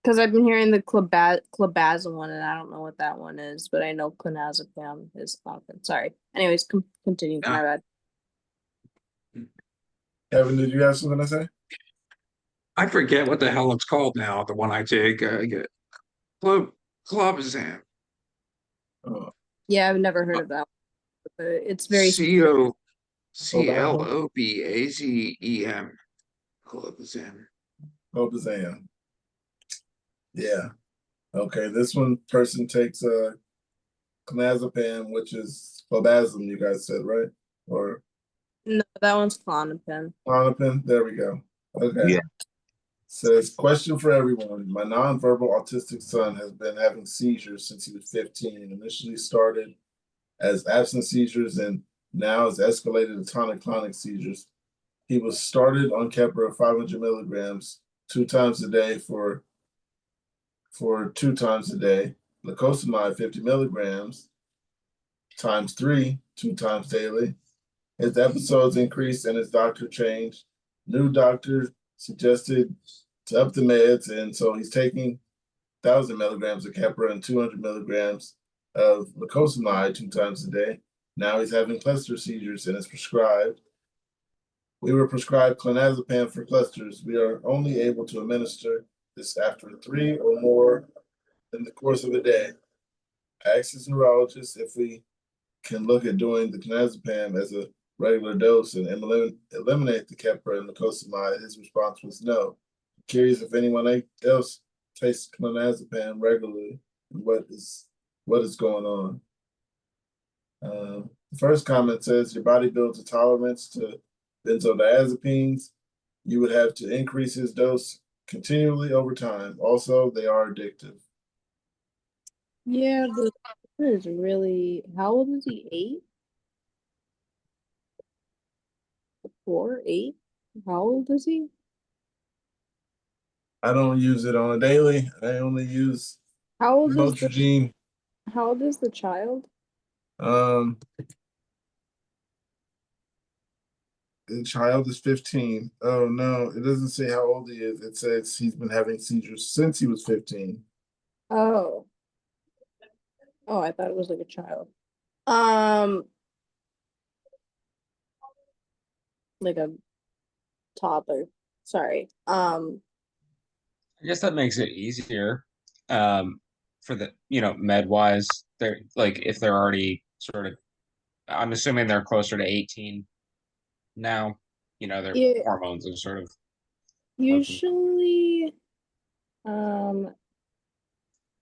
Because I've been hearing the clobazam one, and I don't know what that one is, but I know clonazepam is Klonopin. Sorry. Anyways, continue. My bad. Kevin, did you have something to say? I forget what the hell it's called now. The one I take, clobazam. Yeah, I've never heard of that one, but it's very. Clobazem. Clobazam. Clobazam. Yeah. Okay, this one person takes clonazepam, which is clobazam, you guys said, right? Or No, that one's Klonopin. Klonopin? There we go. Okay. Yeah. Says, question for everyone. My nonverbal autistic son has been having seizures since he was 15. Initially started as absent seizures and now has escalated to tonic-clonic seizures. He was started on Keppra 500 milligrams 2 times a day for 2 times a day. Lacosamide 50 milligrams times 3, 2 times daily. His episodes increased and his doctor changed. New doctor suggested to up the meds, and so he's taking 1,000 milligrams of Keppra and 200 milligrams of lacosamide 2 times a day. Now he's having cluster seizures and is prescribed. We were prescribed clonazepam for clusters. We are only able to administer this after 3 or more in the course of a day. I asked his neurologist if we can look at doing the clonazepam as a regular dose and eliminate the Keppra and lacosamide. His response was no. I'm curious if anyone else takes clonazepam regularly and what is going on. The first comment says your body builds a tolerance to benzodiazepines. You would have to increase his dose continually over time. Also, they are addictive. Yeah, the doctor is really. How old is he? 8? 4, 8? How old is he? I don't use it on a daily. I only use How old is Motrigine. How old is the child? The child is 15. Oh no, it doesn't say how old he is. It says he's been having seizures since he was 15. Oh. Oh, I thought it was like a child. Um, like a toddler. Sorry. I guess that makes it easier for the, med wise. They're like if they're already sort of, I'm assuming they're closer to 18 now. Their Yeah, hormones have sort of working. usually,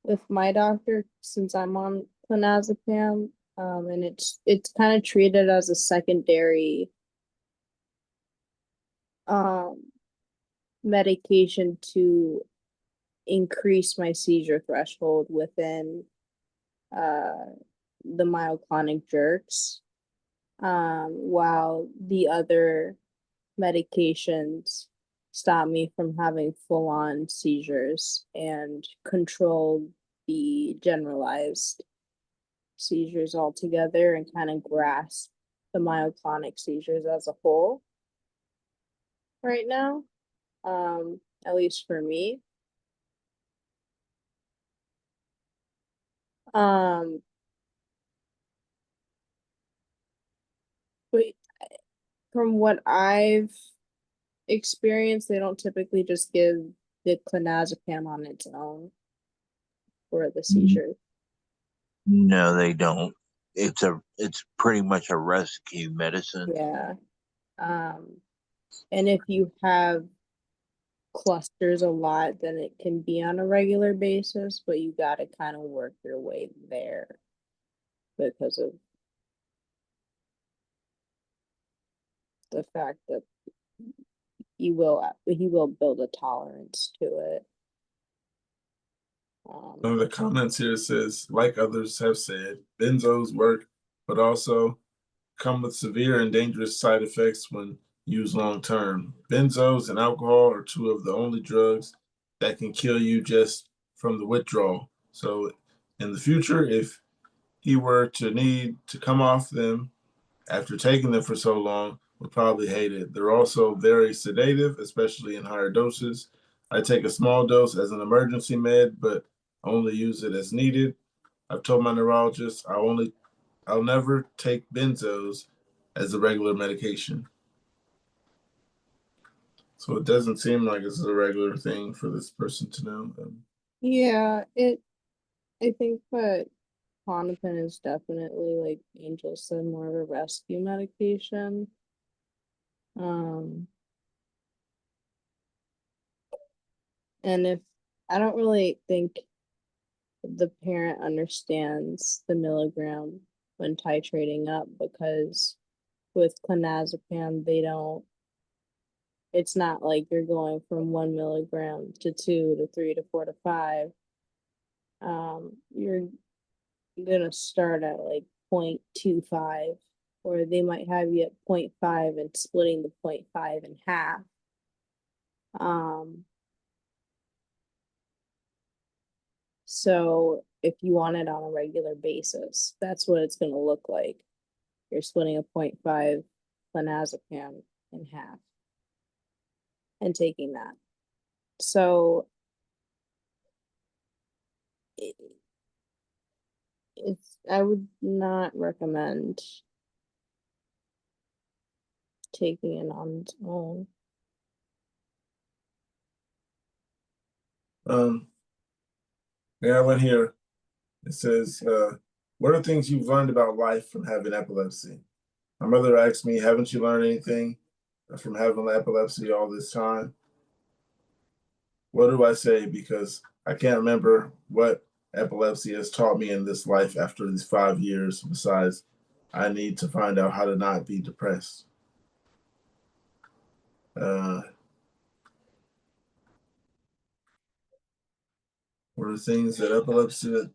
with my doctor, since I'm on clonazepam, and it's kind of treated as a secondary um medication to increase my seizure threshold within uh the myoclonic jerks, while the other medications stop me from having full-on seizures and control the generalized seizures altogether and kind of grasp the myoclonic seizures as a whole right now, at least for me. Um, but from what I've experienced, they don't typically just give the clonazepam on its own for the seizure. No, they don't. It's pretty much a rescue medicine. Yeah. And if you have clusters a lot, then it can be on a regular basis, but you got to kind of work your way there because of the fact that he will build a tolerance to it. One of the comments here says, like others have said, benzos work, but also come with severe and dangerous side effects when used long term. Benzos and alcohol are two of the only drugs that can kill you just from the withdrawal. So, in the future, if he were to need to come off them after taking them for so long, would probably hate it. They're also very sedative, especially in higher doses. I take a small dose as an emergency med, but only use it as needed. I've told my neurologist I'll never take benzos as a regular medication. So it doesn't seem like it's a regular thing for this person to know. Yeah, I think that Klonopin is definitely, like Angel said, more of a rescue medication. And if I don't really think the parent understands the milligram when titrating up, because with clonazepam it's not like you're going from 1 milligram to 2 to 3 to 4 to 5. You're gonna start at like 0.25, or they might have you at 0.5 and splitting the 0.5 in half. So if you want it on a regular basis, that's what it's going to look like. You're splitting a 0.5 clonazepam in half and taking that. So I would not recommend taking it on its own. Yeah, I went here. It says, what are things you've learned about life from having epilepsy? My mother asked me, haven't you learned anything from having epilepsy all this time? What do I say? Because I can't remember what epilepsy has taught me in this life after these 5 years. Besides, I need to find out how to not be depressed. What are things that epilepsy that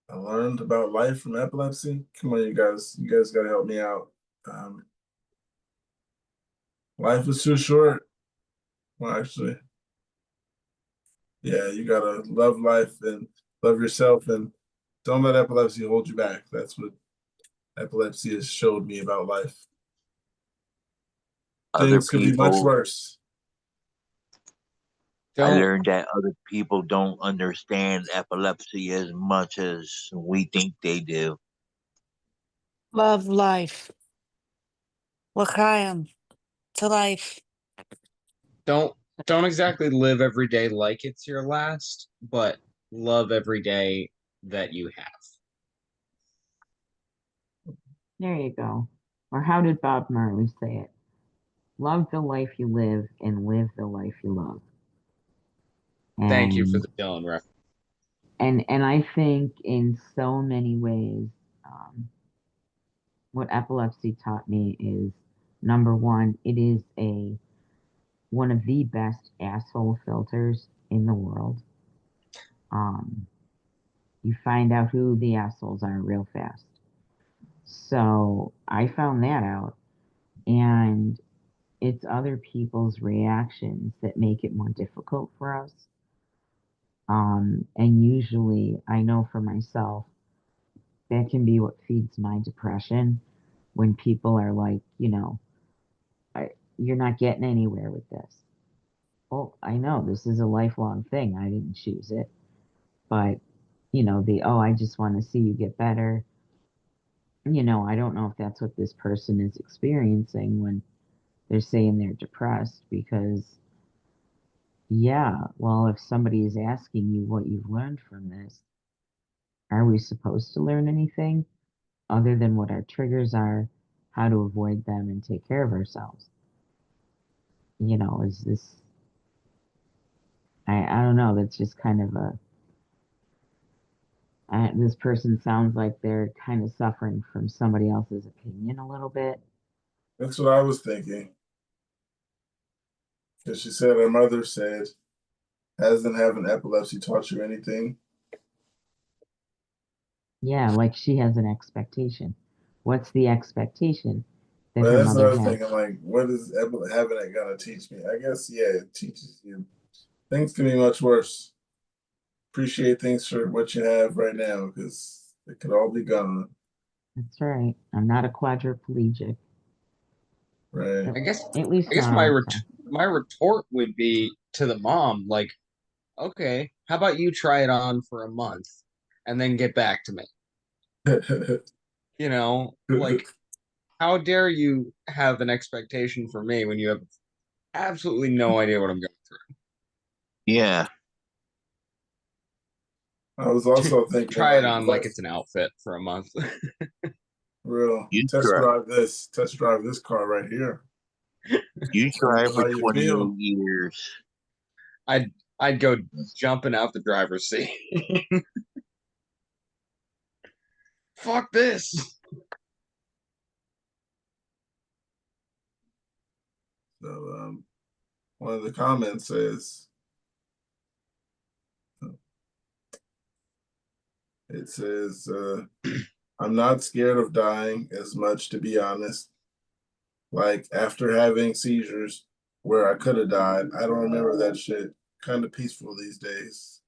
I learned about life from epilepsy? Come on, you guys got to help me out. Life is too short. Well, actually, yeah, you gotta love life and love yourself, and don't let epilepsy hold you back. That's what epilepsy has showed me about life. other Things could be much people. worse. I Don't learned that other people don't understand epilepsy as much as we think they do. Love life. L'chaim. To life. don't don't exactly live every day like it's your last, but love every day that you have. There you go. Or how did Bob Marley say it? Love the life you live and live the life you love. Thank you for And the Dylan reference. and I think in so many ways, what epilepsy taught me is number one, it is one of the best asshole filters in the world. You find out who the assholes are real fast. So I found that out, and it's other people's reactions that make it more difficult for us. And usually, I know for myself, that can be what feeds my depression when people are like, you're not getting anywhere with this. Well, I know this is a lifelong thing. I didn't choose it. But, oh, I just want to see you get better. I don't know if that's what this person is experiencing when they're saying they're depressed because, yeah, well, if somebody is asking you what you've learned from this, are we supposed to learn anything other than what our triggers are, how to avoid them, and take care of ourselves? Is this, I don't know, that's just kind of this person sounds like they're kind of suffering from somebody else's opinion a little bit. That's what I was thinking. Because she said her mother said, hasn't having epilepsy taught you anything? Yeah, like she has an expectation. What's the expectation that But her that's what mother I was has? thinking, like, what is having it gonna teach me? I guess, yeah, it teaches you. Things can be much worse. Appreciate things for what you have right now, because it could all be gone. That's right. I'm not a quadriplegic. Right. I guess At least I guess not my all the time. my retort would be to the mom, like, okay, how about you try it on for a month and then get back to me? Like, how dare you have an expectation for me when you have absolutely no idea what I'm going through? Yeah. I was also thinking, Try it like, on like it's an outfit for a month. real You test try. drive this car right here. You Let me try know for how you 28 feel. years. I'd go jumping out the driver's seat. Fuck this. So one of the comments says, I'm not scared of dying as much, to be honest. Like after having seizures where I could have died, I don't remember that shit. Kind of peaceful these days.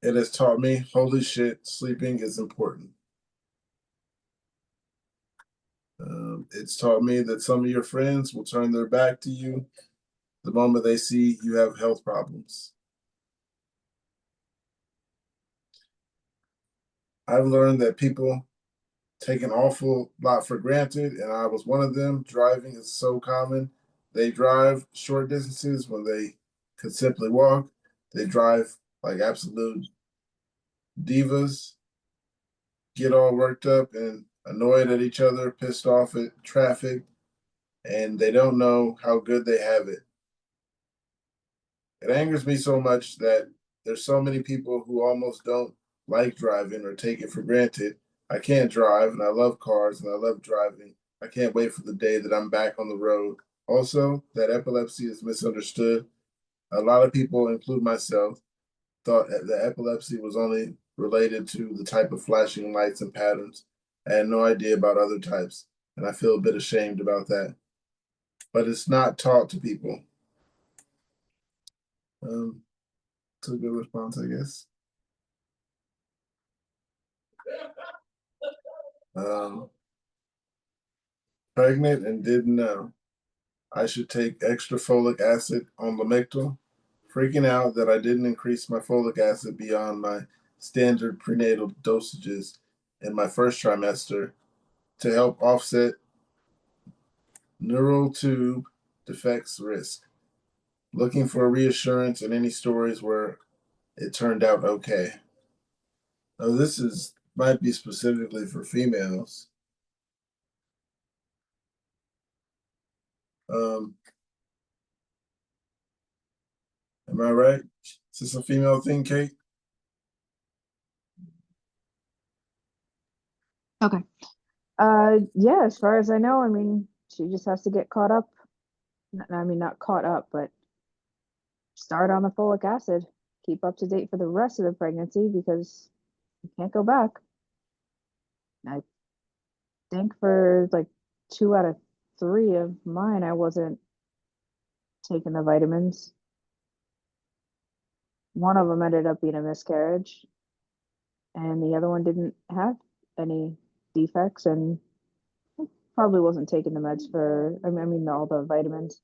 It has taught me, holy shit, sleeping is important. It's taught me that some of your friends will turn their back to you the moment they see you have health problems. I've learned that people take an awful lot for granted, and I was one of them. Driving is so common. They drive short distances when they could simply walk. They drive like absolute divas, get all worked up and annoyed at each other, pissed off at traffic, and they don't know how good they have it. It angers me so much that there's so many people who almost don't like driving or take it for granted. I can't drive, and I love cars, and I love driving. I can't wait for the day that I'm back on the road. Also, that epilepsy is misunderstood. A lot of people, include myself, thought that epilepsy was only related to the type of flashing lights and patterns. I had no idea about other types, and I feel a bit ashamed about that. But it's not taught to people. It's a good response, I guess. Pregnant and didn't know. I should take extra folic acid on Lamictal. Freaking out that I didn't increase my folic acid beyond my standard prenatal dosages in my first trimester to help offset neural tube defects risk. Looking for reassurance in any stories where it turned out okay. Now this is might be specifically for females. Um, am I right? Is this a female thing, Kate? Okay. Yeah, as far as I know, I mean, she just has to get caught up. I mean, not caught up, but start on the folic acid. Keep up to date for the rest of the pregnancy because you can't go back. I think for like 2 out of 3 of mine, I wasn't taking the vitamins. One of them ended up being a miscarriage, and the other one didn't have any defects and probably wasn't taking the meds for, I mean, all the vitamins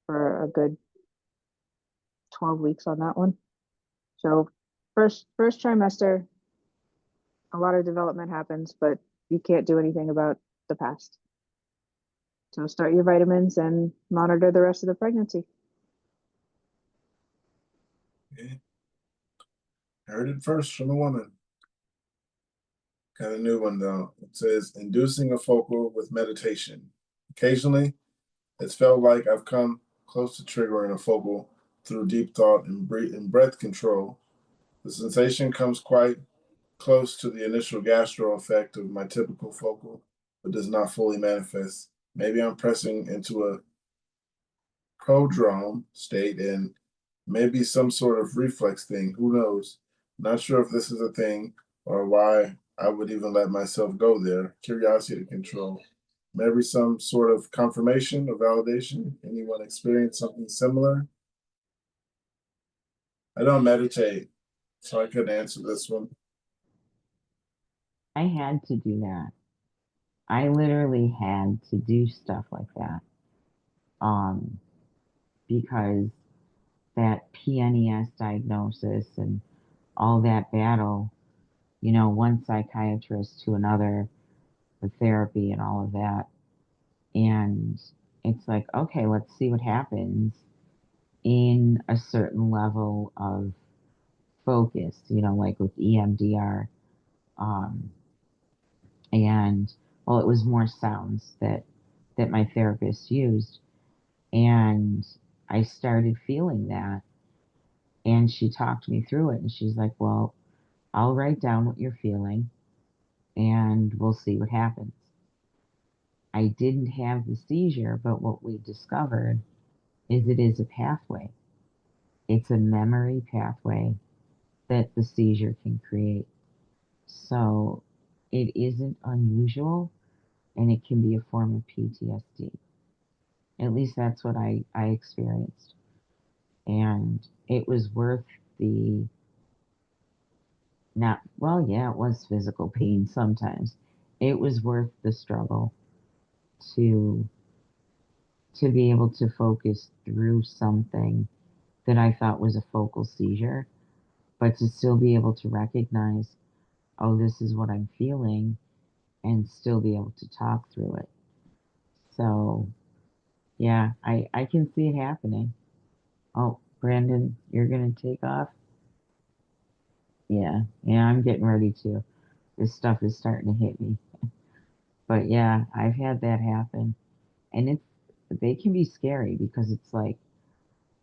for a good 12 weeks on that one. So first trimester, a lot of development happens, but you can't do anything about the past. So start your vitamins and monitor the rest of the pregnancy. Okay. Heard it first from a woman. Got a new one though. It says inducing a focal with meditation. Occasionally, it's felt like I've come close to triggering a focal through deep thought and breath control. The sensation comes quite close to the initial gastro effect of my typical focal, but does not fully manifest. Maybe I'm pressing into a prodrome state and maybe some sort of reflex thing. Who knows? Not sure if this is a thing or why I would even let myself go there. Curiosity control. Maybe some sort of confirmation or validation. Anyone experience something similar? I don't meditate, so I couldn't answer this one. I had to do that. I literally had to do stuff like that. Because that PNES diagnosis and all that battle, one psychiatrist to another, the therapy and all of that. And it's like, okay, let's see what happens in a certain level of focus, like with EMDR. Um, and well, it was more sounds that my therapist used. And I started feeling that. And she talked me through it. And she's like, well, I'll write down what you're feeling and we'll see what happens. I didn't have the seizure, but what we discovered is it is a pathway. It's a memory pathway that the seizure can create. So it isn't unusual and it can be a form of PTSD. At least that's what I experienced. And it was worth the not, well, yeah, it was physical pain sometimes. It was worth the struggle to be able to focus through something that I thought was a focal seizure, but to still be able to recognize, oh, this is what I'm feeling, and still be able to talk through it. So, yeah, I can see it happening. Oh, Brandon, you're going to take off? Yeah, I'm getting ready to. This stuff is starting to hit me. But yeah, I've had that happen. And they can be scary because it's like,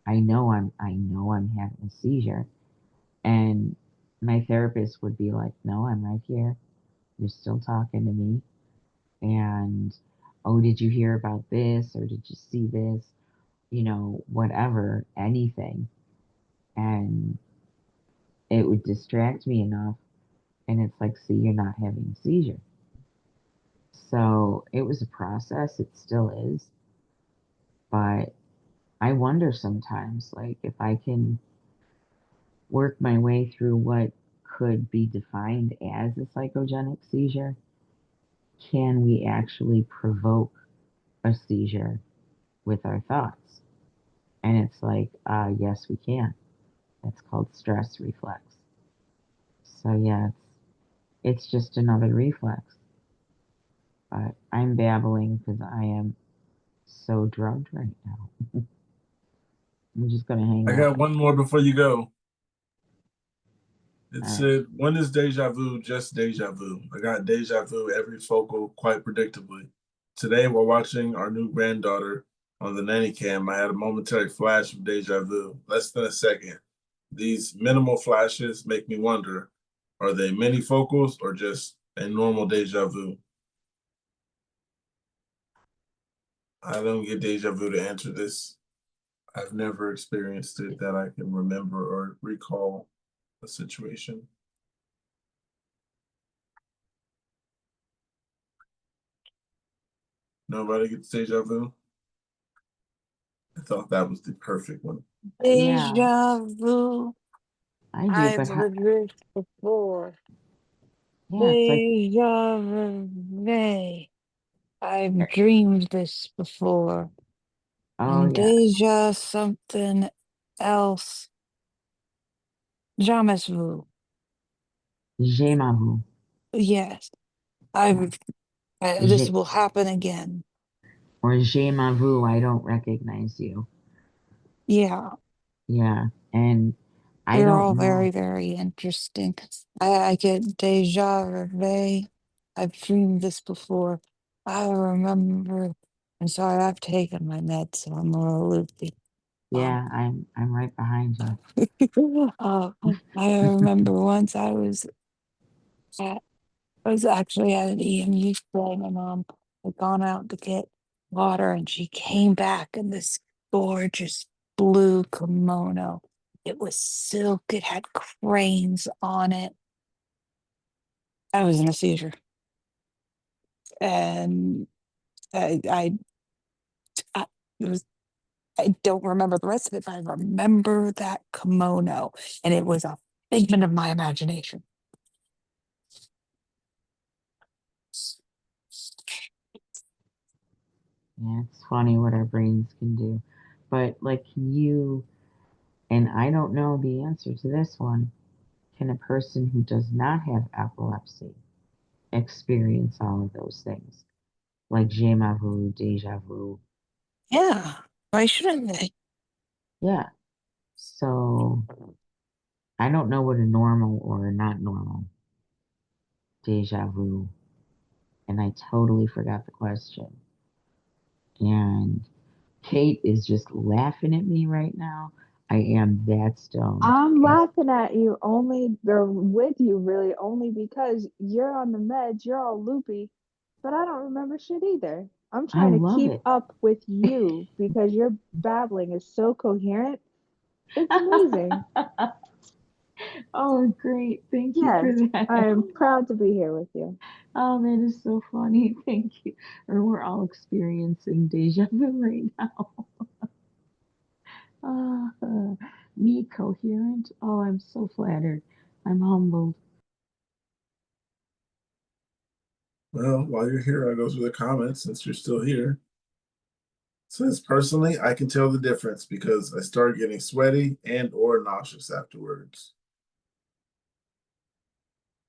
I know I'm having a seizure. And my therapist would be like, no, I'm right here. You're still talking to me. And, oh, did you hear about this? Or did you see this? Whatever, anything. And it would distract me enough. And it's like, see, you're not having a seizure. So it was a process. It still is. But I wonder sometimes, like, if I can work my way through what could be defined as a psychogenic seizure, can we actually provoke a seizure with our thoughts. And it's like, yes, we can. It's called stress reflex. So yeah, it's just another reflex. But I'm babbling because I am so drugged right now. I'm just gonna hang I up. got one more before you go. It All right. said, when is deja vu just deja vu? I got deja vu every focal quite predictably. Today, while watching our new granddaughter on the nanny cam, I had a momentary flash of deja vu, less than a second. These minimal flashes make me wonder, are they many focals or just a normal deja vu? I don't get deja vu to answer this. I've never experienced it that I can remember or recall a situation. Nobody gets deja vu? I thought that was the perfect one. Yeah, Deja vu. I do, I've but lived this before. yeah, it's like, Deja vu. I've dreamed this before. oh And yeah, deja something else. Jamais vu. j'ai ma vu. Yes. Yeah. This J'ai, will happen again. or j'ai ma vu, I don't recognize you. Yeah. Yeah, and I They're don't all know. very, very interesting. I get deja vu. I've dreamed this before. I remember. I'm sorry, I've taken my meds, so I'm a little loopy. Yeah, I'm right behind you. I remember once at, I was actually at an EMU play. My mom had gone out to get water and she came back in this gorgeous blue kimono. It was silk, it had cranes on it. I was in a seizure. And I it was I don't remember the rest of it, but I remember that kimono, and it was a figment of my imagination. Yeah, it's funny what our brains can do. But like, can you, and I don't know the answer to this one, can a person who does not have epilepsy experience all of those things? Like j'ai ma vu, deja vu. Yeah, why shouldn't they? Yeah. So I don't know what a normal or a not normal deja vu, and I totally forgot the question. And Kate is just laughing at me right now. I am that stoned. I'm laughing at you only, or with you really, only because you're on the meds, you're all loopy, but I don't remember shit either. I'm I trying to love keep it. up with you because your babbling is so coherent. It's amazing. Oh, great. Thank you for Yes, that. I am proud to be here with you. Oh, that is so funny. Thank you. Or we're all experiencing deja vu right now. Me coherent. Oh, I'm so flattered. I'm humbled. Well, while you're here, I'll go through the comments since you're still here. It says, personally, I can tell the difference because I start getting sweaty and or nauseous afterwards.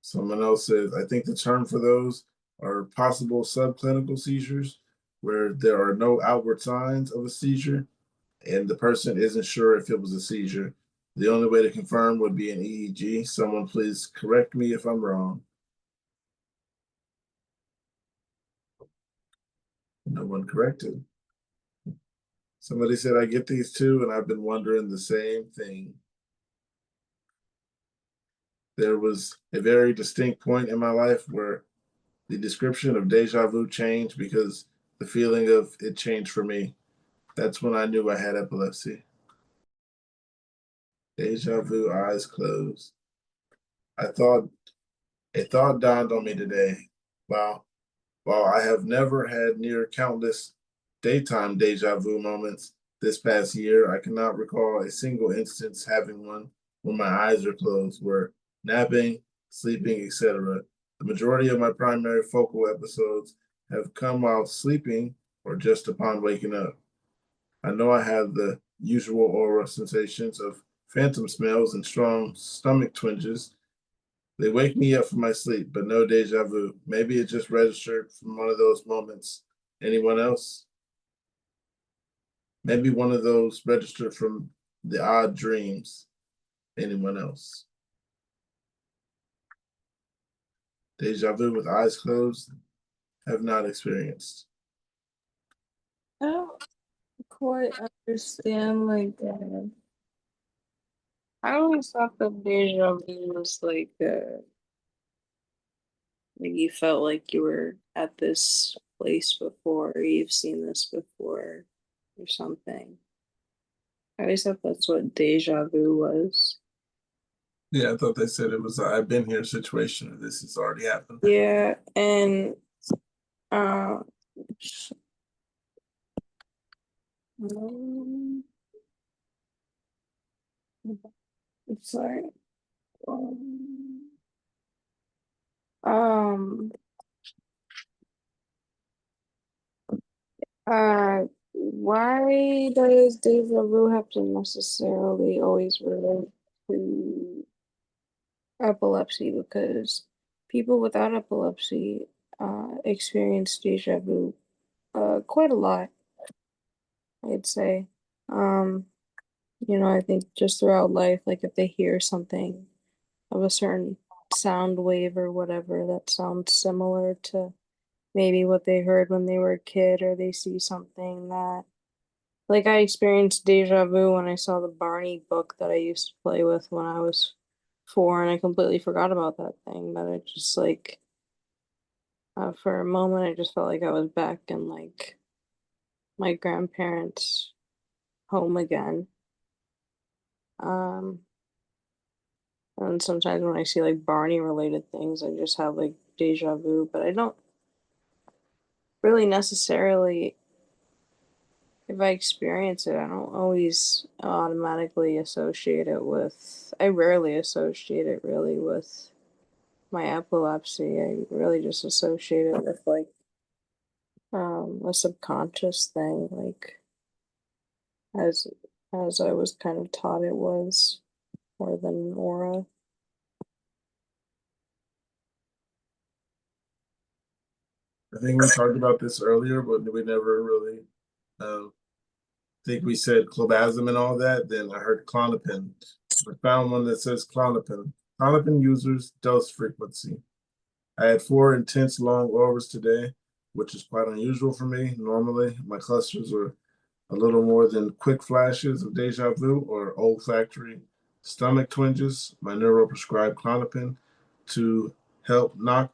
Someone else says, I think the term for those are possible subclinical seizures, where there are no outward signs of a seizure and the person isn't sure if it was a seizure. The only way to confirm would be an EEG. Someone please correct me if I'm wrong. No one corrected. Somebody said, I get these too, and I've been wondering the same thing. There was a very distinct point in my life where the description of deja vu changed because the feeling of it changed for me. That's when I knew I had epilepsy. Deja vu, eyes closed. I thought a thought dawned on me today. Wow. While I have never had near countless daytime deja vu moments this past year, I cannot recall a single instance having one when my eyes are closed, where napping, sleeping, etc. The majority of my primary focal episodes have come while sleeping or just upon waking up. I know I have the usual aura sensations of phantom smells and strong stomach twinges. They wake me up from my sleep, but no deja vu. Maybe it just registered from one of those moments. Anyone else? Maybe one of those registered from the odd dreams. Anyone else? Deja vu with eyes closed? Have not experienced. I don't quite understand, like, I always thought that deja vu was like you felt like you were at this place before, or you've seen this before, or something. I always thought that's what deja vu was. Yeah, I thought they said it was a I've been here situation, or this has already happened. Yeah, and uh, um, sorry. Um, why does deja vu have to necessarily always relate to epilepsy? Because people without epilepsy experience deja vu quite a lot, I'd say. Um, I think just throughout life, like if they hear something of a certain sound wave or whatever that sounds similar to maybe what they heard when they were a kid, or they see something that, like, I experienced deja vu when I saw the Barney book that I used to play with when I was 4, and I completely forgot about that thing. But it just like for a moment, I just felt like I was back in like my grandparents' home again. Um, and sometimes when I see like Barney related things, I just have like deja vu, but I don't really necessarily, if I experience it, I don't always automatically associate it with, I rarely associate it really with my epilepsy. I really just associate it with like a subconscious thing, like as as I was kind of taught it was, more than an aura. I think we talked about this earlier, but we never really think we said clobazam and all that. Then I heard Klonopin. I found one that says Klonopin. Klonopin users dose frequency. I had 4 intense long auras today, which is quite unusual for me. Normally, my clusters are a little more than quick flashes of deja vu or olfactory stomach twinges. My neuro prescribed Klonopin to help knock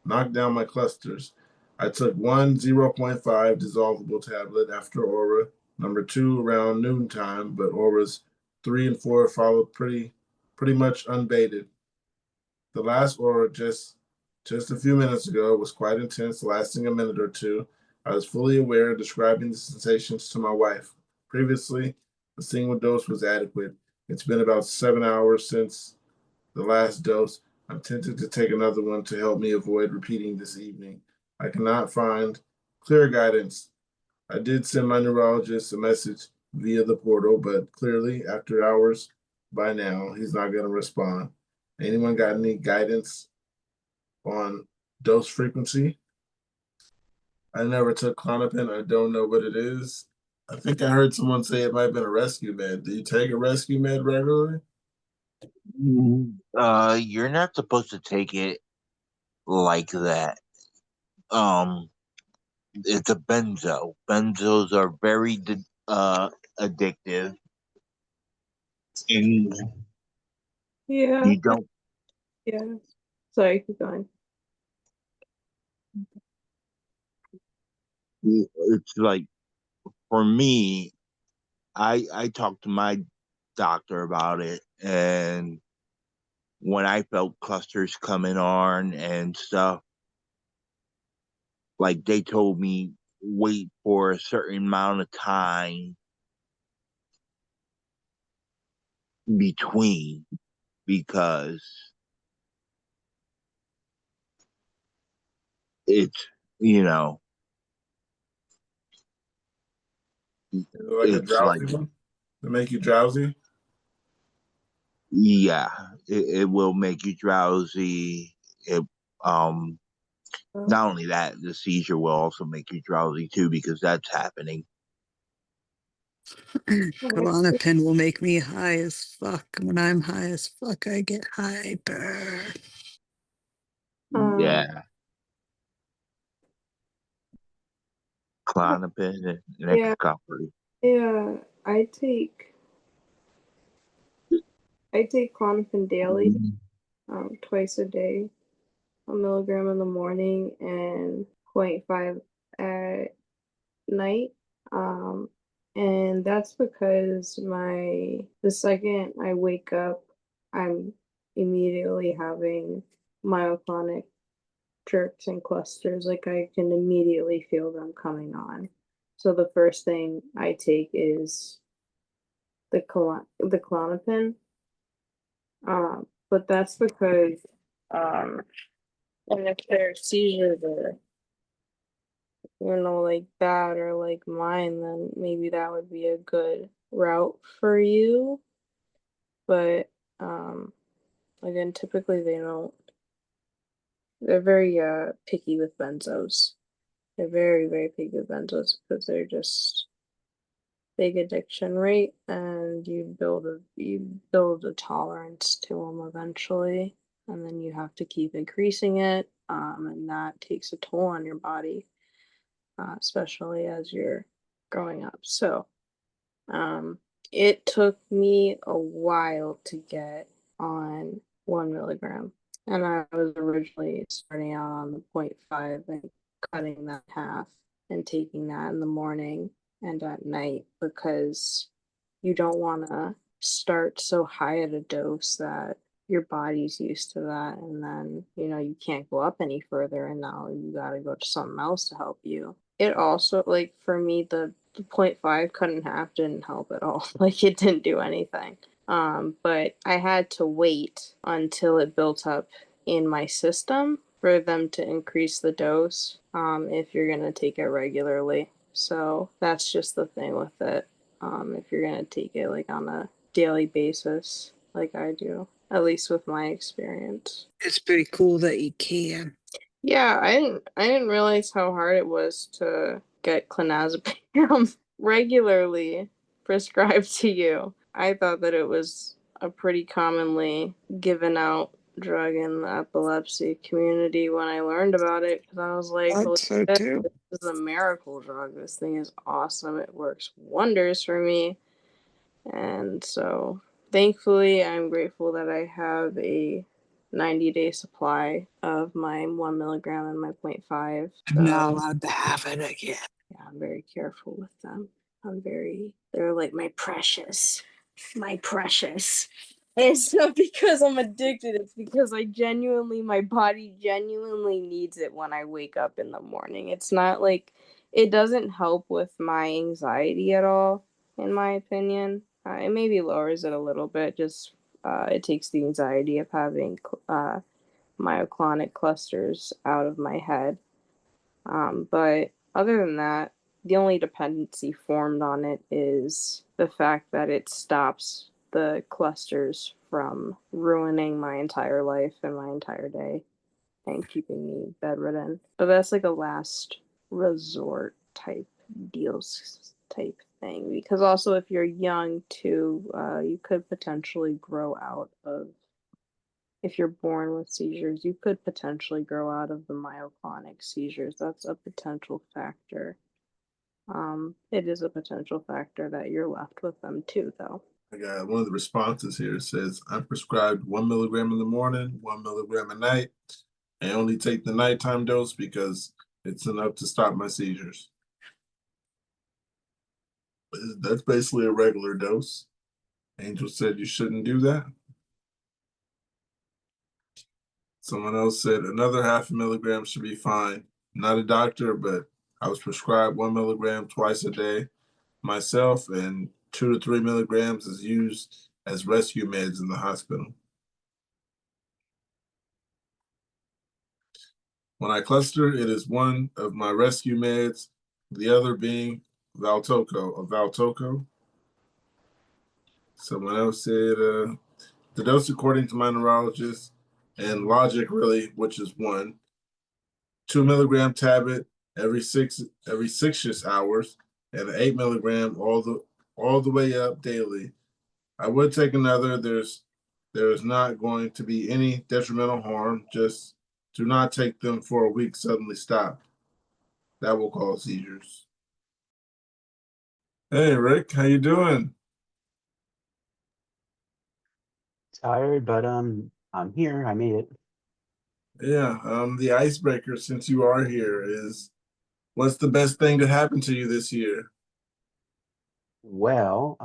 down my clusters. I took one 0.5 dissolvable tablet after aura number 2 around noontime, but auras 3 and 4 followed pretty much unbated. The last aura just a few minutes ago was quite intense, lasting a minute or two. I was fully aware, describing the sensations to my wife. Previously, a single dose was adequate. It's been about 7 hours since the last dose. I'm tempted to take another one to help me avoid repeating this evening. I cannot find clear guidance. I did send my neurologist a message via the portal, but clearly, after hours by now, he's not going to respond. Anyone got any guidance on dose frequency? I never took Klonopin. I don't know what it is. I think I heard someone say it might have been a rescue med. Do you take a rescue med regularly? You're not supposed to take it like that. It's a benzo. Benzos are very addictive, and Yeah, you don't. yeah. Sorry, keep going. It's like for me, I talked to my doctor about it, and when I felt clusters coming on and stuff, like they told me wait for a certain amount of time between because it's you know Is it like a It's like, drowsy one? To make you drowsy? yeah, it will make you drowsy. It um not only that, the seizure will also make you drowsy too because that's happening. Klonopin will make me high as fuck. When I'm high as fuck, I get hyper. Yeah, Klonopin and Yeah, Excalibur. yeah. I take Klonopin daily, twice a day, a milligram in the morning and 0.5 at night. Um, and that's because the second I wake up, I'm immediately having myoclonic jerks and clusters. Like I can immediately feel them coming on. So the first thing I take is the Klonopin. But that's because um and if their seizures are like that or like mine, then maybe that would be a good route for you. But again, typically they're very picky with benzos. They're very, very picky with benzos because they're just big addiction rate and you build a tolerance to them eventually, and then you have to keep increasing it, and that takes a toll on your body, especially as you're growing up. So it took me a while to get on 1 milligram, and I was originally starting out on the 0.5 and cutting that in half and taking that in the morning and at night because you don't want to start so high at a dose that your body's used to that, and then you can't go up any further, and now you got to go to something else to help you. It also, like, for me, the 0.5 cut in half didn't help at all. Like, it didn't do anything. But I had to wait until it built up in my system for them to increase the dose, if you're gonna take it regularly. So that's just the thing with it. If you're gonna take it like on a daily basis, like I do, at least with my experience. It's pretty cool that you can. Yeah, I didn't realize how hard it was to get clonazepam regularly prescribed to you. I thought that it was a pretty commonly given out drug in the epilepsy community when I learned about it, because I was like, I'd holy so shit, too. this is a miracle drug. This thing is awesome. It works wonders for me. And so, thankfully, I'm grateful that I have a 90-day supply of my 1 milligram and my 0.5. I'm not allowed to have it again. Yeah, I'm very careful with them. They're like my precious. My precious. And it's not because I'm addicted, it's because my body genuinely needs it when I wake up in the morning. It's not like, it doesn't help with my anxiety at all, in my opinion. It maybe lowers it a little bit, just it takes the anxiety of having myoclonic clusters out of my head. But other than that, the only dependency formed on it is the fact that it stops the clusters from ruining my entire life and my entire day and keeping me bedridden. But that's like a last resort type deals type thing. Because also, if you're young too, you could potentially grow out of, if you're born with seizures, you could potentially grow out of the myoclonic seizures. That's a potential factor. It is a potential factor that you're left with them too, though. I got one of the responses here. It says, I'm prescribed 1 milligram in the morning, 1 milligram at night. I only take the nighttime dose because it's enough to stop my seizures. That's basically a regular dose. Angel said you shouldn't do that. Someone else said another 0.5 milligram should be fine. Not a doctor, but I was prescribed 1 milligram twice a day myself, and 2 to 3 milligrams is used as rescue meds in the hospital. When I cluster, it is one of my rescue meds, the other being Valtoco. Someone else said the dose according to my neurologist and logic really, which is 2 milligram tablet every 6 hours, and an 8 milligram all the way up daily. I would take another. There's not going to be any detrimental harm. Just do not take them for a week. Suddenly stop. That will cause seizures. Hey Rick, how you doing? Tired, but I'm here. I made it. Yeah. The icebreaker, since you are here, is what's the best thing to happen to you this year? Well,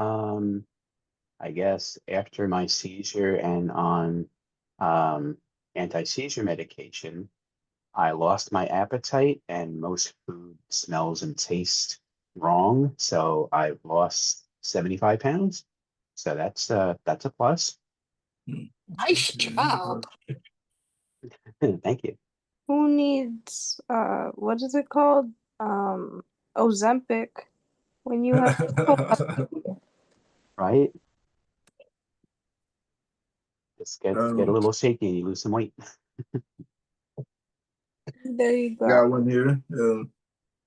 I guess after my seizure and on anti-seizure medication, I lost my appetite and most food smells and tastes wrong. So I've lost 75 pounds. So that's a plus. Nice job. Thank you. Who needs what is it called? Ozempic when you have Right? Just get a little shaky and you lose some weight. There you go. Got one here. It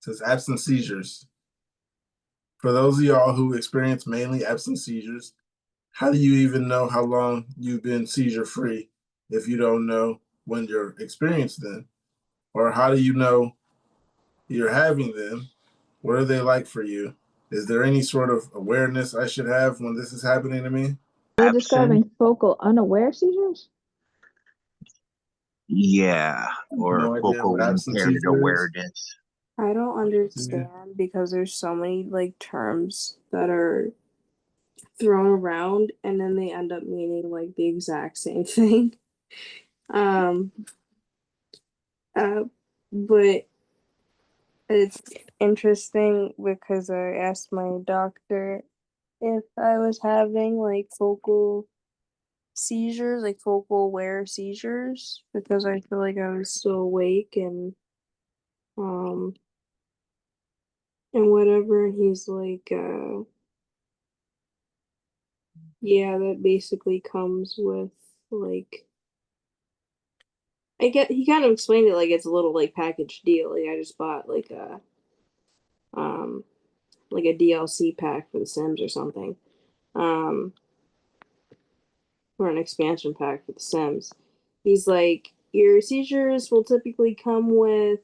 says absent seizures. For those of y'all who experience mainly absent seizures, how do you even know how long you've been seizure free if you don't know when you're experiencing them? Or how do you know you're having them? What are they like for you? Is there any sort of awareness I should have when this is happening to me? You're describing focal unaware seizures? Yeah, or No idea focal what absent impaired seizure is. awareness. I don't understand because there's so many like terms that are thrown around and then they end up meaning like the exact same thing. Um but it's interesting because I asked my doctor if I was having like focal seizures, like focal aware seizures, because I feel like I was still awake um and whatever. And he's like, yeah, that basically comes with like he kind of explained it like it's a little like package deal. Like I just bought like a DLC pack for The Sims or something. Or an expansion pack for The Sims. He's like, your seizures will typically come with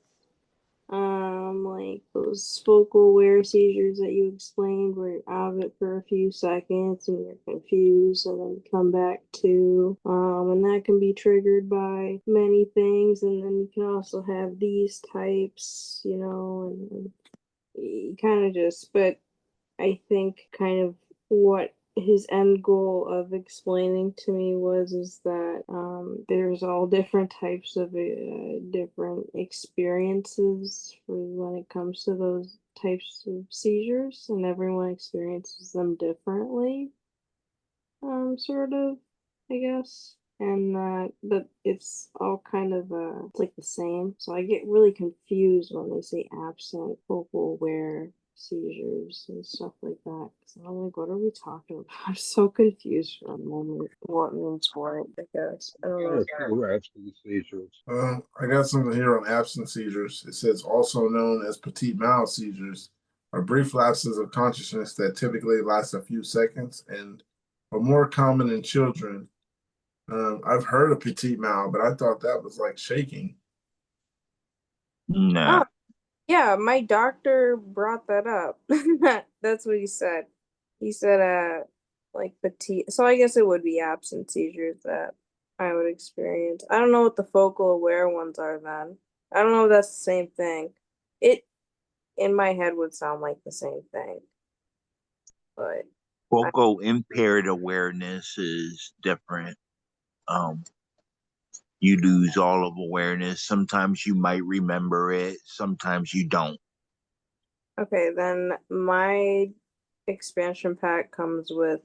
like those focal aware seizures that you explained where you're out of it for a few seconds and you're confused and then come back to and that can be triggered by many things, and then you can also have these types, and you kind of just, but I think kind of what his end goal of explaining to me was is that there's all different types of different experiences for when it comes to those types of seizures, and everyone experiences them differently, sort of, I guess. And but it's all kind of it's like the same. So I get really confused when they say absent focal aware seizures and stuff like that. So I'm like, what are we talking about? I'm so confused for a moment. What means what? I guess I don't know. Absent seizures. I got something here on absent seizures. It says also known as petit mal seizures are brief lapses of consciousness that typically last a few seconds and are more common in children. I've heard of petit mal, but I thought that was like shaking. Nah. Oh, yeah, my doctor brought that up. That's what he said. He said, like petite. So I guess it would be absent seizures that I would experience. I don't know what the focal aware ones are then. I don't know if that's the same thing. It, in my head, would sound like the same thing. But Focal impaired awareness is different. Um, you lose all of awareness. Sometimes you might remember it, sometimes you don't. okay, then my expansion pack comes with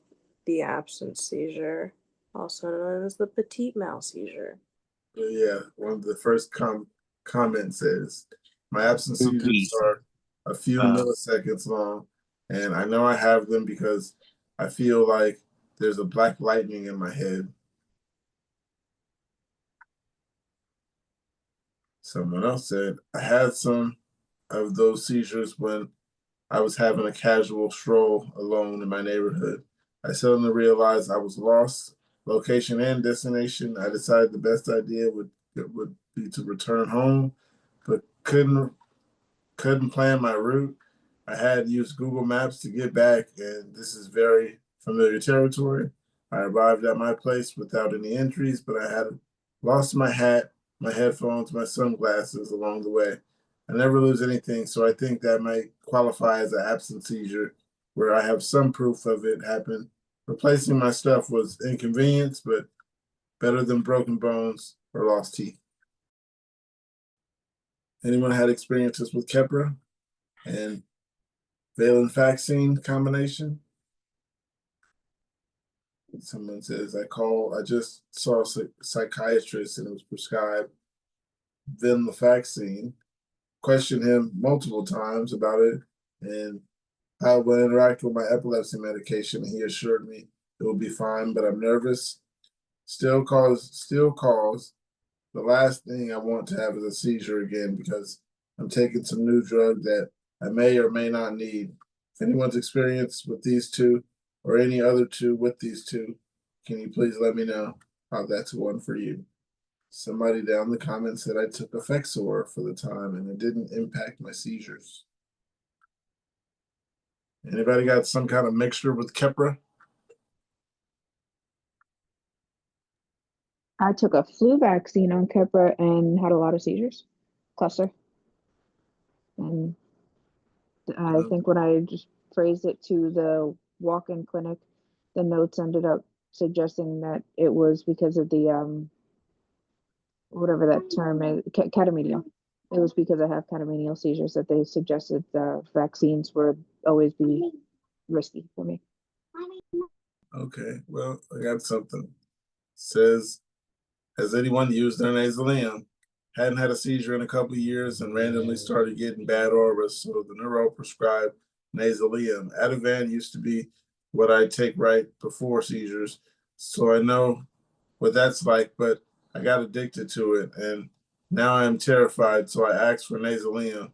the absent seizure, also known as the petite mal seizure. Yeah, one of the first comments says, my absent seizures Spooky. are a few milliseconds long. And I know I have them because I feel like there's a black lightning in my head. Someone else said, I had some of those seizures when I was having a casual stroll alone in my neighborhood. I suddenly realized I was lost, location and destination. I decided the best idea would be to return home, but couldn't plan my route. I had used Google Maps to get back, and this is very familiar territory. I arrived at my place without any entries, but I had lost my hat, my headphones, my sunglasses along the way. I never lose anything, so I think that might qualify as an absent seizure, where I have some proof of it happened. Replacing my stuff was inconvenience, but better than broken bones or lost teeth. Anyone had experiences with Keppra and valent vaccine combination? Someone says, I just saw a psychiatrist and it was prescribed venlafaxine. Questioned him multiple times about it and how it would interact with my epilepsy medication. He assured me it will be fine, but I'm nervous. Still calls. The last thing I want to have is a seizure again because I'm taking some new drug that I may or may not need. If anyone's experienced with these two or any other two with these two, can you please let me know how that's one for you? Somebody down in the comments said I took Effexor for the time and it didn't impact my seizures. Anybody got some kind of mixture with Keppra? I took a flu vaccine on Keppra and had a lot of seizures, cluster. And I think when I just phrased it to the walk-in clinic, the notes ended up suggesting that it was because of the whatever that term is, catamenial. It was because I have catamenial seizures that they suggested the vaccines would always be risky for me. Okay, well, I got something. Says, has anyone used their nasalium? Hadn't had a seizure in a couple of years and randomly started getting bad auras, so the neuro prescribed nasalium. Ativan used to be what I take right before seizures, so I know what that's like, but I got addicted to it, and now I am terrified, so I asked for nasalium.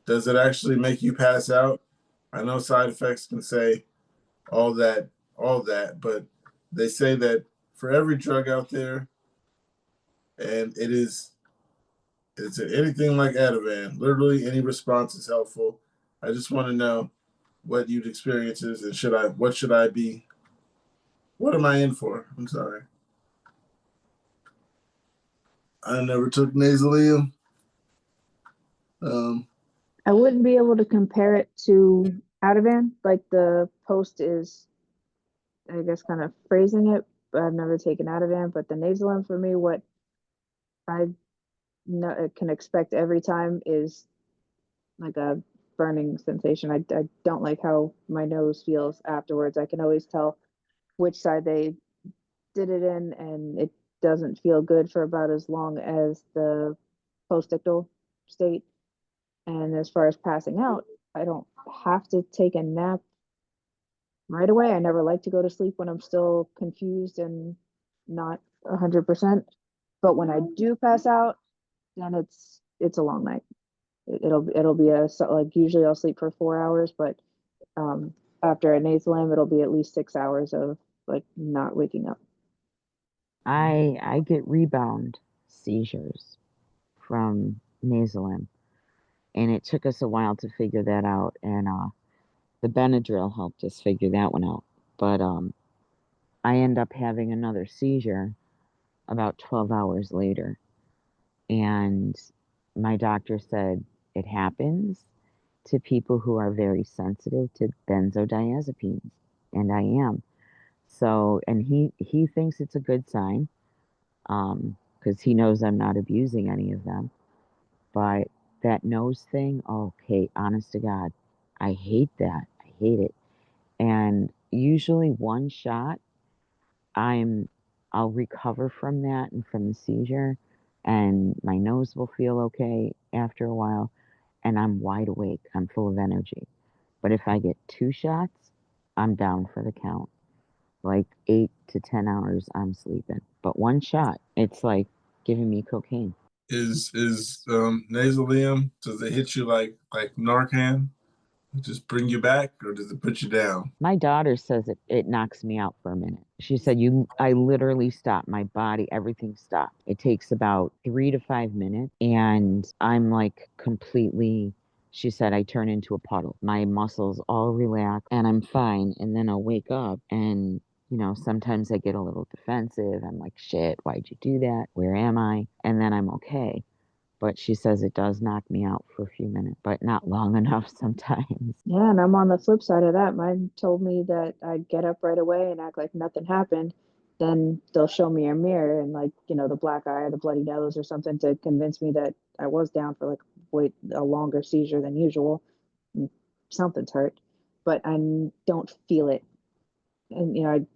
Does it actually make you pass out? I know side effects can say all that, but they say that for every drug out there, and it's anything like Ativan. Literally any response is helpful. I just want to know what you'd experiences and what am I in for? I'm sorry. I never took nasalium. I wouldn't be able to compare it to Ativan, like the post is, I guess, kind of phrasing it, but I've never taken Ativan. But the nasal for me, what I can expect every time is like a burning sensation. I don't like how my nose feels afterwards. I can always tell which side they did it in, and it doesn't feel good for about as long as the postictal state. And as far as passing out, I don't have to take a nap right away. I never like to go to sleep when I'm still confused and not 100%. But when I do pass out, then it's a long night. It'll be like usually I'll sleep for 4 hours, but after a nasal it'll be at least 6 hours of like not waking up. I get rebound seizures from Nasalim, and it took us a while to figure that out, and the Benadryl helped us figure that one out. But I end up having another seizure about 12 hours later, and my doctor said it happens to people who are very sensitive to benzodiazepines, and I am. So, and he thinks it's a good sign, because he knows I'm not abusing any of them. But that nose thing, okay, honest to God, I hate that. I hate it. And usually one shot, I'll recover from that and from the seizure, and my nose will feel okay after a while. and I'm wide awake. I'm full of energy. But if I get 2 shots, I'm down for the count. Like 8 to 10 hours, I'm sleeping. But 1 shot, it's like giving me cocaine. Is nasalium, does it hit you like Narcan? Just bring you back, or does it put you down? My daughter says it knocks me out for a minute. She said, I literally stop. My body, everything stopped. It takes about 3 to 5 minutes, and I'm like completely, she said, I turn into a puddle. My muscles all relax, and I'm fine. And then I'll wake up, and sometimes I get a little defensive. I'm like, shit, why'd you do that? Where am I? And then I'm okay. But she says it does knock me out for a few minutes, but not long enough sometimes. Yeah, and I'm on the flip side of that. Mine told me that I'd get up right away and act like nothing happened. Then they'll show me a mirror and like, the black eye or the bloody nose or something to convince me that I was down for like wait a longer seizure than usual. And something's hurt, but I don't feel it. And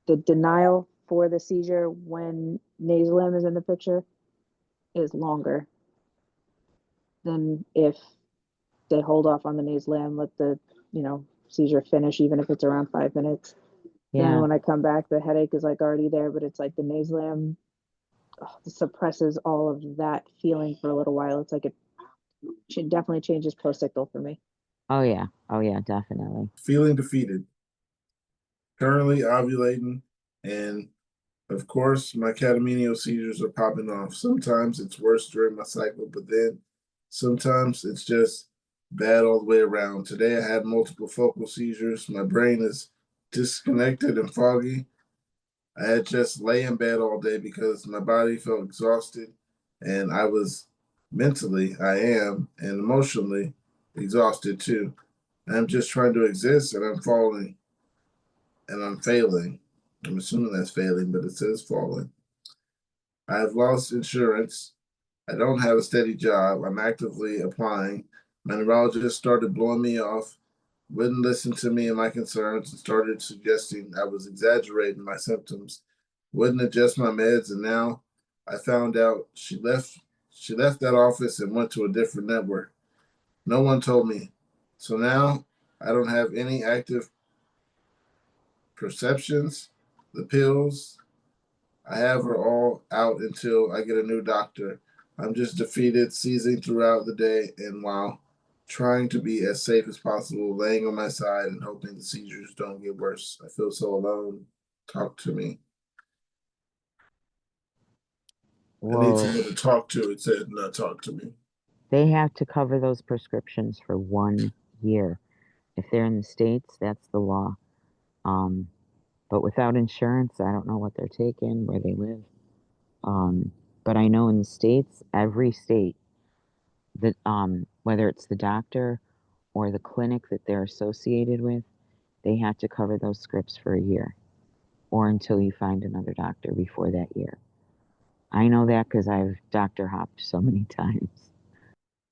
the denial for the seizure when nasal M is in the picture is longer than if they hold off on the nasal M, let the seizure finish, even if it's around 5 minutes. Then Yeah. when I come back, the headache is like already there, but it's like the nasal M suppresses all of that feeling for a little while. It's like it definitely changes post-ictal for me. Oh yeah. Oh yeah, definitely. Feeling defeated. Currently ovulating, and of course, my catamenial seizures are popping off. Sometimes it's worse during my cycle, but then sometimes it's just bad all the way around. Today I had multiple focal seizures. My brain is disconnected and foggy. I had just lay in bed all day because my body felt exhausted, and I was mentally, I am, and emotionally exhausted too. I'm just trying to exist, and I'm falling, and I'm failing. I'm assuming that's failing, but it says falling. I have lost insurance. I don't have a steady job. I'm actively applying. My neurologist started blowing me off, wouldn't listen to me and my concerns, and started suggesting I was exaggerating my symptoms, wouldn't adjust my meds, and now I found out she left that office and went to a different network. No one told me. So now I don't have any active perceptions. The pills, I have her all out until I get a new doctor. I'm just defeated, seizing throughout the day, and while trying to be as safe as possible, laying on my side and hoping the seizures don't get worse. I feel so alone. Talk to me. I need Whoa. someone to talk to. It said, not talk to me. They have to cover those prescriptions for 1 year. If they're in the States, that's the law. But without insurance, I don't know what they're taking, where they live. But I know in the States, every state, that whether it's the doctor or the clinic that they're associated with, they have to cover those scripts for a year or until you find another doctor before that year. I know that because I've doctor hopped so many times.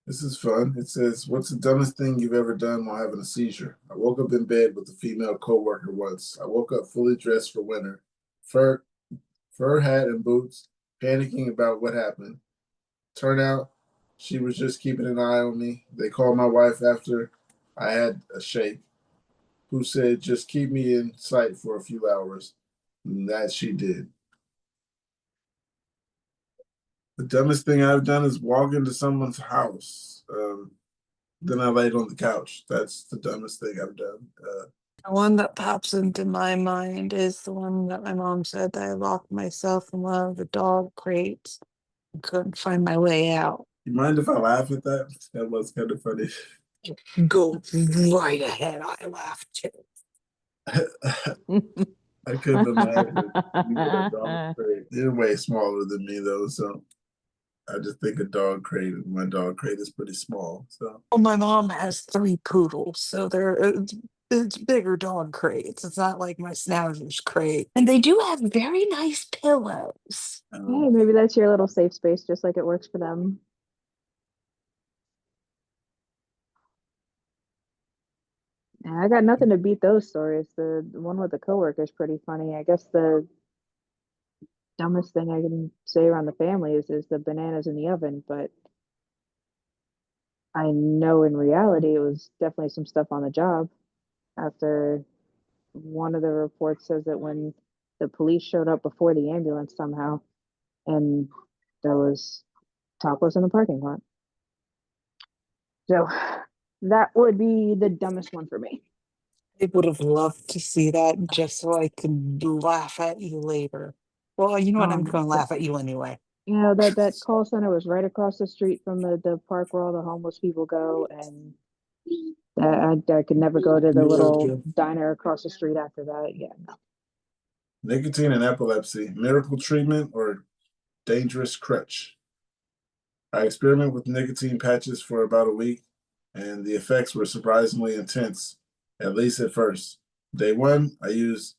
This is fun. It says, what's the dumbest thing you've ever done while having a seizure? I woke up in bed with a female coworker once. I woke up fully dressed for winter, fur, fur hat and boots, panicking about what happened. Turned out she was just keeping an eye on me. They called my wife after I had a shake, who said, just keep me in sight for a few hours. And that she did. The dumbest thing I've done is walk into someone's house. Then I laid on the couch. That's the dumbest thing I've done. The one that pops into my mind is the one that my mom said that I locked myself in one of the dog crates and couldn't find my way out. You mind if I laugh at that? That was kind of funny. Go right ahead. I laughed too. I couldn't imagine you with a dog crate. You're way smaller than me though, so I just think a dog crate. My dog crate is pretty small, so. Well, my mom has 3 poodles, so it's bigger dog crates. It's not like my Schnauzer's crate. And they do have very nice pillows. Hey, maybe that's your little safe space, just like it works for them. Yeah, I got nothing to beat those stories. The one with the coworker is pretty funny. I guess the dumbest thing I can say around the family is the bananas in the oven, but I know in reality it was definitely some stuff on the job. After one of the reports says that when the police showed up before the ambulance somehow, and there was tacos in the parking lot. So that would be the dumbest one for me. I would have loved to see that just so I could laugh at you later. Well, you know what? I'm going to The, laugh at you anyway. that call center was right across the street from the park where all the homeless people go, and I could never go to the little diner across the street after that. Yeah, no. Nicotine and epilepsy, miracle treatment or dangerous crutch? I experimented with nicotine patches for about a week, and the effects were surprisingly intense, at least at first. Day one, I used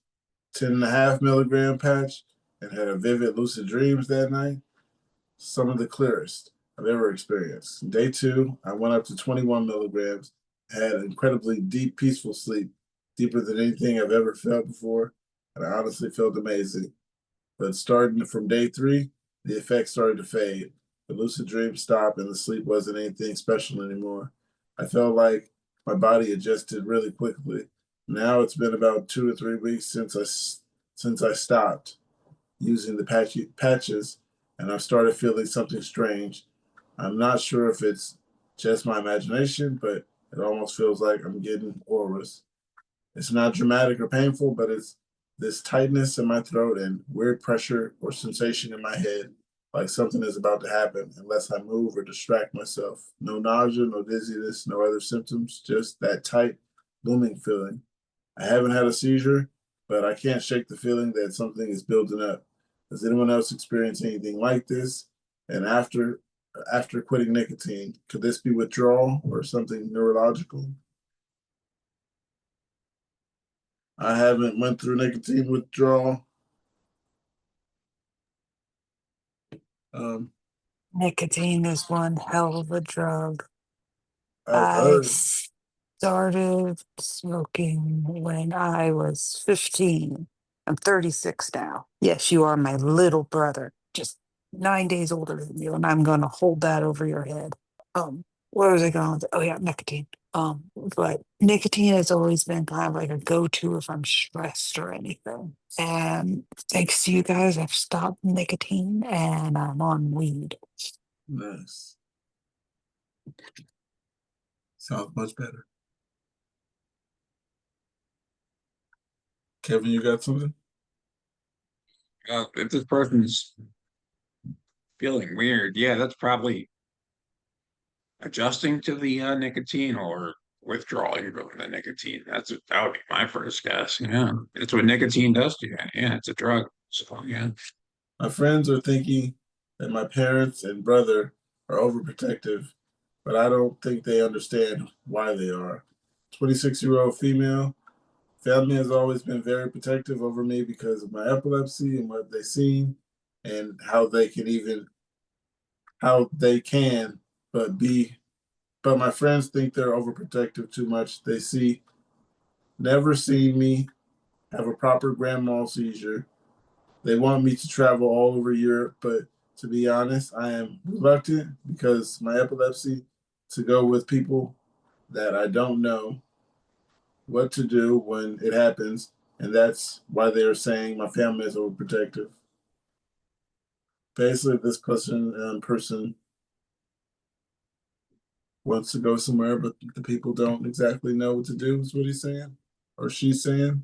10.5 milligram patch and had a vivid lucid dreams that night, some of the clearest I've ever experienced. Day two, I went up to 21 milligrams, had incredibly deep, peaceful sleep, deeper than anything I've ever felt before, and I honestly felt amazing. But starting from day three, the effects started to fade. The lucid dreams stopped, and the sleep wasn't anything special anymore. I felt like my body adjusted really quickly. Now it's been about 2 to 3 weeks since I stopped using the patches, and I've started feeling something strange. I'm not sure if it's just my imagination, but it almost feels like I'm getting auras. It's not dramatic or painful, but it's this tightness in my throat and weird pressure or sensation in my head, like something is about to happen unless I move or distract myself. No nausea, no dizziness, no other symptoms, just that tight, looming feeling. I haven't had a seizure, but I can't shake the feeling that something is building up. Does anyone else experience anything like this? And after quitting nicotine, could this be withdrawal or something neurological? I haven't went through nicotine withdrawal. Um, Nicotine is one hell of a drug. I've I heard. started smoking when I was 15. I'm 36 now. Yes, you are my little brother, just 9 days older than you, and I'm going to hold that over your head. Where was I going with it? Oh yeah, nicotine. But nicotine has always been kind of like a go-to if I'm stressed or anything. And thanks to you guys, I've stopped nicotine and I'm on weed. Nice. Sounds much better. Kevin, you got something? If this person's feeling weird, yeah, that's probably adjusting to the nicotine or withdrawing from the nicotine. That would be my first guess. Yeah, it's what nicotine does to you. Yeah, it's a drug. So yeah. My friends are thinking that my parents and brother are overprotective, but I don't think they understand why they are. 26-year-old female. Family has always been very protective over me because of my epilepsy and what they've seen and how they can, but but my friends think they're overprotective too much. Never seen me have a proper grand mal seizure. They want me to travel all over Europe, but to be honest, I am reluctant because my epilepsy to go with people that I don't know what to do when it happens, and that's why they are saying my family is overprotective. Basically, this person wants to go somewhere, but the people don't exactly know what to do. Is what he's saying, or she's saying.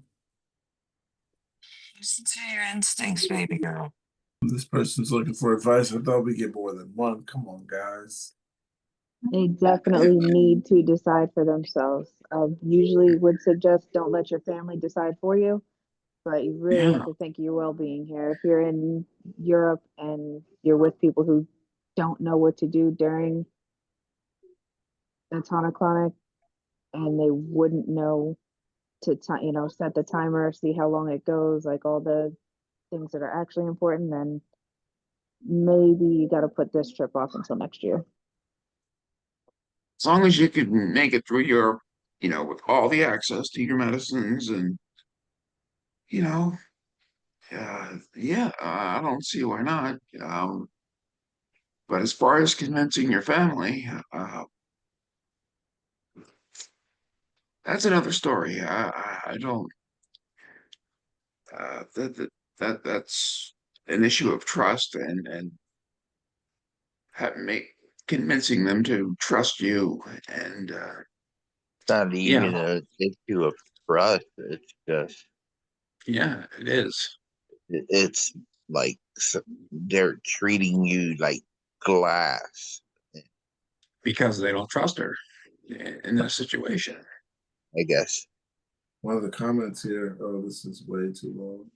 Listen to your instincts, baby girl. This person's looking for advice. I thought we get more than one. Come on, guys. They definitely need to decide for themselves. I usually would suggest don't let your family decide for you, but you really have Yeah. to think of your well-being here. If you're in Europe and you're with people who don't know what to do during a tonic-clonic and they wouldn't know to set the timer, see how long it goes, like all the things that are actually important, then maybe you got to put this trip off until next year. As long as you can make it through Europe, with all the access to your medicines and, you know, yeah, I don't see why not. But as far as convincing your family, that's another story. I don't. That's an issue of trust and make convincing them to trust you and It's not yeah, even an issue of trust. It's just yeah, it is it's like they're treating you like glass. because they don't trust her in this situation. I guess. One of the comments here, oh, this is way too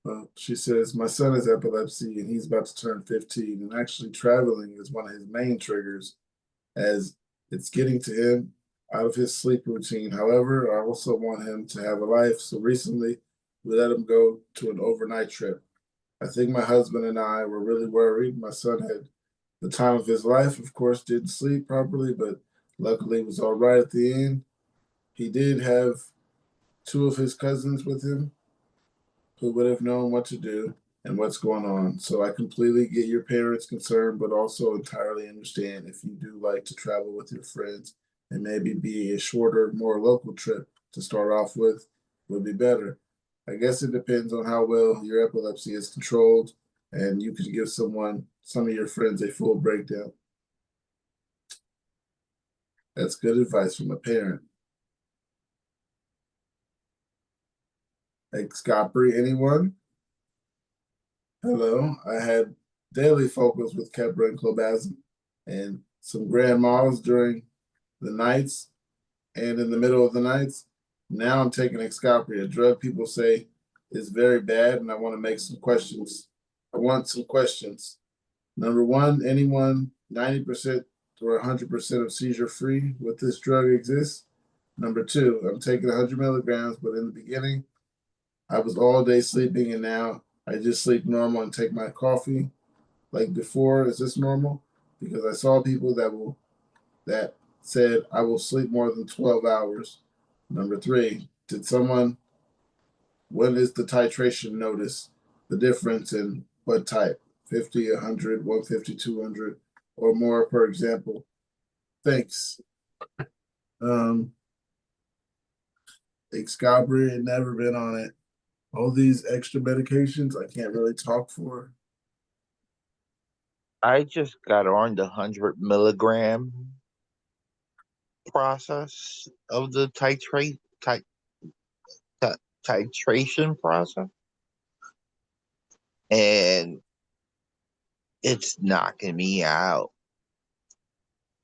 long. She says, my son has epilepsy and he's about to turn 15, and actually traveling is one of his main triggers as it's getting to him out of his sleep routine. However, I also want him to have a life. So recently, we let him go to an overnight trip. I think my husband and I were really worried. My son had the time of his life, of course, didn't sleep properly, but luckily was all right at the end. He did have two of his cousins with him who would have known what to do and what's going on. So I completely get your parents' concern, but also entirely understand if you do like to travel with your friends and maybe be a shorter, more local trip to start off with would be better. I guess it depends on how well your epilepsy is controlled, and you could give some of your friends a full breakdown. That's good advice from a parent. Excopri, anyone? Hello, I had daily focus with Kepra and clobazam and some grand malls during the nights and in the middle of the nights. Now I'm taking Excopri, a drug people say is very bad, and I want to make some questions. I want some questions. Number one, anyone 90% or 100% of seizure free with this drug exists? Number two, I'm taking 100 milligrams, but in the beginning, I was all day sleeping, and now I just sleep normal and take my coffee like before. Is this normal? Because I saw people that said I will sleep more than 12 hours. Number three, when is the titration notice? The difference in what type? 50, 100, 150, 200, or more, per example. Thanks. Excalibur had never been on it. All these extra medications I can't really talk for. I just got on the 100 milligram process of the titration process, and it's knocking me out.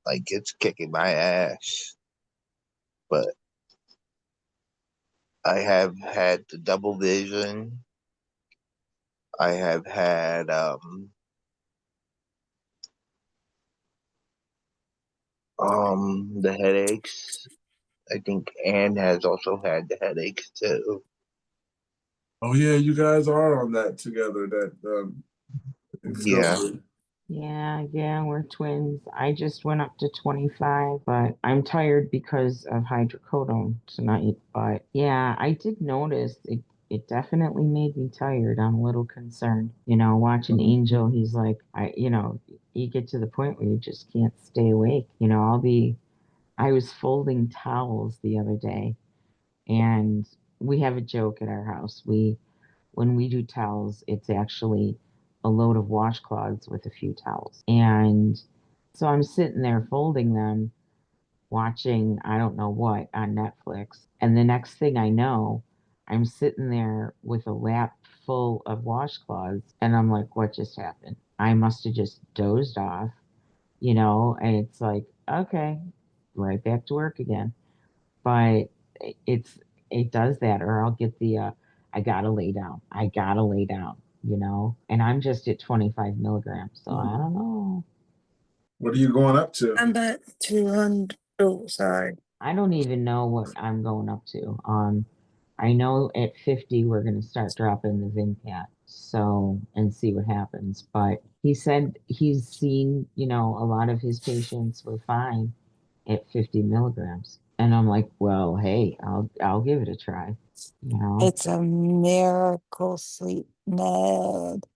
Like it's kicking my ass. But I have had the double vision. I have had the headaches. I think Anne has also had the headaches too. Oh yeah, you guys are on that together. That Yeah. Excalibur. Yeah, we're twins. I just went up to 25, but I'm tired because of hydrocodone tonight. But yeah, I did notice it definitely made me tired. I'm a little concerned. Watching Angel, he's like, you get to the point where you just can't stay awake. I was folding towels the other day, and we have a joke at our house. When we do towels, it's actually a load of washcloths with a few towels. And so I'm sitting there folding them, watching I don't know what on Netflix. And the next thing I know, I'm sitting there with a lap full of washcloths. And I'm like, what just happened? I must have just dozed off, and it's like, okay, right back to work again. But it's it does that, or I'll get the I gotta lay down. I gotta lay down, and I'm just at 25 milligrams, so I don't know. What are you going up to? I'm at 200. Oh, sorry. I don't even know what I'm going up to. I know at 50 we're gonna start dropping the Vimpat, so and see what happens. But he said he's seen, a lot of his patients were fine at 50 milligrams. And I'm like, well, hey, I'll give it a try. It's a miracle sleep med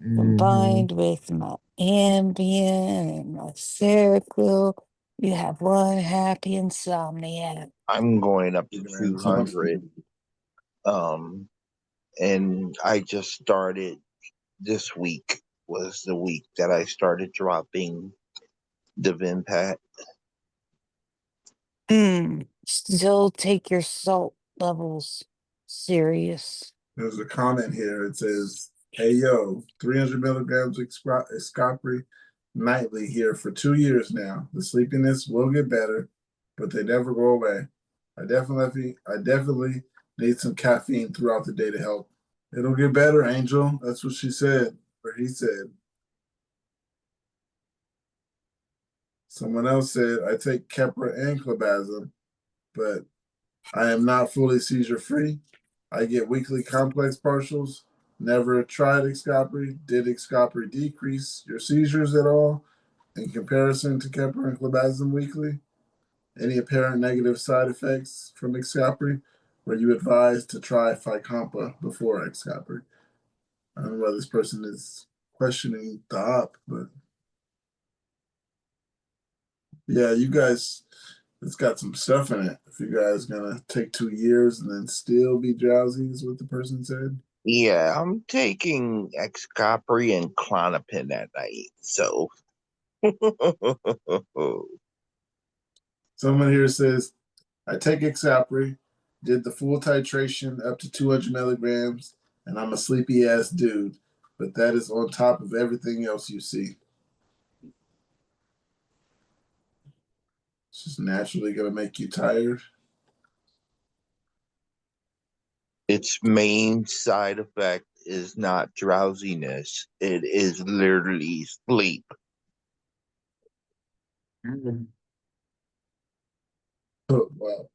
Mhm. combined with my Ambien and my Seroquel. You have one happy insomniac. I'm going up to You're gonna have too much 200. food. Um, and I just started this week was the week that I started dropping the Vimpat. Still take your salt levels serious. There's a comment here. It says, "Hey yo, 300 milligrams of Escopri nightly here for 2 years now. The sleepiness will get better, but they never go away. I definitely need some caffeine throughout the day to help. It'll get better, Angel. That's what she said, or he said. Someone else said, I take Keppra and clobazam, but I am not fully seizure free. I get weekly complex partials. Never tried Xcopri. Did Xcopri decrease your seizures at all in comparison to Keppra and clobazam weekly? Any apparent negative side effects from Xcopri? Were you advised to try Fycompa before Xcopri? I don't know why this person is questioning the op, but yeah, you guys, it's got some stuff in it. If you guys gonna take 2 years and then still be drowsy, is what the person said. Yeah, I'm taking Excopri and Clonopin at night. So Someone here says, I take Xapri, did the full titration up to 200 milligrams, and I'm a sleepy ass dude. But that is on top of everything else you see. It's just naturally going to make you tired. its main side effect is not drowsiness. It is literally sleep. Oh, wow.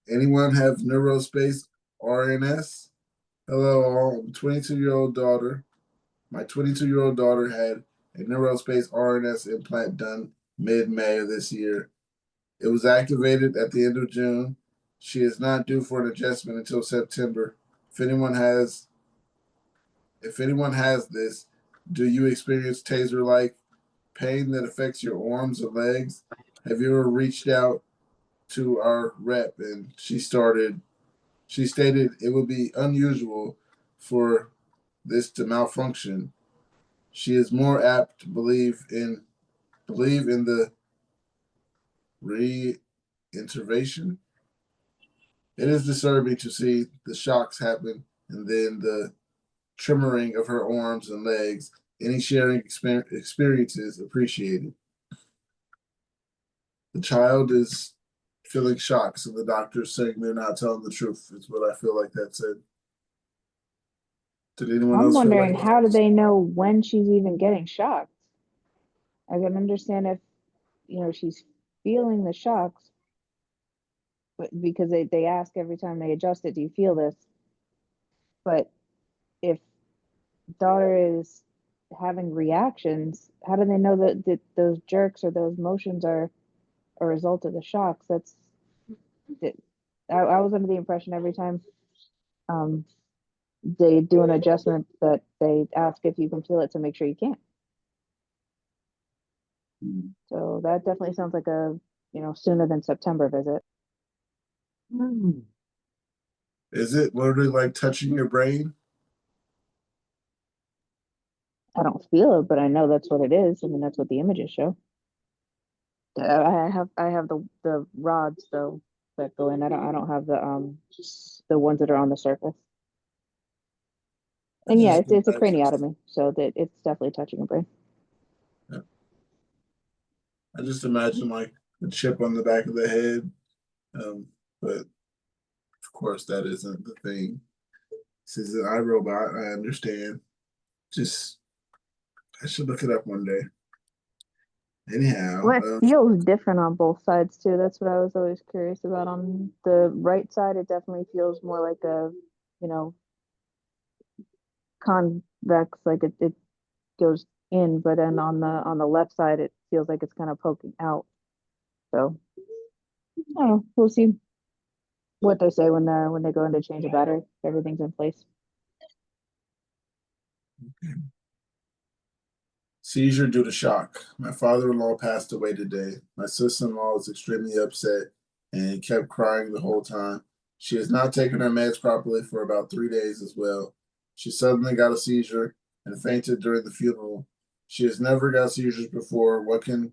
Anyone have neurospace RNS? Hello, all. I'm 22-year-old daughter. My 22-year-old daughter had a neurospace RNS implant done mid-May of this year. It was activated at the end of June. She is not due for an adjustment until September. If anyone has this, do you experience taser-like pain that affects your arms or legs? Have you ever reached out to our rep and she stated it would be unusual for this to malfunction. She is more apt to believe in the reintervention. It is disturbing to see the shocks happen and then the tremoring of her arms and legs. Any sharing experiences appreciated. The child is feeling shocks, and the doctor's saying they're not telling the truth, is what I feel like that said. Did anyone I'm else feel wondering like how do that? they know when she's even getting shocked? I can understand if she's feeling the shocks, but because they ask every time they adjust it, do you feel this? But if daughter is having reactions, how do they know that those jerks or those motions are a result of the shocks? That I was under the impression every time um, they do an adjustment that they ask if you can feel it to make sure you can. So that definitely sounds like a sooner than September visit. Is it literally like touching your brain? I don't feel it, but I know that's what it is. I mean, that's what the images show. I have the rods though that go in. I don't have the ones that are on the surface. I And yeah, just it's a imagine, craniotomy, so that it's definitely touching a brain. I just imagine like a chip on the back of the head. But of course, that isn't the thing. This is an iRobot. I understand. Just I should look it up one day. Anyhow, Well, it feels different on both sides too. That's what I was always curious about. On the right side, it definitely feels more like a, you know, convex, like it goes in, but then on the left side, it feels like it's kind of poking out. So, I don't know. We'll see what they say when they go in to change a battery. Everything's in place. Seizure due to shock. My father-in-law passed away today. My sister-in-law is extremely upset and kept crying the whole time. She has not taken her meds properly for about 3 days as well. She suddenly got a seizure and fainted during the funeral. She has never got seizures before. What can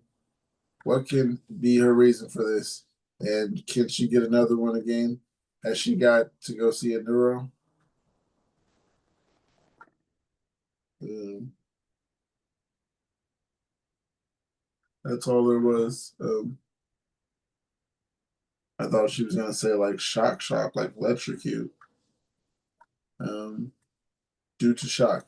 be her reason for this? And can she get another one again? Has she got to go see a neuro? That's all there was. I thought she was gonna say like shock, like electrocute. Due to shock.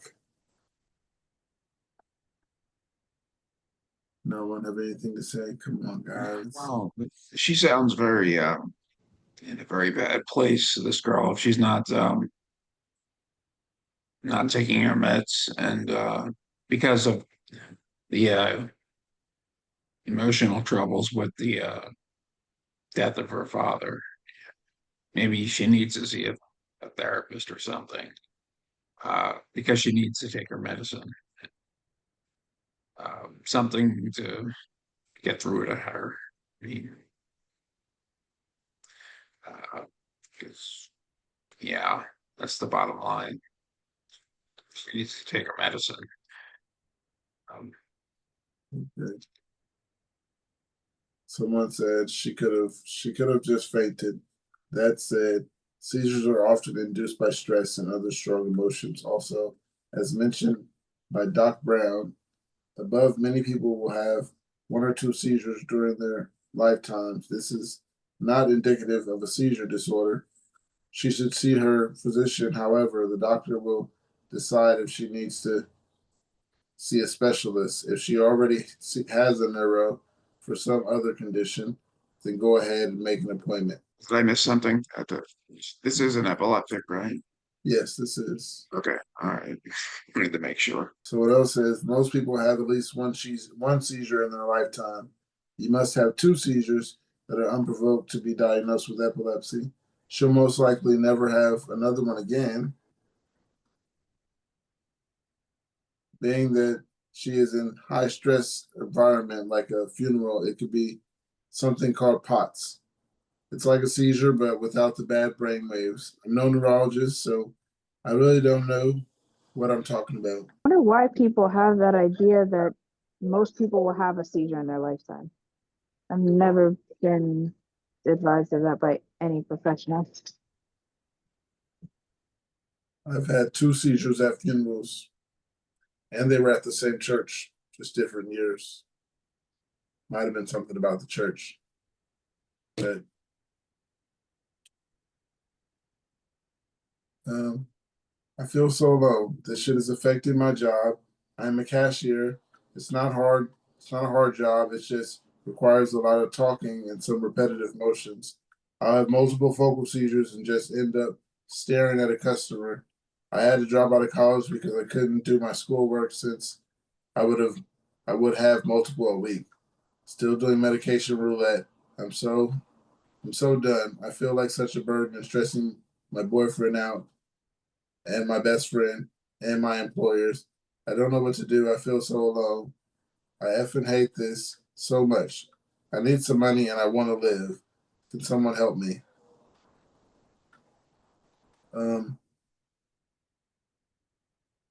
No one have anything to say. Come on, guys. Wow, she sounds very in a very bad place. This girl, if she's not taking her meds, and because of the emotional troubles with the death of her father, maybe she needs to see a therapist or something. Because she needs to take her medicine. Something to get through to her. I mean, because yeah, that's the bottom line. She needs to take her medicine. Okay. Someone said she could have just fainted. That said, seizures are often induced by stress and other strong emotions. Also, as mentioned by Doc Brown, above many people will have one or two seizures during their lifetimes. This is not indicative of a seizure disorder. She should see her physician. However, the doctor will decide if she needs to see a specialist. If she already has a neuro for some other condition, then go ahead and make an appointment. Did I miss something? This is an epileptic, right? Yes, this is. Okay, all right. I need to make sure. So what else is most people have at least one seizure in their lifetime. You must have two seizures that are unprovoked to be diagnosed with epilepsy. She'll most likely never have another one again, being that she is in high stress environment like a funeral. It could be something called POTS. It's like a seizure, but without the bad brain waves. I'm no neurologist, so I really don't know what I'm talking about. I wonder why people have that idea that most people will have a seizure in their lifetime. I've never been advised of that by any professional. I've had two seizures at funerals, and they were at the same church, just different years. Might have been something about the church, but I feel so low. This shit is affecting my job. I'm a cashier. It's not hard. It's not a hard job. It just requires a lot of talking and some repetitive motions. I have multiple focal seizures and just end up staring at a customer. I had to drop out of college because I couldn't do my schoolwork since I would have multiple a week. Still doing medication roulette. I'm so done. I feel like such a burden and stressing my boyfriend out and my best friend and my employers. I don't know what to do. I feel so alone. I effing hate this so much. I need some money and I want to live. Can someone help me?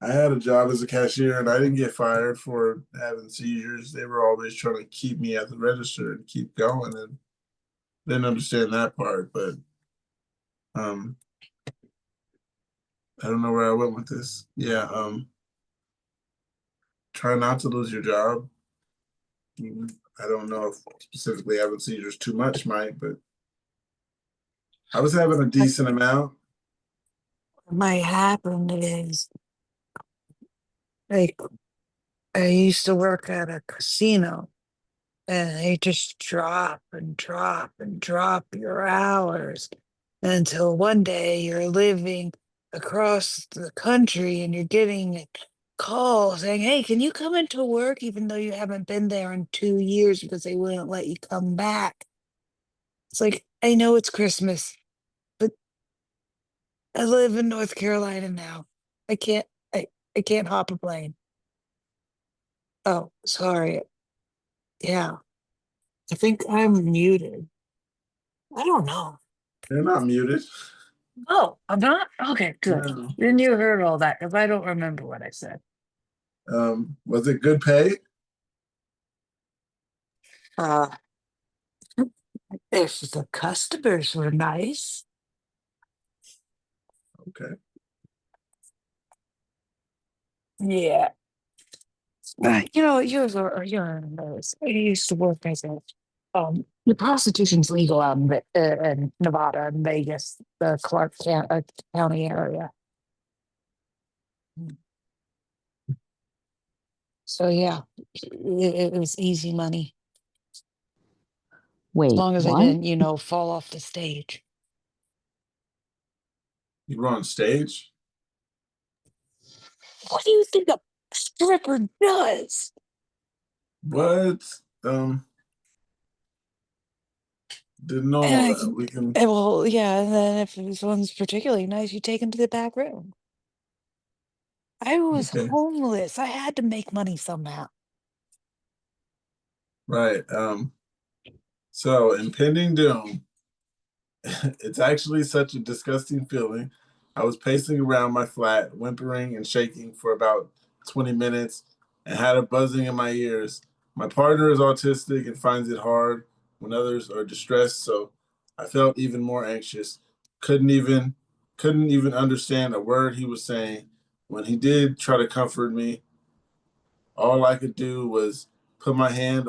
I had a job as a cashier and I didn't get fired for having seizures. They were always trying to keep me at the register and keep going, and didn't understand that part, but I don't know where I went with this. Yeah, try not to lose your job. I don't know if specifically having seizures too much might, but I was having a decent amount. What might happen is, like, I used to work at a casino, and they just drop and drop and drop your hours until one day you're living across the country and you're getting a call saying, "Hey, can you come into work?" Even though you haven't been there in 2 years because they wouldn't let you come back. It's like, I know it's Christmas, but I live in North Carolina now. I can't I can't hop a plane. Oh, sorry. Yeah, I think I'm muted. I don't know. You're not muted. Oh, I'm not? Okay, good. No. Then you heard all that because I don't remember what I said. Was it good pay? Uh, if the customers were nice. Okay. Yeah. You're a nurse. I used to work as a the prostitution's legal out in Nevada and Vegas, the County area. So yeah, it was easy money as Wait, long as I what? didn't, fall off the stage. You were on stage? What do you think a stripper does? What? Didn't know And all I that. can, We can. well, yeah, and then if this one's particularly nice, you take him to the back room. I was Okay. homeless. I had to make money somehow. Right. So impending doom. It's actually such a disgusting feeling. I was pacing around my flat, whimpering and shaking for about 20 minutes and had a buzzing in my ears. My partner is autistic and finds it hard when others are distressed, so I felt even more anxious. Couldn't even couldn't even understand a word he was saying. When he did try to comfort me, all I could do was put my hands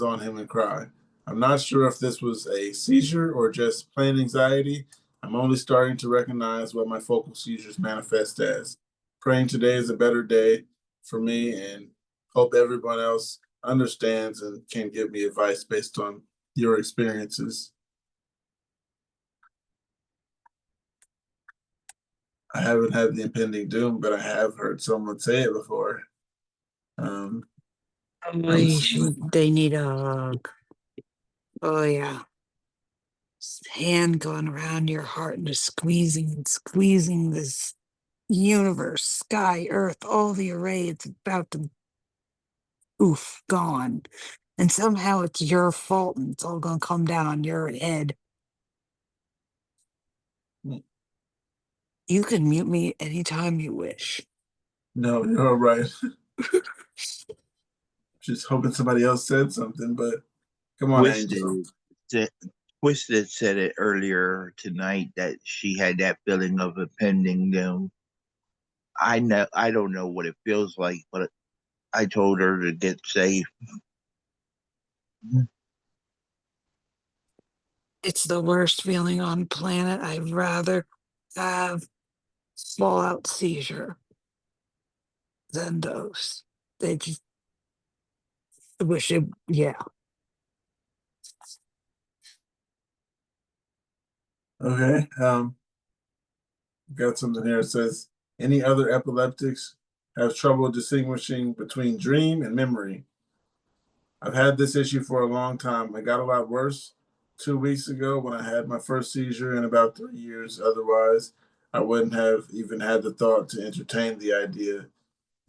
on him and cry. I'm not sure if this was a seizure or just plain anxiety. I'm only starting to recognize what my focal seizures manifest as. Praying today is a better day for me and hope everyone else understands and can give me advice based on your experiences. I haven't had the impending doom, but I have heard someone say it before. Um, They need a hug. Oh yeah. Hand going around your heart and just squeezing and squeezing this universe, sky, earth, all the array. It's about to gone. And somehow it's your fault and it's all gonna come down on your head. You can mute me anytime you wish. no, you're all right. Just hoping somebody else said something, but come on, Twisted Angel. said, Twisted said it earlier tonight that she had that feeling of impending doom. I don't know what it feels like, but I told her to get safe. It's the worst feeling on planet. I'd rather have fallout seizure than those. They just wish it, yeah. Okay. Got something here. It says any other epileptics have trouble distinguishing between dream and memory. I've had this issue for a long time. It got a lot worse 2 weeks ago when I had my first seizure in about 3 years. Otherwise, I wouldn't have even had the thought to entertain the idea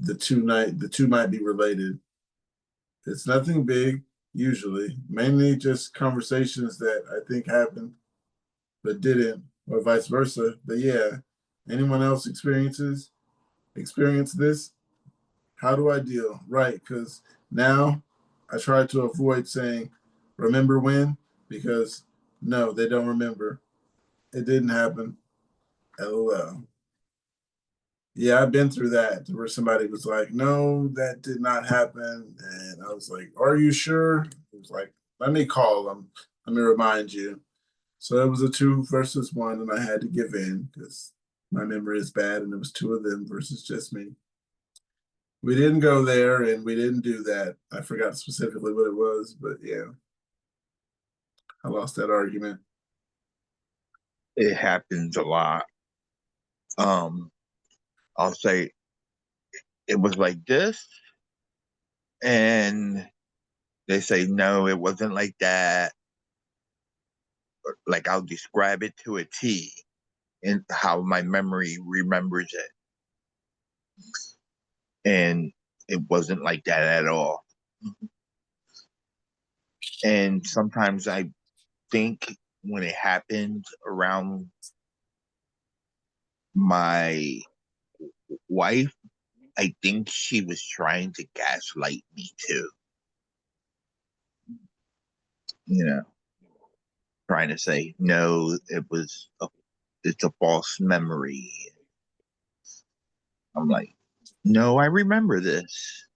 the two might be related. It's nothing big, usually, mainly just conversations that I think happened but didn't, or vice versa. But yeah, anyone else experience this? How do I deal? Right, because now I try to avoid saying, remember when? Because no, they don't remember. It didn't happen. LOL. Yeah, I've been through that where somebody was like, no, that did not happen. And I was like, are you sure? It was like, let me call them. Let me remind you. So it was a 2 versus 1, and I had to give in because my memory is bad, and it was two of them versus just me. We didn't go there, and we didn't do that. I forgot specifically what it was, but yeah, I lost that argument. It happens a lot. I'll say it was like this, and they say no, it wasn't like that. Like I'll describe it to a T and how my memory remembers it. And it wasn't like that at all. And sometimes I think when it happened around my wife, I think she was trying to gaslight me too. You know, trying to say no, it's a false memory. I'm like, no, I remember this,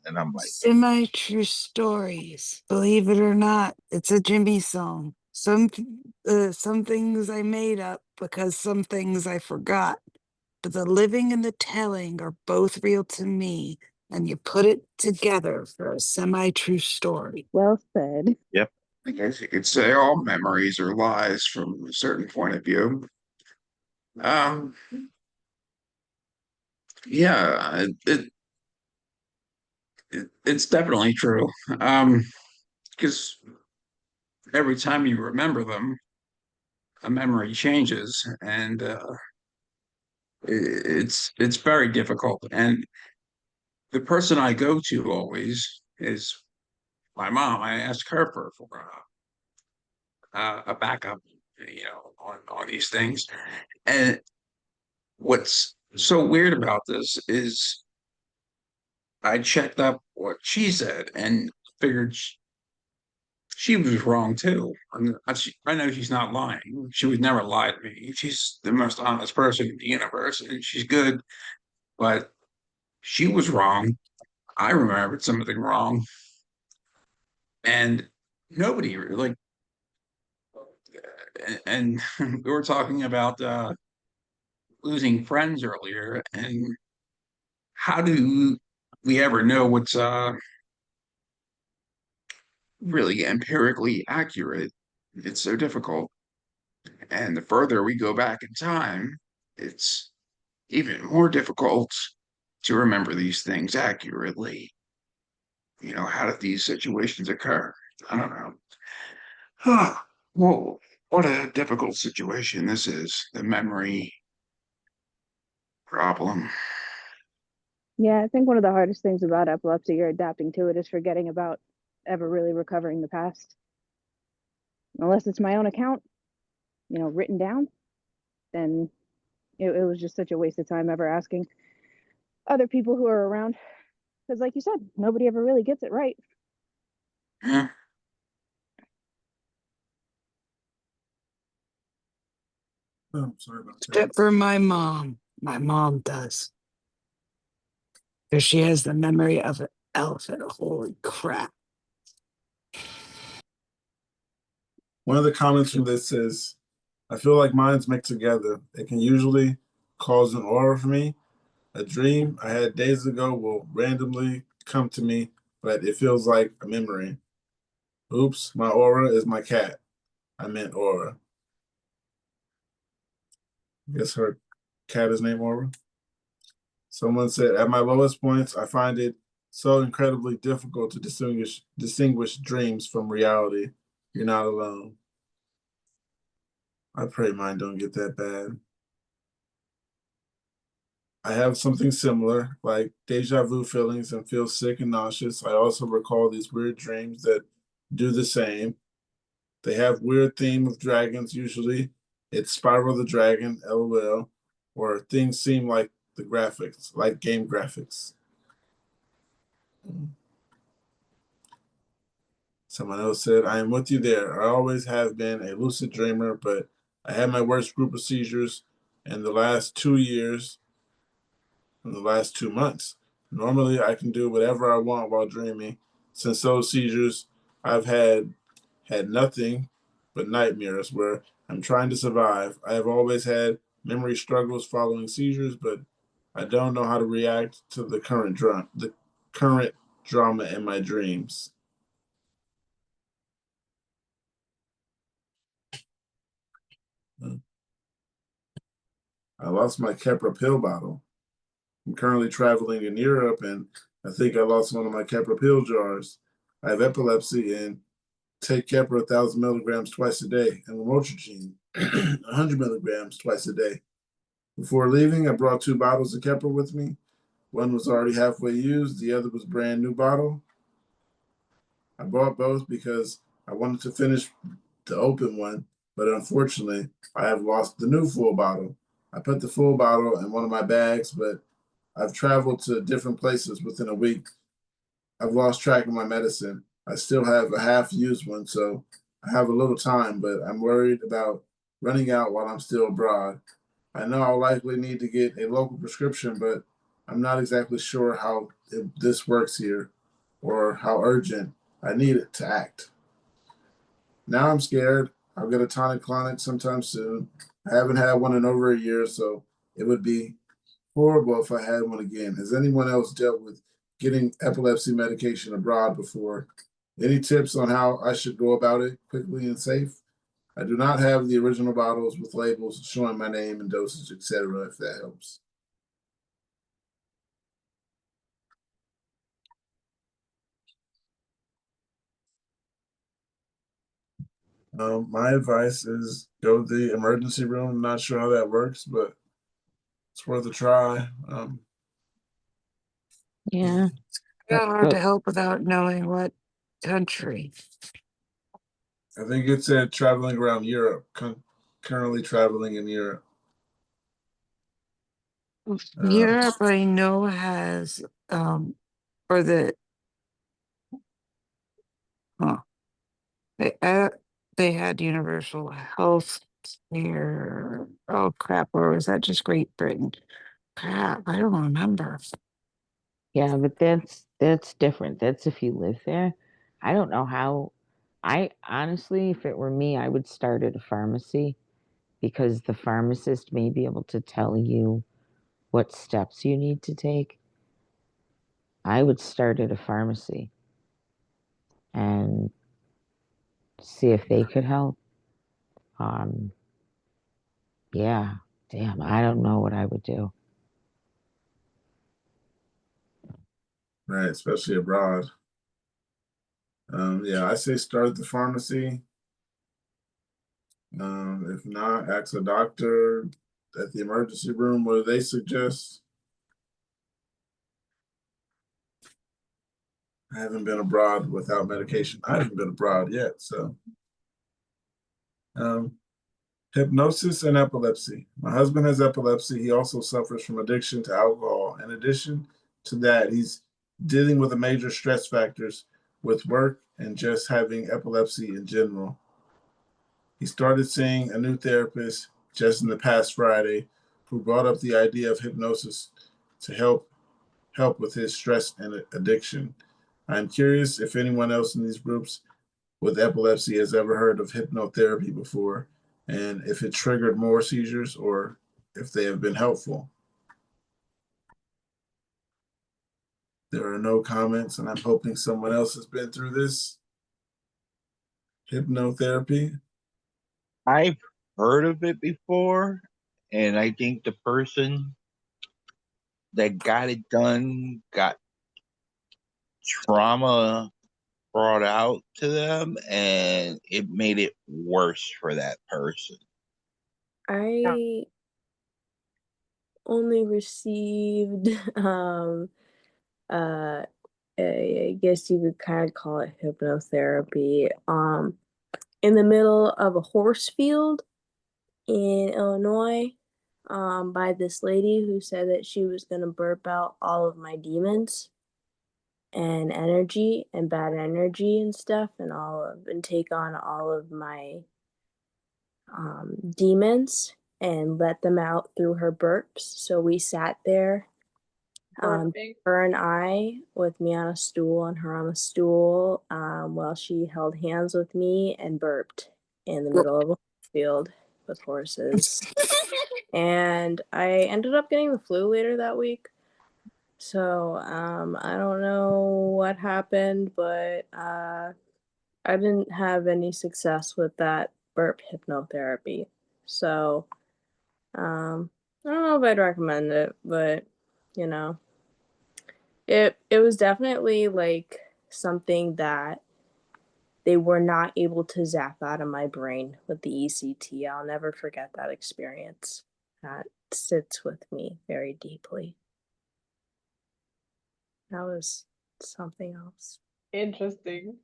and I'm like, Semi-true stories. Believe it or not, it's a Jimmy song. Some things I made up because some things I forgot. But the living and the telling are both real to me, and you put it together for a semi-true story. Well said. yep. I guess you could say all memories are lies from a certain point of view. Um, yeah, it's definitely true. Because every time you remember them, a memory changes, and it's very difficult. And the person I go to always is my mom. I ask her for a backup, on these things. And what's so weird about this is I checked up what she said and figured she was wrong too. I know she's not lying. She would never lie to me. She's the most honest person in the universe, and she's good. But she was wrong. I remembered something wrong, and nobody like. And we were talking about losing friends earlier, and how do we ever know what's really empirically accurate? It's so difficult. And the further we go back in time, it's even more difficult to remember these things accurately. How did these situations occur? I don't know. Well, what a difficult situation this is, the memory problem. Yeah, I think one of the hardest things about epilepsy or adapting to it is forgetting about ever really recovering the past. Unless it's my own account, written down, then it was just such a waste of time ever asking other people who are around. Because, like you said, nobody ever really gets it right. Yeah. Oh, sorry about that. Except for my mom. My mom does. Because she has the memory of an elephant. Holy crap. One of the comments from this says, I feel like minds mix together. It can usually cause an aura for me. A dream I had days ago will randomly come to me, but it feels like a memory. Oops, my aura is my cat. I meant aura. I guess her cat is named Aura. Someone said, at my lowest points, I find it so incredibly difficult to distinguish dreams from reality. You're not alone. I pray mine don't get that bad. I have something similar, like deja vu feelings and feel sick and nauseous. I also recall these weird dreams that do the same. They have weird theme of dragons usually. It's Spiral the Dragon, LOL, or things seem like the graphics, like game graphics. Someone else said, I am with you there. I always have been a lucid dreamer, but I had my worst group of seizures in the last 2 years, in the last 2 months. Normally, I can do whatever I want while dreaming. Since those seizures, I've had nothing but nightmares where I'm trying to survive. I have always had memory struggles following seizures, but I don't know how to react to the current drama in my dreams. I lost my Keppra pill bottle. I'm currently traveling in Europe, and I think I lost one of my Keppra pill jars. I have epilepsy and take Keppra 1,000 milligrams twice a day, and lamotrigine 100 milligrams twice a day. Before leaving, I brought 2 bottles of Keppra with me. One was already halfway used, the other was brand new bottle. I bought both because I wanted to finish the open one, but unfortunately, I have lost the new full bottle. I put the full bottle in one of my bags, but I've traveled to different places within a week. I've lost track of my medicine. I still have a half used one, so I have a little time, but I'm worried about running out while I'm still abroad. I know I'll likely need to get a local prescription, but I'm not exactly sure how this works here or how urgent I need it to act. Now I'm scared. I'll get a tonic clonic sometime soon. I haven't had one in over a year, so it would be horrible if I had one again. Has anyone else dealt with getting epilepsy medication abroad before? Any tips on how I should go about it quickly and safe? I do not have the original bottles with labels showing my name and dosage, etc., if that helps. My advice is go to the emergency room. I'm not sure how that works, but it's worth a try. Yeah. Not hard to help without knowing what country. I think it said traveling around Europe, currently traveling in Europe. Europe, I know, has or the they had universal health care. Oh crap, or was that just Great Britain? Crap, I don't remember. Yeah, but that's different. That's if you live there. I don't know how. I honestly, if it were me, I would start at a pharmacy because the pharmacist may be able to tell you what steps you need to take. I would start at a pharmacy and see if they could help. Um, yeah, damn, I don't know what I would do. Right, especially abroad. Yeah, I say start at the pharmacy. If not, ask a doctor at the emergency room what they suggest. I haven't been abroad without medication. I haven't been abroad yet, so. Hypnosis and epilepsy. My husband has epilepsy. He also suffers from addiction to alcohol. In addition to that, he's dealing with the major stress factors with work and just having epilepsy in general. He started seeing a new therapist just in the past Friday who brought up the idea of hypnosis to help with his stress and addiction. I'm curious if anyone else in these groups with epilepsy has ever heard of hypnotherapy before, and if it triggered more seizures or if they have been helpful. There are no comments, and I'm hoping someone else has been through this. Hypnotherapy. I've heard of it before, and I think the person that got it done got trauma brought out to them, and it made it worse for that person. I only received I guess you could kind of call it hypnotherapy in the middle of a horse field in Illinois by this lady who said that she was going to burp out all of my demons and energy and bad energy and stuff and take on all of my demons and let them out through her burps. So we sat there, her and I, with me on a stool and her on a stool, while she held hands with me and burped in the middle of a field with horses. And I ended up getting the flu later that week. So I don't know what happened, but I didn't have any success with that burp hypnotherapy. So I don't know if I'd recommend it, but you know, it was definitely like something that they were not able to zap out of my brain with the ECT. I'll never forget that experience. That sits with me very deeply. That was something else. Interesting.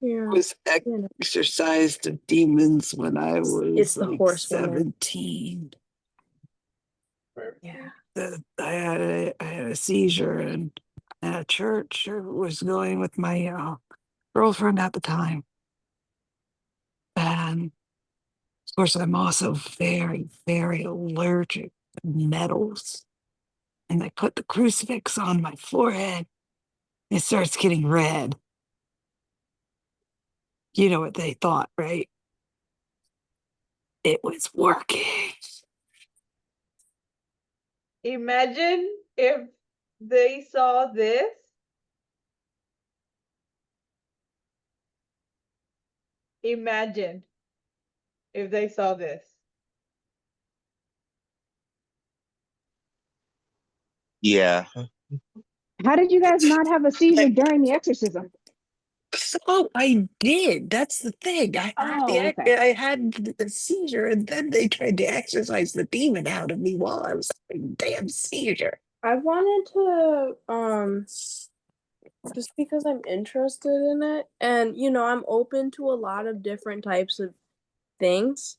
Yeah. Was exorcised of demons when I was It's the like horsewoman. 17. Yeah. I had a seizure and at church. I was going with my girlfriend at the time. And of course, I'm also very, very allergic to metals. And they put the crucifix on my forehead. It starts getting red. You know what they thought, right? It was working. Imagine if they saw this. Imagine if they saw this. Yeah. How did you guys not have a seizure during the exorcism? So I did. That's the thing. Oh, okay. I had the seizure, and then they tried to exorcise the demon out of me while I was having a damn seizure. I wanted to just because I'm interested in it, and I'm open to a lot of different types of things.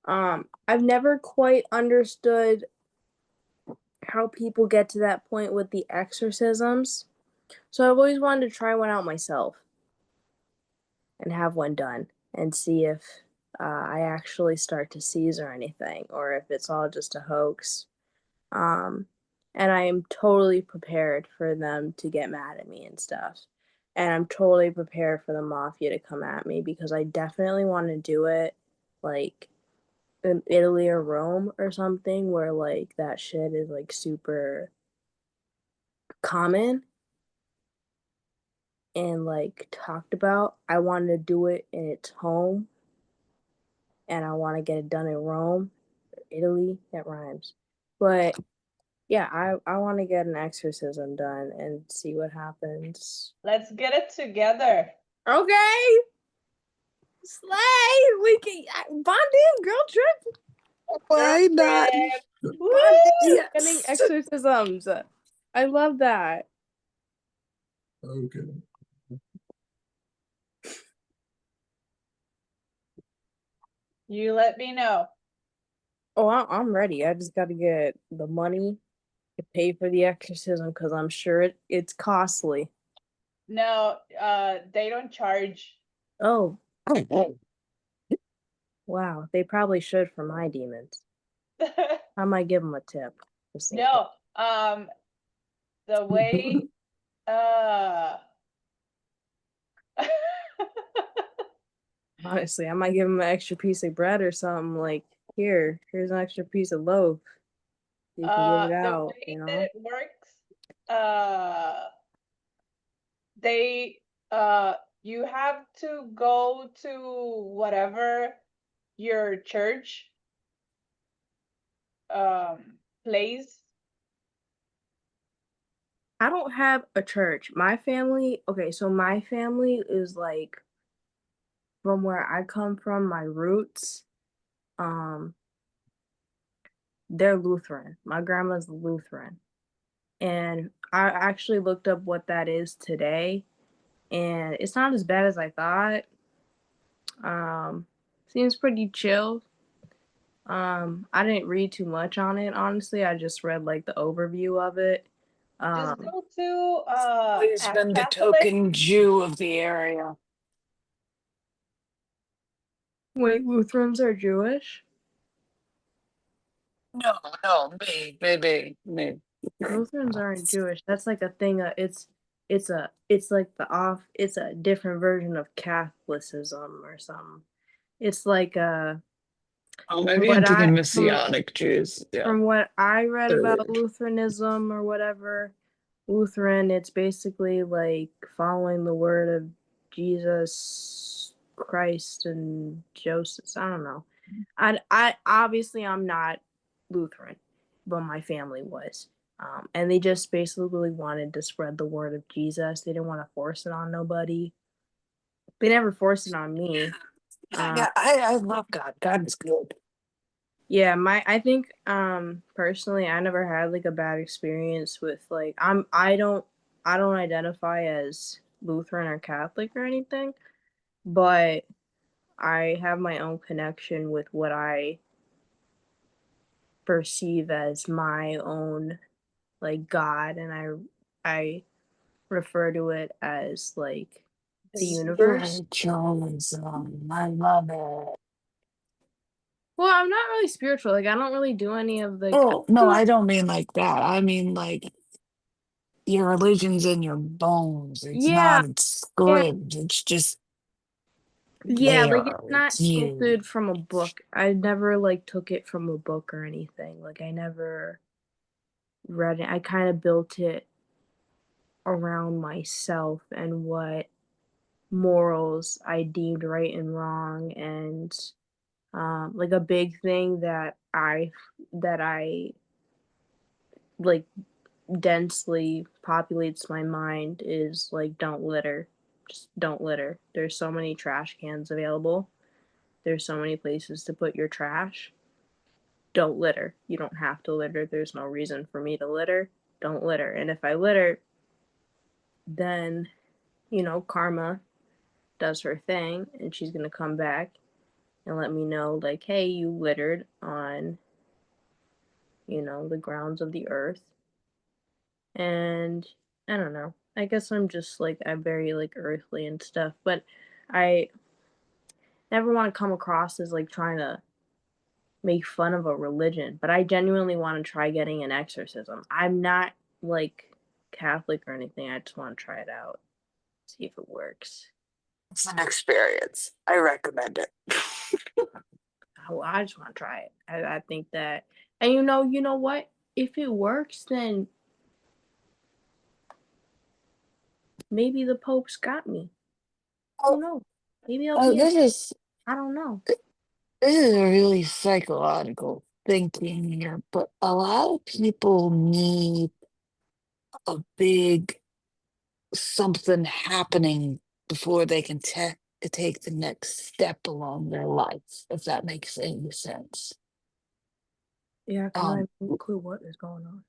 I've never quite understood how people get to that point with the exorcisms. So I've always wanted to try one out myself and have one done and see if I actually start to seize or anything, or if it's all just a hoax. And I am totally prepared for them to get mad at me and stuff. And I'm totally prepared for the mafia to come at me because I definitely want to do it like in Italy or Rome or something where like that shit is like super common and like talked about. I want to do it in its home and I want to get it done in Rome, Italy, that rhymes. But yeah, I want to get an exorcism done and see what happens. Let's get it together. Okay. Slay! We can bonding girl trip. Why not? Bonding, getting exorcisms. I love that. Okay. You let me know. Oh, I'm ready. I just got to get the money to pay for the exorcism because I'm sure it's costly. No, they don't charge. Oh. Wow, they probably should for my demons. I might give them a tip. No, the way, Honestly, I might give them an extra piece of bread or something like, here's an extra piece of loaf. You can give it the out, way that it works, they, you have to go to whatever your church, place. I don't have a church. My family, okay, so my family is like from where I come from, my roots, um, they're Lutheran. My grandma's Lutheran. And I actually looked up what that is today, and it's not as bad as I thought. Seems pretty chill. I didn't read too much on it, honestly. I just read like the overview of it. Just go to Always a been the Catholic. token Jew of the area. Wait, Lutherans are Jewish? No, me. Lutherans aren't Jewish. That's like a thing. It's like it's a different version of Catholicism or something. It's like Oh, maybe I'm thinking Messianic Jews. Yeah. from what I read about Third. Lutheranism or whatever, Lutheran, it's basically like following the word of Jesus Christ and Joseph. I don't know. I obviously I'm not Lutheran, but my family was. And they just basically wanted to spread the word of Jesus. They didn't want to force it on nobody. They never forced it on me. I love God. God is good. Yeah, I think personally I never had like a bad experience with like I don't I don't identify as Lutheran or Catholic or anything, but I have my own connection with what I perceive as my own like God, and I refer to it as like the universe. Jones, I love it. Well, I'm not really spiritual. Like I don't really do any of the. Oh no, I don't mean like that. I mean like your religion's in your bones. It's Yeah, not a script. It's just yeah, there. like it's not It's you. sculpted from a book. I never like took it from a book or anything. Like I never read it. I kind of built it around myself and what morals I deemed right and wrong, and like a big thing that I like densely populates my mind is like don't litter. Just don't litter. There's so many trash cans available. There's so many places to put your trash. Don't litter. You don't have to litter. There's no reason for me to litter. Don't litter. And if I litter, then karma does her thing and she's going to come back and let me know like, hey, you littered on the grounds of the earth. And I don't know. I guess I'm very like earthly and stuff, but I never want to come across as like trying to make fun of a religion, but I genuinely want to try getting an exorcism. I'm not like Catholic or anything. I just want to try it out, see if it works. It's an experience. I recommend it. I just want to try it. I think that, and you know what? If it works, then maybe the Pope's got me. Who knows? Maybe I'll be. I don't know. This is a really psychological thinking here, but a lot of people need a big something happening before they can take the next step along their life, if that makes any sense. Yeah, because I have no clue what is going on.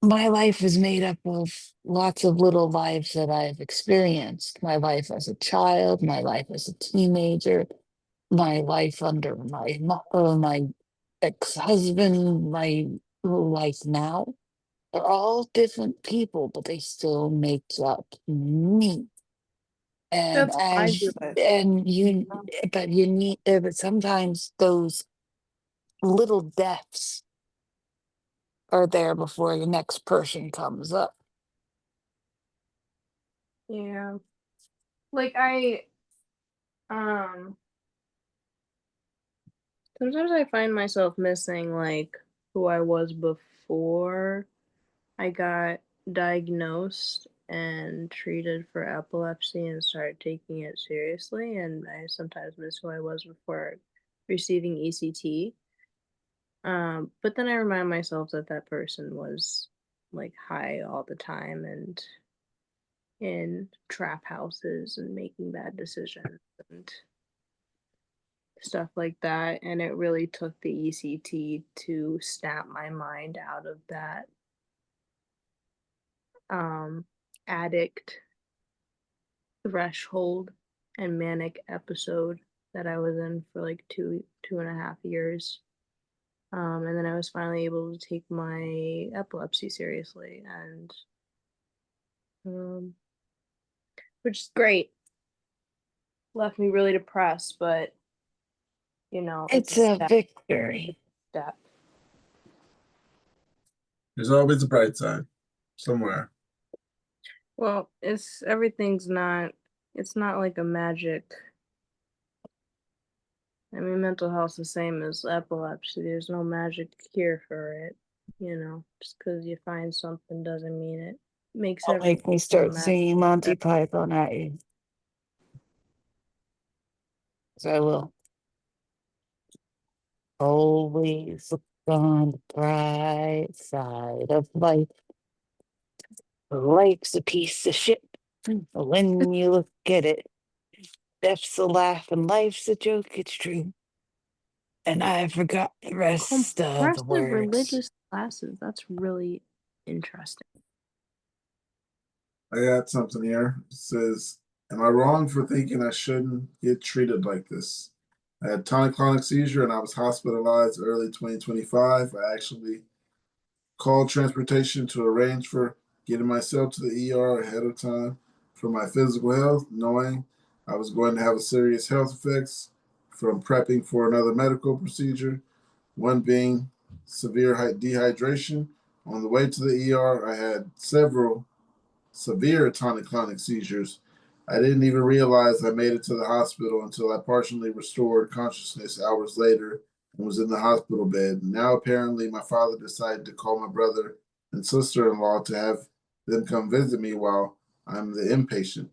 My life is made up of lots of little lives that I've experienced. My life as a child, my life as a teenager, my life under my ex-husband, my life now. They're all different people, but they still make up me. And That's how I do it. but sometimes those little deaths are there before the next person comes up. Yeah. Like sometimes I find myself missing like who I was before I got diagnosed and treated for epilepsy and started taking it seriously, and I sometimes miss who I was before receiving ECT. But then I remind myself that that person was like high all the time and in trap houses and making bad decisions and stuff like that. And it really took the ECT to snap my mind out of that addict threshold and manic episode that I was in for like 2.5 years. And then I was finally able to take my epilepsy seriously, and which is great. Left me really depressed, but It's a victory. Step. There's always a bright side somewhere. Well, it's not like a magic. I mean, mental health's the same as epilepsy. There's no magic cure for it. Just because you find something doesn't mean it makes Don't make me start singing Monty Python at you. So I will. Always look on the bright side of life. Life's a piece of shit. When you look at it, death's a laugh and life's a joke. It's true. And I forgot the rest of the Compressive words. religious classes. That's really interesting. I got something here. It says, am I wrong for thinking I shouldn't get treated like this? I had tonic-clonic seizure and I was hospitalized early 2025. I actually called transportation to arrange for getting myself to the ER ahead of time for my physical health, knowing I was going to have serious health effects from prepping for another medical procedure, one being severe dehydration. On the way to the ER, I had several severe tonic-clonic seizures. I didn't even realize I made it to the hospital until I partially restored consciousness hours later and was in the hospital bed. Now, apparently, my father decided to call my brother and sister-in-law to have them come visit me while I'm the inpatient.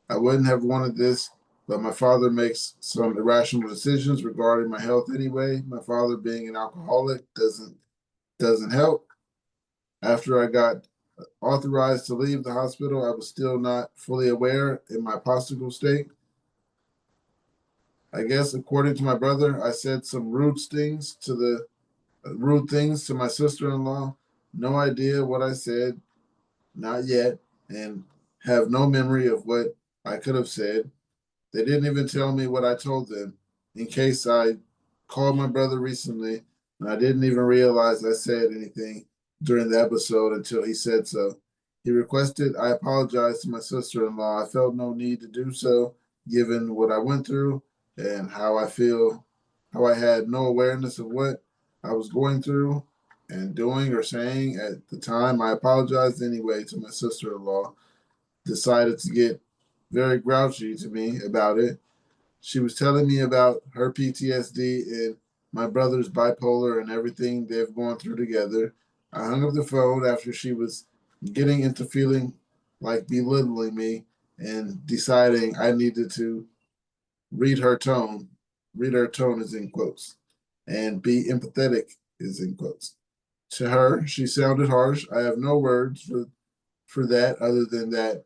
I wouldn't have wanted this, but my father makes some irrational decisions regarding my health anyway. My father being an alcoholic doesn't help. After I got authorized to leave the hospital, I was still not fully aware in my postural state. I guess, according to my brother, I said some rude things to my sister-in-law. No idea what I said, not yet, and have no memory of what I could have said. They didn't even tell me what I told them. In case I called my brother recently, and I didn't even realize I said anything during the episode until he said so. He requested I apologize to my sister-in-law. I felt no need to do so, given what I went through and how I had no awareness of what I was going through and doing or saying at the time. I apologized anyway to my sister-in-law. Decided to get very grouchy to me about it. She was telling me about her PTSD and my brother's bipolar and everything they've gone through together. I hung up the phone after she was getting into feeling like belittling me and deciding I needed to read her tone. Read her tone is in quotes. And be empathetic is in quotes. To her, she sounded harsh. I have no words for that other than that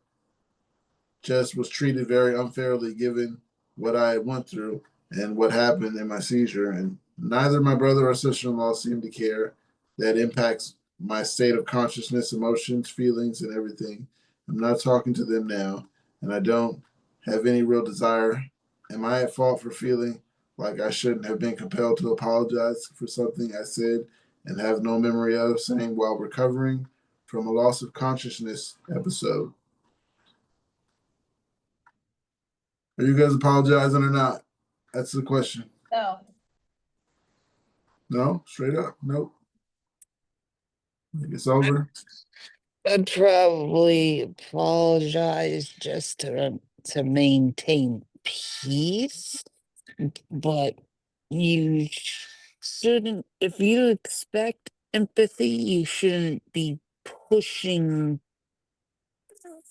just was treated very unfairly given what I went through and what happened in my seizure. And neither my brother or sister in law seem to care. That impacts my state of consciousness, emotions, feelings, and everything. I'm not talking to them now, and I don't have any real desire. Am I at fault for feeling like I shouldn't have been compelled to apologize for something I said and have no memory of saying while recovering from a loss of consciousness episode? Are you guys apologizing or not? That's the question. No. No? Straight up? Nope. It's over. I'd probably apologize just to maintain peace, but you shouldn't. If you expect empathy, you shouldn't be pushing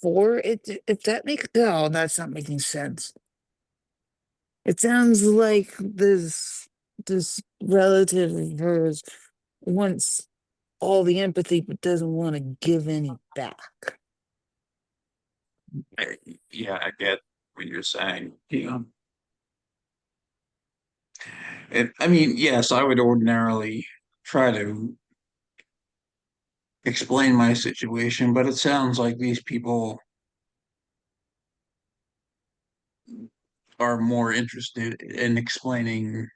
for it. If that makes no, that's not making sense. It sounds like this relative of hers wants all the empathy but doesn't want to give any back. Yeah, I get what you're saying. Yeah. I mean, yes, I would ordinarily try to explain my situation, but it sounds like these people are more interested in explaining,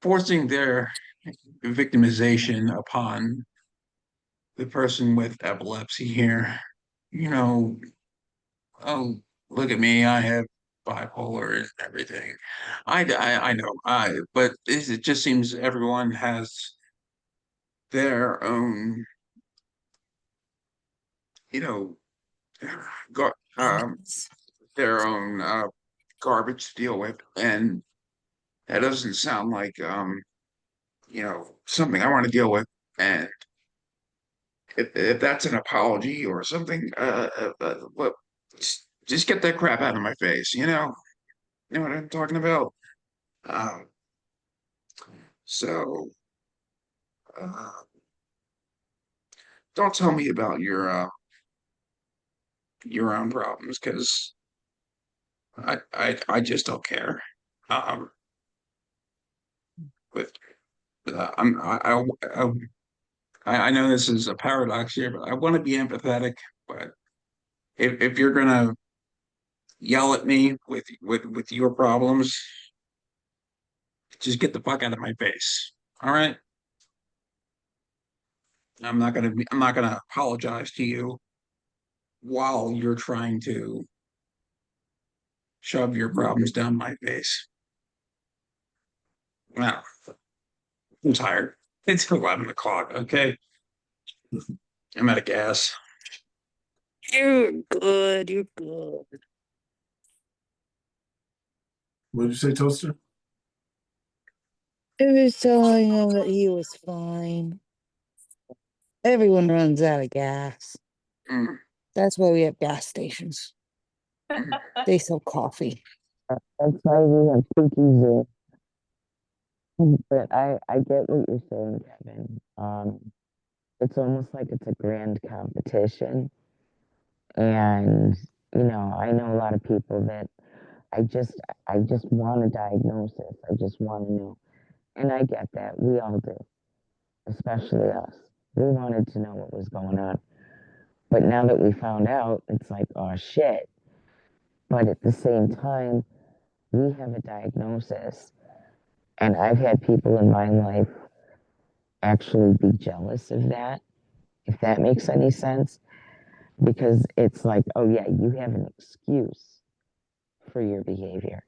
forcing their victimization upon the person with epilepsy here. You know, oh, look at me, I have bipolar and everything. I know, but it just seems everyone has their own, you know, gar their own garbage to deal with, and that doesn't sound like something I want to deal with. And if that's an apology or something, well, just get that crap out of my face, you know what I'm talking about. Um, so uh, don't tell me about your own problems because I just don't care. Um, But I know this is a paradox here, but I want to be empathetic. But if you're gonna yell at me with your problems, just get the fuck out of my face. All right. I'm not gonna apologize to you while you're trying to shove your problems down my face. Now, I'm tired. It's 11 o'clock, okay? I'm out of gas. You're good. You're good. What did you say, Toaster? I was telling him that he was fine. Everyone runs out of gas. Mm. That's why we have gas stations. They sell coffee. That's why we have cookies there. But I get what you're saying, Kevin. It's almost like it's a grand competition. And, I know a lot of people that I just I just want a diagnosis. I just want to know. And I get that. We all do, especially us. We wanted to know what was going on. But now that we found out, it's like, oh shit. But at the same time, we have a diagnosis. And I've had people in my life actually be jealous of that, if that makes any sense. Because it's like, oh yeah, you have an excuse for your behavior.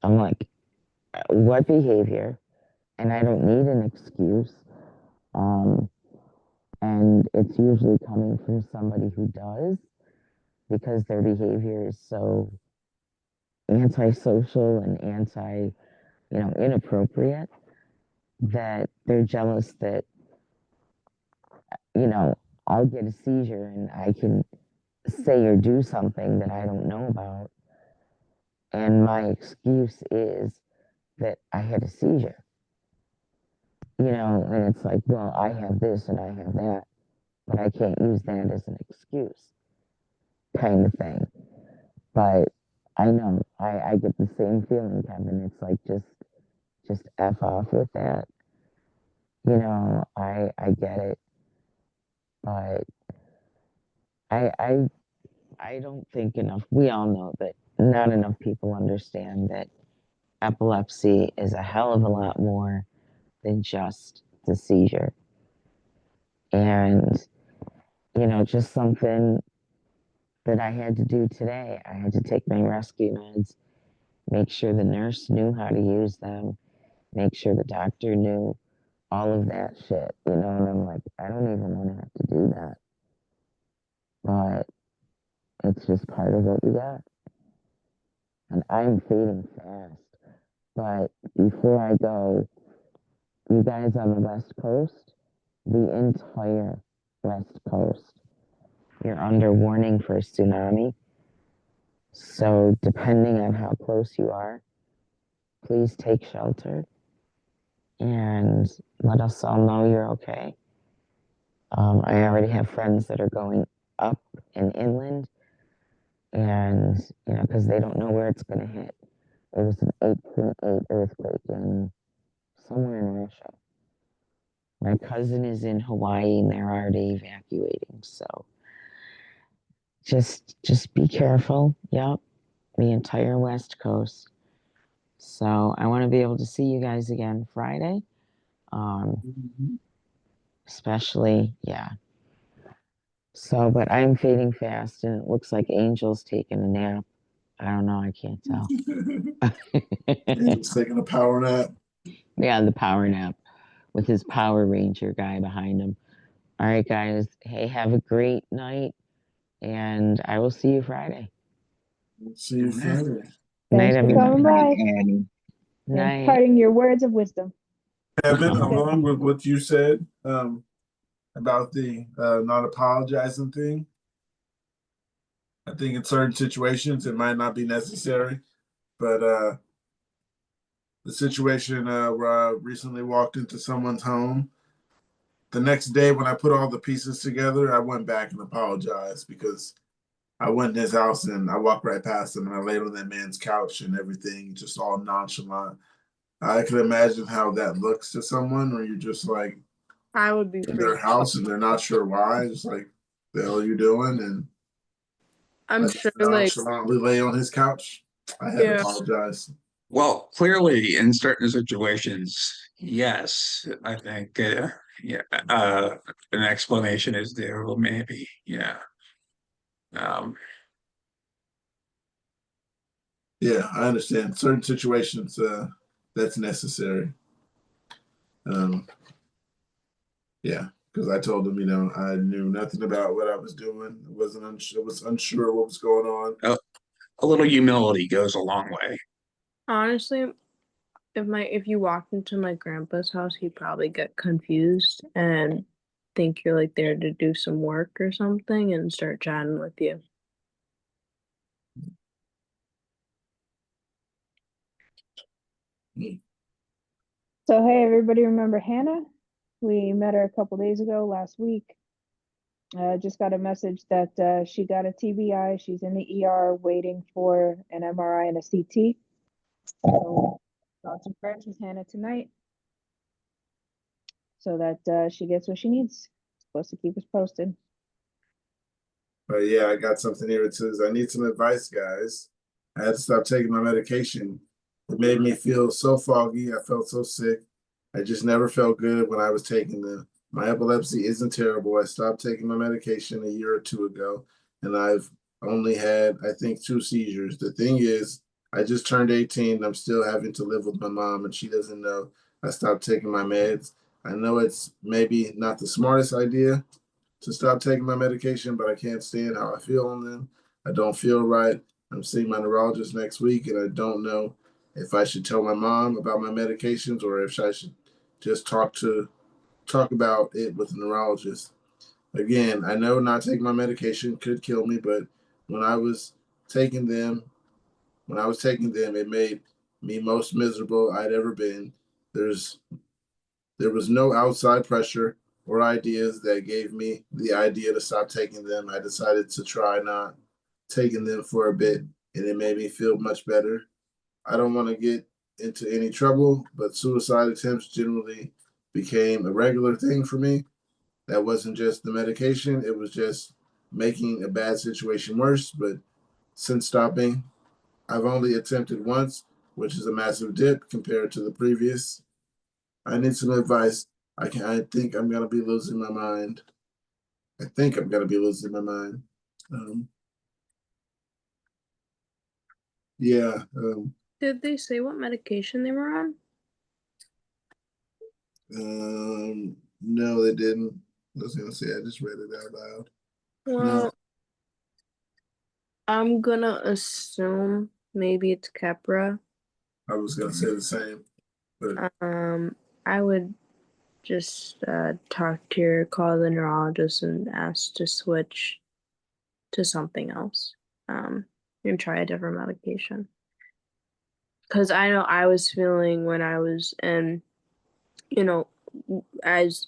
I'm like, what behavior? And I don't need an excuse. And it's usually coming from somebody who does, because their behavior is so antisocial and inappropriate, that they're jealous that, I'll get a seizure and I can say or do something that I don't know about. And my excuse is that I had a seizure. And it's like, well, I have this and I have that, but I can't use that as an excuse, kind of thing. But I know I get the same feeling, Kevin. It's like just F off with that. I get it, but I don't think enough. We all know that not enough people understand that epilepsy is a hell of a lot more than just the seizure. And, just something that I had to do today. I had to take my rescue meds, make sure the nurse knew how to use them, make sure the doctor knew all of that shit, and I'm like, I don't even want to have to do that. But it's just part of what we got. And I'm fading fast. But before I go, you guys on the West Coast, the entire West Coast, you're under warning for a tsunami. So depending on how close you are, please take shelter and let us all know you're okay. I already have friends that are going up and inland, and because they don't know where it's going to hit. It was an 8.8 earthquake in somewhere in Russia. My cousin is in Hawaii, and they're already evacuating. So just be careful. Yep, the entire West Coast. So I want to be able to see you guys again Friday. Especially, yeah. So, but I'm fading fast, and it looks like Angel's taking a nap. I don't know. I can't tell. Angel's taking a power nap. Yeah, the power nap with his Power Ranger guy behind him. All right, guys. Hey, have a great night, and I will see you Friday. See you Friday. Night, Thanks for coming by everybody. and Night. imparting your words of wisdom. Kevin, along with what you said about the not apologizing thing, I think in certain situations it might not be necessary, but the situation where I recently walked into someone's home, the next day when I put all the pieces together, I went back and apologized because I went in his house and I walked right past him and I laid on that man's couch and everything, just all nonchalant. I can imagine how that looks to someone when you're just like I would be in their house and they're not sure why. Just like, the hell are you doing? And I'm sure like nonchalantly lay on his couch. I had to apologize. Well, clearly, in certain situations, yes, I think, yeah, an explanation is there. Well, maybe, yeah. Um, Yeah, I understand. Certain situations, that's necessary. Yeah, because I told him, I knew nothing about what I was doing. I was unsure what was going on. a little humility goes a long way. honestly, if you walked into my grandpa's house, he'd probably get confused and think you're like there to do some work or something and start chatting with you. So, hey, everybody remember Hannah? We met her a couple days ago, last week. Just got a message that she got a TBI. She's in the ER waiting for an MRI and a CT. So, thoughts and prayers with Hannah tonight so that she gets what she needs. Supposed to keep us posted. But yeah, I got something here. It says, I need some advice, guys. I had to stop taking my medication. It made me feel so foggy. I felt so sick. I just never felt good when I was taking them. My epilepsy isn't terrible. I stopped taking my medication a year or two ago, and I've only had, I think, 2 seizures. The thing is, I just turned 18 and I'm still having to live with my mom, and she doesn't know I stopped taking my meds. I know it's maybe not the smartest idea to stop taking my medication, but I can't stand how I feel on them. I don't feel right. I'm seeing my neurologist next week, and I don't know if I should tell my mom about my medications or if I should just talk about it with a neurologist. Again, I know not taking my medication could kill me, but when I was taking them, it made me most miserable I'd ever been. There's there was no outside pressure or ideas that gave me the idea to stop taking them. I decided to try not taking them for a bit, and it made me feel much better. I don't want to get into any trouble, but suicide attempts generally became a regular thing for me. That wasn't just the medication, it was just making a bad situation worse. But since stopping, I've only attempted once, which is a massive dip compared to the previous. I need some advice. I think I'm gonna be losing my mind. I think I'm gonna be losing my mind. Um, yeah. Did they say what medication they were on? No, they didn't. I was gonna say I just read it out loud. Well, No, I'm gonna assume maybe it's Keppra. I was gonna say the same. But I would just call the neurologist and ask to switch to something else. And try a different medication. Because I know I was feeling when I was in, as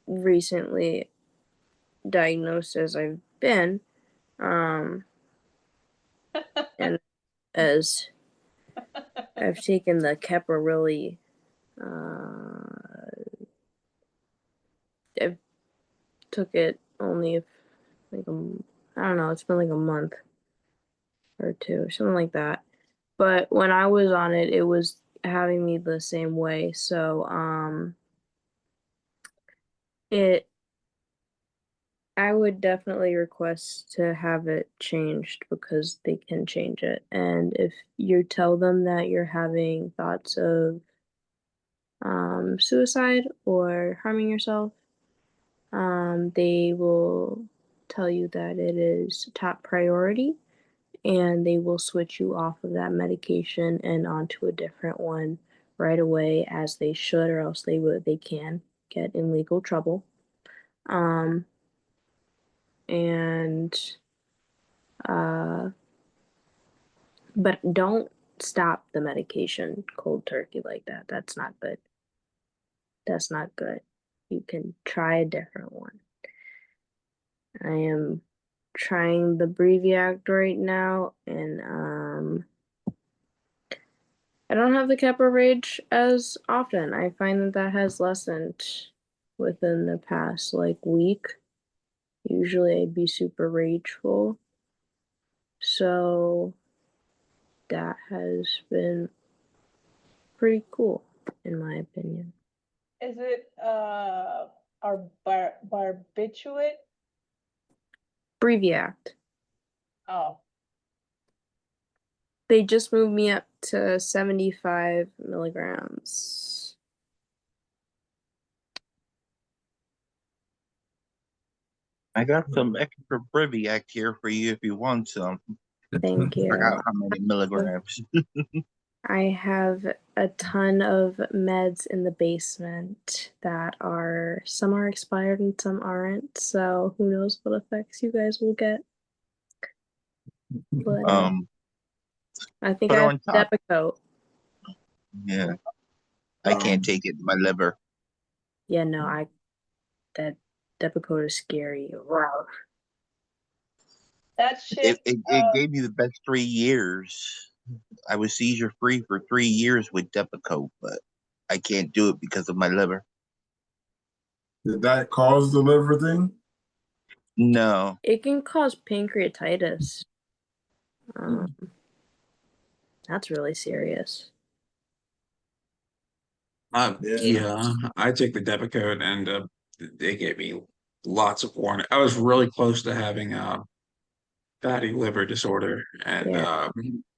recently diagnosed as I've been, and as I've taken the Keppra really, I've took it only like I don't know, it's been like a month or two, something like that. But when I was on it, it was having me the same way. So it I would definitely request to have it changed because they can change it. And if you tell them that you're having thoughts of suicide or harming yourself, they will tell you that it is top priority and they will switch you off of that medication and onto a different one right away, as they should, or else they can get in legal trouble. And but don't stop the medication cold turkey like that. That's not good. That's not good. You can try a different one. I am trying the Breviact right now, and I don't have the Kappa rage as often. I find that that has lessened within the past like week. Usually I'd be super rageful. So that has been pretty cool in my opinion. Is it our barbiturate? Breviact. Oh, They just moved me up to 75 milligrams. I got some extra Briviact here for you if you want some. Thank you. Forgot how many milligrams. I have a ton of meds in the basement that are, some are expired and some aren't, so who knows what effects you guys will get. But I think put I have on top. Depakote. Yeah. I can't take it in my liver. Yeah, no, that Depakote is scary. Wow. that shit. It gave me the best 3 years. I was seizure free for 3 years with Depakote, but I can't do it because of my liver. Did that cause the liver thing? No. It can cause pancreatitis. That's really serious. Yeah, I take the Depakote and they gave me lots of warning. I was really close to having fatty liver disorder, and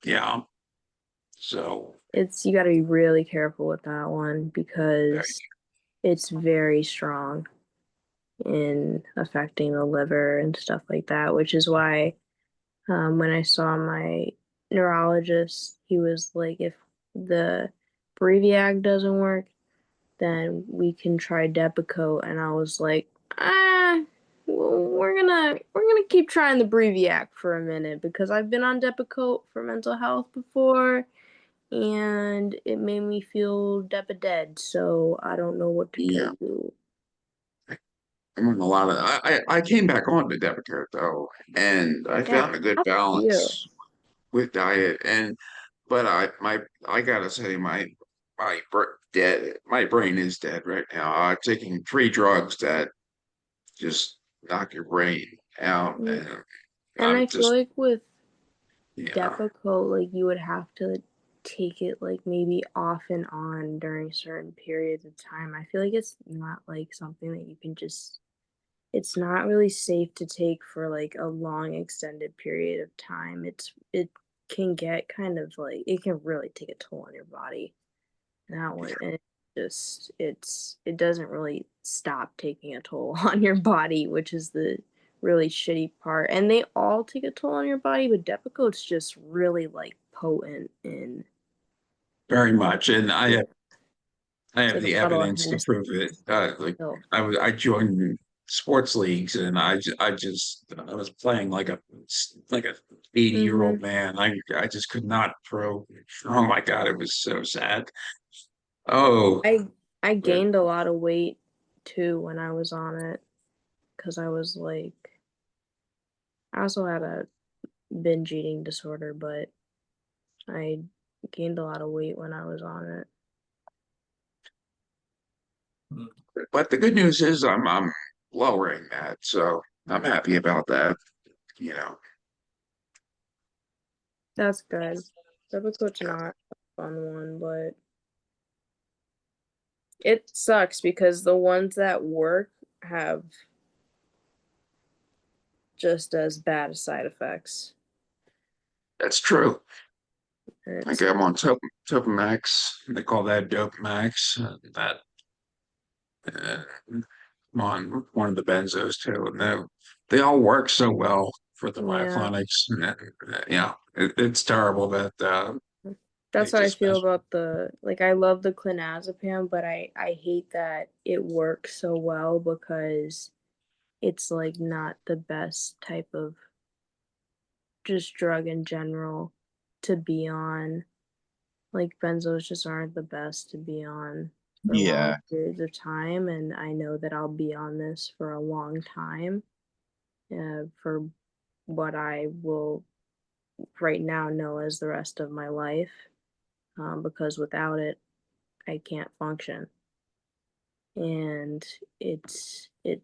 yeah, so You got to be really careful with that one because it's very strong in affecting the liver and stuff like that, which is why when I saw my neurologist, he was like, if the Breviac doesn't work, then we can try Depakote. And I was like, we're gonna keep trying the Breviac for a minute because I've been on Depakote for mental health before, and it made me feel dead. So I don't know what to do. I'm on a lot of. I came back on to Depakote though, and I found a good balance with diet but I gotta say my brain is dead right now. I'm taking 3 drugs that just knock your brain out, and And I feel like with yeah. Depakote, like you would have to take it like maybe off and on during certain periods of time. I feel like it's not like something that you can just, it's not really safe to take for like a long extended period of time. It can get kind of like, it can really take a toll on your body. That one, and it doesn't really stop taking a toll on your body, which is the really shitty part. And they all take a toll on your body, but Depakote's just really like potent in Very much, and I have like the a bottle of evidence to Hennessy. prove it. I joined sports leagues, and I was playing like a 80-year-old man. I just could not throw. Oh my God, it was so sad. Oh, I gained a lot of weight too when I was on it because I was like, I also had a binge eating disorder, but I gained a lot of weight when I was on it. but the good news is I'm lowering that, so I'm happy about that. You know, That's good. Depakote's not a fun one, but it sucks because the ones that work have just as bad side effects. that's true. It's, Like I'm on Topamax. They call that Dope Max. I'm on one of the benzos too, and they all work so well for the myoclonics. Yeah, it's terrible that that's they how I just feel about I love the clonazepam, but I hate that it works so well because it's like not the best type of just drug in general to be on. Like benzos just aren't the best to be on for long periods of time, and I know that I'll be on this for a long time for what I will right now know as the rest of my life. because without it, I can't function. And it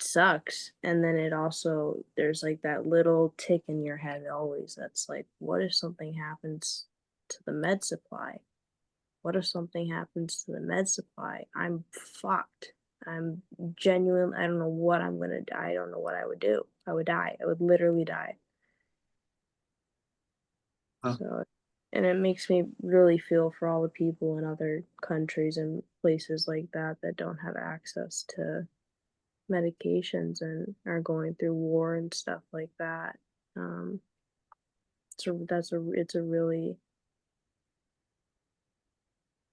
sucks. And then it also, there's like that little tick in your head always that's like, what if something happens to the med supply? What if something happens to the med supply? I'm fucked. I'm genuine. I don't know what I'm gonna die. I don't know what I would do. I would die. I would literally die. So, and it makes me really feel for all the people in other countries and places like that that don't have access to medications and are going through war and stuff like that. It's a really,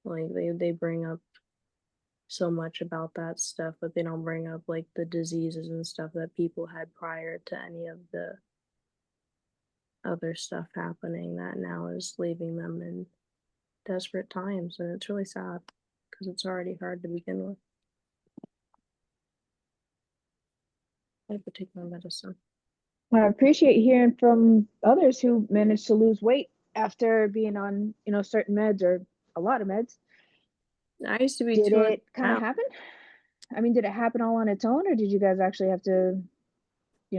like, they bring up so much about that stuff, but they don't bring up like the diseases and stuff that people had prior to any of the other stuff happening that now is leaving them in desperate times, and it's really sad because it's already hard to begin with. I have to take my medicine. I appreciate hearing from others who managed to lose weight after being on, certain meds or a lot of meds. I used to be Did 200 it kind of pounds. happen? I mean, did it happen all on its own, or did you guys actually have to,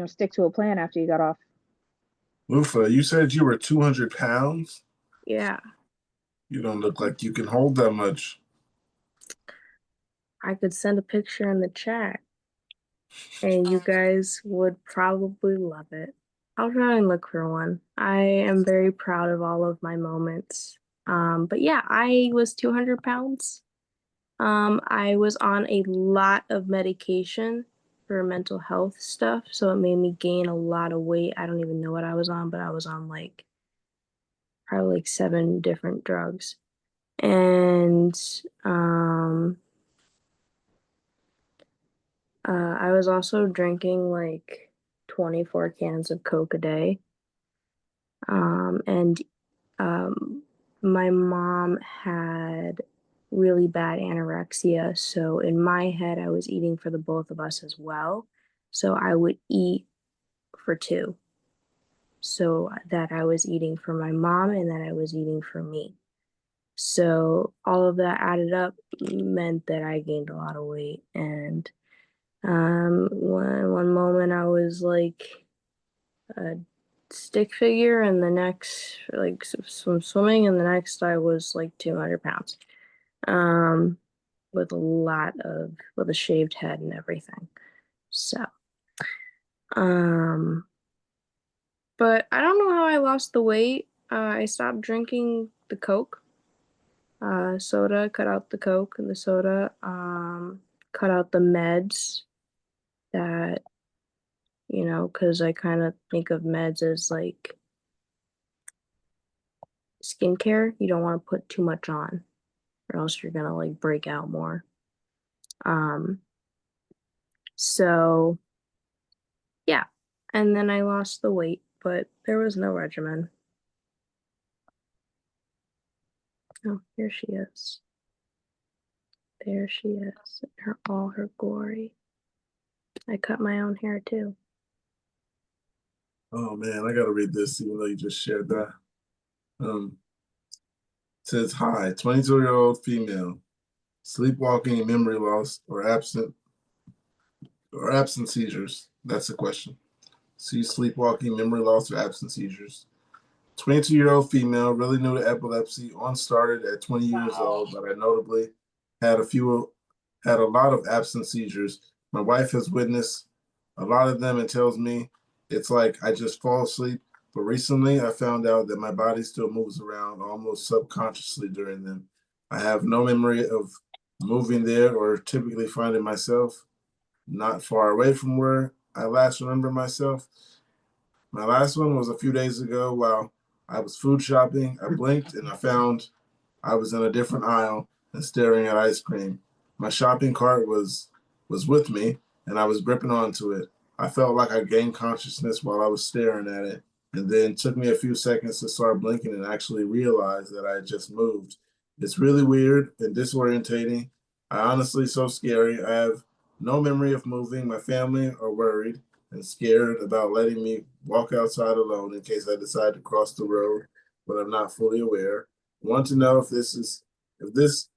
stick to a plan after you got off? Lufa, you said you were 200 pounds? Yeah, You don't look like you can hold that much. I could send a picture in the chat and you guys would probably love it. I'll try and look for one. I am very proud of all of my moments. But yeah, I was 200 pounds. I was on a lot of medication for mental health stuff, so it made me gain a lot of weight. I don't even know what I was on, but I was on probably 7 different drugs. And I was also drinking like 24 cans of Coke a day. And my mom had really bad anorexia, so in my head, I was eating for the both of us as well. So I would eat for 2. So that I was eating for my mom and that I was eating for me. So all of that added up meant that I gained a lot of weight. And one moment I was like a stick figure, and the next like swimming, and the next I was like 200 pounds, with a shaved head and everything. So, but I don't know how I lost the weight. I stopped drinking the Coke, soda, cut out the Coke and the soda, cut out the meds that, because I kind of think of meds as like skincare. You don't want to put too much on, or else you're gonna like break out more. So yeah, and then I lost the weight, but there was no regimen. Oh, here she is. There she is in all her glory. I cut my own hair too. Oh man, I gotta read this even though you just shared that. It says, hi, 22-year-old female, sleepwalking, memory loss, or absent seizures. That's the question. See, sleepwalking, memory loss, or absent seizures. 22-year-old female, really new to epilepsy, started at 20 years old, but I notably had a lot of absent seizures. My wife has witnessed a lot of them and tells me it's like I just fall asleep. But recently I found out that my body still moves around almost subconsciously during them. I have no memory of moving there or typically finding myself not far away from where I last remember myself. My last one was a few days ago while I was food shopping. I blinked and I found I was in a different aisle and staring at ice cream. My shopping cart was with me and I was gripping onto it. I felt like I gained consciousness while I was staring at it, and then it took me a few seconds to start blinking and actually realize that I had just moved. It's really weird and disorientating. I honestly so scary. I have no memory of moving. My family are worried and scared about letting me walk outside alone in case I decide to cross the road, but I'm not fully aware. want to know if this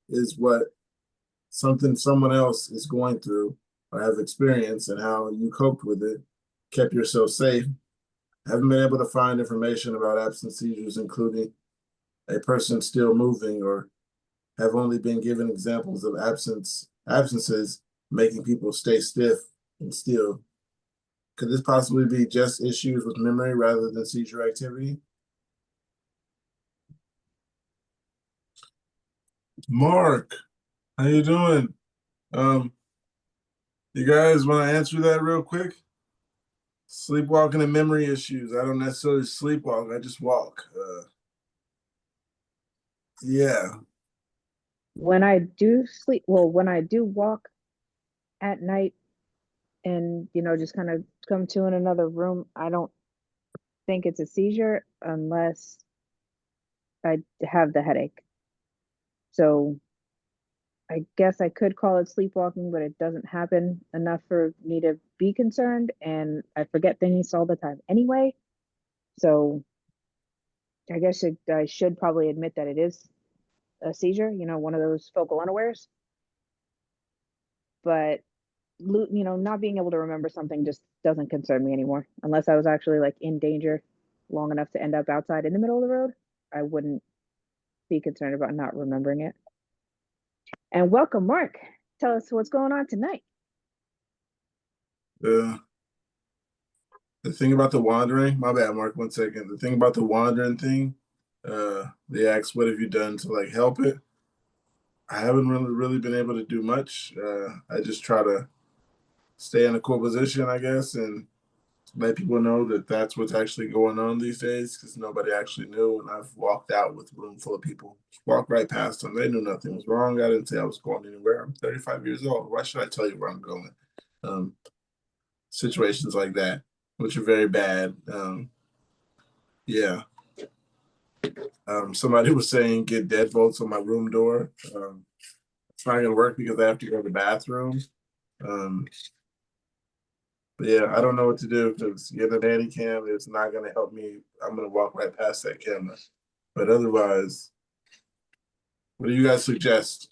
is what something someone else is going through or have experienced and how you coped with it, kept yourself safe. Haven't been able to find information about absent seizures, including a person still moving, or have only been given examples of absences making people stay stiff and still. Could this possibly be just issues with memory rather than seizure activity? Mark, how you doing? You guys want to answer that real quick? Sleepwalking and memory issues. I don't necessarily sleepwalk. I just walk. Yeah. When I do sleep, well, when I do walk at night and, just kind of come to in another room, I don't think it's a seizure unless I have the headache. So I guess I could call it sleepwalking, but it doesn't happen enough for me to be concerned. And I forget things all the time anyway. So I guess I should probably admit that it is a seizure, one of those focal unawares. But, not being able to remember something just doesn't concern me anymore. Unless I was actually like in danger long enough to end up outside in the middle of the road, I wouldn't be concerned about not remembering it. And welcome, Mark. Tell us what's going on tonight. The thing about the wandering, my bad, Mark, 1 second. The thing about the wandering thing, they asked, what have you done to like help it? I haven't really been able to do much. I just try to stay in a cool position, I guess, and let people know that that's what's actually going on these days, because nobody actually knew. And I've walked out with a room full of people, walked right past them. They knew nothing was wrong. I didn't say I was going anywhere. I'm 35 years old. Why should I tell you where I'm going? Situations like that, which are very bad. Yeah. Somebody was saying get deadbolts on my room door. It's not gonna work because I have to go to the bathroom. But yeah, I don't know what to do because get a nanny cam. It's not gonna help me. I'm gonna walk right past that camera. But otherwise, what do you guys suggest?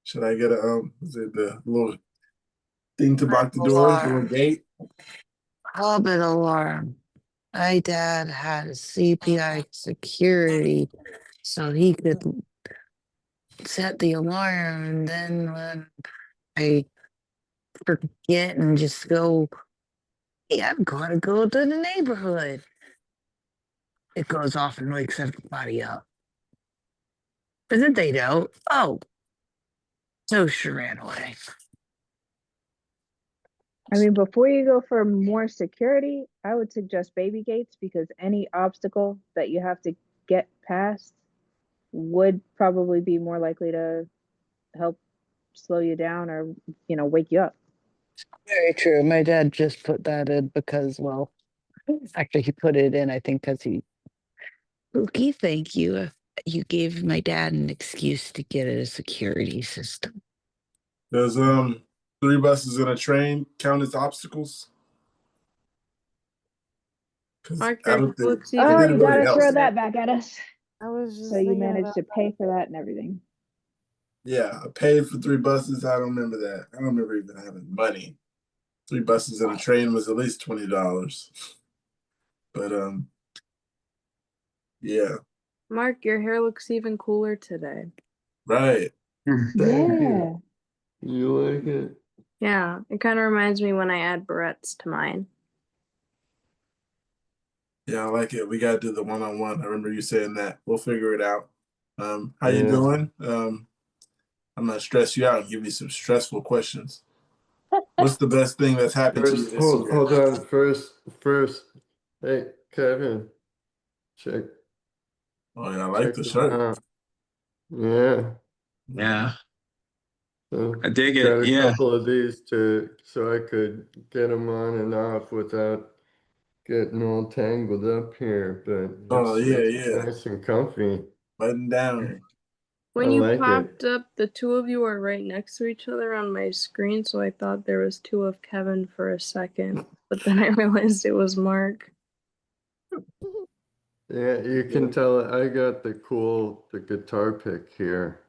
Should I get a is it the little thing to block the door, the little gate? Hobbit alarm. My dad had a CPI security so he could set the alarm, and then when I forget and just go, hey, I've got to go to the neighborhood, it goes off and wakes everybody up. But then they don't. Oh, so she ran away. I mean, before you go for more security, I would suggest baby gates, because any obstacle that you have to get past would probably be more likely to help slow you down or, wake you up. Very true. My dad just put that in because, well, actually, he put it in, I think, because Pookie, thank you. You gave my dad an excuse to get a security system. Does 3 buses and a train count as obstacles? Mark, I your don't think looks it even Oh, you didn't really gotta help. throw that back at us. I was just So you thinking managed about to pay for that and everything. Yeah, I paid for 3 buses. I don't remember that. I don't remember even having money. 3 buses and a train was at least $20. But yeah, Mark, your hair looks even cooler today. right. Thank Yeah. you like it? Yeah, it kind of reminds me when I add barrettes to mine. Yeah, I like it. We gotta do the one-on-one. I remember you saying that. We'll figure it out. How you Yeah. doing? I'm gonna stress you out and give you some stressful questions. What's the best thing that's happened to you First, this year? hold on. First. Hey, Kevin, check Oh yeah, I like the this shirt. out. Yeah. Yeah, So I dig got it. a Yeah. couple of these so I could get them on and off without getting all tangled up here. But Oh yeah, it's yeah. nice and comfy. Button down. When I you like it. popped up, the two of you are right next to each other on my screen, so I thought there was 2 of Kevin for a second, but then I realized it was Mark. Yeah, you can tell I got the guitar pick here.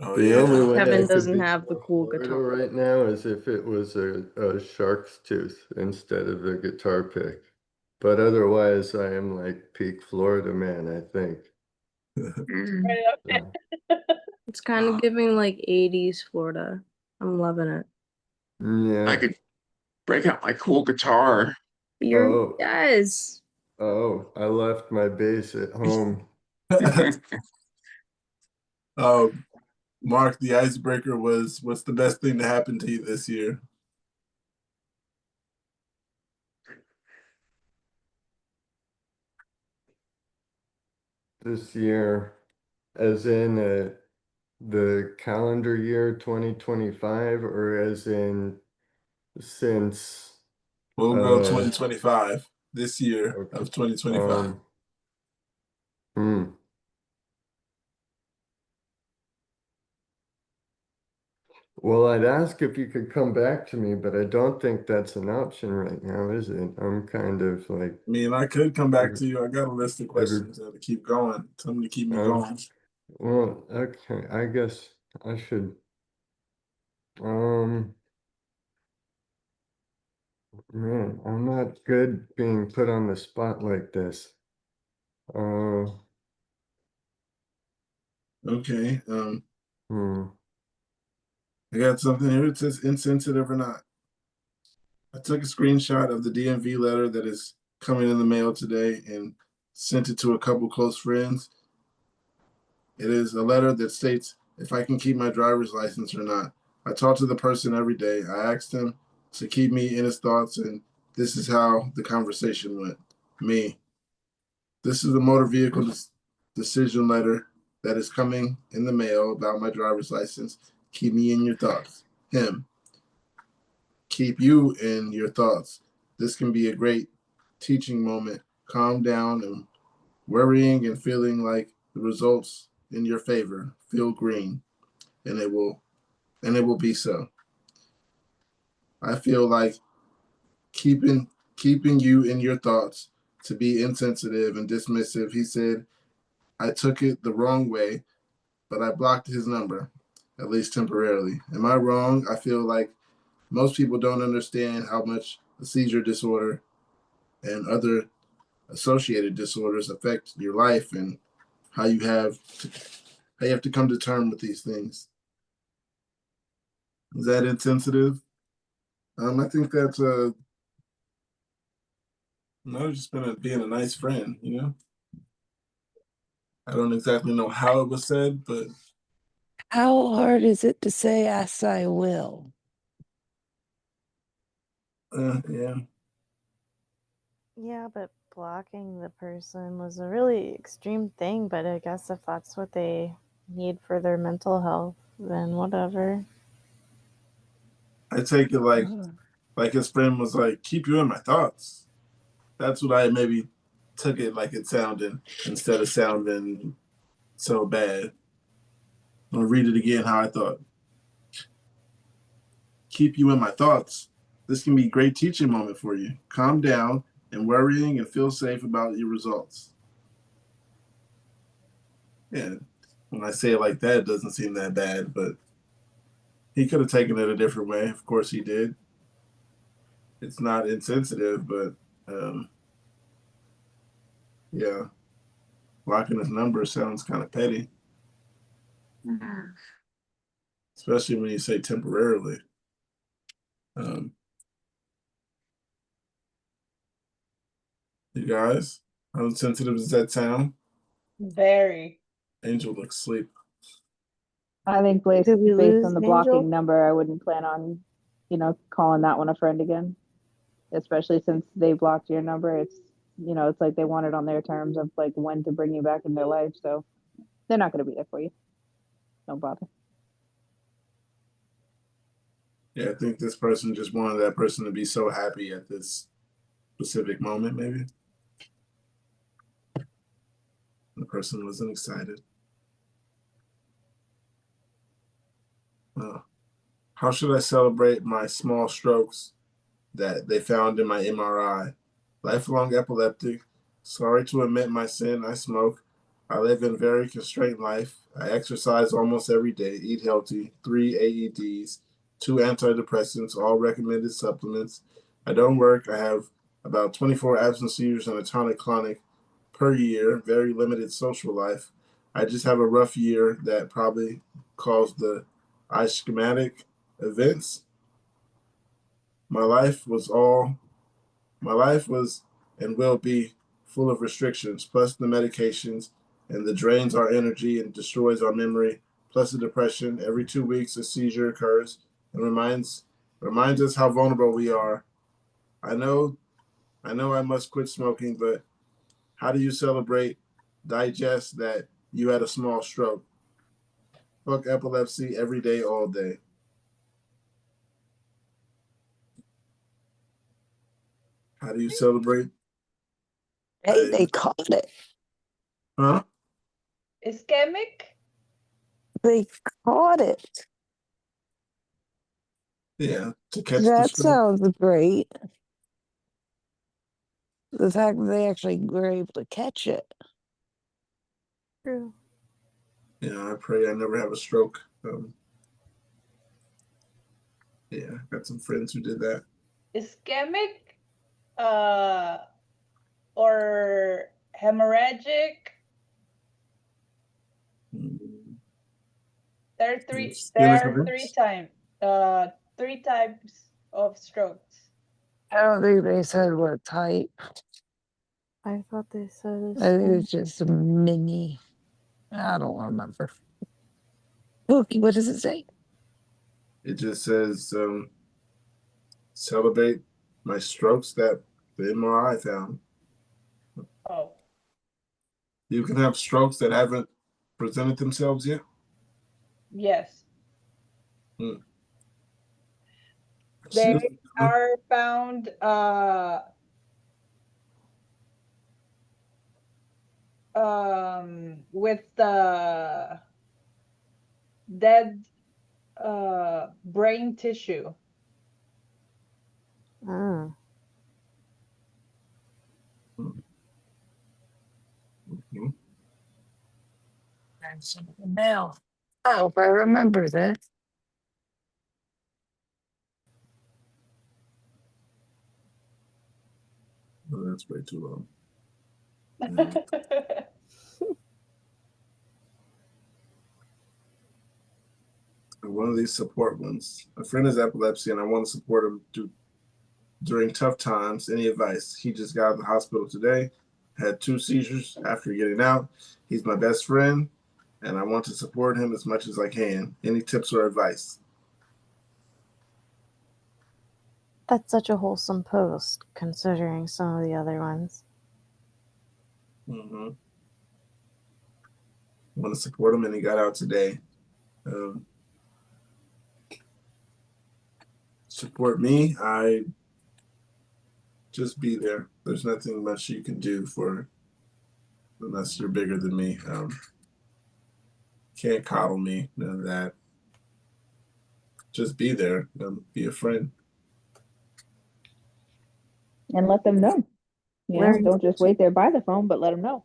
Oh The only yeah. way Kevin I could doesn't be have the more cool Florida guitar. right now is if it was a shark's tooth instead of a guitar pick. But otherwise, I am like peak Florida man, I think. Mm. Okay. It's kind of giving like 80s Florida. I'm loving it. Yeah. I could break out my cool guitar. Oh, Yes. oh, I left my bass at home. Mark, the icebreaker was, what's the best thing to happen to you this year? This year, as in the calendar year 2025, or as in since We'll go 2025, this year okay. of 2025. Hmm. Well, I'd ask if you could come back to me, but I don't think that's an option right now, is it? I'm kind of like I mean, I could come back to you. I got a list of every questions to keep going. Something to keep me going. well, okay, I guess I should um man, I'm not good being put on the spot like this. Uh Okay. hmm. I got something here. It says insensitive or not. I took a screenshot of the DMV letter that is coming in the mail today and sent it to a couple close friends. It is a letter that states if I can keep my driver's license or not. I talk to the person every day. I asked him to keep me in his thoughts, and this is how the conversation went. Me. This is a motor vehicle decision letter that is coming in the mail about my driver's license. Keep me in your thoughts. Him. Keep you in your thoughts. This can be a great teaching moment. Calm down and worrying and feeling like the results in your favor. Feel green, and it will be so. I feel like keeping keeping you in your thoughts to be insensitive and dismissive. He said I took it the wrong way, but I blocked his number, at least temporarily. Am I wrong? I feel like most people don't understand how much a seizure disorder and other associated disorders affect your life and how you have to come to terms with these things. Is that insensitive? I think that's no, just being a nice friend, you know. I don't exactly know how it was said, but How hard is it to say yes, I will? yeah. Yeah, but blocking the person was a really extreme thing, but I guess if that's what they need for their mental health, then whatever. I take it like his friend was like, keep you in my thoughts. That's what I maybe took it like it sounded instead of sounding so bad. I'll read it again how I thought. Keep you in my thoughts. This can be a great teaching moment for you. Calm down and worrying and feel safe about your results. Yeah, when I say it like that, it doesn't seem that bad, but he could have taken it a different way. Of course, he did. It's not insensitive, but yeah, blocking his number sounds kind of petty, especially when you say temporarily. Um, you guys, how insensitive does that sound? Very. Angel looks asleep. I think Did we based lose on the Angel? blocking number, I wouldn't plan on, calling that one a friend again. Especially since they blocked your number. It's like they want it on their terms of like when to bring you back in their life. So they're not going to be there for you. Don't bother. Yeah, I think this person just wanted that person to be so happy at this specific moment, maybe. The person wasn't excited. How should I celebrate my small strokes that they found in my MRI? Lifelong epileptic. Sorry to admit my sin. I smoke. I live in very constrained life. I exercise almost every day, eat healthy, 3 AEDs, 2 antidepressants, all recommended supplements. I don't work. I have about 24 absence seizures and a tonic-clonic per year, very limited social life. I just have a rough year that probably caused the ischematic events. My life was all My life was and will be full of restrictions, plus the medications, and the drains our energy and destroys our memory, plus the depression. Every 2 weeks, a seizure occurs and reminds us how vulnerable we are. I know, I know, I must quit smoking, but how do you digest that you had a small stroke? Fuck epilepsy every day, all day. How do you celebrate? Hey, they caught it. Huh? Ischemic? They caught it. Yeah, to catch the That stroke. sounds great. The fact that they actually were able to catch it. True. Yeah, I pray I never have a stroke. Yeah, got some friends who did that. Ischemic? Or hemorrhagic? There are three. There are three types of strokes. I don't think they said what type. I thought they said I think it's just a mini. I don't remember. Pookie, what does it say? It just says celebrate my strokes that the MRI found. Oh. You can have strokes that haven't presented themselves yet. Yes. Hmm. They are found with the dead brain tissue. Oh. Now, I hope I remember that. Oh, that's way too long. One of these support ones. A friend has epilepsy, and I want to support him during tough times. Any advice? He just got out of the hospital today, had 2 seizures after getting out. He's my best friend, and I want to support him as much as I can. Any tips or advice? That's such a wholesome post, considering some of the other ones. Mm-hmm. Want to support him, and he got out today. Support me. I just be there. There's nothing much you can do unless you're bigger than me. Can't coddle me, none of that. Just be there. Be a friend. And let them know. You know, Learn- don't just wait there by the phone, but let them know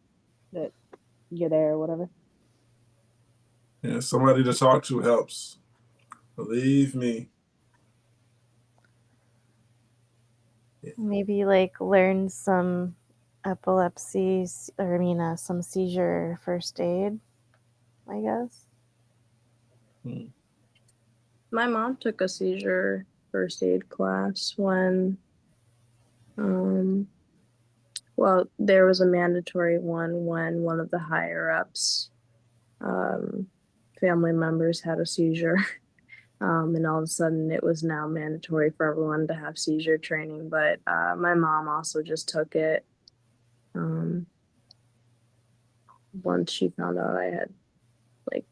that you're there or whatever. Yeah, somebody to talk to helps. Believe me. Maybe like learn some epilepsy, or I mean, some seizure first aid, I guess. My mom took a seizure first aid class when, well, there was a mandatory one when one of the higher ups, family members had a seizure. And all of a sudden it was now mandatory for everyone to have seizure training. But my mom also just took it once she found out I had like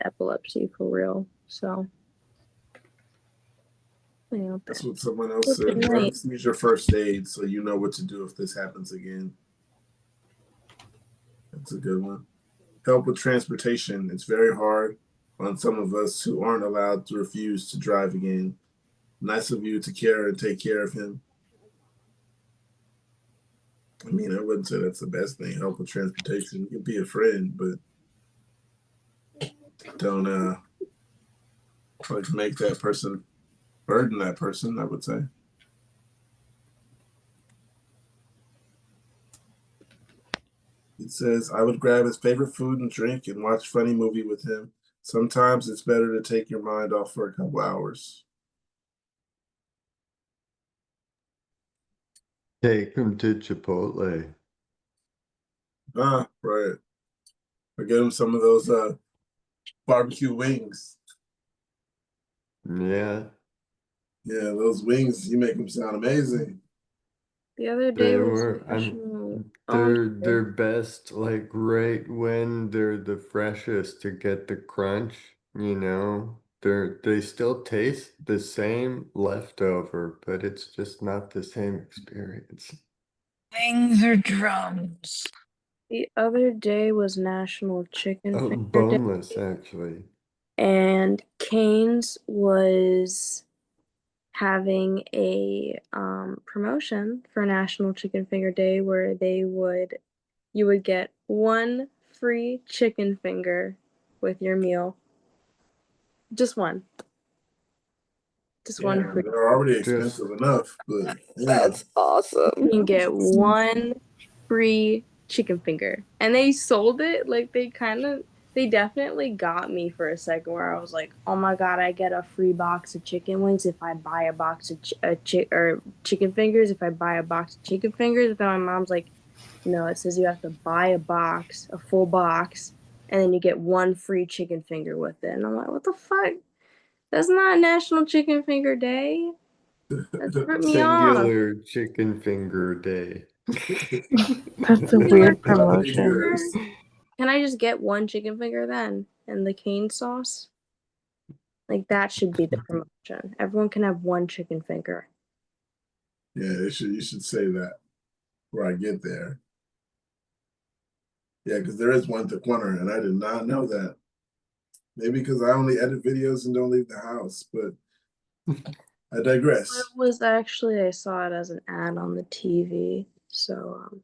epilepsy for real. So yeah, That's what someone else said. Learn to use your first aid so you know what to do if this happens again. That's a good one. Help with transportation. It's very hard on some of us who aren't allowed to refuse to drive again. Nice of you to care and take care of him. I mean, I wouldn't say that's the best thing. Help with transportation. You can be a friend, but don't like make that person burden that person, I would say. It says, I would grab his favorite food and drink and watch funny movie with him. Sometimes it's better to take your mind off for a couple hours. Take him to Chipotle. Ah, right. Or get him some of those barbecue wings. Yeah. Yeah, those wings, you make them sound amazing. The other day They was were, National. they're best like right when they're the freshest to get the crunch, you know. They still taste the same leftover, but it's just not the same experience. Wings or drums? The other day was National Chicken Oh, Finger Day, boneless actually. and Cane's was having a promotion for National Chicken Finger Day where you would get one free chicken finger with your meal. Just one. Just one Yeah, free. they're already Just expensive enough, but yeah. That's awesome. You can get one free chicken finger. And they sold it like they definitely got me for a second where I was like, oh my god, I get a free box of chicken wings if I buy a box of chicken fingers. If I buy a box of chicken fingers, but then my mom's like, no, it says you have to buy a full box, and then you get one free chicken finger with it. And I'm like, what the fuck? That's not National Chicken Finger Day. That ripped me off. singular chicken finger day. That's a weird promotion. Can I just get one chicken finger then? And the cane sauce? Like that should be the promotion. Everyone can have one chicken finger. Yeah, you should say that before I get there. Yeah, because there is one at the corner, and I did not know that. Maybe because I only edit videos and don't leave the house, but I digress. It was actually, I saw it as an ad on the TV. So,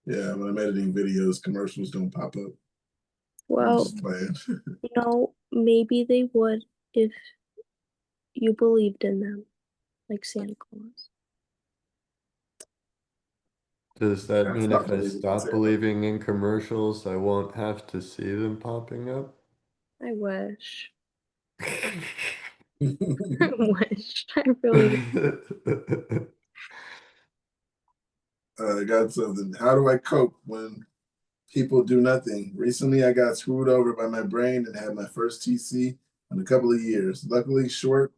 Yeah, when I'm editing videos, commercials don't pop up. I'm well, just playing. maybe they would if you believed in them, like Santa Claus. Does that I mean stopped if I believing in stop Santa. believing in commercials, I won't have to see them popping up? I wish. I wish. I really I got something. How do I cope when people do nothing? Recently, I got screwed over by my brain and had my first TC in a couple of years. Luckily, short,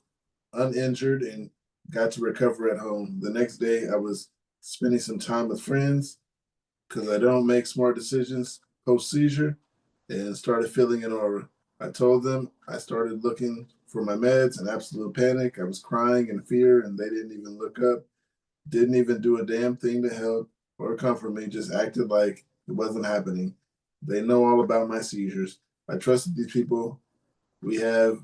uninjured, and got to recover at home. The next day, I was spending some time with friends because I don't make smart decisions post seizure and started feeling an aura. I told them I started looking for my meds in absolute panic. I was crying in fear, and they didn't even look up, didn't even do a damn thing to help or comfort me, just acted like it wasn't happening. They know all about my seizures. I trusted these people. We have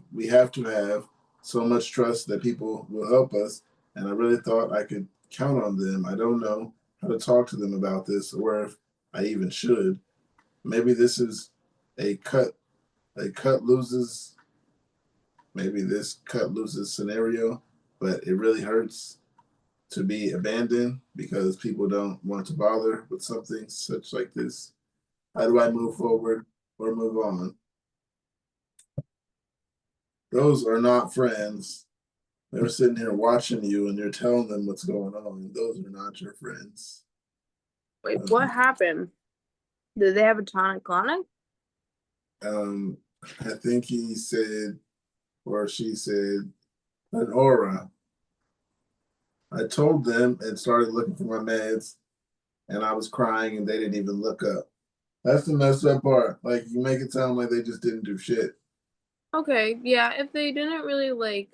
to have so much trust that people will help us, and I really thought I could count on them. I don't know how to talk to them about this or if I even should. Maybe this is a cut loses maybe this cut loses scenario, but it really hurts to be abandoned because people don't want to bother with something such like this. How do I move forward or move on? Those are not friends. They're sitting here watching you and you're telling them what's going on. Those are not your friends. Wait, what happened? Did they have a tonic clonic? I think he said, or she said, an aura. I told them and started looking for my meds, and I was crying, and they didn't even look up. That's the messed up part. Like, you make it sound like they just didn't do shit. Okay, yeah, if they didn't really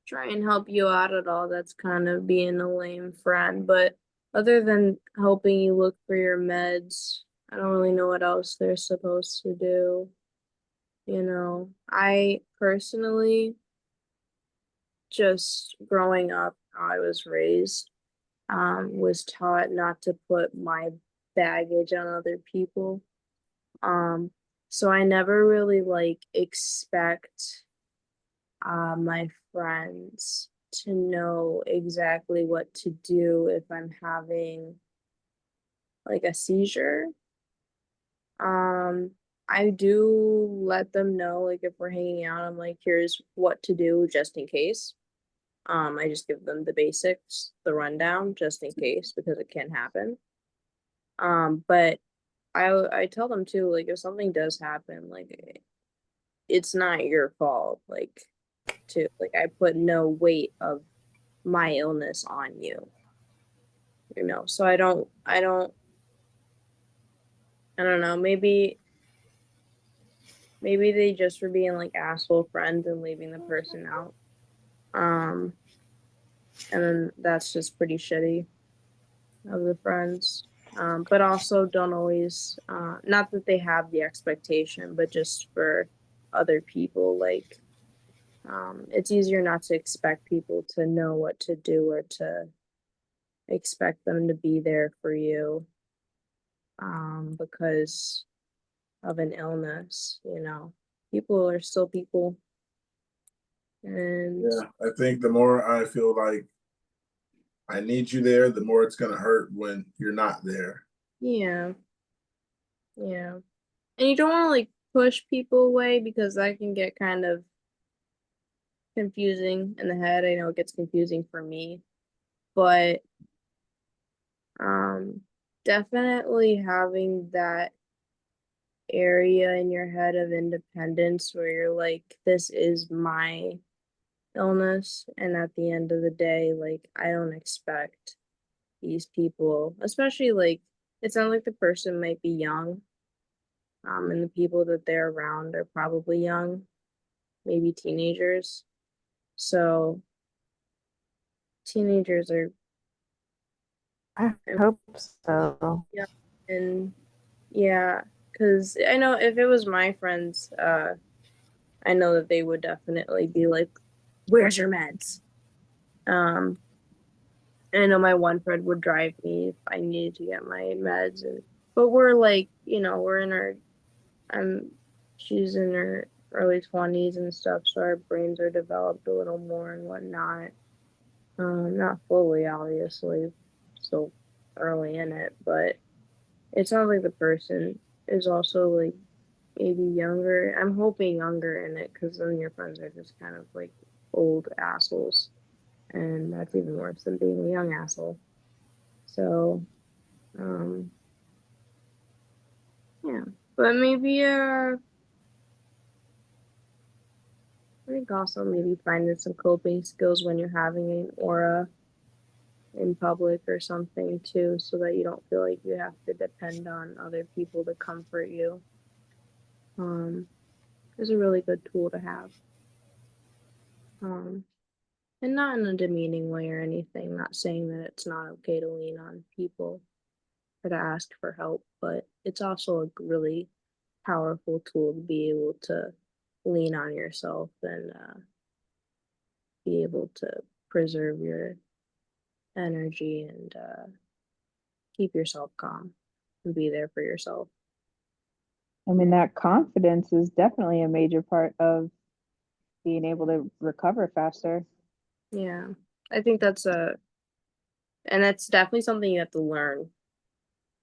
try and help you out at all, that's kind of being a lame friend. But other than helping you look for your meds, I don't really know what else they're supposed to do. I personally, just growing up, how I was raised. Was taught not to put my baggage on other people. So I never really like expect my friends to know exactly what to do if I'm having like a seizure. I do let them know, like if we're hanging out, I'm like, here's what to do just in case. I just give them the basics, the rundown, just in case, because it can happen. But I tell them too, like if something does happen, like it's not your fault. Like I put no weight of my illness on you. So I don't know, maybe they just were being like asshole friends and leaving the person out. And then that's just pretty shitty of the friends. But also don't always, not that they have the expectation, but just for other people, like, it's easier not to expect people to know what to do or to expect them to be there for you, because of an illness. People are still people. And Yeah, I think the more I feel like I need you there, the more it's gonna hurt when you're not there. yeah, yeah. And you don't want to like push people away because that can get kind of confusing in the head. I know it gets confusing for me, but definitely having that area in your head of independence where you're like, this is my illness, and at the end of the day, like I don't expect these people, especially like it sounds like the person might be young, and the people that they're around are probably young, maybe teenagers. So teenagers are, I hope so. yeah, and yeah, because I know if it was my friends, I know that they would definitely be like, "Where's your meds?" And I know my one friend would drive me if I needed to get my meds, but we're like, we're in our, I'm, she's in her early 20s and stuff, so our brains are developed a little more and whatnot. Not fully, obviously, still early in it, but it sounds like the person is also like maybe younger. I'm hoping younger in it because then your friends are just kind of like old assholes, and that's even worse than being a young asshole. So, yeah, but maybe I think also maybe finding some coping skills when you're having an aura in public or something too, so that you don't feel like you have to depend on other people to comfort you. Is a really good tool to have. And not in a demeaning way or anything, not saying that it's not okay to lean on people or to ask for help, but it's also a really powerful tool to be able to lean on yourself and be able to preserve your energy and keep yourself calm and be there for yourself. I mean, that confidence is definitely a major part of being able to recover faster. Yeah, I think that's definitely something you have to learn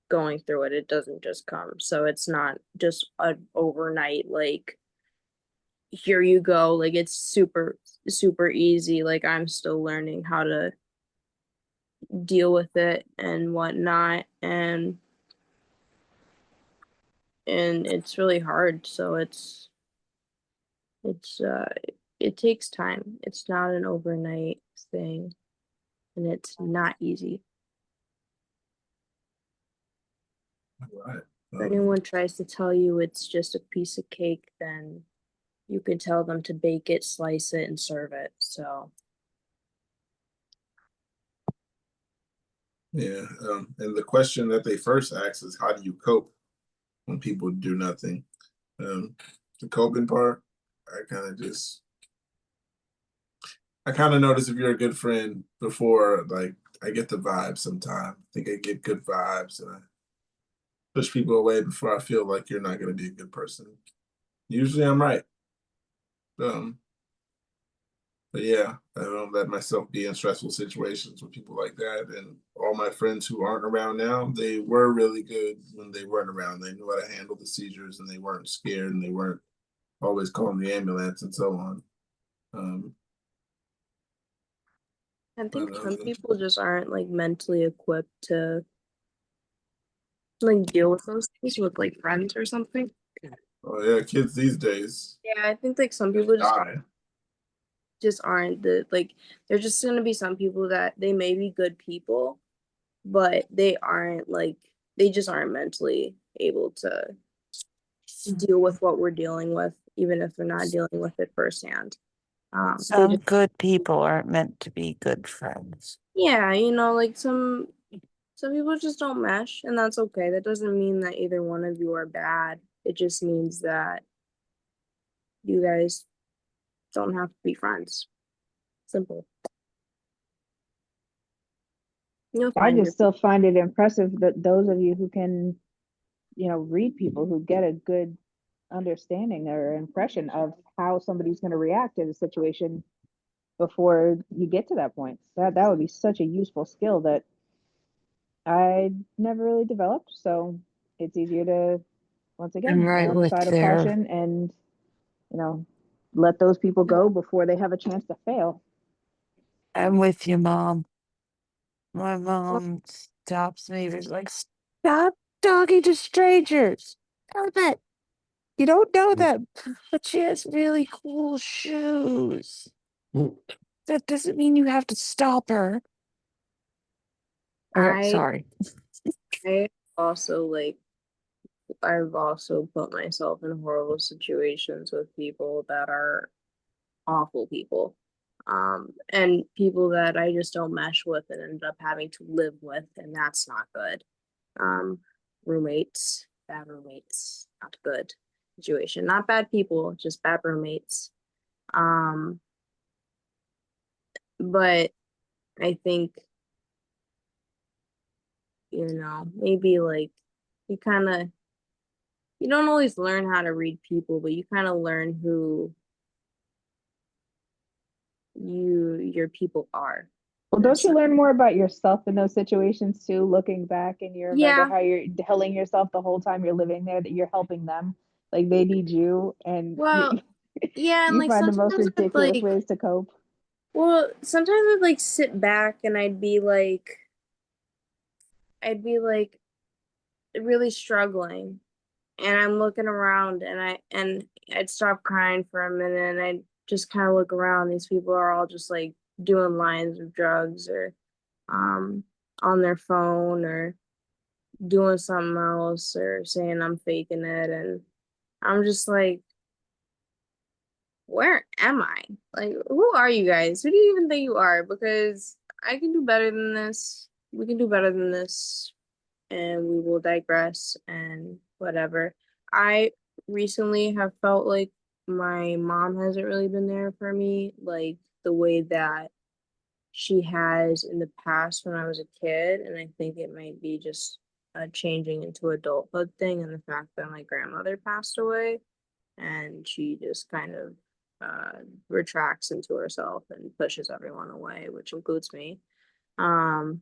going through it. It doesn't just come. So it's not just an overnight, like, here you go. Like, it's super, super easy. Like, I'm still learning how to deal with it and whatnot. And it's really hard. So it takes time. It's not an overnight thing, and it's not easy. Right. If anyone tries to tell you it's just a piece of cake, then you can tell them to bake it, slice it, and serve it. So Yeah. And the question that they first ask is, how do you cope when people do nothing? The coping part, I kind of just, I kind of notice if you're a good friend before, like I get the vibe sometimes. I think I get good vibes and I push people away before I feel like you're not going to be a good person. Usually I'm right. Um, but yeah, I don't let myself be in stressful situations with people like that. And all my friends who aren't around now, they were really good when they weren't around. They knew how to handle the seizures and they weren't scared and they weren't always calling the ambulance and so on. I think But some people just aren't like mentally equipped to like deal with those things with like friends or something. oh yeah, kids these days Yeah, I think like some people die. just aren't the like there's just gonna be some people that they may be good people, but they aren't like they just aren't mentally able to deal with what we're dealing with, even if they're not dealing with it firsthand. They Some just good people aren't meant to be good friends. yeah, you know, like some people just don't mesh, and that's okay. That doesn't mean that either one of you are bad. It just means that you guys don't have to be friends. Simple. You'll I find just your still find it impressive that those of you who can, read people, who get a good understanding or impression of how somebody's going to react in a situation before you get to that point. That would be such a useful skill that I never really developed. So it's easier to, once I'm again, err right on the with side of there. caution and, you know, let those people go before they have a chance to fail. I'm with you, Mom. My mom stops me. She's like, stop talking to strangers. Stop it. You don't know them, but she has really cool shoes. That doesn't mean you have to stop her. Okay, I sorry. I also like I've also put myself in horrible situations with people that are awful people. And people that I just don't mesh with and end up having to live with, and that's not good. Um, roommates, bad roommates, not good situation. Not bad people, just bad roommates. Um, but I think, maybe like you kind of you don't always learn how to read people, but you kind of learn who your people are. Well, don't you learn more about yourself in those situations too, looking back and you remember Yeah. how you're telling yourself the whole time you're living there that you're helping them, like they need you, and Well, yeah, and you like find the most sometimes I'd ridiculous ways to cope. well, sometimes I'd like sit back and I'd be like really struggling, and I'm looking around and I'd stop crying for a minute and I'd just kind of look around. These people are all just like doing lines of drugs or um on their phone or doing something else or saying I'm faking it, and I'm just like, where am I? Like, who are you guys? Who do you even think you are? Because I can do better than this. We can do better than this, and we will digress and whatever. I recently have felt like my mom hasn't really been there for me, like the way that she has in the past when I was a kid. And I think it might be just changing into adulthood thing, and the fact that my grandmother passed away and she just kind of retracts into herself and pushes everyone away, which includes me. And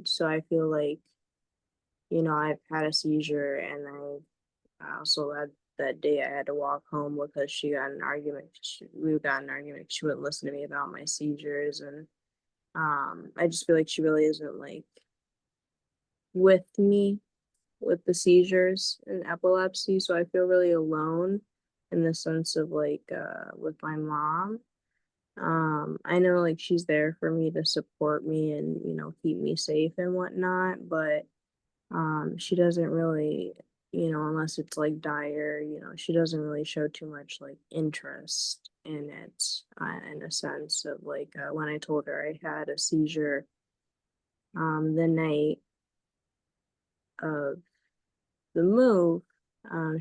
so I feel like, I've had a seizure, and I also had that day I had to walk home because she got in an argument. We got in an argument. She wouldn't listen to me about my seizures, and I just feel like she really isn't like with me with the seizures and epilepsy. So I feel really alone in the sense of like with my mom. I know like she's there for me to support me and, keep me safe and whatnot, but she doesn't really, unless it's like dire, she doesn't really show too much like interest in it, in a sense of like when I told her I had a seizure the night of the move,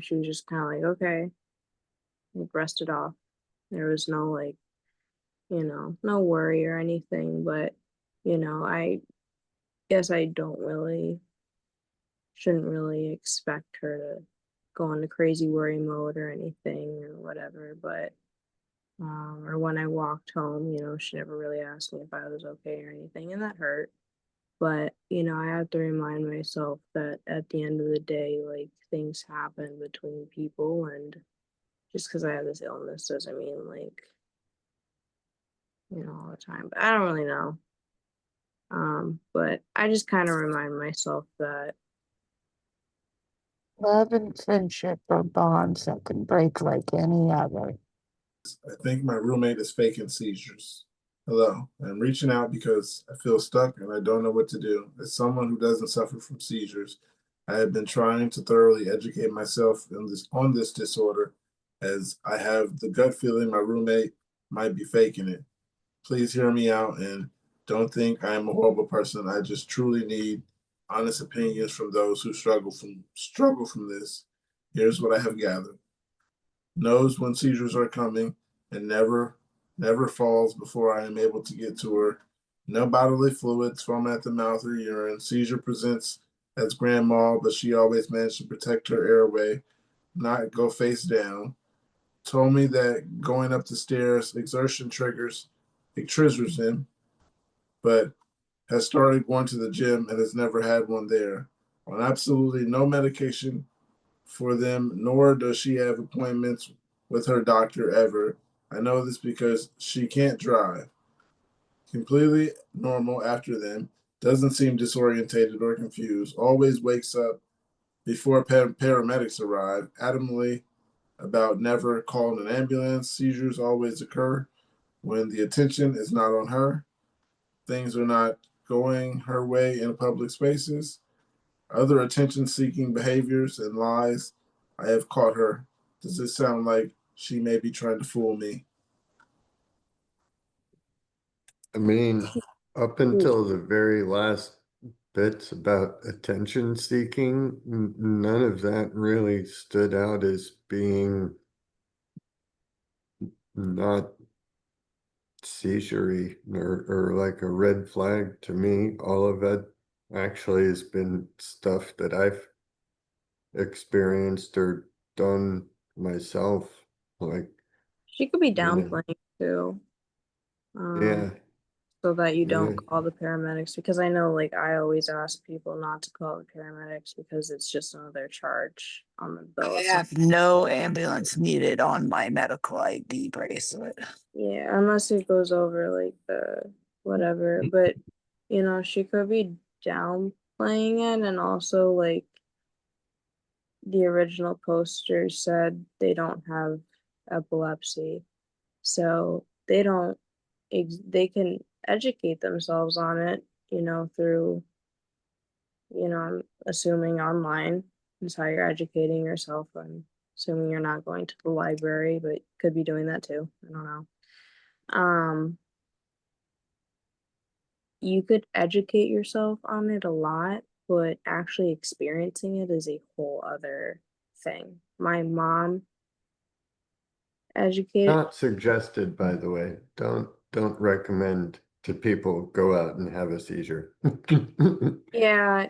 she was just kind of like, okay, like brushed it off. There was no like no worry or anything, but I guess I shouldn't really expect her to go into crazy worry mode or anything or whatever, but or when I walked home, she never really asked me if I was okay or anything, and that hurt. But, I have to remind myself that at the end of the day, like, things happen between people, and just because I have this illness doesn't mean, like, all the time. But I don't really know. But I just kind of remind myself that Love and friendship are bonds that can break like any other. I think my roommate is faking seizures. Hello, I'm reaching out because I feel stuck and I don't know what to do. As someone who doesn't suffer from seizures, I have been trying to thoroughly educate myself on this disorder, as I have the gut feeling my roommate might be faking it. Please hear me out and don't think I am a horrible person. I just truly need honest opinions from those who struggle from this. Here's what I have gathered. Knows when seizures are coming and never falls before I am able to get to her. No bodily fluids, foam at the mouth or urine. Seizure presents as grand mal, but she always managed to protect her airway, not go face down. Told me that going up the stairs, exertion triggers him, but has started going to the gym and has never had one there. On absolutely no medication for them, nor does she have appointments with her doctor ever. I know this because she can't drive. Completely normal after them, doesn't seem disorientated or confused, always wakes up before paramedics arrive, adamantly about never calling an ambulance. Seizures always occur when the attention is not on her. Things are not going her way in public spaces. Other attention seeking behaviors and lies. I have caught her. Does this sound like she may be trying to fool me? I mean, up until the very last bits about attention seeking, none of that really stood out as being not seizure or like a red flag to me. All of it actually has been stuff that I've experienced or done myself. Like, she could be you know, downplaying too. yeah, So that you don't yeah. call the paramedics, because I know, like, I always ask people not to call the paramedics because it's just another charge on the bill. I have no ambulance needed on my medical ID bracelet. Yeah, unless it goes over like the whatever. But she could be downplaying it, and also like the original poster said they don't have epilepsy, so they can educate themselves on it, through, I'm assuming online is how you're educating yourself. I'm assuming you're not going to the library, but could be doing that too. I don't know. You could educate yourself on it a lot, but actually experiencing it is a whole other thing. My mom educated. Not suggested, by the way. Don't recommend to people go out and have a seizure. Yeah,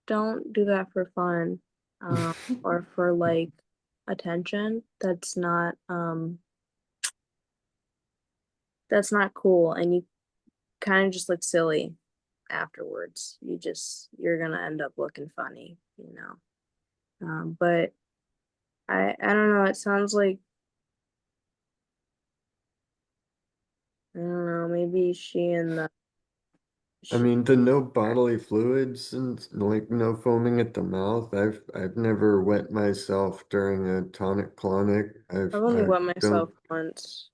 don't do that for fun, or for like attention. That's not cool, and you kind of just look silly afterwards. You're gonna end up looking funny. But I don't know, it sounds like, I don't know, maybe I mean, the no bodily fluids and like no foaming at the mouth. I've never wet myself during a tonic clonic. I've only I wet don't. myself once.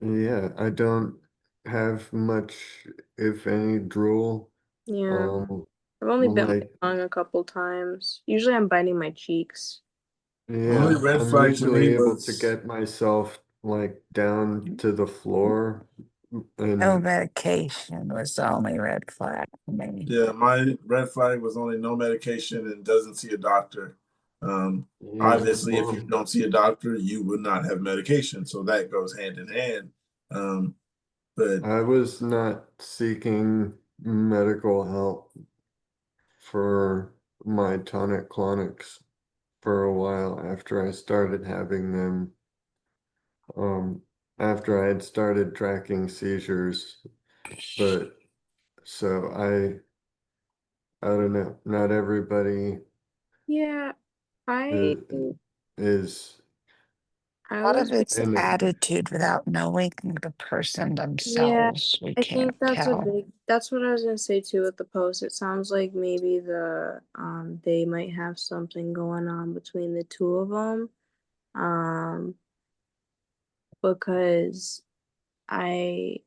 Yeah, I don't have much, if any, drool. Yeah, I've only bit my Like, tongue a couple times. Usually I'm biting my cheeks. The only yeah, red I'm flag to me usually able to was get myself like down to the floor No and medication was the only red flag for me. yeah, my red flag was only no medication and doesn't see a doctor. yeah, Obviously, if you well, don't see a doctor, you would not have medication, so that goes hand in hand. But I was not seeking medical help for my tonic-clonics for a while after I started having them. After I had started tracking seizures, but so I don't know, not everybody Yeah, I is, is I A lot was of it's and attitude without knowing the person yeah, themselves. We I can't think that's a tell. big that's what I was gonna say too with the post. It sounds like maybe they might have something going on between the two of them. Um because I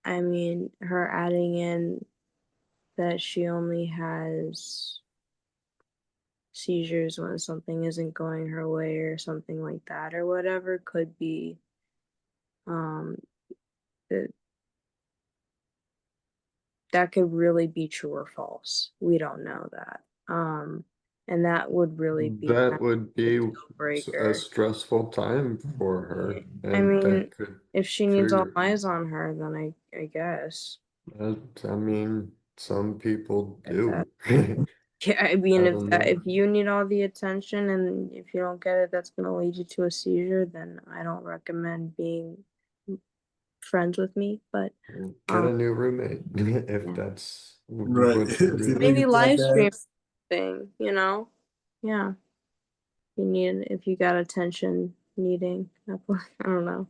I mean her adding in that she only has seizures when something isn't going her way or something like that or whatever could be um that that could really be true or false. We don't know that. And that would really be that kind would of a be deal a breaker. stressful time for Yeah. her, I and mean, that could if she needs all trigger. eyes on her, then I guess I mean, some people if that do. yeah, I mean I if don't that know. if you need all the attention and if you don't get it, that's gonna lead you to a seizure, then I don't recommend being friends with me. But Get a new roommate if yeah. that's right, what you if you really. need Maybe it that live stream bad, thing, you know? Yeah. You need if you got attention needing. I don't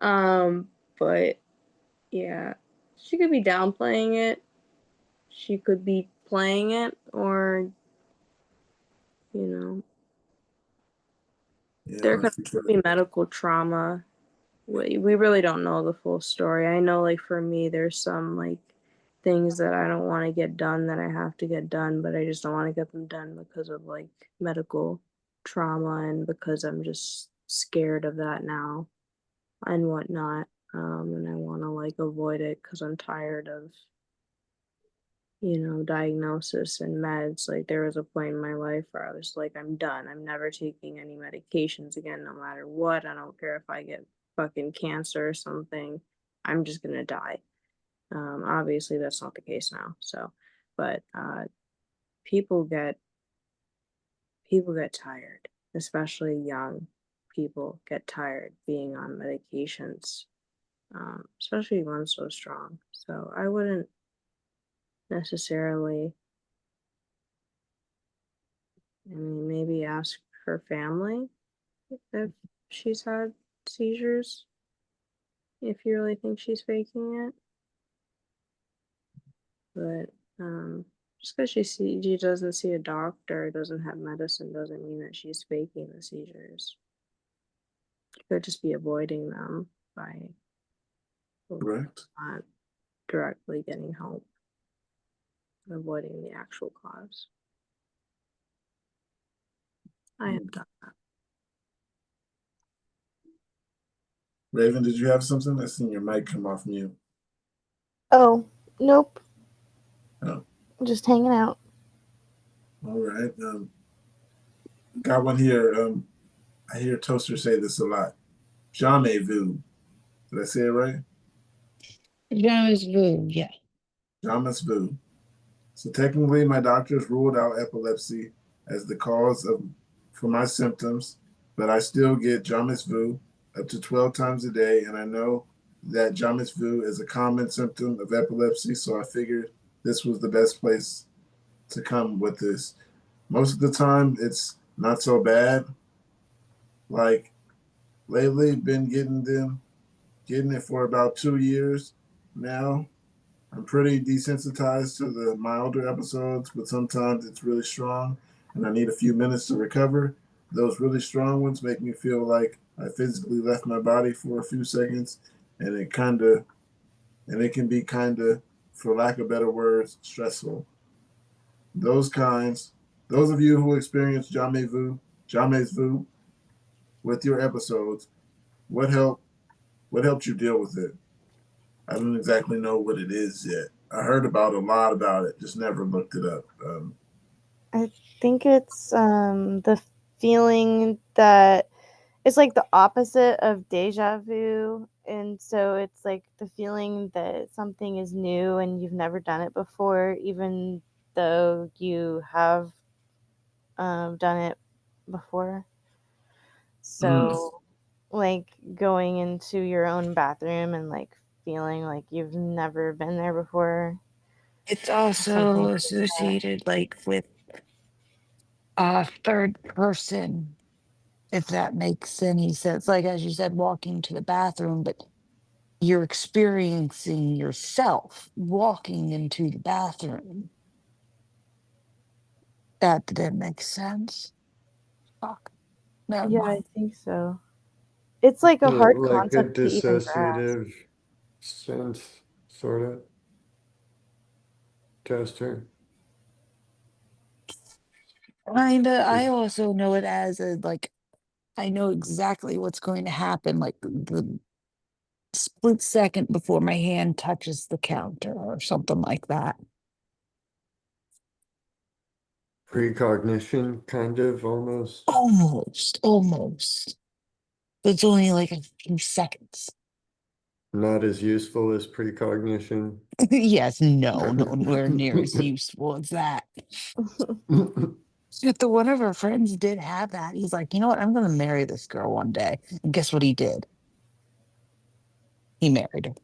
know. But yeah. She could be downplaying it. She could be playing it or, you know, yeah, there or could if you try be medical trauma. We really don't know the full story. I know like for me there's some like things that I don't want to get done that I have to get done, but I just don't want to get them done because of like medical trauma and because I'm just scared of that now and whatnot. And I want to like avoid it because I'm tired of, diagnosis and meds. Like there was a point in my life where I was like, I'm done. I'm never taking any medications again, no matter what. I don't care if I get fucking cancer or something. I'm just gonna die. Obviously that's not the case now. So, but people get people get tired, especially young people get tired being on medications, especially one so strong. So I wouldn't necessarily, I mean, maybe ask her family if she's had seizures, if you really think she's faking it. But just because she doesn't see a doctor, doesn't have medicine, doesn't mean that she's faking the seizures. She could just be avoiding them by correct. not directly getting help, avoiding the actual cause. I have done that. Raven, did you have something? I seen your mic come off mute. Oh, nope. Oh, Just hanging out. all right. Got one here. I hear Toaster say this a lot. Jamais vu. Did I say it right? Jamais vu, yeah. Jamais vu. So technically, my doctors ruled out epilepsy as the cause for my symptoms, but I still get jamais vu up to 12 times a day, and I know that jamais vu is a common symptom of epilepsy, so I figured this was the best place to come with this. Most of the time, it's not so bad. Like lately, been getting it for about 2 years now. I'm pretty desensitized to the milder episodes, but sometimes it's really strong and I need a few minutes to recover. Those really strong ones make me feel like I physically left my body for a few seconds, and it can be kind of, for lack of better words, stressful. Those kinds, those of you who experience jamais vu with your episodes, what helped what helped you deal with it? I don't exactly know what it is yet. I heard about a lot about it, just never looked it up. I think it's the feeling that it's like the opposite of deja vu And so it's like the feeling that something is new and you've never done it before, even though you have done it before. So, like going into your own bathroom and like feeling like you've never been there before. It's Something also like that. associated like with a third person, if that makes any sense. Like as you said, walking to the bathroom, but you're experiencing yourself walking into the bathroom. That didn't make sense. Fuck. Never Yeah, mind. I think so. It's like a Yeah, hard like a concept to even grasp. dissociative sense, sort of tester. Kinda. I also know it as a like I know exactly what's going to happen, like the split second before my hand touches the counter or something like that. Precognition, kind of, almost. Almost. But it's only like a few seconds. Not as useful as precognition. Yes, no, nowhere near as useful as that. If the one of our friends did have that, he's like, you know what? I'm going to marry this girl one day. And guess what he did? He married her.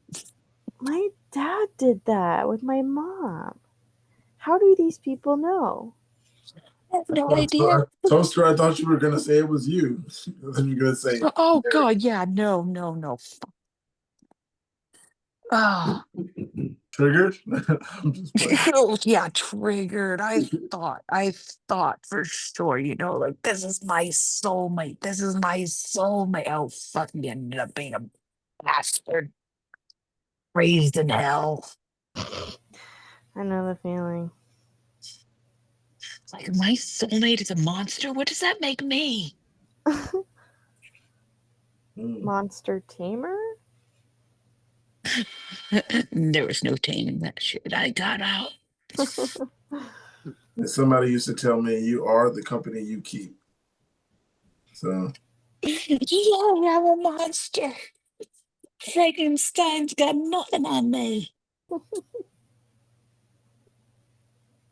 My dad did that with my mom. How do these people know? I have no Oh, idea. Toaster, I thought you were gonna say it was you. Then you're gonna say Oh God, yeah, no. Oh, triggered. I'm just playing. oh, yeah, triggered. I thought for sure, like this is my soulmate. This is my soulmate. Oh, fucking ended up being a bastard. Raised in hell. I know the feeling. It's like my soulmate is a monster. What does that make me? Monster tamer? There was no taming that shit. I got out. And somebody used to tell me, "You are the company you keep." So Yeah, I'm a monster. Frankenstein's got nothing on me.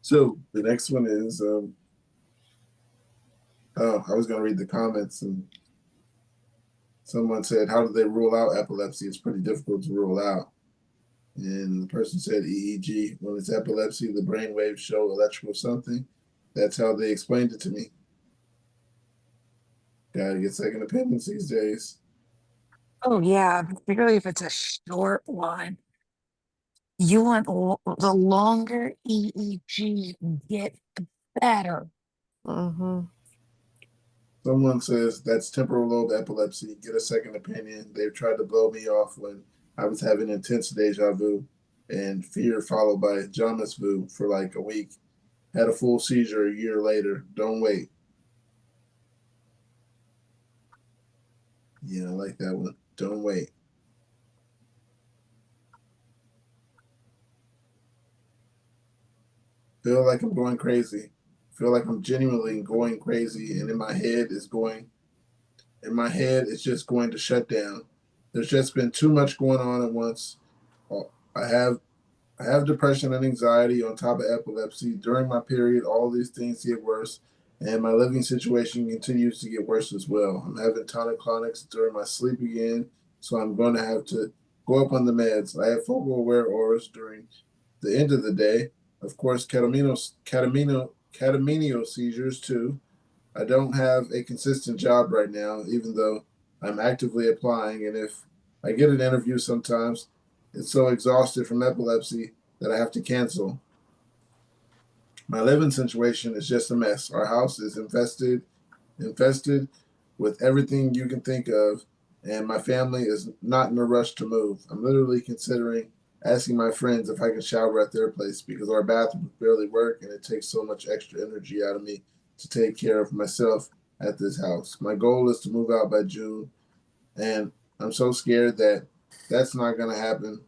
So the next one is, I was going to read the comments, and someone said, "How do they rule out epilepsy? It's pretty difficult to rule out." And the person said, "EEG. When it's epilepsy, the brain waves show electrical something. That's how they explained it to me." Gotta get second opinions these days. Oh yeah, particularly if it's a short one. You want the longer EEG you can get, the better. Someone says that's temporal lobe epilepsy. Get a second opinion. They've tried to blow me off when I was having intense deja vu and fear followed by jaundice vu for like a week. Had a full seizure a year later. Don't wait. Yeah, I like that one. Don't wait. Feel like I'm going crazy. Feel like I'm genuinely going crazy, and in my head it's just going to shut down. There's just been too much going on at once. I have I have depression and anxiety on top of epilepsy. During my period, all these things get worse, and my living situation continues to get worse as well. I'm having tonic-clonics during my sleep again, so I'm going to have to go up on the meds. I have focal aware auras during the end of the day. Of course, catamenial seizures too. I don't have a consistent job right now, even though I'm actively applying. And if I get an interview sometimes, it's so exhausted from epilepsy that I have to cancel. My living situation is just a mess. Our house is infested with everything you can think of, and my family is not in a rush to move. I'm literally considering asking my friends if I can shower at their place because our bathrooms barely work and it takes so much extra energy out of me to take care of myself at this house. My goal is to move out by June, and I'm so scared that that's not going to happen.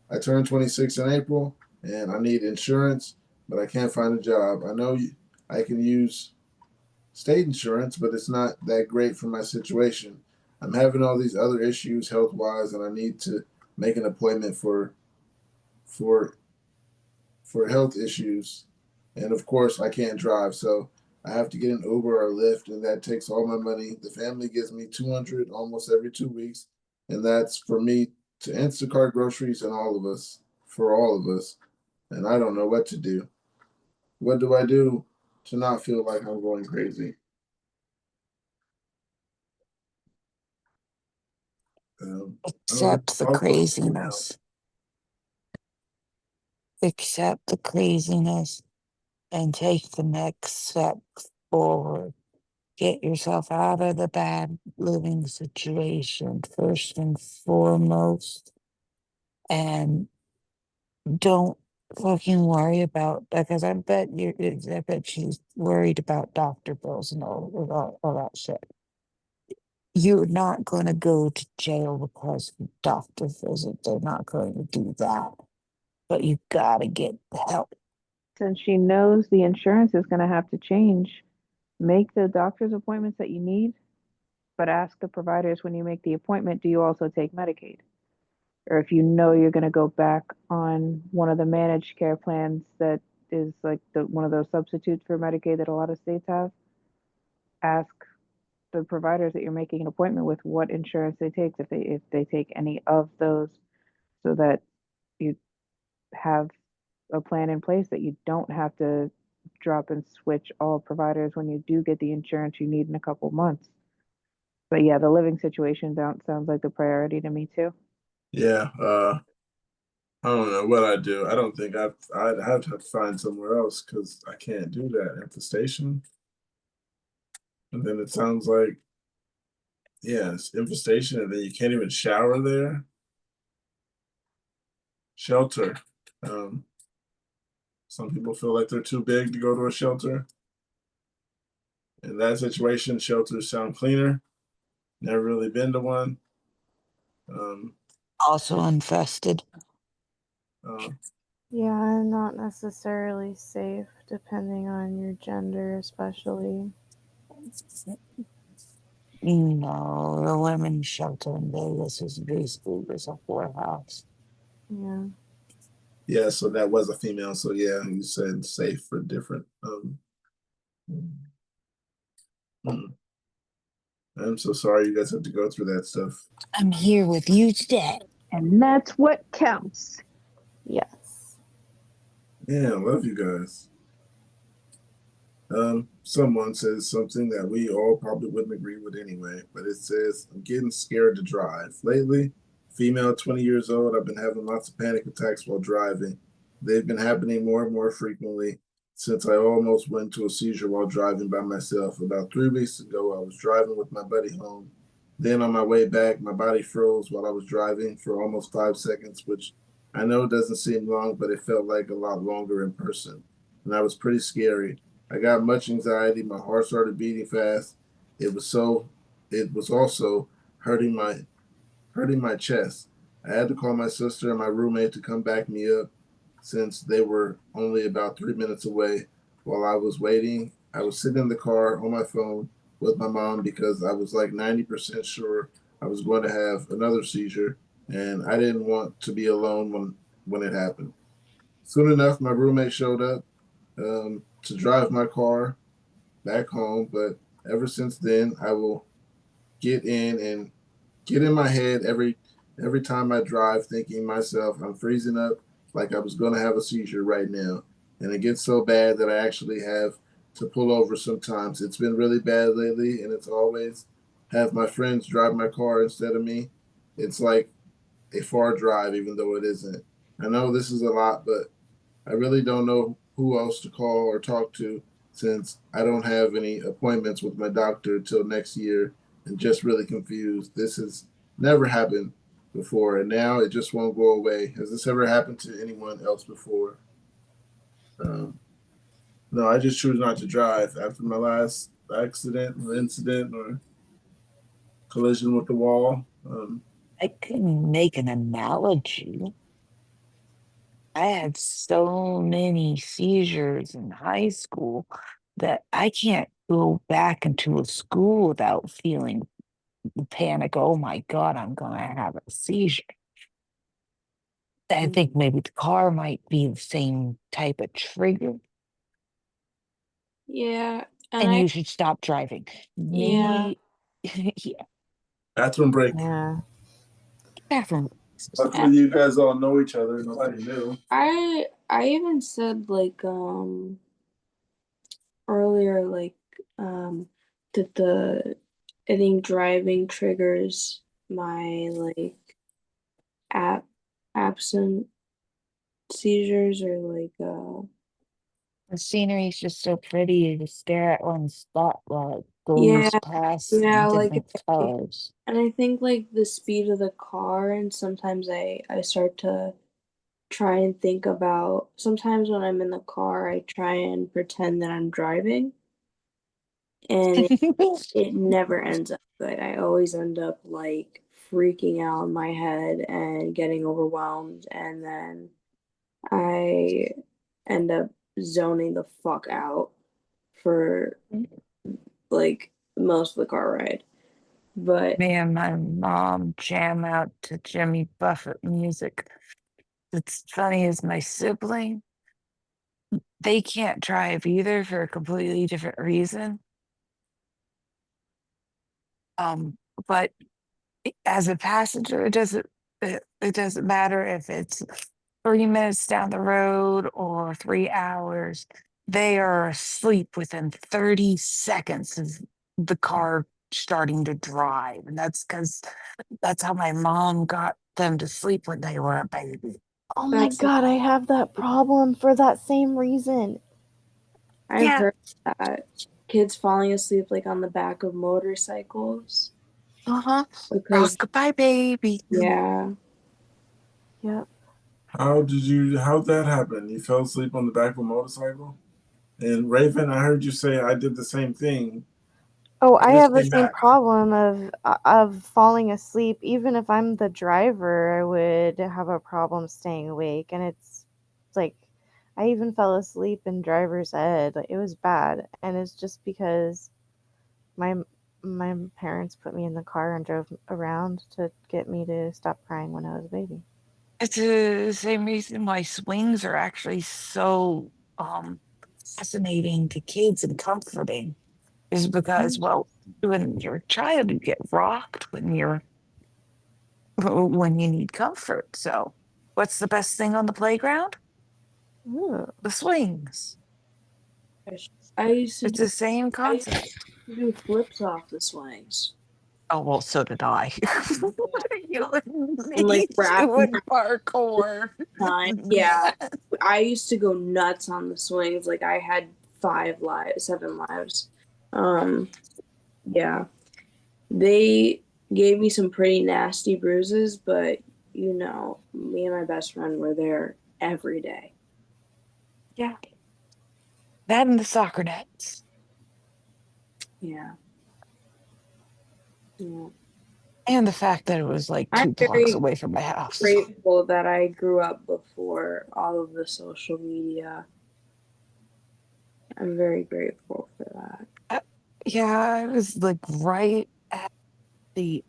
I turned 26 in April, and I need insurance, but I can't find a job. I know I can use state insurance, but it's not that great for my situation. I'm having all these other issues health wise, and I need to make an appointment for for health issues. And of course, I can't drive, so I have to get an Uber or Lyft, and that takes all my money. The family gives me 200 almost every 2 weeks, and that's for me to Instacart groceries and all of us for all of us. And I don't know what to do. What do I do to not feel like I'm going crazy? Accept the craziness. Accept the craziness and take the next step forward. Get yourself out of the bad living situation first and foremost. And don't fucking worry about, because I bet she's worried about doctor bills and all that shit. You're not going to go to jail because of a doctor visit. They're not going to do that. But you gotta get help. Since she knows the insurance is going to have to change, make the doctor's appointments that you need, but ask the providers when you make the appointment, do you also take Medicaid? Or if you know you're going to go back on one of the managed care plans that is like one of those substitutes for Medicaid that a lot of states have, ask the providers that you're making an appointment with what insurance they take, if they take any of those, so that you have a plan in place that you don't have to drop and switch all providers when you do get the insurance you need in a couple months. But yeah, the living situation sounds like the priority to me too. Yeah, I don't know what I do. I don't think I'd have to find somewhere else because I can't do that at the station. And then it sounds like, yeah, it's infestation, and then you can't even shower there. Shelter. Um, some people feel like they're too big to go to a shelter. In that situation, shelters sound cleaner. Never really been to one. Also infested. Yeah, not necessarily safe, depending on your gender, especially. No, the women's shelter in Vegas is basically just a whorehouse. Yeah. Yeah, so that was a female. So yeah, you said safe for different. I'm so sorry you guys have to go through that stuff. I'm here with you today. And that's what counts. Yes. Yeah, I love you guys. Someone says something that we all probably wouldn't agree with anyway, but it says, I'm getting scared to drive. Lately, female 20 years old, I've been having lots of panic attacks while driving. They've been happening more and more frequently since I almost went to a seizure while driving by myself. About 3 weeks ago, I was driving with my buddy home. Then on my way back, my body froze while I was driving for almost 5 seconds, which I know doesn't seem long, but it felt like a lot longer in person. And that was pretty scary. I got much anxiety. My heart started beating fast. It was so. It was also hurting my chest. I had to call my sister and my roommate to come back me up, since they were only about 3 minutes away. While I was waiting, I was sitting in the car on my phone with my mom because I was like 90% sure I was going to have another seizure, and I didn't want to be alone when it happened. Soon enough, my roommate showed up to drive my car back home, but ever since then, I will get in and get in my head every time I drive, thinking myself I'm freezing up like I was going to have a seizure right now, and it gets so bad that I actually have to pull over sometimes. It's been really bad lately, and it's always have my friends drive my car instead of me. It's like a far drive, even though it isn't. I know this is a lot, but I really don't know who else to call or talk to, since I don't have any appointments with my doctor till next year, and just really confused. This has never happened before, and now it just won't go away. Has this ever happened to anyone else before? No, I just choose not to drive after my last accident or incident or collision with the wall. I couldn't make an analogy. I had so many seizures in high school that I can't go back into a school without feeling panic, oh my God, I'm gonna have a seizure. I think maybe the car might be the same type of trigger. Yeah, And you should stop driving. yeah. Me, yeah, Bathroom break. Yeah. bathroom. Luckily, you guys all know each other. Nobody knew. I even said like earlier like that the I think driving triggers my like absent seizures or like The scenery is just so pretty to stare at one spot while it yeah, goes past like different colors. and I think like the speed of the car and sometimes I start to try and think about sometimes when I'm in the car I try and pretend that I'm driving and it never ends up good. I always end up like freaking out in my head and getting overwhelmed and then I end up zoning the fuck out for like most of the car ride. But Me and my mom jam out to Jimmy Buffett music. It's funny as my sibling, they can't drive either for a completely different reason. But as a passenger, it doesn't matter if it's 3 minutes down the road or 3 hours. They are asleep within 30 seconds of the car starting to drive. And that's because that's how my mom got them to sleep when they were a baby. Oh my God, I have that problem for that same reason. I've heard that kids falling asleep like on the back of motorcycles. Because goodbye, baby. Yeah. Yep. How'd that happen? You fell asleep on the back of a motorcycle? And Raven, I heard you say I did the same thing. Oh, I have the came same back. problem of falling asleep. Even if I'm the driver, I would have a problem staying awake. And it's like, I even fell asleep in driver's ed. Like, it was bad, and it's just because my parents put me in the car and drove around to get me to stop crying when I was a baby. It's the same reason why swings are actually so fascinating to kids and comforting, is because, well, when you're a child, you get rocked when you need comfort. So, what's the best thing on the playground? The swings. I used to It's the same concept. do flips off the swings. Oh well, so did I. What are you And like doing parkour? time. Yeah. I used to go nuts on the swings. Like I had 7 lives. Yeah. They gave me some pretty nasty bruises, but you know, me and my best friend were there every day. Yeah. That and the soccer nets. Yeah. Yeah. And the fact that it was like I'm 2 blocks very away from my house. grateful that I grew up before all of the social media. I'm very grateful for that. Yeah, I was like right at the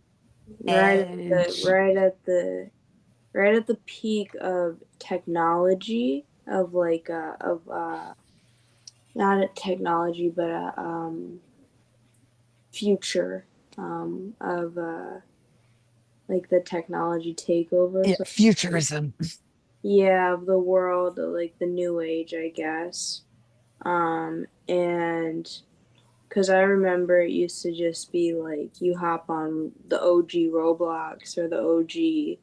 edge. Right at the peak of technology of like not a technology but a future of like the technology takeover. Yeah, So, futurism. yeah, of the world, like the new age, I guess. And because I remember it used to just be like you hop on the OG Roblox or the OG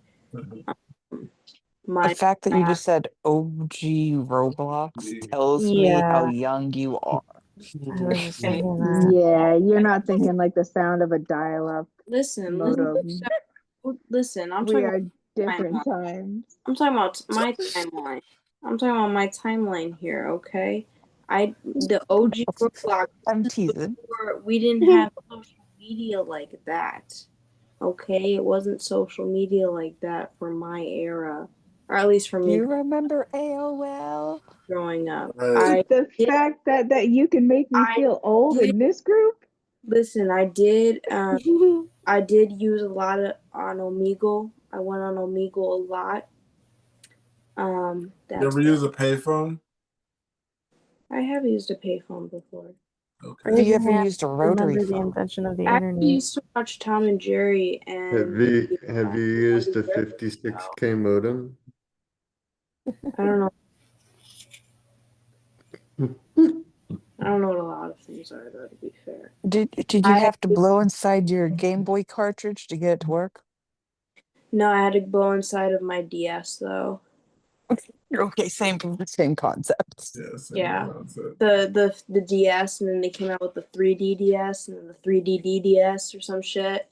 The fact that you Minecraft. just said OG Roblox tells me how Yeah. young you are. I was just And thinking that. Yeah, you're not thinking like the sound of a dial-up listen, modem. listen. I'm We talking are about different timeline. times. I'm talking about my timeline. I'm talking about my timeline here, okay? The OG Roblox. I'm teasing. We didn't have social media like that. Okay, it wasn't social media like that for my era, or at least for Do me you remember AOL? growing up. The fact that you can make me feel old in this group. Listen, I did I did use a lot on Omegle. I went on Omegle a lot. You That's ever use a payphone? I have used a payphone before. Okay. Have you ever used a rotary Remember the phone? invention of the I actually internet. used to watch Tom and Jerry and Have you used the 56K modem? I don't know. I don't know what a lot of things are, though, to be fair. Did you I have to blow inside your Game Boy cartridge to get it to work? No, I had to blow inside of my DS though. Okay, same concept. Yeah, same Yeah. concept. The DS, and then they came out with the 3D DS and then the 3D DDS or some shit.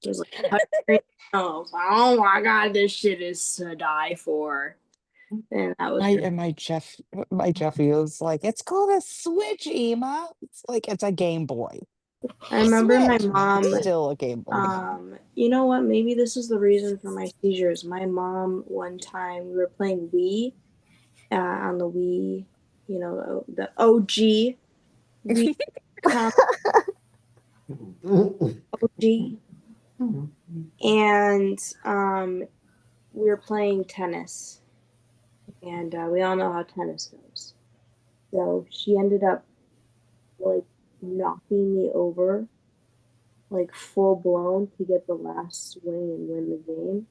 It was like touchscreen. I was like, oh my god, this shit is to die for. And that was My Jeffy was like, it's called a Switch, Ema. It's like it's a Game Boy. I remember my Switch, mom. still a Game Boy. You know what? Maybe this is the reason for my seizures. My mom, one time, we were playing Wii, on the Wii, you know, the OG Wii OG, and we were playing tennis, and we all know how tennis goes. So she ended up like knocking me over, like full blown, to get the last swing and win the game.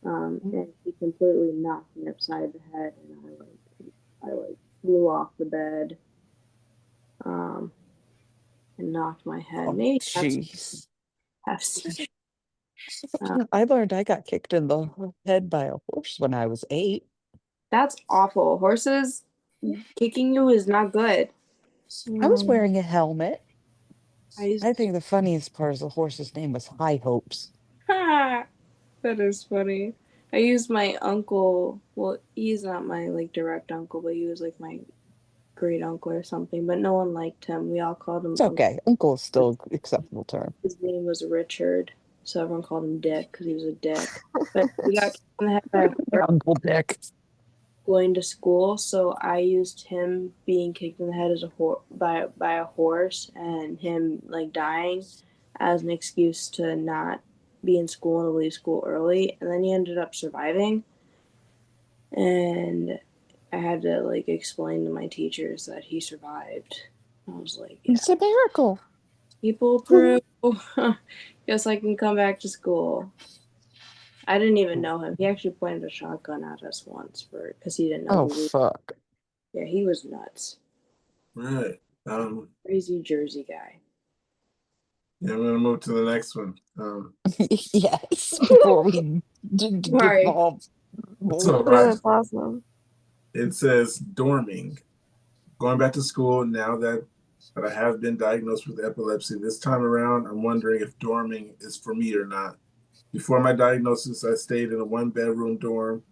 And she completely knocked me upside the head, and I flew off the bed, and knocked my head. Maybe Jeez. that's I learned I got kicked in the head by a horse when I was 8. that's awful. Horses kicking you is not good. I was wearing a helmet. I think the funniest part is the horse's name was High Hopes. that is funny. I used my uncle. Well, he's not my like direct uncle, but he was like my great uncle or something. But no one liked him. We all called him. It's okay. Uncle is still an acceptable term. His name was Richard, so everyone called him Dick because he was a dick. But we got kicked in the head by a horse Uncle Dick. going to school, so I used him being kicked in the head as by a horse and him like dying as an excuse to not be in school and to leave school early. And then he ended up surviving, and I had to like explain to my teachers that he survived. I was like, yeah, It's a miracle. he pulled through. Guess I can come back to school. I didn't even know him. He actually pointed a shotgun at us once because he didn't know Oh, who we. fuck. Yeah, he was nuts. Right. Crazy Jersey guy. Yeah, I'm gonna move to the next one. Yes, before we Sorry. devolve. So That's awesome. it says dorming. Going back to school now that I have been diagnosed with epilepsy. This time around, I'm wondering if dorming is for me or not. Before my diagnosis, I stayed in a one-bedroom dorm,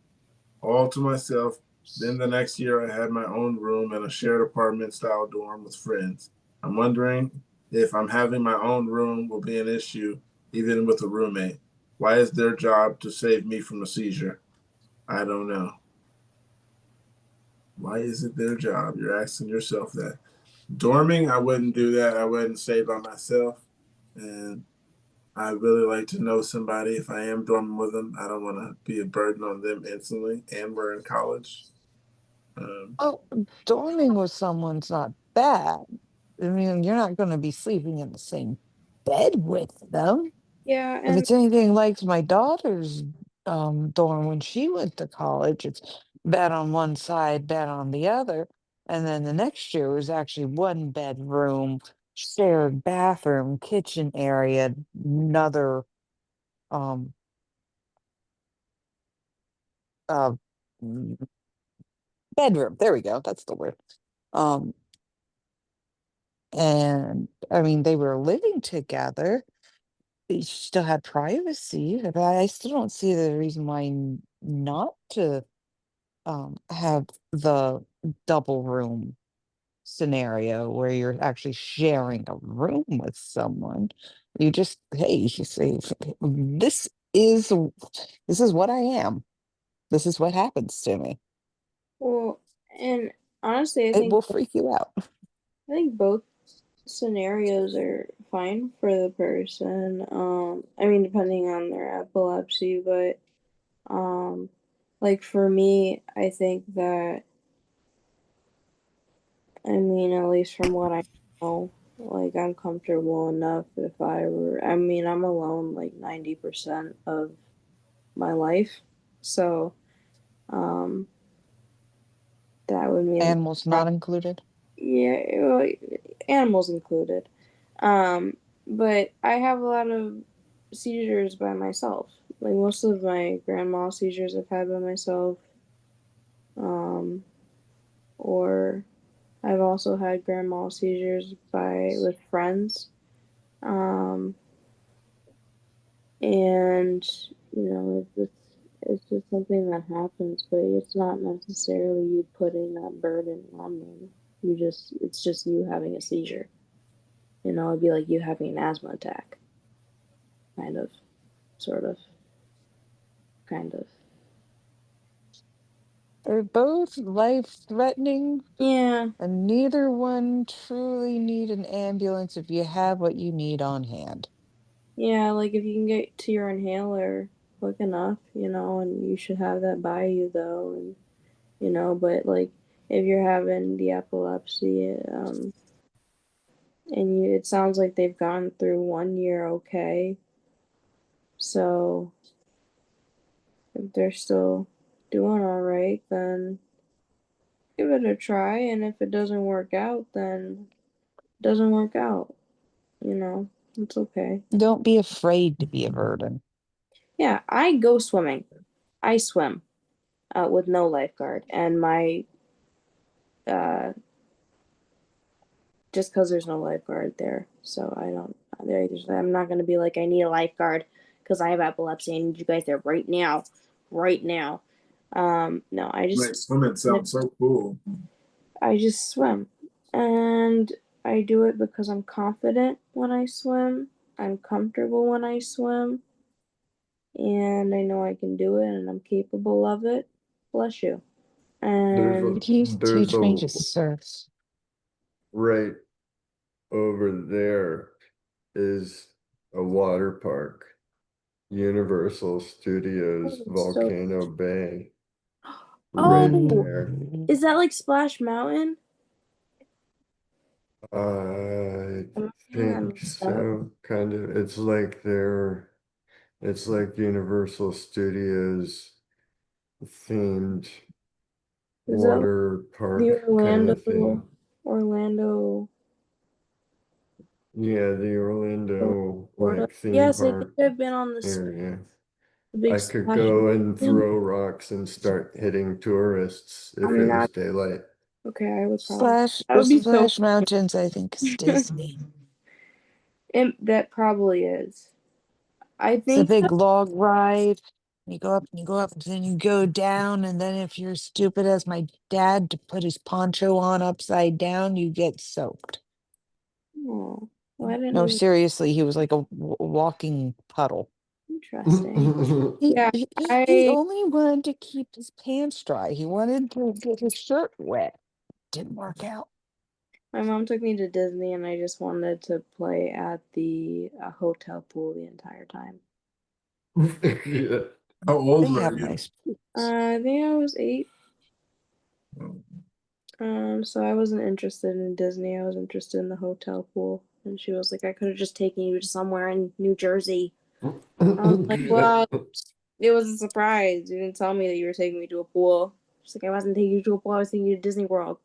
all to myself. Then the next year, I had my own room and a shared apartment-style dorm with friends. I'm wondering if I'm having my own room will be an issue, even with a roommate. Why is their job to save me from a seizure? I don't know. Why is it their job? You're asking yourself that. Dorming, I wouldn't do that. I wouldn't stay by myself. And I really like to know somebody if I am dorming with them. I don't want to be a burden on them instantly. And we're in college. Oh, dorming with someone's not bad. I mean, you're not going to be sleeping in the same bed with them. Yeah, If and it's anything like my daughter's dorm when she went to college, it's bed on one side, bed on the other. And then the next year was actually one bedroom, shared bathroom, kitchen area, another um uh mm, bedroom. There we go. That's the word. Um and I mean they were living together. They still had privacy, but I still don't see the reason why not to have the double room scenario where you're actually sharing a room with someone. You just, hey, you say, this is this is what I am. This is what happens to me. well, honestly, It will freak you out. I think both scenarios are fine for the person. I mean, depending on their epilepsy, but like for me, I think that, I mean, at least from what I know, like I'm comfortable enough if I were, I mean, I'm alone like 90% of my life. So, um, that would mean, Animals not included. yeah, well, animals included. But I have a lot of seizures by myself. Like most of my grand mal seizures I've had by myself. Or I've also had grand mal seizures with friends. Um, and it's just something that happens, but it's not necessarily you putting that burden on them. It's just you having a seizure. It'd be like you having an asthma attack. Kind of, sort of, kind of. They're both life-threatening, Yeah, and neither one truly need an ambulance if you have what you need on hand. yeah, like if you can get to your inhaler quick enough, and you should have that by you though, and but like if you're having the epilepsy, and it sounds like they've gone through 1 year okay. So if they're still doing all right, then give it a try. And if it doesn't work out, then it doesn't work out. It's okay. Don't be afraid to be a burden. Yeah, I go swimming. I swim with no lifeguard, and my just because there's no lifeguard there, so I don't. I'm not gonna be like I need a lifeguard because I have epilepsy. I need you guys there right now, right now. No, Like swimming sounds so cool. I just swim, and I do it because I'm confident when I swim. I'm comfortable when I swim, and I know I can do it, and I'm capable of it. Bless you. There's And a What do you there's teach me a to surf? right over there is a water park, Universal Studios so, Volcano Bay, right oh, there. is that like Splash Mountain? I Yeah, I think messed up. so, kind of. It's like Universal Studios themed Is that like water the park kind of thing. Orlando, Yeah, the Orlando Florida? like theme Yes, I think park I've been on area. the big I could Splash go and Mountain. throw rocks and start hitting tourists I if it mean, was daylight. okay, I would probably. Splash That would be so. Splash Mountains, I think, is Disney. That probably is. I It's a think big log ride. You go up and you go up, and then you go down, and then if you're stupid as my dad to put his poncho on upside down, you get soaked. Oh, well, I didn't No, even. seriously, he was like a walking puddle. Interesting. He, Yeah, he only wanted to keep his pants dry. He wanted to get his shirt wet. Didn't work out. my mom took me to Disney, and I just wanted to play at the hotel pool the entire time. Yeah. How old They were have you? nice. I think I was 8. So I wasn't interested in Disney. I was interested in the hotel pool. And she was like, I could have just taken you to somewhere in New Jersey. I was like, well, it was a surprise. You didn't tell me that you were taking me to a pool. She's like, I wasn't taking you to a pool. I was taking you to Disney World.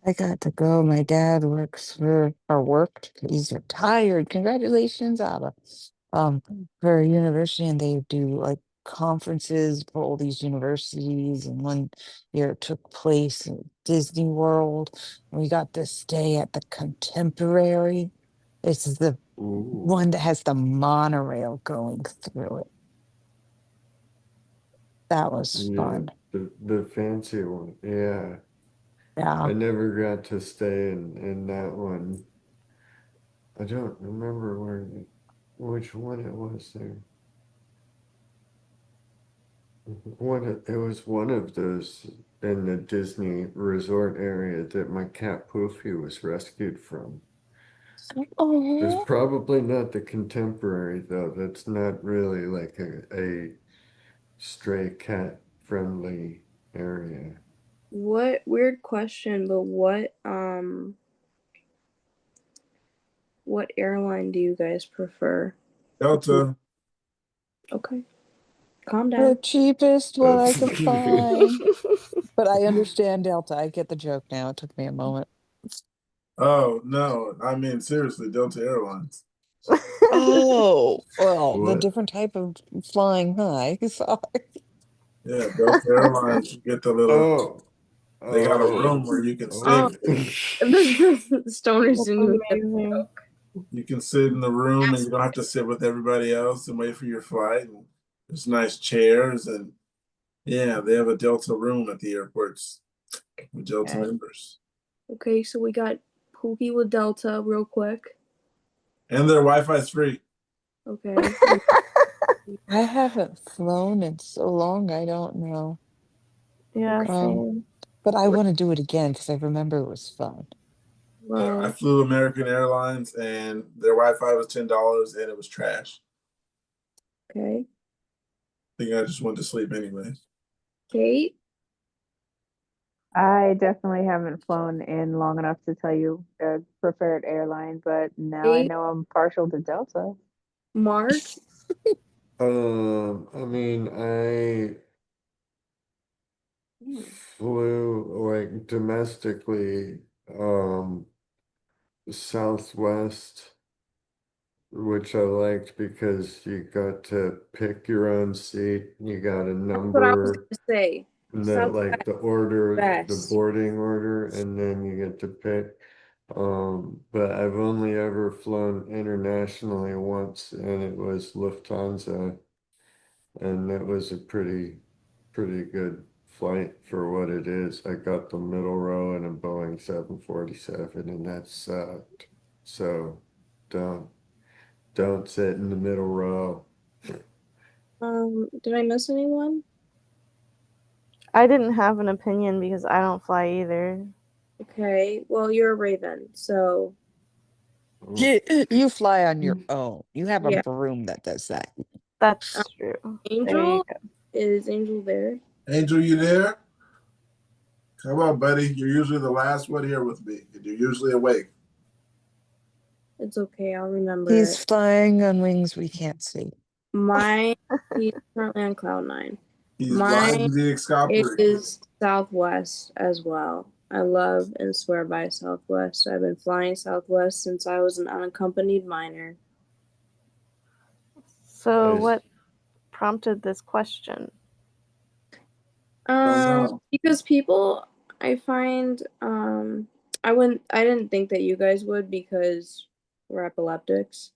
I got to go. My dad works for or worked. He's retired. Congratulations, Abba. For a university, and they do like conferences for all these universities. And one year it took place at Disney World. We got to stay at the Contemporary. This is the Ooh, one that has the monorail going through it. That was yeah, fun. the fancy one. Yeah. Yeah. I never got to stay in that one. I don't remember which one it was there. It was one of those in the Disney resort area that my cat Poofy was rescued from. It's Oh, probably not the contemporary though. That's not really like a stray cat friendly area. what weird question, but what airline do you guys prefer? Delta. Okay, calm the down. cheapest one I could find. But I understand Delta. I get the joke now. It took me a moment. Oh no, I mean seriously, Delta Airlines. Oh, well, the What? different type of flying high. Sorry. Yeah, Delta Airlines. You get the little. Oh, They got a oh, room where you can Oh, sit. oh. the stoners That's didn't even get the amazing. joke. You can sit in the room and you don't have to sit with everybody else and wait for your flight. And there's nice chairs and yeah, they have a Delta room at the airports with Delta Yeah. members. Okay, so we got Pookie with Delta real quick. And their Wi-Fi is free. Okay. I haven't flown in so long, I don't know. Yeah, Um, same. but I want to do it again because I remember it was fun. I flew American Airlines and their Wi-Fi was $10 and it was trash. Okay. I think I just went to sleep anyway. Kate? I definitely haven't flown in long enough to tell you a preferred airline, but now I Kate? know I'm partial to Delta. Mark? I mean, I flew like domestically, Southwest, which I liked because you got to pick your own seat. You got a That's what I was number, gonna say. like the order, the Best. boarding order, and then you get to pick. But I've only ever flown internationally once, and it was Lufthansa, and it was a pretty good flight for what it is. I got the middle row in a Boeing 747, and that sucked. So don't sit in the middle row. Did I miss anyone? I didn't have an opinion because I don't fly either. Okay, well, you're a Raven, so You fly on your own. You have a yeah. broom that does that. That's true. There you Angel? go. Is Angel there? Angel, you there? Come on, buddy. You're usually the last one here with me. And you're usually awake. It's okay, I'll remember He's it. flying on wings we can't see. He's currently on cloud 9. He's flying Mine to the Excalibur. is Southwest as well. I love and swear by Southwest. I've been flying Southwest since I was an unaccompanied minor. So, Nice. what prompted this question? Because people, I find, I didn't think that you guys would because we're epileptics,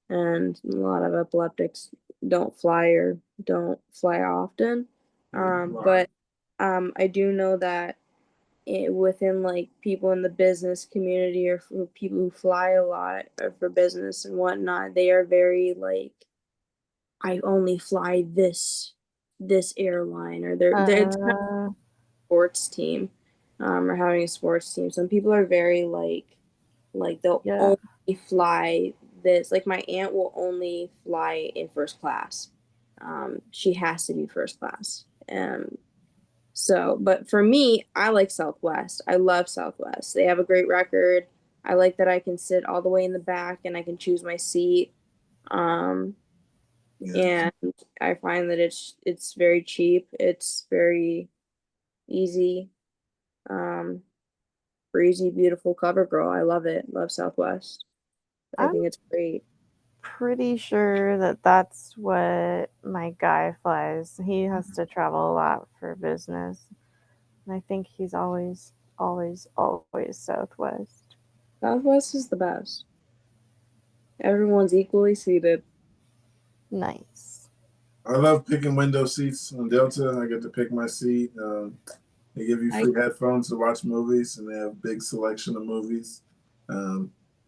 and a lot of epileptics don't fly or don't fly often. But I do know that within like people in the business community or for people who fly a lot or for business and whatnot, they are very like, I only fly this airline, or they're it's kind of sports team, or having a sports team. Some people are very like they'll Yeah. only fly this. Like my aunt will only fly in first class. She has to be first class. So, but for me, I like Southwest. I love Southwest. They have a great record. I like that I can sit all the way in the back and I can choose my seat. And I find that it's very cheap. It's very easy. Breezy, beautiful cover girl. I love it. Love Southwest. I think it's great. Pretty sure that that's what my guy flies. He has to travel a lot for business. And I think he's always Southwest. Southwest is the best. Everyone's equally seated. Nice. I love picking window seats on Delta. I get to pick my seat. They give you free headphones to watch movies, and they have a big selection of movies.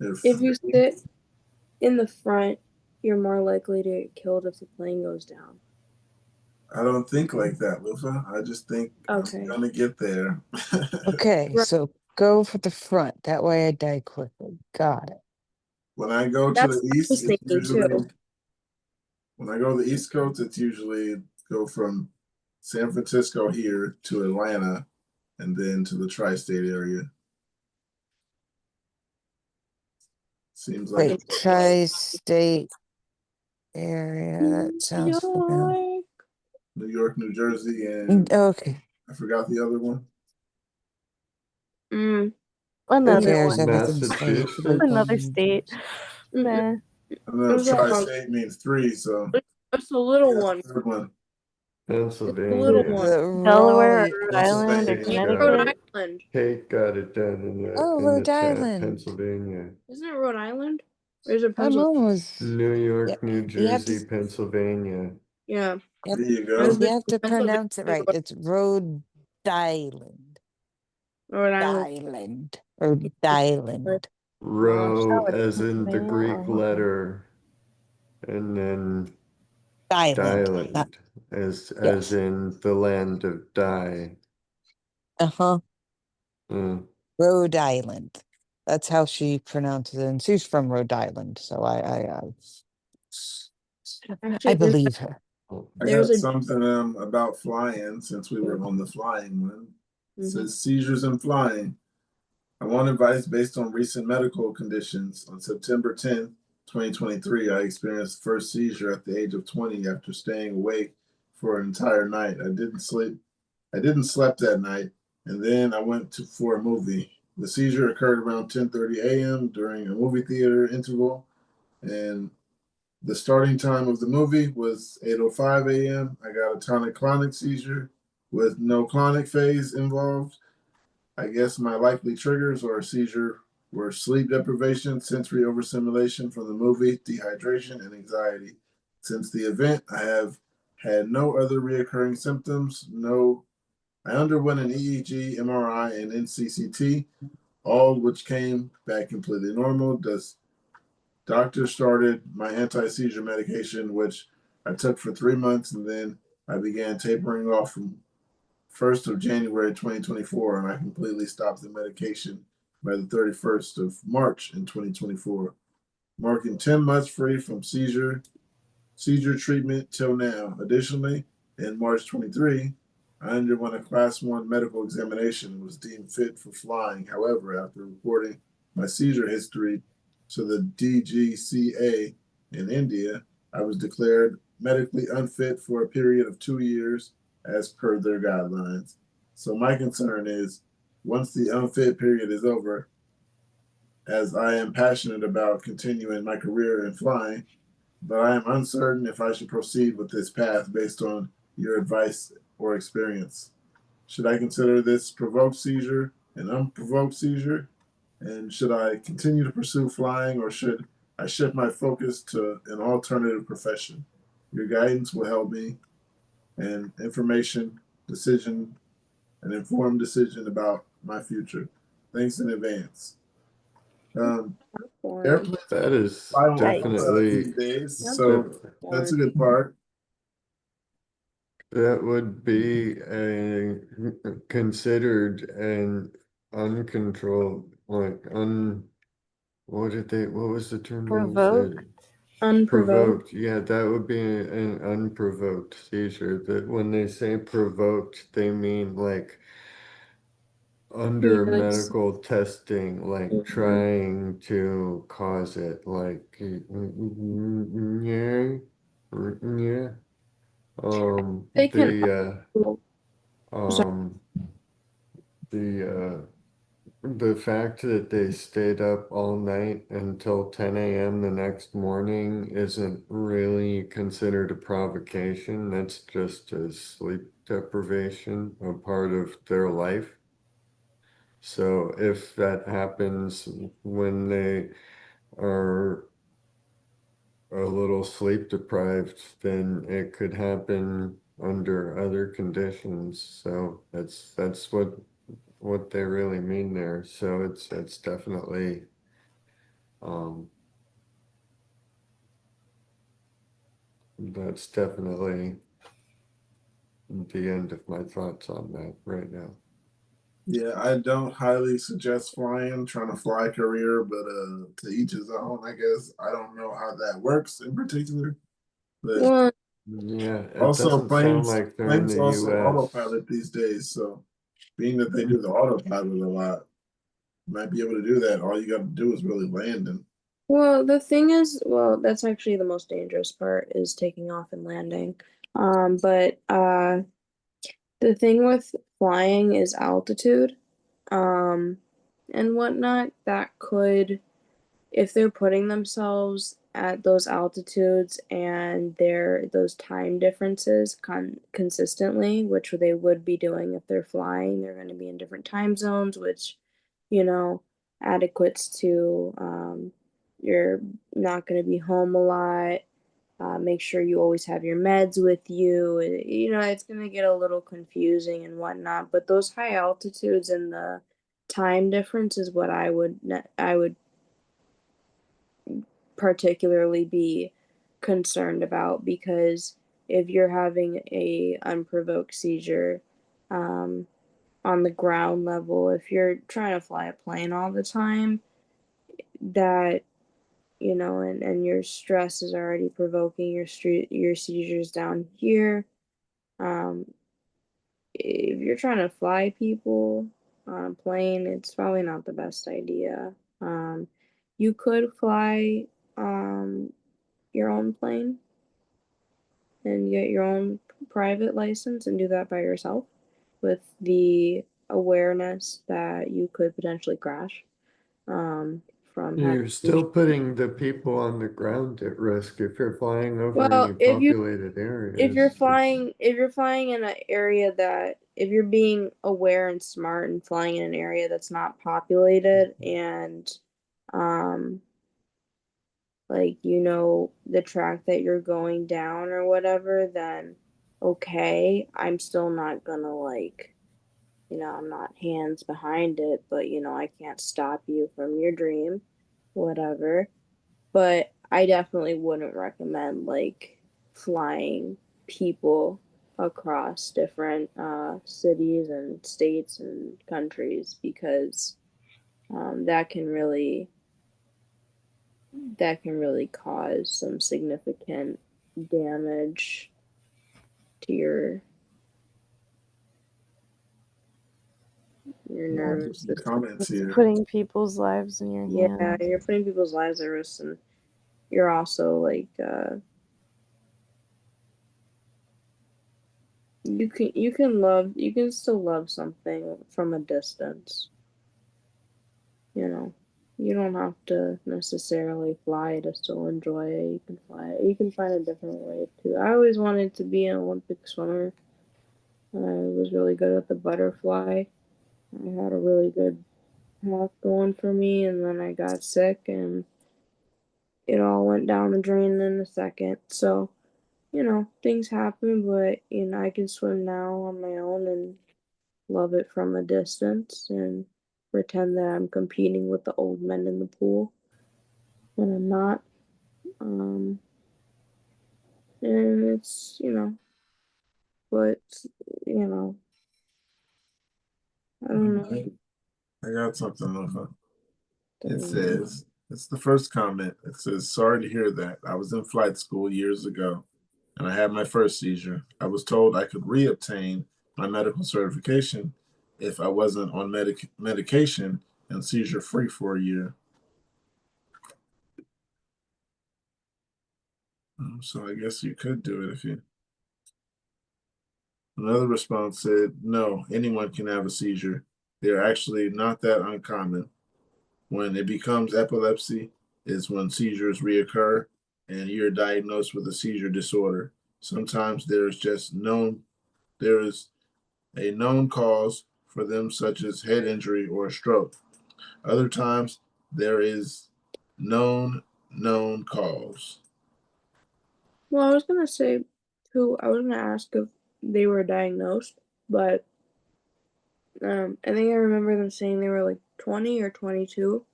If you sit in the front, you're more likely to get killed if the plane goes down. I don't think like that, Lufa. I just think I'm gonna get there. Okay, so go for the front. That way I die quickly. Got it. When I go to That's the what I east, was it's thinking usually too. when I go to the East Coast, it's usually go from San Francisco here to Atlanta and then to the tri-state area. Seems like Wait, tri-state area. That sounds familiar. New York, New Jersey, and Okay. I forgot the other one. Who Another cares? one. Everything's fine. It's Massachusetts. Another state. Nah. I know tri-state means three, so It's the little yeah, one. third one. The little Pennsylvania. one. Delaware or Right. Rhode Island or Pennsylvania. Isn't it Rhode Connecticut. Island? Kate got it done in Oh, the Rhode chat. Island. Pennsylvania. Isn't it Rhode Island? Or is it My Pennsylvania? mom was. New York, New You have to. Jersey, Pennsylvania. Yeah. Yep. There you go. I've You been have to Pennsylvania. pronounce it right. It's Rhode Island. Rhode Island. Island. Rhode Island. Row Oh, it's as in the Pennsylvania. Greek Oh, okay. letter, and then Island. Dyland as Yes. in the land of Dye. Uh-huh. Mm. Rhode Island. That's how she pronounces it. And she's from Rhode Island. So I Actually, believe her. I there's got a something about flying since we were on the flying one. It Mhm. says seizures and flying. I want advice based on recent medical conditions. On September 10th, 2023, I experienced the first seizure at the age of 20 after staying awake for an entire night. I didn't sleep. I didn't sleep that night, and then I went for a movie. The seizure occurred around 10:30 a.m. during a movie theater interval, and the starting time of the movie was 8:05 a.m. I got a tonic-clonic seizure with no clonic phase involved. I guess my likely triggers or a seizure were sleep deprivation, sensory overstimulation from the movie, dehydration, and anxiety. Since the event, I have had no other reoccurring symptoms. I underwent an EEG, MRI, and NCCT, all which came back completely normal. Doctor started my anti-seizure medication, which I took for 3 months, and then I began tapering off from 1st of January 2024, and I completely stopped the medication by the 31st of March in 2024, marking 10 months free from seizure treatment till now. Additionally, in March 23, I underwent a class 1 medical examination and was deemed fit for flying. However, after reporting my seizure history to the DGCA in India, I was declared medically unfit for a period of 2 years as per their guidelines. So my concern is once the unfit period is over, as I am passionate about continuing my career in flying, but I am uncertain if I should proceed with this path based on your advice or experience. Should I consider this provoked seizure an unprovoked seizure? And should I continue to pursue flying or should I shift my focus to an alternative profession? Your guidance will help me and an informed decision about my future. Thanks in advance. Airplanes That is fly on autopilot definitely these days, so that's a good part. that would be considered an uncontrolled, like what was the term they Provoke. said? unprovoked. Provoked. Yeah, that would be an unprovoked seizure. That when they say provoked, they mean like under Yes. medical testing, like trying to cause it, like yeah, yeah. They can. Um the the fact that they stayed up all night until 10 a.m. the next morning isn't really considered a provocation. That's just a sleep deprivation, a part of their life. So if that happens when they are a little sleep deprived, then it could happen under other conditions. So that's what they really mean there. So it's definitely that's definitely the end of my thoughts on that right now. Yeah, I don't highly suggest flying, trying to fly a career, but to each his own, I guess. I don't know how that works in particular. But Well, Yeah, it also doesn't sound planes like they're in planes the also US. autopilot these days, so being that they do the autopilot a lot, you might be able to do that. All you got to do is really land and well, the thing is, well, that's actually the most dangerous part is taking off and landing. But the thing with flying is altitude, um, and whatnot. That could, if they're putting themselves at those altitudes and those time differences consistently, which they would be doing if they're flying, they're going to be in different time zones, which, you know, adequates to you're not going to be home a lot. Make sure you always have your meds with you. You know, it's going to get a little confusing and whatnot. But those high altitudes and the time difference is what I would particularly be concerned about, because if you're having a unprovoked seizure um, on the ground level, if you're trying to fly a plane all the time, that, you know, and your stress is already provoking your seizures down here. Um, if you're trying to fly people on a plane, it's probably not the best idea. You could fly your own plane and get your own private license and do that by yourself with the awareness that you could potentially crash from having You're still putting the people on the ground at risk if you're flying over any well populated areas. if you're flying in an area that, if you're being aware and smart and flying in an area that's not populated and um like, you know, the track that you're going down or whatever, then okay, I'm still not gonna like, you know, I'm not hands behind it, but you know, I can't stop you from your dream, whatever. But I definitely wouldn't recommend like flying people across different cities and states and countries, because that can really cause some significant damage to your I'll give nervous some system. comments It's here. putting people's lives in your Yeah, hands. you're putting people's lives at risk, and you're also like you can still love something from a distance, you know. You don't have to necessarily fly to still enjoy it. You can fly it. You can find a different way too. I always wanted to be an Olympic swimmer. I was really good at the butterfly. I had a really good path going for me, and then I got sick and it all went down the drain in a second. So, you know, things happen, but you know, I can swim now on my own and love it from a distance and pretend that I'm competing with the old men in the pool when I'm not. Um, and it's, you know, but, you know, I don't know. I got something on her. It Don't know. says, it's the first comment. It says, sorry to hear that. I was in flight school years ago and I had my first seizure. I was told I could reobtain my medical certification if I wasn't on medication and seizure free for a year. So I guess you could do it if you. Another response said, no, anyone can have a seizure. They're actually not that uncommon. When it becomes epilepsy is when seizures reoccur and you're diagnosed with a seizure disorder. Sometimes there is a known cause for them, such as head injury or a stroke. Other times there is known cause. Well, I was gonna say too, I was gonna ask if they were diagnosed, but I think I remember them saying they were like 20 or 22.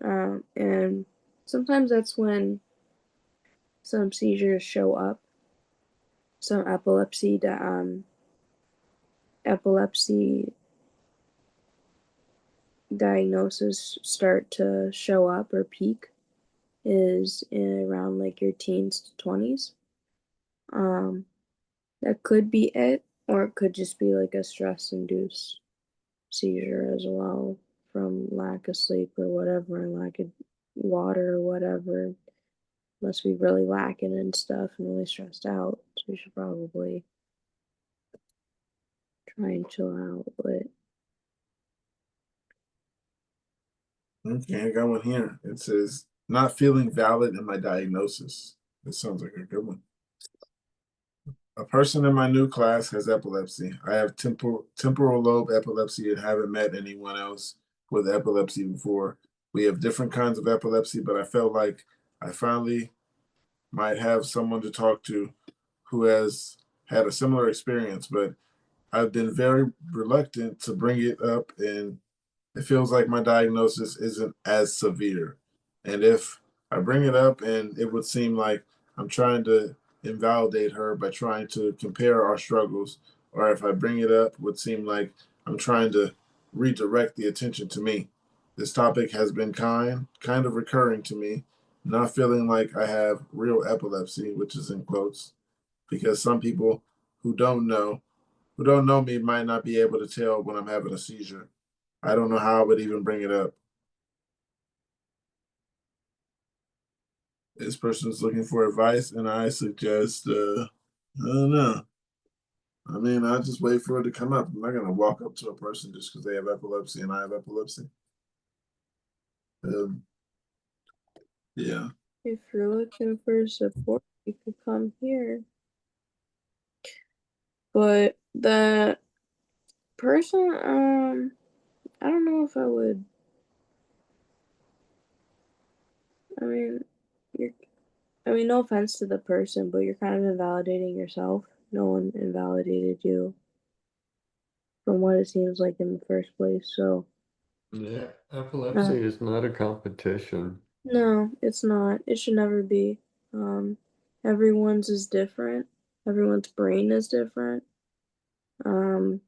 And sometimes that's when some seizures show up, some epilepsy diagnoses start to show up or peak is in around like your teens to 20s. That could be it, or it could just be like a stress induced seizure as well from lack of sleep or whatever, lack of water or whatever. Must be really lacking and stuff and really stressed out. So you should probably try and chill out. But Okay, I got one here. It says, not feeling valid in my diagnosis. This sounds like a good one. A person in my new class has epilepsy. I have temporal lobe epilepsy and haven't met anyone else with epilepsy before. We have different kinds of epilepsy, but I felt like I finally might have someone to talk to who has had a similar experience, but I've been very reluctant to bring it up, and it feels like my diagnosis isn't as severe. And if I bring it up, and it would seem like I'm trying to invalidate her by trying to compare our struggles, or if I bring it up, would seem like I'm trying to redirect the attention to me. This topic has been kind of recurring to me, not feeling like I have real epilepsy, which is in quotes, because some people who don't know who don't know me might not be able to tell when I'm having a seizure. I don't know how I would even bring it up. This person's looking for advice, and I suggest, I don't know. I mean, I just wait for it to come up. I'm not gonna walk up to a person just because they have epilepsy and I have epilepsy. Yeah. if you're looking for support, you could come here. But the person, I don't know if I would. I mean, no offense to the person, but you're kind of invalidating yourself. No one invalidated you from what it seems like in the first place. So, Yeah, epilepsy is not a competition. no, it's not. It should never be. Everyone's is different. Everyone's brain is different. Everyone's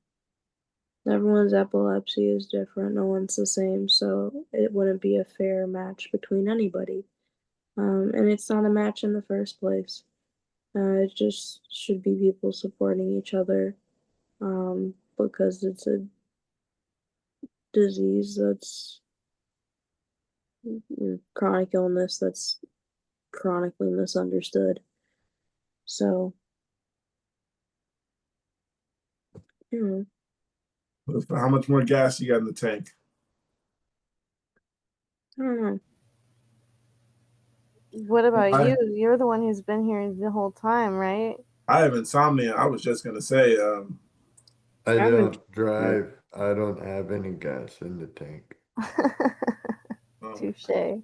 epilepsy is different. No one's the same. So it wouldn't be a fair match between anybody. And it's not a match in the first place. It just should be people supporting each other. Because it's a disease that's chronic illness that's chronically misunderstood. So, you know, How much more gas you got in the tank? I don't know. What about you? You're the one who's been here the whole time, right? I have insomnia. I was just gonna say, I don't drive. I don't have any gas in the tank. Touche.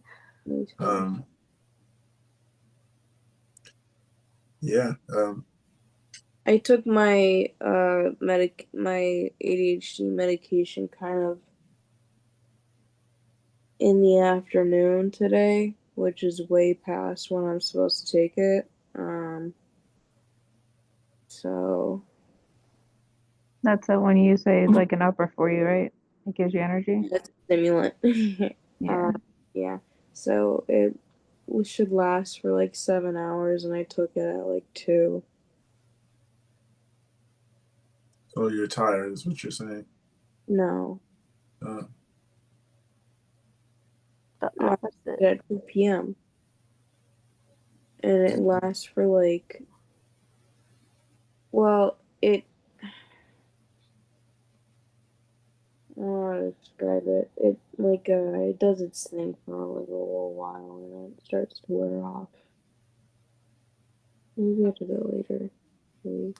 Yeah. I took my my ADHD medication kind of in the afternoon today, which is way past when I'm supposed to take it. So That's the one you say is like an upper for you, right? It gives you energy. that's a stimulant. Yeah. Yeah. So it should last for like 7 hours, and I took it at like 2. So you're tired, is what you're saying? No. The No, I took it at 2 p.m. And it lasts for like, well, I don't know how to describe it. It like it does its thing for like a little while, and then it starts to wear off. Maybe I do it later. Maybe.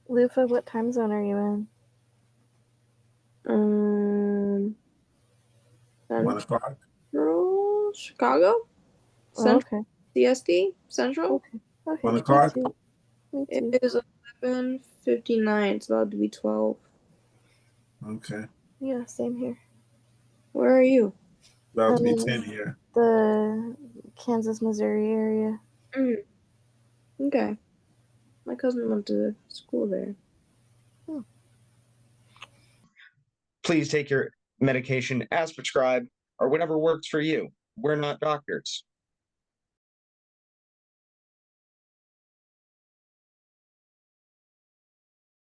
Lufa, what time zone are you in? 1 o'clock. Chicago? Oh, Central? CST? Central? Okay. 1 o'clock. Me too. It is 11:59. It's about to be 12. Okay. Yeah, same here. Where are you? About to be I'm 10 in here. the Kansas, Missouri area. Okay. My cousin went to school there. Please take your medication as prescribed, or whatever works for you. We're not doctors.